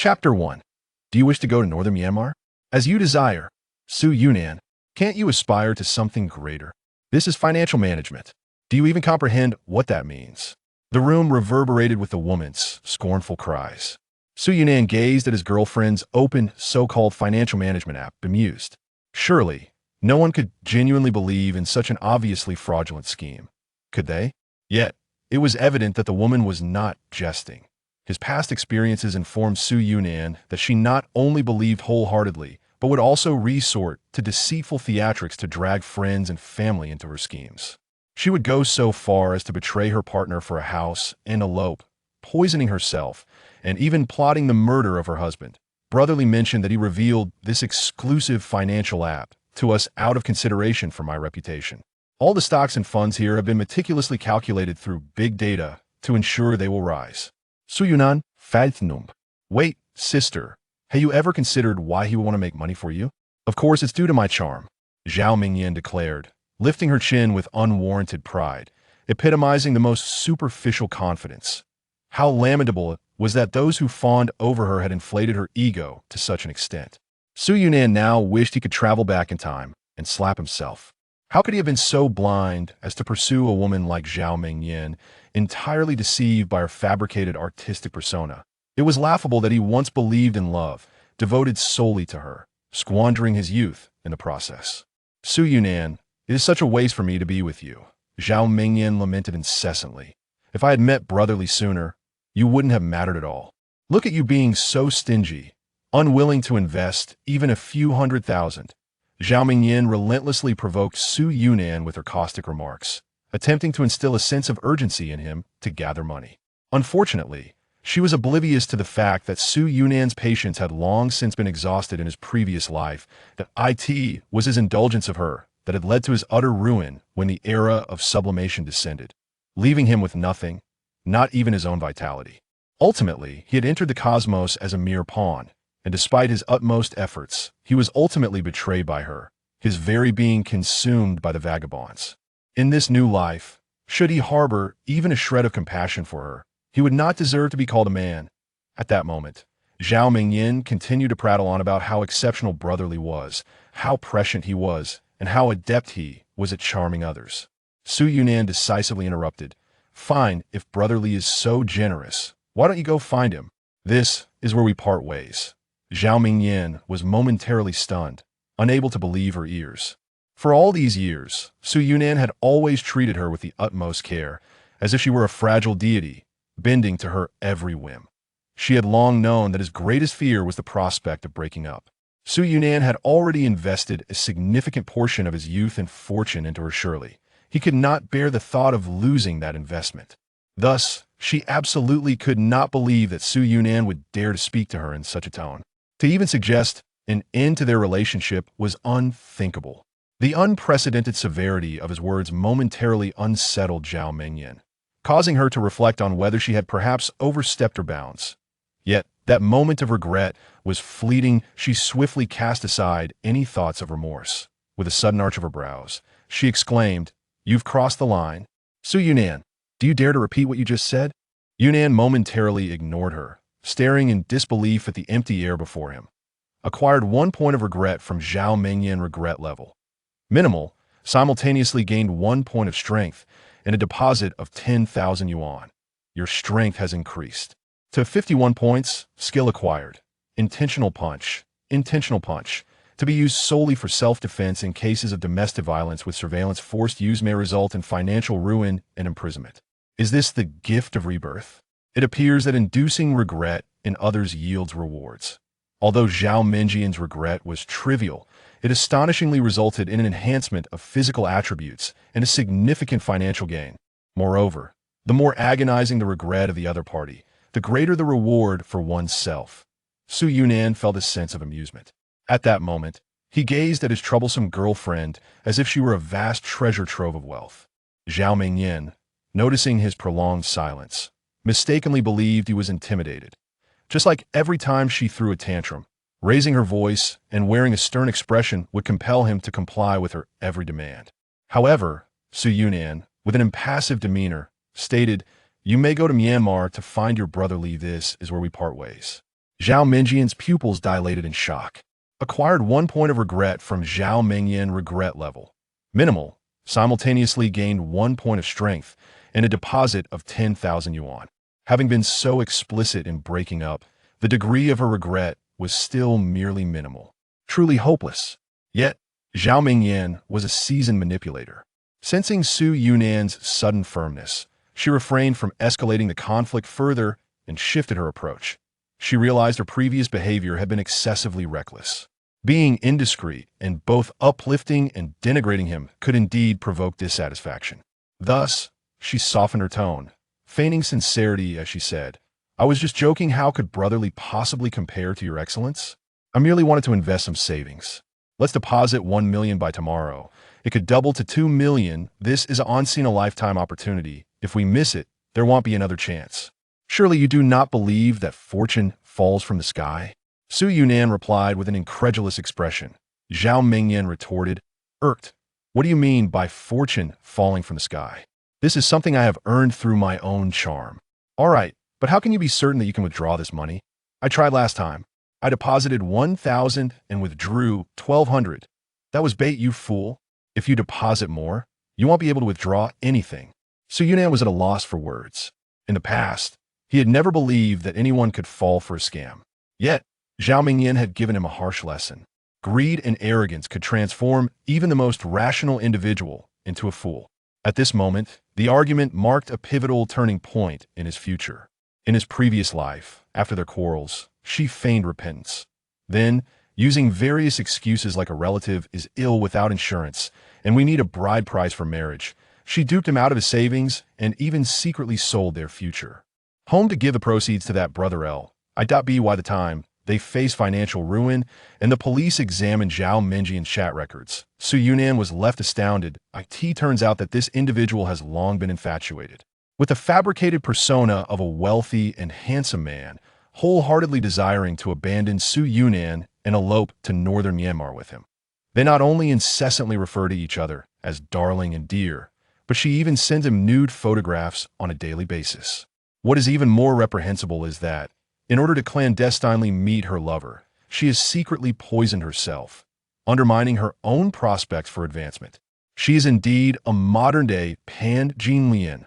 Chapter 1. Do you wish to go to northern Myanmar? As you desire, Su Yunan. Can't you aspire to something greater? This is financial management. Do you even comprehend what that means? The room reverberated with the woman's scornful cries. Su Yunan gazed at his girlfriend's open, so-called financial management app, bemused. Surely, no one could genuinely believe in such an obviously fraudulent scheme. Could they? Yet, it was evident that the woman was not jesting. His past experiences informed Su Yunan that she not only believed wholeheartedly, but would also resort to deceitful theatrics to drag friends and family into her schemes. She would go so far as to betray her partner for a house and elope, poisoning herself, and even plotting the murder of her husband. Brotherly mentioned that he revealed this exclusive financial app to us out of consideration for my reputation. All the stocks and funds here have been meticulously calculated through big data to ensure they will rise. Su Yunan, Fadnum. Wait, sister, have you ever considered why he would want to make money for you? Of course, it's due to my charm, Zhao Mingyan declared, lifting her chin with unwarranted pride, epitomizing the most superficial confidence. How lamentable was that those who fawned over her had inflated her ego to such an extent. Su Yunan now wished he could travel back in time and slap himself. How could he have been so blind as to pursue a woman like Zhao Mingyan, entirely deceived by her fabricated artistic persona? It was laughable that he once believed in love, devoted solely to her, squandering his youth in the process. Su Yunan, it is such a waste for me to be with you, Zhao Mingyan lamented incessantly. If I had met Brotherly sooner, you wouldn't have mattered at all. Look at you being so stingy, unwilling to invest even a few $100,000. Zhao Mingyan relentlessly provoked Su Yunan with her caustic remarks, attempting to instill a sense of urgency in him to gather money. Unfortunately, she was oblivious to the fact that Su Yunan's patience had long since been exhausted in his previous life, that it was his indulgence of her that had led to his utter ruin when the era of sublimation descended, leaving him with nothing, not even his own vitality. Ultimately, he had entered the cosmos as a mere pawn, and despite his utmost efforts, he was ultimately betrayed by her, his very being consumed by the vagabonds. In this new life, should he harbor even a shred of compassion for her, he would not deserve to be called a man. At that moment, Zhao Mingyan continued to prattle on about how exceptional Brotherly was, how prescient he was, and how adept he was at charming others. Su Yunan decisively interrupted. Fine, if Brotherly is so generous, why don't you go find him? This is where we part ways. Zhao Mingyan was momentarily stunned, unable to believe her ears. For all these years, Su Yunan had always treated her with the utmost care, as if she were a fragile deity, bending to her every whim. She had long known that his greatest fear was the prospect of breaking up. Su Yunan had already invested a significant portion of his youth and fortune into her surely. He could not bear the thought of losing that investment. Thus, she absolutely could not believe that Su Yunan would dare to speak to her in such a tone. To even suggest an end to their relationship was unthinkable. The unprecedented severity of his words momentarily unsettled Zhao Mingyan, causing her to reflect on whether she had perhaps overstepped her bounds. Yet, that moment of regret was fleeting. She swiftly cast aside any thoughts of remorse. With a sudden arch of her brows, she exclaimed, "You've crossed the line. Su Yunan, do you dare to repeat what you just said?" Yunan momentarily ignored her, staring in disbelief at the empty air before him. Acquired 1 point of regret from Zhao Mingyan regret level. Minimal, simultaneously gained 1 point of strength and a deposit of 10,000 yuan. Your strength has increased. To 51 points, skill acquired. Intentional punch. Intentional punch. To be used solely for self-defense in cases of domestic violence with surveillance. Forced use may result in financial ruin and imprisonment. Is this the gift of rebirth? It appears that inducing regret in others yields rewards. Although Zhao Mingyan's regret was trivial, it astonishingly resulted in an enhancement of physical attributes and a significant financial gain. Moreover, the more agonizing the regret of the other party, the greater the reward for oneself. Su Yunan felt a sense of amusement. At that moment, he gazed at his troublesome girlfriend as if she were a vast treasure trove of wealth. Zhao Mingyan, noticing his prolonged silence, mistakenly believed he was intimidated. Just like every time she threw a tantrum, raising her voice and wearing a stern expression would compel him to comply with her every demand. However, Su Yunan, with an impassive demeanor, stated, "You may go to Myanmar to find your Brotherly. This is where we part ways." Zhao Mingyan's pupils dilated in shock. Acquired 1 point of regret from Zhao Mingyan regret level. Minimal, simultaneously gained 1 point of strength and a deposit of 10,000 yuan. Having been so explicit in breaking up, the degree of her regret was still merely minimal. Truly hopeless. Yet, Zhao Mingyan was a seasoned manipulator. Sensing Su Yunan's sudden firmness, she refrained from escalating the conflict further and shifted her approach. She realized her previous behavior had been excessively reckless. Being indiscreet and both uplifting and denigrating him could indeed provoke dissatisfaction. Thus, she softened her tone, feigning sincerity as she said, "I was just joking. How could brotherly possibly compare to your excellence? I merely wanted to invest some savings. Let's deposit 1 million by tomorrow. It could double to 2 million. This is a once-in-a-lifetime opportunity. If we miss it, there won't be another chance. Surely you do not believe that fortune falls from the sky?" Su Yunan replied with an incredulous expression. Zhao Mingyan retorted, irked, "What do you mean by fortune falling from the sky? This is something I have earned through my own charm." "All right, but how can you be certain that you can withdraw this money? I tried last time. I deposited 1,000 and withdrew 1,200. That was bait, you fool. If you deposit more, you won't be able to withdraw anything." Su Yunan was at a loss for words. In the past, he had never believed that anyone could fall for a scam. Yet, Zhao Mingyan had given him a harsh lesson. Greed and arrogance could transform even the most rational individual into a fool. At this moment, the argument marked a pivotal turning point in his future. In his previous life, after their quarrels, she feigned repentance. Then, using various excuses like a relative is ill without insurance and we need a bride price for marriage, she duped him out of his savings and even secretly sold their future. Home to give the proceeds to that brother L. I.B. By the time they faced financial ruin and the police examined Zhao Mingyan's chat records, Su Yunan was left astounded. It turns out that this individual has long been infatuated with the fabricated persona of a wealthy and handsome man, wholeheartedly desiring to abandon Su Yunan and elope to northern Myanmar with him. They not only incessantly refer to each other as darling and dear, but she even sends him nude photographs on a daily basis. What is even more reprehensible is that, in order to clandestinely meet her lover, she has secretly poisoned herself, undermining her own prospects for advancement. She is indeed a modern-day Pan Jinlian.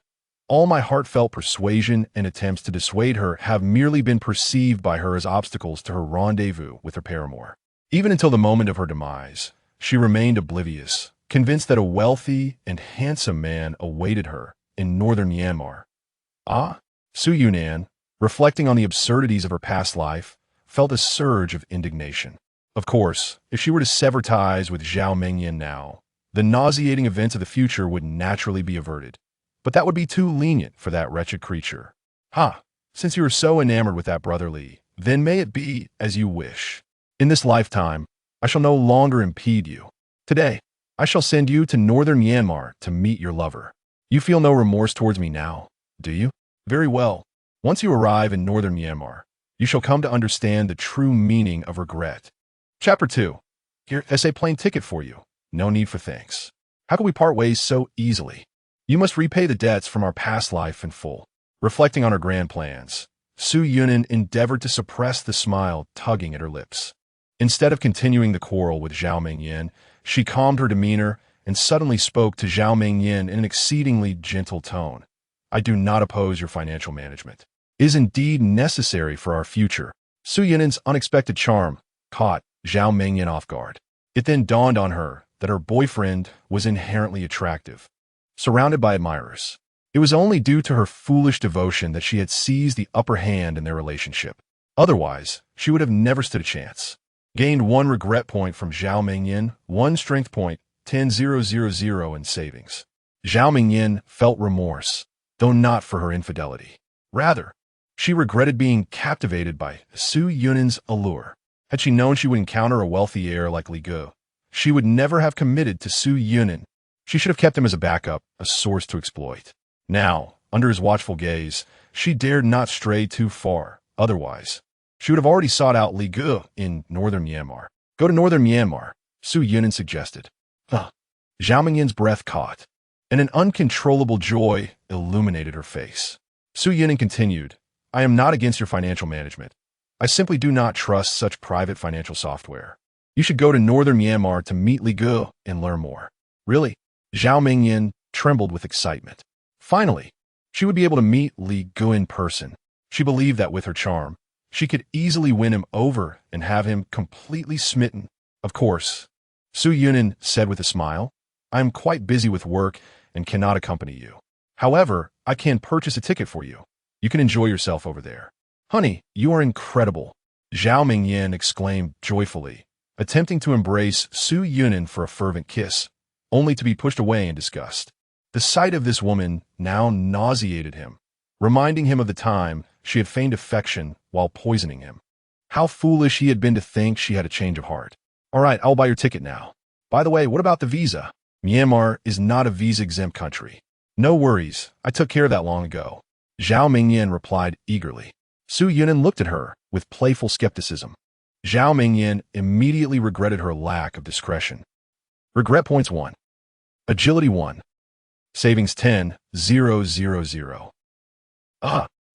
All my heartfelt persuasion and attempts to dissuade her have merely been perceived by her as obstacles to her rendezvous with her paramour. Even until the moment of her demise, she remained oblivious, convinced that a wealthy and handsome man awaited her in northern Myanmar. Su Yunan, reflecting on the absurdities of her past life, felt a surge of indignation. Of course, if she were to sever ties with Zhao Mingyan now, the nauseating events of the future would naturally be averted. But that would be too lenient for that wretched creature. Since you are so enamored with that brotherly, then may it be as you wish. In this lifetime, I shall no longer impede you. Today, I shall send you to northern Myanmar to meet your lover. You feel no remorse towards me now, do you? Very well. Once you arrive in northern Myanmar, you shall come to understand the true meaning of regret. Chapter 2. Here is a plain ticket for you. No need for thanks. How can we part ways so easily? You must repay the debts from our past life in full. Reflecting on her grand plans, Su Yunan endeavored to suppress the smile tugging at her lips. Instead of continuing the quarrel with Zhao Mingyan, she calmed her demeanor and suddenly spoke to Zhao Mingyan in an exceedingly gentle tone. I do not oppose your financial management. It is indeed necessary for our future. Su Yunan's unexpected charm caught Zhao Mingyan off guard. It then dawned on her that her boyfriend was inherently attractive. Surrounded by admirers, it was only due to her foolish devotion that she had seized the upper hand in their relationship. Otherwise, she would have never stood a chance. Gained 1 regret point from Zhao Mingyan, 1 strength point, 10,000 in savings. Zhao Mingyan felt remorse, though not for her infidelity. Rather, she regretted being captivated by Su Yunan's allure. Had she known she would encounter a wealthy heir like Li Gu, she would never have committed to Su Yunan. She should have kept him as a backup, a source to exploit. Now, under his watchful gaze, she dared not stray too far. Otherwise, she would have already sought out Li Gu in northern Myanmar. Go to northern Myanmar, Su Yunan suggested. Zhao Mingyan's breath caught, and an uncontrollable joy illuminated her face. Su Yunan continued, I am not against your financial management. I simply do not trust such private financial software. You should go to northern Myanmar to meet Li Gu and learn more. Really? Zhao Mingyan trembled with excitement. Finally, she would be able to meet Li Gu in person. She believed that with her charm, she could easily win him over and have him completely smitten. Of course, Su Yunin said with a smile, I am quite busy with work and cannot accompany you. However, I can purchase a ticket for you. You can enjoy yourself over there. Honey, you are incredible, Zhao Mingyan exclaimed joyfully, attempting to embrace Su Yunin for a fervent kiss, only to be pushed away in disgust. The sight of this woman now nauseated him, reminding him of the time she had feigned affection while poisoning him. How foolish he had been to think she had a change of heart. All right, I'll buy your ticket now. By the way, what about the visa? Myanmar is not a visa-exempt country. No worries, I took care of that long ago, Zhao Mingyan replied eagerly. Su Yunin looked at her with playful skepticism. Zhao Mingyan immediately regretted her lack of discretion. Regret points 1. Agility 1. Savings 10, 000.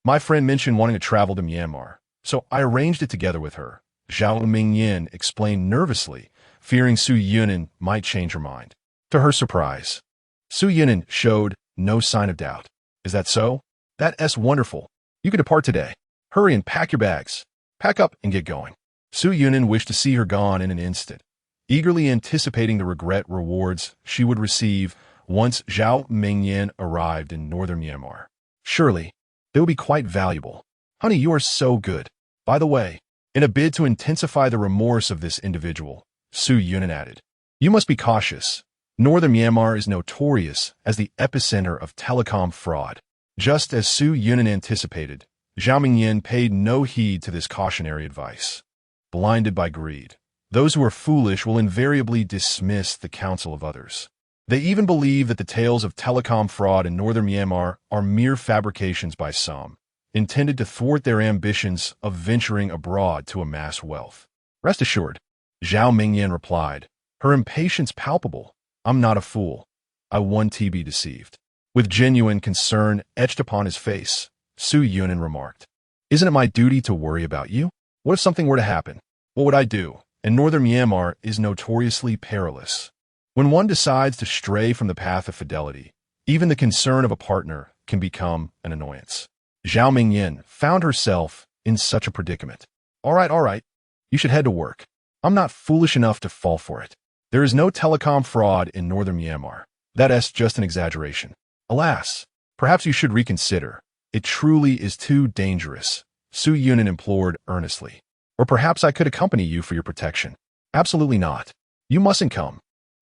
My friend mentioned wanting to travel to Myanmar, so I arranged it together with her, Zhao Mingyan explained nervously, fearing Su Yunin might change her mind. To her surprise, Su Yunin showed no sign of doubt. Is that so? That's wonderful. You can depart today. Hurry and pack your bags. Pack up and get going. Su Yunin wished to see her gone in an instant, eagerly anticipating the regret rewards she would receive once Zhao Mingyan arrived in northern Myanmar. Surely, they would be quite valuable. Honey, you are so good. By the way, in a bid to intensify the remorse of this individual, Su Yunin added, you must be cautious. Northern Myanmar is notorious as the epicenter of telecom fraud. Just as Su Yunin anticipated, Zhao Mingyan paid no heed to this cautionary advice. Blinded by greed, those who are foolish will invariably dismiss the counsel of others. They even believe that the tales of telecom fraud in northern Myanmar are mere fabrications by some, intended to thwart their ambitions of venturing abroad to amass wealth. Rest assured, Zhao Mingyan replied, her impatience palpable. I'm not a fool. I want to be deceived. With genuine concern etched upon his face, Su Yunin remarked, isn't it my duty to worry about you? What if something were to happen? What would I do? And northern Myanmar is notoriously perilous. When one decides to stray from the path of fidelity, even the concern of a partner can become an annoyance. Zhao Mingyan found herself in such a predicament. All right. You should head to work. I'm not foolish enough to fall for it. There is no telecom fraud in northern Myanmar. That's just an exaggeration. Alas, perhaps you should reconsider. It truly is too dangerous, Su Yunin implored earnestly. Or perhaps I could accompany you for your protection. Absolutely not. You mustn't come.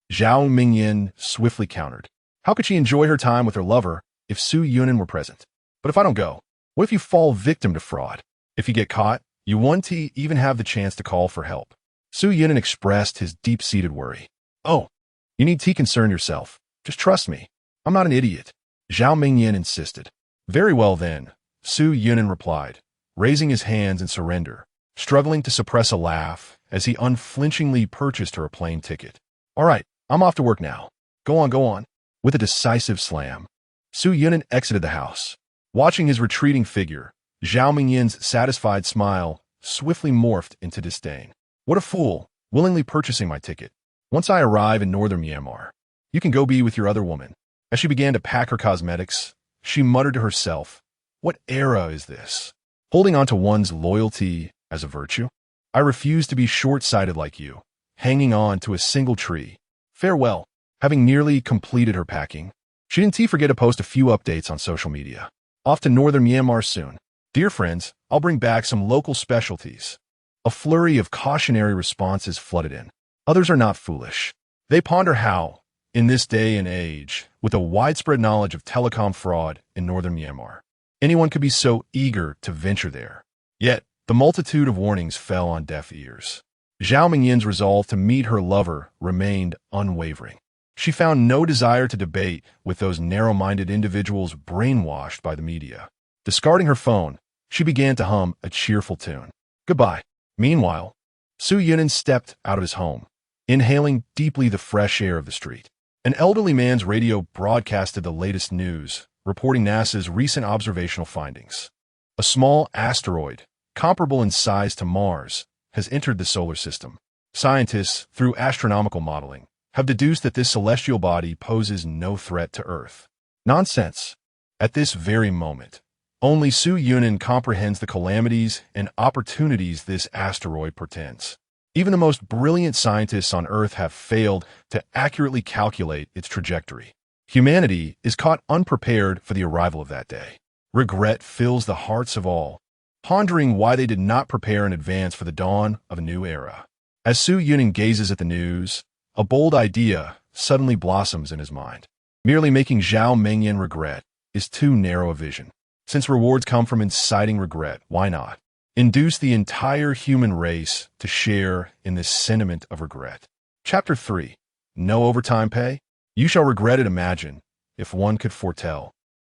Zhao Mingyan swiftly countered. How could she enjoy her time with her lover if Su Yunin were present? But if I don't go, what if you fall victim to fraud? If you get caught, you won't even have the chance to call for help. Su Yunin expressed his deep-seated worry. Oh, you need to concern yourself. Just trust me. I'm not an idiot. Zhao Mingyan insisted. Very well then, Su Yunin replied, raising his hands in surrender, struggling to suppress a laugh as he unflinchingly purchased her a plane ticket. All right, I'm off to work now. Go on. With a decisive slam, Su Yunin exited the house. Watching his retreating figure, Zhao Mingyan's satisfied smile swiftly morphed into disdain. What a fool, willingly purchasing my ticket. Once I arrive in northern Myanmar, you can go be with your other woman. As she began to pack her cosmetics, she muttered to herself, what era is this? Holding on to one's loyalty as a virtue? I refuse to be short-sighted like you, hanging on to a single tree. Farewell. Having nearly completed her packing, she didn't forget to post a few updates on social media. Off to northern Myanmar soon. Dear friends, I'll bring back some local specialties. A flurry of cautionary responses flooded in. Others are not foolish. They ponder how, in this day and age, with a widespread knowledge of telecom fraud in northern Myanmar, anyone could be so eager to venture there. Yet, the multitude of warnings fell on deaf ears. Zhao Mingyan's resolve to meet her lover remained unwavering. She found no desire to debate with those narrow-minded individuals brainwashed by the media. Discarding her phone, she began to hum a cheerful tune. Goodbye. Meanwhile, Su Yunin stepped out of his home, inhaling deeply the fresh air of the street. An elderly man's radio broadcasted the latest news, reporting NASA's recent observational findings. A small asteroid, comparable in size to Mars, has entered the solar system. Scientists, through astronomical modeling, have deduced that this celestial body poses no threat to Earth. Nonsense. At this very moment, only Su Yunin comprehends the calamities and opportunities this asteroid portends. Even the most brilliant scientists on Earth have failed to accurately calculate its trajectory. Humanity is caught unprepared for the arrival of that day. Regret fills the hearts of all, pondering why they did not prepare in advance for the dawn of a new era. As Su Yunin gazes at the news, a bold idea suddenly blossoms in his mind. Merely making Zhao Mengyan regret is too narrow a vision. Since rewards come from inciting regret, why not induce the entire human race to share in this sentiment of regret? Chapter 3. No overtime pay? You shall regret it. Imagine, if one could foretell,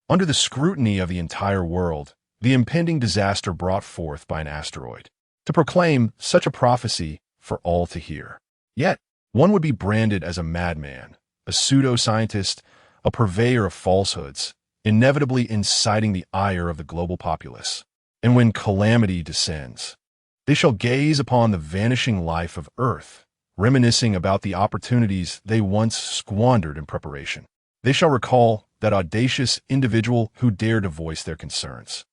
under the scrutiny of the entire world, the impending disaster brought forth by an asteroid, to proclaim such a prophecy for all to hear. Yet, one would be branded as a madman, a pseudo-scientist, a purveyor of falsehoods, inevitably inciting the ire of the global populace. And when calamity descends, they shall gaze upon the vanishing life of Earth, reminiscing about the opportunities they once squandered in preparation. They shall recall that audacious individual who dared to voice their concerns.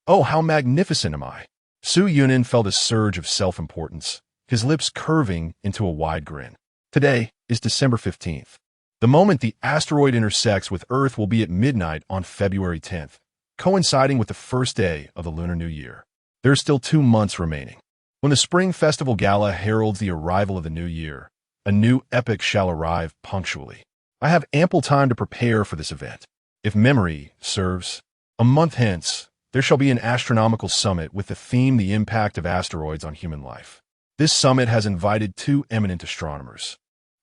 Oh, how magnificent am I! Su Yunin felt a surge of self-importance, his lips curving into a wide grin. Today is December 15th. The moment the asteroid intersects with Earth will be at midnight on February 10th, coinciding with the first day of the Lunar New Year. There are still 2 months remaining. When the Spring Festival Gala heralds the arrival of the new year, a new epoch shall arrive punctually. I have ample time to prepare for this event. If memory serves, a month hence, there shall be an astronomical summit with the theme The Impact of Asteroids on Human Life. This summit has invited 2 eminent astronomers,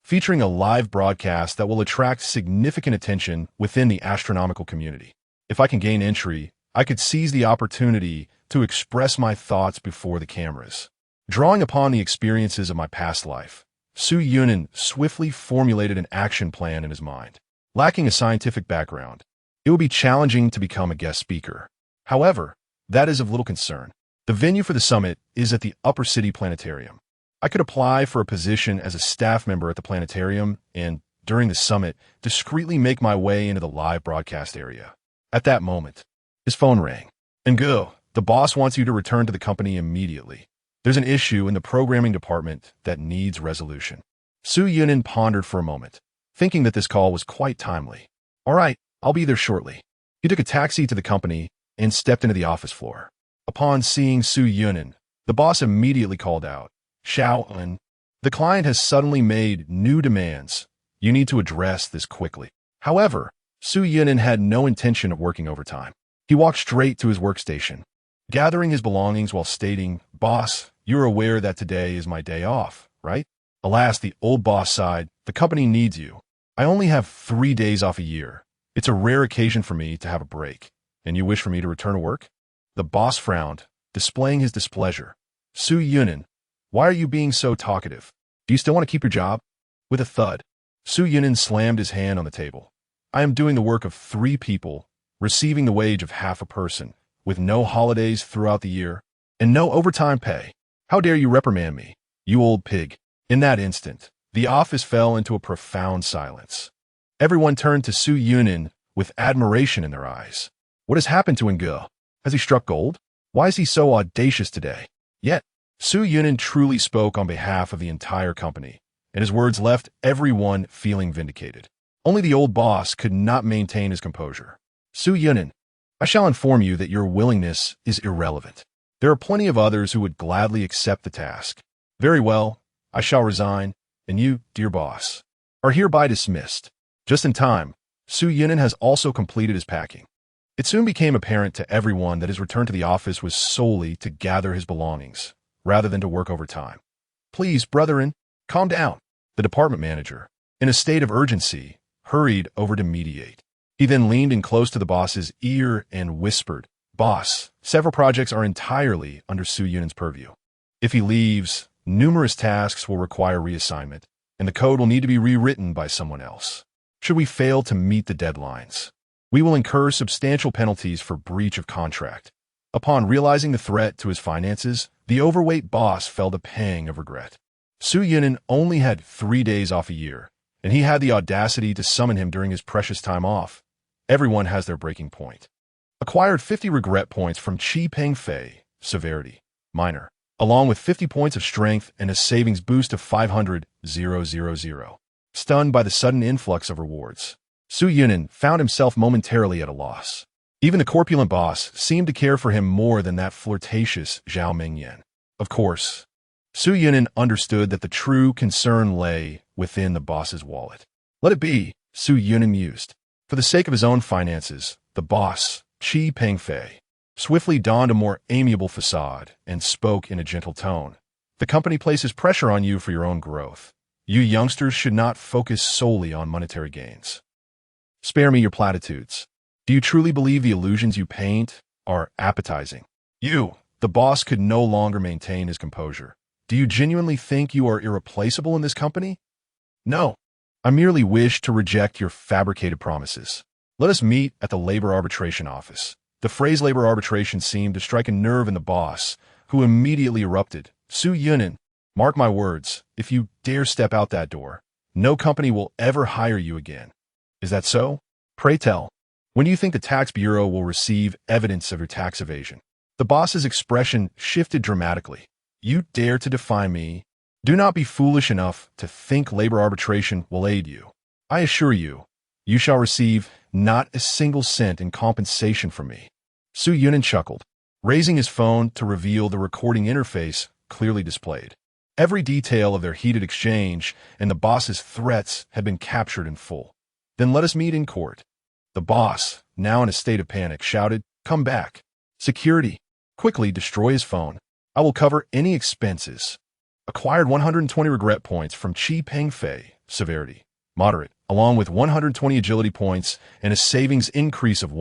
featuring a live broadcast that will attract significant attention within the astronomical community. If I can gain entry, I could seize the opportunity to express my thoughts before the cameras. Drawing upon the experiences of my past life, Su Yunin swiftly formulated an action plan in his mind. Lacking a scientific background, it would be challenging to become a guest speaker. However, that is of little concern. The venue for the summit is at the Upper City Planetarium. I could apply for a position as a staff member at the planetarium and, during the summit, discreetly make my way into the live broadcast area. At that moment, his phone rang. And go, the boss wants you to return to the company immediately. There's an issue in the programming department that needs resolution. Su Yunin pondered for a moment, thinking that this call was quite timely. All right, I'll be there shortly. He took a taxi to the company and stepped into the office floor. Upon seeing Su Yunin, the boss immediately called out, Xiao En, the client has suddenly made new demands. You need to address this quickly. However, Su Yunin had no intention of working overtime. He walked straight to his workstation, gathering his belongings while stating, Boss, you're aware that today is my day off, right? Alas, the old boss sighed, the company needs you. I only have 3 days off a year. It's a rare occasion for me to have a break. And you wish for me to return to work? The boss frowned, displaying his displeasure. Su Yunin, why are you being so talkative? Do you still want to keep your job? With a thud, Su Yunin slammed his hand on the table. I am doing the work of 3 people, receiving the wage of half a person, with no holidays throughout the year, and no overtime pay. How dare you reprimand me, you old pig? In that instant, the office fell into a profound silence. Everyone turned to Su Yunin with admiration in their eyes. What has happened to Ngo? Has he struck gold? Why is he so audacious today? Yet, Su Yunin truly spoke on behalf of the entire company, and his words left everyone feeling vindicated. Only the old boss could not maintain his composure. Su Yunin, I shall inform you that your willingness is irrelevant. There are plenty of others who would gladly accept the task. Very well, I shall resign, and you, dear boss, are hereby dismissed. Just in time, Su Yunin has also completed his packing. It soon became apparent to everyone that his return to the office was solely to gather his belongings, rather than to work overtime. Please, brethren, calm down. The department manager, in a state of urgency, hurried over to mediate. He then leaned in close to the boss's ear and whispered, Boss, several projects are entirely under Su Yunin's purview. If he leaves, numerous tasks will require reassignment, and the code will need to be rewritten by someone else. Should we fail to meet the deadlines, we will incur substantial penalties for breach of contract. Upon realizing the threat to his finances, the overweight boss felt a pang of regret. Su Yunin only had 3 days off a year, and he had the audacity to summon him during his precious time off. Everyone has their breaking point. Acquired 50 regret points from Chi Peng Fei, severity, minor, along with 50 points of strength and a savings boost of 500,000. Stunned by the sudden influx of rewards, Su Yunin found himself momentarily at a loss. Even the corpulent boss seemed to care for him more than that flirtatious Zhao Mingyan. Of course, Su Yunin understood that the true concern lay within the boss's wallet. Let it be, Su Yunin mused. For the sake of his own finances, the boss, Chi Peng Fei, swiftly donned a more amiable facade and spoke in a gentle tone. The company places pressure on you for your own growth. You youngsters should not focus solely on monetary gains. Spare me your platitudes. Do you truly believe the illusions you paint are appetizing? You, the boss, could no longer maintain his composure. Do you genuinely think you are irreplaceable in this company? No. I merely wish to reject your fabricated promises. Let us meet at the labor arbitration office. The phrase labor arbitration seemed to strike a nerve in the boss, who immediately erupted. Su Yunin, mark my words, if you dare step out that door, no company will ever hire you again. Is that so? Pray tell, when do you think the tax bureau will receive evidence of your tax evasion? The boss's expression shifted dramatically. You dare to defy me? Do not be foolish enough to think labor arbitration will aid you. I assure you, you shall receive not a single cent in compensation from me. Su Yunin chuckled, raising his phone to reveal the recording interface clearly displayed. Every detail of their heated exchange and the boss's threats had been captured in full. Then let us meet in court. The boss, now in a state of panic, shouted, "Come back. Security, quickly destroy his phone. I will cover any expenses." Acquired 120 regret points from Chi Peng Fei, severity, moderate, along with 120 agility points and a savings increase of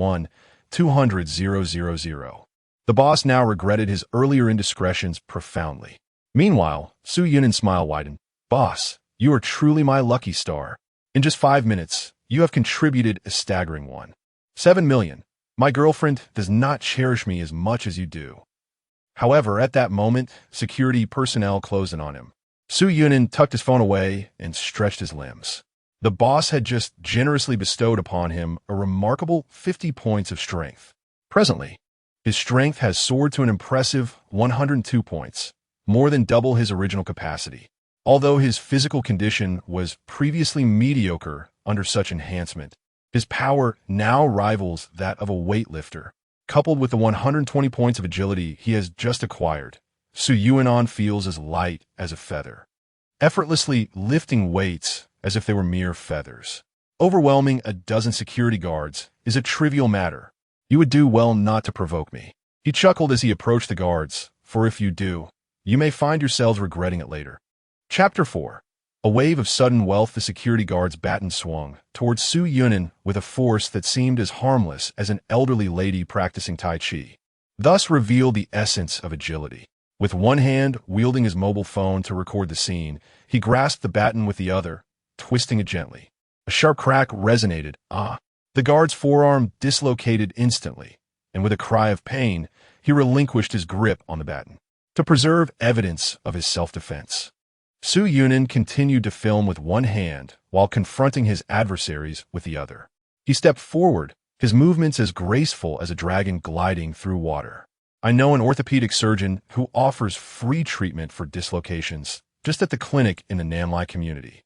200,000. The boss now regretted his earlier indiscretions profoundly. Meanwhile, Su Yunin's smile widened. Boss, you are truly my lucky star. In just 5 minutes, you have contributed a staggering 7 million. My girlfriend does not cherish me as much as you do. However, at that moment, security personnel closed in on him. Su Yunin tucked his phone away and stretched his limbs. The boss had just generously bestowed upon him a remarkable 50 points of strength. Presently, his strength has soared to an impressive 102 points, more than double his original capacity. Although his physical condition was previously mediocre under such enhancement, his power now rivals that of a weightlifter. Coupled with the 120 points of agility he has just acquired, Su Yunin feels as light as a feather, effortlessly lifting weights as if they were mere feathers. Overwhelming a dozen security guards is a trivial matter. You would do well not to provoke me. He chuckled as he approached the guards, for if you do, you may find yourselves regretting it later. Chapter 4. A wave of sudden wealth. The security guard's baton swung towards Su Yunin with a force that seemed as harmless as an elderly lady practicing Tai Chi. Thus revealed the essence of agility. With one hand wielding his mobile phone to record the scene, he grasped the baton with the other, twisting it gently. A sharp crack resonated. The guard's forearm dislocated instantly, and with a cry of pain, he relinquished his grip on the baton to preserve evidence of his self-defense. Su Yunin continued to film with one hand while confronting his adversaries with the other. He stepped forward, his movements as graceful as a dragon gliding through water. I know an orthopedic surgeon who offers free treatment for dislocations just at the clinic in the Namlai community.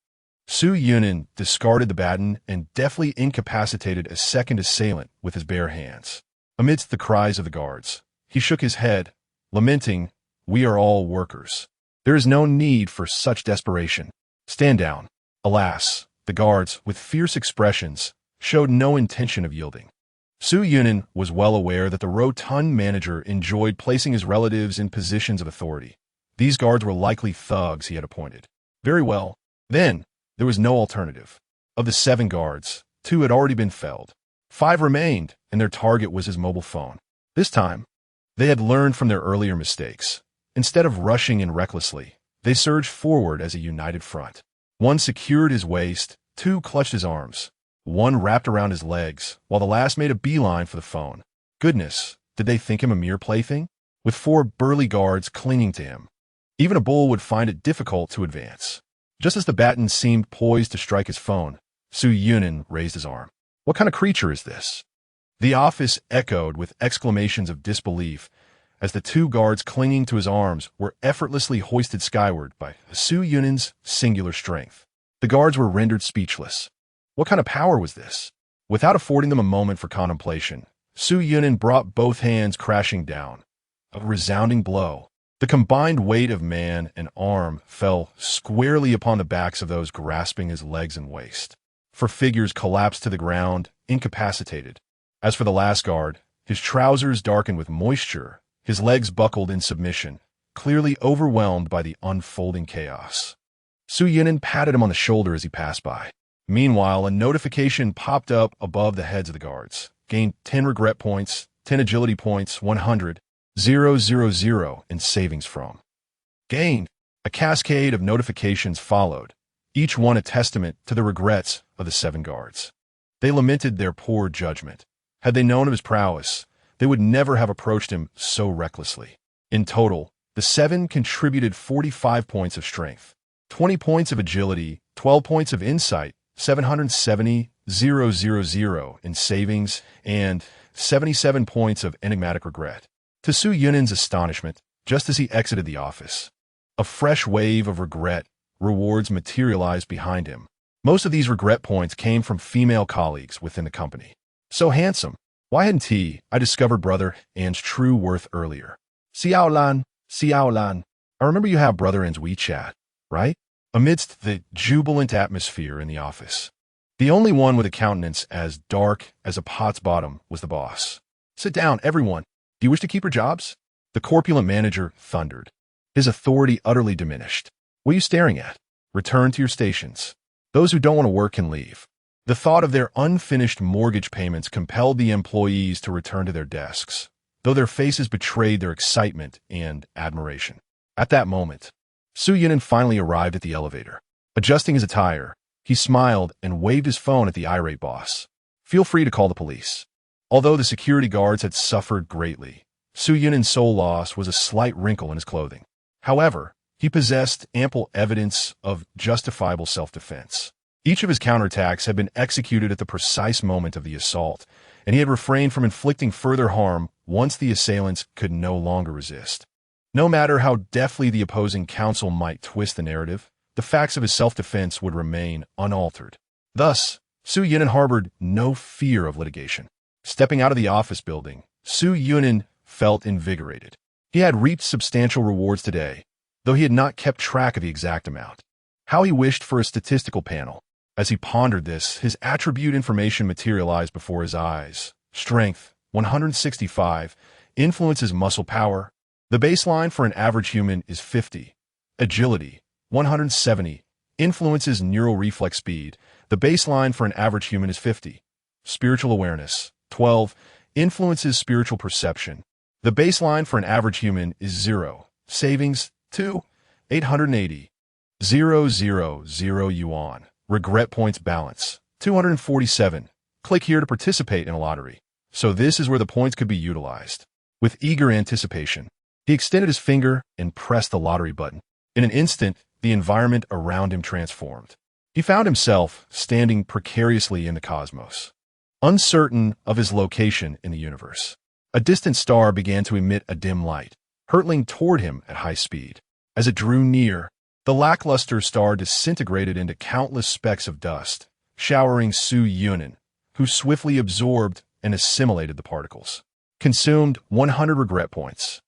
Su Yunin discarded the baton and deftly incapacitated a second assailant with his bare hands. Amidst the cries of the guards, he shook his head, lamenting, "We are all workers. There is no need for such desperation. Stand down." Alas, the guards, with fierce expressions, showed no intention of yielding. Su Yunin was well aware that the rotund manager enjoyed placing his relatives in positions of authority. These guards were likely thugs he had appointed. Very well. Then, there was no alternative. Of the 7 guards, 2 had already been felled. 5 remained, and their target was his mobile phone. This time, they had learned from their earlier mistakes. Instead of rushing in recklessly, they surged forward as a united front. 1 secured his waist, 2 clutched his arms, 1 wrapped around his legs, while the last made a beeline for the phone. Goodness, Did they think him a mere plaything? With 4 burly guards clinging to him, even a bull would find it difficult to advance. Just as the baton seemed poised to strike his phone, Su Yunin raised his arm. What kind of creature is this? The office echoed with exclamations of disbelief as the 2 guards clinging to his arms were effortlessly hoisted skyward by Su Yunin's singular strength. The guards were rendered speechless. What kind of power was this? Without affording them a moment for contemplation, Su Yunin brought both hands crashing down. A resounding blow. The combined weight of man and arm fell squarely upon the backs of those grasping his legs and waist. 4 figures collapsed to the ground, incapacitated. As for the last guard, his trousers darkened with moisture, his legs buckled in submission, clearly overwhelmed by the unfolding chaos. Su Yunin patted him on the shoulder as he passed by. Meanwhile, a notification popped up above the heads of the guards. Gained 10 regret points, 10 agility points, 100, 000 in savings from. Gained. A cascade of notifications followed, each one a testament to the regrets of the 7 guards. They lamented their poor judgment. Had they known of his prowess, they would never have approached him so recklessly. In total, the 7 contributed 45 points of strength, 20 points of agility, 12 points of insight, 770, 000 in savings, and 77 points of enigmatic regret. To Su Yunin's astonishment, just as he exited the office, a fresh wave of regret rewards materialized behind him. Most of these regret points came from female colleagues within the company. So handsome. Why hadn't I discovered Brother An's true worth earlier? Xiao Lan, I remember you have Brother An's WeChat, right? Amidst the jubilant atmosphere in the office, the only one with a countenance as dark as a pot's bottom was the boss. Sit down, everyone. Do you wish to keep your jobs? The corpulent manager thundered, his authority utterly diminished. What are you staring at? Return to your stations. Those who don't want to work can leave. The thought of their unfinished mortgage payments compelled the employees to return to their desks, though their faces betrayed their excitement and admiration. At that moment, Su Yunin finally arrived at the elevator. Adjusting his attire, he smiled and waved his phone at the irate boss. Feel free to call the police. Although the security guards had suffered greatly, Su Yunin's sole loss was a slight wrinkle in his clothing. However, he possessed ample evidence of justifiable self-defense. Each of his counterattacks had been executed at the precise moment of the assault, and he had refrained from inflicting further harm once the assailants could no longer resist. No matter how deftly the opposing counsel might twist the narrative, the facts of his self-defense would remain unaltered. Thus, Su Yunin harbored no fear of litigation. Stepping out of the office building, Su Yunin felt invigorated. He had reaped substantial rewards today, though he had not kept track of the exact amount. How he wished for a statistical panel. As he pondered this, his attribute information materialized before his eyes. Strength, 165, influences muscle power. The baseline for an average human is 50. Agility, 170, influences neural reflex speed. The baseline for an average human is 50. Spiritual awareness, 12, influences spiritual perception. The baseline for an average human is 0. Savings, 2, 880, 000 yuan. Regret points balance, 247. Click here to participate in a lottery. So this is where the points could be utilized. With eager anticipation, he extended his finger and pressed the lottery button. In an instant, the environment around him transformed. He found himself standing precariously in the cosmos, uncertain of his location in the universe. A distant star began to emit a dim light, hurtling toward him at high speed. As it drew near, the lackluster star disintegrated into countless specks of dust, showering Su Yunin, who swiftly absorbed and assimilated the particles. Consumed 100 regret points.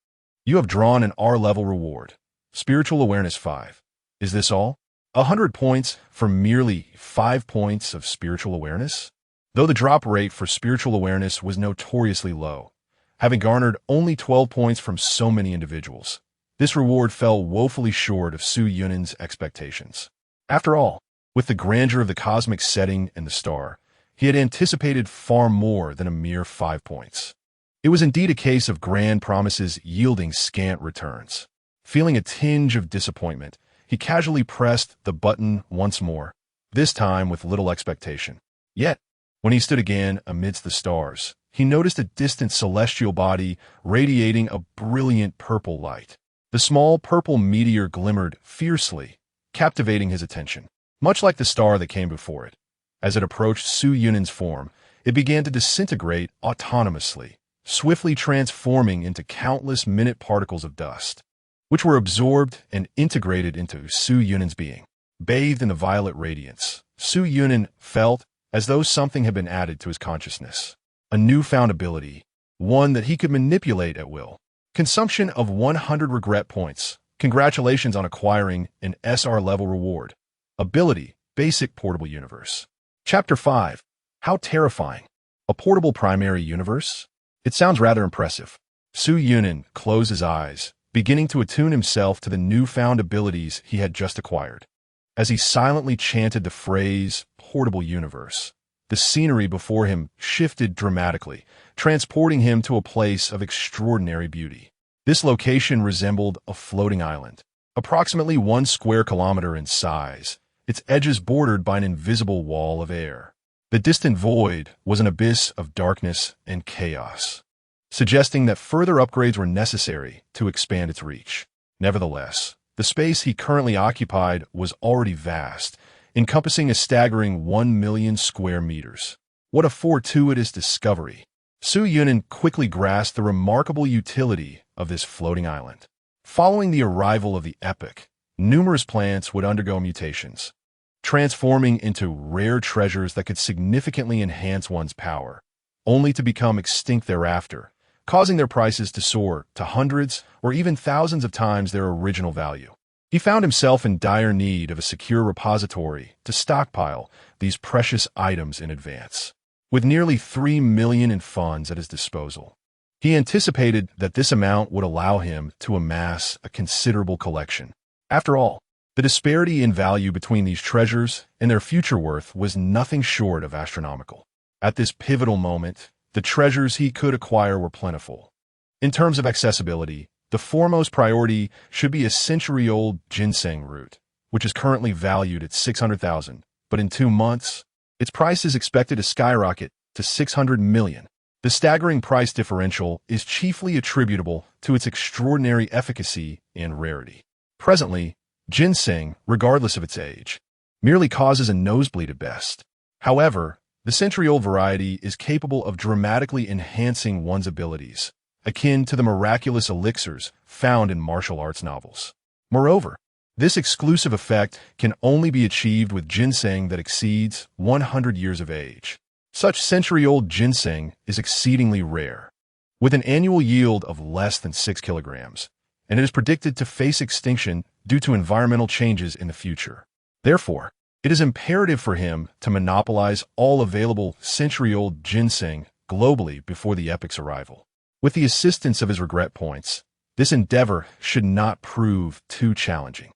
You have drawn an R-level reward. Spiritual awareness 5. Is this all? 100 points for merely 5 points of spiritual awareness? Though the drop rate for spiritual awareness was notoriously low, having garnered only 12 points from so many individuals, this reward fell woefully short of Su Yunin's expectations. After all, with the grandeur of the cosmic setting and the star, he had anticipated far more than a mere 5 points. It was indeed a case of grand promises yielding scant returns. Feeling a tinge of disappointment, he casually pressed the button once more, this time with little expectation. Yet, when he stood again amidst the stars, he noticed a distant celestial body radiating a brilliant purple light. The small purple meteor glimmered fiercely, captivating his attention. Much like the star that came before it, as it approached Su Yunin's form, it began to disintegrate autonomously, swiftly transforming into countless minute particles of dust, which were absorbed and integrated into Su Yunin's being. Bathed in the violet radiance, Su Yunin felt as though something had been added to his consciousness. A newfound ability, one that he could manipulate at will. Consumption of 100 regret points. Congratulations on acquiring an SR-level reward. Ability, Basic Portable Universe. Chapter 5. How terrifying. A portable primary universe? It sounds rather impressive. Su Yunin closed his eyes, beginning to attune himself to the newfound abilities he had just acquired. As he silently chanted the phrase, portable universe, the scenery before him shifted dramatically, transporting him to a place of extraordinary beauty. This location resembled a floating island, approximately 1 square kilometer in size, its edges bordered by an invisible wall of air. The distant void was an abyss of darkness and chaos, suggesting that further upgrades were necessary to expand its reach. Nevertheless, the space he currently occupied was already vast, encompassing a staggering 1 million square meters. What a fortuitous discovery! Su Yunin quickly grasped the remarkable utility of this floating island. Following the arrival of the epoch, numerous plants would undergo mutations, transforming into rare treasures that could significantly enhance one's power, only to become extinct thereafter, causing their prices to soar to hundreds or even thousands of times their original value. He found himself in dire need of a secure repository to stockpile these precious items in advance. With nearly 3 million in funds at his disposal, he anticipated that this amount would allow him to amass a considerable collection. After all, the disparity in value between these treasures and their future worth was nothing short of astronomical. At this pivotal moment, the treasures he could acquire were plentiful. In terms of accessibility, the foremost priority should be a century-old ginseng root, which is currently valued at 600,000, but in 2 months, its price is expected to skyrocket to 600 million. The staggering price differential is chiefly attributable to its extraordinary efficacy and rarity. Presently, ginseng, regardless of its age, merely causes a nosebleed at best. However, the century-old variety is capable of dramatically enhancing one's abilities, akin to the miraculous elixirs found in martial arts novels. Moreover, this exclusive effect can only be achieved with ginseng that exceeds 100 years of age. Such century-old ginseng is exceedingly rare, with an annual yield of less than 6 kilograms, and it is predicted to face extinction due to environmental changes in the future. Therefore, it is imperative for him to monopolize all available century-old ginseng globally before the epoch's arrival. With the assistance of his regret points, this endeavor should not prove too challenging.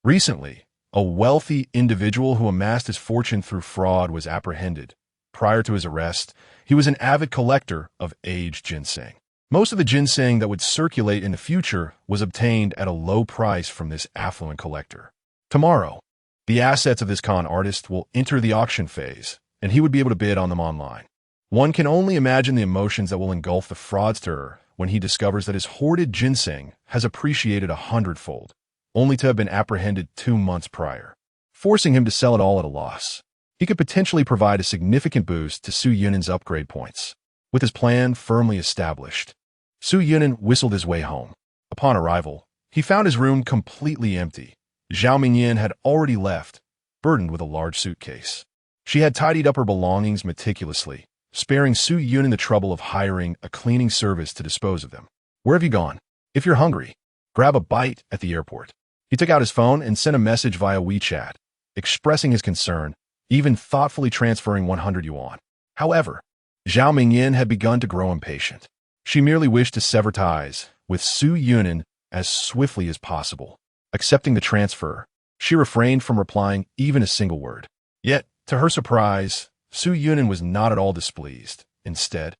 Recently, a wealthy individual who amassed his fortune through fraud was apprehended. Prior to his arrest, he was an avid collector of aged ginseng. Most of the ginseng that would circulate in the future was obtained at a low price from this affluent collector. Tomorrow, the assets of this con artist will enter the auction phase, and he would be able to bid on them online. One can only imagine the emotions that will engulf the fraudster when he discovers that his hoarded ginseng has appreciated 100-fold, only to have been apprehended 2 months prior, forcing him to sell it all at a loss. He could potentially provide a significant boost to Su Yunin's upgrade points. With his plan firmly established, Su Yunin whistled his way home. Upon arrival, he found his room completely empty. Zhao Mingyan had already left, burdened with a large suitcase. She had tidied up her belongings meticulously, sparing Su Yunin the trouble of hiring a cleaning service to dispose of them. "Where have you gone? If you're hungry, grab a bite at the airport." He took out his phone and sent a message via WeChat, expressing his concern, even thoughtfully transferring 100 yuan. However, Zhao Mingyan had begun to grow impatient. She merely wished to sever ties with Su Yunin as swiftly as possible. Accepting the transfer, she refrained from replying even a single word. Yet, to her surprise, Su Yunin was not at all displeased. Instead,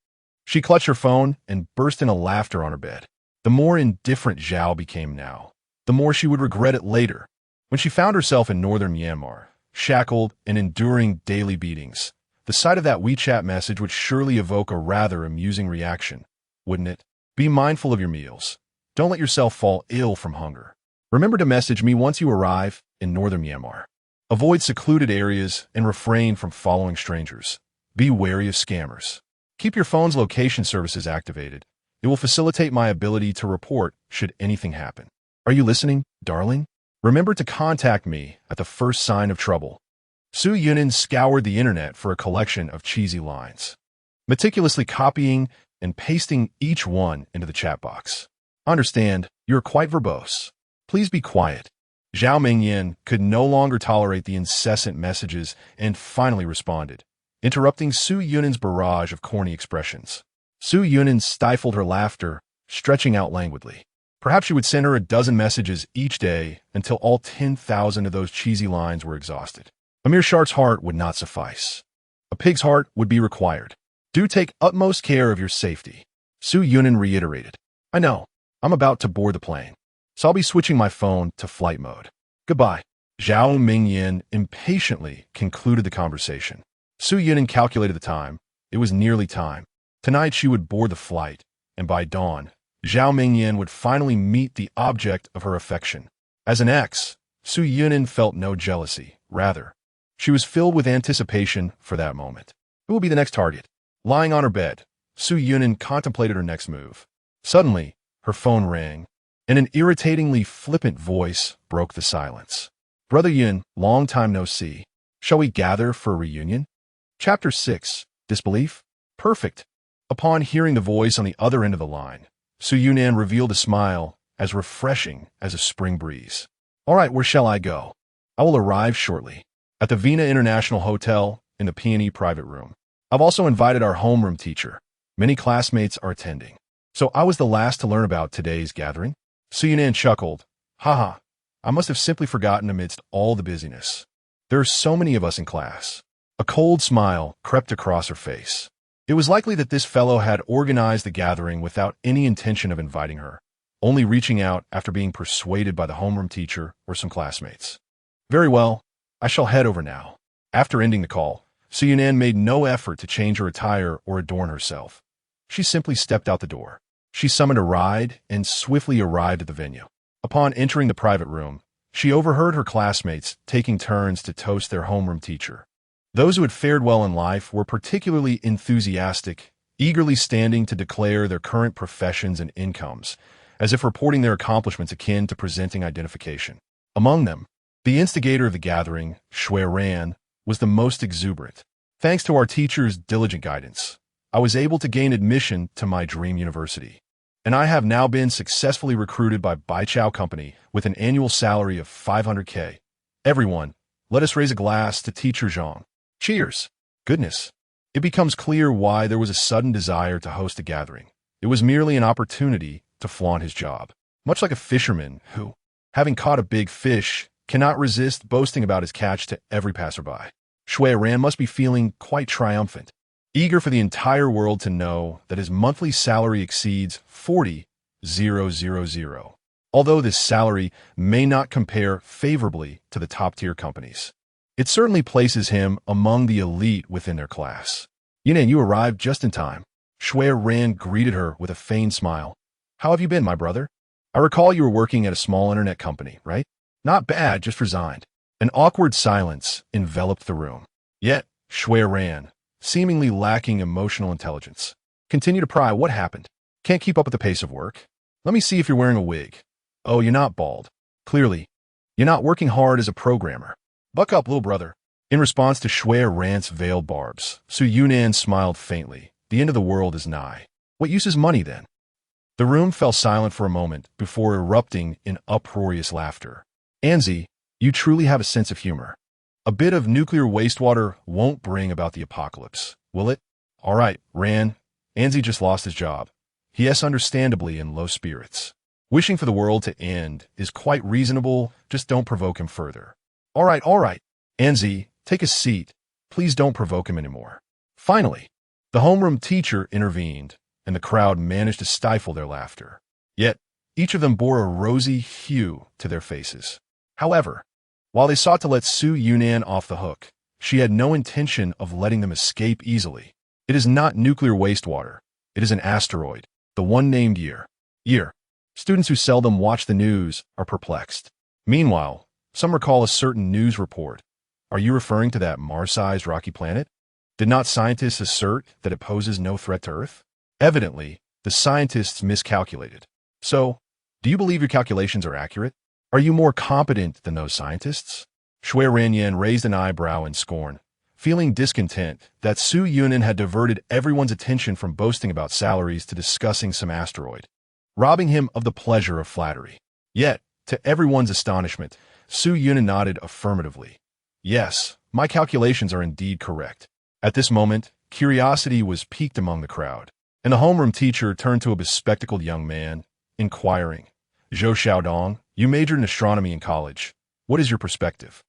she clutched her phone and burst into laughter on her bed. The more indifferent Zhao became now, the more she would regret it later. When she found herself in northern Myanmar, shackled and enduring daily beatings, The sight of that WeChat message would surely evoke a rather amusing reaction, wouldn't it? Be mindful of your meals. Don't let yourself fall ill from hunger. Remember to message me once you arrive in northern Myanmar. Avoid secluded areas and refrain from following strangers. Be wary of scammers. Keep your phone's location services activated. It will facilitate my ability to report should anything happen. Are you listening, darling? Remember to contact me at the first sign of trouble. Su Yunin scoured the internet for a collection of cheesy lines, meticulously copying and pasting each one into the chat box. Understand, you're quite verbose. Please be quiet. Zhao Mingyan could no longer tolerate the incessant messages and finally responded, interrupting Su Yunin's barrage of corny expressions. Su Yunin stifled her laughter, stretching out languidly. Perhaps she would send her a dozen messages each day until all 10,000 of those cheesy lines were exhausted. A mere shark's heart would not suffice. A pig's heart would be required. Do take utmost care of your safety. Su Yunin reiterated. I know. I'm about to board the plane, so I'll be switching my phone to flight mode. Goodbye. Zhao Mingyan impatiently concluded the conversation. Su Yunin calculated the time. It was nearly time. Tonight she would board the flight, and by dawn, Zhao Mingyan would finally meet the object of her affection. As an ex, Su Yunin felt no jealousy. Rather, she was filled with anticipation for that moment. Who will be the next target? Lying on her bed, Su Yunin contemplated her next move. Suddenly, her phone rang, and an irritatingly flippant voice broke the silence. Brother Yun, long time no see. Shall we gather for a reunion? Chapter 6. Disbelief? Perfect. Upon hearing the voice on the other end of the line, Su Yunan revealed a smile as refreshing as a spring breeze. All right, where shall I go? I will arrive shortly. At the Vina International Hotel in the P&E private room. I've also invited our homeroom teacher. Many classmates are attending. So I was the last to learn about today's gathering? Su Yunan chuckled. Haha, I must have simply forgotten amidst all the busyness. There are so many of us in class. A cold smile crept across her face. It was likely that this fellow had organized the gathering without any intention of inviting her, only reaching out after being persuaded by the homeroom teacher or some classmates. Very well, I shall head over now. After ending the call, Su Yunan made no effort to change her attire or adorn herself. She simply stepped out the door. She summoned a ride and swiftly arrived at the venue. Upon entering the private room, she overheard her classmates taking turns to toast their homeroom teacher. Those who had fared well in life were particularly enthusiastic, eagerly standing to declare their current professions and incomes, as if reporting their accomplishments akin to presenting identification. Among them, the instigator of the gathering, Shui Ran, was the most exuberant. Thanks to our teacher's diligent guidance, I was able to gain admission to my dream university, and I have now been successfully recruited by Baichao Company with an annual salary of 500K. Everyone, let us raise a glass to Teacher Zhang. Cheers! Goodness, it becomes clear why there was a sudden desire to host a gathering. It was merely an opportunity to flaunt his job. Much like a fisherman who, having caught a big fish, cannot resist boasting about his catch to every passerby. Shui Ran must be feeling quite triumphant, eager for the entire world to know that his monthly salary exceeds 40,000. Although this salary may not compare favorably to the top-tier companies, it certainly places him among the elite within their class. Yunan, you arrived just in time. Shui Ran greeted her with a feigned smile. How have you been, my brother? I recall you were working at a small internet company, right? Not bad, just resigned. An awkward silence enveloped the room. Yet, Shui Ran, seemingly lacking emotional intelligence, continued to pry. What happened? Can't keep up with the pace of work? Let me see if you're wearing a wig. Oh, you're not bald. Clearly, you're not working hard as a programmer. Buck up, little brother. In response to Shui Ran's veiled barbs, Su Yunan smiled faintly. The end of the world is nigh. What use is money, then? The room fell silent for a moment before erupting in uproarious laughter. Anzi, you truly have a sense of humor. A bit of nuclear wastewater won't bring about the apocalypse, will it? All right, Ran. Anzi just lost his job. He is understandably in low spirits. Wishing for the world to end is quite reasonable, just don't provoke him further. All right. Anzi, take a seat. Please don't provoke him anymore. Finally, the homeroom teacher intervened, and the crowd managed to stifle their laughter. Yet, each of them bore a rosy hue to their faces. However, while they sought to let Su Yunan off the hook, She had no intention of letting them escape easily. It is not nuclear wastewater. It is an asteroid, the one named Jeer. Jeer. Students who seldom watch the news are perplexed. Meanwhile, some recall a certain news report. Are you referring to that Mars-sized rocky planet? Did not scientists assert that it poses no threat to Earth? Evidently, the scientists miscalculated. So, do you believe your calculations are accurate? Are you more competent than those scientists? Shui Ranyan raised an eyebrow in scorn, feeling discontent that Su Yunin had diverted everyone's attention from boasting about salaries to discussing some asteroid, robbing him of the pleasure of flattery. Yet, to everyone's astonishment, Su Yunin nodded affirmatively. Yes, my calculations are indeed correct. At this moment, curiosity was piqued among the crowd, and the homeroom teacher turned to a bespectacled young man, inquiring, Zhou Xiaodong, you majored in astronomy in college. What is your perspective?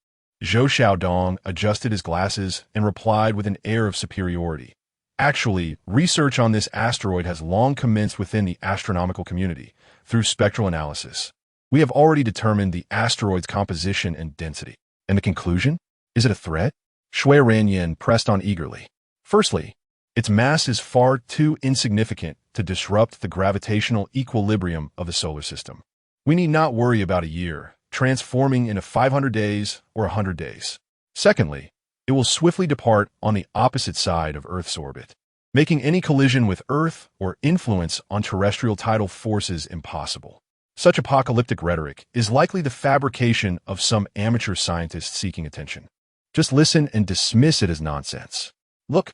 Zhou Xiaodong adjusted his glasses and replied with an air of superiority. Actually, research on this asteroid has long commenced within the astronomical community through spectral analysis. We have already determined the asteroid's composition and density. And the conclusion? Is it a threat? Shui Ranyan pressed on eagerly. Firstly, its mass is far too insignificant to disrupt the gravitational equilibrium of the solar system. We need not worry about a year transforming into 500 days or 100 days. Secondly, it will swiftly depart on the opposite side of Earth's orbit, making any collision with Earth or influence on terrestrial tidal forces impossible. Such apocalyptic rhetoric is likely the fabrication of some amateur scientist seeking attention. Just listen and dismiss it as nonsense. Look,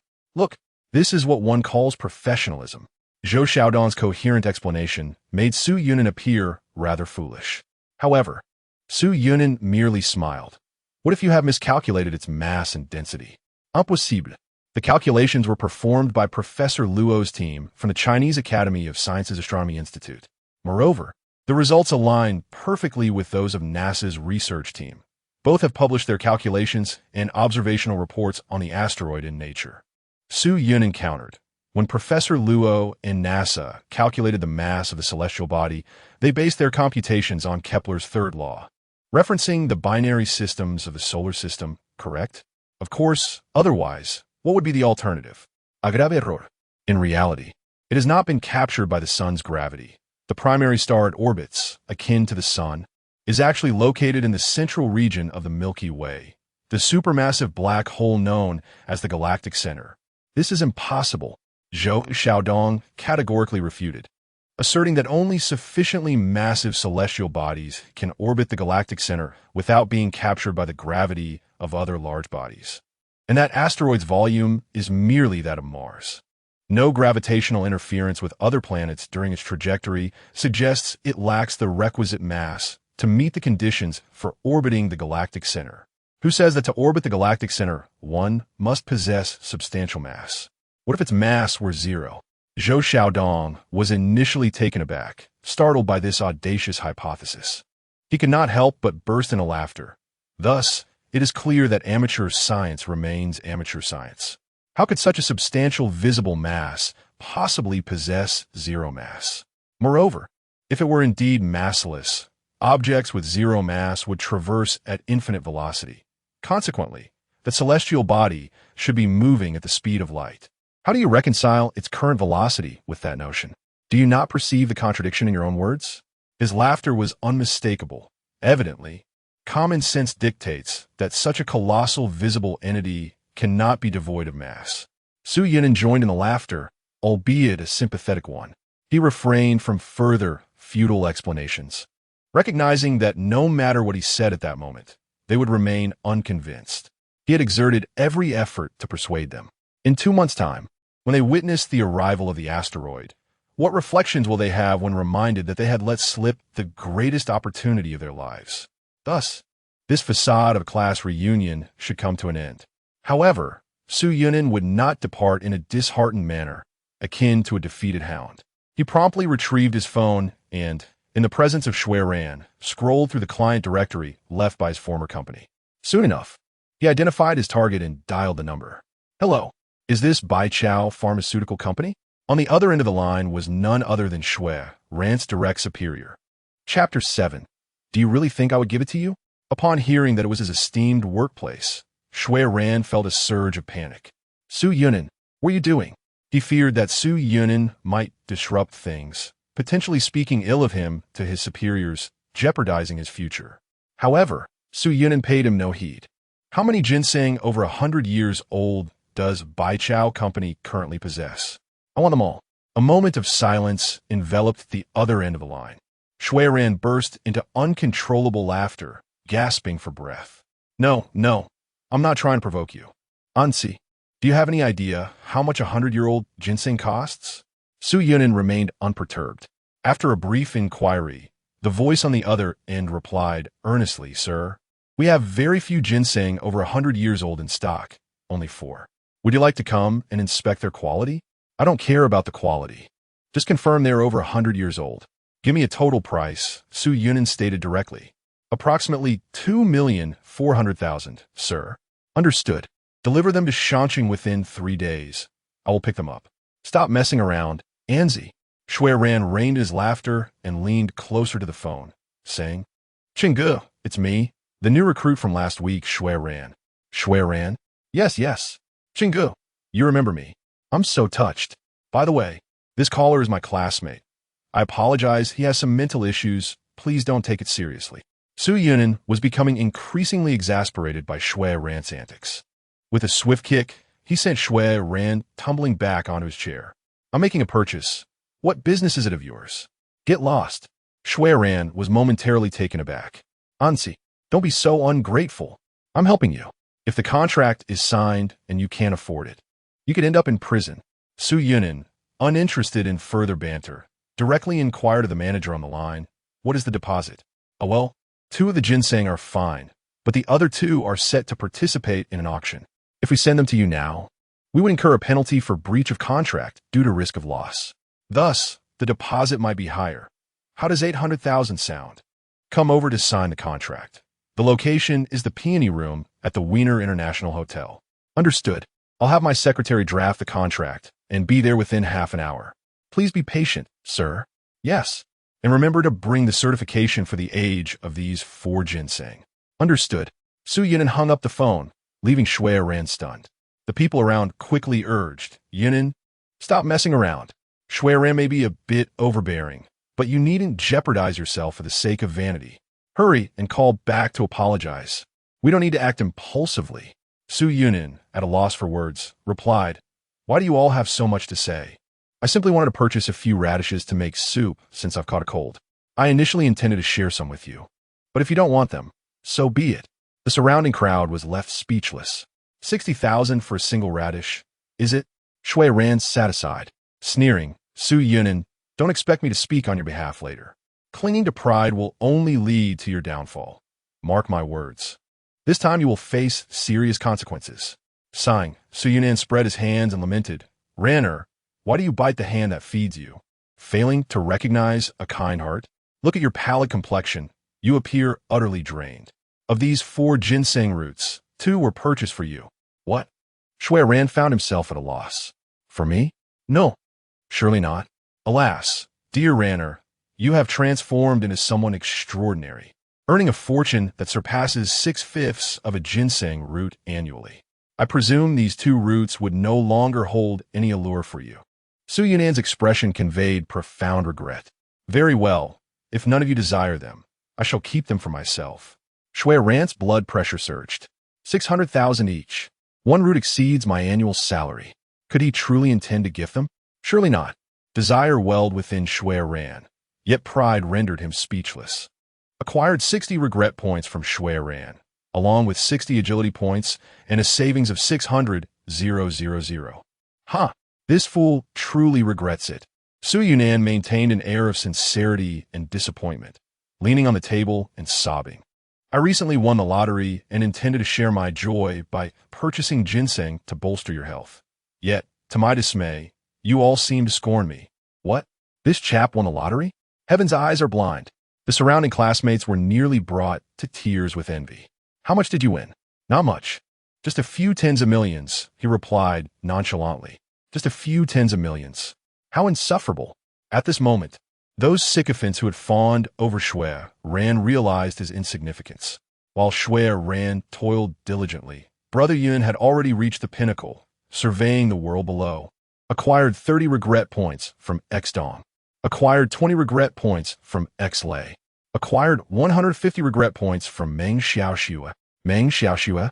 this is what one calls professionalism. Zhou Xiaodong's coherent explanation made Su Yunin appear rather foolish. However, Su Yunin merely smiled. What if you have miscalculated its mass and density? Impossible. The calculations were performed by Professor Luo's team from the Chinese Academy of Sciences Astronomy Institute. Moreover, the results align perfectly with those of NASA's research team. Both have published their calculations and observational reports on the asteroid in Nature. Su Yunin countered. When Professor Luo and NASA calculated the mass of the celestial body, they based their computations on Kepler's third law, referencing the binary systems of the solar system, correct? Of course, otherwise, what would be the alternative? A grave error. In reality, it has not been captured by the sun's gravity. The primary star it orbits, akin to the sun, is actually located in the central region of the Milky Way, the supermassive black hole known as the galactic center. This is impossible, Zhou Xiaodong categorically refuted, asserting that only sufficiently massive celestial bodies can orbit the galactic center without being captured by the gravity of other large bodies, and that asteroid's volume is merely that of Mars. No gravitational interference with other planets during its trajectory suggests it lacks the requisite mass to meet the conditions for orbiting the galactic center. Who says that to orbit the galactic center, one must possess substantial mass? What if its mass were zero? Zhou Xiaodong was initially taken aback, startled by this audacious hypothesis. He could not help but burst into laughter. Thus, it is clear that amateur science remains amateur science. How could such a substantial visible mass possibly possess zero mass? Moreover, if it were indeed massless, objects with zero mass would traverse at infinite velocity. Consequently, the celestial body should be moving at the speed of light. How do you reconcile its current velocity with that notion? Do you not perceive the contradiction in your own words? His laughter was unmistakable. Evidently, common sense dictates that such a colossal visible entity cannot be devoid of mass. Su Yunin joined in the laughter, albeit a sympathetic one. He refrained from further futile explanations, recognizing that no matter what he said at that moment, they would remain unconvinced. He had exerted every effort to persuade them. In 2 months' time, when they witnessed the arrival of the asteroid, what reflections will they have when reminded that they had let slip the greatest opportunity of their lives? Thus, this facade of class reunion should come to an end. However, Su Yunin would not depart in a disheartened manner, akin to a defeated hound. He promptly retrieved his phone and, in the presence of Shui Ran, scrolled through the client directory left by his former company. Soon enough, he identified his target and dialed the number. Hello, is this Bai Chao Pharmaceutical Company? On the other end of the line was none other than Shui, Ran's direct superior. Chapter 7. Do you really think I would give it to you? Upon hearing that it was his esteemed workplace, Shui Ran felt a surge of panic. Su Yunan, what are you doing? He feared that Su Yunan might disrupt things, potentially speaking ill of him to his superiors, jeopardizing his future. However, Su Yunan paid him no heed. How many ginseng over 100 years old does Baichao Company currently possess? I want them all. A moment of silence enveloped the other end of the line. Shui Ran burst into uncontrollable laughter, gasping for breath. No, I'm not trying to provoke you. Ansi, do you have any idea how much 100-year-old ginseng costs? Su Yunan remained unperturbed. After a brief inquiry, the voice on the other end replied earnestly, Sir, we have very few ginseng over 100 years old in stock, only 4. Would you like to come and inspect their quality? I don't care about the quality. Just confirm they're over 100 years old. Give me a total price, Su Yunan stated directly. Approximately 2,400,000, sir. Understood. Deliver them to Shanqing within 3 days. I will pick them up. Stop messing around, Anzi. Shui Ran reined his laughter and leaned closer to the phone, saying, Chinggu, it's me, the new recruit from last week, Shui Ran. Shui Ran? Yes. Chinggu, you remember me. I'm so touched. By the way, this caller is my classmate. I apologize, he has some mental issues. Please don't take it seriously. Su Yunan was becoming increasingly exasperated by Shui Ran's antics. With a swift kick, he sent Shui Ran tumbling back onto his chair. I'm making a purchase. What business is it of yours? Get lost. Shui Ran was momentarily taken aback. Ansi, don't be so ungrateful. I'm helping you. If the contract is signed and you can't afford it, you could end up in prison. Su Yunan, uninterested in further banter, directly inquired of the manager on the line, what is the deposit? Oh well, 2 of the ginseng are fine, but the other 2 are set to participate in an auction. If we send them to you now, we would incur a penalty for breach of contract due to risk of loss. Thus, the deposit might be higher. How does 800,000 sound? Come over to sign the contract. The location is the Peony Room at the Wiener International Hotel. Understood. I'll have my secretary draft the contract and be there within half an hour. Please be patient, sir. Yes. And remember to bring the certification for the age of these 4 ginseng. Understood. Su Yunan hung up the phone, leaving Shui Ran stunned. The people around quickly urged, Yunan, stop messing around. Shui Ran may be a bit overbearing, but you needn't jeopardize yourself for the sake of vanity. Hurry and call back to apologize. We don't need to act impulsively. Su Yunan, at a loss for words, replied, Why do you all have so much to say? I simply wanted to purchase a few radishes to make soup since I've caught a cold. I initially intended to share some with you. But if you don't want them, so be it. The surrounding crowd was left speechless. 60,000 for a single radish, is it? Shui Ran sat aside, sneering, Su Yunan, don't expect me to speak on your behalf later. Clinging to pride will only lead to your downfall. Mark my words. This time you will face serious consequences. Sighing, Su Yunan spread his hands and lamented, Ranner, why do you bite the hand that feeds you? Failing to recognize a kind heart? Look at your pallid complexion. You appear utterly drained. Of these 4 ginseng roots, 2 were purchased for you. What? Shui Ran found himself at a loss. For me? No. Surely not. Alas, dear Ranner, you have transformed into someone extraordinary, earning a fortune that surpasses 6/5 of a ginseng root annually. I presume these 2 roots would no longer hold any allure for you. Su Yunan's expression conveyed profound regret. Very well. If none of you desire them, I shall keep them for myself. Shui Ran's blood pressure surged. 600,000 each. 1 root exceeds my annual salary. Could he truly intend to gift them? Surely not. Desire welled within Shui Ran, yet pride rendered him speechless. Acquired 60 regret points from Shui Ran, along with 60 agility points and a savings of 600,000. Huh, this fool truly regrets it. Su Yunan maintained an air of sincerity and disappointment, leaning on the table and sobbing. I recently won the lottery and intended to share my joy by purchasing ginseng to bolster your health. Yet, to my dismay, you all seem to scorn me. What? This chap won the lottery? Heaven's eyes are blind. The surrounding classmates were nearly brought to tears with envy. How much did you win? Not much. Just a few tens of millions, he replied nonchalantly. Just a few tens of millions. How insufferable. At this moment, those sycophants who had fawned over Shui Ran realized his insignificance. While Shui Ran toiled diligently, Brother Yun had already reached the pinnacle, surveying the world below. Acquired 30 regret points from X-Dong. Acquired 20 regret points from X-Lay. Acquired 150 regret points from Meng Xiaoxue. Meng Xiaoxue?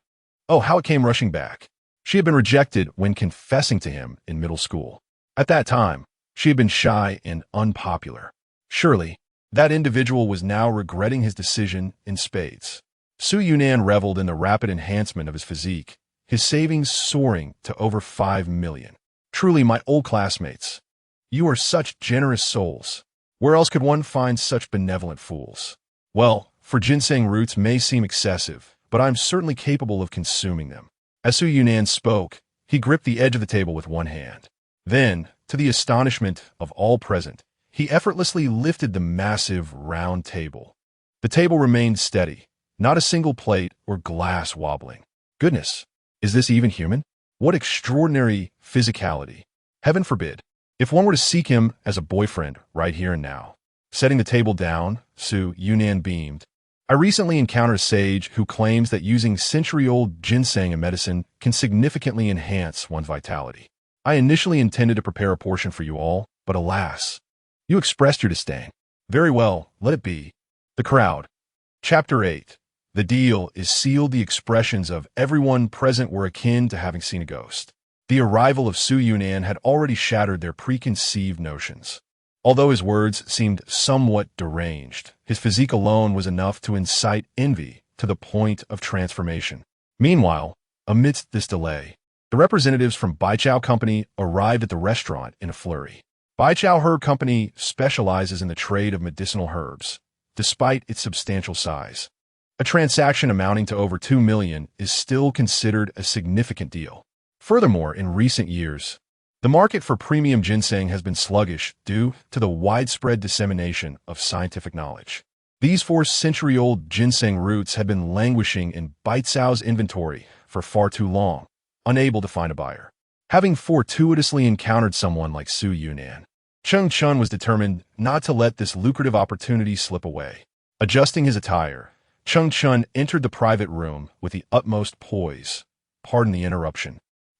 Oh, how it came rushing back. She had been rejected when confessing to him in middle school. At that time, she had been shy and unpopular. Surely, that individual was now regretting his decision in spades. Su Yunan reveled in the rapid enhancement of his physique, his savings soaring to over 5 million. Truly, my old classmates, you are such generous souls. Where else could one find such benevolent fools? Well, for ginseng roots may seem excessive, but I'm certainly capable of consuming them. As Su Yunan spoke, he gripped the edge of the table with one hand. Then, to the astonishment of all present, he effortlessly lifted the massive round table. The table remained steady, not a single plate or glass wobbling. Goodness, is this even human? What extraordinary physicality. Heaven forbid, if one were to seek him as a boyfriend right here and now. Setting the table down, Su Yunan beamed. I recently encountered a sage who claims that using century-old ginseng in medicine can significantly enhance one's vitality. I initially intended to prepare a portion for you all, but alas, you expressed your disdain. Very well, let it be. The crowd. Chapter 8. The deal is sealed. The expressions of everyone present were akin to having seen a ghost. The arrival of Su Yunan had already shattered their preconceived notions. Although his words seemed somewhat deranged, his physique alone was enough to incite envy to the point of transformation. Meanwhile, amidst this delay, the representatives from Baijiao Company arrived at the restaurant in a flurry. Baijiao Herb Company specializes in the trade of medicinal herbs, despite its substantial size. A transaction amounting to over 2 million is still considered a significant deal. Furthermore, in recent years, the market for premium ginseng has been sluggish due to the widespread dissemination of scientific knowledge. These 4-century-old ginseng roots had been languishing in Baijiao's inventory for far too long, unable to find a buyer. Having fortuitously encountered someone like Su Yunan, Cheng Chun was determined not to let this lucrative opportunity slip away. Adjusting his attire, Cheng Chun entered the private room with the utmost poise. Pardon the interruption.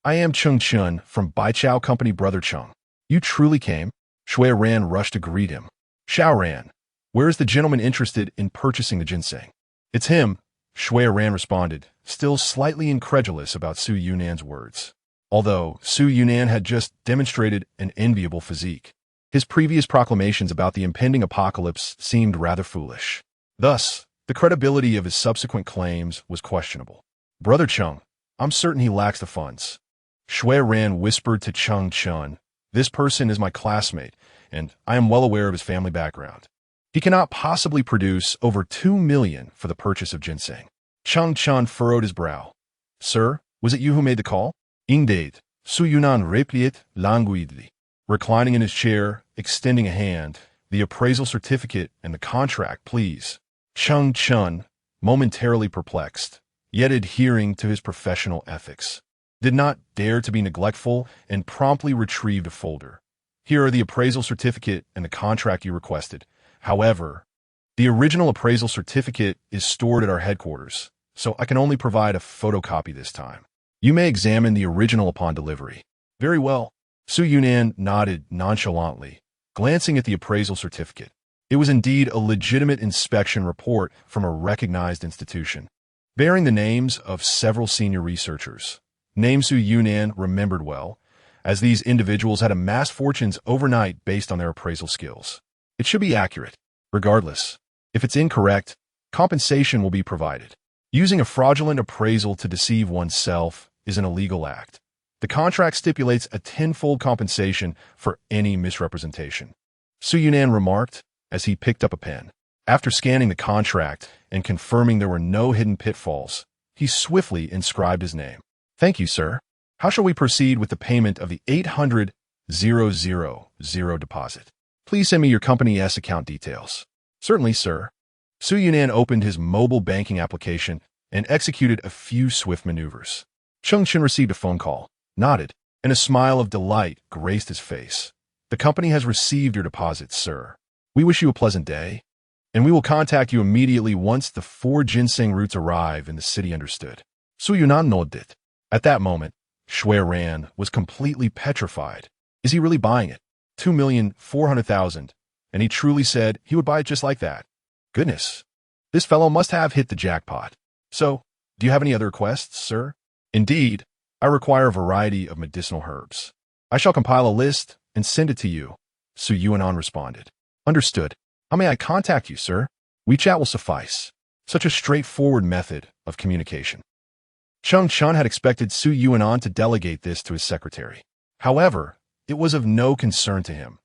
I am Cheng Chun from Baijiao Company, Brother Cheng. You truly came? Shui Ran rushed to greet him. Xiao Ran, where is the gentleman interested in purchasing the ginseng? It's him, Shui Ran responded, still slightly incredulous about Su Yunan's words. Although Su Yunan had just demonstrated an enviable physique, his previous proclamations about the impending apocalypse seemed rather foolish. Thus, the credibility of his subsequent claims was questionable. Brother Cheng, I'm certain he lacks the funds. Shui Ran whispered to Cheng Chun, this person is my classmate, and I am well aware of his family background. He cannot possibly produce over 2 million for the purchase of ginseng. Cheng Chun furrowed his brow. Sir, was it you who made the call? Indeed, Su Yunan replied languidly. Reclining in his chair, extending a hand, the appraisal certificate and the contract, please. Cheng Chun, momentarily perplexed, yet adhering to his professional ethics, did not dare to be neglectful and promptly retrieved a folder. Here are the appraisal certificate and the contract you requested. However, the original appraisal certificate is stored at our headquarters, so I can only provide a photocopy this time. You may examine the original upon delivery. Very well. Su Yunan nodded nonchalantly, glancing at the appraisal certificate. It was indeed a legitimate inspection report from a recognized institution, bearing the names of several senior researchers. Names Su Yunan remembered well, as these individuals had amassed fortunes overnight based on their appraisal skills. It should be accurate. Regardless, if it's incorrect, compensation will be provided. Using a fraudulent appraisal to deceive oneself is an illegal act. The contract stipulates a 10-fold compensation for any misrepresentation. Su Yunan remarked as he picked up a pen. After scanning the contract and confirming there were no hidden pitfalls, he swiftly inscribed his name. Thank you, sir. How shall we proceed with the payment of the 800,000 deposit? Please send me your company's account details. Certainly, sir. Su Yunan opened his mobile banking application and executed a few swift maneuvers. Cheng Chun received a phone call, nodded, and a smile of delight graced his face. The company has received your deposits, sir. We wish you a pleasant day, and we will contact you immediately once the 4 ginseng roots arrive in the city. Understood. Su Yunan nodded. At that moment, Shui Ran was completely petrified. Is he really buying it? 2,400,000. And he truly said he would buy it just like that. Goodness. This fellow must have hit the jackpot. So, do you have any other requests, sir? Indeed, I require a variety of medicinal herbs. I shall compile a list and send it to you, Su Yuanan responded. Understood. How may I contact you, sir? WeChat will suffice. Such a straightforward method of communication. Cheng Chun had expected Su Yuanan to delegate this to his secretary. However, it was of no concern to him.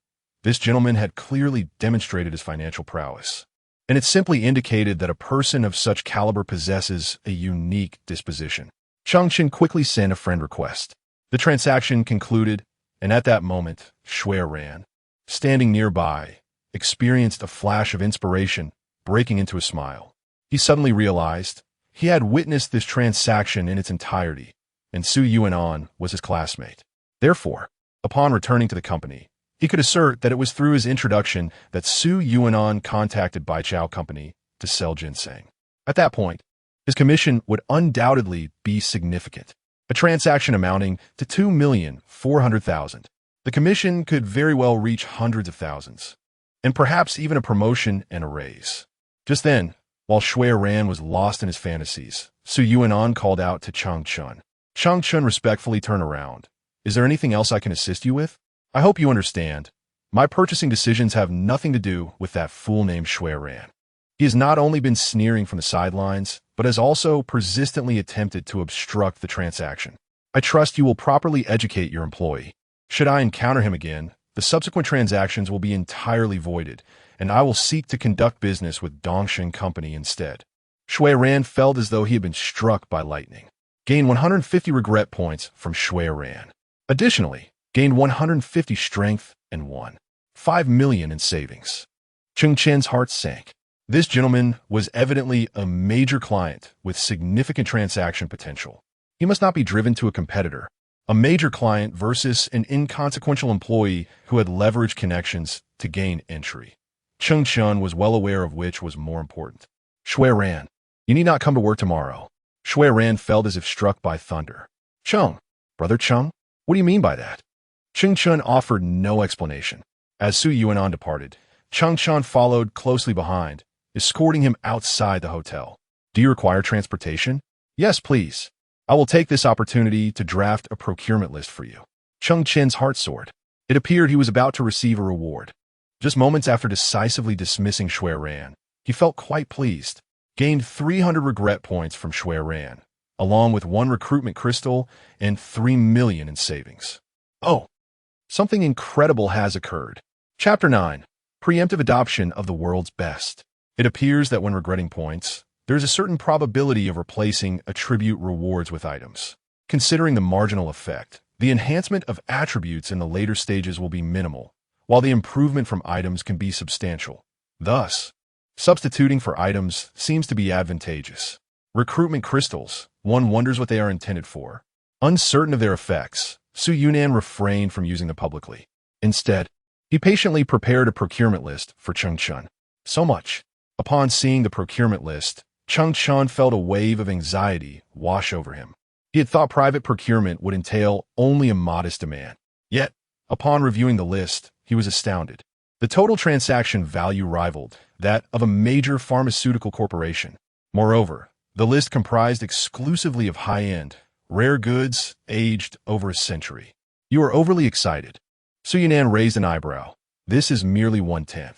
This gentleman had clearly demonstrated his financial prowess, and it simply indicated that a person of such caliber possesses a unique disposition. Cheng Chun quickly sent a friend request. The transaction concluded, and at that moment, Shui Ran, standing nearby, experienced a flash of inspiration, breaking into a smile. He suddenly realized he had witnessed this transaction in its entirety, and Su Yuanan was his classmate. Therefore, upon returning to the company, he could assert that it was through his introduction that Su Yuanan contacted Bai Chao Company to sell ginseng. At that point, his commission would undoubtedly be significant, a transaction amounting to 2,400,000. The commission could very well reach hundreds of thousands, and perhaps even a promotion and a raise. Just then, while Shui Ran was lost in his fantasies, Su Yuanan called out to Cheng Chun. Cheng Chun respectfully turned around. Is there anything else I can assist you with? I hope you understand. My purchasing decisions have nothing to do with that fool named Shui Ran. He has not only been sneering from the sidelines, but has also persistently attempted to obstruct the transaction. I trust you will properly educate your employee. Should I encounter him again, the subsequent transactions will be entirely voided, and I will seek to conduct business with Dongsheng Company instead. Shui Ran felt as though he had been struck by lightning. Gained 150 regret points from Shui Ran. Additionally, gained 150 strength and won 5 million in savings. Cheng Chen's heart sank. This gentleman was evidently a major client with significant transaction potential. He must not be driven to a competitor, a major client versus an inconsequential employee who had leveraged connections to gain entry. Cheng Chun was well aware of which was more important. Shui Ran, you need not come to work tomorrow. Shui Ran felt as if struck by thunder. Cheng, brother Cheng, what do you mean by that? Cheng Chun offered no explanation. As Su Yuanan departed, Cheng Chun followed closely behind, escorting him outside the hotel. Do you require transportation? Yes, please. I will take this opportunity to draft a procurement list for you. Cheng Chen's heart soared. It appeared he was about to receive a reward. Just moments after decisively dismissing Shui Ran, he felt quite pleased. Gained 300 regret points from Shui Ran, along with 1 recruitment crystal and 3 million in savings. Oh, something incredible has occurred. Chapter 9. Preemptive Adoption of the World's Best. It appears that when regretting points, there is a certain probability of replacing attribute rewards with items. Considering the marginal effect, the enhancement of attributes in the later stages will be minimal, while the improvement from items can be substantial. Thus, substituting for items seems to be advantageous. Recruitment crystals, one wonders what they are intended for. Uncertain of their effects, Su Yunan refrained from using them publicly. Instead, he patiently prepared a procurement list for Cheng Chun. So much. Upon seeing the procurement list, Cheng Chun felt a wave of anxiety wash over him. He had thought private procurement would entail only a modest demand. Yet, upon reviewing the list, he was astounded. The total transaction value rivaled that of a major pharmaceutical corporation. Moreover, the list comprised exclusively of high-end, rare goods aged over a century. You are overly excited. Su Yunan raised an eyebrow. This is merely 1/10.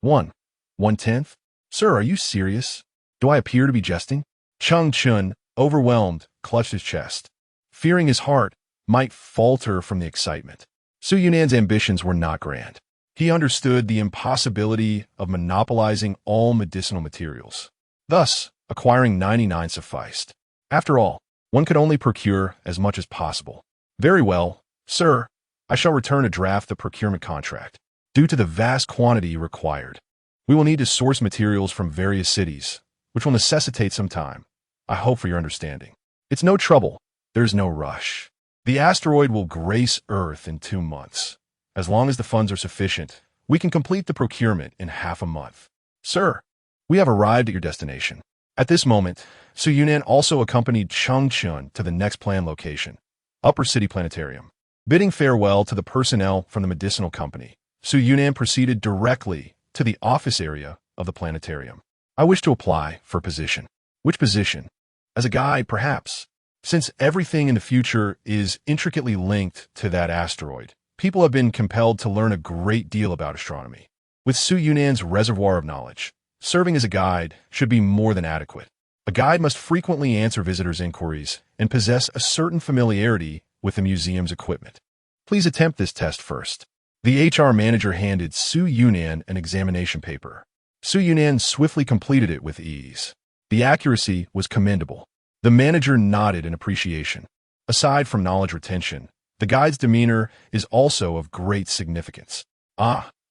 1/10? Sir, are you serious? Do I appear to be jesting? Cheng Chun, overwhelmed, clutched his chest, fearing his heart might falter from the excitement. Su Yunan's ambitions were not grand. He understood the impossibility of monopolizing all medicinal materials. Thus, acquiring 99 sufficed. After all, one could only procure as much as possible. Very well, sir. I shall return to draft the procurement contract. Due to the vast quantity required, we will need to source materials from various cities, which will necessitate some time. I hope for your understanding. It's no trouble. There's no rush. The asteroid will grace Earth in 2 months. As long as the funds are sufficient, we can complete the procurement in half a month. Sir, we have arrived at your destination. At this moment, Su Yunnan also accompanied Chung Chun to the next planned location, Upper City Planetarium. Bidding farewell to the personnel from the medicinal company, Su Yunnan proceeded directly to the office area of the planetarium. I wish to apply for a position. Which position? As a guide, perhaps. Since everything in the future is intricately linked to that asteroid, people have been compelled to learn a great deal about astronomy. With Su Yunnan's reservoir of knowledge, serving as a guide should be more than adequate. A guide must frequently answer visitors' inquiries and possess a certain familiarity with the museum's equipment. Please attempt this test first. The HR manager handed Su Yunnan an examination paper. Su Yunnan swiftly completed it with ease. The accuracy was commendable. The manager nodded in appreciation. Aside from knowledge retention, the guide's demeanor is also of great significance.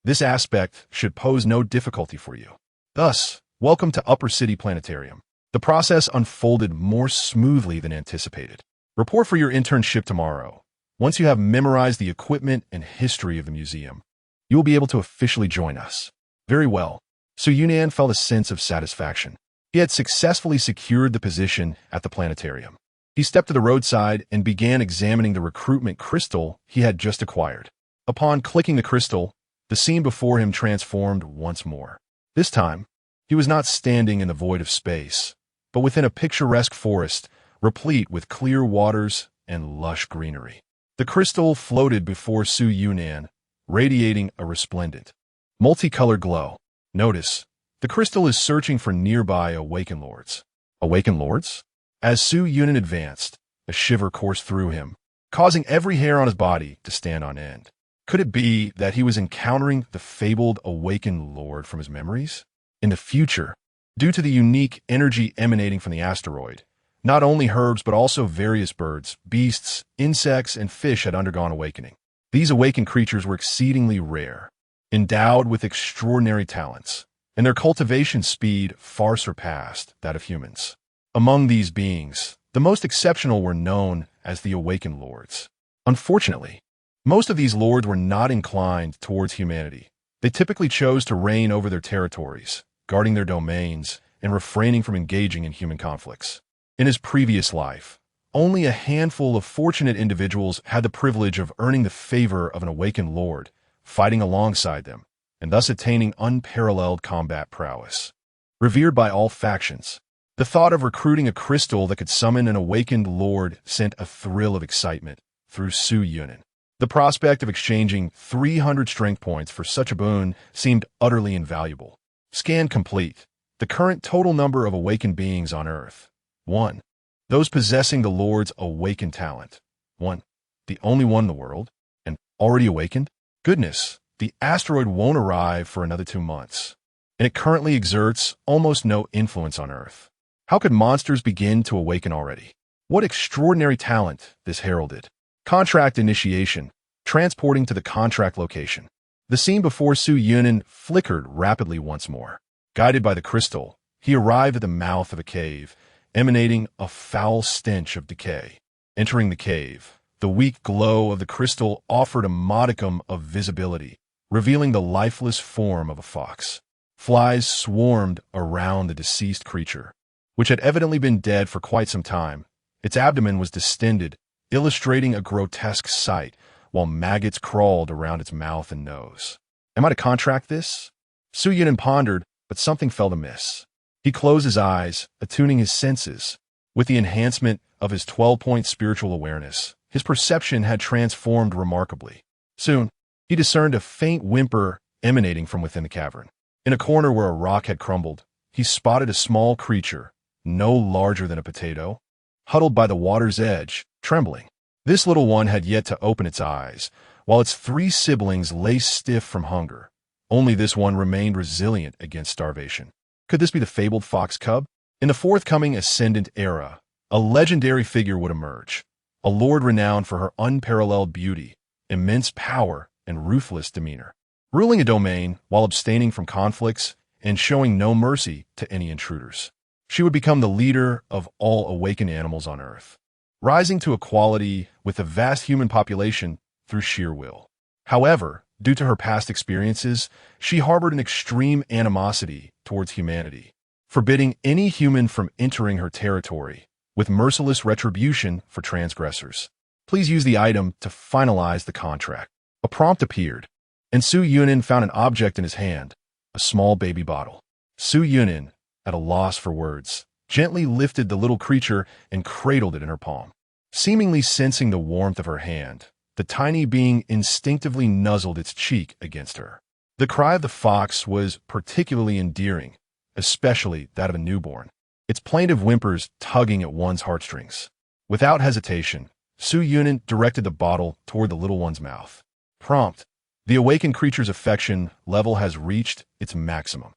This aspect should pose no difficulty for you. Thus, welcome to Upper City Planetarium. The process unfolded more smoothly than anticipated. Report for your internship tomorrow. Once you have memorized the equipment and history of the museum, you will be able to officially join us. Very well. Su Yunnan felt a sense of satisfaction. He had successfully secured the position at the planetarium. He stepped to the roadside and began examining the recruitment crystal he had just acquired. Upon clicking the crystal, the scene before him transformed once more. This time, he was not standing in the void of space, but within a picturesque forest, replete with clear waters and lush greenery. The crystal floated before Su Yunnan, radiating a resplendent, multicolored glow. Notice, the crystal is searching for nearby Awakened Lords. Awakened Lords? As Su Yunnan advanced, a shiver coursed through him, causing every hair on his body to stand on end. Could it be that he was encountering the fabled Awakened Lord from his memories? In the future, due to the unique energy emanating from the asteroid, not only herbs but also various birds, beasts, insects, and fish had undergone awakening. These awakened creatures were exceedingly rare, endowed with extraordinary talents, and their cultivation speed far surpassed that of humans. Among these beings, the most exceptional were known as the Awakened Lords. Unfortunately, most of these lords were not inclined towards humanity. They typically chose to reign over their territories, guarding their domains, and refraining from engaging in human conflicts. In his previous life, only a handful of fortunate individuals had the privilege of earning the favor of an Awakened Lord, fighting alongside them, and thus attaining unparalleled combat prowess. Revered by all factions, the thought of recruiting a crystal that could summon an Awakened Lord sent a thrill of excitement through Su Yunnan. The prospect of exchanging 300 strength points for such a boon seemed utterly invaluable. Scan complete. The current total number of awakened beings on Earth. 1. Those possessing the Lord's awakened talent. 1. The only one in the world. And already awakened? Goodness, the asteroid won't arrive for another 2 months. And it currently exerts almost no influence on Earth. How could monsters begin to awaken already? What extraordinary talent this heralded. Contract initiation. Transporting to the contract location. The scene before Su Yunnan flickered rapidly once more. Guided by the crystal, he arrived at the mouth of a cave, emanating a foul stench of decay. Entering the cave, the weak glow of the crystal offered a modicum of visibility, revealing the lifeless form of a fox. Flies swarmed around the deceased creature, which had evidently been dead for quite some time. Its abdomen was distended, illustrating a grotesque sight, while maggots crawled around its mouth and nose. Am I to contract this? Su Yunnan pondered, but something felt amiss. He closed his eyes, attuning his senses. With the enhancement of his 12-point spiritual awareness, his perception had transformed remarkably. Soon, he discerned a faint whimper emanating from within the cavern. In a corner where a rock had crumbled, he spotted a small creature, no larger than a potato, huddled by the water's edge, trembling. This little one had yet to open its eyes, while its 3 siblings lay stiff from hunger. Only this one remained resilient against starvation. Could this be the fabled fox cub? In the forthcoming ascendant era, a legendary figure would emerge, a lord renowned for her unparalleled beauty, immense power, and ruthless demeanor, ruling a domain while abstaining from conflicts and showing no mercy to any intruders. She would become the leader of all awakened animals on Earth, rising to equality with the vast human population through sheer will. However, due to her past experiences, she harbored an extreme animosity towards humanity. forbidding any human from entering her territory, with merciless retribution for transgressors. Please use the item to finalize the contract. A prompt appeared, and Su Yunin found an object in his hand, a small baby bottle. Su Yunin, at a loss for words, gently lifted the little creature and cradled it in her palm. Seemingly sensing the warmth of her hand, the tiny being instinctively nuzzled its cheek against her. The cry of the fox was particularly endearing, especially that of a newborn, its plaintive whimpers tugging at one's heartstrings. Without hesitation, Su Yunin directed the bottle toward the little one's mouth. Prompt: the awakened creature's affection level has reached its maximum.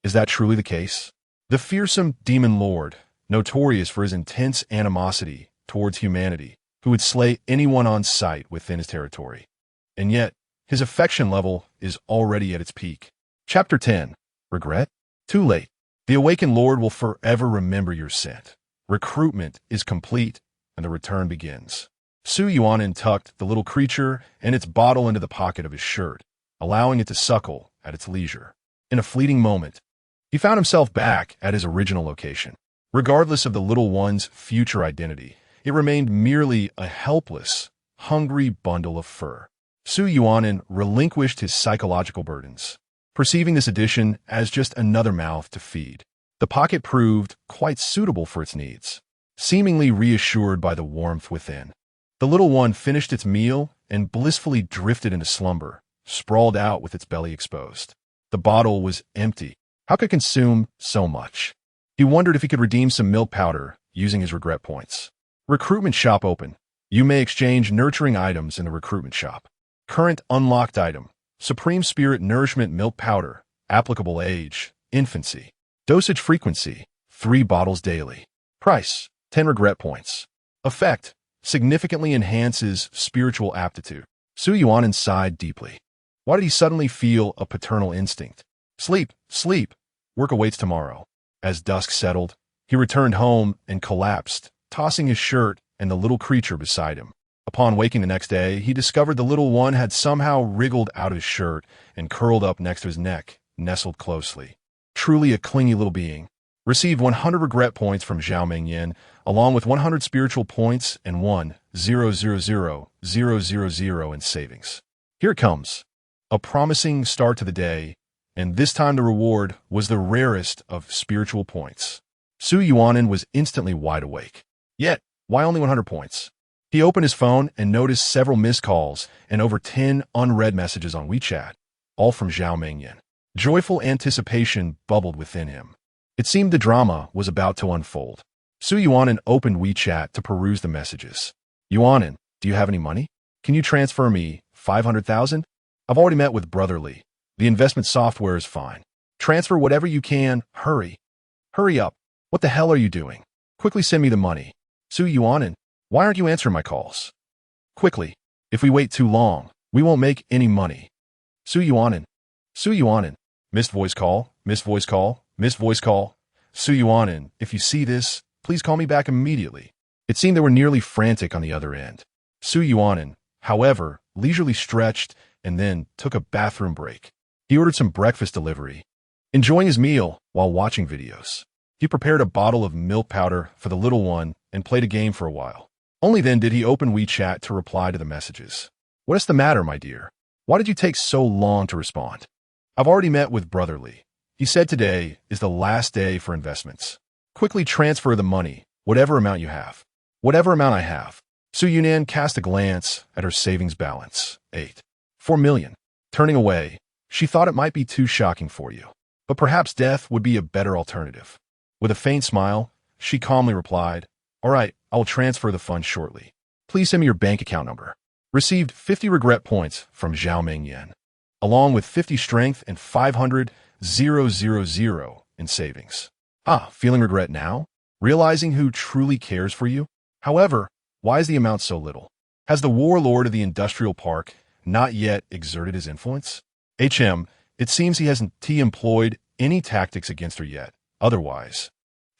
Is that truly the case? The fearsome demon lord, notorious for his intense animosity towards humanity, who would slay anyone on sight within his territory. And yet, his affection level is already at its peak. Chapter 10. Regret? Too late. The awakened lord will forever remember your scent. Recruitment is complete, and the return begins. Su Yuanin tucked the little creature and its bottle into the pocket of his shirt, allowing it to suckle at its leisure. In a fleeting moment, he found himself back at his original location. Regardless of the little one's future identity, it remained merely a helpless, hungry bundle of fur. Su Yuanin relinquished his psychological burdens, perceiving this addition as just another mouth to feed. The pocket proved quite suitable for its needs, seemingly reassured by the warmth within. The little one finished its meal and blissfully drifted into slumber, sprawled out with its belly exposed. The bottle was empty. How could it consume so much? He wondered if he could redeem some milk powder using his regret points. Recruitment shop open. You may exchange nurturing items in the recruitment shop. Current unlocked item: Supreme Spirit Nourishment Milk Powder. Applicable age: infancy. Dosage frequency: 3 bottles daily. Price: 10 regret points. Effect: significantly enhances spiritual aptitude. Su Yuanin sighed deeply. Why did he suddenly feel a paternal instinct? Sleep, sleep. Work awaits tomorrow. As dusk settled, he returned home and collapsed, tossing his shirt and the little creature beside him. Upon waking the next day, he discovered the little one had somehow wriggled out of his shirt and curled up next to his neck, nestled closely. Truly a clingy little being. Received 100 regret points from Zhao Mengyan, along with 100 spiritual points and 1,000,000 in savings. Here it comes. A promising start to the day, and this time the reward was the rarest of spiritual points. Su Yuanin was instantly wide awake. Yet, why only 100 points? He opened his phone and noticed several missed calls and over 10 unread messages on WeChat, all from Zhao Mengyan. Joyful anticipation bubbled within him. It seemed the drama was about to unfold. Su Yuanin opened WeChat to peruse the messages. Yuanin, do you have any money? Can you transfer me 500,000? I've already met with Brotherly. The investment software is fine. Transfer whatever you can. Hurry. Hurry up. What the hell are you doing? Quickly send me the money. Su Yuanin, why aren't you answering my calls? Quickly. If we wait too long, we won't make any money. Su Yuanin. Su Yuanin. Missed voice call. Missed voice call. Missed voice call. Su Yuanin, if you see this, please call me back immediately. It seemed they were nearly frantic on the other end. Su Yuanin, however, leisurely stretched and then took a bathroom break. He ordered some breakfast delivery, enjoying his meal while watching videos. He prepared a bottle of milk powder for the little one and played a game for a while. Only then did he open WeChat to reply to the messages. What is the matter, my dear? Why did you take so long to respond? I've already met with Brotherly. He said today is the last day for investments. Quickly transfer the money, whatever amount you have. Whatever amount I have. Su Yunan cast a glance at her savings balance. 4 million. Turning away, she thought it might be too shocking for you. But perhaps death would be a better alternative. With a faint smile, she calmly replied, All right, I will transfer the funds shortly. Please send me your bank account number. Received 50 regret points from Zhao Mengyan, along with 50 strength and 500,000 in savings. Feeling regret now? Realizing who truly cares for you? However, why is the amount so little? Has the warlord of the industrial park not yet exerted his influence? It seems he hasn't employed any tactics against her yet. Otherwise,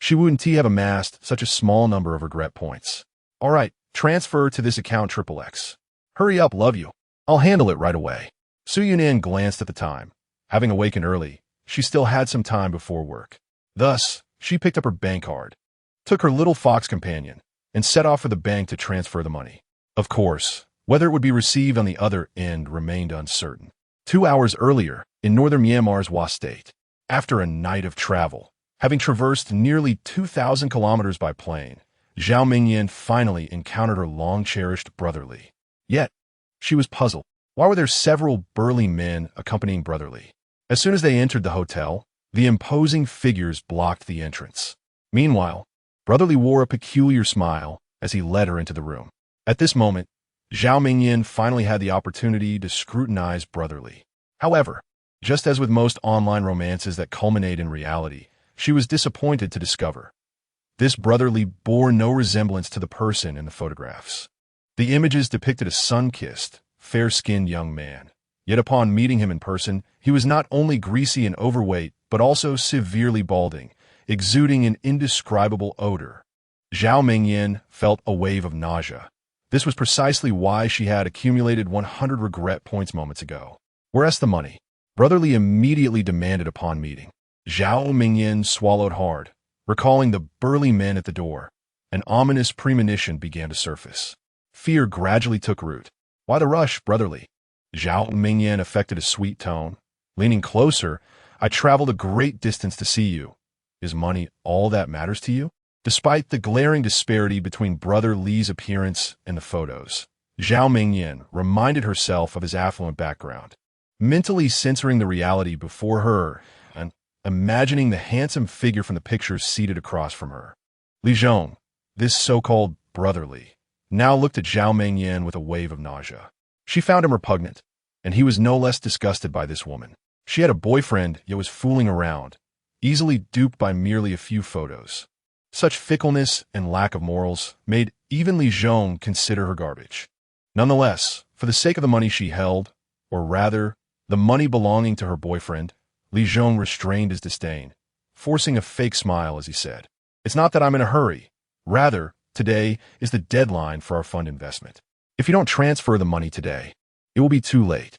she wouldn't have amassed such a small number of regret points. All right, transfer to this account XXX. Hurry up, love you. I'll handle it right away. Su Yunan glanced at the time. Having awakened early, she still had some time before work. Thus, she picked up her bank card, took her little fox companion, and set off for the bank to transfer the money. Of course, whether it would be received on the other end remained uncertain. 2 hours earlier, in northern Myanmar's Wa state, after a night of travel, having traversed nearly 2,000 kilometers by plane, Zhao Mingyan finally encountered her long-cherished Brother Li. Yet, she was puzzled. Why were there several burly men accompanying Brother Li? As soon as they entered the hotel, the imposing figures blocked the entrance. Meanwhile, Brother Li wore a peculiar smile as he led her into the room. At this moment, Zhao Mingyan finally had the opportunity to scrutinize Brother Li. However, just as with most online romances that culminate in reality, she was disappointed to discover this Brother Li bore no resemblance to the person in the photographs. The images depicted a sun-kissed, fair-skinned young man. Yet upon meeting him in person, he was not only greasy and overweight, but also severely balding, exuding an indescribable odor. Zhao Mingyan felt a wave of nausea. This was precisely why she had accumulated 100 regret points moments ago. Whereas the money, Brother Li immediately demanded upon meeting. Zhao Mingyan swallowed hard, recalling the burly men at the door. An ominous premonition began to surface. Fear gradually took root. Why the rush, Brother Li? Zhao Mingyan affected a sweet tone. Leaning closer, I traveled a great distance to see you. Is money all that matters to you? Despite the glaring disparity between Brother Li's appearance and the photos, Zhao Mingyan reminded herself of his affluent background. Mentally censoring the reality before her and imagining the handsome figure from the pictures seated across from her. Li Zhong, this so-called Brother Li, now looked at Zhao Mingyan with a wave of nausea. She found him repugnant, and he was no less disgusted by this woman. She had a boyfriend, yet was fooling around, easily duped by merely a few photos. Such fickleness and lack of morals made even Li Zhong consider her garbage. Nonetheless, for the sake of the money she held, or rather, the money belonging to her boyfriend, Li Zhong restrained his disdain, forcing a fake smile as he said, "It's not that I'm in a hurry. Rather, today is the deadline for our fund investment. If you don't transfer the money today, it will be too late.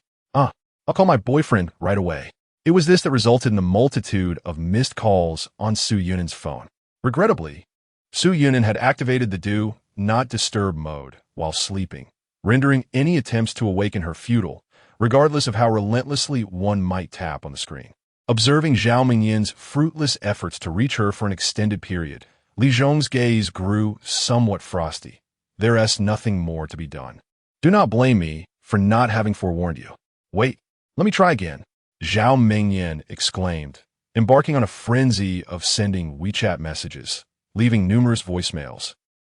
I'll call my boyfriend right away." It was this that resulted in the multitude of missed calls on Su Yunan's phone. Regrettably, Su Yunan had activated the Do Not Disturb mode while sleeping, rendering any attempts to awaken her futile, regardless of how relentlessly one might tap on the screen. Observing Zhao Mingyan's fruitless efforts to reach her for an extended period, Li Zhong's gaze grew somewhat frosty. There is nothing more to be done. Do not blame me for not having forewarned you. Wait, let me try again, Zhao Mingyan exclaimed, embarking on a frenzy of sending WeChat messages, leaving numerous voicemails,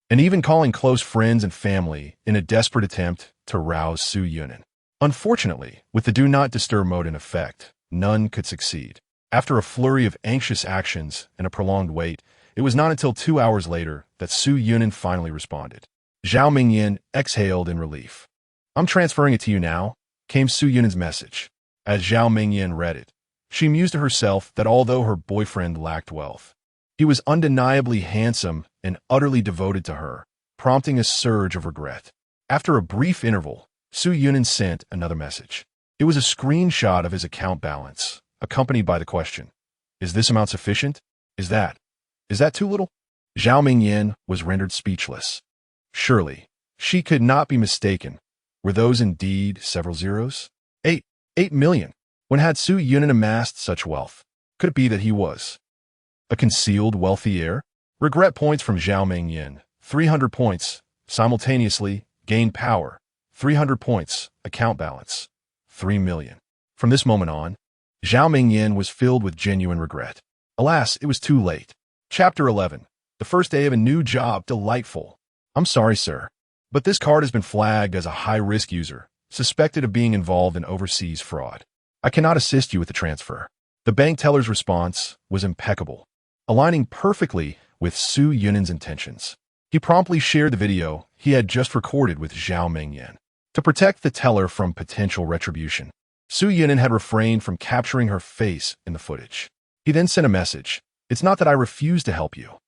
and even calling close friends and family in a desperate attempt to rouse Su Yunan. Unfortunately, with the Do Not Disturb mode in effect, none could succeed. After a flurry of anxious actions and a prolonged wait, it was not until 2 hours later that Su Yunan finally responded. Zhao Mingyan exhaled in relief. "I'm transferring it to you now," came Su Yunan's message. As Zhao Mingyan read it, she mused to herself that although her boyfriend lacked wealth, he was undeniably handsome and utterly devoted to her, prompting a surge of regret. After a brief interval, Su Yunan sent another message. It was a screenshot of his account balance, accompanied by the question, "Is this amount sufficient? Is that too little?" Zhao Mingyan was rendered speechless. Surely, she could not be mistaken. Were those indeed several zeros? 8 million. When had Su Yunan amassed such wealth? Could it be that he was a concealed wealthy heir? Regret points from Zhao Mingyan. 300 points. Simultaneously, gain power. 300 points. Account balance. 3 million. From this moment on, Zhao Mingyan was filled with genuine regret. Alas, it was too late. Chapter 11. The first day of a new job. Delightful. "I'm sorry, sir, but this card has been flagged as a high-risk user, suspected of being involved in overseas fraud. I cannot assist you with the transfer." The bank teller's response was impeccable, aligning perfectly with Su Yunan's intentions. He promptly shared the video he had just recorded with Zhao Mingyan. To protect the teller from potential retribution, Su Yunan had refrained from capturing her face in the footage. He then sent a message. "It's not that I refuse to help you.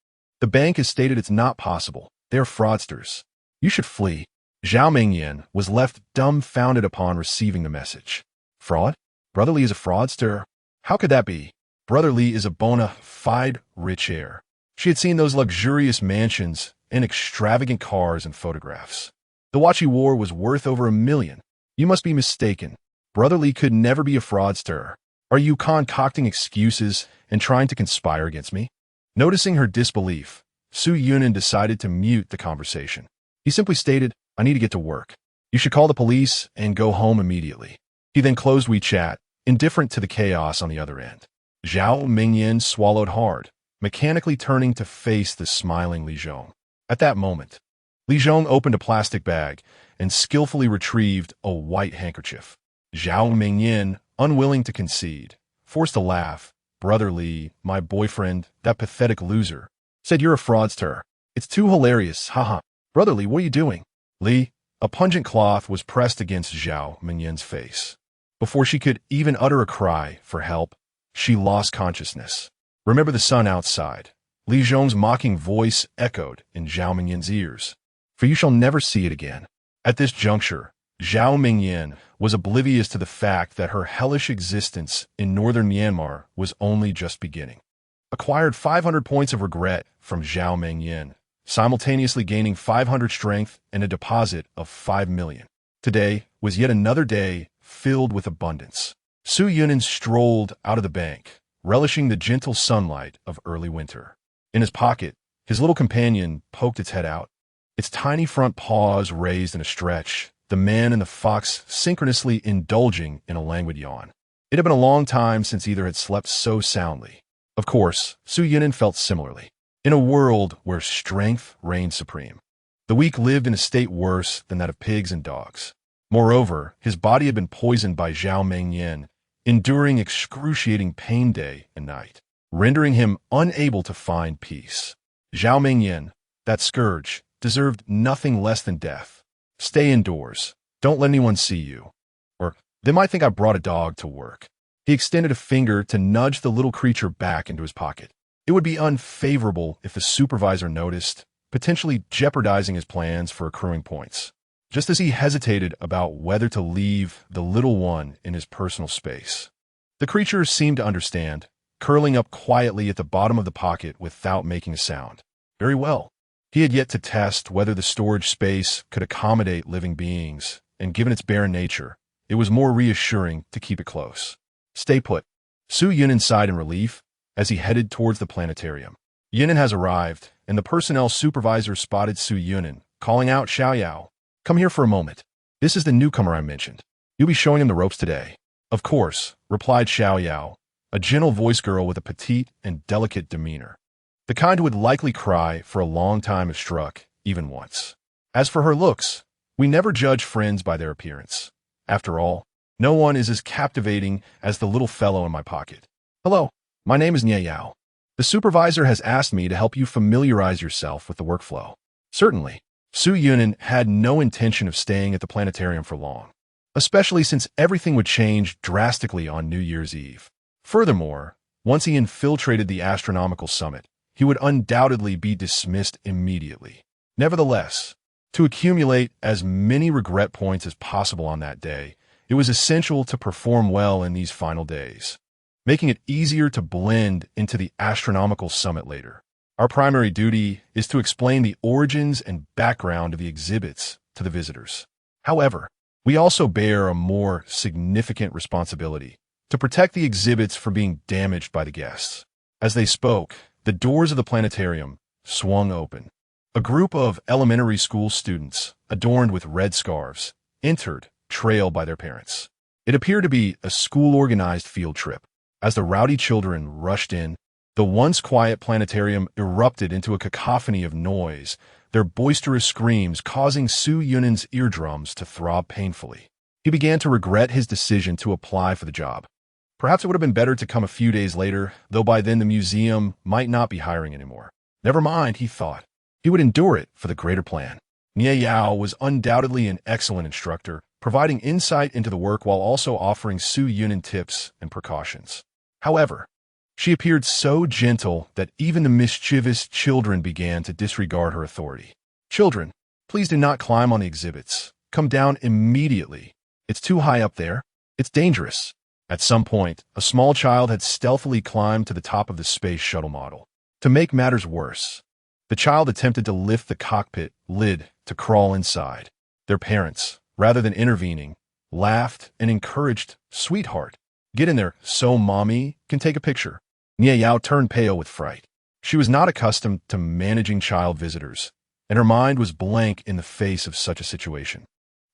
The bank has stated it's not possible. They are fraudsters. You should flee." Zhao Mingyan was left dumbfounded upon receiving the message. Fraud? Brother Li is a fraudster? How could that be? Brother Lee is a bona fide rich heir. She had seen those luxurious mansions and extravagant cars in photographs. The watch he wore was worth over $1 million. You must be mistaken. Brother Lee could never be a fraudster. Are you concocting excuses and trying to conspire against me? Noticing her disbelief, Su Yunin decided to mute the conversation. He simply stated, I need to get to work. You should call the police and go home immediately. He then closed WeChat, indifferent to the chaos on the other end. Zhao Mingyan swallowed hard, mechanically turning to face the smiling Li Zhong. At that moment, Li Zhong opened a plastic bag and skillfully retrieved a white handkerchief. Zhao Mingyan, unwilling to concede, forced a laugh. Brother Li, my boyfriend, that pathetic loser, said you're a fraudster. It's too hilarious, haha. Brother Li, what are you doing? Li, a pungent cloth was pressed against Zhao Mingyan's face. Before she could even utter a cry for help, she lost consciousness. Remember the sun outside. Li Zhong's mocking voice echoed in Zhao Mingyan's ears. For you shall never see it again. At this juncture, Zhao Mingyan was oblivious to the fact that her hellish existence in northern Myanmar was only just beginning. Acquired 500 points of regret from Zhao Mingyan, simultaneously gaining 500 strength and a deposit of 5 million. Today was yet another day filled with abundance. Su Yunin strolled out of the bank, relishing the gentle sunlight of early winter. In his pocket, his little companion poked its head out. Its tiny front paws raised in a stretch, the man and the fox synchronously indulging in a languid yawn. It had been a long time since either had slept so soundly. Of course, Su Yunin felt similarly. In a world where strength reigned supreme, the weak lived in a state worse than that of pigs and dogs. Moreover, his body had been poisoned by Zhao Mingyan, enduring excruciating pain day and night, rendering him unable to find peace. Zhao Mingyan, that scourge, deserved nothing less than death. Stay indoors. Don't let anyone see you. Or they might think I brought a dog to work. He extended a finger to nudge the little creature back into his pocket. It would be unfavorable if the supervisor noticed, potentially jeopardizing his plans for accruing points. Just as he hesitated about whether to leave the little one in his personal space, the creature seemed to understand, curling up quietly at the bottom of the pocket without making a sound. Very well. He had yet to test whether the storage space could accommodate living beings, and given its barren nature, it was more reassuring to keep it close. Stay put. Su Yunin sighed in relief as he headed towards the planetarium. Yunin has arrived, and the personnel supervisor spotted Su Yunin, calling out Xiao Yao. Come here for a moment. This is the newcomer I mentioned. You'll be showing him the ropes today. Of course, replied Xiao Yao, a gentle voiced girl with a petite and delicate demeanor. The kind who would likely cry for a long time if struck, even once. As for her looks, we never judge friends by their appearance. After all, no one is as captivating as the little fellow in my pocket. Hello, my name is Nye Yao. The supervisor has asked me to help you familiarize yourself with the workflow. Certainly. Su Yunin had no intention of staying at the planetarium for long, especially since everything would change drastically on New Year's Eve. Furthermore, once he infiltrated the astronomical summit, he would undoubtedly be dismissed immediately. Nevertheless, to accumulate as many regret points as possible on that day, it was essential to perform well in these final days, making it easier to blend into the astronomical summit later. Our primary duty is to explain the origins and background of the exhibits to the visitors. However, we also bear a more significant responsibility to protect the exhibits from being damaged by the guests. As they spoke, the doors of the planetarium swung open. A group of elementary school students, adorned with red scarves, entered, trailed by their parents. It appeared to be a school-organized field trip. As the rowdy children rushed in, the once quiet planetarium erupted into a cacophony of noise, their boisterous screams causing Su Yunin's eardrums to throb painfully. He began to regret his decision to apply for the job. Perhaps it would have been better to come a few days later, though by then the museum might not be hiring anymore. Never mind, he thought. He would endure it for the greater plan. Nye Yao was undoubtedly an excellent instructor, providing insight into the work while also offering Su Yunin tips and precautions. However, she appeared so gentle that even the mischievous children began to disregard her authority. Children, please do not climb on the exhibits. Come down immediately. It's too high up there. It's dangerous. At some point, a small child had stealthily climbed to the top of the space shuttle model. To make matters worse, the child attempted to lift the cockpit lid to crawl inside. Their parents, rather than intervening, laughed and encouraged, "Sweetheart, get in there so Mommy can take a picture." Nia Yao turned pale with fright. She was not accustomed to managing child visitors, and her mind was blank in the face of such a situation.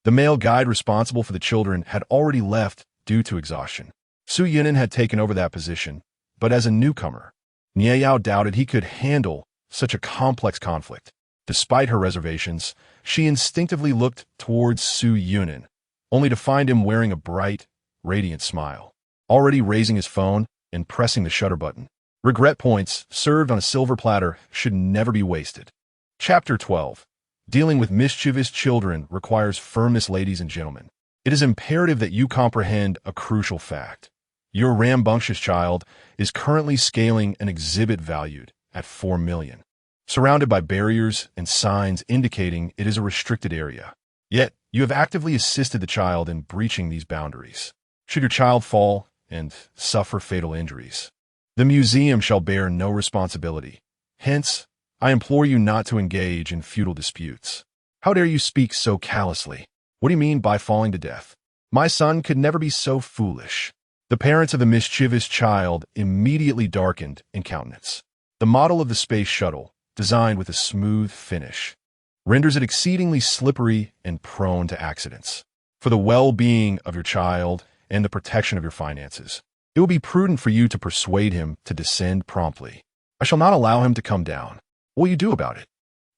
The male guide responsible for the children had already left due to exhaustion. Su Yunin had taken over that position, but as a newcomer, Nia Yao doubted he could handle such a complex conflict. Despite her reservations, she instinctively looked towards Su Yunin, only to find him wearing a bright, radiant smile, already raising his phone and pressing the shutter button. Regret points served on a silver platter should never be wasted. Chapter 12. Dealing with mischievous children requires firmness, ladies and gentlemen. It is imperative that you comprehend a crucial fact. Your rambunctious child is currently scaling an exhibit valued at 4 million, surrounded by barriers and signs indicating it is a restricted area. Yet, you have actively assisted the child in breaching these boundaries. Should your child fall and suffer fatal injuries, the museum shall bear no responsibility. Hence, I implore you not to engage in futile disputes. How dare you speak so callously? What do you mean by falling to death? My son could never be so foolish. The parents of the mischievous child immediately darkened in countenance. The model of the space shuttle, designed with a smooth finish, renders it exceedingly slippery and prone to accidents. For the well-being of your child and the protection of your finances, it will be prudent for you to persuade him to descend promptly. I shall not allow him to come down. What will you do about it?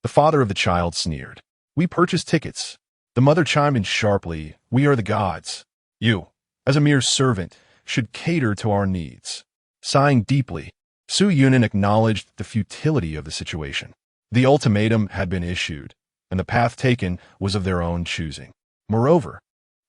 The father of the child sneered. We purchased tickets. The mother chimed in sharply. We are the gods. You, as a mere servant, should cater to our needs. Sighing deeply, Su Yunin acknowledged the futility of the situation. The ultimatum had been issued, and the path taken was of their own choosing. Moreover,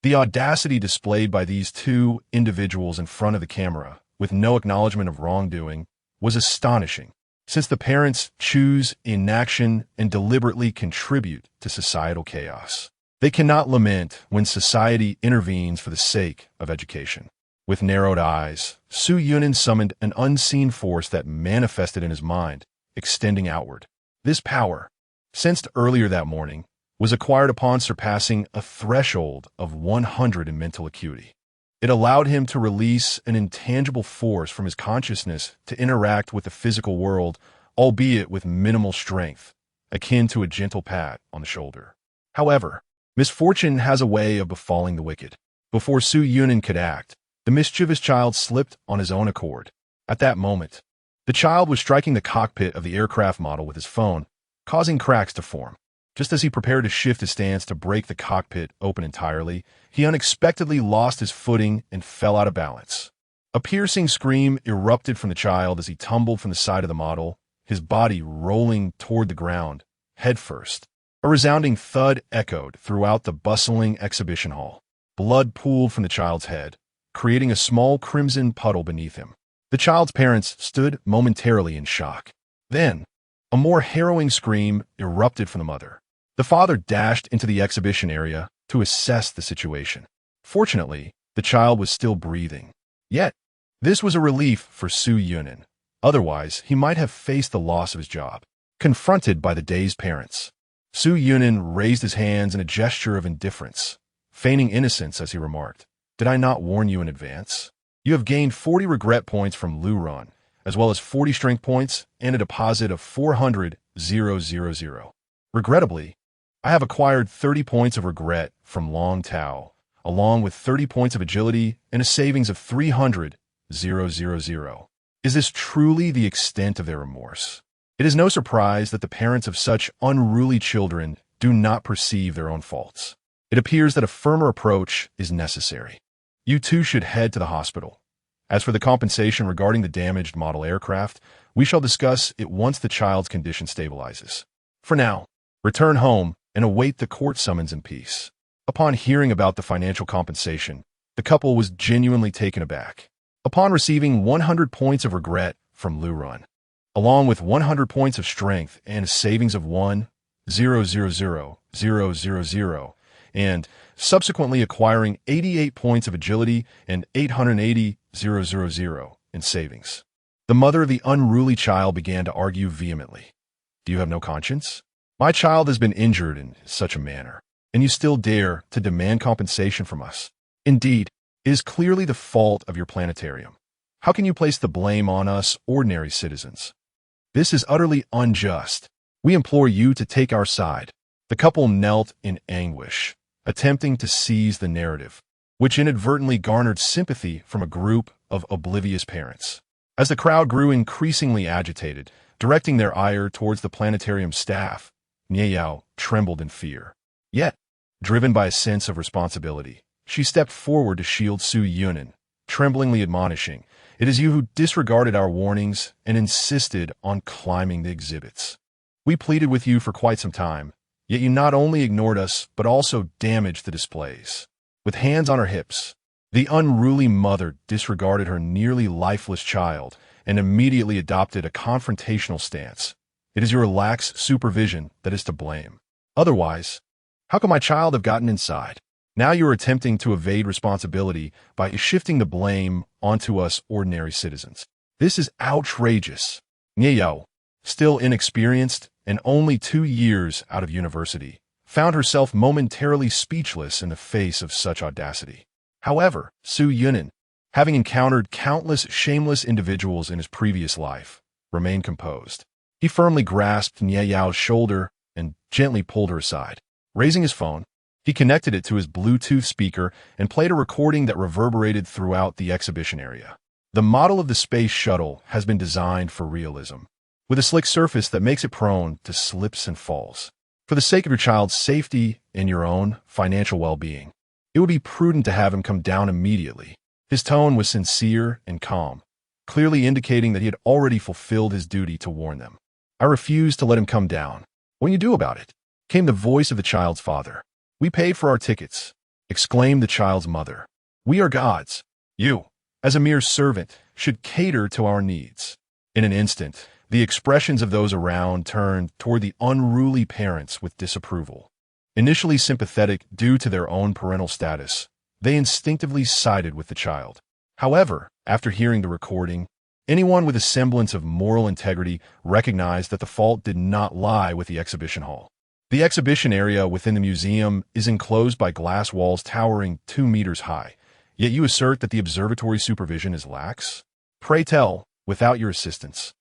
the audacity displayed by these two individuals in front of the camera, with no acknowledgement of wrongdoing, was astonishing, since the parents choose inaction and deliberately contribute to societal chaos. They cannot lament when society intervenes for the sake of education. With narrowed eyes, Su Yunin summoned an unseen force that manifested in his mind, extending outward. This power, sensed earlier that morning, was acquired upon surpassing a threshold of 100 in mental acuity. It allowed him to release an intangible force from his consciousness to interact with the physical world, albeit with minimal strength, akin to a gentle pat on the shoulder. However, misfortune has a way of befalling the wicked. Before Su Yunin could act, the mischievous child slipped on his own accord. At that moment, the child was striking the cockpit of the aircraft model with his phone, causing cracks to form. Just as he prepared to shift his stance to break the cockpit open entirely, he unexpectedly lost his footing and fell out of balance. A piercing scream erupted from the child as he tumbled from the side of the model, his body rolling toward the ground, headfirst. A resounding thud echoed throughout the bustling exhibition hall. Blood pooled from the child's head, creating a small crimson puddle beneath him. The child's parents stood momentarily in shock. Then, a more harrowing scream erupted from the mother. The father dashed into the exhibition area to assess the situation. Fortunately, the child was still breathing. Yet, this was a relief for Su Yunin. Otherwise, he might have faced the loss of his job. Confronted by the dazed parents, Su Yunin raised his hands in a gesture of indifference, feigning innocence as he remarked, "Did I not warn you in advance? You have gained 40 regret points from Luron, as well as 40 strength points and a deposit of 400,000. Regrettably, I have acquired 30 points of regret from Long Tao, along with 30 points of agility and a savings of 300,000. Is this truly the extent of their remorse? It is no surprise that the parents of such unruly children do not perceive their own faults. It appears that a firmer approach is necessary. You too should head to the hospital. As for the compensation regarding the damaged model aircraft, we shall discuss it once the child's condition stabilizes. For now, return home and await the court summons in peace." Upon hearing about the financial compensation, the couple was genuinely taken aback. Upon receiving 100 points of regret from Luron, along with 100 points of strength and a savings of 1,000,000, and subsequently acquiring 88 points of agility and 880,000 in savings. The mother of the unruly child began to argue vehemently. Do you have no conscience? My child has been injured in such a manner, and you still dare to demand compensation from us. Indeed, it is clearly the fault of your planetarium. How can you place the blame on us, ordinary citizens? This is utterly unjust. We implore you to take our side. The couple knelt in anguish, attempting to seize the narrative, which inadvertently garnered sympathy from a group of oblivious parents. As the crowd grew increasingly agitated, directing their ire towards the planetarium staff, Nieyao trembled in fear. Yet, driven by a sense of responsibility, she stepped forward to shield Su Yunin, tremblingly admonishing, "It is you who disregarded our warnings and insisted on climbing the exhibits. We pleaded with you for quite some time, yet you not only ignored us, but also damaged the displays." With hands on her hips, the unruly mother disregarded her nearly lifeless child and immediately adopted a confrontational stance. "It is your lax supervision that is to blame. Otherwise, how could my child have gotten inside? Now you are attempting to evade responsibility by shifting the blame onto us ordinary citizens. This is outrageous." Nieyao, still inexperienced and only 2 years out of university, found herself momentarily speechless in the face of such audacity. However, Su Yunin, having encountered countless shameless individuals in his previous life, remained composed. He firmly grasped Nieyao's shoulder and gently pulled her aside. Raising his phone, he connected it to his Bluetooth speaker and played a recording that reverberated throughout the exhibition area. The model of the space shuttle has been designed for realism, with a slick surface that makes it prone to slips and falls. For the sake of your child's safety and your own financial well-being, it would be prudent to have him come down immediately. His tone was sincere and calm, clearly indicating that he had already fulfilled his duty to warn them. "I refuse to let him come down. What can you do about it?" came the voice of the child's father. "We paid for our tickets," exclaimed the child's mother. "We are gods. You, as a mere servant, should cater to our needs." In an instant, the expressions of those around turned toward the unruly parents with disapproval. Initially sympathetic due to their own parental status, they instinctively sided with the child. However, after hearing the recording, anyone with a semblance of moral integrity recognized that the fault did not lie with the exhibition hall. The exhibition area within the museum is enclosed by glass walls towering 2 meters high, yet you assert that the observatory supervision is lax? Pray tell, without your assistance,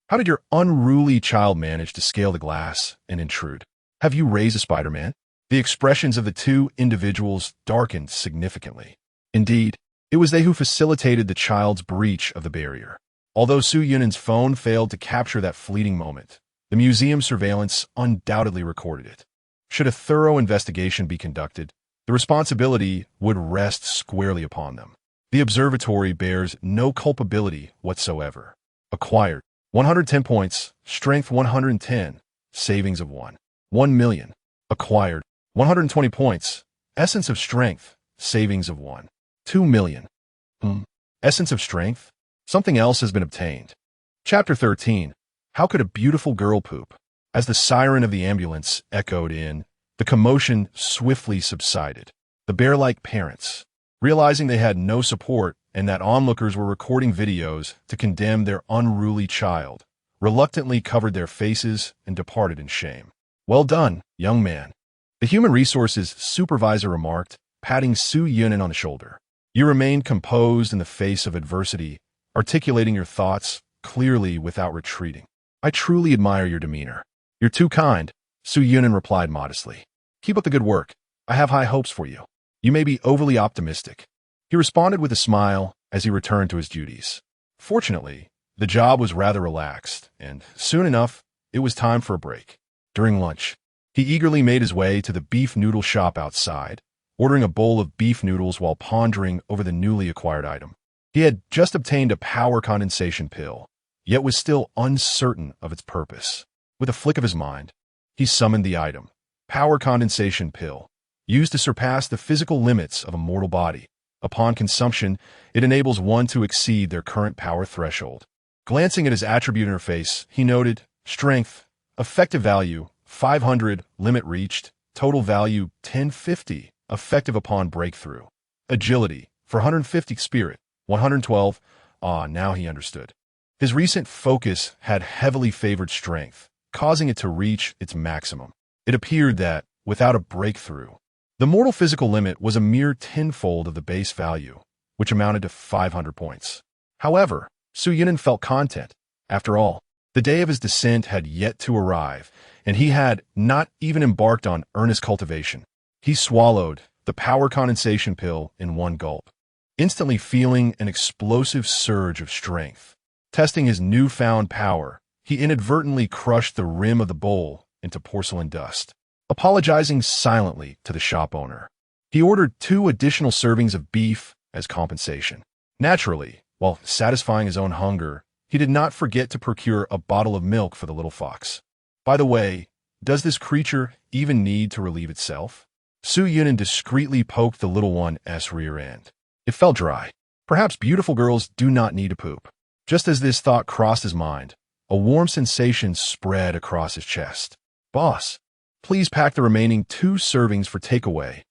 how did your unruly child manage to scale the glass and intrude? Have you raised a Spider-Man? The expressions of the 2 individuals darkened significantly. Indeed, it was they who facilitated the child's breach of the barrier. Although Su Yunin's phone failed to capture that fleeting moment, the museum surveillance undoubtedly recorded it. Should a thorough investigation be conducted, the responsibility would rest squarely upon them. The observatory bears no culpability whatsoever. Acquired 110 points, strength 110, savings of 1 million. Acquired 120 points, essence of strength, savings of 2 million. Essence of strength? Something else has been obtained. Chapter 13. How could a beautiful girl poop? As the siren of the ambulance echoed in, the commotion swiftly subsided. The bear-like parents, realizing they had no support and that onlookers were recording videos to condemn their unruly child, reluctantly covered their faces and departed in shame. "Well done, young man," the human resources supervisor remarked, patting Su Yunin on the shoulder. "You remained composed in the face of adversity, articulating your thoughts clearly without retreating. I truly admire your demeanor." "You're too kind," Su Yunin replied modestly. "Keep up the good work. I have high hopes for you. You may be overly optimistic." He responded with a smile as he returned to his duties. Fortunately, the job was rather relaxed, and soon enough, it was time for a break. During lunch, he eagerly made his way to the beef noodle shop outside, ordering a bowl of beef noodles while pondering over the newly acquired item. He had just obtained a power condensation pill, yet was still uncertain of its purpose. With a flick of his mind, he summoned the item. Power condensation pill, used to surpass the physical limits of a mortal body. Upon consumption, it enables one to exceed their current power threshold. Glancing at his attribute interface, he noted, strength, effective value, 500, limit reached, total value 1050, effective upon breakthrough. Agility, 450 spirit, 112. Now he understood. His recent focus had heavily favored strength, causing it to reach its maximum. It appeared that, without a breakthrough, the mortal physical limit was a mere tenfold of the base value, which amounted to 500 points. However, Su Yunin felt content. After all, the day of his descent had yet to arrive, and he had not even embarked on earnest cultivation. He swallowed the power condensation pill in one gulp, instantly feeling an explosive surge of strength. Testing his newfound power, he inadvertently crushed the rim of the bowl into porcelain dust. Apologizing silently to the shop owner, he ordered 2 additional servings of beef as compensation. Naturally, while satisfying his own hunger, he did not forget to procure a bottle of milk for the little fox. By the way, does this creature even need to relieve itself? Su Yunin discreetly poked the little one's rear end. It felt dry. Perhaps beautiful girls do not need to poop. Just as this thought crossed his mind, a warm sensation spread across his chest. Boss, please pack the remaining 2 servings for takeaway.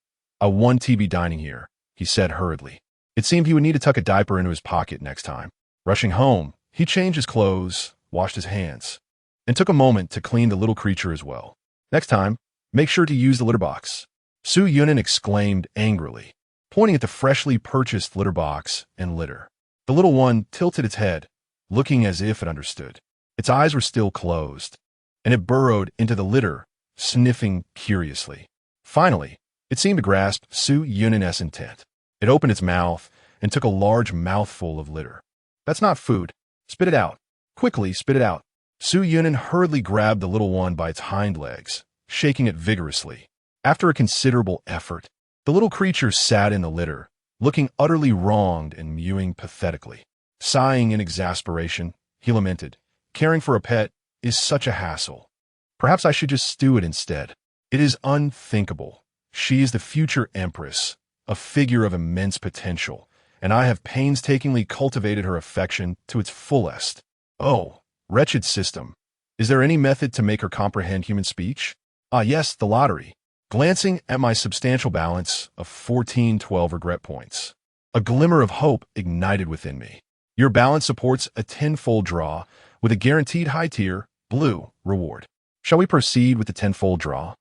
I want to be dining here, he said hurriedly. It seemed he would need to tuck a diaper into his pocket next time. Rushing home, he changed his clothes, washed his hands, and took a moment to clean the little creature as well. Next time, make sure to use the litter box. Su Yunin exclaimed angrily, pointing at the freshly purchased litter box and litter. The little one tilted its head, looking as if it understood. Its eyes were still closed, and it burrowed into the litter, sniffing curiously. Finally, it seemed to grasp Su Yunin's intent. It opened its mouth and took a large mouthful of litter. That's not food. Spit it out. Quickly, spit it out. Su Yunin hurriedly grabbed the little one by its hind legs, shaking it vigorously. After a considerable effort, the little creature sat in the litter, looking utterly wronged and mewing pathetically. Sighing in exasperation, he lamented, "Caring for a pet is such a hassle. Perhaps I should just stew it instead. It is unthinkable. She is the future empress, a figure of immense potential, and I have painstakingly cultivated her affection to its fullest. Oh, wretched system. Is there any method to make her comprehend human speech? Ah, yes, the lottery." Glancing at my substantial balance of 1412 regret points, a glimmer of hope ignited within me. Your balance supports a tenfold draw with a guaranteed high-tier, blue, reward. Shall we proceed with the tenfold draw?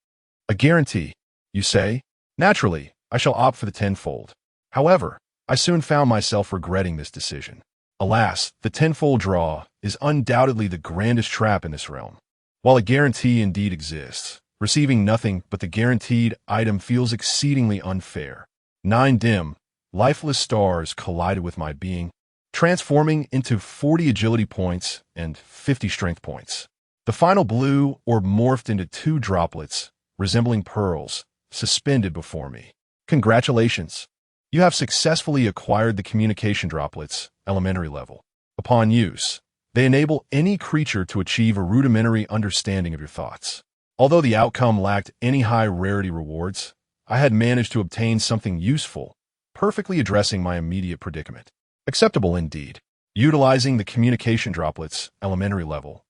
A guarantee, you say? Naturally, I shall opt for the tenfold. However, I soon found myself regretting this decision. Alas, the tenfold draw is undoubtedly the grandest trap in this realm. While a guarantee indeed exists, receiving nothing but the guaranteed item feels exceedingly unfair. 9 dim, lifeless stars collided with my being, transforming into 40 agility points and 50 strength points. The final blue orb morphed into 2 droplets, resembling pearls, suspended before me. Congratulations! You have successfully acquired the communication droplets, elementary level. Upon use, they enable any creature to achieve a rudimentary understanding of your thoughts. Although the outcome lacked any high rarity rewards, I had managed to obtain something useful, perfectly addressing my immediate predicament. Acceptable indeed. Utilizing the communication droplets, elementary level,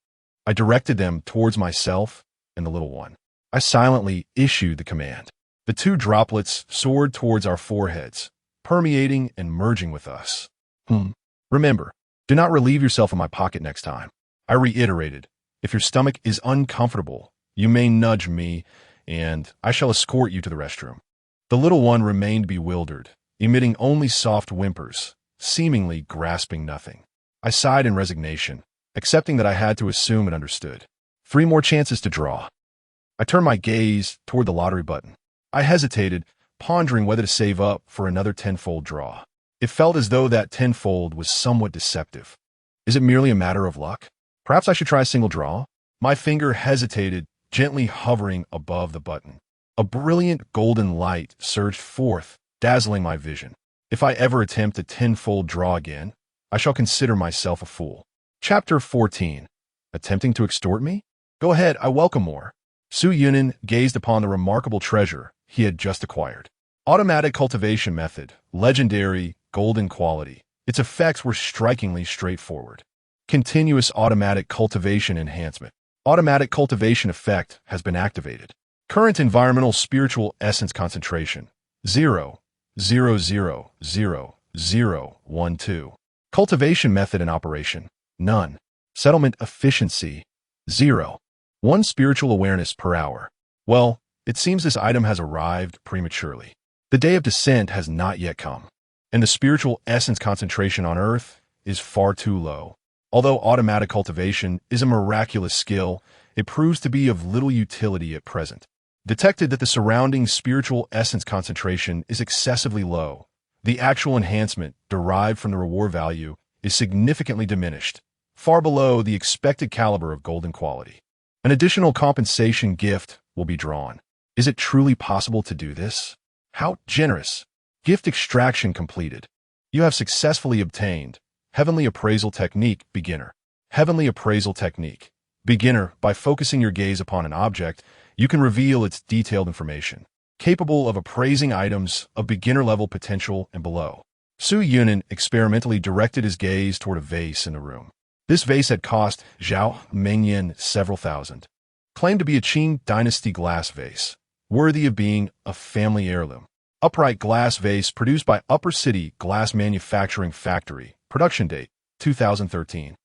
I directed them towards myself and the little one. I silently issued the command. The 2 droplets soared towards our foreheads, permeating and merging with us. Remember, do not relieve yourself in my pocket next time. I reiterated, if your stomach is uncomfortable, you may nudge me, and I shall escort you to the restroom. The little one remained bewildered, emitting only soft whimpers, seemingly grasping nothing. I sighed in resignation, accepting that I had to assume it understood. 3 more chances to draw. I turned my gaze toward the lottery button. I hesitated, pondering whether to save up for another tenfold draw. It felt as though that tenfold was somewhat deceptive. Is it merely a matter of luck? Perhaps I should try a single draw? My finger hesitated, gently hovering above the button. A brilliant golden light surged forth, dazzling my vision. If I ever attempt a tenfold draw again, I shall consider myself a fool. Chapter 14. Attempting to extort me? Go ahead, I welcome more. Su Yunin gazed upon the remarkable treasure he had just acquired. Automatic cultivation method, legendary, golden quality. Its effects were strikingly straightforward. Continuous automatic cultivation enhancement. Automatic cultivation effect has been activated. Current environmental spiritual essence concentration, 0.0000012. Cultivation method and operation, none. Settlement efficiency, 0. 1 spiritual awareness per hour. Well, it seems this item has arrived prematurely. The day of descent has not yet come, and the spiritual essence concentration on Earth is far too low. Although automatic cultivation is a miraculous skill, it proves to be of little utility at present. Detected that the surrounding spiritual essence concentration is excessively low. The actual enhancement derived from the reward value is significantly diminished, far below the expected caliber of golden quality. An additional compensation gift will be drawn. Is it truly possible to do this? How generous! Gift extraction completed. You have successfully obtained Heavenly Appraisal Technique Beginner. Heavenly Appraisal Technique Beginner. By focusing your gaze upon an object, you can reveal its detailed information, capable of appraising items of beginner-level potential and below. Su Yunan experimentally directed his gaze toward a vase in the room. This vase had cost Zhao Mengyan several thousand. Claimed to be a Qing dynasty glass vase, worthy of being a family heirloom. Upright glass vase produced by Upper City Glass Manufacturing Factory. Production date, 2013.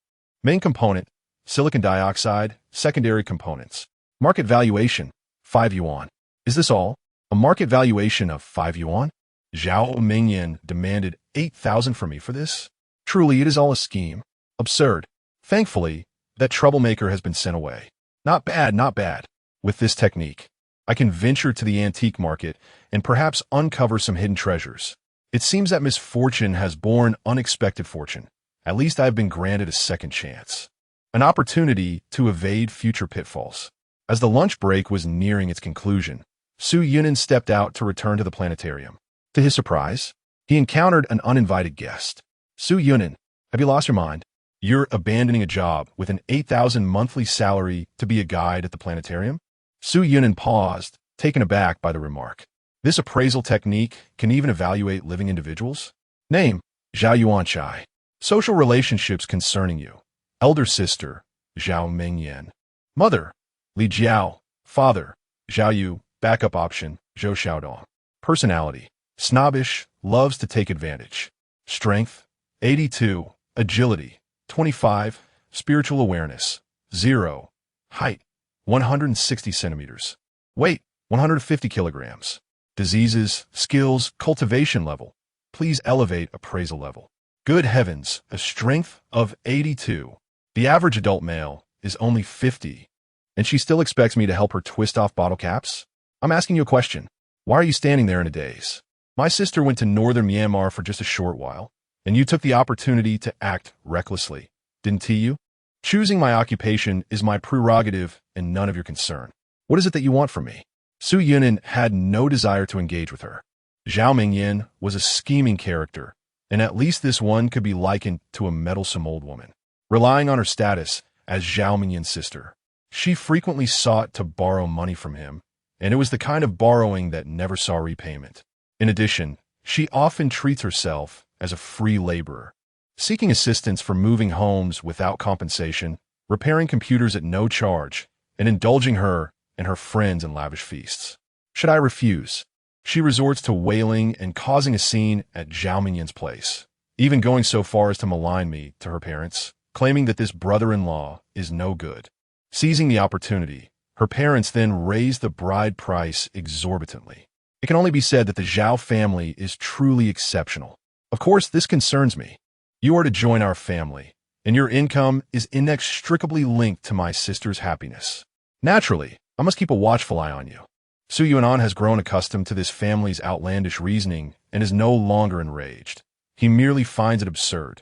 Main component, silicon dioxide. Secondary components. Market valuation, 5 yuan. Is this all? A market valuation of 5 yuan? Zhao Mingyan demanded 8,000 from me for this? Truly, it is all a scheme. Absurd. Thankfully, that troublemaker has been sent away. Not bad, not bad. With this technique, I can venture to the antique market and perhaps uncover some hidden treasures. It seems that misfortune has borne unexpected fortune. At least I have been granted a second chance. An opportunity to evade future pitfalls. As the lunch break was nearing its conclusion, Su Yunan stepped out to return to the planetarium. To his surprise, he encountered an uninvited guest. Su Yunan, have you lost your mind? You're abandoning a job with an 8,000 monthly salary to be a guide at the planetarium? Su Yunan paused, taken aback by the remark. This appraisal technique can even evaluate living individuals? Name, Zhao Yuanchai. Social relationships concerning you. Elder sister, Zhao Mengyan. Mother, Li Jiao. Father, Zhao Yu. Backup option, Zhou Xiaodong. Personality, snobbish, loves to take advantage. Strength, 82. Agility, 25. Spiritual awareness, 0. Height, 160 centimeters. Weight, 150 kilograms. Diseases, skills, cultivation level. Please elevate appraisal level. Good heavens, a strength of 82. The average adult male is only 50. And she still expects me to help her twist off bottle caps? I'm asking you a question. Why are you standing there in a daze? My sister went to northern Myanmar for just a short while, and you took the opportunity to act recklessly, didn't you? Choosing my occupation is my prerogative and none of your concern. What is it that you want from me? Su Yunan had no desire to engage with her. Zhao Mingyan was a scheming character, and at least this one could be likened to a meddlesome old woman. Relying on her status as Zhao Mingyan's sister, she frequently sought to borrow money from him, and it was the kind of borrowing that never saw repayment. In addition, she often treats herself as a free laborer, seeking assistance for moving homes without compensation, repairing computers at no charge, and indulging her and her friends in lavish feasts. Should I refuse? She resorts to wailing and causing a scene at Zhao Mingyan's place, even going so far as to malign me to her parents, claiming that this brother-in-law is no good. Seizing the opportunity, her parents then raise the bride price exorbitantly. It can only be said that the Zhao family is truly exceptional. Of course, this concerns me. You are to join our family, and your income is inextricably linked to my sister's happiness. Naturally, I must keep a watchful eye on you. Su Yunan has grown accustomed to this family's outlandish reasoning and is no longer enraged. He merely finds it absurd.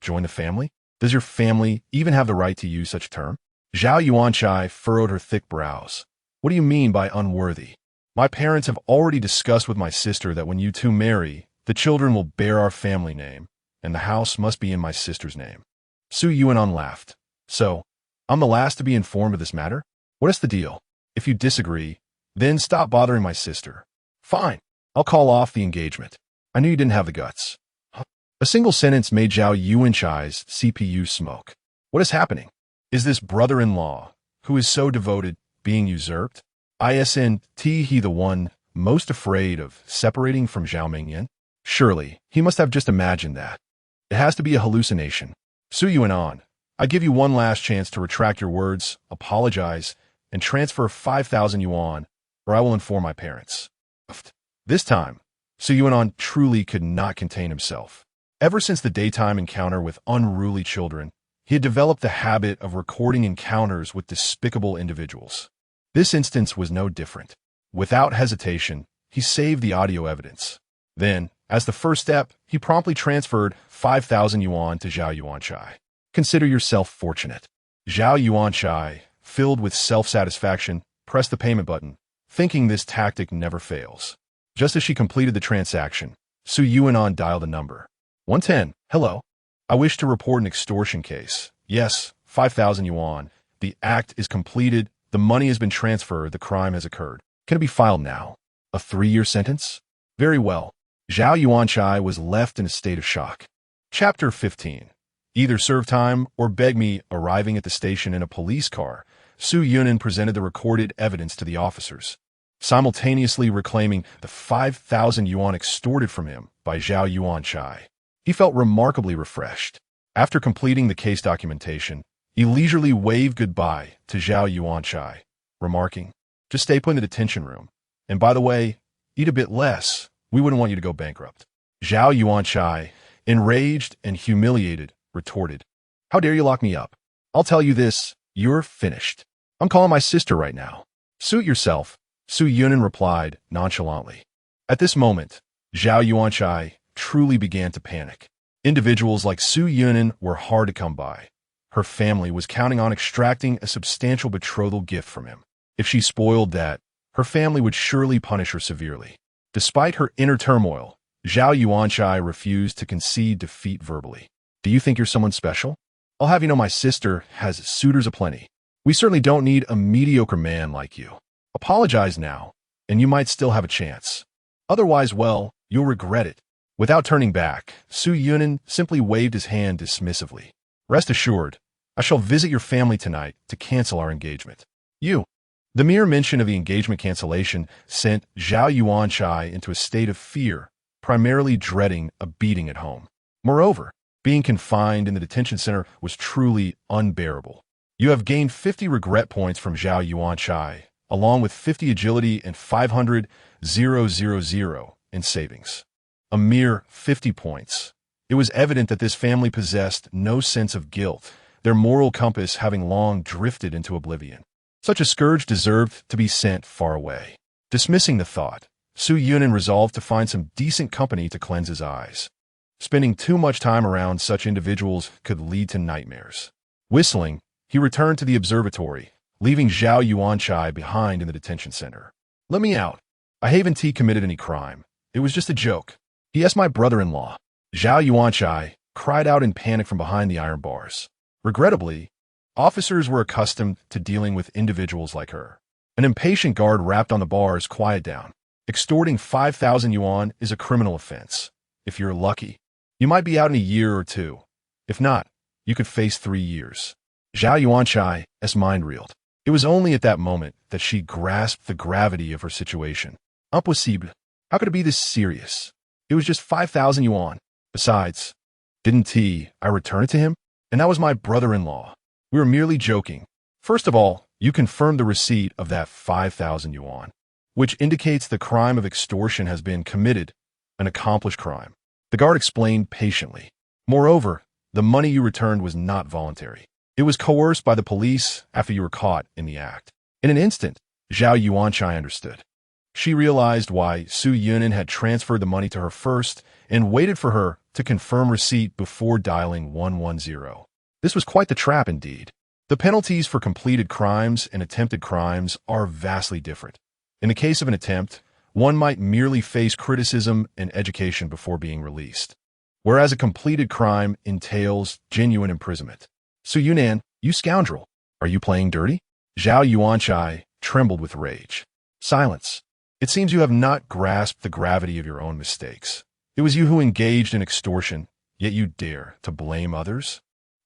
Join the family? Does your family even have the right to use such a term? Zhao Yuanchai furrowed her thick brows. What do you mean by unworthy? My parents have already discussed with my sister that when you two marry, the children will bear our family name, and the house must be in my sister's name. Su Yunan laughed. So, I'm the last to be informed of this matter? What is the deal? If you disagree, then stop bothering my sister. Fine, I'll call off the engagement. I knew you didn't have the guts. A single sentence made Zhao Yuanchai's CPU smoke. What is happening? Is this brother-in-law, who is so devoted, being usurped? Isn't he the one most afraid of separating from Zhao Mingyan? Surely, he must have just imagined that. It has to be a hallucination. Su Yuan, I give you one last chance to retract your words, apologize, and transfer 5,000 yuan, or I will inform my parents. This time, Su Yuan truly could not contain himself. Ever since the daytime encounter with unruly children, he had developed the habit of recording encounters with despicable individuals. This instance was no different. Without hesitation, he saved the audio evidence. Then, as the first step, he promptly transferred 5,000 yuan to Zhao Yuanchai. Consider yourself fortunate. Zhao Yuanchai, filled with self-satisfaction, pressed the payment button, thinking this tactic never fails. Just as she completed the transaction, Su Yuan dialed a number. 110, hello. I wish to report an extortion case. Yes, 5,000 yuan. The act is completed. The money has been transferred. The crime has occurred. Can it be filed now? A 3-year sentence? Very well. Zhao Yuanchai was left in a state of shock. Chapter 15. Either serve time or beg me. Arriving at the station in a police car, Su Yuan presented the recorded evidence to the officers, simultaneously reclaiming the 5,000 yuan extorted from him by Zhao Yuanchai. He felt remarkably refreshed. After completing the case documentation, he leisurely waved goodbye to Zhao Yuanchai, remarking, just stay put in the detention room. And by the way, eat a bit less. We wouldn't want you to go bankrupt. Zhao Yuanchai, enraged and humiliated, retorted, how dare you lock me up? I'll tell you this, you're finished. I'm calling my sister right now. Suit yourself, Su Yuan replied nonchalantly. At this moment, Zhao Yuanchai truly began to panic. Individuals like Su Yuan were hard to come by. Her family was counting on extracting a substantial betrothal gift from him. If she spoiled that, her family would surely punish her severely. Despite her inner turmoil, Zhao Yuanchai refused to concede defeat verbally. Do you think you're someone special? I'll have you know my sister has suitors aplenty. We certainly don't need a mediocre man like you. Apologize now, and you might still have a chance. Otherwise, well, you'll regret it. Without turning back, Su Yuan simply waved his hand dismissively. Rest assured, I shall visit your family tonight to cancel our engagement. The mere mention of the engagement cancellation sent Zhao Yuanchai into a state of fear, primarily dreading a beating at home. Moreover, being confined in the detention center was truly unbearable. You have gained 50 regret points from Zhao Yuanchai, along with 50 agility and 500 in savings. A mere 50 points. It was evident that this family possessed no sense of guilt, their moral compass having long drifted into oblivion. Such a scourge deserved to be sent far away. Dismissing the thought, Su Yuan resolved to find some decent company to cleanse his eyes. Spending too much time around such individuals could lead to nightmares. Whistling, he returned to the observatory, leaving Zhao Yuanchai behind in the detention center. Let me out. I haven't committed any crime. It was just a joke. P.S. My brother-in-law. Zhao Yuanchai cried out in panic from behind the iron bars. Regrettably, officers were accustomed to dealing with individuals like her. An impatient guard rapped on the bars, quiet down. Extorting 5,000 yuan is a criminal offense. If you're lucky, you might be out in a year or two. If not, you could face 3 years. Zhao Yuanchai's mind reeled. It was only at that moment that she grasped the gravity of her situation. Impossible. How could it be this serious? It was just 5,000 yuan. Besides, didn't I return it to him? And that was my brother-in-law. We were merely joking. First of all, you confirmed the receipt of that 5,000 yuan, which indicates the crime of extortion has been committed, an accomplished crime. The guard explained patiently. Moreover, the money you returned was not voluntary. It was coerced by the police after you were caught in the act. In an instant, Zhao Yuanchai understood. She realized why Su Yuan had transferred the money to her first and waited for her to confirm receipt before dialing 110. This was quite the trap indeed. The penalties for completed crimes and attempted crimes are vastly different. In the case of an attempt, one might merely face criticism and education before being released, whereas a completed crime entails genuine imprisonment. Su Yuan, you scoundrel, are you playing dirty? Zhao Yuanchai trembled with rage. Silence. It seems you have not grasped the gravity of your own mistakes. It was you who engaged in extortion, yet you dare to blame others?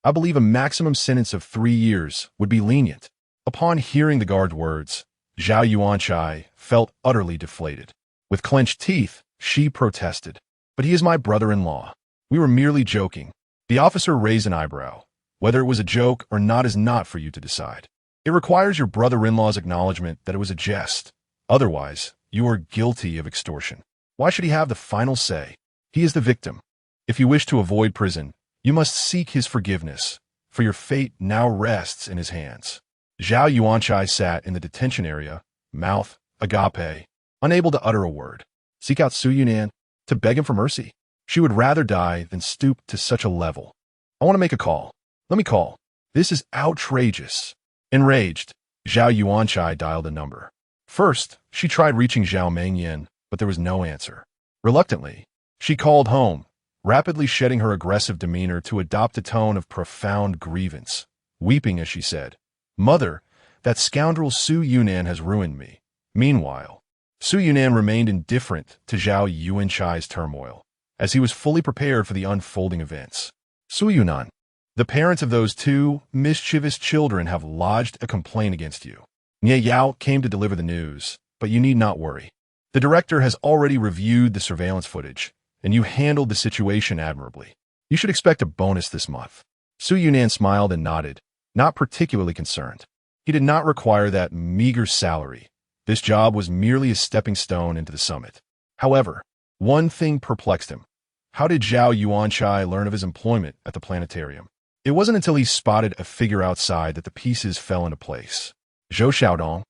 I believe a maximum sentence of 3 years would be lenient. Upon hearing the guard's words, Zhao Yuanchai felt utterly deflated. With clenched teeth, she protested. But he is my brother-in-law. We were merely joking. The officer raised an eyebrow. Whether it was a joke or not is not for you to decide. It requires your brother-in-law's acknowledgement that it was a jest. Otherwise, you are guilty of extortion. Why should he have the final say? He is the victim. If you wish to avoid prison, you must seek his forgiveness, for your fate now rests in his hands. Zhao Yuanchai sat in the detention area, mouth agape, unable to utter a word. Seek out Su Yunan to beg him for mercy. She would rather die than stoop to such a level. I want to make a call. Let me call. This is outrageous. Enraged, Zhao Yuanchai dialed a number. First, she tried reaching Zhao Mengyan, but there was no answer. Reluctantly, she called home, rapidly shedding her aggressive demeanor to adopt a tone of profound grievance. Weeping as she said, "Mother, that scoundrel Su Yunan has ruined me." Meanwhile, Su Yunan remained indifferent to Zhao Yuanchai's turmoil, as he was fully prepared for the unfolding events. Su Yunan, the parents of those two mischievous children have lodged a complaint against you. Nie Yao came to deliver the news, but you need not worry. The director has already reviewed the surveillance footage, and you handled the situation admirably. You should expect a bonus this month. Su Yunan smiled and nodded, not particularly concerned. He did not require that meager salary. This job was merely a stepping stone into the summit. However, one thing perplexed him. How did Zhao Yuanchai learn of his employment at the planetarium? It wasn't until he spotted a figure outside that the pieces fell into place. Zhou Xiaodong.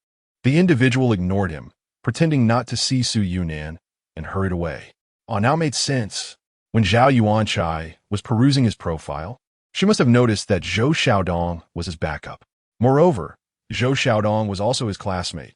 The individual ignored him, pretending not to see Su Yunan, and hurried away. All now made sense. When Zhao Yuanchai was perusing his profile, she must have noticed that Zhou Xiaodong was his backup. Moreover, Zhou Xiaodong was also his classmate,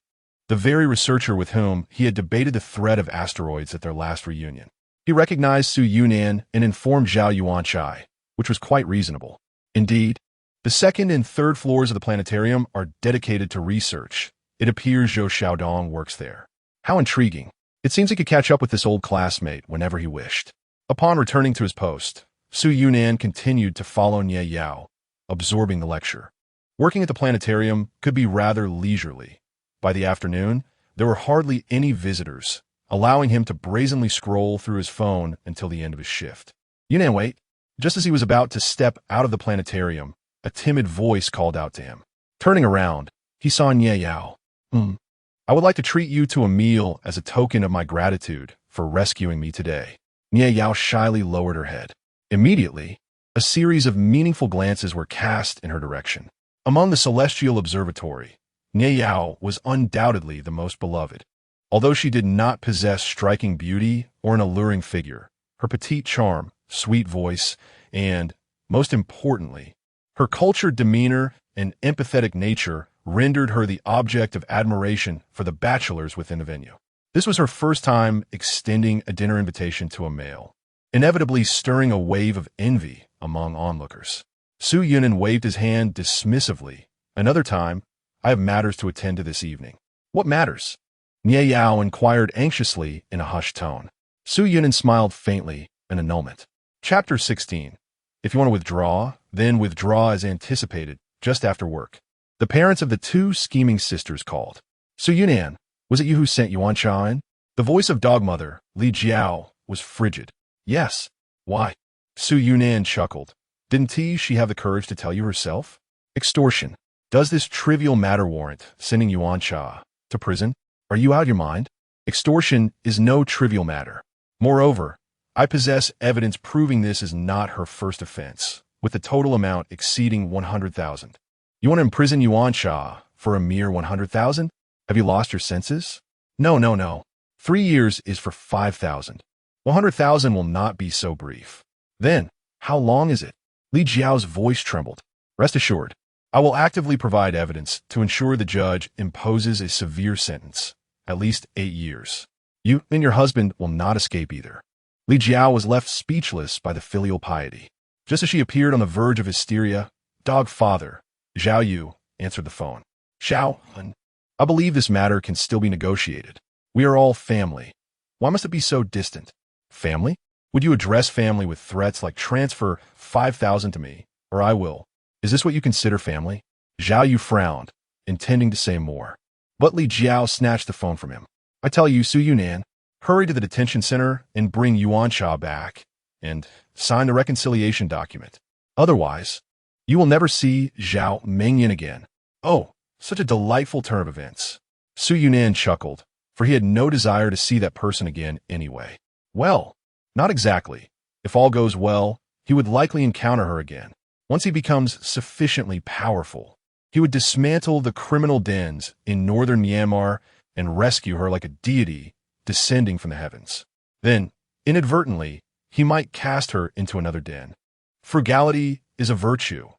the very researcher with whom he had debated the threat of asteroids at their last reunion. He recognized Su Yunan and informed Zhao Yuanchai, which was quite reasonable. Indeed, the second and third floors of the planetarium are dedicated to research. It appears Zhou Xiaodong works there. How intriguing. It seems he could catch up with this old classmate whenever he wished. Upon returning to his post, Su Yunan continued to follow Nie Yao, absorbing the lecture. Working at the planetarium could be rather leisurely. By the afternoon, there were hardly any visitors, allowing him to brazenly scroll through his phone until the end of his shift. Yunan, wait. Just as he was about to step out of the planetarium, a timid voice called out to him. Turning around, he saw Nie Yao. I would like to treat you to a meal as a token of my gratitude for rescuing me today. Nie Yao shyly lowered her head. Immediately, a series of meaningful glances were cast in her direction. Among the celestial observatory, Nie Yao was undoubtedly the most beloved. Although she did not possess striking beauty or an alluring figure, her petite charm, sweet voice, and, most importantly, her cultured demeanor and empathetic nature rendered her the object of admiration for the bachelors within the venue. This was her first time extending a dinner invitation to a male, inevitably stirring a wave of envy among onlookers. Su Yunan waved his hand dismissively. Another time, I have matters to attend to this evening. What matters? Nie Yao inquired anxiously in a hushed tone. Su Yunan smiled faintly, an annulment. Chapter 16. If you want to withdraw, then withdraw as anticipated, just after work. The parents of the two scheming sisters called. Su Yunan, was it you who sent Yuanchai in? The voice of dogmother, Li Jiao, was frigid. Yes. Why? Su Yunan chuckled. Didn't she have the courage to tell you herself? Extortion. Does this trivial matter warrant sending Yuanchai to prison? Are you out of your mind? Extortion is no trivial matter. Moreover, I possess evidence proving this is not her first offense, with the total amount exceeding 100,000. You want to imprison Yuanchai for a mere 100,000? Have you lost your senses? No. 3 years is for 5,000. 100,000 will not be so brief. Then, how long is it? Li Jiao's voice trembled. Rest assured, I will actively provide evidence to ensure the judge imposes a severe sentence, at least 8 years. You and your husband will not escape either. Li Jiao was left speechless by the filial piety. Just as she appeared on the verge of hysteria, dog father, Zhao Yu, answered the phone. Xiao, I believe this matter can still be negotiated. We are all family. Why must it be so distant? Family? Would you address family with threats like transfer 5,000 to me, or I will? Is this what you consider family? Zhao Yu frowned, intending to say more. But Li Jiao snatched the phone from him. I tell you, Su Yunnan, hurry to the detention center and bring Yuan Cha back and sign the reconciliation document. Otherwise, you will never see Zhao Mengyan again. Oh, such a delightful turn of events. Su Yunnan chuckled, for he had no desire to see that person again anyway. Well, not exactly. If all goes well, he would likely encounter her again. Once he becomes sufficiently powerful, he would dismantle the criminal dens in northern Myanmar and rescue her like a deity descending from the heavens. Then, inadvertently, he might cast her into another den. Frugality is a virtue.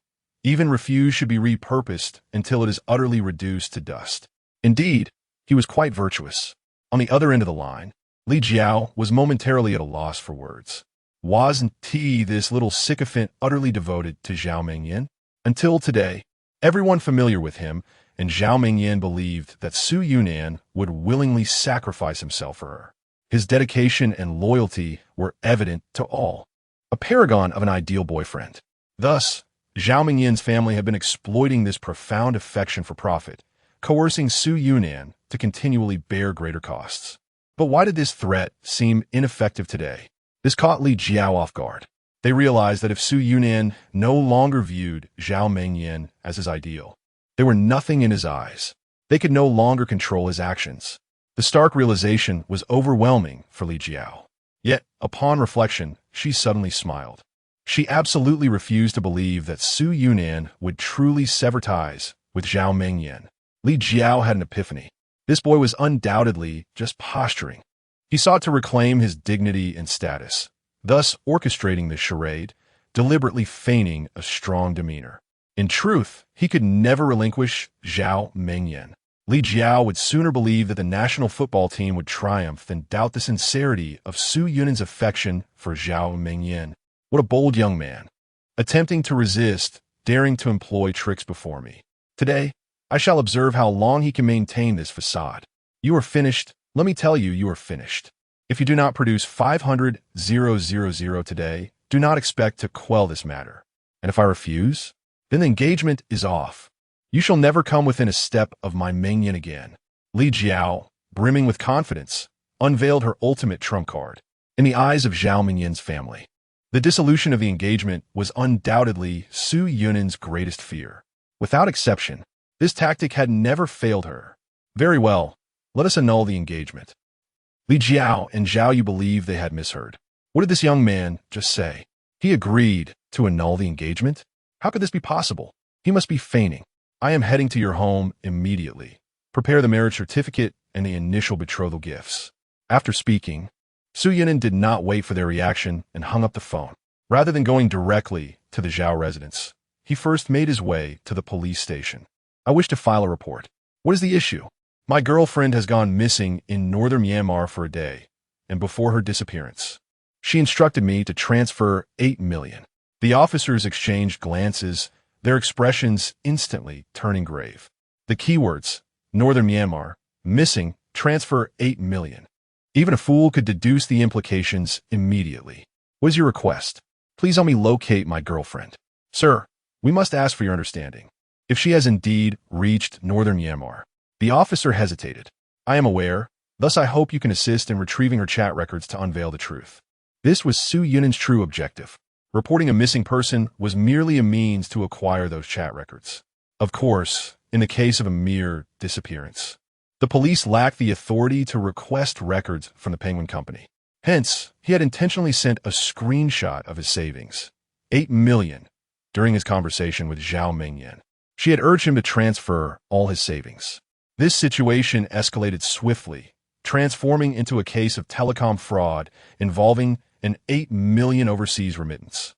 Even refuse should be repurposed until it is utterly reduced to dust. Indeed, he was quite virtuous. On the other end of the line, Li Jiao was momentarily at a loss for words. Wasn't he, this little sycophant, utterly devoted to Zhao Mengyan? Until today, everyone familiar with him and Zhao Mengyan believed that Su Yunnan would willingly sacrifice himself for her. His dedication and loyalty were evident to all. A paragon of an ideal boyfriend. Thus, Zhao Mengyan's family had been exploiting this profound affection for profit, coercing Su Yunnan to continually bear greater costs. But why did this threat seem ineffective today? This caught Li Jiao off guard. They realized that if Su Yunnan no longer viewed Zhao Mengyan as his ideal, they were nothing in his eyes. They could no longer control his actions. The stark realization was overwhelming for Li Jiao. Yet, upon reflection, she suddenly smiled. She absolutely refused to believe that Su Yunnan would truly sever ties with Zhao Mengyan. Li Jiao had an epiphany. This boy was undoubtedly just posturing. He sought to reclaim his dignity and status, thus orchestrating the charade, deliberately feigning a strong demeanor. In truth, he could never relinquish Zhao Mengyan. Li Jiao would sooner believe that the national football team would triumph than doubt the sincerity of Su Yunnan's affection for Zhao Mengyan. What a bold young man, attempting to resist, daring to employ tricks before me. Today, I shall observe how long he can maintain this facade. You are finished. Let me tell you, you are finished. If you do not produce 500,000 today, do not expect to quell this matter. And if I refuse, then the engagement is off. You shall never come within a step of my Mengyan again. Li Jiao, brimming with confidence, unveiled her ultimate trump card. In the eyes of Zhao Mengyan's family, the dissolution of the engagement was undoubtedly Su Yunnan's greatest fear. Without exception, this tactic had never failed her. Very well, let us annul the engagement. Li Jiao and Zhao Yu believed they had misheard. What did this young man just say? He agreed to annul the engagement? How could this be possible? He must be feigning. I am heading to your home immediately. Prepare the marriage certificate and the initial betrothal gifts. After speaking, Su Yunnan did not wait for their reaction and hung up the phone. Rather than going directly to the Zhao residence, he first made his way to the police station. I wish to file a report. What is the issue? My girlfriend has gone missing in northern Myanmar for a day, and before her disappearance, she instructed me to transfer 8 million. The officers exchanged glances, their expressions instantly turning grave. The keywords, northern Myanmar, missing, transfer 8 million. Even a fool could deduce the implications immediately. What is your request? Please help me locate my girlfriend. Sir, we must ask for your understanding. If she has indeed reached northern Myanmar. The officer hesitated. I am aware, thus I hope you can assist in retrieving her chat records to unveil the truth. This was Su Yunnan's true objective. Reporting a missing person was merely a means to acquire those chat records. Of course, in the case of a mere disappearance, the police lacked the authority to request records from the Penguin Company. Hence, he had intentionally sent a screenshot of his savings, 8 million, during his conversation with Zhao Mengyan. She had urged him to transfer all his savings. This situation escalated swiftly, transforming into a case of telecom fraud involving an 8 million overseas remittance.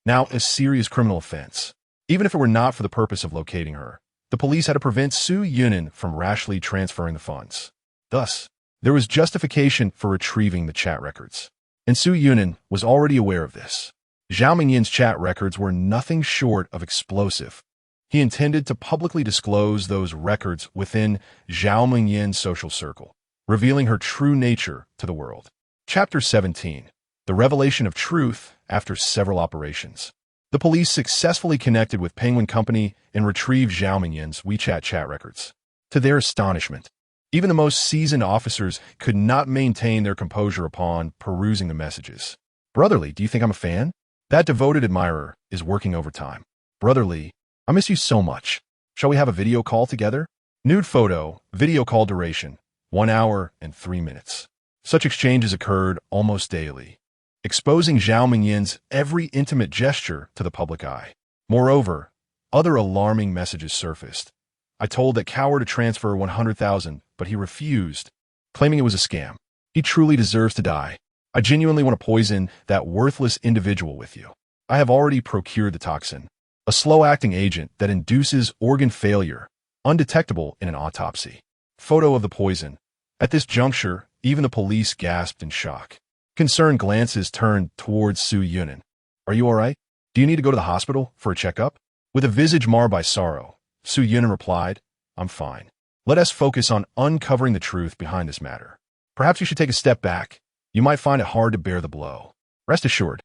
Now, a serious criminal offense. Even if it were not for the purpose of locating her, the police had to prevent Su Yunnan from rashly transferring the funds. Thus, there was justification for retrieving the chat records. And Su Yunnan was already aware of this. Zhao Mengyan's chat records were nothing short of explosive. He intended to publicly disclose those records within Zhao Mengyan's social circle, revealing her true nature to the world. Chapter 17. The Revelation of Truth After Several Operations. The police successfully connected with Penguin Company and retrieved Zhao Mengyan's WeChat chat records. To their astonishment, even the most seasoned officers could not maintain their composure upon perusing the messages. Brotherly, do you think I'm a fan? That devoted admirer is working overtime. Brotherly, I miss you so much. Shall we have a video call together? Nude photo, video call duration, 1 hour and 3 minutes. Such exchanges occurred almost daily, exposing Zhao Mingyin's every intimate gesture to the public eye. Moreover, other alarming messages surfaced. I told that coward to transfer 100,000, but he refused, claiming it was a scam. He truly deserves to die. I genuinely want to poison that worthless individual with you. I have already procured the toxin, a slow-acting agent that induces organ failure, undetectable in an autopsy. Photo of the poison. At this juncture, even the police gasped in shock. Concerned glances turned towards Su Yunan. Are you all right? Do you need to go to the hospital for a checkup? With a visage marred by sorrow, Su Yunan replied, I'm fine. Let us focus on uncovering the truth behind this matter. Perhaps you should take a step back. You might find it hard to bear the blow. Rest assured,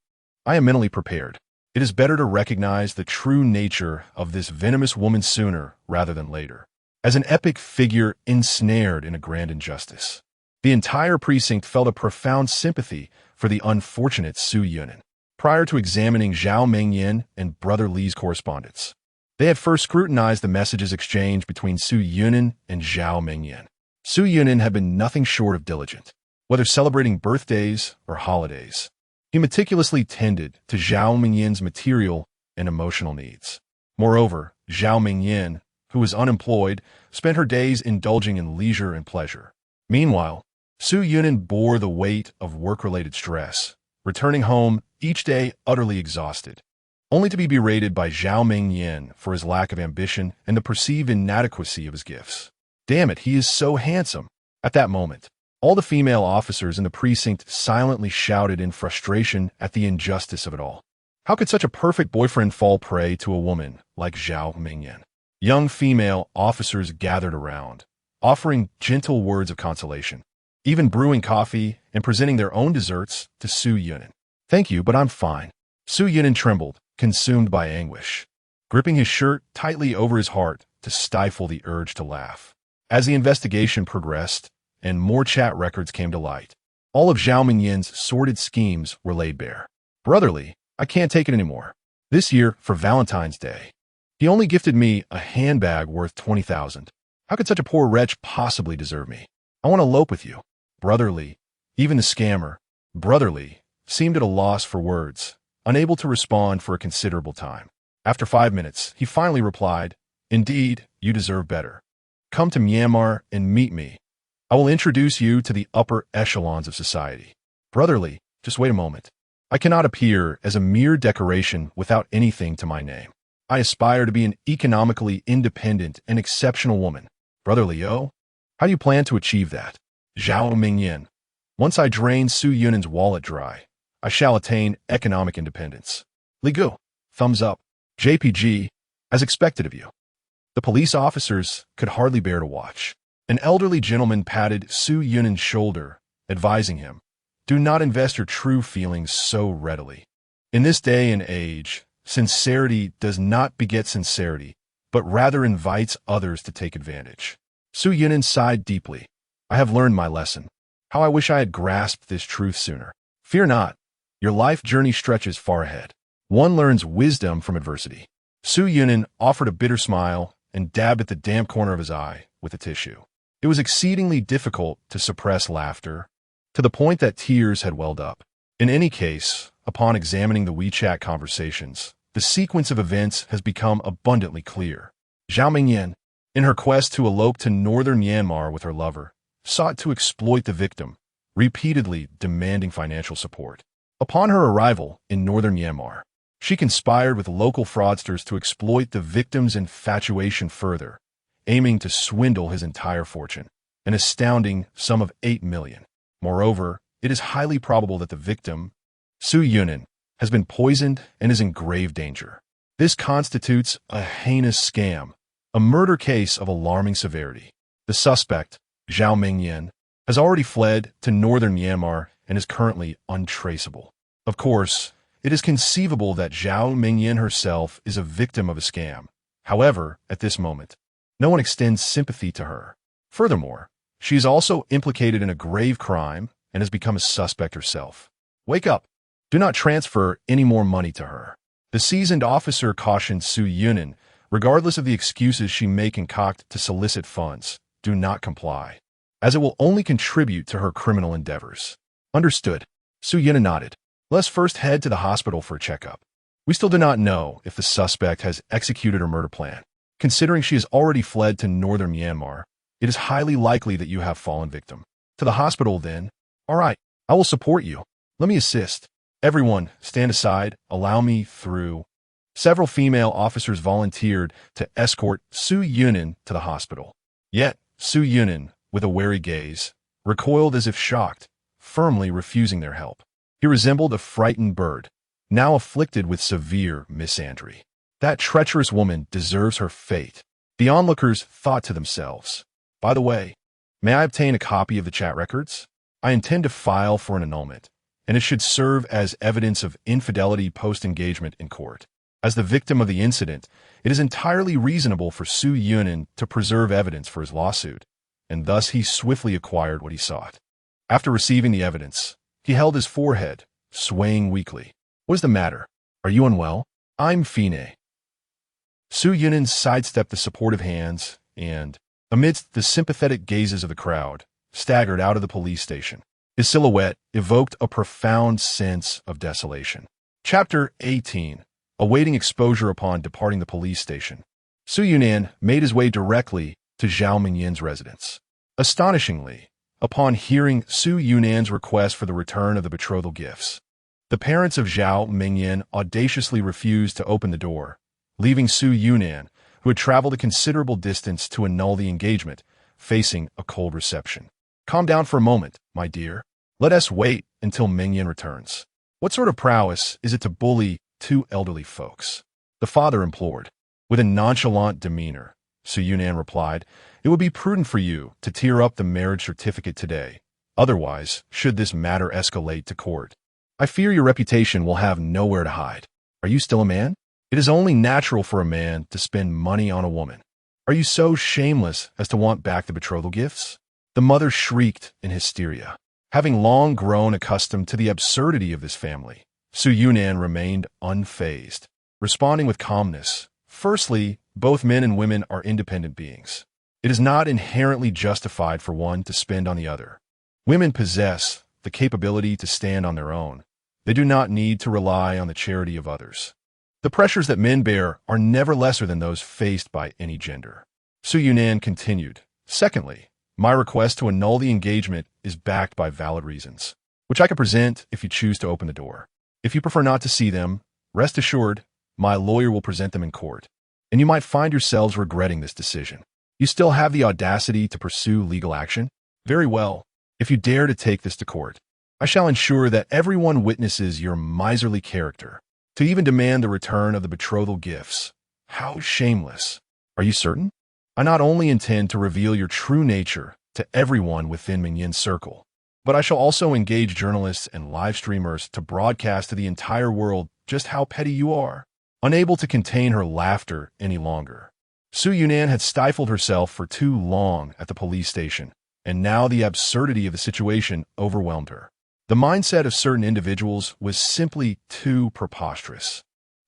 I am mentally prepared. It is better to recognize the true nature of this venomous woman sooner rather than later, as an epic figure ensnared in a grand injustice. The entire precinct felt a profound sympathy for the unfortunate Su Yunan. Prior to examining Zhao Mingyin and Brother Li's correspondence, they had first scrutinized the messages exchanged between Su Yunan and Zhao Mingyin. Su Yunan had been nothing short of diligent, whether celebrating birthdays or holidays. He meticulously tended to Zhao Mingyin's material and emotional needs. Moreover, Zhao Mingyin, who was unemployed, spent her days indulging in leisure and pleasure. Meanwhile, Su Yunan bore the weight of work-related stress, returning home each day utterly exhausted, only to be berated by Zhao Mingyin for his lack of ambition and the perceived inadequacy of his gifts. Damn it, he is so handsome. At that moment, all the female officers in the precinct silently shouted in frustration at the injustice of it all. How could such a perfect boyfriend fall prey to a woman like Zhao Mingyin? Young female officers gathered around, offering gentle words of consolation, even brewing coffee and presenting their own desserts to Su Yunan. Thank you, but I'm fine. Su Yunan trembled, consumed by anguish, gripping his shirt tightly over his heart to stifle the urge to laugh. As the investigation progressed and more chat records came to light, all of Zhao Mingyin's sordid schemes were laid bare. Brotherly, I can't take it anymore. This year, for Valentine's Day, he only gifted me a handbag worth 20,000. How could such a poor wretch possibly deserve me? I want to elope with you. Brotherly, even the scammer, Brotherly, seemed at a loss for words, unable to respond for a considerable time. After 5 minutes, he finally replied, Indeed, you deserve better. Come to Myanmar and meet me. I will introduce you to the upper echelons of society. Brotherly, just wait a moment. I cannot appear as a mere decoration without anything to my name. I aspire to be an economically independent and exceptional woman. Brotherly, how do you plan to achieve that? Zhao Mingyin. Once I drain Su Yunan's wallet dry, I shall attain economic independence. Li Gu. Thumbs up. JPG, as expected of you. The police officers could hardly bear to watch. An elderly gentleman patted Su Yunan's shoulder, advising him, do not invest your true feelings so readily. In this day and age, sincerity does not beget sincerity, but rather invites others to take advantage. Su Yunan sighed deeply. I have learned my lesson. How I wish I had grasped this truth sooner. Fear not. Your life journey stretches far ahead. One learns wisdom from adversity. Su Yunan offered a bitter smile and dabbed at the damp corner of his eye with a tissue. It was exceedingly difficult to suppress laughter, to the point that tears had welled up. In any case, upon examining the WeChat conversations, the sequence of events has become abundantly clear. Zhao Mingyin, in her quest to elope to northern Myanmar with her lover, sought to exploit the victim, repeatedly demanding financial support. Upon her arrival in northern Myanmar, she conspired with local fraudsters to exploit the victim's infatuation further, aiming to swindle his entire fortune, an astounding sum of 8 million. Moreover, it is highly probable that the victim, Su Yunan, has been poisoned and is in grave danger. This constitutes a heinous scam, a murder case of alarming severity. The suspect, Zhao Mingyin, has already fled to northern Myanmar and is currently untraceable. Of course, it is conceivable that Zhao Mingyin herself is a victim of a scam. However, at this moment, No one extends sympathy to her. Furthermore, she is also implicated in a grave crime and has become a suspect herself. Wake up. Do not transfer any more money to her. The seasoned officer cautioned Su Yunin, regardless of the excuses she may concoct to solicit funds, do not comply, as it will only contribute to her criminal endeavors. Understood. Su Yunin nodded. Let's first head to the hospital for a checkup. We still do not know if the suspect has executed her murder plan. Considering she has already fled to northern Myanmar, it is highly likely that you have fallen victim. To the hospital, then. All right, I will support you. Let me assist. Everyone, stand aside. Allow me through. Several female officers volunteered to escort Su Yunin to the hospital. Yet, Su Yunin, with a wary gaze, recoiled as if shocked, firmly refusing their help. He resembled a frightened bird, now afflicted with severe misandry. That treacherous woman deserves her fate. The onlookers thought to themselves. By the way, may I obtain a copy of the chat records? I intend to file for an annulment, and it should serve as evidence of infidelity post-engagement in court. As the victim of the incident, it is entirely reasonable for Su Yunin to preserve evidence for his lawsuit, and thus he swiftly acquired what he sought. After receiving the evidence, he held his forehead, swaying weakly. What is the matter? Are you unwell? I'm Fine. Su Yunin sidestepped the supportive hands and, amidst the sympathetic gazes of the crowd, staggered out of the police station. His silhouette evoked a profound sense of desolation. Chapter 18. Awaiting exposure upon departing the police station. Su Yunan made his way directly to Zhao Mingyin's residence. Astonishingly, upon hearing Su Yunan's request for the return of the betrothal gifts, the parents of Zhao Mingyin audaciously refused to open the door, leaving Su Yunan, who had traveled a considerable distance to annul the engagement, facing a cold reception. Calm down for a moment, my dear. Let us wait until Mingyin returns. What sort of prowess is it to bully two elderly folks? The father implored. With a nonchalant demeanor, Su Yunan replied, it would be prudent for you to tear up the marriage certificate today. Otherwise, should this matter escalate to court, I fear your reputation will have nowhere to hide. Are you still a man? It is only natural for a man to spend money on a woman. Are you so shameless as to want back the betrothal gifts? The mother shrieked in hysteria. Having long grown accustomed to the absurdity of this family, Su Yunan remained unfazed, responding with calmness. Firstly, both men and women are independent beings. It is not inherently justified for one to spend on the other. Women possess the capability to stand on their own. They do not need to rely on the charity of others. The pressures that men bear are never lesser than those faced by any gender. Su Yunan continued. Secondly, my request to annul the engagement is backed by valid reasons, which I can present if you choose to open the door. If you prefer not to see them, rest assured, my lawyer will present them in court, and you might find yourselves regretting this decision. You still have the audacity to pursue legal action? Very well. If you dare to take this to court, I shall ensure that everyone witnesses your miserly character. To even demand the return of the betrothal gifts. How shameless. Are you certain? I not only intend to reveal your true nature to everyone within Mingyin's circle, but I shall also engage journalists and live streamers to broadcast to the entire world just how petty you are. Unable to contain her laughter any longer, Su Yunan had stifled herself for too long at the police station, and now the absurdity of the situation overwhelmed her. The mindset of certain individuals was simply too preposterous.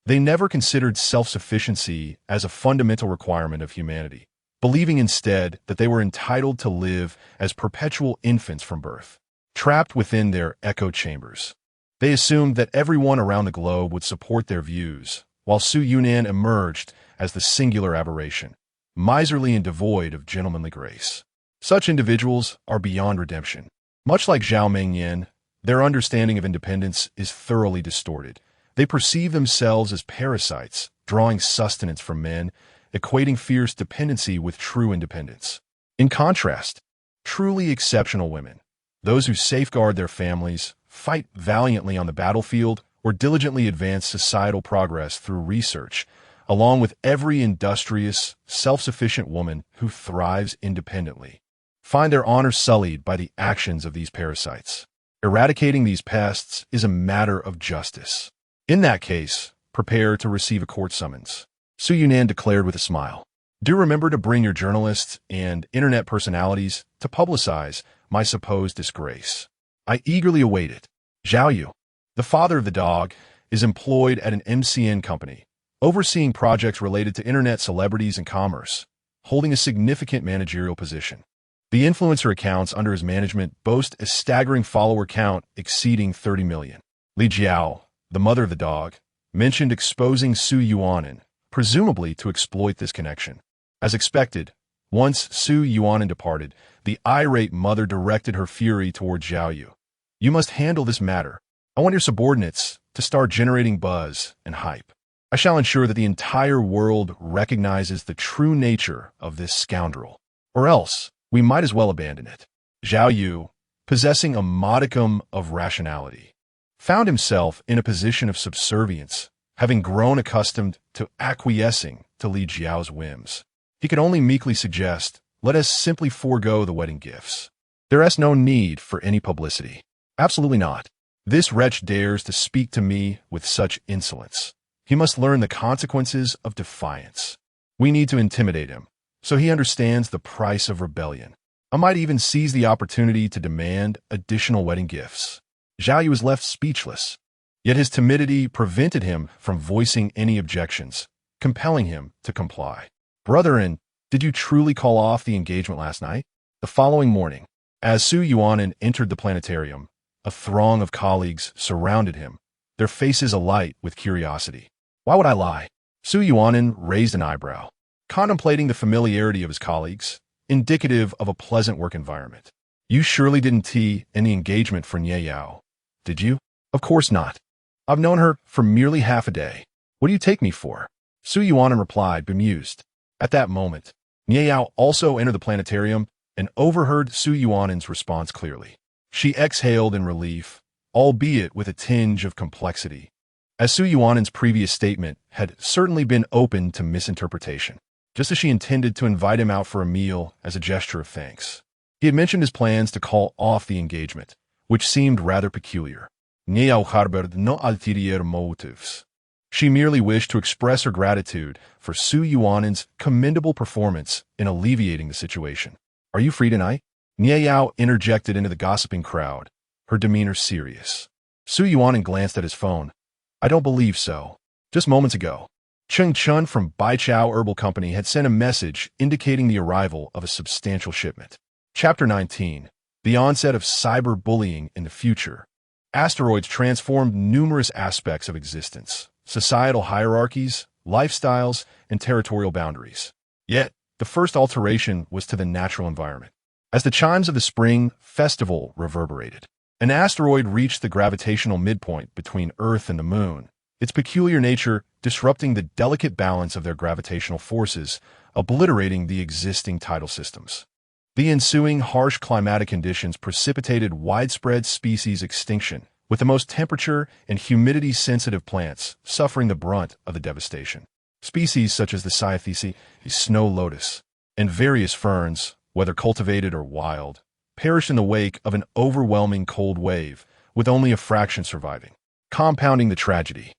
They never considered self-sufficiency as a fundamental requirement of humanity, believing instead that they were entitled to live as perpetual infants from birth, trapped within their echo chambers. They assumed that everyone around the globe would support their views, while Su Yunan emerged as the singular aberration, miserly and devoid of gentlemanly grace. Such individuals are beyond redemption. Much like Zhao Mingyin, their understanding of independence is thoroughly distorted. They perceive themselves as parasites, drawing sustenance from men, equating fierce dependency with true independence. In contrast, truly exceptional women, those who safeguard their families, fight valiantly on the battlefield, or diligently advance societal progress through research, along with every industrious, self-sufficient woman who thrives independently, find their honor sullied by the actions of these parasites. Eradicating these pests is a matter of justice. In that case, prepare to receive a court summons, Su Yunan declared with a smile. Do remember to bring your journalists and internet personalities to publicize my supposed disgrace. I eagerly await it. Zhao Yu, the father of the dog, is employed at an MCN company, overseeing projects related to internet celebrities and commerce, holding a significant managerial position. The influencer accounts under his management boast a staggering follower count exceeding 30 million. Li Jiao, the mother of the dog, mentioned exposing Su Yuanin, presumably to exploit this connection. As expected, once Su Yuanin departed, the irate mother directed her fury toward Zhao Yu. You must handle this matter. I want your subordinates to start generating buzz and hype. I shall ensure that the entire world recognizes the true nature of this scoundrel. Or else, we might as well abandon it. Zhao Yu, possessing a modicum of rationality, found himself in a position of subservience, having grown accustomed to acquiescing to Li Jiao's whims. He could only meekly suggest, let us simply forego the wedding gifts. There is no need for any publicity. Absolutely not. This wretch dares to speak to me with such insolence. He must learn the consequences of defiance. We need to intimidate him, so he understands the price of rebellion. I might even seize the opportunity to demand additional wedding gifts. Zhao Yu was left speechless, yet his timidity prevented him from voicing any objections, compelling him to comply. Brother-in, did you truly call off the engagement last night? The following morning, as Su Yuanin entered the planetarium, a throng of colleagues surrounded him, their faces alight with curiosity. Why would I lie? Su Yuanin raised an eyebrow, contemplating the familiarity of his colleagues, indicative of a pleasant work environment. You surely didn't tee any engagement for Nye Yao, did you? Of course not. I've known her for merely half a day. What do you take me for? Su Yuanin replied, bemused. At that moment, Nye Yao also entered the planetarium and overheard Su Yuanin's response clearly. She exhaled in relief, albeit with a tinge of complexity, as Su Yuanin's previous statement had certainly been open to misinterpretation, just as she intended to invite him out for a meal as a gesture of thanks. He had mentioned his plans to call off the engagement, which seemed rather peculiar. Nye Yao harbored no ulterior motives. She merely wished to express her gratitude for Su Yuanin's commendable performance in alleviating the situation. Are you free tonight? Nye Yao interjected into the gossiping crowd, her demeanor serious. Su Yuanin glanced at his phone. I don't believe so. Just moments ago, Cheng Chun from Baichao Herbal Company had sent a message indicating the arrival of a substantial shipment. Chapter 19. The onset of cyberbullying in the future. Asteroids transformed numerous aspects of existence, societal hierarchies, lifestyles, and territorial boundaries. Yet, the first alteration was to the natural environment. As the chimes of the spring festival reverberated, an asteroid reached the gravitational midpoint between Earth and the Moon, its peculiar nature disrupting the delicate balance of their gravitational forces, obliterating the existing tidal systems. The ensuing harsh climatic conditions precipitated widespread species extinction, with the most temperature and humidity-sensitive plants suffering the brunt of the devastation. Species such as the cyathece, the snow lotus, and various ferns, whether cultivated or wild, perished in the wake of an overwhelming cold wave, with only a fraction surviving. Compounding the tragedy,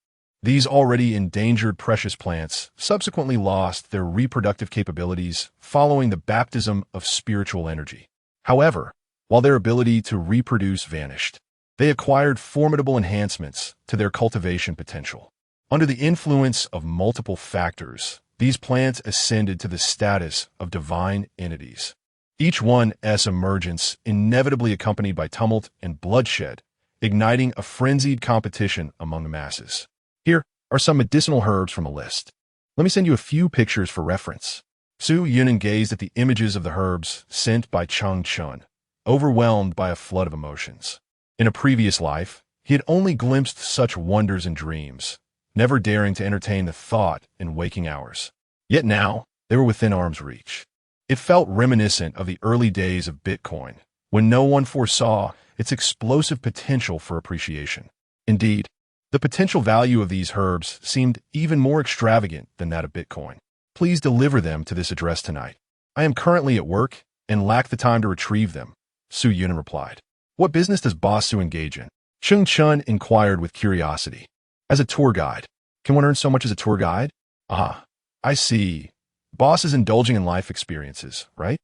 these already endangered precious plants subsequently lost their reproductive capabilities following the baptism of spiritual energy. However, while their ability to reproduce vanished, they acquired formidable enhancements to their cultivation potential. Under the influence of multiple factors, these plants ascended to the status of divine entities. Each one's emergence inevitably accompanied by tumult and bloodshed, igniting a frenzied competition among the masses. Here are some medicinal herbs from a list. Let me send you a few pictures for reference. Su Yunin gazed at the images of the herbs sent by Cheng Chun, overwhelmed by a flood of emotions. In a previous life, he had only glimpsed such wonders in dreams, never daring to entertain the thought in waking hours. Yet now, they were within arm's reach. It felt reminiscent of the early days of Bitcoin, when no one foresaw its explosive potential for appreciation. Indeed, the potential value of these herbs seemed even more extravagant than that of Bitcoin. Please deliver them to this address tonight. I am currently at work and lack the time to retrieve them, Su Yunin replied. What business does Boss Su engage in? Cheng Chun inquired with curiosity. As a tour guide. Can one earn so much as a tour guide? Ah, I see. Boss is indulging in life experiences, right?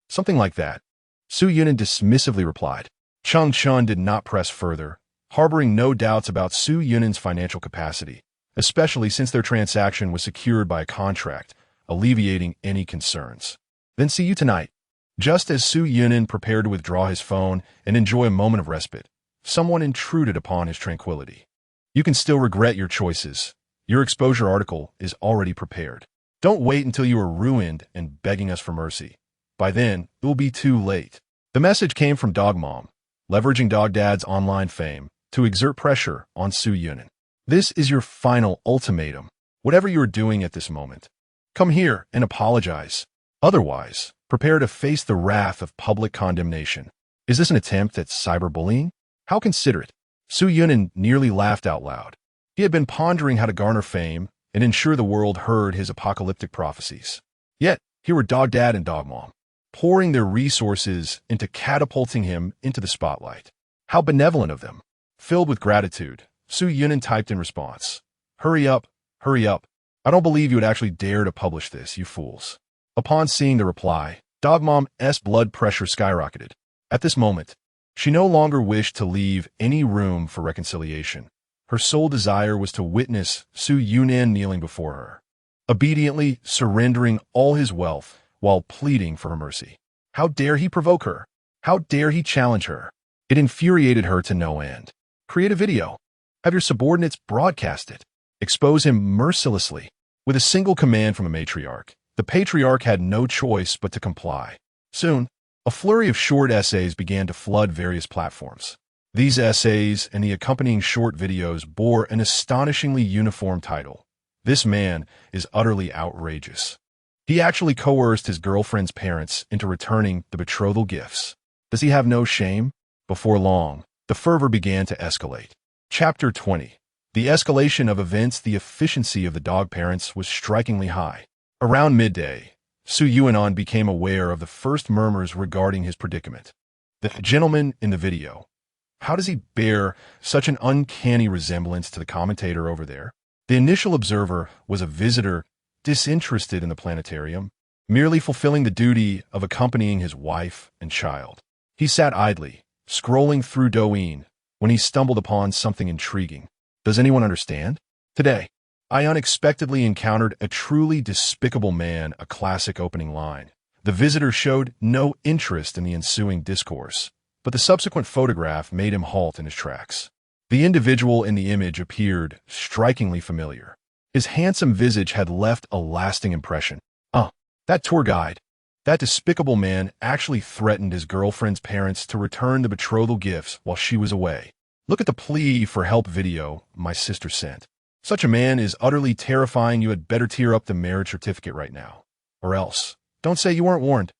Something like that. Su Yunin dismissively replied. Chung Chun did not press further, harboring no doubts about Su Yunin's financial capacity, especially since their transaction was secured by a contract, alleviating any concerns. Then see you tonight. Just as Su Yunin prepared to withdraw his phone and enjoy a moment of respite, someone intruded upon his tranquility. You can still regret your choices. Your exposure article is already prepared. Don't wait until you are ruined and begging us for mercy. By then, it will be too late. The message came from Dog Mom, leveraging Dog Dad's online fame to exert pressure on Su Yunin. This is your final ultimatum. Whatever you are doing at this moment, come here and apologize. Otherwise, prepare to face the wrath of public condemnation. Is this an attempt at cyberbullying? How considerate. Su Yunin nearly laughed out loud. He had been pondering how to garner fame and ensure the world heard his apocalyptic prophecies. Yet, here were Dog Dad and Dog Mom, pouring their resources into catapulting him into the spotlight. How benevolent of them. Filled with gratitude, Su Yunin typed in response, hurry up, hurry up. I don't believe you would actually dare to publish this, you fools. Upon seeing the reply, Dog Mom's blood pressure skyrocketed. At this moment, she no longer wished to leave any room for reconciliation. Her sole desire was to witness Su Yunin kneeling before her, obediently surrendering all his wealth while pleading for her mercy. How dare he provoke her? How dare he challenge her? It infuriated her to no end. Create a video. Have your subordinates broadcast it. Expose him mercilessly. With a single command from a matriarch, the patriarch had no choice but to comply. Soon, a flurry of short essays began to flood various platforms. These essays and the accompanying short videos bore an astonishingly uniform title. This man is utterly outrageous. He actually coerced his girlfriend's parents into returning the betrothal gifts. Does he have no shame? Before long, the fervor began to escalate. Chapter 20. The escalation of events. The efficiency of the dog parents was strikingly high. Around midday, Su Yunin became aware of the first murmurs regarding his predicament. The gentleman in the video. How does he bear such an uncanny resemblance to the commentator over there? The initial observer was a visitor disinterested in the planetarium, merely fulfilling the duty of accompanying his wife and child. He sat idly, scrolling through Douyin, when he stumbled upon something intriguing. Does anyone understand? Today, I unexpectedly encountered a truly despicable man, a classic opening line. The visitor showed no interest in the ensuing discourse, but the subsequent photograph made him halt in his tracks. The individual in the image appeared strikingly familiar. His handsome visage had left a lasting impression. That tour guide. That despicable man actually threatened his girlfriend's parents to return the betrothal gifts while she was away. Look at the plea for help video my sister sent. Such a man is utterly terrifying. You had better tear up the marriage certificate right now. Or else, don't say you weren't warned.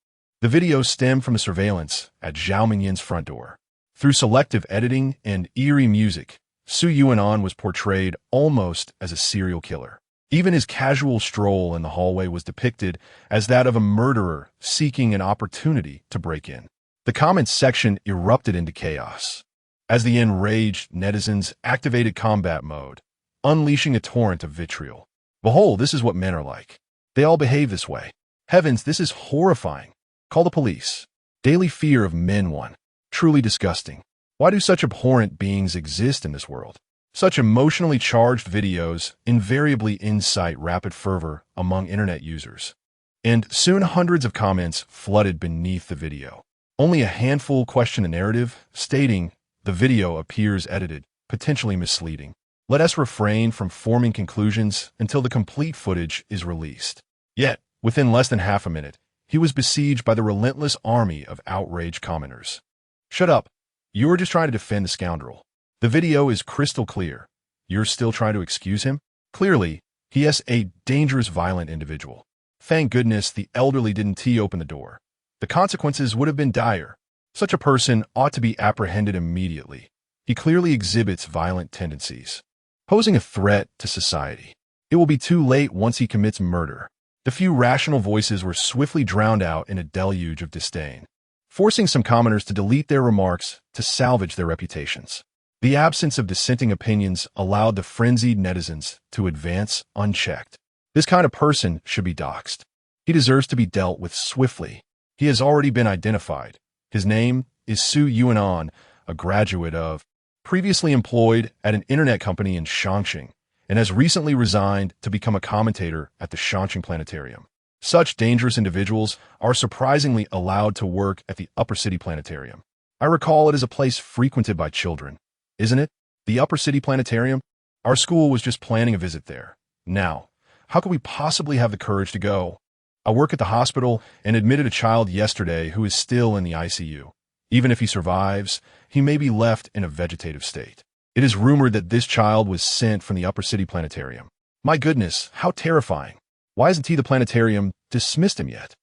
The video stemmed from the surveillance at Zhao Mingyin's front door. Through selective editing and eerie music, Su Yunin was portrayed almost as a serial killer. Even his casual stroll in the hallway was depicted as that of a murderer seeking an opportunity to break in. The comments section erupted into chaos as the enraged netizens activated combat mode, unleashing a torrent of vitriol. Behold, this is what men are like. They all behave this way. Heavens, this is horrifying. Call the police. Daily fear of men one. Truly disgusting. Why do such abhorrent beings exist in this world? Such emotionally charged videos invariably incite rapid fervor among internet users. And soon hundreds of comments flooded beneath the video. Only a handful question the narrative, stating the video appears edited, potentially misleading. Let us refrain from forming conclusions until the complete footage is released. Yet, within less than half a minute, he was besieged by the relentless army of outraged commenters. Shut up. You were just trying to defend the scoundrel. The video is crystal clear. You're still trying to excuse him? Clearly, he is a dangerous, violent individual. Thank goodness the elderly didn't tee open the door. The consequences would have been dire. Such a person ought to be apprehended immediately. He clearly exhibits violent tendencies, posing a threat to society. It will be too late once he commits murder. The few rational voices were swiftly drowned out in a deluge of disdain, forcing some commenters to delete their remarks to salvage their reputations. The absence of dissenting opinions allowed the frenzied netizens to advance unchecked. This kind of person should be doxxed. He deserves to be dealt with swiftly. He has already been identified. His name is Su Yuanan, a graduate of, previously employed at an internet company in Chongqing, and has recently resigned to become a commentator at the Chongqing Planetarium. Such dangerous individuals are surprisingly allowed to work at the Upper City Planetarium. I recall it is a place frequented by children, isn't it? The Upper City Planetarium? Our school was just planning a visit there. Now, how could we possibly have the courage to go? I work at the hospital and admitted a child yesterday who is still in the ICU. Even if he survives, he may be left in a vegetative state. It is rumored that this child was sent from the Upper City Planetarium. My goodness, how terrifying. Why hasn't the planetarium dismissed him yet?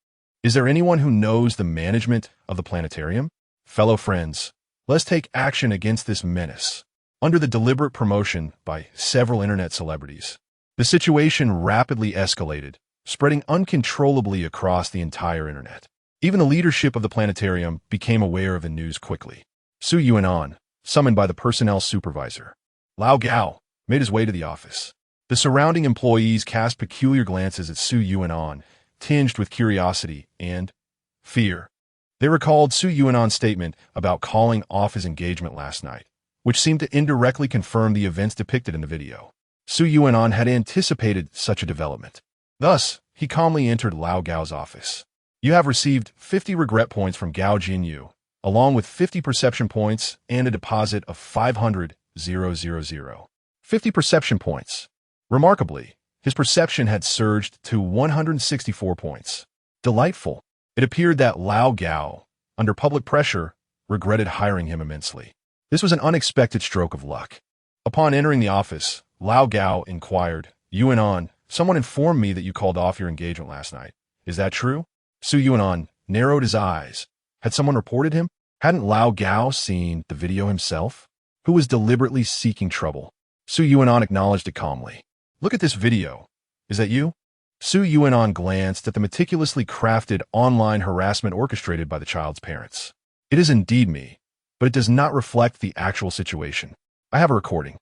Is there anyone who knows the management of the planetarium? Fellow friends, let's take action against this menace. Under the deliberate promotion by several internet celebrities, the situation rapidly escalated, spreading uncontrollably across the entire internet. Even the leadership of the planetarium became aware of the news quickly. Su Yuanan, summoned by the personnel supervisor, Lao Gao, made his way to the office. The surrounding employees cast peculiar glances at Su Yuanan, tinged with curiosity and fear. They recalled Su Yuanan's statement about calling off his engagement last night, which seemed to indirectly confirm the events depicted in the video. Su Yuanan had anticipated such a development. Thus, he calmly entered Lao Gao's office. You have received 50 regret points from Gao Jinyu, along with 50 perception points and a deposit of 500,000. 50 perception points. Remarkably, his perception had surged to 164 points. Delightful. It appeared that Lao Gao, under public pressure, regretted hiring him immensely. This was an unexpected stroke of luck. Upon entering the office, Lao Gao inquired, Yuanan, someone informed me that you called off your engagement last night. Is that true? Su Yuanan narrowed his eyes. Had someone reported him? Hadn't Lao Gao seen the video himself? Who was deliberately seeking trouble? Su Yuanan acknowledged it calmly. Look at this video. Is that you? Su Yuanan glanced at the meticulously crafted online harassment orchestrated by the child's parents. It is indeed me, but it does not reflect the actual situation. I have a recording.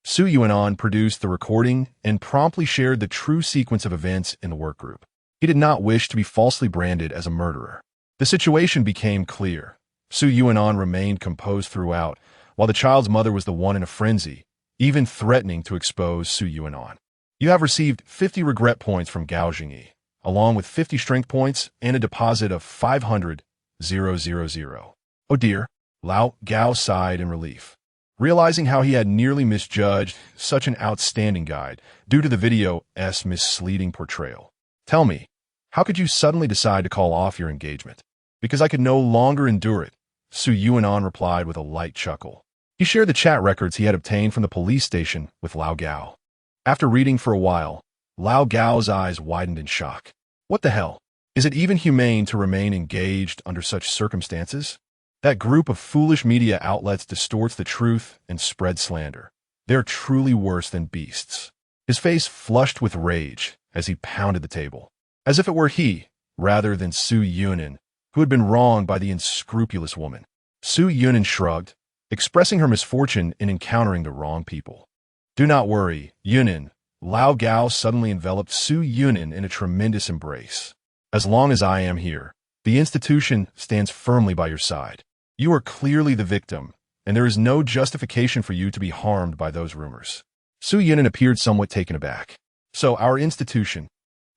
Su Yuanan produced the recording and promptly shared the true sequence of events in the workgroup. He did not wish to be falsely branded as a murderer. The situation became clear. Su Yuanan remained composed throughout, while the child's mother was the one in a frenzy, even threatening to expose Su Yuanan. You have received 50 regret points from Gao Jingyi, along with 50 strength points and a deposit of 500,000. Oh dear, Lao Gao sighed in relief, realizing how he had nearly misjudged such an outstanding guide due to the video's misleading portrayal. Tell me, how could you suddenly decide to call off your engagement? Because I could no longer endure it, Su Yuanan replied with a light chuckle. He shared the chat records he had obtained from the police station with Lao Gao. After reading for a while, Lao Gao's eyes widened in shock. What the hell? Is it even humane to remain engaged under such circumstances? That group of foolish media outlets distorts the truth and spreads slander. They're truly worse than beasts. His face flushed with rage as he pounded the table, as if it were he, rather than Su Yuanan, who had been wronged by the unscrupulous woman. Su Yuanan shrugged, expressing her misfortune in encountering the wrong people. Do not worry, Yuanan. Lao Gao suddenly enveloped Su Yuanan in a tremendous embrace. As long as I am here, the institution stands firmly by your side. You are clearly the victim, and there is no justification for you to be harmed by those rumors. Su Yuanan appeared somewhat taken aback. So, our institution,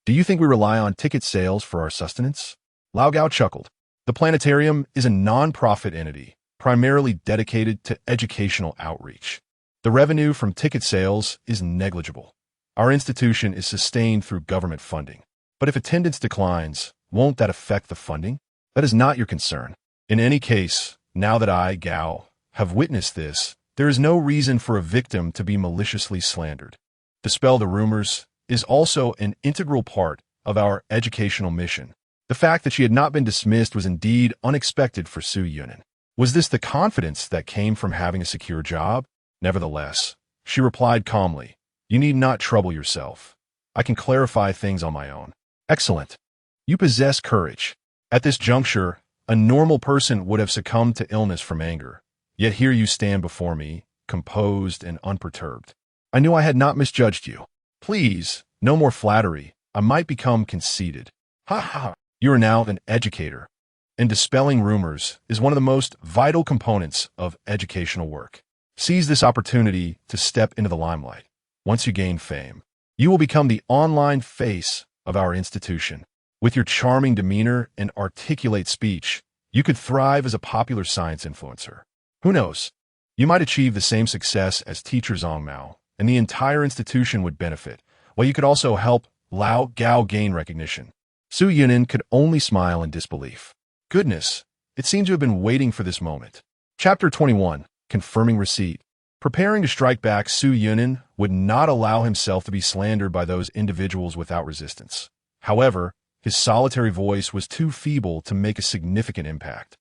do you think we rely on ticket sales for our sustenance? Lao Gao chuckled. The planetarium is a non-profit entity, primarily dedicated to educational outreach. The revenue from ticket sales is negligible. Our institution is sustained through government funding. But if attendance declines, won't that affect the funding? That is not your concern. In any case, now that I, Gao, have witnessed this, there is no reason for a victim to be maliciously slandered. Dispel the rumors is also an integral part of our educational mission. The fact that she had not been dismissed was indeed unexpected for Su Yuanan. Was this the confidence that came from having a secure job? Nevertheless, she replied calmly, you need not trouble yourself. I can clarify things on my own. Excellent. You possess courage. At this juncture, a normal person would have succumbed to illness from anger. Yet here you stand before me, composed and unperturbed. I knew I had not misjudged you. Please, no more flattery. I might become conceited. Ha ha ha. You are now an educator, and dispelling rumors is one of the most vital components of educational work. Seize this opportunity to step into the limelight. Once you gain fame, you will become the online face of our institution. With your charming demeanor and articulate speech, you could thrive as a popular science influencer. Who knows? You might achieve the same success as teacher Zhang Mao, and the entire institution would benefit, while you could also help Lao Gao gain recognition. Su Yunin could only smile in disbelief. Goodness, it seemed to have been waiting for this moment. Chapter 21, Confirming Receipt. Preparing to strike back, Su Yunin would not allow himself to be slandered by those individuals without resistance. However, his solitary voice was too feeble to make a significant impact.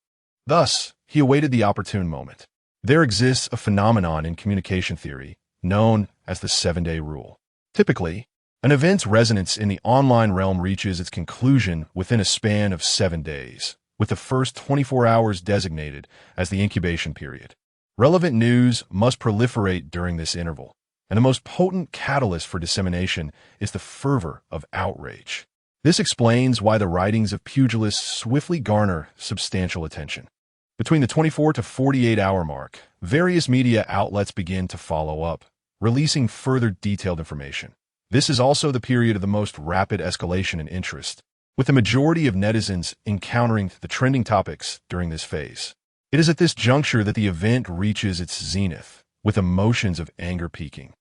Thus, he awaited the opportune moment. There exists a phenomenon in communication theory known as the 7-day rule. Typically, an event's resonance in the online realm reaches its conclusion within a span of 7 days, with the first 24 hours designated as the incubation period. Relevant news must proliferate during this interval, and the most potent catalyst for dissemination is the fervor of outrage. This explains why the writings of pugilists swiftly garner substantial attention. Between the 24 to 48-hour mark, various media outlets begin to follow up, releasing further detailed information. This is also the period of the most rapid escalation in interest, with the majority of netizens encountering the trending topics during this phase. It is at this juncture that the event reaches its zenith, with emotions of anger peaking.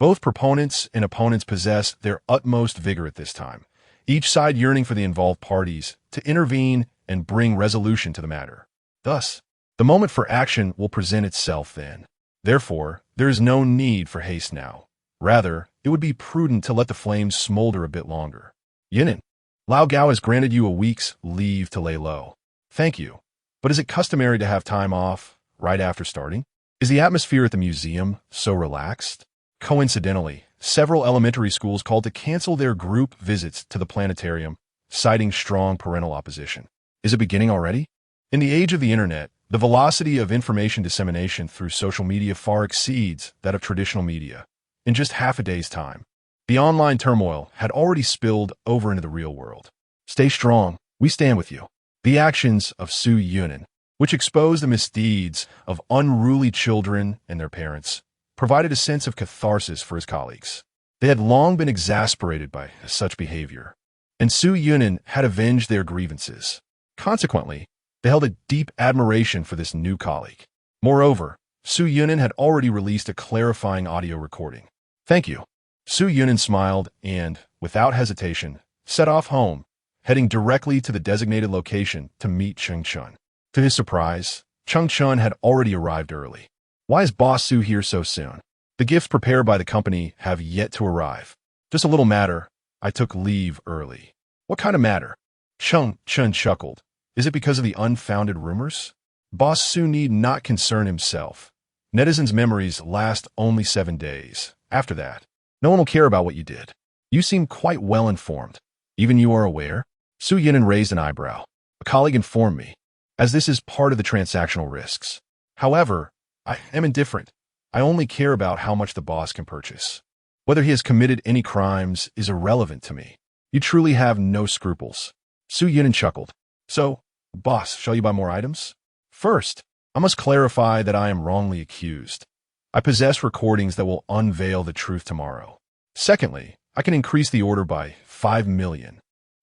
Both proponents and opponents possess their utmost vigor at this time, each side yearning for the involved parties to intervene and bring resolution to the matter. Thus, the moment for action will present itself then. Therefore, there is no need for haste now. Rather, it would be prudent to let the flames smolder a bit longer. Yunin, Lao Gao has granted you a week's leave to lay low. Thank you. But is it customary to have time off right after starting? Is the atmosphere at the museum so relaxed? Coincidentally, several elementary schools called to cancel their group visits to the planetarium, citing strong parental opposition. Is it beginning already? In the age of the internet, the velocity of information dissemination through social media far exceeds that of traditional media. In just half a day's time, the online turmoil had already spilled over into the real world. Stay strong. We stand with you. The actions of Su Yunin, which exposed the misdeeds of unruly children and their parents, provided a sense of catharsis for his colleagues. They had long been exasperated by such behavior, and Su Yunin had avenged their grievances. Consequently, they held a deep admiration for this new colleague. Moreover, Su Yunin had already released a clarifying audio recording. Thank you. Su Yunin smiled and, without hesitation, set off home, heading directly to the designated location to meet Cheng Chun. To his surprise, Cheng Chun had already arrived early. Why is Boss Su here so soon? The gifts prepared by the company have yet to arrive. Just a little matter. I took leave early. What kind of matter? Cheng Chun chuckled. Is it because of the unfounded rumors? Boss Su need not concern himself. Netizens' memories last only 7 days. After that, no one will care about what you did. You seem quite well informed. Even you are aware? Su Yunin raised an eyebrow. A colleague informed me, as this is part of the transactional risks. However, I am indifferent. I only care about how much the boss can purchase. Whether he has committed any crimes is irrelevant to me. You truly have no scruples. Su Yunin chuckled. So, boss, shall you buy more items? First, I must clarify that I am wrongly accused. I possess recordings that will unveil the truth tomorrow. Secondly, I can increase the order by 5 million,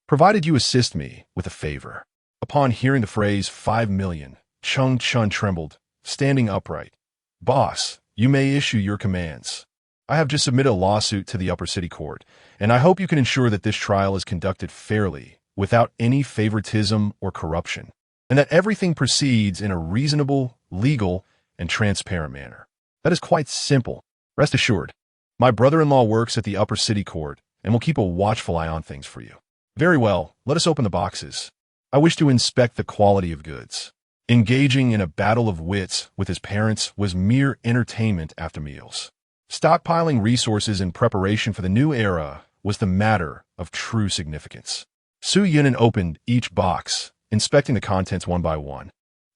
provided you assist me with a favor. Upon hearing the phrase 5 million, Cheng Chun trembled, standing upright. Boss, you may issue your commands. I have just submitted a lawsuit to the upper city court, and I hope you can ensure that this trial is conducted fairly, without any favoritism or corruption, and that everything proceeds in a reasonable, legal, and transparent manner. That is quite simple. Rest assured, my brother-in-law works at the upper city court and will keep a watchful eye on things for you. Very well, let us open the boxes. I wish to inspect the quality of goods. Engaging in a battle of wits with his parents was mere entertainment after meals. Stockpiling resources in preparation for the new era was the matter of true significance. Su Yunin opened each box, inspecting the contents one by one,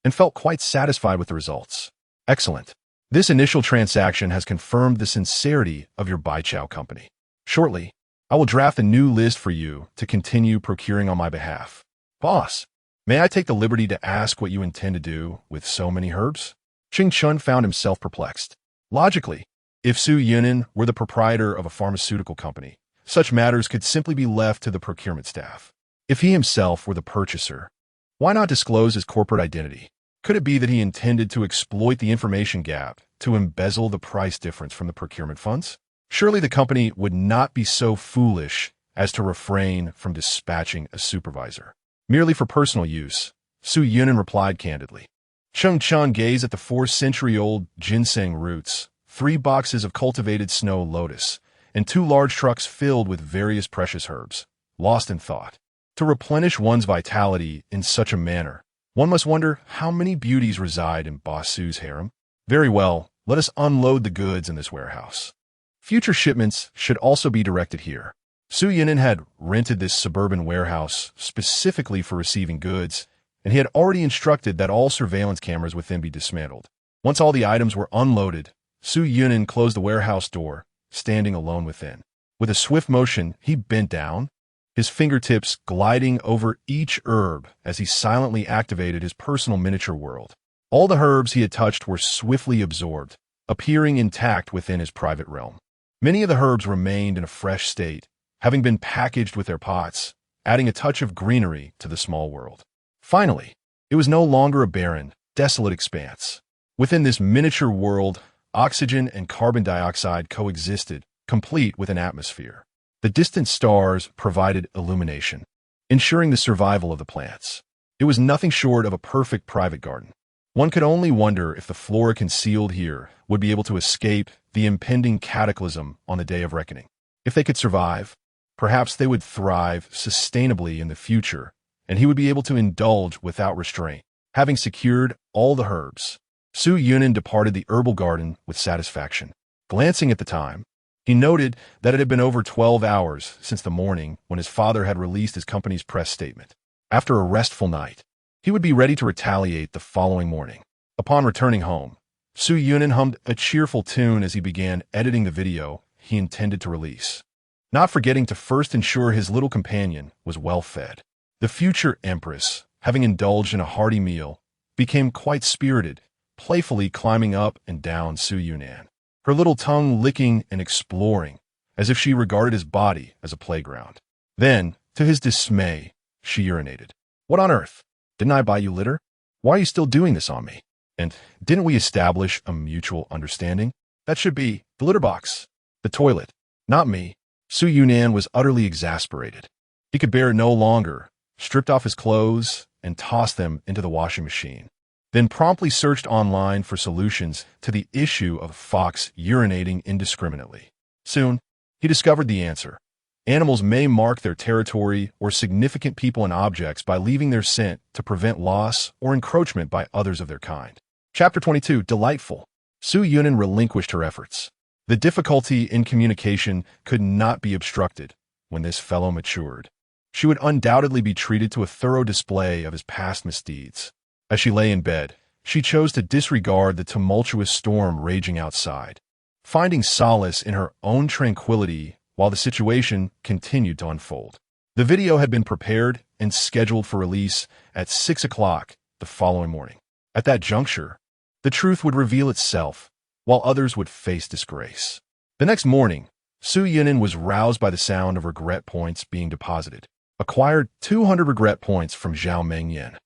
and felt quite satisfied with the results. Excellent. This initial transaction has confirmed the sincerity of your Baichao company. Shortly, I will draft a new list for you to continue procuring on my behalf. Boss, may I take the liberty to ask what you intend to do with so many herbs? Ching Chun found himself perplexed. Logically, if Su Yunin were the proprietor of a pharmaceutical company, such matters could simply be left to the procurement staff. If he himself were the purchaser, why not disclose his corporate identity? Could it be that he intended to exploit the information gap to embezzle the price difference from the procurement funds? Surely the company would not be so foolish as to refrain from dispatching a supervisor. Merely for personal use, Su Yunin replied candidly. Cheng Chun gazed at the 4-century-old ginseng roots, 3 boxes of cultivated snow lotus, and 2 large trucks filled with various precious herbs, lost in thought. To replenish one's vitality in such a manner, one must wonder how many beauties reside in Boss Su's harem. Very well, let us unload the goods in this warehouse. Future shipments should also be directed here. Su Yunin had rented this suburban warehouse specifically for receiving goods, and he had already instructed that all surveillance cameras within be dismantled. Once all the items were unloaded, Su Yunin closed the warehouse door, standing alone within. With a swift motion, he bent down, his fingertips gliding over each herb as he silently activated his personal miniature world. All the herbs he had touched were swiftly absorbed, appearing intact within his private realm. Many of the herbs remained in a fresh state, having been packaged with their pots, adding a touch of greenery to the small world. Finally, it was no longer a barren, desolate expanse. Within this miniature world, oxygen and carbon dioxide coexisted, complete with an atmosphere. The distant stars provided illumination, ensuring the survival of the plants. It was nothing short of a perfect private garden. One could only wonder if the flora concealed here would be able to escape the impending cataclysm on the day of reckoning. If they could survive, perhaps they would thrive sustainably in the future, and he would be able to indulge without restraint. Having secured all the herbs, Su Yunin departed the herbal garden with satisfaction. Glancing at the time, he noted that it had been over 12 hours since the morning when his father had released his company's press statement. After a restful night, he would be ready to retaliate the following morning. Upon returning home, Su Yunin hummed a cheerful tune as he began editing the video he intended to release, not forgetting to first ensure his little companion was well fed. The future empress, having indulged in a hearty meal, became quite spirited, playfully climbing up and down Su Yunin, her little tongue licking and exploring, as if she regarded his body as a playground. Then, to his dismay, she urinated. "What on earth? Didn't I buy you litter? Why are you still doing this on me? And didn't we establish a mutual understanding? That should be the litter box, the toilet, not me." Su Yunin was utterly exasperated. He could bear it no longer, stripped off his clothes, and tossed them into the washing machine, then promptly searched online for solutions to the issue of fox urinating indiscriminately. Soon, he discovered the answer. Animals may mark their territory or significant people and objects by leaving their scent to prevent loss or encroachment by others of their kind. Chapter 22, Delightful. Su Yunin relinquished her efforts. The difficulty in communication could not be obstructed when this fellow matured. She would undoubtedly be treated to a thorough display of his past misdeeds. As she lay in bed, she chose to disregard the tumultuous storm raging outside, finding solace in her own tranquility while the situation continued to unfold. The video had been prepared and scheduled for release at 6 o'clock the following morning. At that juncture, the truth would reveal itself, while others would face disgrace. The next morning, Su Yunin was roused by the sound of regret points being deposited. Acquired 200 regret points from Zhao Mengyan.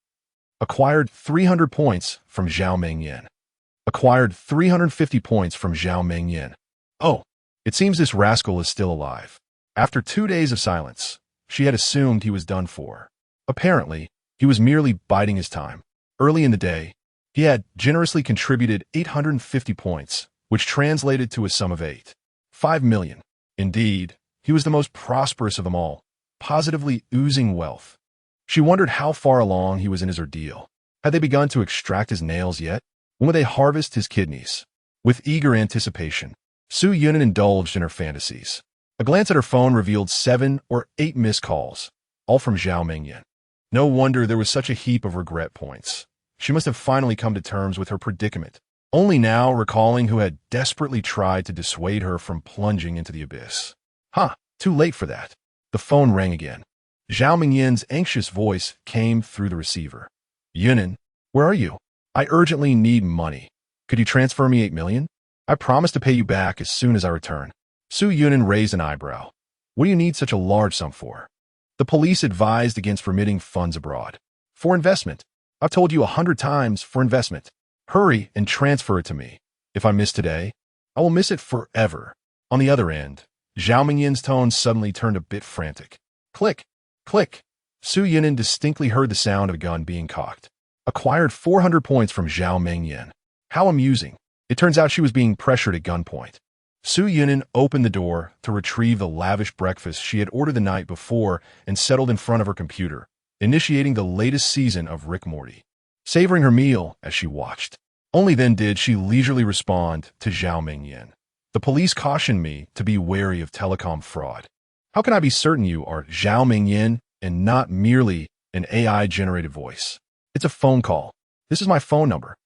Acquired 300 points from Zhao Mengyan. Acquired 350 points from Zhao Mengyan. Oh, it seems this rascal is still alive. After 2 days of silence, she had assumed he was done for. Apparently, he was merely biding his time. Early in the day, he had generously contributed 850 points, which translated to a sum of 5 million. Indeed, he was the most prosperous of them all, positively oozing wealth. She wondered how far along he was in his ordeal. Had they begun to extract his nails yet? When would they harvest his kidneys? With eager anticipation, Su Yunin indulged in her fantasies. A glance at her phone revealed 7 or 8 missed calls, all from Zhao Mengyan. No wonder there was such a heap of regret points. She must have finally come to terms with her predicament, only now recalling who had desperately tried to dissuade her from plunging into the abyss. Too late for that. The phone rang again. Zhao Mingyin's anxious voice came through the receiver. Yunan, where are you? I urgently need money. Could you transfer me 8 million? I promise to pay you back as soon as I return. Su Yunan raised an eyebrow. What do you need such a large sum for? The police advised against remitting funds abroad. For investment. I've told you 100 times for investment. Hurry and transfer it to me. If I miss today, I will miss it forever. On the other end, Zhao Mingyin's tone suddenly turned a bit frantic. Click, click. Su Yunan distinctly heard the sound of a gun being cocked. Acquired 400 points from Zhao Mingyin. How amusing. It turns out she was being pressured at gunpoint. Su Yunan opened the door to retrieve the lavish breakfast she had ordered the night before and settled in front of her computer, initiating the latest season of Rick Morty, savoring her meal as she watched. Only then did she leisurely respond to Zhao Mingyin. The police cautioned me to be wary of telecom fraud. How can I be certain you are Zhao Mingyin and not merely an AI-generated voice? It's a phone call. This is my phone number.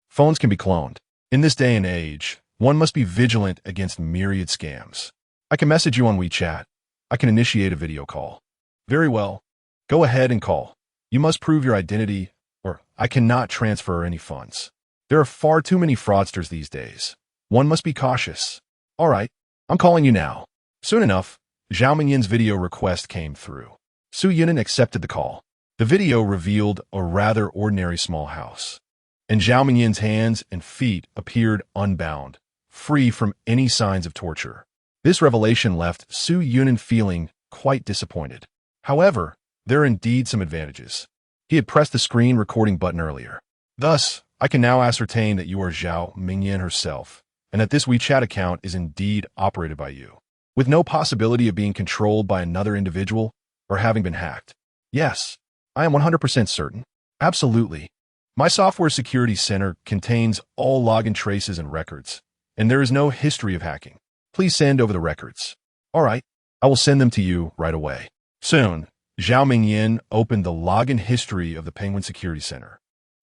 Phones can be cloned. In this day and age, one must be vigilant against myriad scams. I can message you on WeChat. I can initiate a video call. Very well. Go ahead and call. You must prove your identity, or I cannot transfer any funds. There are far too many fraudsters these days. One must be cautious. All right, I'm calling you now. Soon enough, Zhao Mingyin's video request came through. Su Yunan accepted the call. The video revealed a rather ordinary small house, and Zhao Mingyin's hands and feet appeared unbound, free from any signs of torture. This revelation left Su Yunan feeling quite disappointed. However, there are indeed some advantages. He had pressed the screen recording button earlier. Thus, I can now ascertain that you are Zhao Mingyin herself, and that this WeChat account is indeed operated by you, with no possibility of being controlled by another individual or having been hacked. Yes, I am 100% certain. Absolutely. My software security center contains all login traces and records, and there is no history of hacking. Please send over the records. All right, I will send them to you right away. Soon, Zhao Mingyin opened the login history of the Penguin Security Center.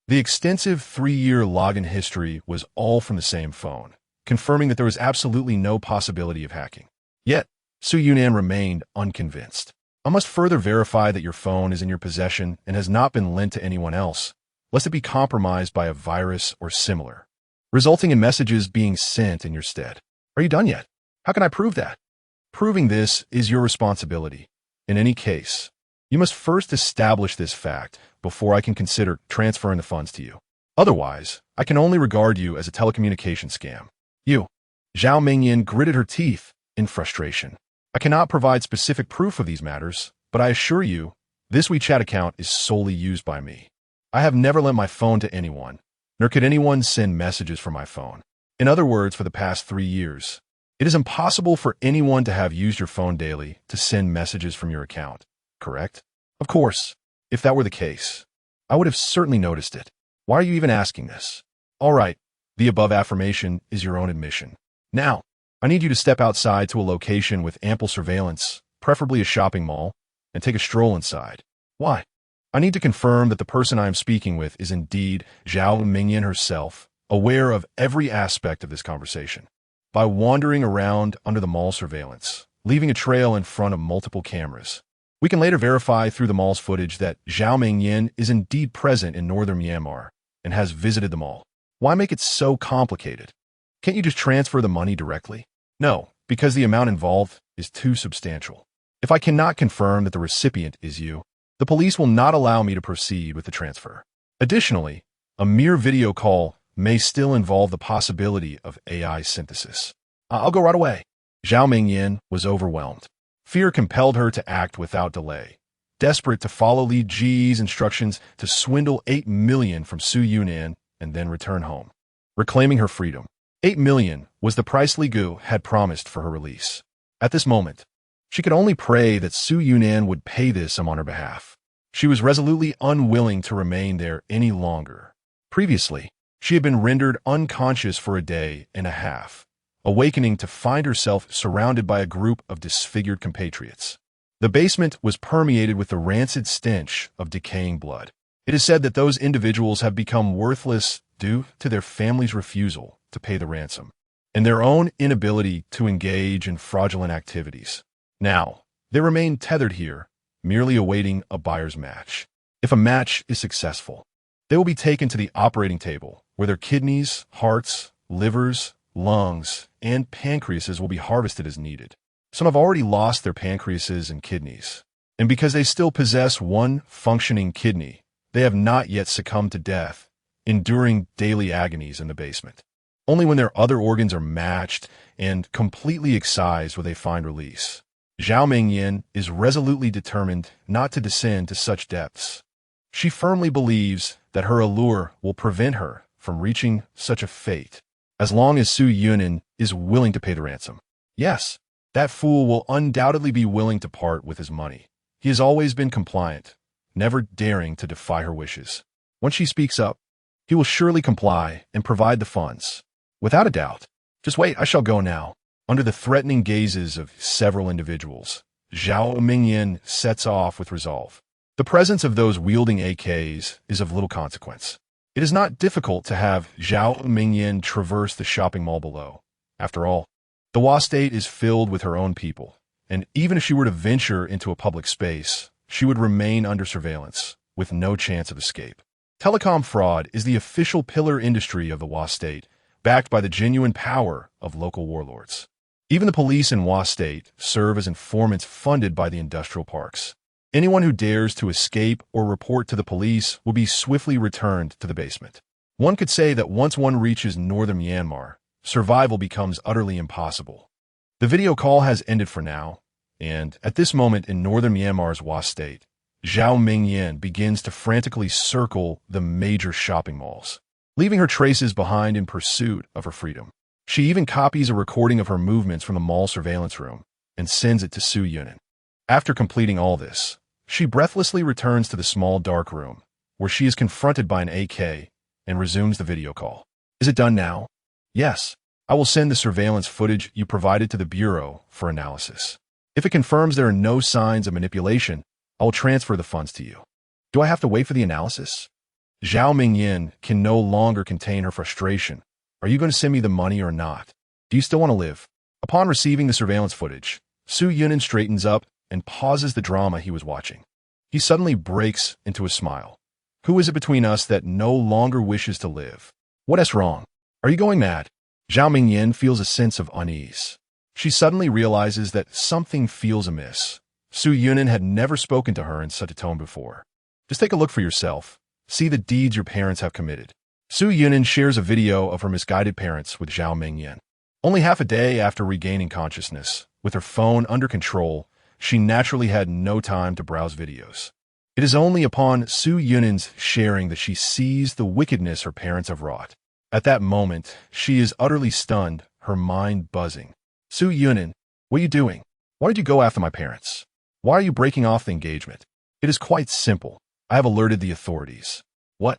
The extensive 3-year login history was all from the same phone, confirming that there was absolutely no possibility of hacking. Yet, Su Yunan remained unconvinced. I must further verify that your phone is in your possession and has not been lent to anyone else, lest it be compromised by a virus or similar, resulting in messages being sent in your stead. Are you done yet? How can I prove that? Proving this is your responsibility. In any case, you must first establish this fact before I can consider transferring the funds to you. Otherwise, I can only regard you as a telecommunication scam. You. Zhao Mingyin gritted her teeth in frustration. I cannot provide specific proof of these matters, but I assure you, this WeChat account is solely used by me. I have never lent my phone to anyone, nor could anyone send messages from my phone. In other words, for the past 3 years, it is impossible for anyone to have used your phone daily to send messages from your account, correct? Of course, if that were the case, I would have certainly noticed it. Why are you even asking this? All right, the above affirmation is your own admission. Now, I need you to step outside to a location with ample surveillance, preferably a shopping mall, and take a stroll inside. Why? I need to confirm that the person I am speaking with is indeed Zhao Mingyin herself, aware of every aspect of this conversation. By wandering around under the mall surveillance, leaving a trail in front of multiple cameras, we can later verify through the mall's footage that Zhao Mingyin is indeed present in northern Myanmar and has visited the mall. Why make it so complicated? Can't you just transfer the money directly? No, because the amount involved is too substantial. If I cannot confirm that the recipient is you, the police will not allow me to proceed with the transfer. Additionally, a mere video call may still involve the possibility of AI synthesis. I'll go right away. Zhao Mingyin was overwhelmed. Fear compelled her to act without delay, desperate to follow Li Ji's instructions to swindle 8 million from Su Yunan and then return home, reclaiming her freedom. 8 million was the price Li Gu had promised for her release. At this moment, she could only pray that Su Yunan would pay this sum on her behalf. She was resolutely unwilling to remain there any longer. Previously, she had been rendered unconscious for a day and a half, awakening to find herself surrounded by a group of disfigured compatriots. The basement was permeated with the rancid stench of decaying blood. It is said that those individuals have become worthless due to their family's refusal to pay the ransom, and their own inability to engage in fraudulent activities. Now, they remain tethered here, merely awaiting a buyer's match. If a match is successful, they will be taken to the operating table, where their kidneys, hearts, livers, lungs, and pancreases will be harvested as needed. Some have already lost their pancreases and kidneys, and because they still possess one functioning kidney, they have not yet succumbed to death, enduring daily agonies in the basement. Only when their other organs are matched and completely excised will they find release. Zhao Mingyan is resolutely determined not to descend to such depths. She firmly believes that her allure will prevent her from reaching such a fate, as long as Su Yunin is willing to pay the ransom. Yes, that fool will undoubtedly be willing to part with his money. He has always been compliant, never daring to defy her wishes. Once she speaks up, he will surely comply and provide the funds. Without a doubt. Just wait, I shall go now. Under the threatening gazes of several individuals, Zhao Mingyan sets off with resolve. The presence of those wielding AKs is of little consequence. It is not difficult to have Zhao Mingyan traverse the shopping mall below. After all, the Hua state is filled with her own people, and even if she were to venture into a public space, she would remain under surveillance, with no chance of escape. Telecom fraud is the official pillar industry of the Hua state, backed by the genuine power of local warlords. Even the police in Hua state serve as informants funded by the industrial parks. Anyone who dares to escape or report to the police will be swiftly returned to the basement. One could say that once one reaches northern Myanmar, survival becomes utterly impossible. The video call has ended for now, and at this moment in northern Myanmar's Hua state, Zhao Mingyan begins to frantically circle the major shopping malls, leaving her traces behind in pursuit of her freedom. She even copies a recording of her movements from the mall surveillance room and sends it to Su Yunin. After completing all this, she breathlessly returns to the small dark room, where she is confronted by an AK and resumes the video call. Is it done now? Yes. I will send the surveillance footage you provided to the Bureau for analysis. If it confirms there are no signs of manipulation, I will transfer the funds to you. Do I have to wait for the analysis? Zhao Mingyan can no longer contain her frustration. Are you going to send me the money or not? Do you still want to live? Upon receiving the surveillance footage, Su Yunin straightens up and pauses the drama he was watching. He suddenly breaks into a smile. Who is it between us that no longer wishes to live? What is wrong? Are you going mad? Zhao Mingyan feels a sense of unease. She suddenly realizes that something feels amiss. Su Yunin had never spoken to her in such a tone before. Just take a look for yourself. See the deeds your parents have committed. Su Yunin shares a video of her misguided parents with Zhao Mingyan. Only half a day after regaining consciousness, with her phone under control, she naturally had no time to browse videos. It is only upon Su Yunin's sharing that she sees the wickedness her parents have wrought. At that moment, she is utterly stunned, her mind buzzing. Su Yunin, what are you doing? Why did you go after my parents? Why are you breaking off the engagement? It is quite simple. I have alerted the authorities. What?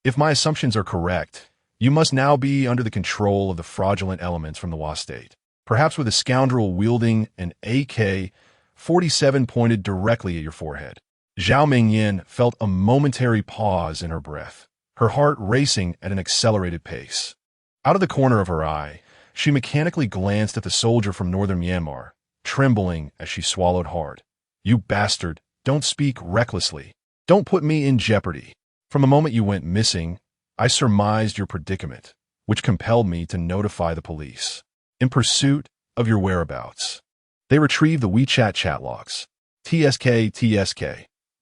If my assumptions are correct, you must now be under the control of the fraudulent elements from the Hua state, perhaps with a scoundrel wielding an AK-47 pointed directly at your forehead. Zhao Mingyan felt a momentary pause in her breath, her heart racing at an accelerated pace. Out of the corner of her eye, she mechanically glanced at the soldier from northern Myanmar, trembling as she swallowed hard. You bastard, don't speak recklessly. Don't put me in jeopardy. From the moment you went missing, I surmised your predicament, which compelled me to notify the police. In pursuit of your whereabouts, they retrieved the WeChat chat logs. TSK.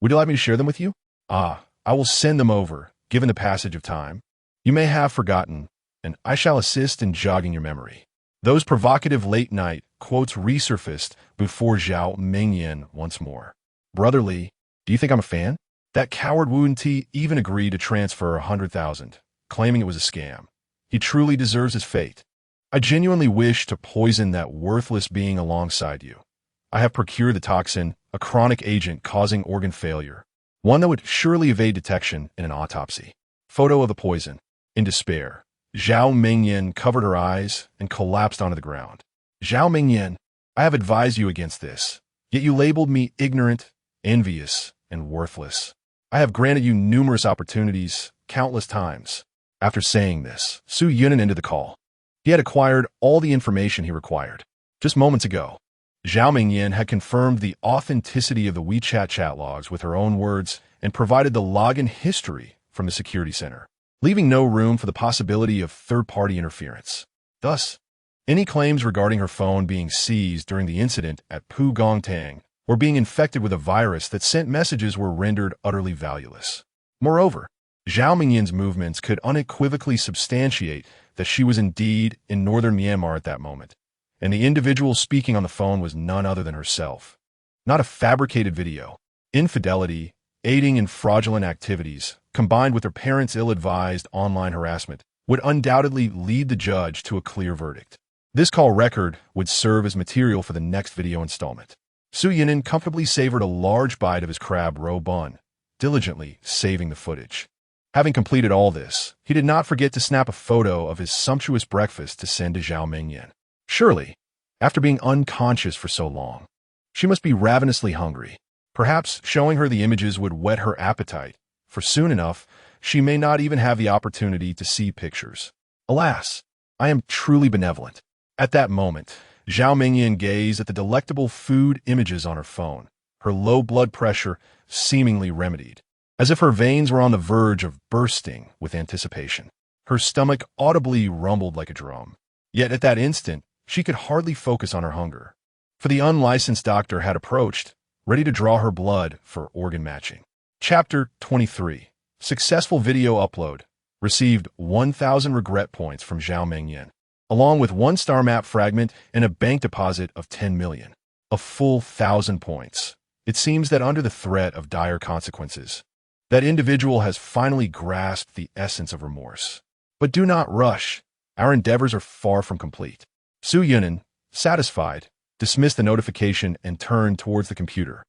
Would you like me to share them with you? I will send them over, given the passage of time. You may have forgotten, and I shall assist in jogging your memory. Those provocative late-night quotes resurfaced before Zhao Mingyan once more. Brotherly, do you think I'm a fan? That coward Wu Nti even agreed to transfer 100,000, claiming it was a scam. He truly deserves his fate. I genuinely wish to poison that worthless being alongside you. I have procured the toxin, a chronic agent causing organ failure, one that would surely evade detection in an autopsy. Photo of the poison. In despair, Zhao Mingyan covered her eyes and collapsed onto the ground. Zhao Mingyan, I have advised you against this, yet you labeled me ignorant, envious, and worthless. I have granted you numerous opportunities, countless times. After saying this, Su Yunin ended the call. He had acquired all the information he required. Just moments ago, Zhao Mingyan had confirmed the authenticity of the WeChat chat logs with her own words and provided the login history from the security center, leaving no room for the possibility of third-party interference. Thus, any claims regarding her phone being seized during the incident at Pugongtang or being infected with a virus that sent messages were rendered utterly valueless. Moreover, Zhao Mingyan's movements could unequivocally substantiate that she was indeed in northern Myanmar at that moment, and the individual speaking on the phone was none other than herself. Not a fabricated video. Infidelity, aiding in fraudulent activities, combined with her parents' ill-advised online harassment, would undoubtedly lead the judge to a clear verdict. This call record would serve as material for the next video installment. Su Yinan comfortably savored a large bite of his crab roe bun, diligently saving the footage. Having completed all this, he did not forget to snap a photo of his sumptuous breakfast to send to Zhao Mingyan. Surely, after being unconscious for so long, she must be ravenously hungry. Perhaps showing her the images would whet her appetite, for soon enough, she may not even have the opportunity to see pictures. Alas, I am truly benevolent. At that moment, Zhao Mingyan gazed at the delectable food images on her phone, her low blood pressure seemingly remedied, as if her veins were on the verge of bursting with anticipation. Her stomach audibly rumbled like a drum. Yet at that instant, she could hardly focus on her hunger, for the unlicensed doctor had approached, ready to draw her blood for organ matching. Chapter 23. Successful video upload. Received 1,000 regret points from Zhao Mingyan, along with 1 star map fragment and a bank deposit of 10 million. A full 1,000 points. It seems that under the threat of dire consequences, that individual has finally grasped the essence of remorse. But do not rush. Our endeavors are far from complete. Su Yinan, satisfied, dismissed the notification and turned towards the computer.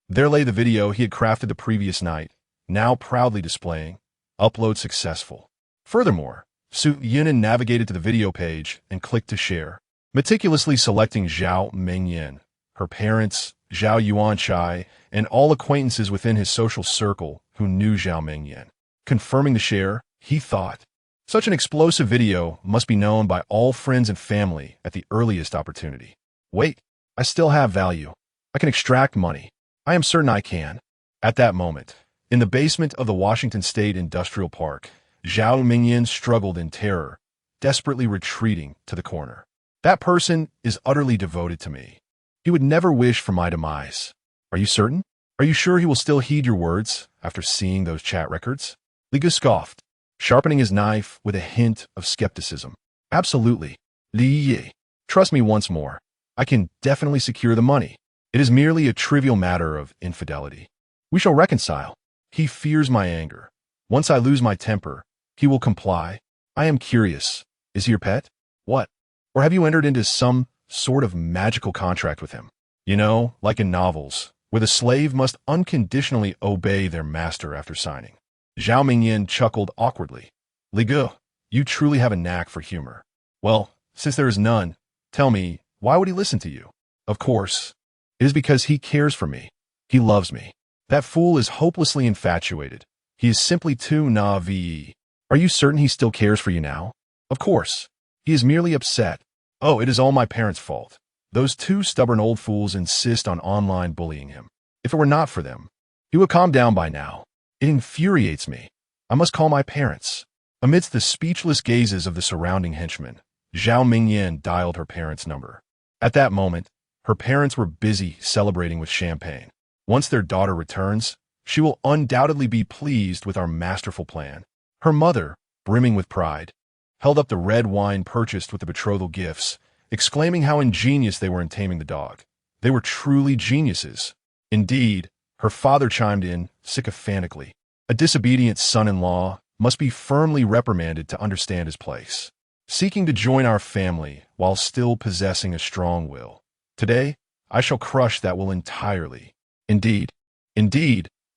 There lay the video he had crafted the previous night, now proudly displaying, upload successful. Furthermore, Su Yinan navigated to the video page and clicked to share, meticulously selecting Zhao Mingyan, her parents, Zhao Yuanchai, and all acquaintances within his social circle who knew Zhao Mingyan. Confirming the share, he thought, such an explosive video must be known by all friends and family at the earliest opportunity. Wait, I still have value. I can extract money. I am certain I can. At that moment, in the basement of the Washington State Industrial Park, Zhao Mingyan struggled in terror, desperately retreating to the corner. That person is utterly devoted to me. He would never wish for my demise. Are you certain? Are you sure he will still heed your words after seeing those chat records? Li Gu scoffed, sharpening his knife with a hint of skepticism. Absolutely. Li Yi. Trust me once more. I can definitely secure the money. It is merely a trivial matter of infidelity. We shall reconcile. He fears my anger. Once I lose my temper, he will comply. I am curious. Is he your pet? What? Or have you entered into some sort of magical contract with him? You know, like in novels, where the slave must unconditionally obey their master after signing. Zhao Mingyan chuckled awkwardly. Li Gu, you truly have a knack for humor. Well, since there is none, tell me, why would he listen to you? Of course, it is because he cares for me. He loves me. That fool is hopelessly infatuated. He is simply too naive. Are you certain he still cares for you now? Of course. He is merely upset. Oh, it is all my parents' fault. Those 2 stubborn old fools insist on online bullying him. If it were not for them, he would calm down by now. It infuriates me. I must call my parents. Amidst the speechless gazes of the surrounding henchmen, Zhao Mingyan dialed her parents' number. At that moment, her parents were busy celebrating with champagne. Once their daughter returns, she will undoubtedly be pleased with our masterful plan. Her mother, brimming with pride, held up the red wine purchased with the betrothal gifts, exclaiming how ingenious they were in taming the dog. They were truly geniuses. Indeed, her father chimed in sycophantically. A disobedient son-in-law must be firmly reprimanded to understand his place. Seeking to join our family while still possessing a strong will. Today, I shall crush that will entirely. Indeed,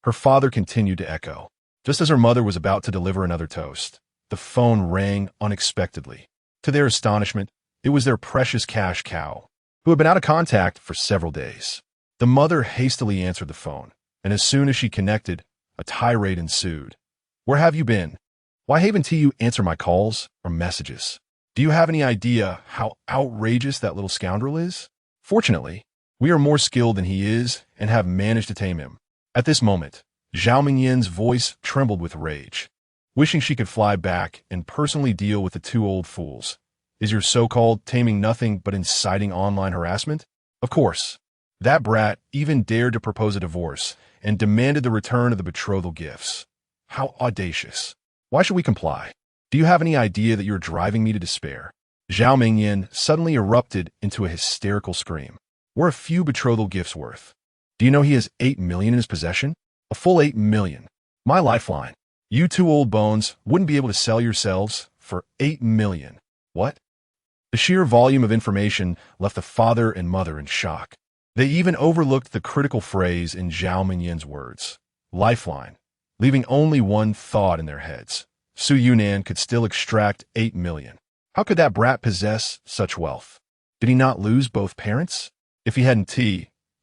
her father continued to echo. Just as her mother was about to deliver another toast, the phone rang unexpectedly. To their astonishment, it was their precious cash cow, who had been out of contact for several days. The mother hastily answered the phone, and as soon as she connected, a tirade ensued. Where have you been? Why haven't you answered my calls or messages? Do you have any idea how outrageous that little scoundrel is? Fortunately, We are more skilled than he is and have managed to tame him. At this moment, Zhao Minyan's voice trembled with rage, wishing she could fly back and personally deal with the two old fools. Is your so-called taming nothing but inciting online harassment? Of course. That brat even dared to propose a divorce and demanded the return of the betrothal gifts. How audacious. Why should we comply? Do you have any idea that you're driving me to despair? Zhao Mingyan suddenly erupted into a hysterical scream. We're a few betrothal gifts worth. Do you know he has 8 million in his possession? A full 8 million. My lifeline. You two old bones wouldn't be able to sell yourselves for 8 million. What? The sheer volume of information left the father and mother in shock. They even overlooked the critical phrase in Zhao Minyan's words, lifeline, leaving only one thought in their heads. Su Yunan could still extract 8 million. How could that brat possess such wealth? Did he not lose both parents? If he hadn't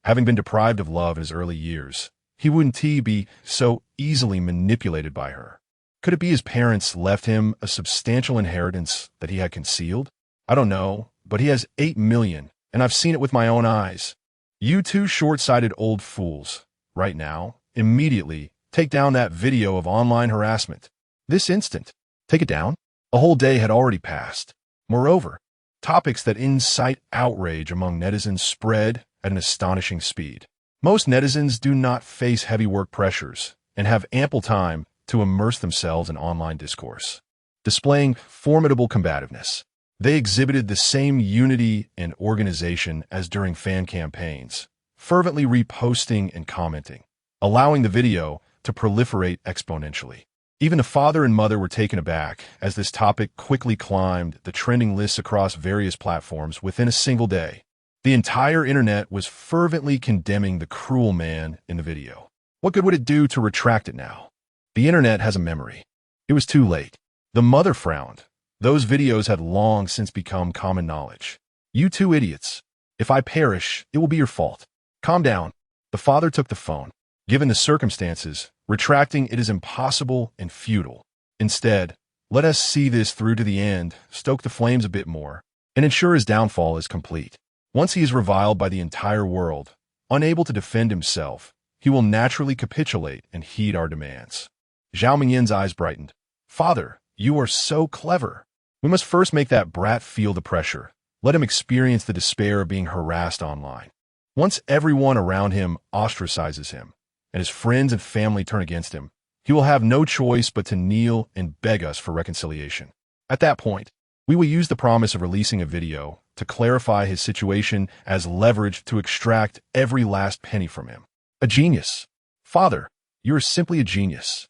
having been deprived of love in his early years, he wouldn't be so easily manipulated by her. Could it be his parents left him a substantial inheritance that he had concealed? I don't know, but he has 8 million, and I've seen it with my own eyes. You two short-sighted old fools, right now, immediately, take down that video of online harassment. This instant. Take it down? A whole day had already passed. Moreover, topics that incite outrage among netizens spread at an astonishing speed. Most netizens do not face heavy work pressures and have ample time to immerse themselves in online discourse. Displaying formidable combativeness, they exhibited the same unity and organization as during fan campaigns, fervently reposting and commenting, allowing the video to proliferate exponentially. Even the father and mother were taken aback as this topic quickly climbed the trending lists across various platforms within a single day. The entire internet was fervently condemning the cruel man in the video. What good would it do to retract it now? The internet has a memory. It was too late. The mother frowned. Those videos had long since become common knowledge. You two idiots. If I perish, it will be your fault. Calm down. The father took the phone. Given the circumstances, retracting it is impossible and futile. Instead, let us see this through to the end, stoke the flames a bit more, and ensure his downfall is complete. Once he is reviled by the entire world, unable to defend himself, he will naturally capitulate and heed our demands. Zhao Mingyan's eyes brightened. Father, you are so clever. We must first make that brat feel the pressure. Let him experience the despair of being harassed online. Once everyone around him ostracizes him, and his friends and family turn against him, he will have no choice but to kneel and beg us for reconciliation. At that point, we will use the promise of releasing a video to clarify his situation as leverage to extract every last penny from him. A genius. Father, you are simply a genius.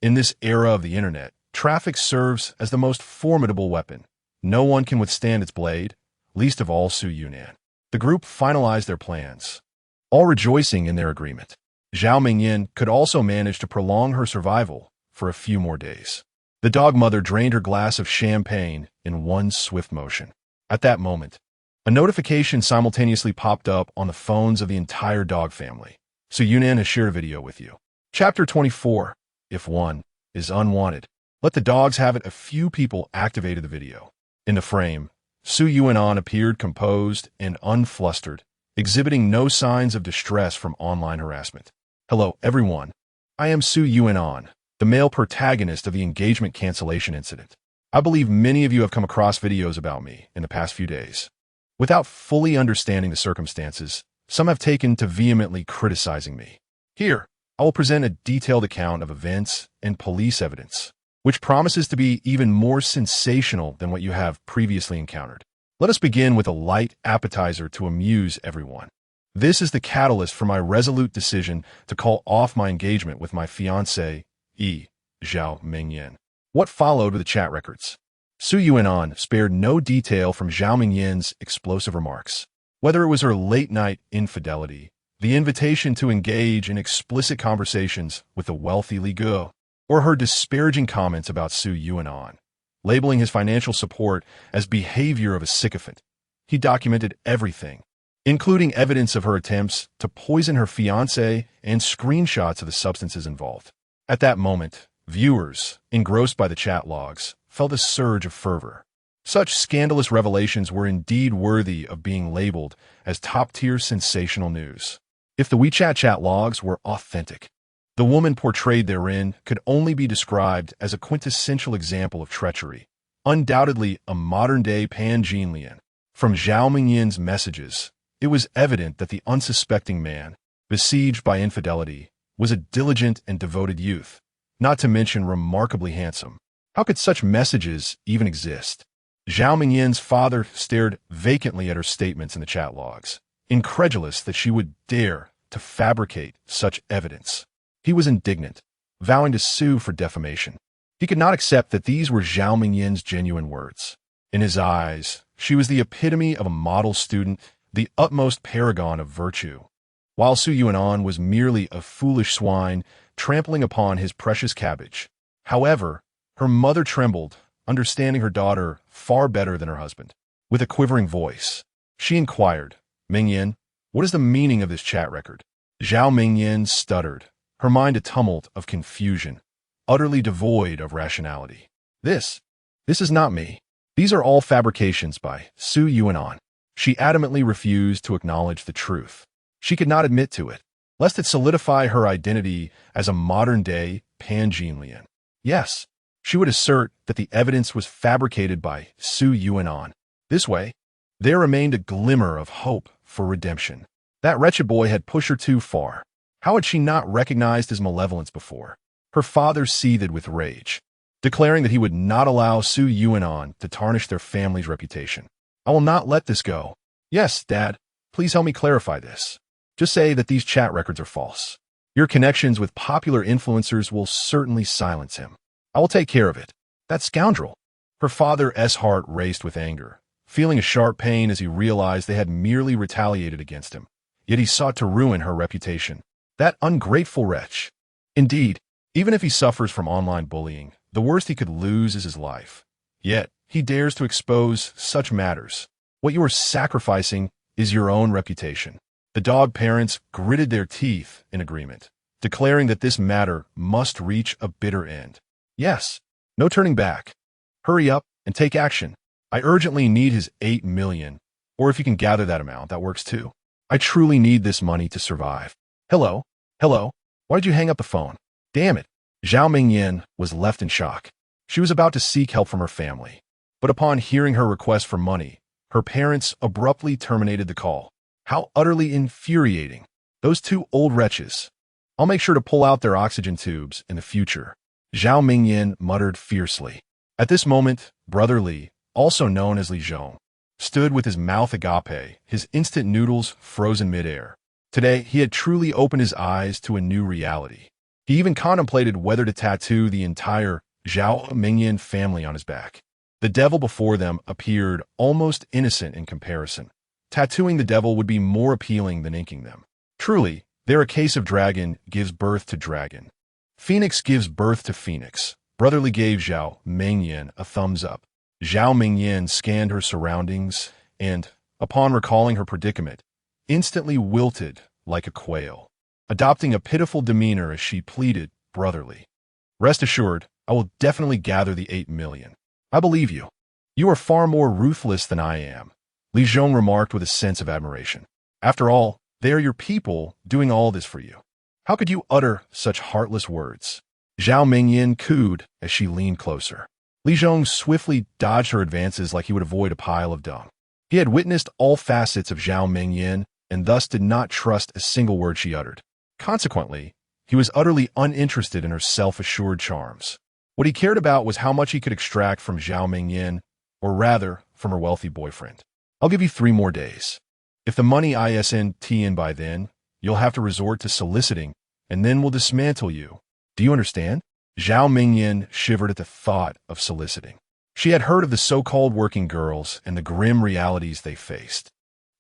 In this era of the internet, traffic serves as the most formidable weapon. No one can withstand its blade, least of all Su Yunan. The group finalized their plans, all rejoicing in their agreement. Zhao Mingyan could also manage to prolong her survival for a few more days. The dog mother drained her glass of champagne in one swift motion. At that moment, a notification simultaneously popped up on the phones of the entire dog family. Su Yunan has shared a video with you. Chapter 24. If one is unwanted, let the dogs have it. A few people activated the video. In the frame, Su Yunan appeared composed and unflustered, exhibiting no signs of distress from online harassment. Hello, everyone. I am Su Yunan, the male protagonist of the engagement cancellation incident. I believe many of you have come across videos about me in the past few days. Without fully understanding the circumstances, some have taken to vehemently criticizing me. Here, I will present a detailed account of events and police evidence, which promises to be even more sensational than what you have previously encountered. Let us begin with a light appetizer to amuse everyone. This is the catalyst for my resolute decision to call off my engagement with my fiancée, Zhao Mingyan. What followed were the chat records. Su Yunan spared no detail from Zhao Mingyan's explosive remarks. Whether it was her late-night infidelity, the invitation to engage in explicit conversations with the wealthy Li Guo, or her disparaging comments about Su Yunan, labeling his financial support as behavior of a sycophant. He documented everything, including evidence of her attempts to poison her fiancé and screenshots of the substances involved. At that moment, viewers, engrossed by the chat logs, felt a surge of fervor. Such scandalous revelations were indeed worthy of being labeled as top-tier sensational news. If the WeChat chat logs were authentic, the woman portrayed therein could only be described as a quintessential example of treachery, undoubtedly a modern-day Pan Jinlian. From Zhao Mingyin's messages, it was evident that the unsuspecting man, besieged by infidelity, was a diligent and devoted youth, not to mention remarkably handsome. How could such messages even exist? Zhao Mingyin's father stared vacantly at her statements in the chat logs, incredulous that she would dare to fabricate such evidence. He was indignant, vowing to sue for defamation. He could not accept that these were Zhao Mingyin's genuine words. In his eyes, she was the epitome of a model student, the utmost paragon of virtue, while Su Yuanan was merely a foolish swine trampling upon his precious cabbage. However, her mother trembled, understanding her daughter far better than her husband. With a quivering voice, she inquired, "Mingyin, what is the meaning of this chat record?" Zhao Mingyin stuttered, her mind a tumult of confusion, utterly devoid of rationality. This is not me. These are all fabrications by Su Yuanan." She adamantly refused to acknowledge the truth. She could not admit to it, lest it solidify her identity as a modern-day Pan Jinlian. Yes, she would assert that the evidence was fabricated by Su Yuanan. This way, there remained a glimmer of hope for redemption. That wretched boy had pushed her too far. How had she not recognized his malevolence before? Her father seethed with rage, declaring that he would not allow Su Yuanan to tarnish their family's reputation. "I will not let this go." "Yes, Dad, please help me clarify this. Just say that these chat records are false. Your connections with popular influencers will certainly silence him. I will take care of it." That scoundrel! Her father's heart raced with anger, feeling a sharp pain as he realized they had merely retaliated against him. Yet he sought to ruin her reputation. That ungrateful wretch! Indeed, even if he suffers from online bullying, the worst he could lose is his life. Yet, he dares to expose such matters. What you are sacrificing is your own reputation. The dog parents gritted their teeth in agreement, declaring that this matter must reach a bitter end. Yes, no turning back. Hurry up and take action. I urgently need his 8 million, or if you can gather that amount, that works too. I truly need this money to survive. Hello? Hello? Why did you hang up the phone? Damn it. Zhao Mingyin was left in shock. She was about to seek help from her family, but upon hearing her request for money, her parents abruptly terminated the call. How utterly infuriating. Those two old wretches. I'll make sure to pull out their oxygen tubes in the future. Zhao Mingyin muttered fiercely. At this moment, Brother Li, also known as Li Zhong, stood with his mouth agape, his instant noodles frozen midair. Today, he had truly opened his eyes to a new reality. He even contemplated whether to tattoo the entire Zhao Mingyin family on his back. The devil before them appeared almost innocent in comparison. Tattooing the devil would be more appealing than inking them. Truly, they're a case of dragon gives birth to dragon. Phoenix gives birth to phoenix. Brotherly gave Zhao Mingyin a thumbs up. Zhao Mingyin scanned her surroundings and, upon recalling her predicament, instantly wilted like a quail, adopting a pitiful demeanor as she pleaded, brotherly. "Rest assured, I will definitely gather the 8 million. I believe you. You are far more ruthless than I am," Li Zhong remarked with a sense of admiration. "After all, they are your people doing all this for you. How could you utter such heartless words?" Zhao Mingyin cooed as she leaned closer. Li Zhong swiftly dodged her advances like he would avoid a pile of dung. He had witnessed all facets of Zhao Mingyin and thus did not trust a single word she uttered. Consequently, he was utterly uninterested in her self-assured charms. What he cared about was how much he could extract from Zhao Mingyin, or rather, from her wealthy boyfriend. "I'll give you 3 more days. If the money isn't in by then, you'll have to resort to soliciting, and then we'll dismantle you. Do you understand?" Zhao Mingyin shivered at the thought of soliciting. She had heard of the so-called working girls and the grim realities they faced.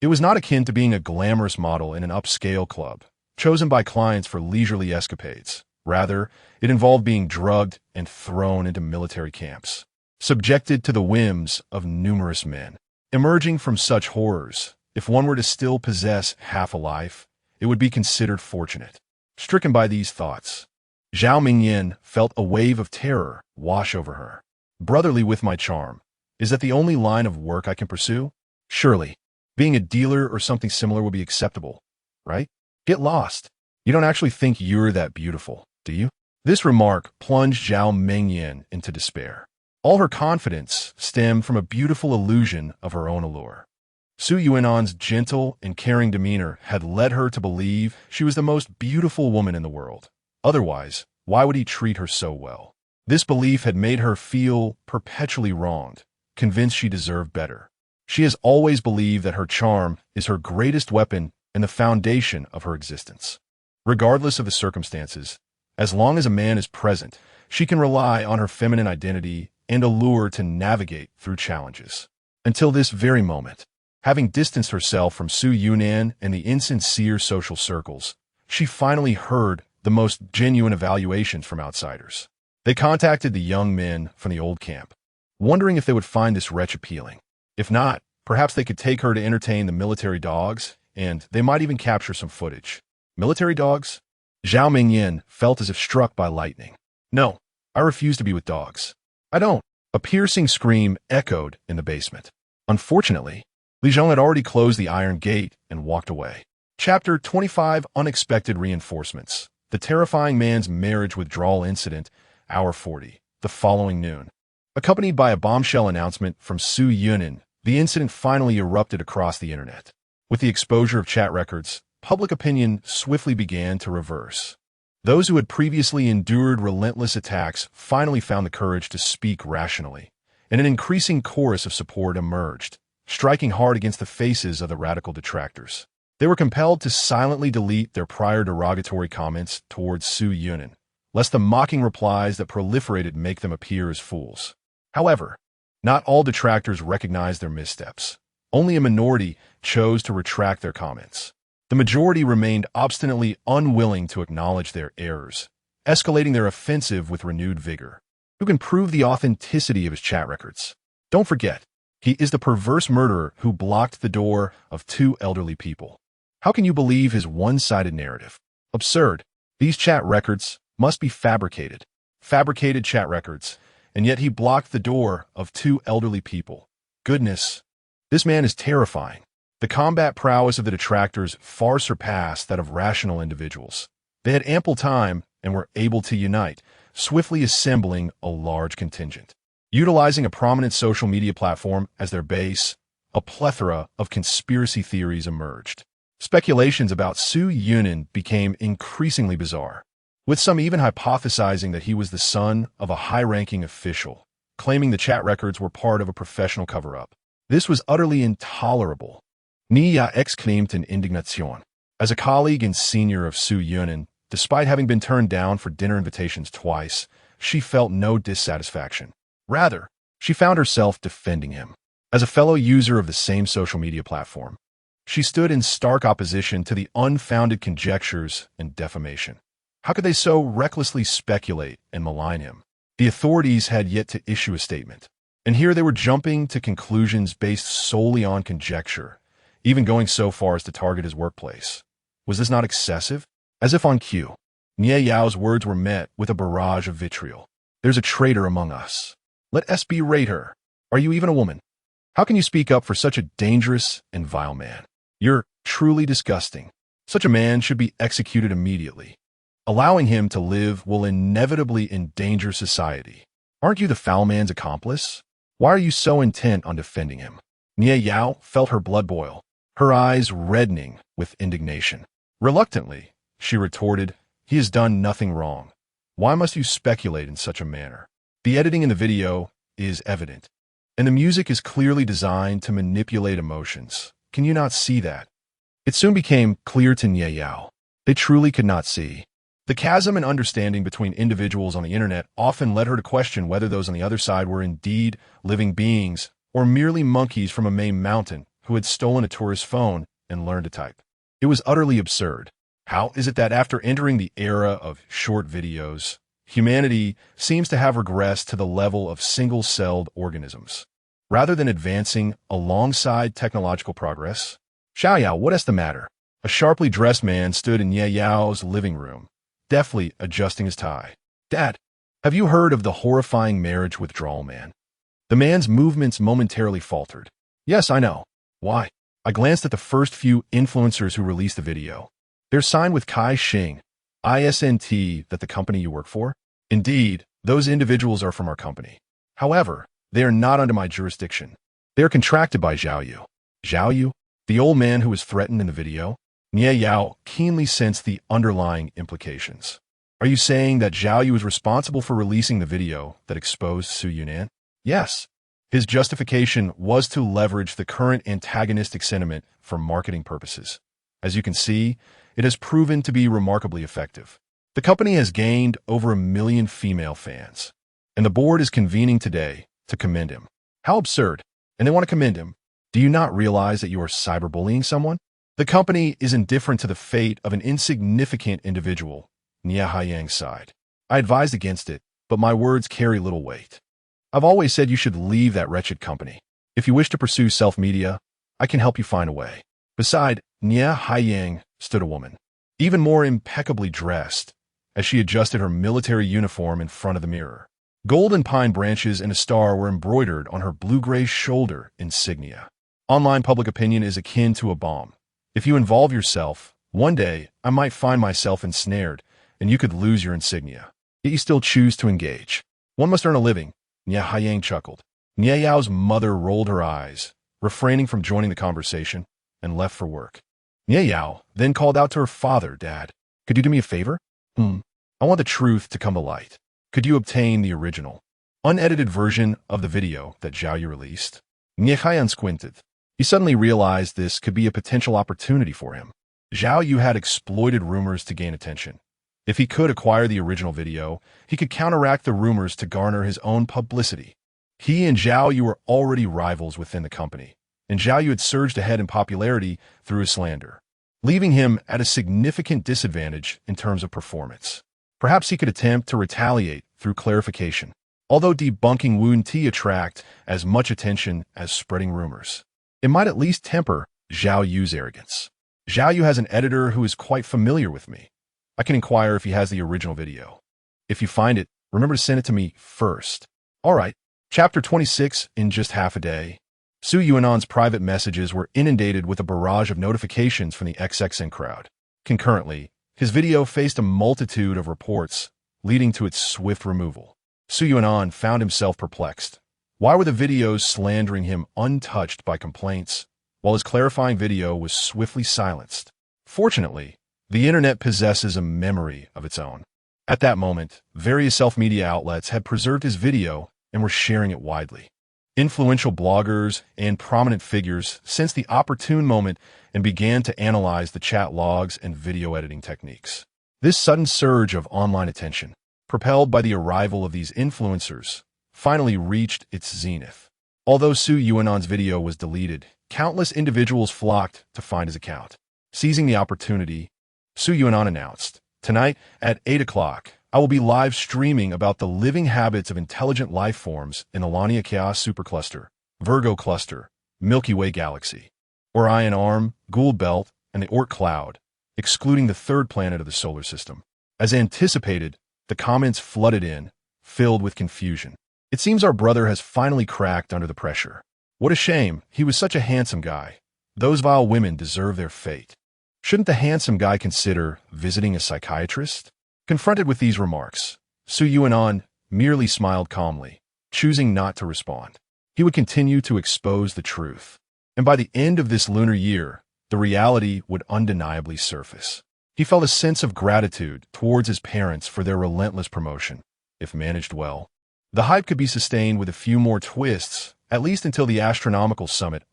It was not akin to being a glamorous model in an upscale club, chosen by clients for leisurely escapades. Rather, it involved being drugged and thrown into military camps, subjected to the whims of numerous men. Emerging from such horrors, if one were to still possess half a life, it would be considered fortunate. Stricken by these thoughts, Zhao Mingyin felt a wave of terror wash over her. Brotherly with my charm, Is that the only line of work I can pursue? Surely, being a dealer or something similar would be acceptable, right? Get lost. You don't actually think you're that beautiful, do you? This remark plunged Zhao Mingyan into despair. All her confidence stemmed from a beautiful illusion of her own allure. Su Yuan's gentle and caring demeanor had led her to believe she was the most beautiful woman in the world. Otherwise, why would he treat her so well? This belief had made her feel perpetually wronged, convinced she deserved better. She has always believed that her charm is her greatest weapon and the foundation of her existence. Regardless of the circumstances, as long as a man is present, she can rely on her feminine identity and allure to navigate through challenges. Until this very moment, having distanced herself from Su Yunan and the insincere social circles, she finally heard the most genuine evaluations from outsiders. They contacted the young men from the old camp, wondering if they would find this wretch appealing. If not, perhaps they could take her to entertain the military dogs, and they might even capture some footage. Military dogs? Zhao Mingyan felt as if struck by lightning. No, I refuse to be with dogs. I don't. A piercing scream echoed in the basement. Unfortunately, Li Zhong had already closed the iron gate and walked away. Chapter 25 Unexpected Reinforcements. The terrifying man's marriage withdrawal incident, hour 40, the following noon. Accompanied by a bombshell announcement from Su Yunan, the incident finally erupted across the internet. With the exposure of chat records, public opinion swiftly began to reverse. Those who had previously endured relentless attacks finally found the courage to speak rationally, and an increasing chorus of support emerged, striking hard against the faces of the radical detractors. They were compelled to silently delete their prior derogatory comments towards Su Yunan, lest the mocking replies that proliferated make them appear as fools. However, not all detractors recognized their missteps. Only a minority chose to retract their comments. The majority remained obstinately unwilling to acknowledge their errors, escalating their offensive with renewed vigor. Who can prove the authenticity of his chat records? Don't forget, he is the perverse murderer who blocked the door of two elderly people. How can you believe his one-sided narrative? Absurd. These chat records must be fabricated. Fabricated chat records, and yet he blocked the door of two elderly people. Goodness, this man is terrifying. The combat prowess of the detractors far surpassed that of rational individuals. They had ample time and were able to unite, swiftly assembling a large contingent. Utilizing a prominent social media platform as their base, a plethora of conspiracy theories emerged. Speculations about Su Yunan became increasingly bizarre, with some even hypothesizing that he was the son of a high-ranking official, claiming the chat records were part of a professional cover-up. This was utterly intolerable. Nia exclaimed in indignation. As a colleague and senior of Su Yunan, despite having been turned down for dinner invitations twice, she felt no dissatisfaction. Rather, she found herself defending him. As a fellow user of the same social media platform, she stood in stark opposition to the unfounded conjectures and defamation. How could they so recklessly speculate and malign him? The authorities had yet to issue a statement, and here they were jumping to conclusions based solely on conjecture, even going so far as to target his workplace. Was this not excessive? As if on cue, Nie Yao's words were met with a barrage of vitriol. There's a traitor among us. Let SB raid her. Are you even a woman? How can you speak up for such a dangerous and vile man? You're truly disgusting. Such a man should be executed immediately. Allowing him to live will inevitably endanger society. Aren't you the foul man's accomplice? Why are you so intent on defending him? Nie Yao felt her blood boil, her eyes reddening with indignation. Reluctantly, she retorted, "He has done nothing wrong. Why must you speculate in such a manner? The editing in the video is evident, and the music is clearly designed to manipulate emotions. Can you not see that?" It soon became clear to Nie Yao. They truly could not see. The chasm in understanding between individuals on the internet often led her to question whether those on the other side were indeed living beings or merely monkeys from a Maine mountain who had stolen a tourist's phone and learned to type. It was utterly absurd. How is it that after entering the era of short videos, humanity seems to have regressed to the level of single-celled organisms, rather than advancing alongside technological progress? Xiaoyao, what is the matter? A sharply dressed man stood in Ye Yao's living room, deftly adjusting his tie. Dad, have you heard of the horrifying marriage withdrawal man? The man's movements momentarily faltered. Yes, I know. Why? I glanced at the first few influencers who released the video. They're signed with Kai Xing, ISNT, that the company you work for? Indeed, those individuals are from our company. However, they are not under my jurisdiction. They are contracted by Zhao Yu. Zhao Yu? The old man who was threatened in the video? Nie Yao keenly sensed the underlying implications. Are you saying that Zhao Yu is responsible for releasing the video that exposed Su Yunan? Yes. His justification was to leverage the current antagonistic sentiment for marketing purposes. As you can see, it has proven to be remarkably effective. The company has gained over 1 million female fans, and the board is convening today to commend him. How absurd! And they want to commend him. Do you not realize that you are cyberbullying someone? The company is indifferent to the fate of an insignificant individual, Nie Haiyang sighed. I advised against it, but my words carry little weight. I've always said you should leave that wretched company. If you wish to pursue self-media, I can help you find a way. Beside Nie Haiyang stood a woman, even more impeccably dressed, as she adjusted her military uniform in front of the mirror. Golden pine branches and a star were embroidered on her blue-gray shoulder insignia. Online public opinion is akin to a bomb. If you involve yourself, one day I might find myself ensnared, and you could lose your insignia. Yet you still choose to engage. One must earn a living. Nie Haiyang chuckled. Nie Yao's mother rolled her eyes, refraining from joining the conversation, and left for work. Nie Yao then called out to her father, Dad, could you do me a favor? I want the truth to come to light. Could you obtain the original, unedited version of the video that Zhao Yu released? Nie Haiyang squinted. He suddenly realized this could be a potential opportunity for him. Zhao Yu had exploited rumors to gain attention. If he could acquire the original video, he could counteract the rumors to garner his own publicity. He and Zhao Yu were already rivals within the company, and Zhao Yu had surged ahead in popularity through his slander, leaving him at a significant disadvantage in terms of performance. Perhaps he could attempt to retaliate through clarification, although debunking wouldn't attract as much attention as spreading rumors. It might at least temper Zhao Yu's arrogance. Zhao Yu has an editor who is quite familiar with me. I can inquire if he has the original video. If you find it, remember to send it to me first. All right. Chapter 26 in just half a day. Su Yuanan's private messages were inundated with a barrage of notifications from the XXN crowd. Concurrently, his video faced a multitude of reports, leading to its swift removal. Su Yuanan found himself perplexed. Why were the videos slandering him untouched by complaints, while his clarifying video was swiftly silenced? Fortunately, the internet possesses a memory of its own. At that moment, various self-media outlets had preserved his video and were sharing it widely. Influential bloggers and prominent figures sensed the opportune moment and began to analyze the chat logs and video editing techniques. This sudden surge of online attention, propelled by the arrival of these influencers, finally reached its zenith. Although Su Yuanan's video was deleted, countless individuals flocked to find his account. Seizing the opportunity, Su Yuanan announced, tonight at 8 o'clock, I will be live streaming about the living habits of intelligent life forms in the Lania Chaos Supercluster, Virgo Cluster, Milky Way Galaxy, Orion Arm, Gould Belt, and the Oort Cloud, excluding the third planet of the solar system. As anticipated, the comments flooded in, filled with confusion. It seems our brother has finally cracked under the pressure. What a shame, he was such a handsome guy. Those vile women deserve their fate. Shouldn't the handsome guy consider visiting a psychiatrist? Confronted with these remarks, Su Yuanan merely smiled calmly, choosing not to respond. He would continue to expose the truth. And by the end of this lunar year, the reality would undeniably surface. He felt a sense of gratitude towards his parents for their relentless promotion, if managed well. The hype could be sustained with a few more twists, at least until the astronomical summit.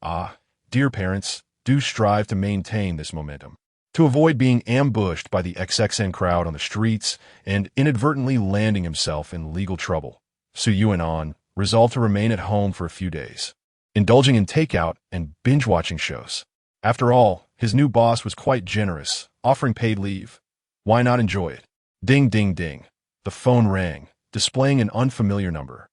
Dear parents, do strive to maintain this momentum. To avoid being ambushed by the XXN crowd on the streets and inadvertently landing himself in legal trouble, Su Yuanan resolved to remain at home for a few days, indulging in takeout and binge-watching shows. After all, his new boss was quite generous, offering paid leave. Why not enjoy it? Ding, ding, ding. The phone rang, displaying an unfamiliar number.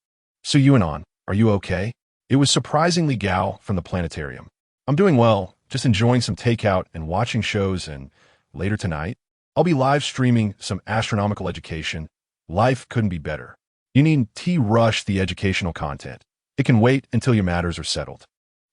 Su Yuanan, are you okay? It was surprisingly Gao from the planetarium. I'm doing well, just enjoying some takeout and watching shows, and later tonight, I'll be live streaming some astronomical education. Life couldn't be better. You need to rush the educational content. It can wait until your matters are settled.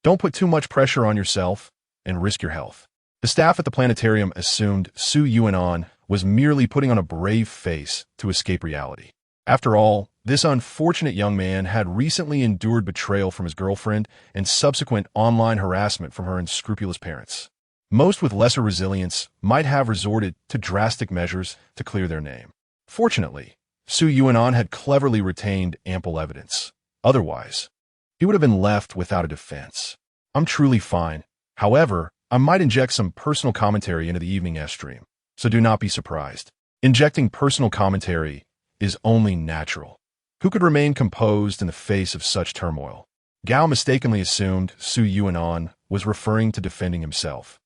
Don't put too much pressure on yourself and risk your health. The staff at the planetarium assumed Su Yuanan was merely putting on a brave face to escape reality. After all, this unfortunate young man had recently endured betrayal from his girlfriend and subsequent online harassment from her unscrupulous parents. Most with lesser resilience might have resorted to drastic measures to clear their name. Fortunately, Su Yuanan had cleverly retained ample evidence. Otherwise, he would have been left without a defense. I'm truly fine. However, I might inject some personal commentary into the evening stream, so do not be surprised. Injecting personal commentary is only natural. Who could remain composed in the face of such turmoil? Gao mistakenly assumed Su Yuanan was referring to defending himself.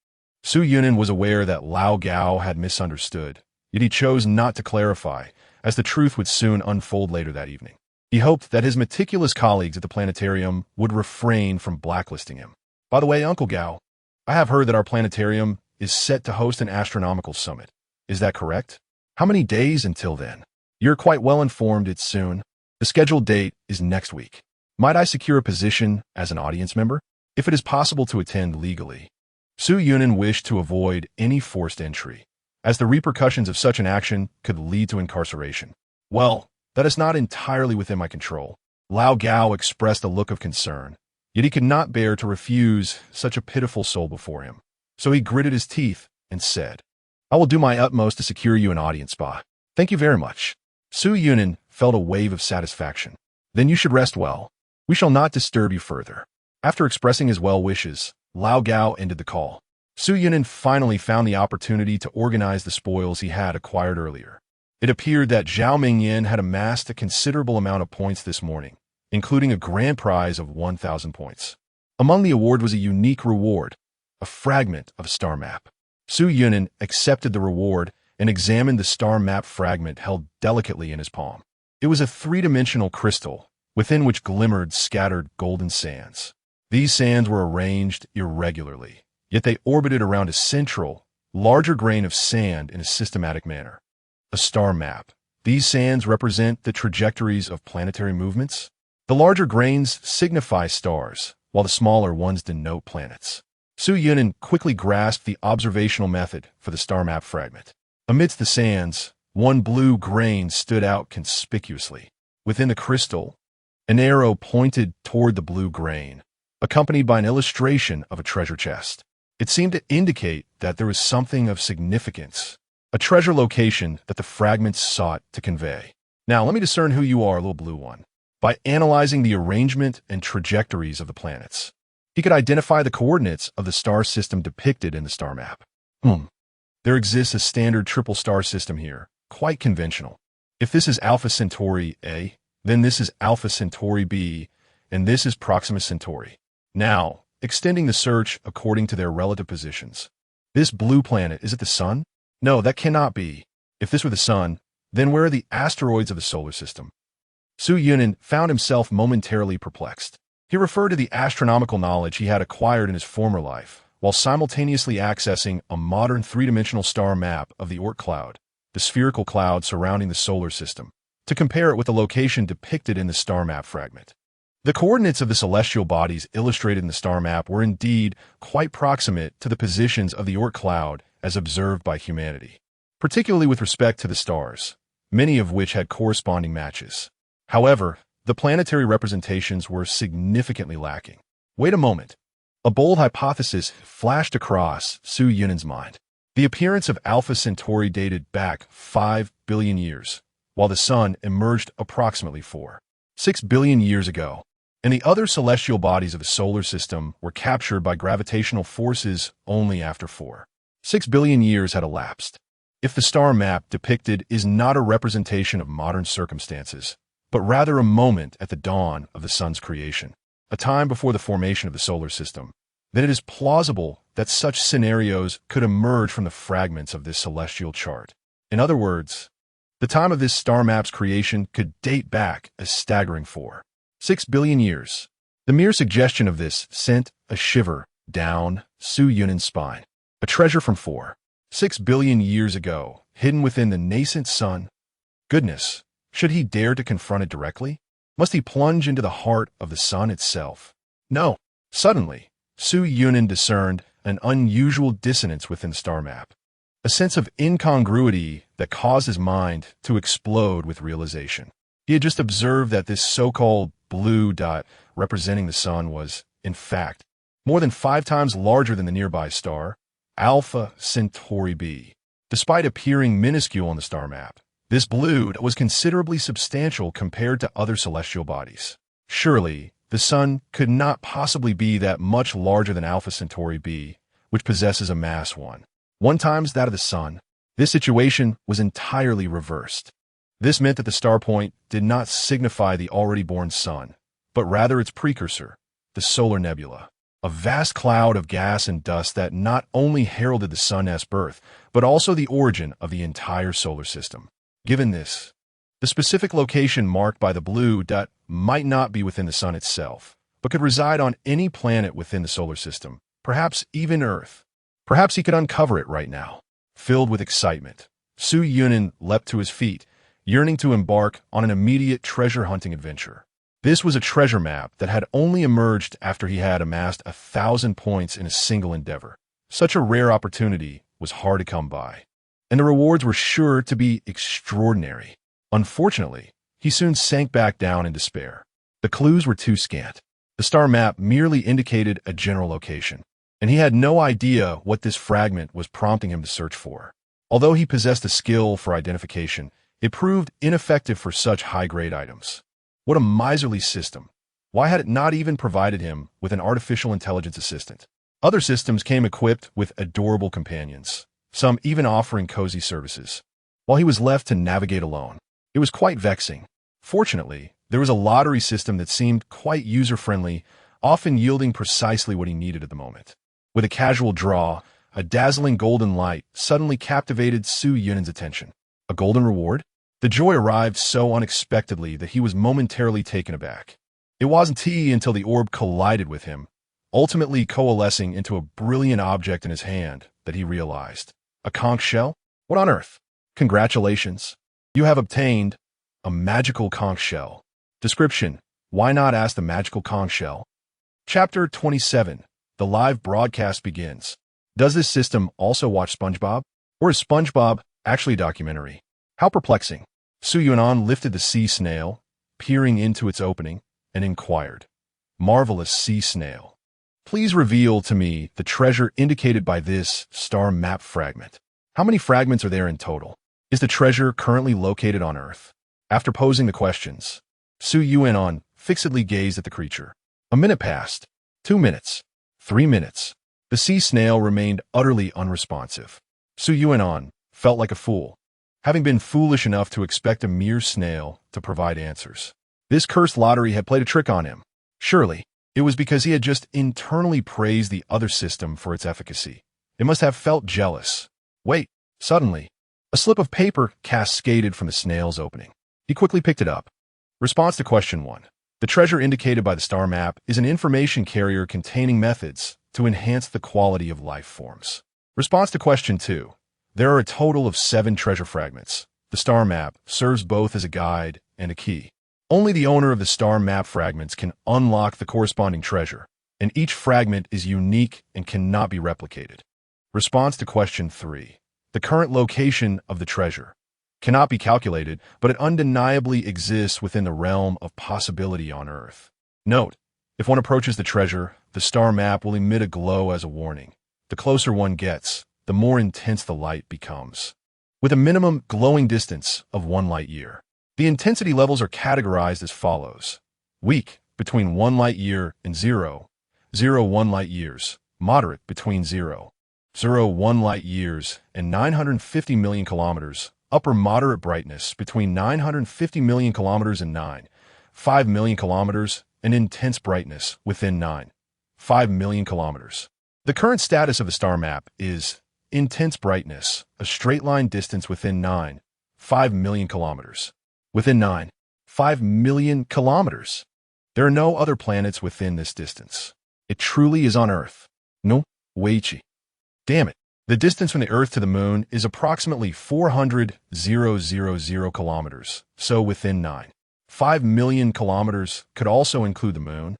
Su Yunan was aware that Lao Gao had misunderstood, yet he chose not to clarify, as the truth would soon unfold later that evening. He hoped that his meticulous colleagues at the planetarium would refrain from blacklisting him. By the way, Uncle Gao, I have heard that our planetarium is set to host an astronomical summit. Is that correct? How many days until then? You're quite well informed it's soon. The scheduled date is next week. Might I secure a position as an audience member? If it is possible to attend legally. Su Yunan wished to avoid any forced entry, as the repercussions of such an action could lead to incarceration. Well, that is not entirely within my control. Lao Gao expressed a look of concern, yet he could not bear to refuse such a pitiful soul before him. So he gritted his teeth and said, I will do my utmost to secure you an audience spot. Thank you very much. Su Yunan felt a wave of satisfaction. Then you should rest well. We shall not disturb you further. After expressing his well wishes, Lao Gao ended the call. Su Yunan finally found the opportunity to organize the spoils he had acquired earlier. It appeared that Zhao Mingyan had amassed a considerable amount of points this morning, including a grand prize of 1,000 points. Among the award was a unique reward, a fragment of a star map. Su Yunan accepted the reward and examined the star map fragment held delicately in his palm. It was a three-dimensional crystal, within which glimmered scattered golden sands. These sands were arranged irregularly, yet they orbited around a central, larger grain of sand in a systematic manner. A star map. These sands represent the trajectories of planetary movements. The larger grains signify stars, while the smaller ones denote planets. Su Yunan quickly grasped the observational method for the star map fragment. Amidst the sands, one blue grain stood out conspicuously. Within the crystal, an arrow pointed toward the blue grain, accompanied by an illustration of a treasure chest. It seemed to indicate that there was something of significance, a treasure location that the fragments sought to convey. Now, let me discern who you are, little blue one. By analyzing the arrangement and trajectories of the planets, he could identify the coordinates of the star system depicted in the star map. There exists a standard triple star system here, quite conventional. If this is Alpha Centauri A, then this is Alpha Centauri B, and this is Proxima Centauri. Now, extending the search according to their relative positions. This blue planet, is it the Sun? No, that cannot be. If this were the Sun, then where are the asteroids of the solar system? Su Yunan found himself momentarily perplexed. He referred to the astronomical knowledge he had acquired in his former life, while simultaneously accessing a modern three-dimensional star map of the Oort cloud, the spherical cloud surrounding the solar system, to compare it with the location depicted in the star map fragment. The coordinates of the celestial bodies illustrated in the star map were indeed quite proximate to the positions of the Oort cloud as observed by humanity, particularly with respect to the stars, many of which had corresponding matches. However, the planetary representations were significantly lacking. Wait a moment. A bold hypothesis flashed across Su Yunan's mind. The appearance of Alpha Centauri dated back 5 billion years, while the Sun emerged approximately 6 billion years ago, and the other celestial bodies of the solar system were captured by gravitational forces only after 6 billion years had elapsed. If the star map depicted is not a representation of modern circumstances, but rather a moment at the dawn of the Sun's creation, a time before the formation of the solar system, then it is plausible that such scenarios could emerge from the fragments of this celestial chart. In other words, the time of this star map's creation could date back a staggering 6 billion years. The mere suggestion of this sent a shiver down Su Yunan's spine. A treasure from 6 billion years ago, hidden within the nascent sun. Goodness, should he dare to confront it directly? Must he plunge into the heart of the sun itself? No. Suddenly, Su Yunin discerned an unusual dissonance within the star map, a sense of incongruity that caused his mind to explode with realization. He had just observed that this so-called blue dot representing the sun was, in fact, more than 5 times larger than the nearby star, Alpha Centauri b. Despite appearing minuscule on the star map, this blue dot was considerably substantial compared to other celestial bodies. Surely, the sun could not possibly be that much larger than Alpha Centauri b, which possesses a mass 1 times that of the sun. This situation was entirely reversed. This meant that the star point did not signify the already born sun, but rather its precursor, the solar nebula, a vast cloud of gas and dust that not only heralded the sun's birth, but also the origin of the entire solar system. Given this, the specific location marked by the blue dot might not be within the sun itself, but could reside on any planet within the solar system, perhaps even Earth. Perhaps he could uncover it right now. Filled with excitement, Su Yunin leapt to his feet, yearning to embark on an immediate treasure-hunting adventure. This was a treasure map that had only emerged after he had amassed 1,000 points in a single endeavor. Such a rare opportunity was hard to come by, and the rewards were sure to be extraordinary. Unfortunately, he soon sank back down in despair. The clues were too scant. The star map merely indicated a general location, and he had no idea what this fragment was prompting him to search for. Although he possessed a skill for identification, it proved ineffective for such high-grade items. What a miserly system. Why had it not even provided him with an artificial intelligence assistant? Other systems came equipped with adorable companions, some even offering cozy services, while he was left to navigate alone. It was quite vexing. Fortunately, there was a lottery system that seemed quite user-friendly, often yielding precisely what he needed at the moment. With a casual draw, a dazzling golden light suddenly captivated Su Yunin's attention. A golden reward? The joy arrived so unexpectedly that he was momentarily taken aback. It wasn't until the orb collided with him, ultimately coalescing into a brilliant object in his hand, that he realized. A conch shell? What on earth? Congratulations. You have obtained a magical conch shell. Description: why not ask the magical conch shell? Chapter 27. The live broadcast begins. Does this system also watch SpongeBob? Or is SpongeBob actually a documentary? How perplexing. Su Yunan lifted the sea snail, peering into its opening, and inquired, "Marvelous sea snail, please reveal to me the treasure indicated by this star map fragment. How many fragments are there in total? Is the treasure currently located on Earth?" After posing the questions, Su Yunan fixedly gazed at the creature. A minute passed. 2 minutes. 3 minutes. The sea snail remained utterly unresponsive. Su Yunan felt like a fool, having been foolish enough to expect a mere snail to provide answers. This cursed lottery had played a trick on him. Surely, it was because he had just internally praised the other system for its efficacy. It must have felt jealous. Wait, suddenly, a slip of paper cascaded from the snail's opening. He quickly picked it up. Response to question 1. The treasure indicated by the star map is an information carrier containing methods to enhance the quality of life forms. Response to question 2. There are a total of 7 treasure fragments. The star map serves both as a guide and a key. Only the owner of the star map fragments can unlock the corresponding treasure, and each fragment is unique and cannot be replicated. Response to question 3. The current location of the treasure cannot be calculated, but it undeniably exists within the realm of possibility on Earth. Note: if one approaches the treasure, the star map will emit a glow as a warning. The closer one gets, the more intense the light becomes, with a minimum glowing distance of 1 light year. The intensity levels are categorized as follows: weak, between 1 light year and 0, 1 light years, moderate, between 0, 1 light years and 950 million kilometers, upper moderate brightness, between 950 million kilometers and 5 million kilometers, and intense brightness, within 5 million kilometers. The current status of the star map is intense brightness, a straight line distance within 5 million kilometers. Within 5 million kilometers. There are no other planets within this distance. It truly is on Earth. No, Weichi. Damn it. The distance from the Earth to the Moon is approximately 400,000 kilometers, so within 5 million kilometers could also include the moon,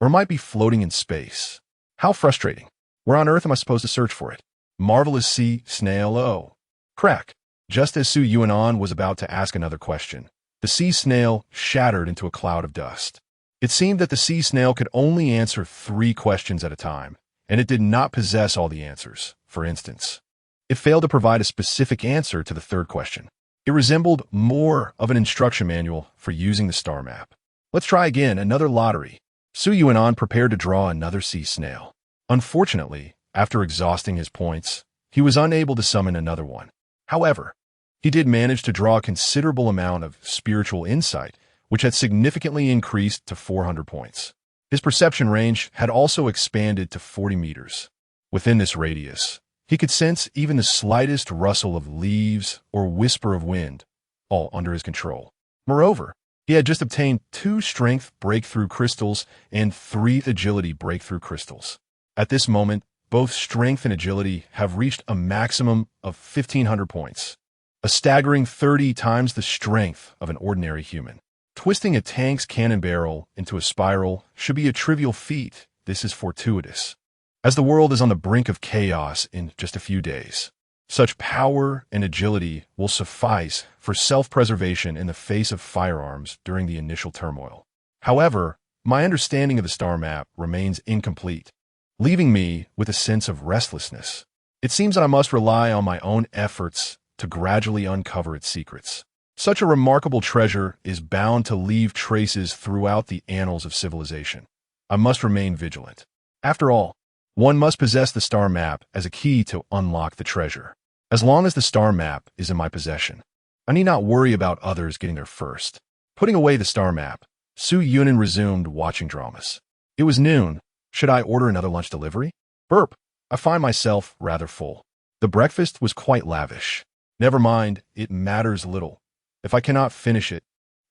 or it might be floating in space. How frustrating. Where on earth am I supposed to search for it? Marvelous sea snail, oh. Crack. Just as Su Yuanan was about to ask another question, the sea snail shattered into a cloud of dust. It seemed that the sea snail could only answer 3 questions at a time, and it did not possess all the answers. For instance, it failed to provide a specific answer to the 3rd question. It resembled more of an instruction manual for using the star map. Let's try again, another lottery. Su Yuanan prepared to draw another sea snail. Unfortunately, after exhausting his points, he was unable to summon another one. However, he did manage to draw a considerable amount of spiritual insight, which had significantly increased to 400 points. His perception range had also expanded to 40 meters. Within this radius, he could sense even the slightest rustle of leaves or whisper of wind, all under his control. Moreover, he had just obtained 2 strength breakthrough crystals and 3 agility breakthrough crystals. At this moment, both strength and agility have reached a maximum of 1,500 points, a staggering 30 times the strength of an ordinary human. Twisting a tank's cannon barrel into a spiral should be a trivial feat. This is fortuitous, as the world is on the brink of chaos in just a few days. Such power and agility will suffice for self-preservation in the face of firearms during the initial turmoil. However, my understanding of the star map remains incomplete, leaving me with a sense of restlessness. It seems that I must rely on my own efforts to gradually uncover its secrets. Such a remarkable treasure is bound to leave traces throughout the annals of civilization. I must remain vigilant. After all, one must possess the star map as a key to unlock the treasure. As long as the star map is in my possession, I need not worry about others getting there first. Putting away the star map, Su Yunan resumed watching dramas. It was noon. Should I order another lunch delivery? Burp. I find myself rather full. The breakfast was quite lavish. Never mind, it matters little. If I cannot finish it,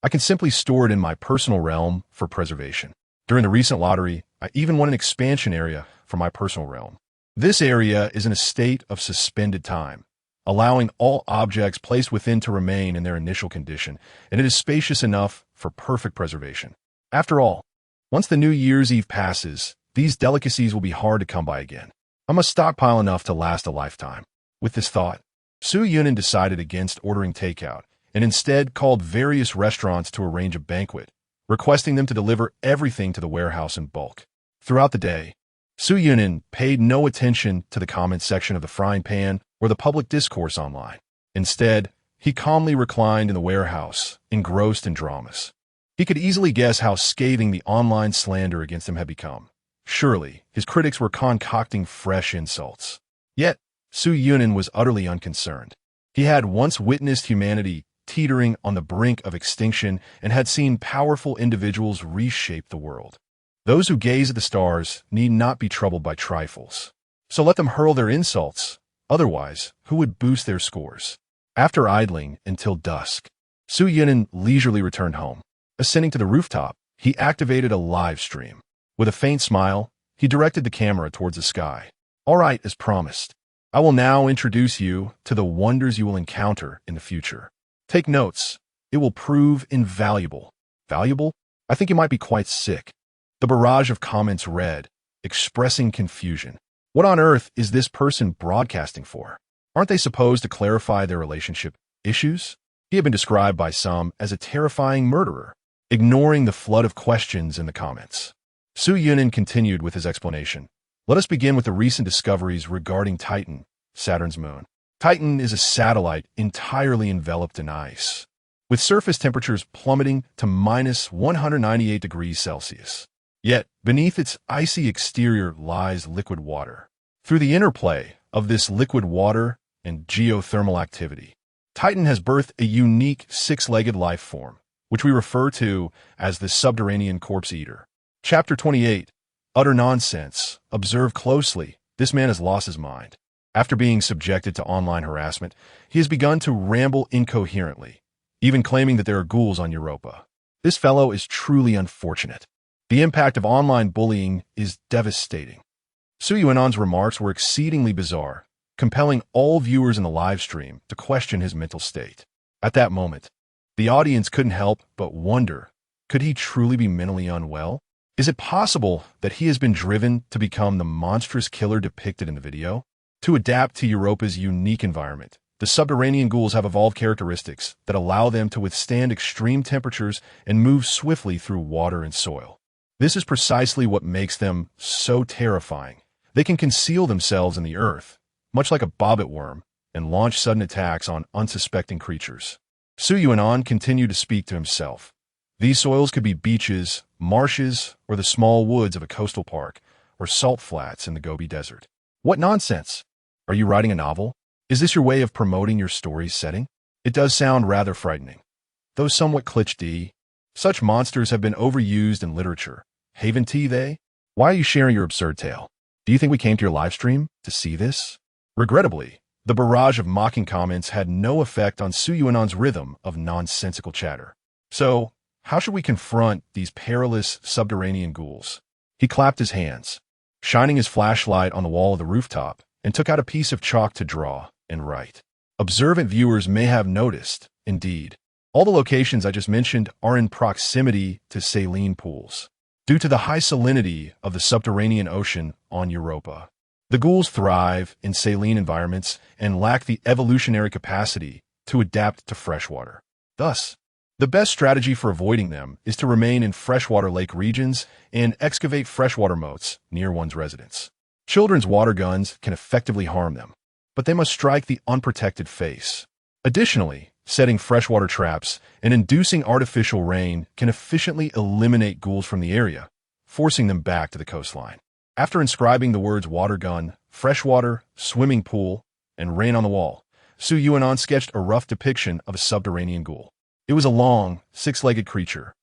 I can simply store it in my personal realm for preservation. During the recent lottery, I even won an expansion area for my personal realm. This area is in a state of suspended time, allowing all objects placed within to remain in their initial condition, and it is spacious enough for perfect preservation. After all, once the New Year's Eve passes, these delicacies will be hard to come by again. I must stockpile enough to last a lifetime. With this thought, Su Yunan decided against ordering takeout and instead called various restaurants to arrange a banquet, requesting them to deliver everything to the warehouse in bulk. Throughout the day, Su Yunan paid no attention to the comment section of the frying pan or the public discourse online. Instead, he calmly reclined in the warehouse, engrossed in dramas. He could easily guess how scathing the online slander against him had become. Surely, his critics were concocting fresh insults. Yet, Su Yunan was utterly unconcerned. He had once witnessed humanity teetering on the brink of extinction and had seen powerful individuals reshape the world. Those who gaze at the stars need not be troubled by trifles. So let them hurl their insults. Otherwise, who would boost their scores? After idling until dusk, Su Yunan leisurely returned home. Ascending to the rooftop, he activated a live stream. With a faint smile, he directed the camera towards the sky. All right, as promised, I will now introduce you to the wonders you will encounter in the future. Take notes. It will prove invaluable. Valuable? I think you might be quite sick. The barrage of comments read, expressing confusion. What on earth is this person broadcasting for? Aren't they supposed to clarify their relationship issues? He had been described by some as a terrifying murderer, ignoring the flood of questions in the comments. Su Yunan continued with his explanation. Let us begin with the recent discoveries regarding Titan, Saturn's moon. Titan is a satellite entirely enveloped in ice, with surface temperatures plummeting to minus 198 degrees Celsius. Yet, beneath its icy exterior lies liquid water. Through the interplay of this liquid water and geothermal activity, Titan has birthed a unique 6-legged life form, which we refer to as the subterranean corpse eater. Chapter 28. Utter nonsense. Observe closely. This man has lost his mind. After being subjected to online harassment, he has begun to ramble incoherently, even claiming that there are ghouls on Europa. This fellow is truly unfortunate. The impact of online bullying is devastating. Su Yuanan's remarks were exceedingly bizarre, compelling all viewers in the live stream to question his mental state. At that moment, The audience couldn't help but wonder, could he truly be mentally unwell? Is it possible that he has been driven to become the monstrous killer depicted in the video? To adapt to Europa's unique environment, the subterranean ghouls have evolved characteristics that allow them to withstand extreme temperatures and move swiftly through water and soil. This is precisely what makes them so terrifying. They can conceal themselves in the earth, much like a bobbit worm, and launch sudden attacks on unsuspecting creatures. Su Yuanan continued to speak to himself. These soils could be beaches, marshes, or the small woods of a coastal park, or salt flats in the Gobi Desert. What nonsense! Are you writing a novel? Is this your way of promoting your story's setting? It does sound rather frightening, though somewhat cliché. Such monsters have been overused in literature. Haven't they? Why are you sharing your absurd tale? Do you think we came to your live stream to see this? Regrettably, the barrage of mocking comments had no effect on Su Yuanan's rhythm of nonsensical chatter. So, how should we confront these perilous subterranean ghouls? He clapped his hands, shining his flashlight on the wall of the rooftop, and took out a piece of chalk to draw and write. Observant viewers may have noticed, indeed, all the locations I just mentioned are in proximity to saline pools. Due to the high salinity of the subterranean ocean on Europa, the ghouls thrive in saline environments and lack the evolutionary capacity to adapt to freshwater. Thus, the best strategy for avoiding them is to remain in freshwater lake regions and excavate freshwater moats near one's residence. Children's water guns can effectively harm them, but they must strike the unprotected face. Additionally, setting freshwater traps and inducing artificial rain can efficiently eliminate ghouls from the area, forcing them back to the coastline. After inscribing the words water gun, freshwater, swimming pool, and rain on the wall, Su Yuanan sketched a rough depiction of a subterranean ghoul. It was a long, six-legged creature.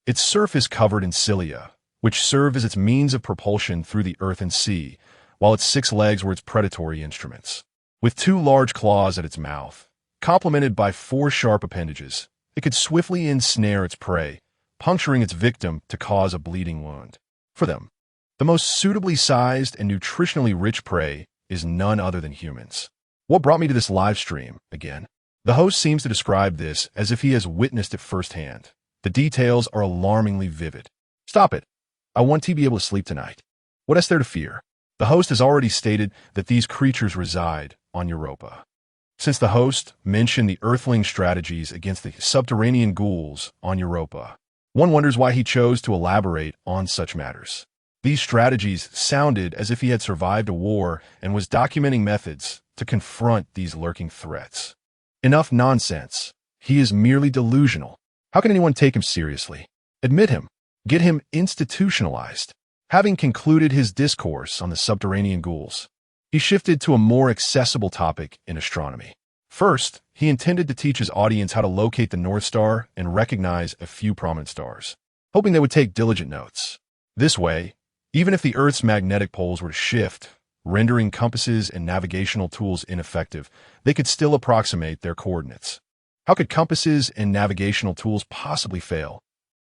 Its surface covered in cilia, which served as its means of propulsion through the earth and sea, while its 6 legs were its predatory instruments. With 2 large claws at its mouth, complemented by 4 sharp appendages, it could swiftly ensnare its prey, puncturing its victim to cause a bleeding wound. For them, the most suitably sized and nutritionally rich prey is none other than humans. What brought me to this live stream, again? The host seems to describe this as if he has witnessed it firsthand. The details are alarmingly vivid. Stop it. I want to be able to sleep tonight. What is there to fear? The host has already stated that these creatures reside on Europa. Since the host mentioned the Earthling strategies against the subterranean ghouls on Europa, one wonders why he chose to elaborate on such matters. These strategies sounded as if he had survived a war and was documenting methods to confront these lurking threats. Enough nonsense. He is merely delusional. How can anyone take him seriously? Admit him. Get him institutionalized. Having concluded his discourse on the subterranean ghouls, he shifted to a more accessible topic in astronomy. First, he intended to teach his audience how to locate the North Star and recognize a few prominent stars, hoping they would take diligent notes. This way, even if the Earth's magnetic poles were to shift, rendering compasses and navigational tools ineffective, they could still approximate their coordinates. How could compasses and navigational tools possibly fail?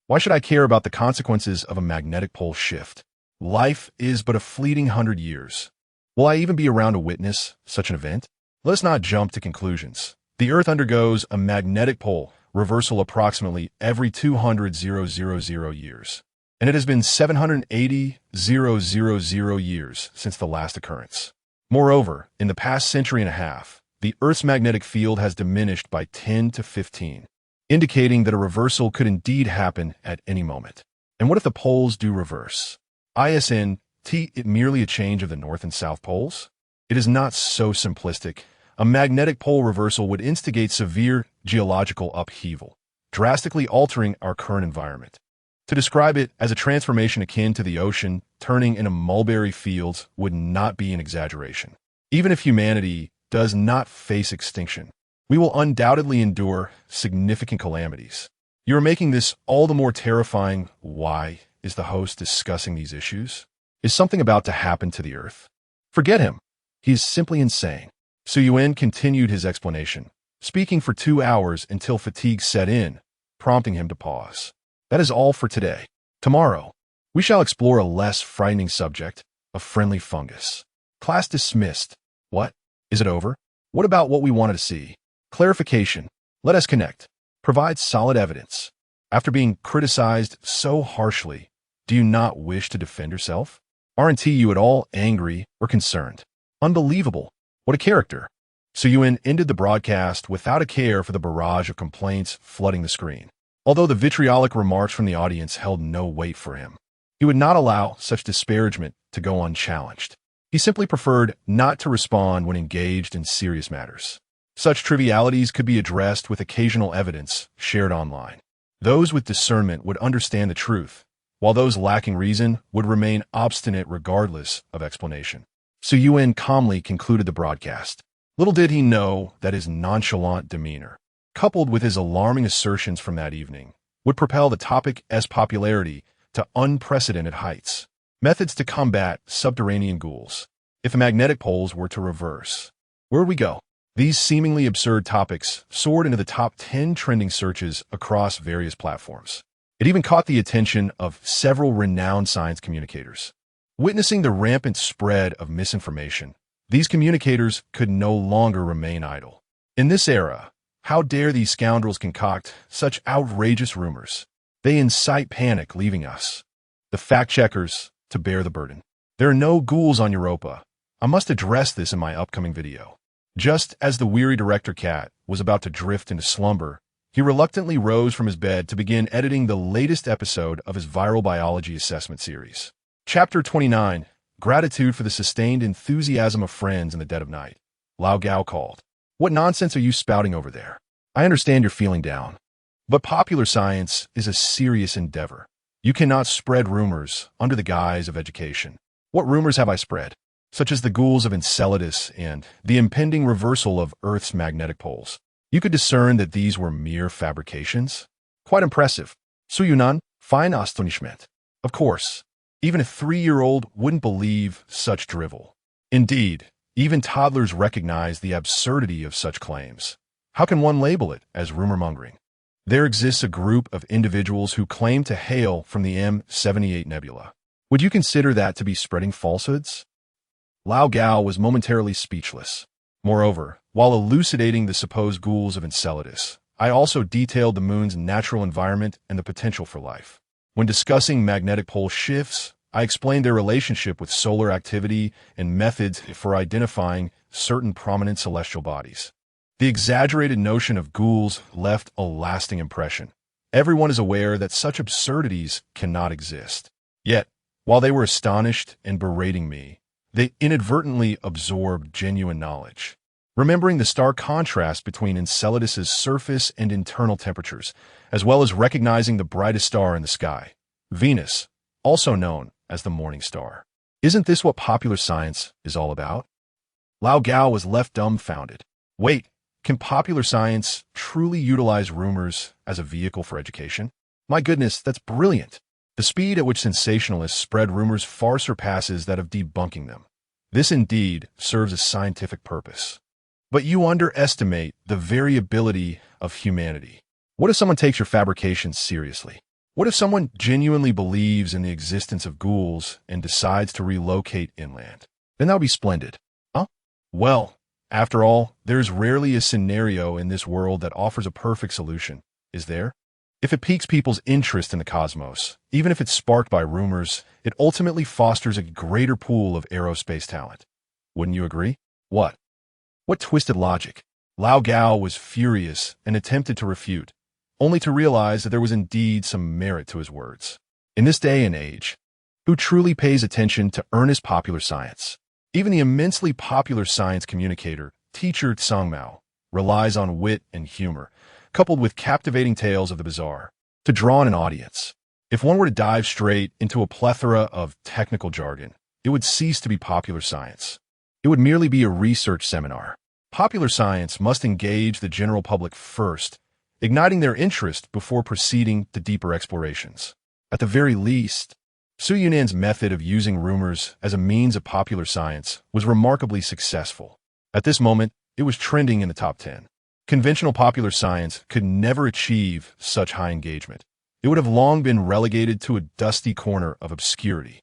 Why should I care about the consequences of a magnetic pole shift? Life is but a fleeting 100 years. Will I even be around to witness such an event? Let us not jump to conclusions. The Earth undergoes a magnetic pole reversal approximately every 200,000 years, and it has been 780,000 years since the last occurrence. Moreover, in the past century and a half, the Earth's magnetic field has diminished by 10 to 15, indicating that a reversal could indeed happen at any moment. And what if the poles do reverse? Isn't it merely a change of the north and south poles? It is not so simplistic. A magnetic pole reversal would instigate severe geological upheaval, drastically altering our current environment. To describe it as a transformation akin to the ocean turning into mulberry fields would not be an exaggeration. Even if humanity does not face extinction, we will undoubtedly endure significant calamities. You are making this all the more terrifying. Why is the host discussing these issues? Is something about to happen to the Earth? Forget him. He is simply insane. Su Yuan continued his explanation, speaking for 2 hours until fatigue set in, prompting him to pause. That is all for today. Tomorrow, we shall explore a less frightening subject, a friendly fungus. Class dismissed. What? Is it over? What about what we wanted to see? Clarification. Let us connect. provides solid evidence. After being criticized so harshly, do you not wish to defend yourself? Aren't you at all angry or concerned? Unbelievable. What a character. Suyuan ended the broadcast without a care for the barrage of complaints flooding the screen. Although the vitriolic remarks from the audience held no weight for him, he would not allow such disparagement to go unchallenged. He simply preferred not to respond when engaged in serious matters. Such trivialities could be addressed with occasional evidence shared online. Those with discernment would understand the truth, while those lacking reason would remain obstinate regardless of explanation. Suyuan calmly concluded the broadcast. Little did he know that his nonchalant demeanor, coupled with his alarming assertions from that evening, would propel the topic's popularity to unprecedented heights. Methods to combat subterranean ghouls. If the magnetic poles were to reverse, where would we go? These seemingly absurd topics soared into the top 10 trending searches across various platforms. It even caught the attention of several renowned science communicators. Witnessing the rampant spread of misinformation, these communicators could no longer remain idle. In this era, how dare these scoundrels concoct such outrageous rumors? They incite panic, leaving us, the fact-checkers, to bear the burden. There are no ghouls on Europa. I must address this in my upcoming video. Just as the weary director Cat was about to drift into slumber, he reluctantly rose from his bed to begin editing the latest episode of his viral biology assessment series. Chapter 29, Gratitude for the Sustained Enthusiasm of Friends in the Dead of Night. Lao Gao called. What nonsense are you spouting over there? I understand you're feeling down, but popular science is a serious endeavor. You cannot spread rumors under the guise of education. What rumors have I spread? Such as the ghouls of Enceladus and the impending reversal of Earth's magnetic poles. You could discern that these were mere fabrications? Quite impressive. Suyunan, fine astonishment. Of course, even a 3-year-old wouldn't believe such drivel. Indeed, even toddlers recognize the absurdity of such claims. How can one label it as rumor-mongering? There exists a group of individuals who claim to hail from the M78 nebula. Would you consider that to be spreading falsehoods? Lao Gao was momentarily speechless. Moreover, while elucidating the supposed ghouls of Enceladus, I also detailed the moon's natural environment and the potential for life. When discussing magnetic pole shifts, I explained their relationship with solar activity and methods for identifying certain prominent celestial bodies. The exaggerated notion of ghouls left a lasting impression. Everyone is aware that such absurdities cannot exist. Yet, while they were astonished and berating me, they inadvertently absorbed genuine knowledge. Remembering the stark contrast between Enceladus's surface and internal temperatures, as well as recognizing the brightest star in the sky, Venus, also known as the morning star. Isn't this what popular science is all about? Lao Gao was left dumbfounded. Wait, can popular science truly utilize rumors as a vehicle for education? My goodness, that's brilliant. The speed at which sensationalists spread rumors far surpasses that of debunking them. This indeed serves a scientific purpose. But you underestimate the variability of humanity. What if someone takes your fabrications seriously? What if someone genuinely believes in the existence of ghouls and decides to relocate inland? Then that would be splendid. Huh? Well, after all, there's rarely a scenario in this world that offers a perfect solution, is there? If it piques people's interest in the cosmos, even if it's sparked by rumors, it ultimately fosters a greater pool of aerospace talent. Wouldn't you agree? What? What twisted logic? Lao Gao was furious and attempted to refute, only to realize that there was indeed some merit to his words. In this day and age, who truly pays attention to earnest popular science? Even the immensely popular science communicator, teacher Tsang Mao, relies on wit and humor, coupled with captivating tales of the bizarre, to draw in an audience. If one were to dive straight into a plethora of technical jargon, it would cease to be popular science. It would merely be a research seminar. Popular science must engage the general public first, igniting their interest before proceeding to deeper explorations. At the very least, Su Yunan's method of using rumors as a means of popular science was remarkably successful. At this moment, it was trending in the top 10. Conventional popular science could never achieve such high engagement. It would have long been relegated to a dusty corner of obscurity.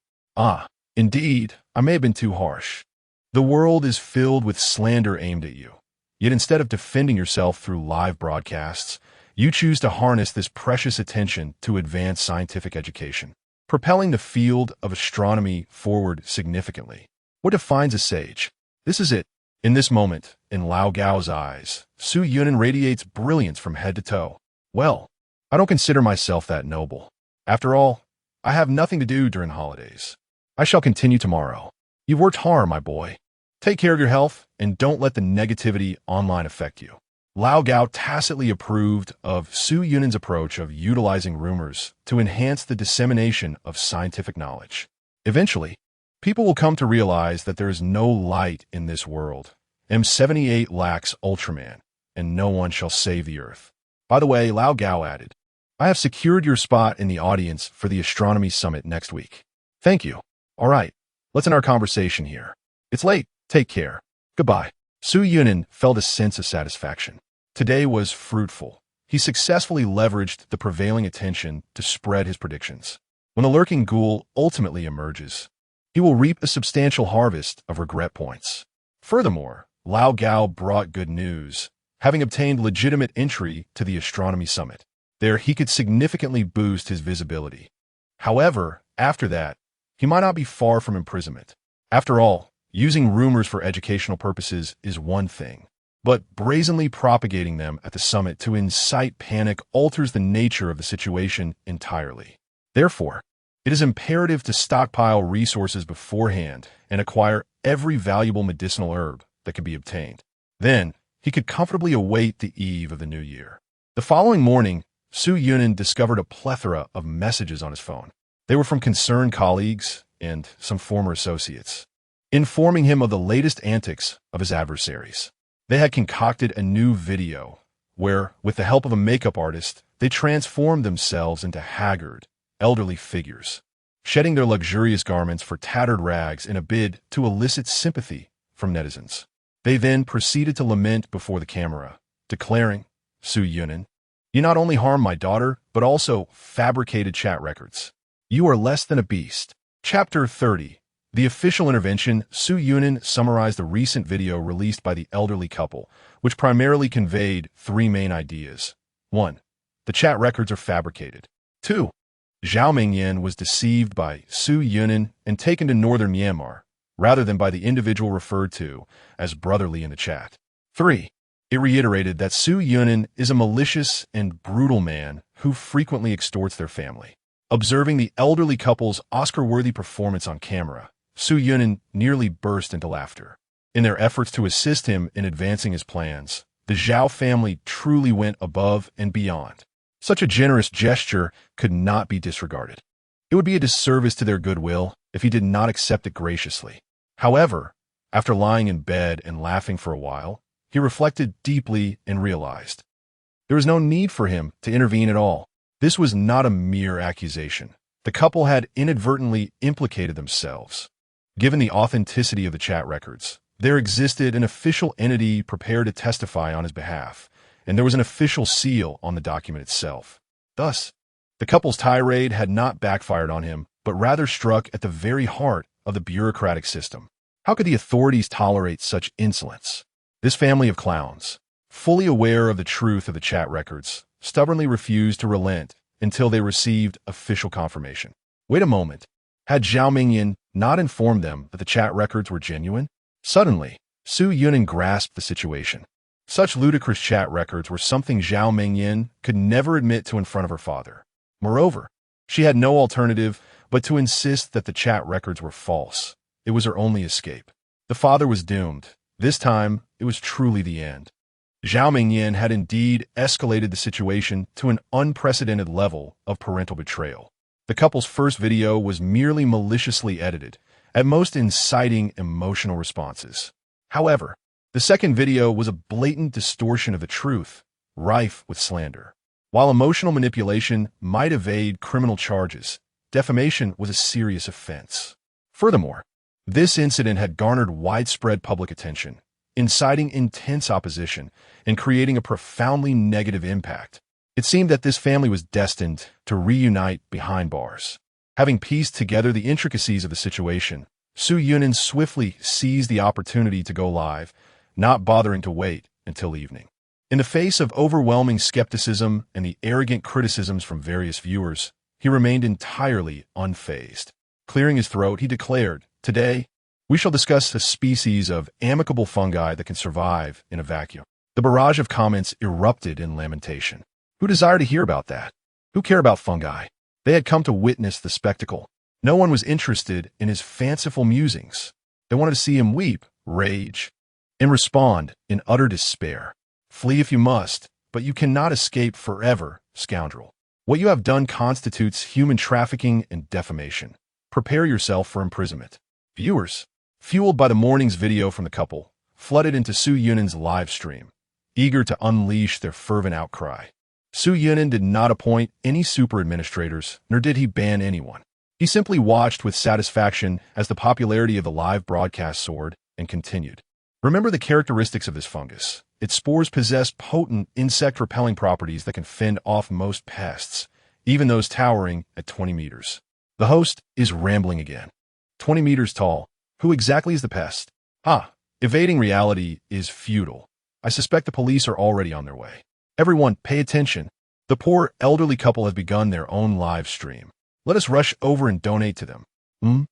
Indeed, I may have been too harsh. The world is filled with slander aimed at you. Yet instead of defending yourself through live broadcasts, You choose to harness this precious attention to advance scientific education, propelling the field of astronomy forward significantly. What defines a sage? This is it. In this moment, in Lao Gao's eyes, Su Yunin radiates brilliance from head to toe. Well, I don't consider myself that noble. After all, I have nothing to do during holidays. I shall continue tomorrow. You've worked hard, my boy. Take care of your health, and don't let the negativity online affect you. Lao Gao tacitly approved of Su Yunin's approach of utilizing rumors to enhance the dissemination of scientific knowledge. Eventually, people will come to realize that there is no light in this world. M78 lacks Ultraman, and no one shall save the Earth. By the way, Lao Gao added, I have secured your spot in the audience for the Astronomy Summit next week. Thank you. All right, let's end our conversation here. It's late. Take care. Goodbye. Su Yunin felt a sense of satisfaction. Today was fruitful. He successfully leveraged the prevailing attention to spread his predictions. When the lurking ghoul ultimately emerges, he will reap a substantial harvest of regret points. Furthermore, Lao Gao brought good news, having obtained legitimate entry to the Astronomy Summit. There, he could significantly boost his visibility. However, after that, he might not be far from imprisonment. After all, using rumors for educational purposes is one thing, but brazenly propagating them at the summit to incite panic alters the nature of the situation entirely. Therefore, it is imperative to stockpile resources beforehand and acquire every valuable medicinal herb that can be obtained. Then, he could comfortably await the eve of the new year. The following morning, Su Yunin discovered a plethora of messages on his phone. They were from concerned colleagues and some former associates, informing him of the latest antics of his adversaries. They had concocted a new video where, with the help of a makeup artist, they transformed themselves into haggard, elderly figures, shedding their luxurious garments for tattered rags in a bid to elicit sympathy from netizens. They then proceeded to lament before the camera, declaring, Su Yunin, you not only harmed my daughter, but also fabricated chat records. You are less than a beast. Chapter 30. The official intervention. Su Yunin summarized the recent video released by the elderly couple, which primarily conveyed three main ideas. 1. The chat records are fabricated. 2. Zhao Mingyan was deceived by Su Yunin and taken to northern Myanmar, rather than by the individual referred to as brotherly in the chat. 3. It reiterated that Su Yunin is a malicious and brutal man who frequently extorts their family. Observing the elderly couple's Oscar-worthy performance on camera, Su Yunin nearly burst into laughter. In their efforts to assist him in advancing his plans, the Zhao family truly went above and beyond. Such a generous gesture could not be disregarded. It would be a disservice to their goodwill if he did not accept it graciously. However, after lying in bed and laughing for a while, he reflected deeply and realized there was no need for him to intervene at all. This was not a mere accusation. The couple had inadvertently implicated themselves. Given the authenticity of the chat records, there existed an official entity prepared to testify on his behalf, and there was an official seal on the document itself. Thus, the couple's tirade had not backfired on him, but rather struck at the very heart of the bureaucratic system. How could the authorities tolerate such insolence? This family of clowns, fully aware of the truth of the chat records, stubbornly refused to relent until they received official confirmation. Wait a moment. Had Zhao Mingyan not informed them that the chat records were genuine? Suddenly, Su Yunin grasped the situation. Such ludicrous chat records were something Zhao Mingyan could never admit to in front of her father. Moreover, she had no alternative but to insist that the chat records were false. It was her only escape. The father was doomed. This time, it was truly the end. Zhao Mingyan had indeed escalated the situation to an unprecedented level of parental betrayal. The couple's first video was merely maliciously edited, at most inciting emotional responses. However, the second video was a blatant distortion of the truth, rife with slander. While emotional manipulation might evade criminal charges, defamation was a serious offense. Furthermore, this incident had garnered widespread public attention, inciting intense opposition and creating a profoundly negative impact. It seemed that this family was destined to reunite behind bars. Having pieced together the intricacies of the situation, Su Yunin swiftly seized the opportunity to go live, not bothering to wait until evening. In the face of overwhelming skepticism and the arrogant criticisms from various viewers, he remained entirely unfazed. Clearing his throat, he declared, "Today, we shall discuss a species of amicable fungi that can survive in a vacuum." The barrage of comments erupted in lamentation. Who desired to hear about that? Who cared about fungi? They had come to witness the spectacle. No one was interested in his fanciful musings. They wanted to see him weep, rage, and respond in utter despair. Flee if you must, but you cannot escape forever, scoundrel. What you have done constitutes human trafficking and defamation. Prepare yourself for imprisonment. Viewers, fueled by the morning's video from the couple, flooded into Su Yunin's live stream, eager to unleash their fervent outcry. Su Yunin did not appoint any super administrators, nor did he ban anyone. He simply watched with satisfaction as the popularity of the live broadcast soared and continued. Remember the characteristics of this fungus. Its spores possess potent insect-repelling properties that can fend off most pests, even those towering at 20 meters. The host is rambling again. 20 meters tall. Who exactly is the pest? Evading reality is futile. I suspect the police are already on their way. Everyone, pay attention. The poor elderly couple has begun their own live stream. Let us rush over and donate to them.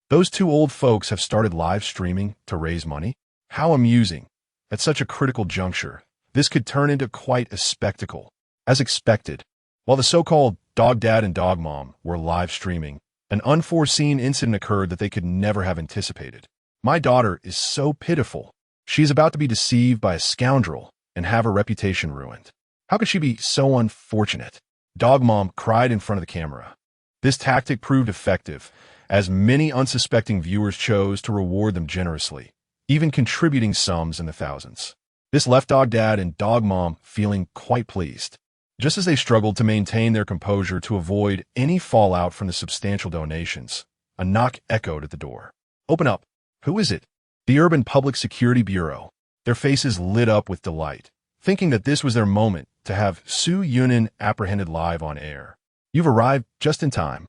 Those two old folks have started live streaming to raise money? How amusing. At such a critical juncture, this could turn into quite a spectacle. As expected, while the so-called dog dad and dog mom were live streaming, an unforeseen incident occurred that they could never have anticipated. My daughter is so pitiful. She is about to be deceived by a scoundrel and have her reputation ruined. How could she be so unfortunate? Dog mom cried in front of the camera. This tactic proved effective, as many unsuspecting viewers chose to reward them generously, even contributing sums in the thousands. This left dog dad and dog mom feeling quite pleased. Just as they struggled to maintain their composure to avoid any fallout from the substantial donations, a knock echoed at the door. "Open up. Who is it?" The Urban Public Security Bureau. Their faces lit up with delight, thinking that this was their moment to have Su Yunin apprehended live on air. "You've arrived just in time."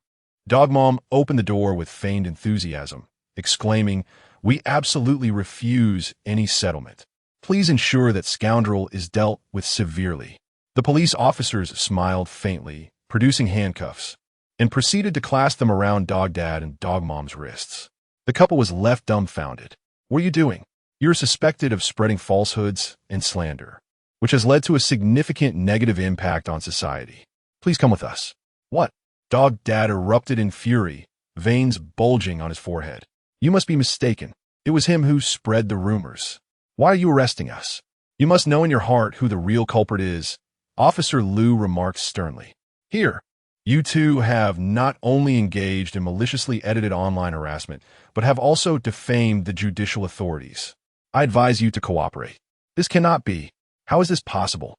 Dog mom opened the door with feigned enthusiasm, exclaiming, "We absolutely refuse any settlement. Please ensure that scoundrel is dealt with severely." The police officers smiled faintly, producing handcuffs, and proceeded to clasp them around dog dad and dog mom's wrists. The couple was left dumbfounded. "What are you doing? You're suspected of spreading falsehoods and slander, which has led to a significant negative impact on society. Please come with us." "What?" Dog dad erupted in fury, veins bulging on his forehead. "You must be mistaken. It was him who spread the rumors. Why are you arresting us? You must know in your heart who the real culprit is," Officer Liu remarked sternly. "Here, you two have not only engaged in maliciously edited online harassment, but have also defamed the judicial authorities. I advise you to cooperate." "This cannot be. How is this possible?"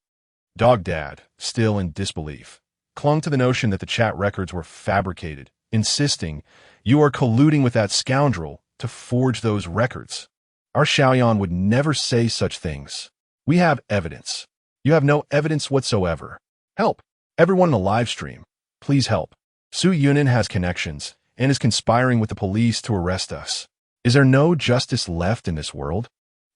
Dog dad, still in disbelief, clung to the notion that the chat records were fabricated, insisting, "You are colluding with that scoundrel to forge those records. Our Xiaoyan would never say such things. We have evidence. You have no evidence whatsoever. Help. Everyone in the live stream, please help. Su Yunin has connections and is conspiring with the police to arrest us. Is there no justice left in this world?"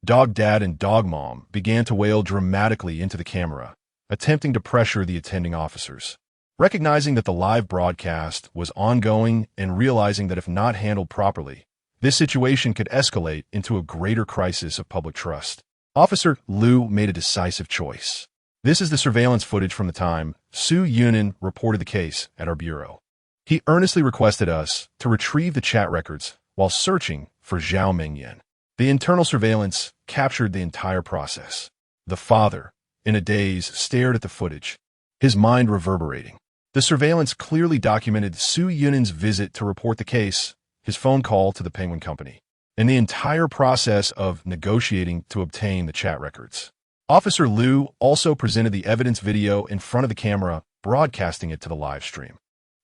Dog dad and dog mom began to wail dramatically into the camera, attempting to pressure the attending officers. Recognizing that the live broadcast was ongoing and realizing that if not handled properly, this situation could escalate into a greater crisis of public trust, Officer Liu made a decisive choice. This is the surveillance footage from the time Su Yunin reported the case at our bureau. He earnestly requested us to retrieve the chat records while searching for Zhao Mengyan. The internal surveillance captured the entire process. The father, in a daze, stared at the footage, his mind reverberating. The surveillance clearly documented Su Yunin's visit to report the case, his phone call to the Penguin Company, and the entire process of negotiating to obtain the chat records. Officer Liu also presented the evidence video in front of the camera, broadcasting it to the live stream.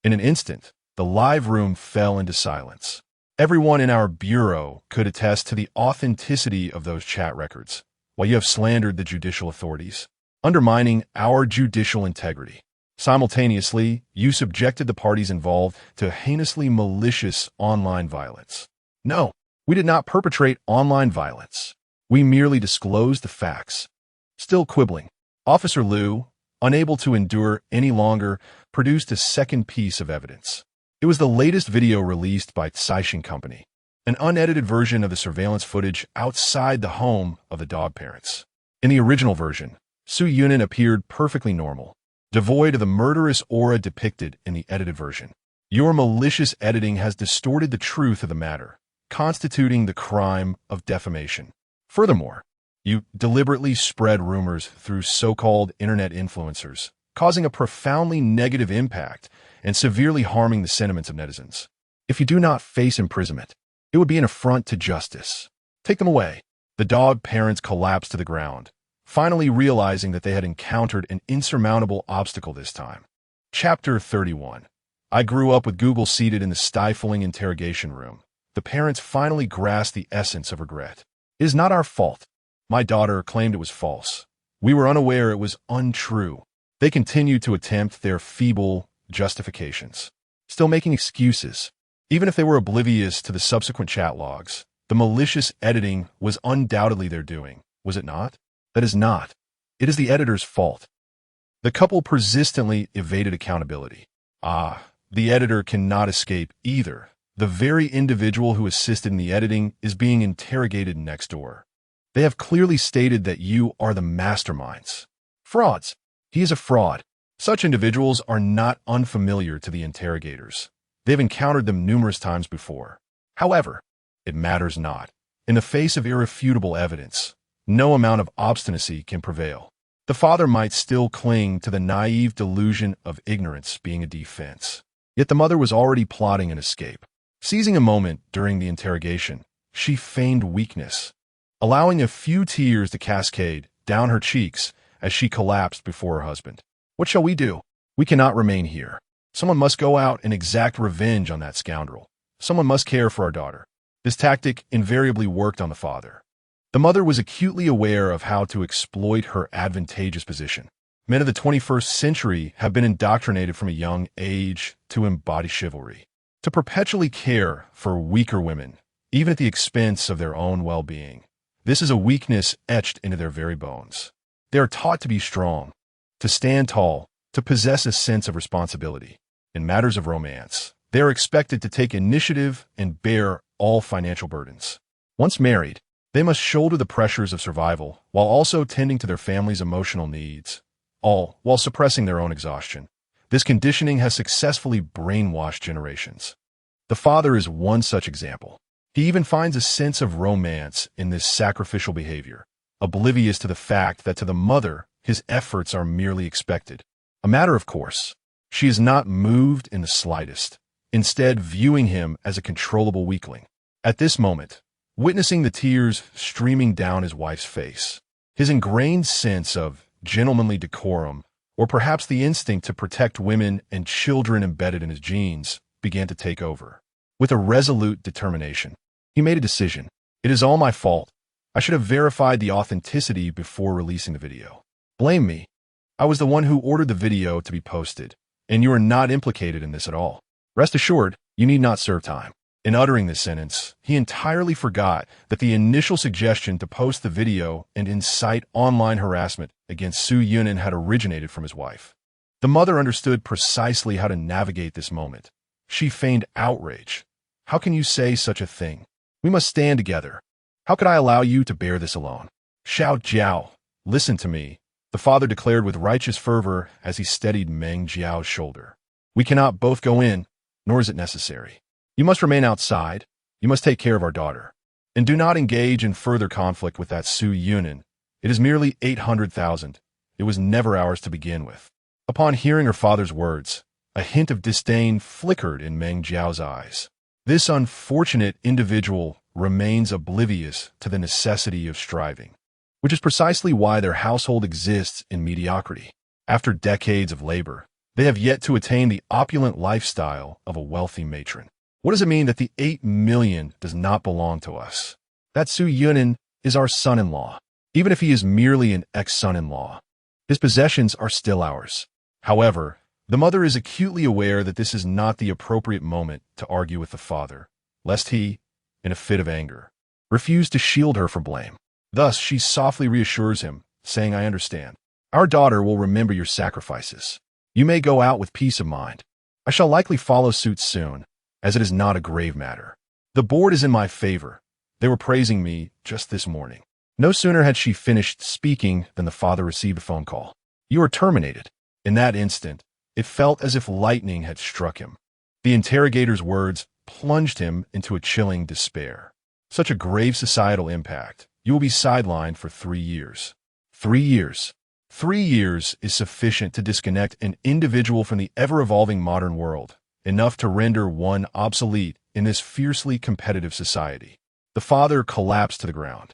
In an instant, the live room fell into silence. Everyone in our bureau could attest to the authenticity of those chat records, while you have slandered the judicial authorities, undermining our judicial integrity. Simultaneously, you subjected the parties involved to heinously malicious online violence. No, we did not perpetrate online violence. We merely disclosed the facts. Still quibbling, Officer Liu, unable to endure any longer, produced a second piece of evidence. It was the latest video released by Caixin Company, an unedited version of the surveillance footage outside the home of the dog parents. In the original version, Su Yunin appeared perfectly normal, devoid of the murderous aura depicted in the edited version. Your malicious editing has distorted the truth of the matter, constituting the crime of defamation. Furthermore, you deliberately spread rumors through so-called internet influencers, causing a profoundly negative impact and severely harming the sentiments of netizens. If you do not face imprisonment, it would be an affront to justice. Take them away. The dog parents collapsed to the ground, finally realizing that they had encountered an insurmountable obstacle this time. Chapter 31. I grew up with Google seated in the stifling interrogation room. The parents finally grasped the essence of regret. It is not our fault. My daughter claimed it was false. We were unaware it was untrue. They continued to attempt their feeble justifications, still making excuses. Even if they were oblivious to the subsequent chat logs, the malicious editing was undoubtedly their doing, was it not? That is not. It is the editor's fault. The couple persistently evaded accountability. The editor cannot escape either. The very individual who assisted in the editing is being interrogated next door. They have clearly stated that you are the masterminds. Frauds. He is a fraud. Such individuals are not unfamiliar to the interrogators. They've encountered them numerous times before. However, it matters not. In the face of irrefutable evidence, no amount of obstinacy can prevail. The father might still cling to the naive delusion of ignorance being a defense. Yet the mother was already plotting an escape. Seizing a moment during the interrogation, she feigned weakness, allowing a few tears to cascade down her cheeks as she collapsed before her husband. What shall we do? We cannot remain here. Someone must go out and exact revenge on that scoundrel. Someone must care for our daughter. This tactic invariably worked on the father. The mother was acutely aware of how to exploit her advantageous position. Men of the 21st century have been indoctrinated from a young age to embody chivalry, to perpetually care for weaker women, even at the expense of their own well-being. This is a weakness etched into their very bones. They are taught to be strong, to stand tall, to possess a sense of responsibility. In matters of romance, they are expected to take initiative and bear all financial burdens. Once married, they must shoulder the pressures of survival while also tending to their family's emotional needs, all while suppressing their own exhaustion. This conditioning has successfully brainwashed generations. The father is one such example. He even finds a sense of romance in this sacrificial behavior, oblivious to the fact that to the mother, his efforts are merely expected. A matter of course. She is not moved in the slightest, instead viewing him as a controllable weakling. At this moment, witnessing the tears streaming down his wife's face, his ingrained sense of gentlemanly decorum, or perhaps the instinct to protect women and children embedded in his genes, began to take over. With a resolute determination, he made a decision. It is all my fault. I should have verified the authenticity before releasing the video. Blame me. I was the one who ordered the video to be posted, and you are not implicated in this at all. Rest assured, you need not serve time. In uttering this sentence, he entirely forgot that the initial suggestion to post the video and incite online harassment against Su Yunin had originated from his wife. The mother understood precisely how to navigate this moment. She feigned outrage. How can you say such a thing? We must stand together. How could I allow you to bear this alone? Xiao Jiao, listen to me, the father declared with righteous fervor as he steadied Meng Jiao's shoulder. We cannot both go in, nor is it necessary. You must remain outside. You must take care of our daughter. And do not engage in further conflict with that Su Yunin. It is merely 800,000. It was never ours to begin with. Upon hearing her father's words, a hint of disdain flickered in Meng Jiao's eyes. This unfortunate individual remains oblivious to the necessity of striving, which is precisely why their household exists in mediocrity. After decades of labor, they have yet to attain the opulent lifestyle of a wealthy matron. What does it mean that the 8 million does not belong to us? That Su Yunin is our son-in-law. Even if he is merely an ex-son-in-law, his possessions are still ours. However, the mother is acutely aware that this is not the appropriate moment to argue with the father, lest he, in a fit of anger, refuse to shield her from blame. Thus, she softly reassures him, saying, I understand. Our daughter will remember your sacrifices. You may go out with peace of mind. I shall likely follow suit soon, as it is not a grave matter. The board is in my favor. They were praising me just this morning." No sooner had she finished speaking than the father received a phone call. "You are terminated." In that instant, it felt as if lightning had struck him. The interrogator's words plunged him into a chilling despair. Such a grave societal impact. You will be sidelined for 3 years. 3 years. 3 years is sufficient to disconnect an individual from the ever-evolving modern world, enough to render one obsolete in this fiercely competitive society. The father collapsed to the ground.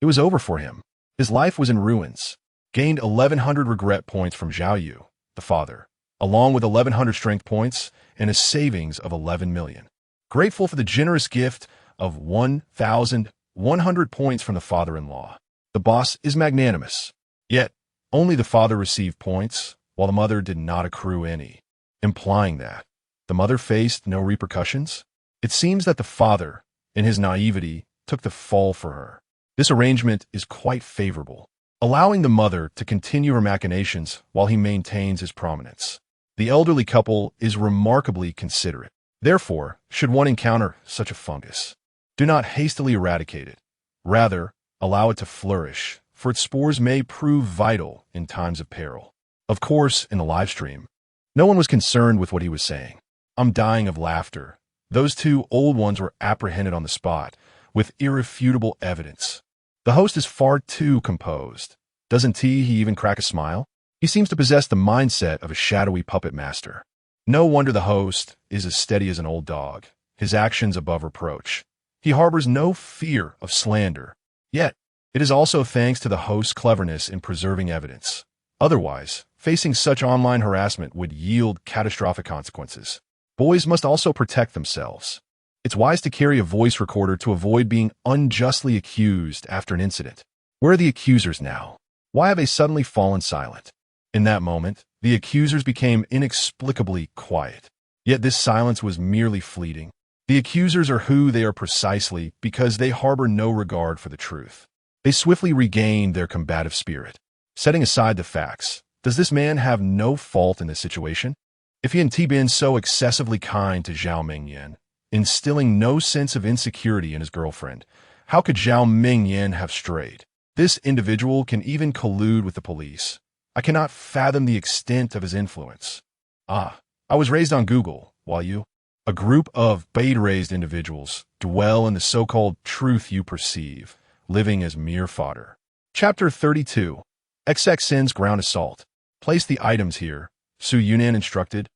It was over for him. His life was in ruins. Gained 1,100 regret points from Zhao Yu, the father, along with 1,100 strength points and a savings of 11 million. Grateful for the generous gift of 1,100 points from the father-in-law. The boss is magnanimous. Yet, only the father received points, while the mother did not accrue any, implying that the mother faced no repercussions. It seems that the father, in his naivety, took the fall for her. This arrangement is quite favorable, allowing the mother to continue her machinations while he maintains his prominence. The elderly couple is remarkably considerate. Therefore, should one encounter such a fungus, do not hastily eradicate it. Rather, allow it to flourish, for its spores may prove vital in times of peril. Of course, in the live stream, no one was concerned with what he was saying. I'm dying of laughter. Those two old ones were apprehended on the spot, with irrefutable evidence. The host is far too composed. Doesn't he even crack a smile? He seems to possess the mindset of a shadowy puppet master. No wonder the host is as steady as an old dog, his actions above reproach. He harbors no fear of slander. Yet, it is also thanks to the host's cleverness in preserving evidence. Otherwise, facing such online harassment would yield catastrophic consequences. Boys must also protect themselves. It's wise to carry a voice recorder to avoid being unjustly accused after an incident. Where are the accusers now? Why have they suddenly fallen silent? In that moment, the accusers became inexplicably quiet. Yet this silence was merely fleeting. The accusers are who they are precisely because they harbor no regard for the truth. They swiftly regained their combative spirit. Setting aside the facts, does this man have no fault in this situation? If he hadn't been so excessively kind to Zhao Mingyan, instilling no sense of insecurity in his girlfriend, how could Zhao Mingyan have strayed? This individual can even collude with the police. I cannot fathom the extent of his influence. I was raised on Google, while you, a group of bait-raised individuals, dwell in the so-called truth you perceive, living as mere fodder. Chapter 32. XXN's Ground Assault. Place the items here, Su Yunan instructed,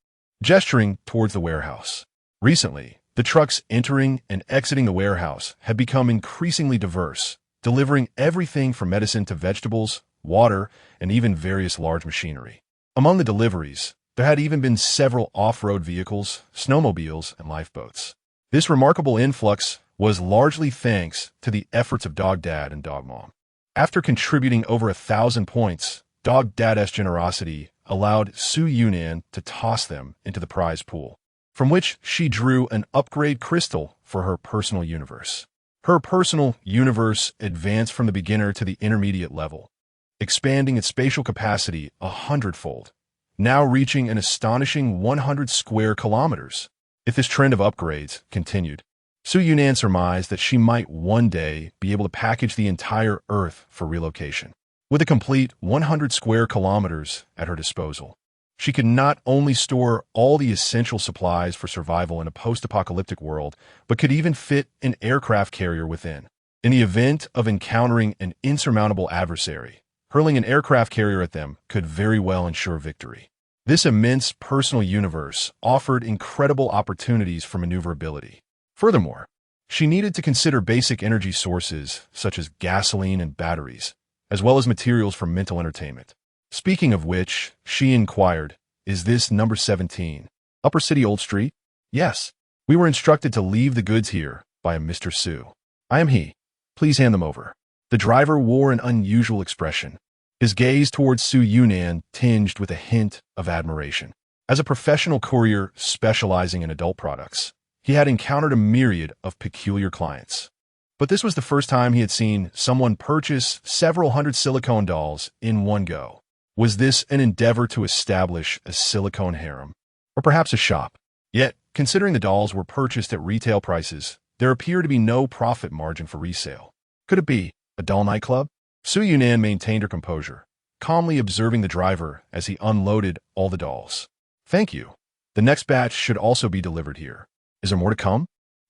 gesturing towards the warehouse. Recently, the trucks entering and exiting the warehouse had become increasingly diverse, delivering everything from medicine to vegetables, water, and even various large machinery. Among the deliveries, there had even been several off-road vehicles, snowmobiles, and lifeboats. This remarkable influx was largely thanks to the efforts of Dog Dad and Dog Mom. After contributing over 1,000 points, Dog Dad's generosity allowed Su Yunan to toss them into the prize pool, from which she drew an upgrade crystal for her personal universe. Her personal universe advanced from the beginner to the intermediate level, expanding its spatial capacity 100-fold, now reaching an astonishing 100 square kilometers. If this trend of upgrades continued, Su Yunan surmised that she might one day be able to package the entire Earth for relocation. With a complete 100 square kilometers at her disposal, she could not only store all the essential supplies for survival in a post-apocalyptic world, but could even fit an aircraft carrier within. In the event of encountering an insurmountable adversary, hurling an aircraft carrier at them could very well ensure victory. This immense personal universe offered incredible opportunities for maneuverability. Furthermore, she needed to consider basic energy sources such as gasoline and batteries, as well as materials for mental entertainment. Speaking of which, she inquired, "Is this number 17, Upper City Old Street?" "Yes. We were instructed to leave the goods here by a Mr. Su." "I am he. Please hand them over." The driver wore an unusual expression, his gaze towards Su Yunan tinged with a hint of admiration. As a professional courier specializing in adult products, he had encountered a myriad of peculiar clients. But this was the first time he had seen someone purchase several hundred silicone dolls in one go. Was this an endeavor to establish a silicone harem? Or perhaps a shop? Yet, considering the dolls were purchased at retail prices, there appeared to be no profit margin for resale. Could it be a doll nightclub? Su Yunan maintained her composure, calmly observing the driver as he unloaded all the dolls. Thank you. The next batch should also be delivered here. Is there more to come?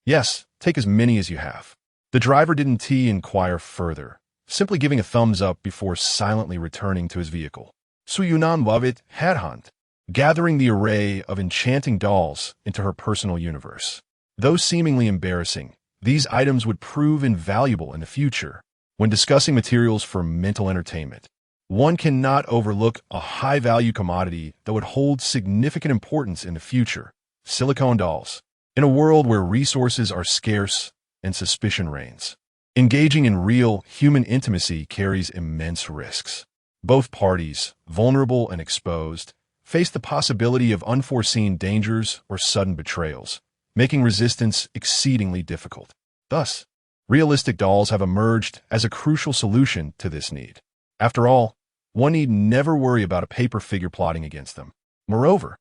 Yes, take as many as you have. The driver didn't inquire further, simply giving a thumbs up before silently returning to his vehicle. Su Yunan loved it, headhunt, gathering the array of enchanting dolls into her personal universe. Though seemingly embarrassing, these items would prove invaluable in the future. When discussing materials for mental entertainment, one cannot overlook a high-value commodity that would hold significant importance in the future: silicone dolls. In a world where resources are scarce and suspicion reigns, engaging in real human intimacy carries immense risks. Both parties, vulnerable and exposed, face the possibility of unforeseen dangers or sudden betrayals, making resistance exceedingly difficult. Thus, realistic dolls have emerged as a crucial solution to this need. After all, one need never worry about a paper figure plotting against them. Moreover,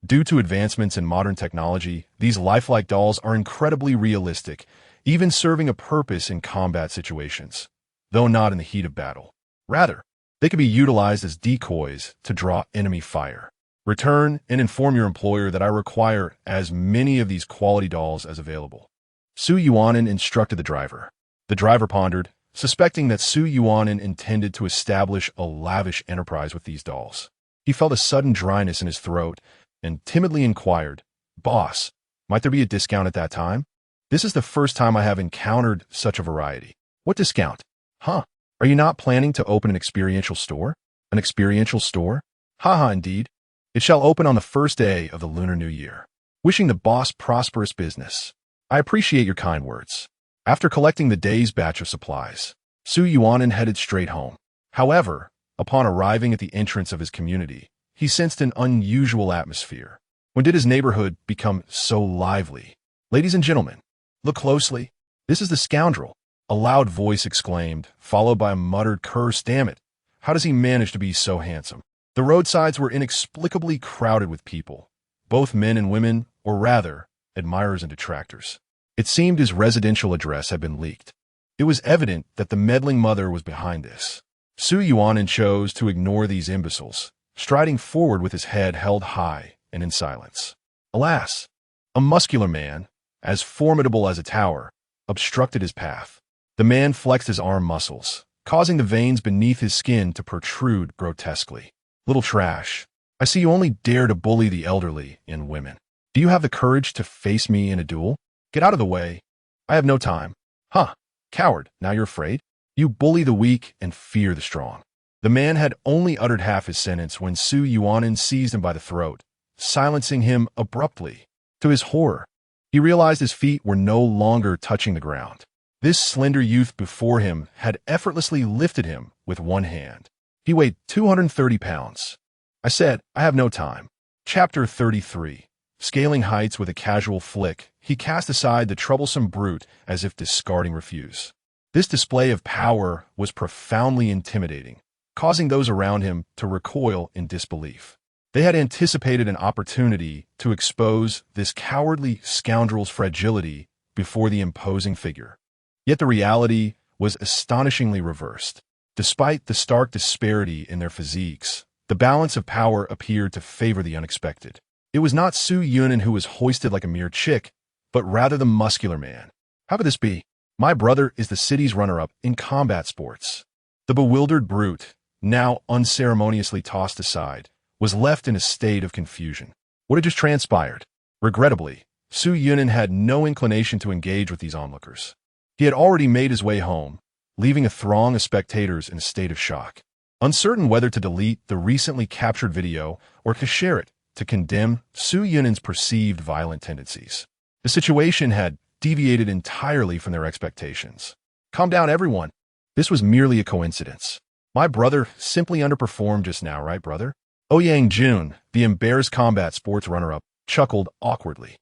due to advancements in modern technology, these lifelike dolls are incredibly realistic, even serving a purpose in combat situations, though not in the heat of battle. Rather, they can be utilized as decoys to draw enemy fire. Return and inform your employer that I require as many of these quality dolls as available. Su Yuanan instructed the driver. The driver pondered, suspecting that Su Yuanan intended to establish a lavish enterprise with these dolls. He felt a sudden dryness in his throat and timidly inquired, "Boss, might there be a discount at that time? This is the first time I have encountered such a variety." "What discount? Huh? Are you not planning to open an experiential store?" "An experiential store? Haha, indeed. It shall open on the first day of the Lunar New Year. Wishing the boss prosperous business. I appreciate your kind words." After collecting the day's batch of supplies, Su Yuanan headed straight home. However, upon arriving at the entrance of his community, he sensed an unusual atmosphere. When did his neighborhood become so lively? "Ladies and gentlemen, look closely. This is the scoundrel," a loud voice exclaimed, followed by a muttered curse. "Damn it. How does he manage to be so handsome?" The roadsides were inexplicably crowded with people, both men and women, or rather, admirers and detractors. It seemed his residential address had been leaked. It was evident that the meddling mother was behind this. Su Yuanan chose to ignore these imbeciles, striding forward with his head held high and in silence. Alas, a muscular man, as formidable as a tower, obstructed his path. The man flexed his arm muscles, causing the veins beneath his skin to protrude grotesquely. "Little trash, I see you only dare to bully the elderly and women. Do you have the courage to face me in a duel? Get out of the way. I have no time." "Huh, coward, now you're afraid? You bully the weak and fear the strong." The man had only uttered half his sentence when Su Yuanan seized him by the throat, silencing him abruptly. To his horror, he realized his feet were no longer touching the ground. This slender youth before him had effortlessly lifted him with one hand. He weighed 230 pounds. I said, "I have no time." Chapter 33. Scaling heights with a casual flick, he cast aside the troublesome brute as if discarding refuse. This display of power was profoundly intimidating, causing those around him to recoil in disbelief. They had anticipated an opportunity to expose this cowardly scoundrel's fragility before the imposing figure. Yet the reality was astonishingly reversed. Despite the stark disparity in their physiques, the balance of power appeared to favor the unexpected. It was not Su Yunan who was hoisted like a mere chick, but rather the muscular man. How could this be? My brother is the city's runner-up in combat sports. The bewildered brute, now unceremoniously tossed aside, was left in a state of confusion. What had just transpired? Regrettably, Su Yunan had no inclination to engage with these onlookers. He had already made his way home, leaving a throng of spectators in a state of shock. Uncertain whether to delete the recently captured video or to share it to condemn Su Yunan's perceived violent tendencies. The situation had deviated entirely from their expectations. "Calm down, everyone. This was merely a coincidence. My brother simply underperformed just now, right, brother?" Ouyang Jun, the embarrassed combat sports runner-up, chuckled awkwardly.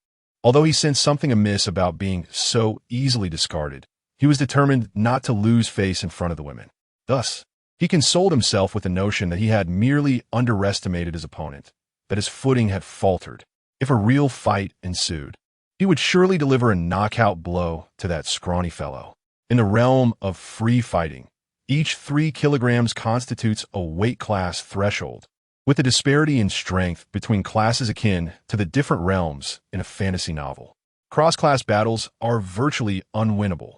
Although he sensed something amiss about being so easily discarded, he was determined not to lose face in front of the women. Thus, He consoled himself with the notion that he had merely underestimated his opponent, that his footing had faltered. If a real fight ensued, he would surely deliver a knockout blow to that scrawny fellow. In the realm of free fighting, each 3 kilograms constitutes a weight class threshold, with the disparity in strength between classes akin to the different realms in a fantasy novel. Cross-class battles are virtually unwinnable,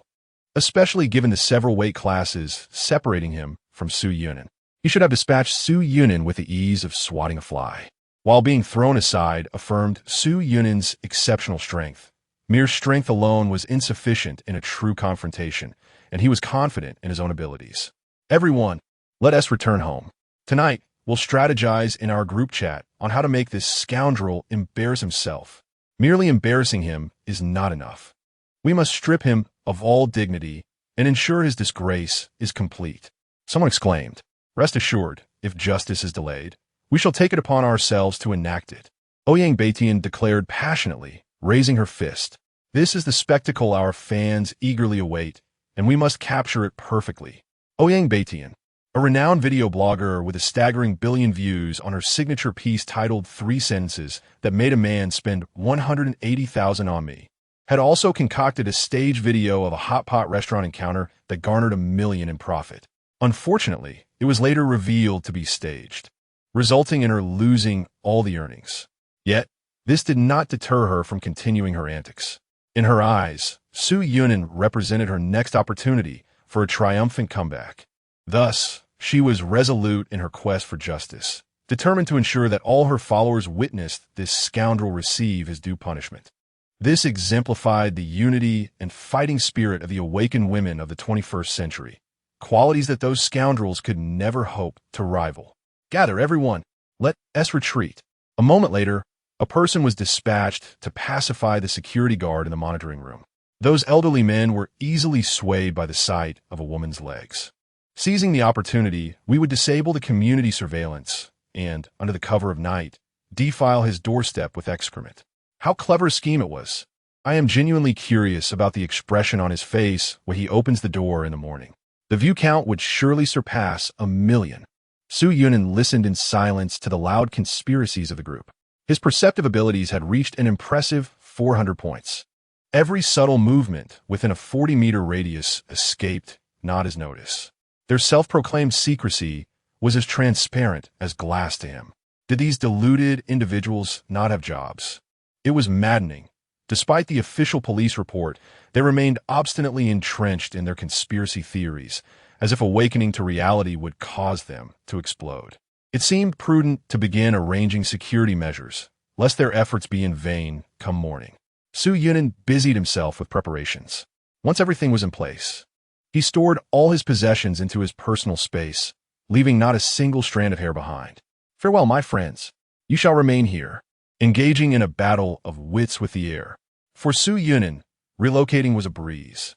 especially given the several weight classes separating him from Su Yunan. He should have dispatched Su Yunan with the ease of swatting a fly. While being thrown aside affirmed Su Yunan's exceptional strength. Mere strength alone was insufficient in a true confrontation, and he was confident in his own abilities. Everyone, let us return home. Tonight, we'll strategize in our group chat on how to make this scoundrel embarrass himself. Merely embarrassing him is not enough. We must strip him of all dignity and ensure his disgrace is complete. Someone exclaimed, "Rest assured, if justice is delayed, we shall take it upon ourselves to enact it." Ouyang Batian declared passionately, raising her fist. "This is the spectacle our fans eagerly await, and we must capture it perfectly." Ouyang Batian, a renowned video blogger with a staggering 1 billion views on her signature piece titled 3 Sentences That Made a Man Spend 180,000 on Me, had also concocted a stage video of a hot pot restaurant encounter that garnered 1 million in profit. Unfortunately, it was later revealed to be staged, resulting in her losing all the earnings. Yet, this did not deter her from continuing her antics. In her eyes, Su Yunan represented her next opportunity for a triumphant comeback. Thus, she was resolute in her quest for justice, determined to ensure that all her followers witnessed this scoundrel receive his due punishment. This exemplified the unity and fighting spirit of the awakened women of the 21st century, qualities that those scoundrels could never hope to rival. "Gather, everyone. Let us retreat." A moment later, a person was dispatched to pacify the security guard in the monitoring room. Those elderly men were easily swayed by the sight of a woman's legs. Seizing the opportunity, we would disable the community surveillance and, under the cover of night, defile his doorstep with excrement. How clever a scheme it was. I am genuinely curious about the expression on his face when he opens the door in the morning. The view count would surely surpass 1 million. Su Yunan listened in silence to the loud conspiracies of the group. His perceptive abilities had reached an impressive 400 points. Every subtle movement within a 40-meter radius escaped not his notice. Their self-proclaimed secrecy was as transparent as glass to him. Did these deluded individuals not have jobs? It was maddening. Despite the official police report, they remained obstinately entrenched in their conspiracy theories, as if awakening to reality would cause them to explode. It seemed prudent to begin arranging security measures, lest their efforts be in vain come morning. Su Yunan busied himself with preparations. Once everything was in place, he stored all his possessions into his personal space, leaving not a single strand of hair behind. "Farewell, my friends. You shall remain here," engaging in a battle of wits with the air. For Su Yunan, relocating was a breeze.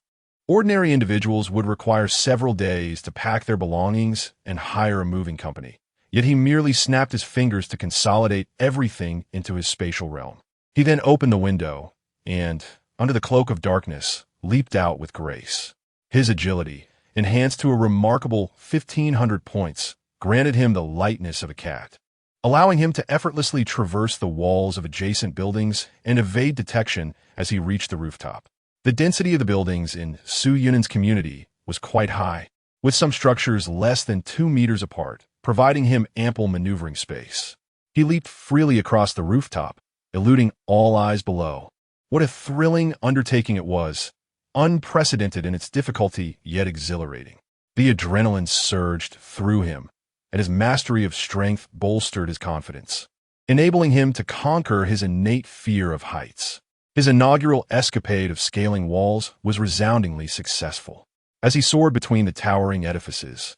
Ordinary individuals would require several days to pack their belongings and hire a moving company, yet he merely snapped his fingers to consolidate everything into his spatial realm. He then opened the window and, under the cloak of darkness, leaped out with grace. His agility, enhanced to a remarkable 1,500 points, granted him the lightness of a cat, allowing him to effortlessly traverse the walls of adjacent buildings and evade detection as he reached the rooftop. The density of the buildings in Su Yunan's community was quite high, with some structures less than 2 meters apart, providing him ample maneuvering space. He leaped freely across the rooftop, eluding all eyes below. What a thrilling undertaking it was, unprecedented in its difficulty yet exhilarating. The adrenaline surged through him, and his mastery of strength bolstered his confidence, enabling him to conquer his innate fear of heights. His inaugural escapade of scaling walls was resoundingly successful. As he soared between the towering edifices,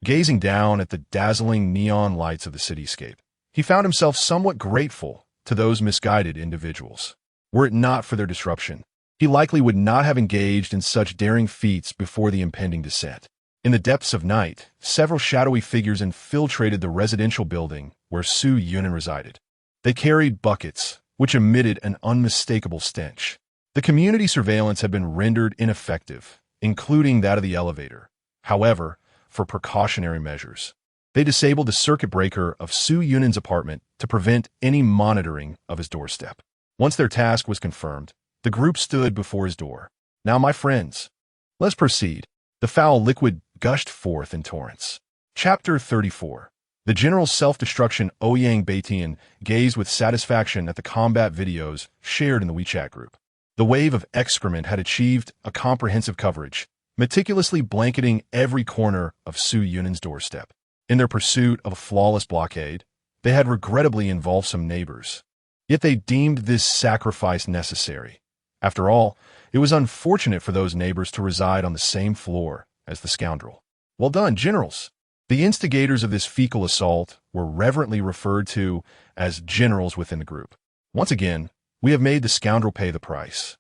gazing down at the dazzling neon lights of the cityscape, he found himself somewhat grateful to those misguided individuals. Were it not for their disruption, he likely would not have engaged in such daring feats before the impending descent. In the depths of night, several shadowy figures infiltrated the residential building where Su Yunan resided. They carried buckets, which emitted an unmistakable stench. The community surveillance had been rendered ineffective, including that of the elevator. However, for precautionary measures. They disabled the circuit breaker of Su Yunin's apartment to prevent any monitoring of his doorstep. Once their task was confirmed, the group stood before his door. Now, my friends, let's proceed. The foul liquid gushed forth in torrents. Chapter 34. The general's self-destruction. Ouyang Baitian gazed with satisfaction at the combat videos shared in the WeChat group. The wave of excrement had achieved a comprehensive coverage, meticulously blanketing every corner of Su Yunin's doorstep. In their pursuit of a flawless blockade, they had regrettably involved some neighbors. Yet they deemed this sacrifice necessary. After all, it was unfortunate for those neighbors to reside on the same floor as the scoundrel. Well done, generals! The instigators of this fecal assault were reverently referred to as generals within the group. Once again, we have made the scoundrel pay the price,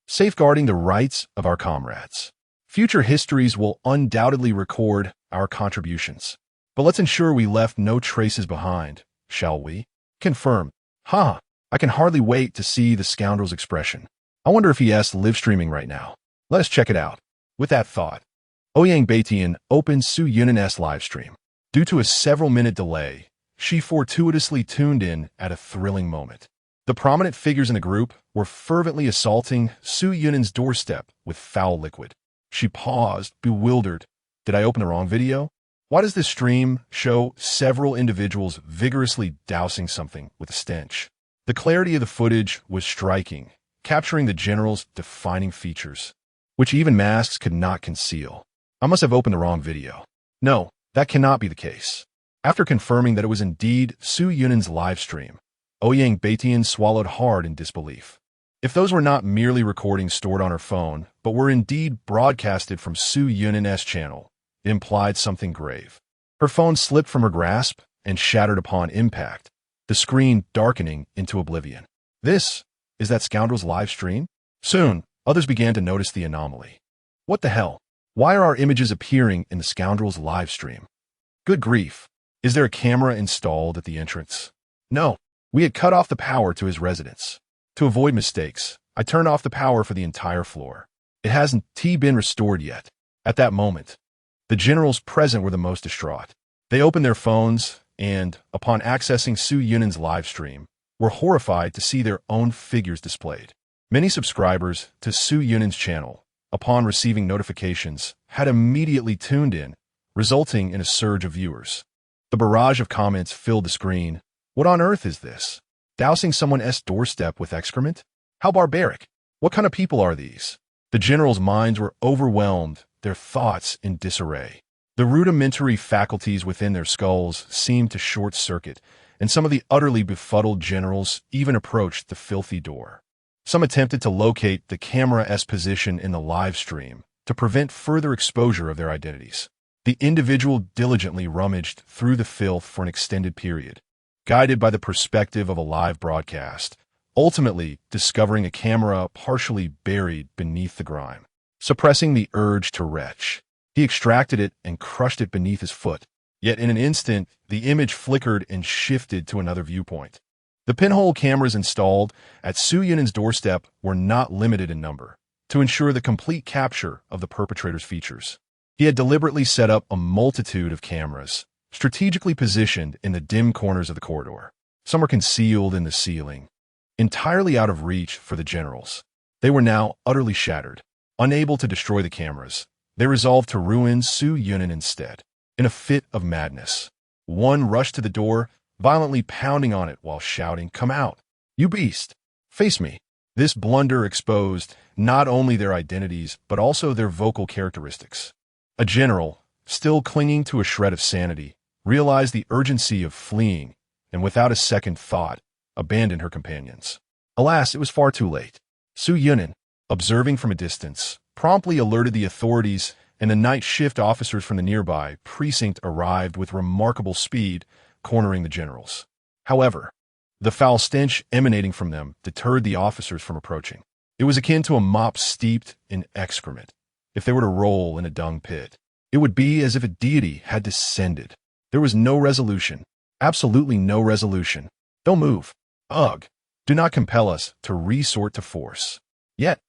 safeguarding the rights of our comrades. Future histories will undoubtedly record our contributions. But let's ensure we left no traces behind, shall we? Confirm. I can hardly wait to see the scoundrel's expression. I wonder if he is live streaming right now. Let us check it out. With that thought, Ouyang Baitian opened Su Yunin's livestream. Due to a several-minute delay, she fortuitously tuned in at a thrilling moment. The prominent figures in the group were fervently assaulting Su Yunin's doorstep with foul liquid. She paused, bewildered. Did I open the wrong video? Why does this stream show several individuals vigorously dousing something with a stench? The clarity of the footage was striking, capturing the general's defining features, which even masks could not conceal. I must have opened the wrong video. No, that cannot be the case. After confirming that it was indeed Su Yunin's live stream, Ouyang Baitian swallowed hard in disbelief. If those were not merely recordings stored on her phone, but were indeed broadcasted from Su Yunin's channel, it implied something grave. Her phone slipped from her grasp and shattered upon impact, the screen darkening into oblivion. This is that scoundrel's live stream? Soon, others began to notice the anomaly. What the hell? Why are our images appearing in the scoundrel's live stream? Good grief. Is there a camera installed at the entrance? No. We had cut off the power to his residence. To avoid mistakes, I turned off the power for the entire floor. It hasn't been restored yet. At that moment, the generals present were the most distraught. They opened their phones and, upon accessing Su Yunin's live stream, were horrified to see their own figures displayed. Many subscribers to Su Yunin's channel, upon receiving notifications, had immediately tuned in, resulting in a surge of viewers. The barrage of comments filled the screen. What on earth is this? Dousing someone's doorstep with excrement? How barbaric! What kind of people are these? The generals' minds were overwhelmed, their thoughts in disarray. The rudimentary faculties within their skulls seemed to short-circuit, and some of the utterly befuddled generals even approached the filthy door. Some attempted to locate the camera's position in the live stream to prevent further exposure of their identities. The individual diligently rummaged through the filth for an extended period, guided by the perspective of a live broadcast, ultimately discovering a camera partially buried beneath the grime. Suppressing the urge to retch, he extracted it and crushed it beneath his foot. Yet in an instant, the image flickered and shifted to another viewpoint. The pinhole cameras installed at Su Yunin's doorstep were not limited in number to ensure the complete capture of the perpetrator's features. He had deliberately set up a multitude of cameras, strategically positioned in the dim corners of the corridor. Some were concealed in the ceiling, entirely out of reach for the generals. They were now utterly shattered. Unable to destroy the cameras, they resolved to ruin Su Yunin instead. In a fit of madness, one rushed to the door, violently pounding on it while shouting, "Come out! You beast! Face me!" This blunder exposed not only their identities, but also their vocal characteristics. A general, still clinging to a shred of sanity, realized the urgency of fleeing, and without a second thought, abandoned her companions. Alas, it was far too late. Su Yunin, observing from a distance, promptly alerted the authorities, and the night shift officers from the nearby precinct arrived with remarkable speed, cornering the generals. However, the foul stench emanating from them deterred the officers from approaching. It was akin to a mop steeped in excrement. If they were to roll in a dung pit, it would be as if a deity had descended. There was no resolution, absolutely no resolution. Don't move. Ugh. Do not compel us to resort to force. Yet,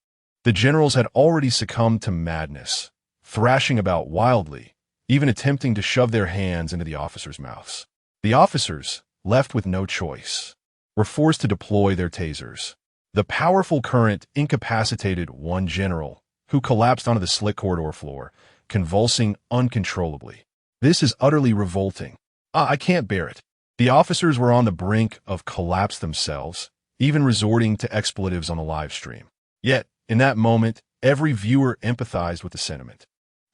the generals had already succumbed to madness, thrashing about wildly, even attempting to shove their hands into the officers' mouths. The officers, left with no choice, were forced to deploy their tasers. The powerful current incapacitated one general, who collapsed onto the slick corridor floor, convulsing uncontrollably. This is utterly revolting. I can't bear it. The officers were on the brink of collapse themselves, even resorting to expletives on the live stream. Yet, in that moment, every viewer empathized with the sentiment.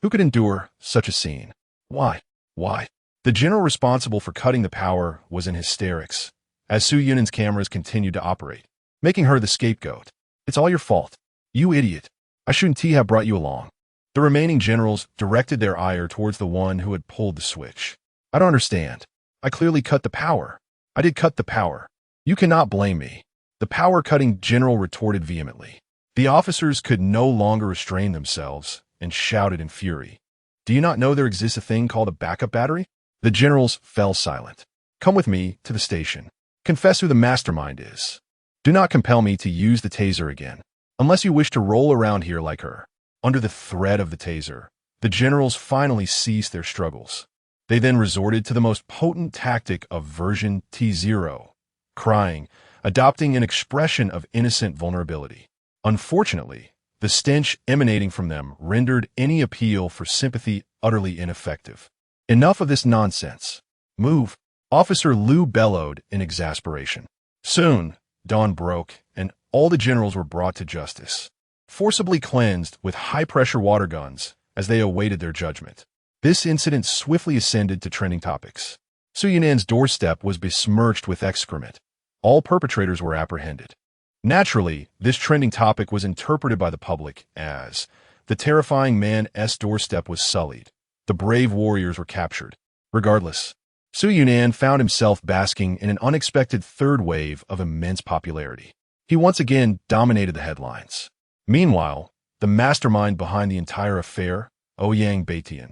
Who could endure such a scene? Why? Why? The general responsible for cutting the power was in hysterics, as Su Yunan's cameras continued to operate, making her the scapegoat. It's all your fault. You idiot. I shouldn't have brought you along. The remaining generals directed their ire towards the one who had pulled the switch. I don't understand. I clearly cut the power. I did cut the power. You cannot blame me. The power-cutting general retorted vehemently. The officers could no longer restrain themselves and shouted in fury. Do you not know there exists a thing called a backup battery? The generals fell silent. Come with me to the station. Confess who the mastermind is. Do not compel me to use the taser again, unless you wish to roll around here like her. Under the threat of the taser, the generals finally ceased their struggles. They then resorted to the most potent tactic of version T0, crying, adopting an expression of innocent vulnerability. Unfortunately, the stench emanating from them rendered any appeal for sympathy utterly ineffective. Enough of this nonsense. Move. Officer Liu bellowed in exasperation. Soon, dawn broke, and all the generals were brought to justice, forcibly cleansed with high-pressure water guns as they awaited their judgment. This incident swiftly ascended to trending topics. Su Yunan's doorstep was besmirched with excrement. All perpetrators were apprehended. Naturally, this trending topic was interpreted by the public as the terrifying man's doorstep was sullied. The brave warriors were captured. Regardless, Su Yunan found himself basking in an unexpected third wave of immense popularity. He once again dominated the headlines. Meanwhile, the mastermind behind the entire affair, Ouyang Baitian,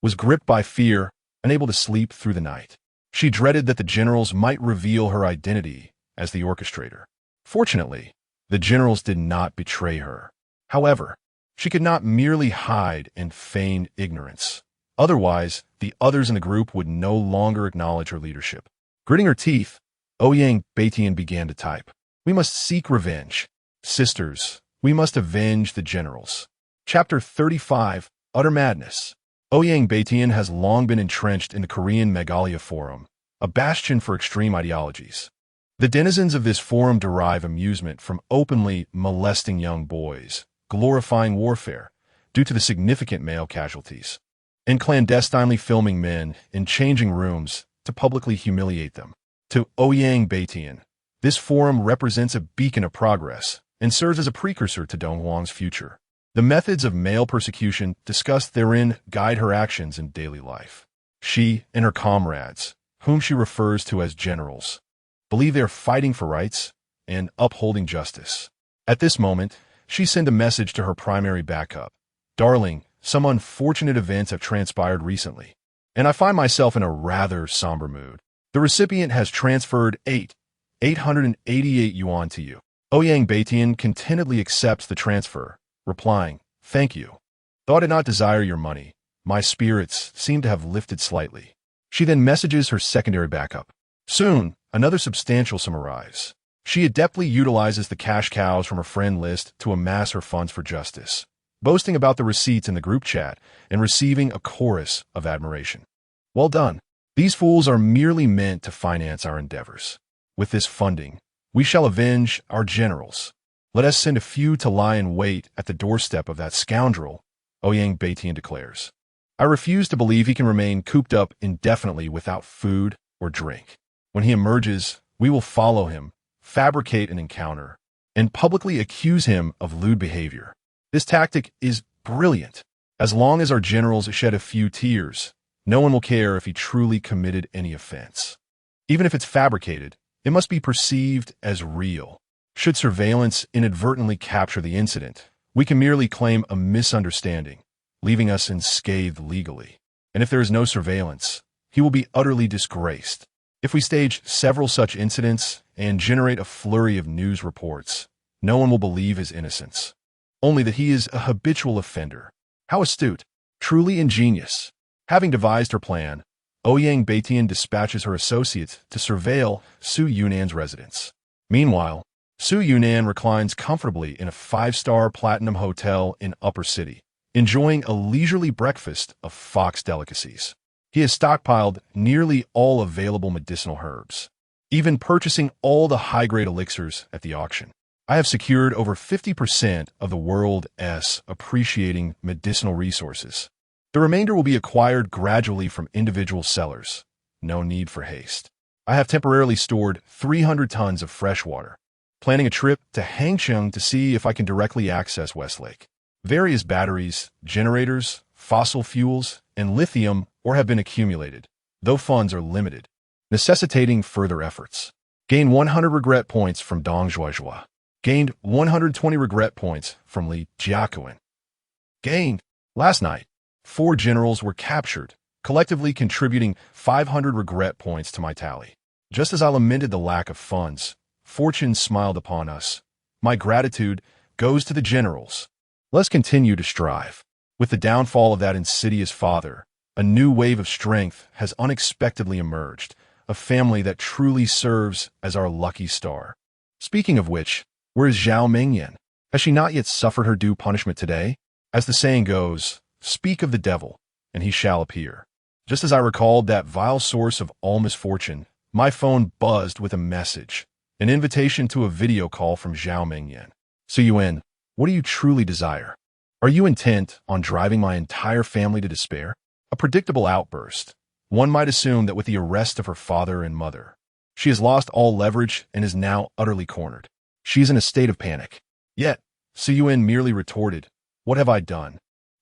was gripped by fear, unable to sleep through the night. She dreaded that the generals might reveal her identity as the orchestrator. Fortunately, the generals did not betray her. However, she could not merely hide and feign ignorance. Otherwise, the others in the group would no longer acknowledge her leadership. Gritting her teeth, Ouyang Baitian began to type. We must seek revenge. Sisters, we must avenge the generals. Chapter 35, Utter Madness. Ouyang Baitian has long been entrenched in the Korean Meghalaya Forum, a bastion for extreme ideologies. The denizens of this forum derive amusement from openly molesting young boys, glorifying warfare, due to the significant male casualties, and clandestinely filming men in changing rooms to publicly humiliate them. To Ouyang Baitian, this forum represents a beacon of progress and serves as a precursor to Donghuang's future. The methods of male persecution discussed therein guide her actions in daily life. She and her comrades, whom she refers to as generals, believe they are fighting for rights and upholding justice. At this moment, she sent a message to her primary backup. Darling, some unfortunate events have transpired recently, and I find myself in a rather somber mood. The recipient has transferred 888 yuan to you. Ouyang Baitian contentedly accepts the transfer, replying, Thank you. Though I did not desire your money, my spirits seem to have lifted slightly. She then messages her secondary backup. Soon, another substantial sum arrives. She adeptly utilizes the cash cows from her friend list to amass her funds for justice, boasting about the receipts in the group chat and receiving a chorus of admiration. Well done. These fools are merely meant to finance our endeavors. With this funding, we shall avenge our generals. Let us send a few to lie in wait at the doorstep of that scoundrel, Ouyang Baitian declares. I refuse to believe he can remain cooped up indefinitely without food or drink. When he emerges, we will follow him, fabricate an encounter, and publicly accuse him of lewd behavior. This tactic is brilliant. As long as our generals shed a few tears, no one will care if he truly committed any offense. Even if it's fabricated, it must be perceived as real. Should surveillance inadvertently capture the incident, we can merely claim a misunderstanding, leaving us unscathed legally. And if there is no surveillance, he will be utterly disgraced. If we stage several such incidents and generate a flurry of news reports, no one will believe his innocence, only that he is a habitual offender. How astute, truly ingenious. Having devised her plan, Ouyang Baitian dispatches her associates to surveil Su Yunan's residence. Meanwhile, Su Yunan reclines comfortably in a five-star platinum hotel in Upper City, enjoying a leisurely breakfast of fox delicacies. He has stockpiled nearly all available medicinal herbs, even purchasing all the high-grade elixirs at the auction. I have secured over 50% of the world's appreciating medicinal resources. The remainder will be acquired gradually from individual sellers. No need for haste. I have temporarily stored 300 tons of fresh water, planning a trip to Hangzhou to see if I can directly access Westlake. Various batteries, generators, fossil fuels, and lithium ore have been accumulated, though funds are limited, necessitating further efforts. Gain 100 regret points from Dong Zhuozhua. Gained 120 regret points from Li Jiaquan. Gained. Last night, 4 generals were captured, collectively contributing 500 regret points to my tally. Just as I lamented the lack of funds, fortune smiled upon us. My gratitude goes to the generals. Let's continue to strive. With the downfall of that insidious father, a new wave of strength has unexpectedly emerged, a family that truly serves as our lucky star. Speaking of which, where is Zhao Mingyan? Has she not yet suffered her due punishment today? As the saying goes, speak of the devil, and he shall appear. Just as I recalled that vile source of all misfortune, my phone buzzed with a message, an invitation to a video call from Zhao Mingyan. Su Yuan, what do you truly desire? Are you intent on driving my entire family to despair? A predictable outburst. One might assume that with the arrest of her father and mother, she has lost all leverage and is now utterly cornered. She is in a state of panic. Yet, Su Yuan merely retorted, "What have I done?"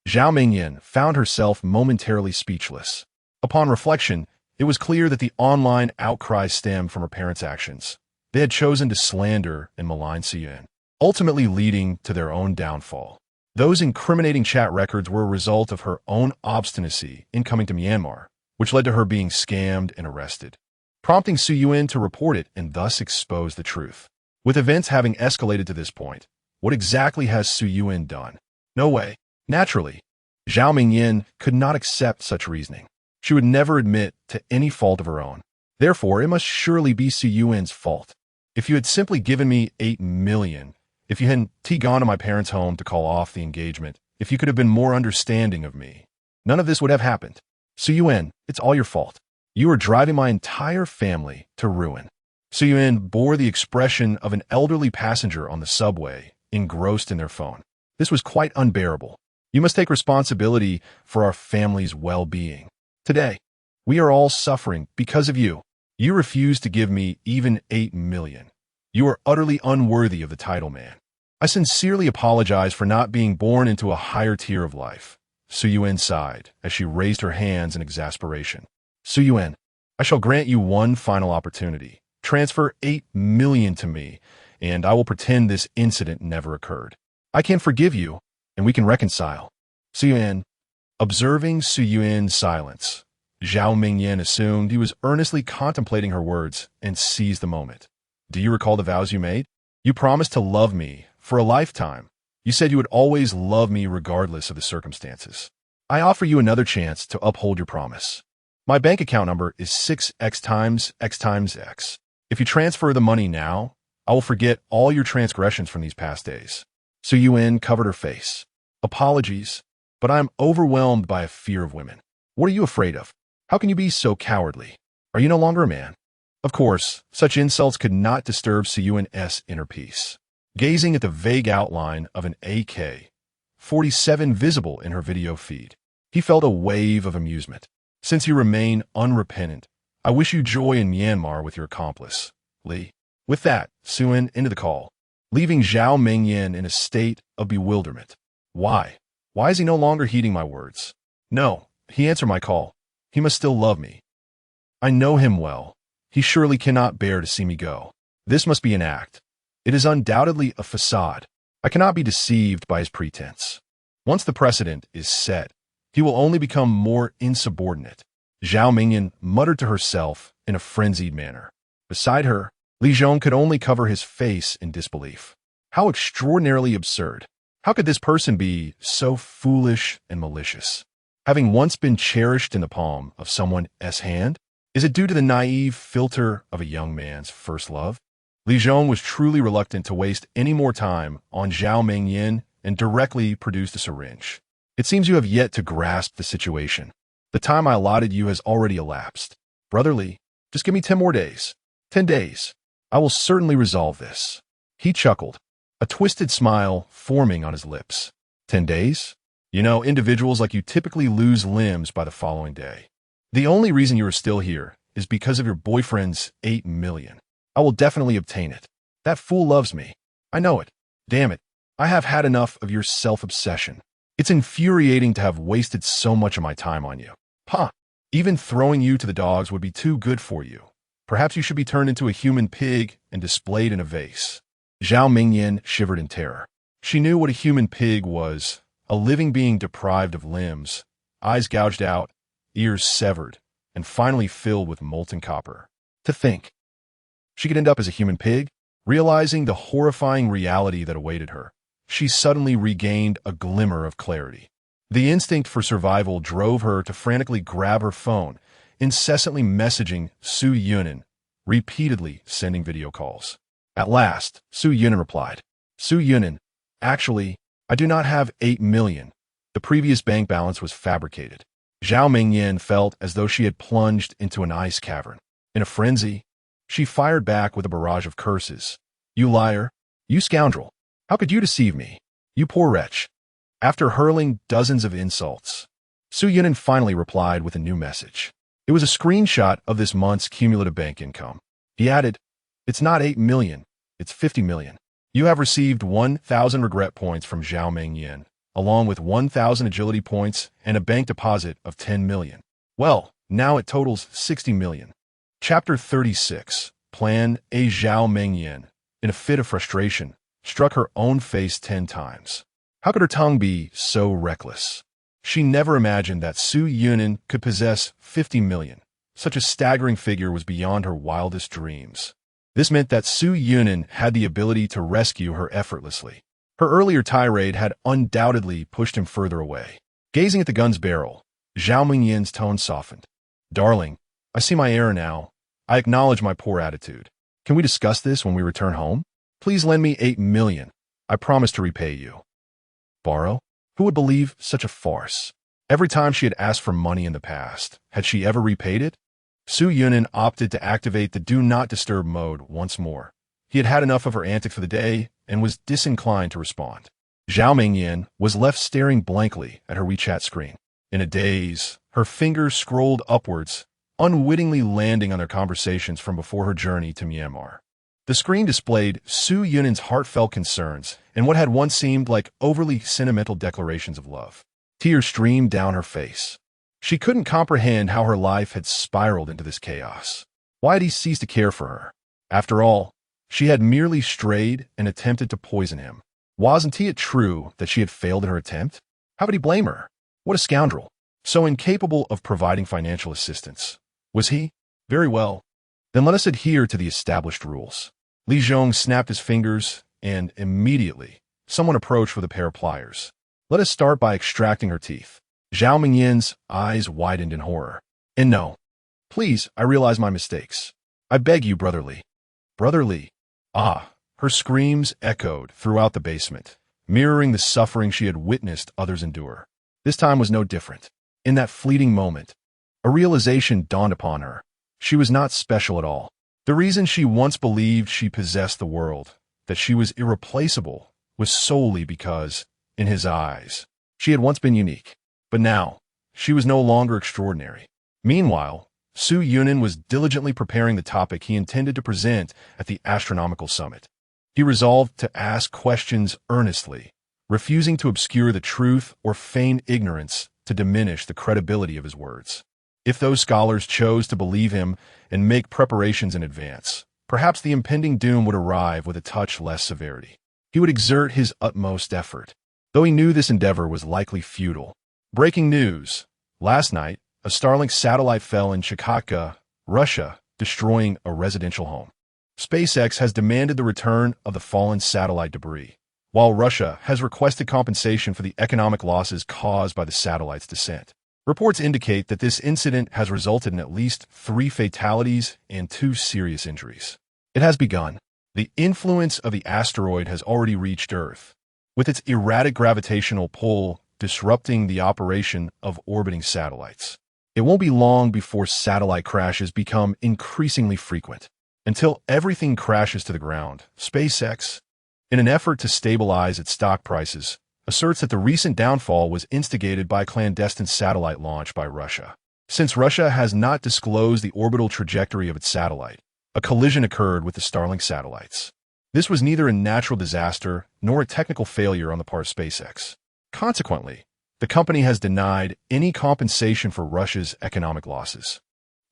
Zhao Mingyan found herself momentarily speechless. Upon reflection, it was clear that the online outcry stemmed from her parents' actions. They had chosen to slander and malign Su Yuan, ultimately leading to their own downfall. Those incriminating chat records were a result of her own obstinacy in coming to Myanmar, which led to her being scammed and arrested, prompting Su Yuan to report it and thus expose the truth. With events having escalated to this point, what exactly has Su Yuan done? No way. Naturally, Zhao Mingyan could not accept such reasoning. She would never admit to any fault of her own. Therefore, it must surely be Su Yuan's fault. If you had simply given me 8 million, if you hadn't gone to my parents' home to call off the engagement, if you could have been more understanding of me, none of this would have happened. Su Yuan, it's all your fault. You are driving my entire family to ruin. Su Yuan bore the expression of an elderly passenger on the subway, engrossed in their phone. This was quite unbearable. You must take responsibility for our family's well-being. Today, we are all suffering because of you. You refuse to give me even 8 million. You are utterly unworthy of the title man. I sincerely apologize for not being born into a higher tier of life. Su Yuan sighed as she raised her hands in exasperation. Su Yuan, I shall grant you one final opportunity. Transfer 8 million to me, and I will pretend this incident never occurred. I can forgive you, and we can reconcile. Su Yuan. Observing Su Yuan's silence, Zhao Mingyan assumed he was earnestly contemplating her words and seized the moment. Do you recall the vows you made? You promised to love me for a lifetime. You said you would always love me regardless of the circumstances. I offer you another chance to uphold your promise. My bank account number is 6x times x times x. If you transfer the money now, I will forget all your transgressions from these past days. Su Yuan covered her face. Apologies, but I am overwhelmed by a fear of women. What are you afraid of? How can you be so cowardly? Are you no longer a man? Of course, such insults could not disturb Su Yuan's inner peace. Gazing at the vague outline of an AK-47 visible in her video feed, he felt a wave of amusement. Since you remain unrepentant, I wish you joy in Myanmar with your accomplice, Li. With that, Su Yuan ended the call, leaving Zhao Mingyan in a state of bewilderment. Why? Why is he no longer heeding my words? No, he answered my call. He must still love me. I know him well. He surely cannot bear to see me go. This must be an act. It is undoubtedly a facade. I cannot be deceived by his pretense. Once the precedent is set, he will only become more insubordinate. Zhao Mingyan muttered to herself in a frenzied manner. Beside her, Li Zhong could only cover his face in disbelief. How extraordinarily absurd. How could this person be so foolish and malicious? having once been cherished in the palm of someone's hand? Is it due to the naive filter of a young man's first love? Li Zhong was truly reluctant to waste any more time on Zhao Mengyan and directly produced a syringe. It seems you have yet to grasp the situation. The time I allotted you has already elapsed. Brother Li, just give me 10 more days. 10 days. I will certainly resolve this. He chuckled, a twisted smile forming on his lips. 10 days? You know, individuals like you typically lose limbs by the following day. The only reason you are still here is because of your boyfriend's 8 million. I will definitely obtain it. That fool loves me. I know it. Damn it. I have had enough of your self-obsession. It's infuriating to have wasted so much of my time on you. Ha! Even throwing you to the dogs would be too good for you. Perhaps you should be turned into a human pig and displayed in a vase. Zhao Mingyan shivered in terror. She knew what a human pig was, a living being deprived of limbs, eyes gouged out, ears severed, and finally filled with molten copper. To think she could end up as a human pig? Realizing the horrifying reality that awaited her, she suddenly regained a glimmer of clarity. The instinct for survival drove her to frantically grab her phone, incessantly messaging Su Yunin, repeatedly sending video calls. At last, Su Yunin replied, Su Yunin, actually, I do not have 8 million. The previous bank balance was fabricated. Zhao Mingyan felt as though she had plunged into an ice cavern. In a frenzy, she fired back with a barrage of curses. You liar! You scoundrel! How could you deceive me? You poor wretch! After hurling dozens of insults, Su Yunin finally replied with a new message. It was a screenshot of this month's cumulative bank income. He added, It's not 8 million, it's 50 million. You have received 1,000 regret points from Zhao Mengyan, along with 1,000 agility points and a bank deposit of 10 million. Well, now it totals 60 million. Chapter 36. Plan A. Zhao Mengyan, in a fit of frustration, struck her own face 10 times. How could her tongue be so reckless? She never imagined that Su Yunin could possess 50 million. Such a staggering figure was beyond her wildest dreams. This meant that Su Yunin had the ability to rescue her effortlessly. Her earlier tirade had undoubtedly pushed him further away. Gazing at the gun's barrel, Zhao Mingyan's tone softened. Darling, I see my error now. I acknowledge my poor attitude. Can we discuss this when we return home? Please lend me 8 million. I promise to repay you. Borrow? Who would believe such a farce? Every time she had asked for money in the past, had she ever repaid it? Su Yunin opted to activate the Do Not Disturb mode once more. He had had enough of her antics for the day and was disinclined to respond. Zhao Mingyan was left staring blankly at her WeChat screen. In a daze, her fingers scrolled upwards, unwittingly landing on their conversations from before her journey to Myanmar. The screen displayed Su Yunin's heartfelt concerns and what had once seemed like overly sentimental declarations of love. Tears streamed down her face. She couldn't comprehend how her life had spiraled into this chaos. Why had he ceased to care for her? After all, she had merely strayed and attempted to poison him. Wasn't it true that she had failed in her attempt? How could he blame her? What a scoundrel. So incapable of providing financial assistance. Was he? Very well. Then let us adhere to the established rules. Li Zhong snapped his fingers, and immediately, someone approached with a pair of pliers. Let us start by extracting her teeth. Zhao Mingyan's eyes widened in horror. And no. Please, I realize my mistakes. I beg you, Brother Li. Brother Li. Ah, her screams echoed throughout the basement, mirroring the suffering she had witnessed others endure. This time was no different. In that fleeting moment, a realization dawned upon her. She was not special at all. The reason she once believed she possessed the world, that she was irreplaceable, was solely because, in his eyes, she had once been unique. But now, she was no longer extraordinary. Meanwhile, Su Yunin was diligently preparing the topic he intended to present at the astronomical summit. He resolved to ask questions earnestly, refusing to obscure the truth or feign ignorance to diminish the credibility of his words. If those scholars chose to believe him and make preparations in advance, perhaps the impending doom would arrive with a touch less severity. He would exert his utmost effort, though he knew this endeavor was likely futile. Breaking news. Last night, a Starlink satellite fell in Chukotka, Russia, destroying a residential home. SpaceX has demanded the return of the fallen satellite debris, while Russia has requested compensation for the economic losses caused by the satellite's descent. Reports indicate that this incident has resulted in at least 3 fatalities and 2 serious injuries. It has begun. The influence of the asteroid has already reached Earth, with its erratic gravitational pull disrupting the operation of orbiting satellites. It won't be long before satellite crashes become increasingly frequent. Until everything crashes to the ground, SpaceX, in an effort to stabilize its stock prices, asserts that the recent downfall was instigated by a clandestine satellite launch by Russia. Since Russia has not disclosed the orbital trajectory of its satellite, a collision occurred with the Starlink satellites. This was neither a natural disaster nor a technical failure on the part of SpaceX. Consequently, the company has denied any compensation for Russia's economic losses.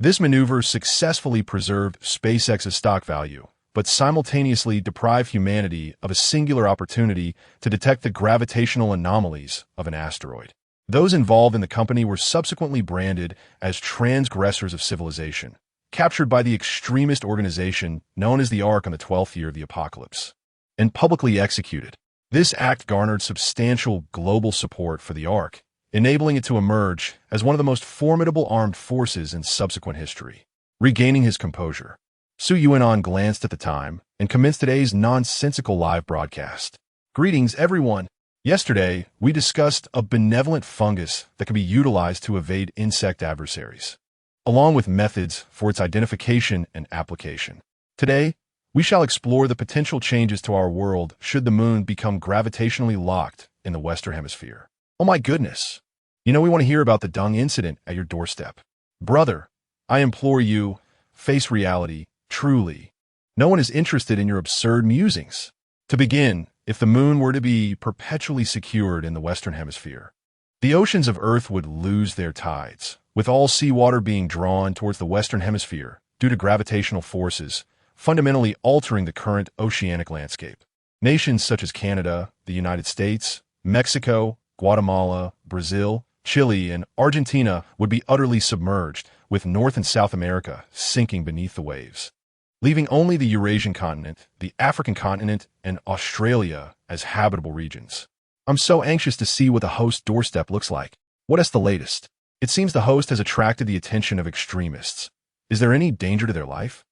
This maneuver successfully preserved SpaceX's stock value, but simultaneously deprived humanity of a singular opportunity to detect the gravitational anomalies of an asteroid. Those involved in the company were subsequently branded as transgressors of civilization, captured by the extremist organization known as the Ark on the 12th year of the apocalypse, and publicly executed. This act garnered substantial global support for the Ark, enabling it to emerge as one of the most formidable armed forces in subsequent history. Regaining his composure, Su Yuanan glanced at the time and commenced today's nonsensical live broadcast. Greetings, everyone. Yesterday, we discussed a benevolent fungus that can be utilized to evade insect adversaries, along with methods for its identification and application. Today, we shall explore the potential changes to our world should the moon become gravitationally locked in the Western Hemisphere. Oh my goodness. We want to hear about the dung incident at your doorstep. Brother, I implore you, face reality, truly. No one is interested in your absurd musings. To begin, if the moon were to be perpetually secured in the Western Hemisphere, the oceans of Earth would lose their tides, with all seawater being drawn towards the Western Hemisphere due to gravitational forces, fundamentally altering the current oceanic landscape. Nations such as Canada, the United States, Mexico, Guatemala, Brazil, Chile, and Argentina would be utterly submerged, with North and South America sinking beneath the waves, leaving only the Eurasian continent, the African continent, and Australia as habitable regions. I'm so anxious to see what the host's doorstep looks like. What is the latest? It seems the host has attracted the attention of extremists. Is there any danger to their life?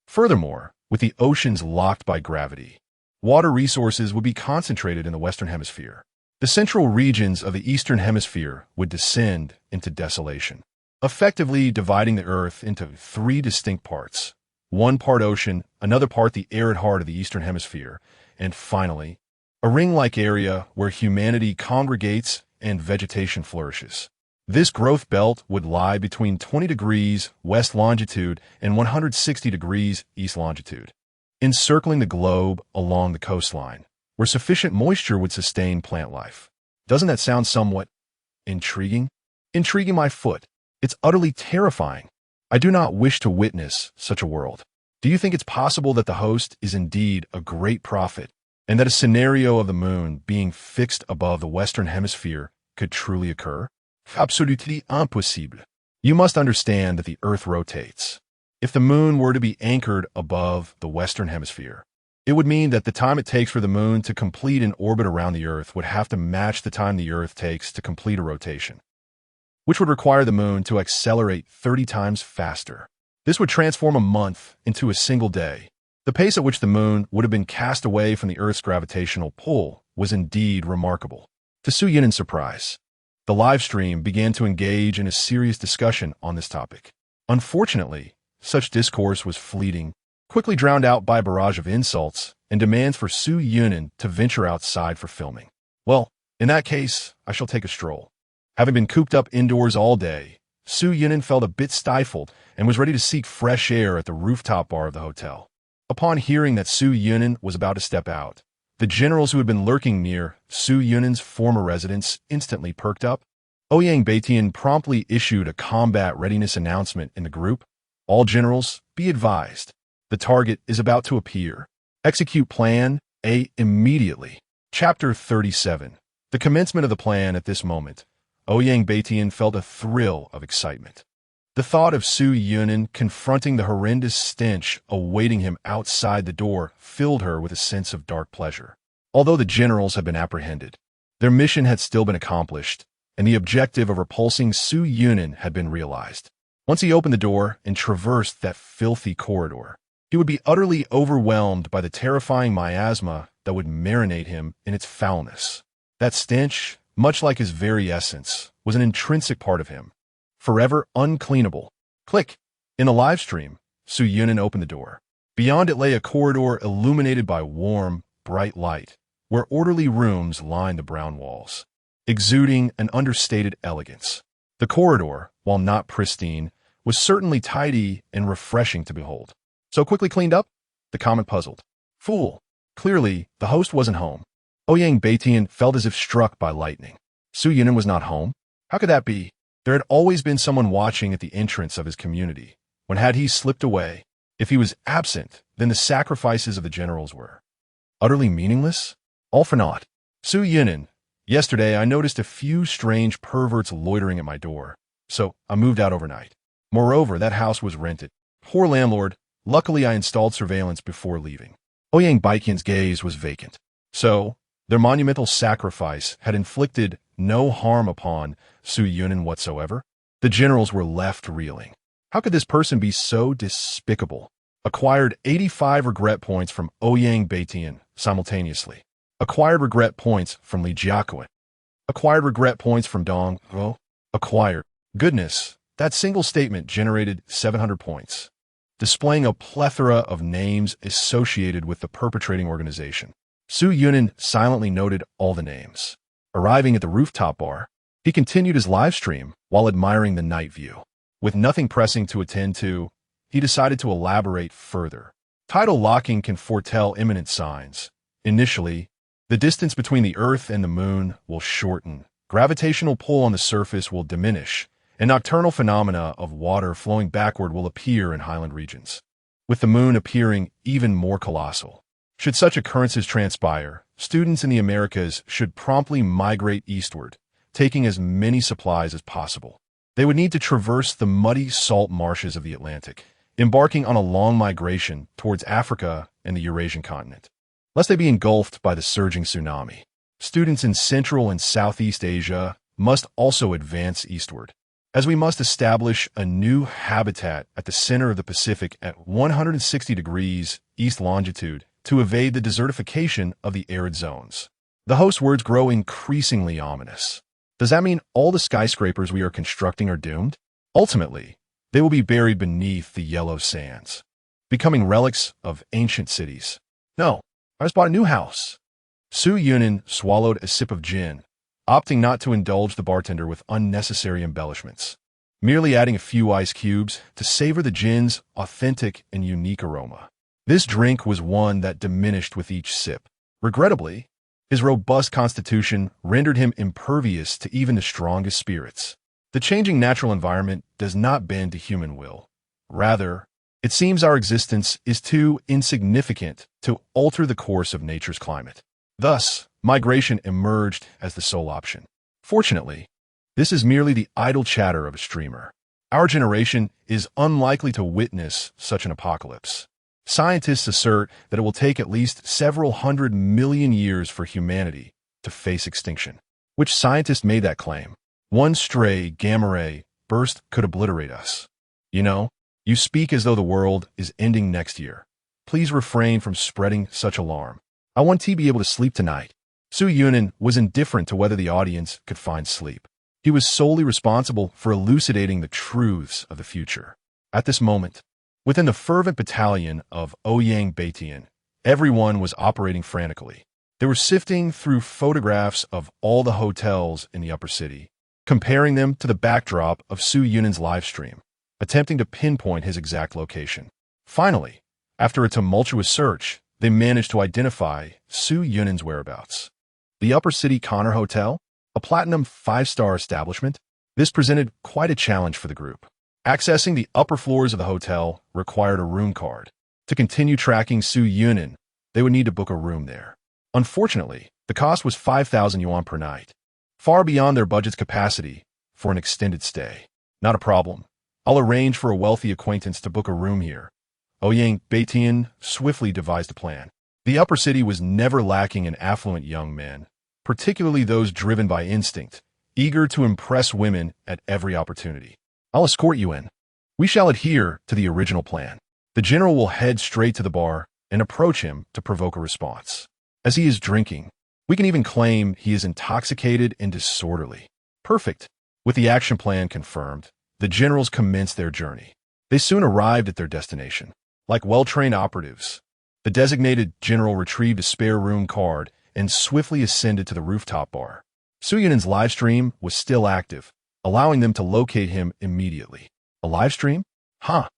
Furthermore, with the oceans locked by gravity, water resources would be concentrated in the Western Hemisphere. The central regions of the Eastern Hemisphere would descend into desolation, effectively dividing the Earth into 3 distinct parts. One part ocean, another part the arid heart of the Eastern Hemisphere, and finally, a ring-like area where humanity congregates and vegetation flourishes. This growth belt would lie between 20 degrees west longitude and 160 degrees east longitude, encircling the globe along the coastline, where sufficient moisture would sustain plant life. Doesn't that sound somewhat intriguing? Intriguing my foot. It's utterly terrifying. I do not wish to witness such a world. Do you think it's possible that the host is indeed a great prophet, and that a scenario of the moon being fixed above the Western Hemisphere could truly occur? Absolutely impossible. You must understand that the Earth rotates. If the moon were to be anchored above the Western Hemisphere, it would mean that the time it takes for the moon to complete an orbit around the Earth would have to match the time the Earth takes to complete a rotation, which would require the moon to accelerate 30 times faster. This would transform a month into a single day. The pace at which the moon would have been cast away from the Earth's gravitational pull was indeed remarkable. To Su Yunan's surprise, the live stream began to engage in a serious discussion on this topic. Unfortunately, such discourse was fleeting, quickly drowned out by a barrage of insults and demands for Su Yunan to venture outside for filming. Well, in that case, I shall take a stroll. Having been cooped up indoors all day, Su Yunan felt a bit stifled and was ready to seek fresh air at the rooftop bar of the hotel. Upon hearing that Su Yunan was about to step out, the generals who had been lurking near Su Yunan's former residence instantly perked up. Ouyang Baitian promptly issued a combat readiness announcement in the group. All generals, be advised. The target is about to appear. Execute Plan A immediately. Chapter 37. The commencement of the plan at this moment. Ouyang Baitian felt a thrill of excitement. The thought of Su Yunan confronting the horrendous stench awaiting him outside the door filled her with a sense of dark pleasure. Although the generals had been apprehended, their mission had still been accomplished, and the objective of repulsing Su Yunin had been realized. Once he opened the door and traversed that filthy corridor, he would be utterly overwhelmed by the terrifying miasma that would marinate him in its foulness. That stench, much like his very essence, was an intrinsic part of him, forever uncleanable. Click! In the live stream, Su Yunin opened the door. Beyond it lay a corridor illuminated by warm, bright light, where orderly rooms lined the brown walls, exuding an understated elegance. The corridor, while not pristine, was certainly tidy and refreshing to behold. So quickly cleaned up? The comment puzzled. Fool! Clearly, the host wasn't home. Ouyang Baitian felt as if struck by lightning. Su Yunin was not home? How could that be? There had always been someone watching at the entrance of his community. When had he slipped away? If he was absent, then the sacrifices of the generals were utterly meaningless? All for naught. Su Yunin, yesterday I noticed a few strange perverts loitering at my door, so I moved out overnight. Moreover, that house was rented. Poor landlord. Luckily, I installed surveillance before leaving. Ouyang Baitian's gaze was vacant. So, their monumental sacrifice had inflicted no harm upon Su Yunin whatsoever? The generals were left reeling. How could this person be so despicable? Acquired 85 regret points from Ouyang Baitian simultaneously. Acquired regret points from Li Jiaquan. Acquired regret points from Dong. Acquired. Goodness, that single statement generated 700 points, displaying a plethora of names associated with the perpetrating organization. Su Yunin silently noted all the names. Arriving at the rooftop bar, he continued his live stream while admiring the night view. With nothing pressing to attend to, he decided to elaborate further. Tidal locking can foretell imminent signs. Initially, the distance between the Earth and the Moon will shorten, gravitational pull on the surface will diminish, and nocturnal phenomena of water flowing backward will appear in highland regions, with the Moon appearing even more colossal. Should such occurrences transpire, students in the Americas should promptly migrate eastward, taking as many supplies as possible. They would need to traverse the muddy salt marshes of the Atlantic, embarking on a long migration towards Africa and the Eurasian continent, lest they be engulfed by the surging tsunami. Students in Central and Southeast Asia must also advance eastward, as we must establish a new habitat at the center of the Pacific at 160 degrees east longitude to evade the desertification of the arid zones. The host's words grow increasingly ominous. Does that mean all the skyscrapers we are constructing are doomed? Ultimately, they will be buried beneath the yellow sands, becoming relics of ancient cities. No, I just bought a new house. Su Yunin swallowed a sip of gin, opting not to indulge the bartender with unnecessary embellishments, merely adding a few ice cubes to savor the gin's authentic and unique aroma. This drink was one that diminished with each sip. Regrettably, his robust constitution rendered him impervious to even the strongest spirits. The changing natural environment does not bend to human will. Rather, it seems our existence is too insignificant to alter the course of nature's climate. Thus, migration emerged as the sole option. Fortunately, this is merely the idle chatter of a streamer. Our generation is unlikely to witness such an apocalypse. Scientists assert that it will take at least several 100 million years for humanity to face extinction. Which scientist made that claim? One stray gamma ray burst could obliterate us. You speak as though the world is ending next year. Please refrain from spreading such alarm. I want to be able to sleep tonight. Su Yunin was indifferent to whether the audience could find sleep. He was solely responsible for elucidating the truths of the future. At this moment, within the fervent battalion of Ouyang Baitian, everyone was operating frantically. They were sifting through photographs of all the hotels in the upper city, comparing them to the backdrop of Su Yunin's live stream, attempting to pinpoint his exact location. Finally, after a tumultuous search, they managed to identify Su Yunin's whereabouts. The Upper City Connor Hotel, a platinum 5-star establishment, this presented quite a challenge for the group. Accessing the upper floors of the hotel required a room card. To continue tracking Su Yunin, they would need to book a room there. Unfortunately, the cost was 5,000 yuan per night, far beyond their budget's capacity for an extended stay. Not a problem. I'll arrange for a wealthy acquaintance to book a room here. Ouyang Baitian swiftly devised a plan. The upper city was never lacking in affluent young men, particularly those driven by instinct, eager to impress women at every opportunity. I'll escort you in. We shall adhere to the original plan. The general will head straight to the bar and approach him to provoke a response. As he is drinking, we can even claim he is intoxicated and disorderly. Perfect. With the action plan confirmed, the generals commenced their journey. They soon arrived at their destination. Like well-trained operatives, the designated general retrieved a spare room card and swiftly ascended to the rooftop bar. Su Yunen's live stream was still active, allowing them to locate him immediately. A live stream? Huh.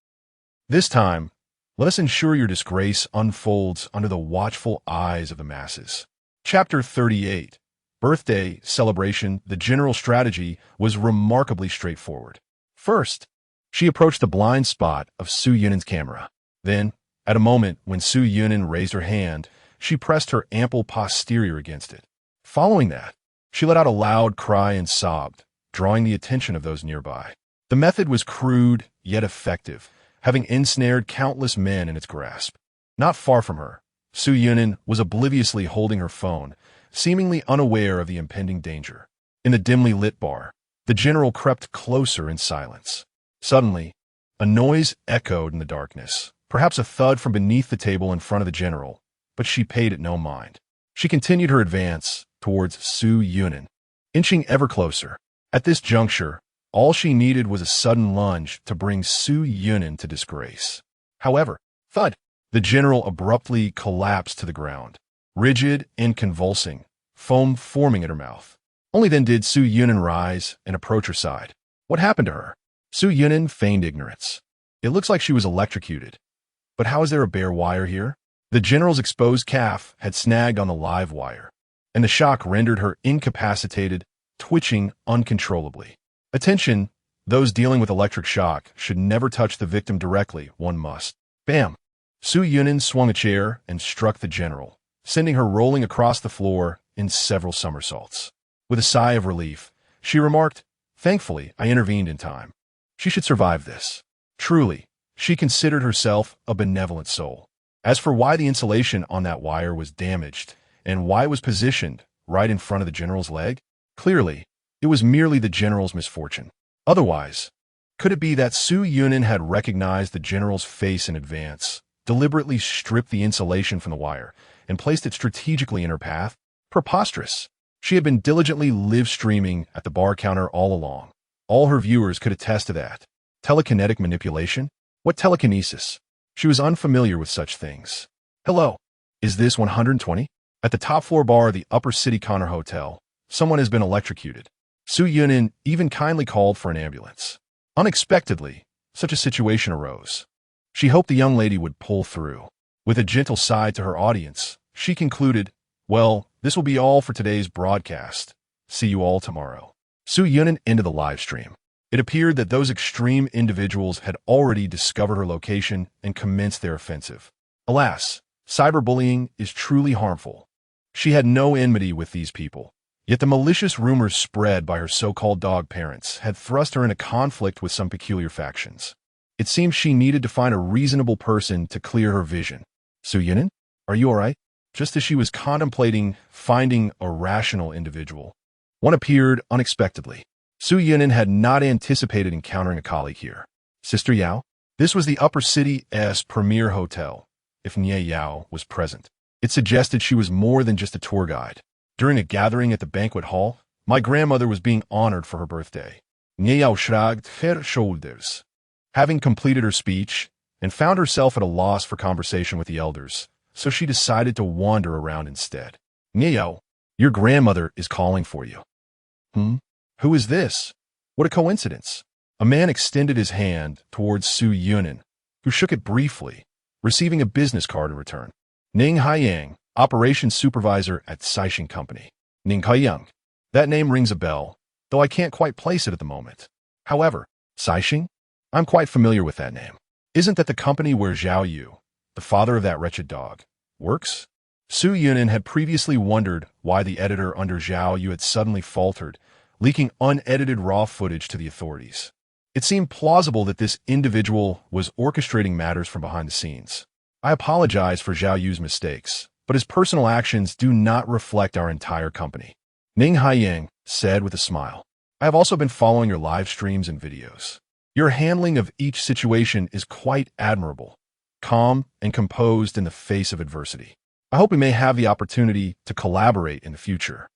This time, let us ensure your disgrace unfolds under the watchful eyes of the masses. Chapter 38. Birthday celebration. The general strategy was remarkably straightforward. First, she approached the blind spot of Su Yunen's camera. Then, at a moment when Su Yunen raised her hand, she pressed her ample posterior against it. Following that, she let out a loud cry and sobbed, drawing the attention of those nearby. The method was crude, yet effective, having ensnared countless men in its grasp. Not far from her, Su Yunen was obliviously holding her phone, seemingly unaware of the impending danger. In the dimly lit bar, the general crept closer in silence. Suddenly, a noise echoed in the darkness, perhaps a thud from beneath the table in front of the general, but she paid it no mind. She continued her advance towards Su Yunen, inching ever closer. At this juncture, all she needed was a sudden lunge to bring Su Yunen to disgrace. However, thud! The general abruptly collapsed to the ground, rigid and convulsing, foam forming at her mouth. Only then did Su Yunen rise and approach her side. What happened to her? Su Yunen feigned ignorance. It looks like she was electrocuted. But how is there a bare wire here? The general's exposed calf had snagged on the live wire, and the shock rendered her incapacitated, twitching uncontrollably. Attention, those dealing with electric shock should never touch the victim directly, one must. Bam! Su Yunen swung a chair and struck the general, sending her rolling across the floor in several somersaults. With a sigh of relief, she remarked, "Thankfully, I intervened in time. She should survive this." Truly, she considered herself a benevolent soul. As for why the insulation on that wire was damaged and why it was positioned right in front of the general's leg, clearly, it was merely the general's misfortune. Otherwise, could it be that Su Yunen had recognized the general's face in advance, deliberately stripped the insulation from the wire, and placed it strategically in her path? Preposterous. She had been diligently live-streaming at the bar counter all along. All her viewers could attest to that. Telekinetic manipulation? What telekinesis? She was unfamiliar with such things. Hello. Is this 120? At the top floor bar of the Upper City Connor Hotel, someone has been electrocuted. Su Yunen even kindly called for an ambulance. Unexpectedly, such a situation arose. She hoped the young lady would pull through. With a gentle sigh to her audience, she concluded, "Well, this will be all for today's broadcast. See you all tomorrow." Su Yunen ended the live stream. It appeared that those extreme individuals had already discovered her location and commenced their offensive. Alas, cyberbullying is truly harmful. She had no enmity with these people, yet the malicious rumors spread by her so-called dog parents had thrust her in a conflict with some peculiar factions. It seemed she needed to find a reasonable person to clear her vision. "Su Yunen, are you all right?" Just as she was contemplating finding a rational individual, one appeared unexpectedly. Su Yunen had not anticipated encountering a colleague here. Sister Yao? This was the Upper City's premier hotel, if Nye Yao was present. It suggested she was more than just a tour guide. During a gathering at the banquet hall, my grandmother was being honored for her birthday. Nye Yao shrugged her shoulders. Having completed her speech, and found herself at a loss for conversation with the elders, so she decided to wander around instead. "Nye Yao, your grandmother is calling for you." Who is this? What a coincidence. A man extended his hand towards Su Yunen, who shook it briefly, receiving a business card in return. Ning Haiyang, operations supervisor at Saixing Company. Ning Haiyang. That name rings a bell, though I can't quite place it at the moment. However, Saixing? I'm quite familiar with that name. Isn't that the company where Zhao Yu, the father of that wretched dog, works? Su Yunen had previously wondered why the editor under Zhao Yu had suddenly faltered, leaking unedited raw footage to the authorities. It seemed plausible that this individual was orchestrating matters from behind the scenes. I apologize for Zhao Yu's mistakes, but his personal actions do not reflect our entire company. Ning Haiyang said with a smile. I have also been following your live streams and videos. Your handling of each situation is quite admirable, calm and composed in the face of adversity. I hope we may have the opportunity to collaborate in the future.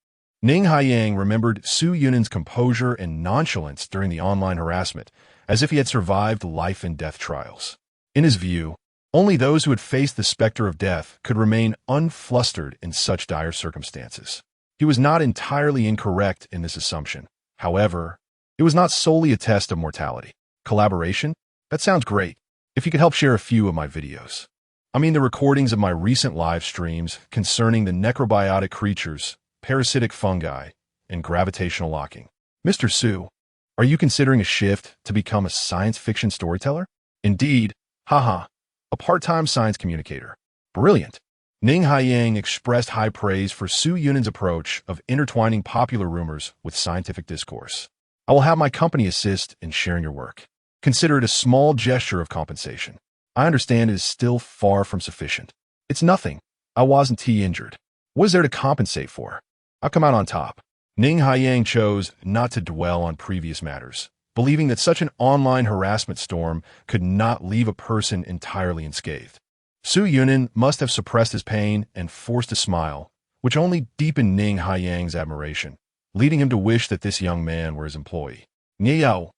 Ning Haiyang remembered Su Yunin's composure and nonchalance during the online harassment, as if he had survived life and death trials. In his view, only those who had faced the specter of death could remain unflustered in such dire circumstances. He was not entirely incorrect in this assumption. However, it was not solely a test of mortality. Collaboration? That sounds great. If you could help share a few of my videos. I mean the recordings of my recent live streams concerning the necrobiotic creatures, parasitic fungi, and gravitational locking. Mr. Su, are you considering a shift to become a science fiction storyteller? Indeed, haha, a part-time science communicator. Brilliant. Ning Haiyang expressed high praise for Su Yunin's approach of intertwining popular rumors with scientific discourse. I will have my company assist in sharing your work. Consider it a small gesture of compensation. I understand it is still far from sufficient. It's nothing. I wasn't injured. What is there to compensate for? I'll come out on top. Ning Haiyang chose not to dwell on previous matters, believing that such an online harassment storm could not leave a person entirely unscathed. Su Yunin must have suppressed his pain and forced a smile, which only deepened Ning Haiyang's admiration, leading him to wish that this young man were his employee. Niao,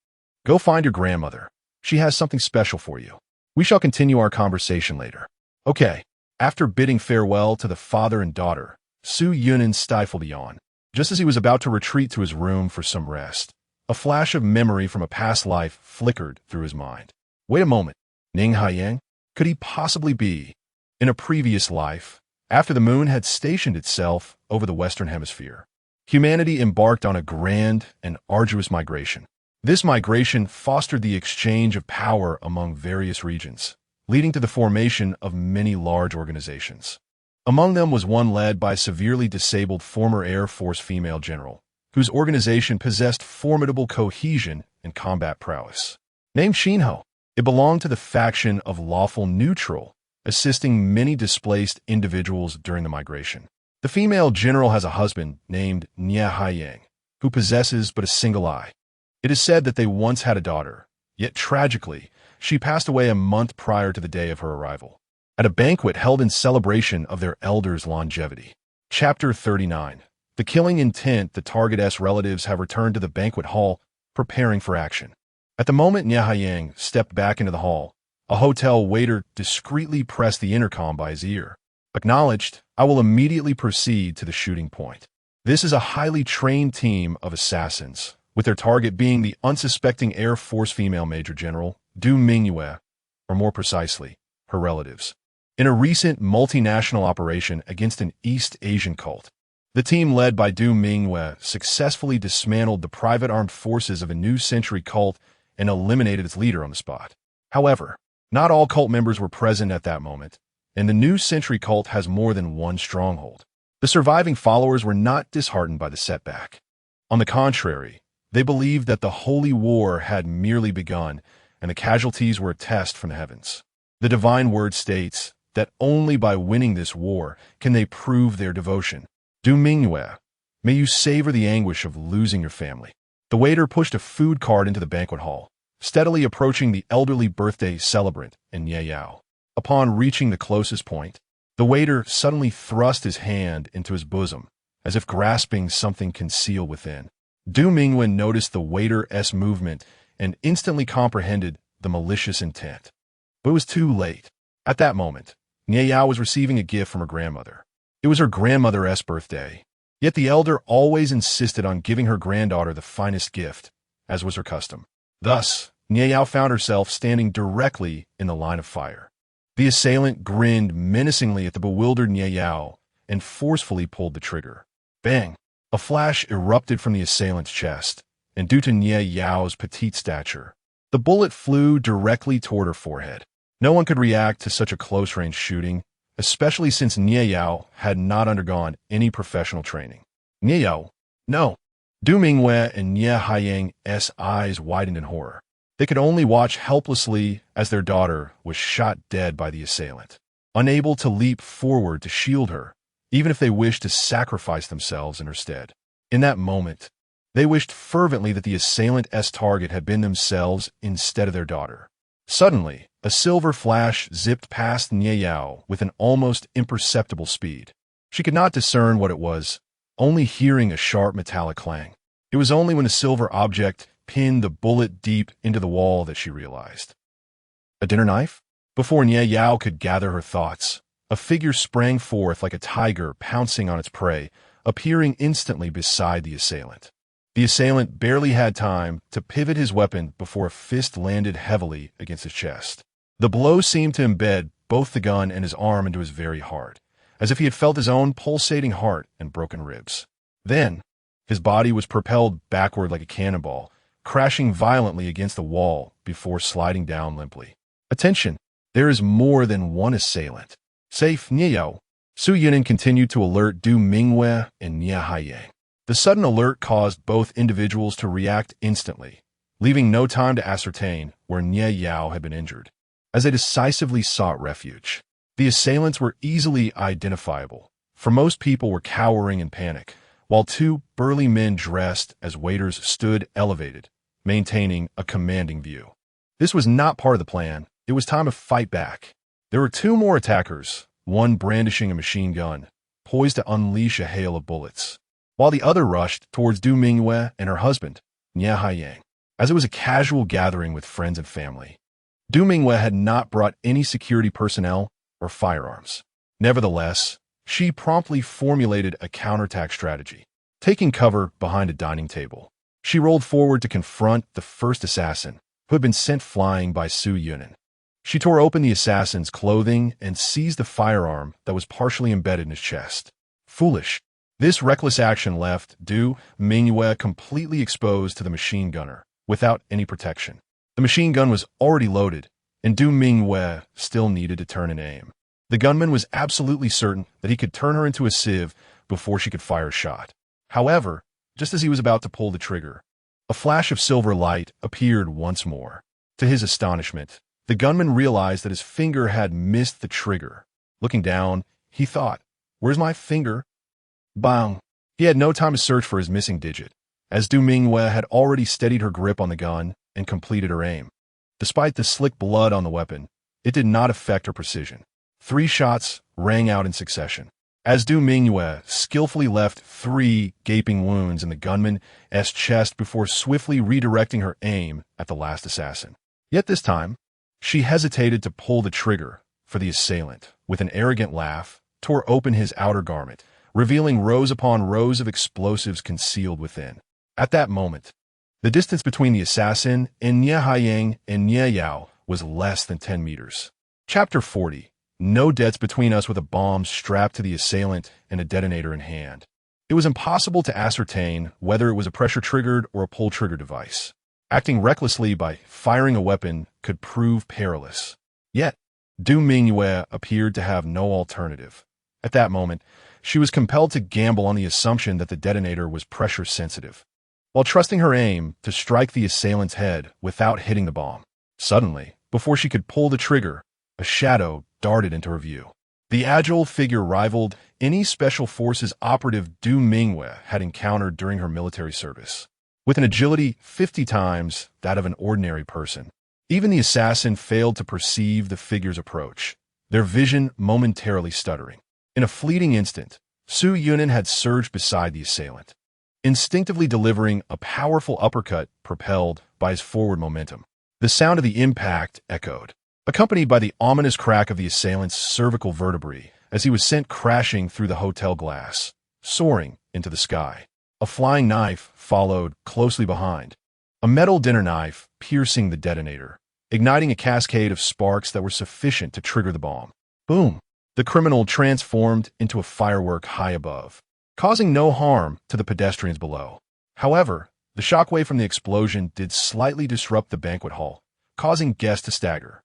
go find your grandmother. She has something special for you. We shall continue our conversation later. Okay. After bidding farewell to the father and daughter, Su Yunin stifled a yawn. Just as he was about to retreat to his room for some rest, a flash of memory from a past life flickered through his mind. Wait a moment. Ning Haiyang? Could he possibly be in a previous life, after the moon had stationed itself over the Western Hemisphere? Humanity embarked on a grand and arduous migration. This migration fostered the exchange of power among various regions, leading to the formation of many large organizations. Among them was one led by a severely disabled former Air Force female general, whose organization possessed formidable cohesion and combat prowess. Named Shinho, it belonged to the faction of Lawful Neutral, assisting many displaced individuals during the migration. The female general has a husband named Nia Haiyang, who possesses but a single eye. It is said that they once had a daughter, yet tragically, she passed away a month prior to the day of her arrival, at a banquet held in celebration of their elder's longevity. Chapter 39. The killing intent. The target's relatives have returned to the banquet hall, preparing for action. At the moment Nia Haiyang stepped back into the hall, a hotel waiter discreetly pressed the intercom by his ear. Acknowledged, I will immediately proceed to the shooting point. This is a highly trained team of assassins, with their target being the unsuspecting Air Force female Major General Du Mingyue, or more precisely, her relatives. In a recent multinational operation against an East Asian cult, the team led by Du Mingyue successfully dismantled the private armed forces of a New Century cult and eliminated its leader on the spot. However, not all cult members were present at that moment, and the New Century cult has more than one stronghold. The surviving followers were not disheartened by the setback. On the contrary, they believed that the holy war had merely begun, and the casualties were a test from the heavens. The divine word states that only by winning this war can they prove their devotion. Du Mingyue, may you savor the anguish of losing your family. The waiter pushed a food cart into the banquet hall, steadily approaching the elderly birthday celebrant and Ye Yao. Upon reaching the closest point, the waiter suddenly thrust his hand into his bosom, as if grasping something concealed within. Du Mingyue noticed the waiter's movement and instantly comprehended the malicious intent. But it was too late. At that moment, Ye Yao was receiving a gift from her grandmother. It was her grandmother's birthday, yet the elder always insisted on giving her granddaughter the finest gift, as was her custom. Thus, Ye Yao found herself standing directly in the line of fire. The assailant grinned menacingly at the bewildered Ye Yao and forcefully pulled the trigger. Bang! A flash erupted from the assailant's chest, and due to Ye Yao's petite stature, the bullet flew directly toward her forehead. No one could react to such a close-range shooting, especially since Ye Yao had not undergone any professional training. Ye Yao, no! Du Mingyue and Nia Haiyang's eyes widened in horror. They could only watch helplessly as their daughter was shot dead by the assailant, unable to leap forward to shield her, even if they wished to sacrifice themselves in her stead. In that moment, They wished fervently that the assailant's target had been themselves instead of their daughter. Suddenly, a silver flash zipped past Nye Yao with an almost imperceptible speed. She could not discern what it was, only hearing a sharp metallic clang. It was only when the silver object pinned the bullet deep into the wall that she realized. A dinner knife? Before Nye Yao could gather her thoughts, a figure sprang forth like a tiger pouncing on its prey, appearing instantly beside the assailant. The assailant barely had time to pivot his weapon before a fist landed heavily against his chest. The blow seemed to embed both the gun and his arm into his very heart, as if he had felt his own pulsating heart and broken ribs. Then, his body was propelled backward like a cannonball, crashing violently against the wall before sliding down limply. Attention! There is more than one assailant. Safe Nye Yao. Su Yunin continued to alert Du Mingwei and Nye Haiyang. The sudden alert caused both individuals to react instantly, leaving no time to ascertain where Nye Yao had been injured. As they decisively sought refuge, the assailants were easily identifiable, for most people were cowering in panic, while two burly men dressed as waiters stood elevated, maintaining a commanding view. This was not part of the plan. It was time to fight back. There were two more attackers, one brandishing a machine gun, poised to unleash a hail of bullets, while the other rushed towards Du Mingwei and her husband, Nye Haiyang. As it was a casual gathering with friends and family, Du Mingwei had not brought any security personnel or firearms. Nevertheless, she promptly formulated a counterattack strategy. Taking cover behind a dining table, she rolled forward to confront the first assassin, who had been sent flying by Su Yunin. She tore open the assassin's clothing and seized the firearm that was partially embedded in his chest. Foolish. This reckless action left Du Mingwei completely exposed to the machine gunner, without any protection. The machine gun was already loaded, and Du Mingwei still needed to turn and aim. The gunman was absolutely certain that he could turn her into a sieve before she could fire a shot. However, just as he was about to pull the trigger, a flash of silver light appeared once more. To his astonishment, the gunman realized that his finger had missed the trigger. Looking down, he thought, "Where's my finger?" Bang! He had no time to search for his missing digit, as Du Mingwei had already steadied her grip on the gun and completed her aim. Despite the slick blood on the weapon, it did not affect her precision. 3 shots rang out in succession, as Du Mingwei skillfully left 3 gaping wounds in the gunman's chest before swiftly redirecting her aim at the last assassin. Yet this time, she hesitated to pull the trigger, for the assailant, with an arrogant laugh, tore open his outer garment, revealing rows upon rows of explosives concealed within. At that moment, the distance between the assassin and Nye Haiyang and Nye Yao was less than 10 meters. Chapter 40. No debts between us with a bomb strapped to the assailant and a detonator in hand. It was impossible to ascertain whether it was a pressure-triggered or a pull-trigger device. Acting recklessly by firing a weapon could prove perilous. Yet, Du Mingwei appeared to have no alternative. At that moment, she was compelled to gamble on the assumption that the detonator was pressure-sensitive, while trusting her aim to strike the assailant's head without hitting the bomb. Suddenly, before she could pull the trigger, a shadow darted into her view. The agile figure rivaled any special forces operative Du Mingwei had encountered during her military service, with an agility 50 times that of an ordinary person. Even the assassin failed to perceive the figure's approach, their vision momentarily stuttering. In a fleeting instant, Su Yunin had surged beside the assailant, instinctively delivering a powerful uppercut propelled by his forward momentum. The sound of the impact echoed, accompanied by the ominous crack of the assailant's cervical vertebrae as he was sent crashing through the hotel glass, soaring into the sky. A flying knife followed closely behind, a metal dinner knife piercing the detonator, igniting a cascade of sparks that were sufficient to trigger the bomb. Boom! The criminal transformed into a firework high above, causing no harm to the pedestrians below. However, the shockwave from the explosion did slightly disrupt the banquet hall, causing guests to stagger,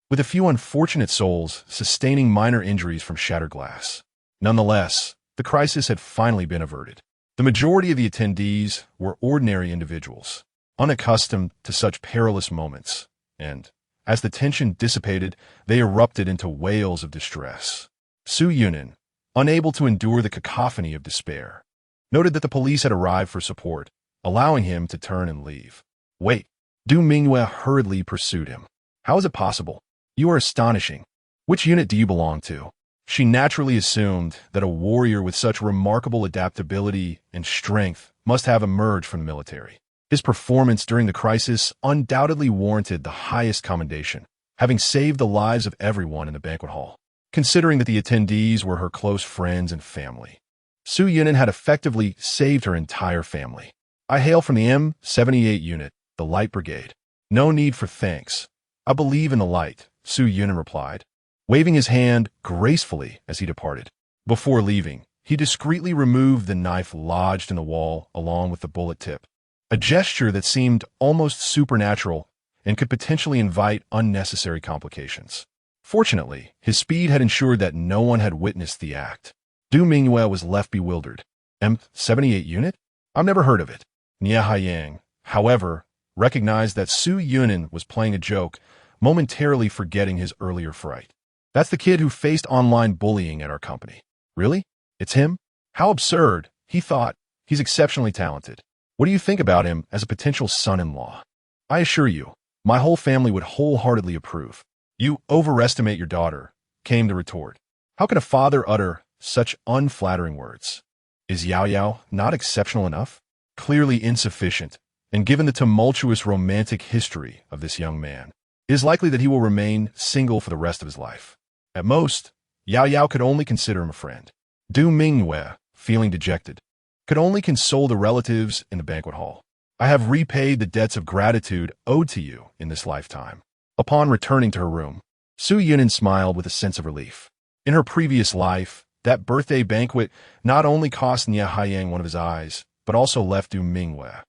with a few unfortunate souls sustaining minor injuries from shattered glass. Nonetheless, the crisis had finally been averted. The majority of the attendees were ordinary individuals, unaccustomed to such perilous moments, and, as the tension dissipated, they erupted into wails of distress. Su Yunin, unable to endure the cacophony of despair, noted that the police had arrived for support, allowing him to turn and leave. Wait, Du Mingyue hurriedly pursued him. How is it possible? You are astonishing. Which unit do you belong to? She naturally assumed that a warrior with such remarkable adaptability and strength must have emerged from the military. His performance during the crisis undoubtedly warranted the highest commendation, having saved the lives of everyone in the banquet hall, considering that the attendees were her close friends and family. Su Yunin had effectively saved her entire family. I hail from the M78 unit, the Light Brigade. No need for thanks. I believe in the light, Su Yunin replied, waving his hand gracefully as he departed. Before leaving, he discreetly removed the knife lodged in the wall along with the bullet tip, a gesture that seemed almost supernatural and could potentially invite unnecessary complications. Fortunately, his speed had ensured that no one had witnessed the act. Du Mingyue was left bewildered. M78 unit? I've never heard of it. Nie Haiyang, however, recognized that Su Yunin was playing a joke, momentarily forgetting his earlier fright. That's the kid who faced online bullying at our company. Really? It's him? How absurd, he thought. He's exceptionally talented. What do you think about him as a potential son-in-law? I assure you, my whole family would wholeheartedly approve. You overestimate your daughter, came the retort. How can a father utter such unflattering words? Is Yao Yao not exceptional enough? Clearly insufficient, and given the tumultuous romantic history of this young man, it is likely that he will remain single for the rest of his life. At most, Yao Yao could only consider him a friend. Du Mingyue, feeling dejected, could only console the relatives in the banquet hall. I have repaid the debts of gratitude owed to you in this lifetime. Upon returning to her room, Su Yunin smiled with a sense of relief. In her previous life, that birthday banquet not only cost Nie Haiyang one of his eyes, but also left Du Mingyue,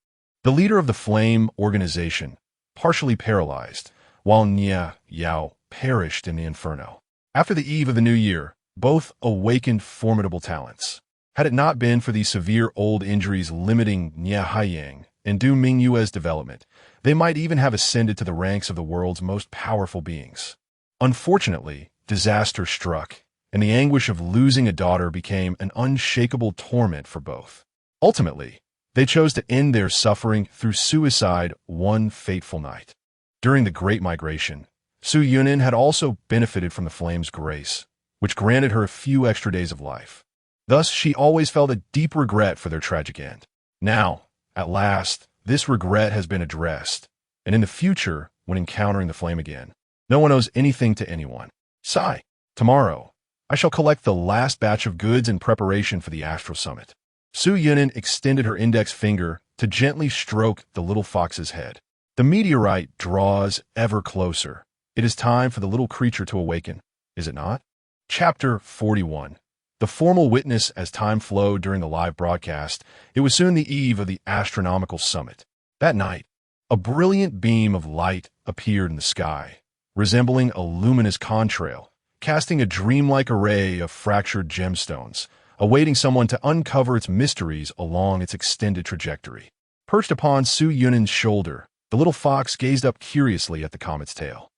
the leader of the Flame organization, partially paralyzed, while Nie Yao perished in the inferno. After the eve of the new year, both awakened formidable talents. Had it not been for the severe old injuries limiting Nie Haiyang and Du Mingyue's development, they might even have ascended to the ranks of the world's most powerful beings. Unfortunately, disaster struck, and the anguish of losing a daughter became an unshakable torment for both. Ultimately, they chose to end their suffering through suicide one fateful night. During the Great Migration, Su Yunin had also benefited from the Flame's grace, which granted her a few extra days of life. Thus, she always felt a deep regret for their tragic end. Now, at last, this regret has been addressed, and in the future, when encountering the Flame again, no one owes anything to anyone. Sigh. Tomorrow, I shall collect the last batch of goods in preparation for the Astral Summit. Su Yunin extended her index finger to gently stroke the little fox's head. The meteorite draws ever closer. It is time for the little creature to awaken, is it not? Chapter 41. The formal witness as time flowed during the live broadcast, it was soon the eve of the astronomical summit. That night, a brilliant beam of light appeared in the sky, resembling a luminous contrail, casting a dreamlike array of fractured gemstones, awaiting someone to uncover its mysteries along its extended trajectory. Perched upon Su Yunin's shoulder, the little fox gazed up curiously at the comet's tail.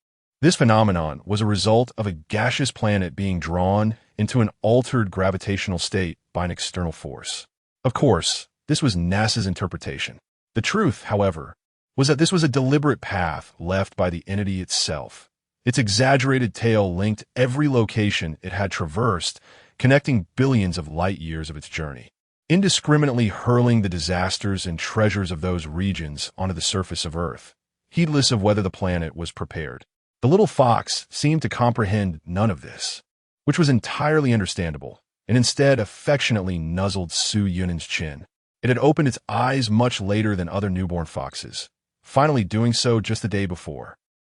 This phenomenon was a result of a gaseous planet being drawn into an altered gravitational state by an external force. Of course, this was NASA's interpretation. The truth, however, was that this was a deliberate path left by the entity itself. Its exaggerated tail linked every location it had traversed, connecting billions of light years of its journey, indiscriminately hurling the disasters and treasures of those regions onto the surface of Earth, heedless of whether the planet was prepared. The little fox seemed to comprehend none of this, which was entirely understandable, and instead affectionately nuzzled Su Yunin's chin. It had opened its eyes much later than other newborn foxes, finally doing so just the day before,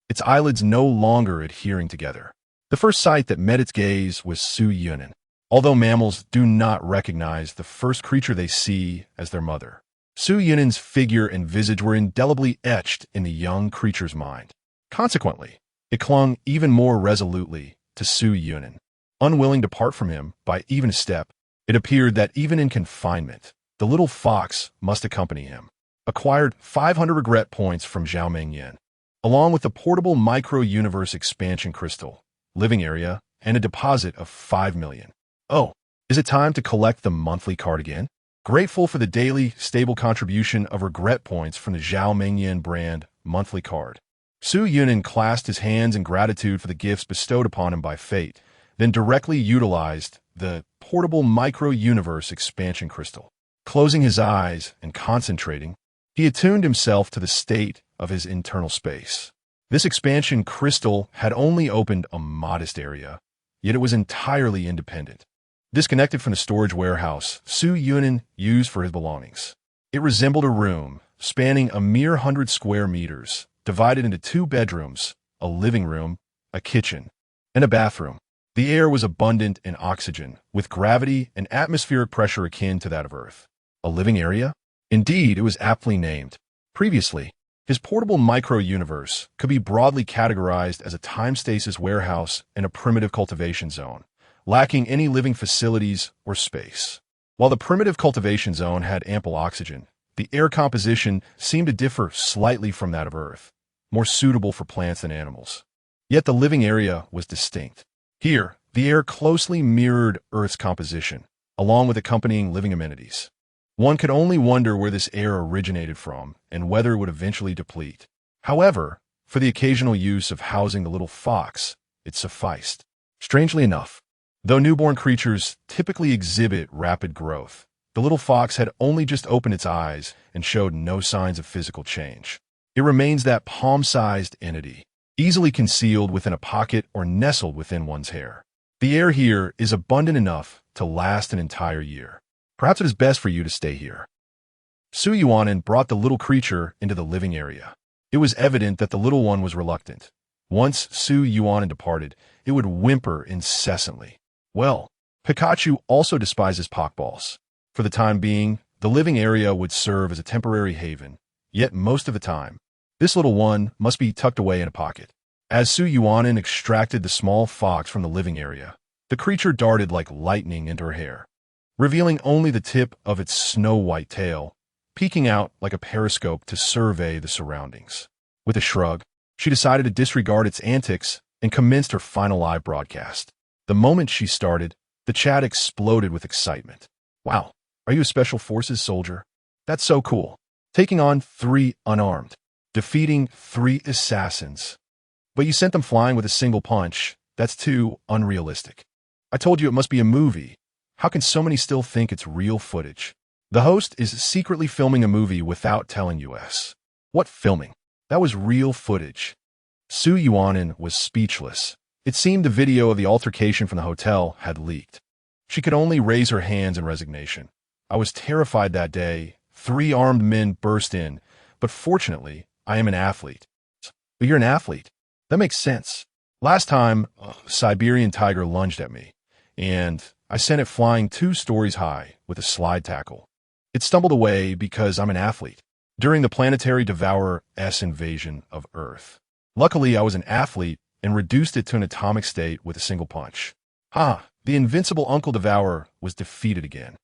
its eyelids no longer adhering together. The first sight that met its gaze was Su Yunin. Although mammals do not recognize the first creature they see as their mother, Su Yunin's figure and visage were indelibly etched in the young creature's mind. Consequently, it clung even more resolutely to Su Yunin. Unwilling to part from him by even a step, it appeared that even in confinement, the little fox must accompany him. Acquired 500 regret points from Zhao Mengyan, along with the portable micro-universe expansion crystal, living area, and a deposit of 5 million. Oh, is it time to collect the monthly card again? grateful for the daily, stable contribution of regret points from the Zhao Mengyan brand monthly card. Su Yunan clasped his hands in gratitude for the gifts bestowed upon him by fate, then directly utilized the portable micro-universe expansion crystal. Closing his eyes and concentrating, he attuned himself to the state of his internal space. This expansion crystal had only opened a modest area, yet it was entirely independent. Disconnected from the storage warehouse Su Yunan used for his belongings. It resembled a room spanning a mere 100 square meters, divided into 2 bedrooms, a living room, a kitchen, and a bathroom. The air was abundant in oxygen, with gravity and atmospheric pressure akin to that of Earth. A living area? Indeed, it was aptly named. Previously, his portable micro-universe could be broadly categorized as a time stasis warehouse and a primitive cultivation zone, lacking any living facilities or space. While the primitive cultivation zone had ample oxygen, the air composition seemed to differ slightly from that of Earth, more suitable for plants than animals. Yet the living area was distinct. Here, the air closely mirrored Earth's composition, along with accompanying living amenities. One could only wonder where this air originated from and whether it would eventually deplete. However, for the occasional use of housing the little fox, it sufficed. Strangely enough, though newborn creatures typically exhibit rapid growth, the little fox had only just opened its eyes and showed no signs of physical change. It remains that palm-sized entity, easily concealed within a pocket or nestled within one's hair. The air here is abundant enough to last an entire year. Perhaps it is best for you to stay here. Su Yuanan brought the little creature into the living area. It was evident that the little one was reluctant. Once Su Yuanan departed, it would whimper incessantly. Well, Pikachu also despises pokeballs. For the time being, the living area would serve as a temporary haven, yet most of the time, this little one must be tucked away in a pocket. As Su Yuanan extracted the small fox from the living area, the creature darted like lightning into her hair, revealing only the tip of its snow-white tail, peeking out like a periscope to survey the surroundings. With a shrug, she decided to disregard its antics and commenced her final live broadcast. The moment she started, the chat exploded with excitement. Wow, are you a Special Forces soldier? That's so cool. Taking on 3 unarmed, defeating 3 assassins. But you sent them flying with a single punch. That's too unrealistic. I told you it must be a movie. How can so many still think it's real footage? The host is secretly filming a movie without telling us. What filming? That was real footage. Su Yuanan was speechless. It seemed the video of the altercation from the hotel had leaked. She could only raise her hands in resignation. I was terrified that day. 3 armed men burst in, but fortunately, I am an athlete. But you're an athlete. That makes sense. Last time, a Siberian tiger lunged at me, and I sent it flying 2 stories high with a slide tackle. It stumbled away because I'm an athlete. During the planetary Devourer's invasion of Earth. Luckily, I was an athlete and reduced it to an atomic state with a single punch. The invincible Uncle Devourer was defeated again.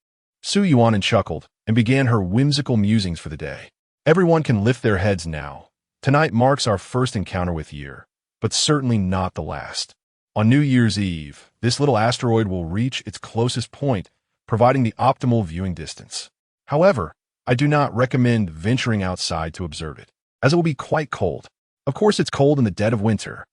Su Yuanan chuckled and began her whimsical musings for the day. Everyone can lift their heads now. Tonight marks our first encounter with Year, but certainly not the last. On New Year's Eve, this little asteroid will reach its closest point, providing the optimal viewing distance. However, I do not recommend venturing outside to observe it, as it will be quite cold. Of course, it's cold in the dead of winter.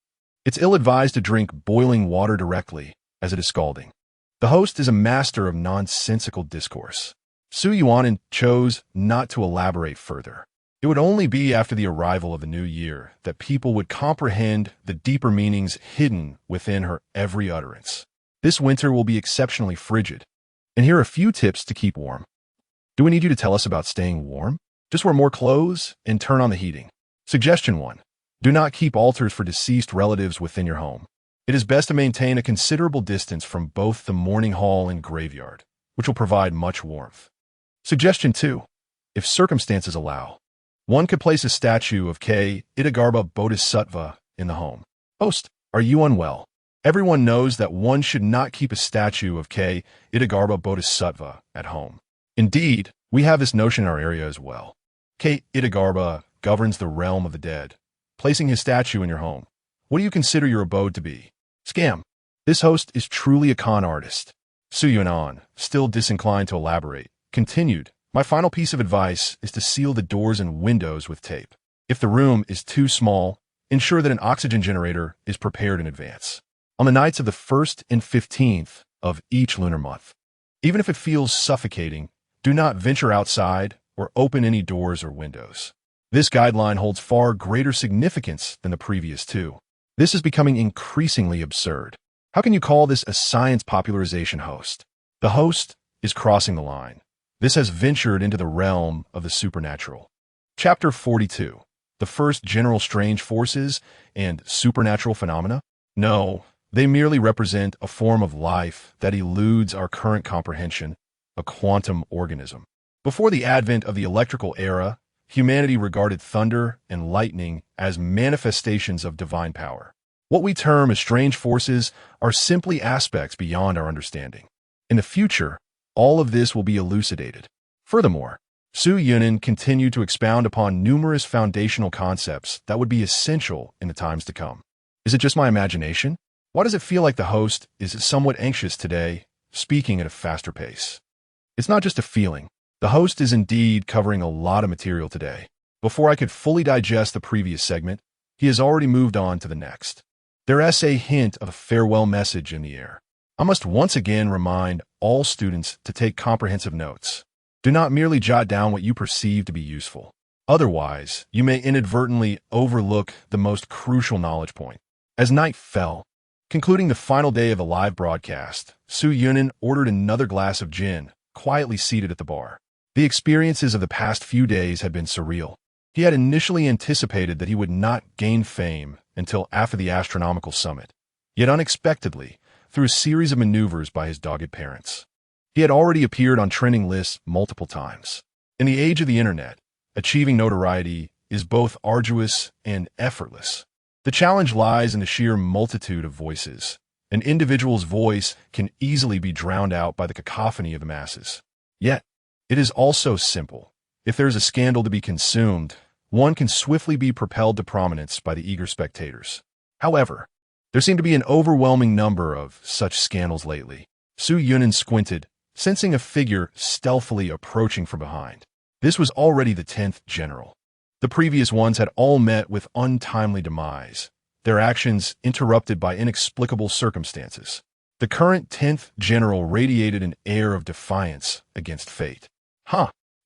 It's ill-advised to drink boiling water directly, as it is scalding. The host is a master of nonsensical discourse. Su Yuanan chose not to elaborate further. It would only be after the arrival of the new year that people would comprehend the deeper meanings hidden within her every utterance. This winter will be exceptionally frigid, and here are a few tips to keep warm. Do we need you to tell us about staying warm? Just wear more clothes and turn on the heating. Suggestion 1. Do not keep altars for deceased relatives within your home. It is best to maintain a considerable distance from both the mourning hall and graveyard, which will provide much warmth. Suggestion 2. If circumstances allow, one could place a statue of K. Itagarbha Bodhisattva in the home. Host, are you unwell? Everyone knows that one should not keep a statue of K. Itagarbha Bodhisattva at home. Indeed, we have this notion in our area as well. K. Itagarbha governs the realm of the dead. Placing his statue in your home, what do you consider your abode to be? Scam. This host is truly a con artist. Su Yunan, still disinclined to elaborate, continued, "My final piece of advice is to seal the doors and windows with tape. If the room is too small, ensure that an oxygen generator is prepared in advance. On the nights of the 1st and 15th of each lunar month, even if it feels suffocating, do not venture outside or open any doors or windows." This guideline holds far greater significance than the previous two. This is becoming increasingly absurd. How can you call this a science popularization host? The host is crossing the line. This has ventured into the realm of the supernatural. Chapter 42. The first general strange forces and supernatural phenomena? No, they merely represent a form of life that eludes our current comprehension, a quantum organism. Before the advent of the electrical era, humanity regarded thunder and lightning as manifestations of divine power. What we term as strange forces are simply aspects beyond our understanding. In the future, all of this will be elucidated. Furthermore, Su Yunin continued to expound upon numerous foundational concepts that would be essential in the times to come. Is it just my imagination? Why does it feel like the host is somewhat anxious today, speaking at a faster pace? It's not just a feeling. The host is indeed covering a lot of material today. Before I could fully digest the previous segment, he has already moved on to the next. There's a hint of a farewell message in the air. I must once again remind all students to take comprehensive notes. Do not merely jot down what you perceive to be useful. Otherwise, you may inadvertently overlook the most crucial knowledge point. As night fell, concluding the final day of the live broadcast, Su Yunin ordered another glass of gin, quietly seated at the bar. The experiences of the past few days had been surreal. He had initially anticipated that he would not gain fame until after the astronomical summit. Yet unexpectedly, through a series of maneuvers by his dogged parents, he had already appeared on trending lists multiple times. In the age of the internet, achieving notoriety is both arduous and effortless. The challenge lies in the sheer multitude of voices. An individual's voice can easily be drowned out by the cacophony of the masses. Yet, it is also simple. If there is a scandal to be consumed, one can swiftly be propelled to prominence by the eager spectators. However, there seem to be an overwhelming number of such scandals lately. Su Yunin squinted, sensing a figure stealthily approaching from behind. This was already the 10th general. The previous ones had all met with untimely demise, their actions interrupted by inexplicable circumstances. The current 10th general radiated an air of defiance against fate.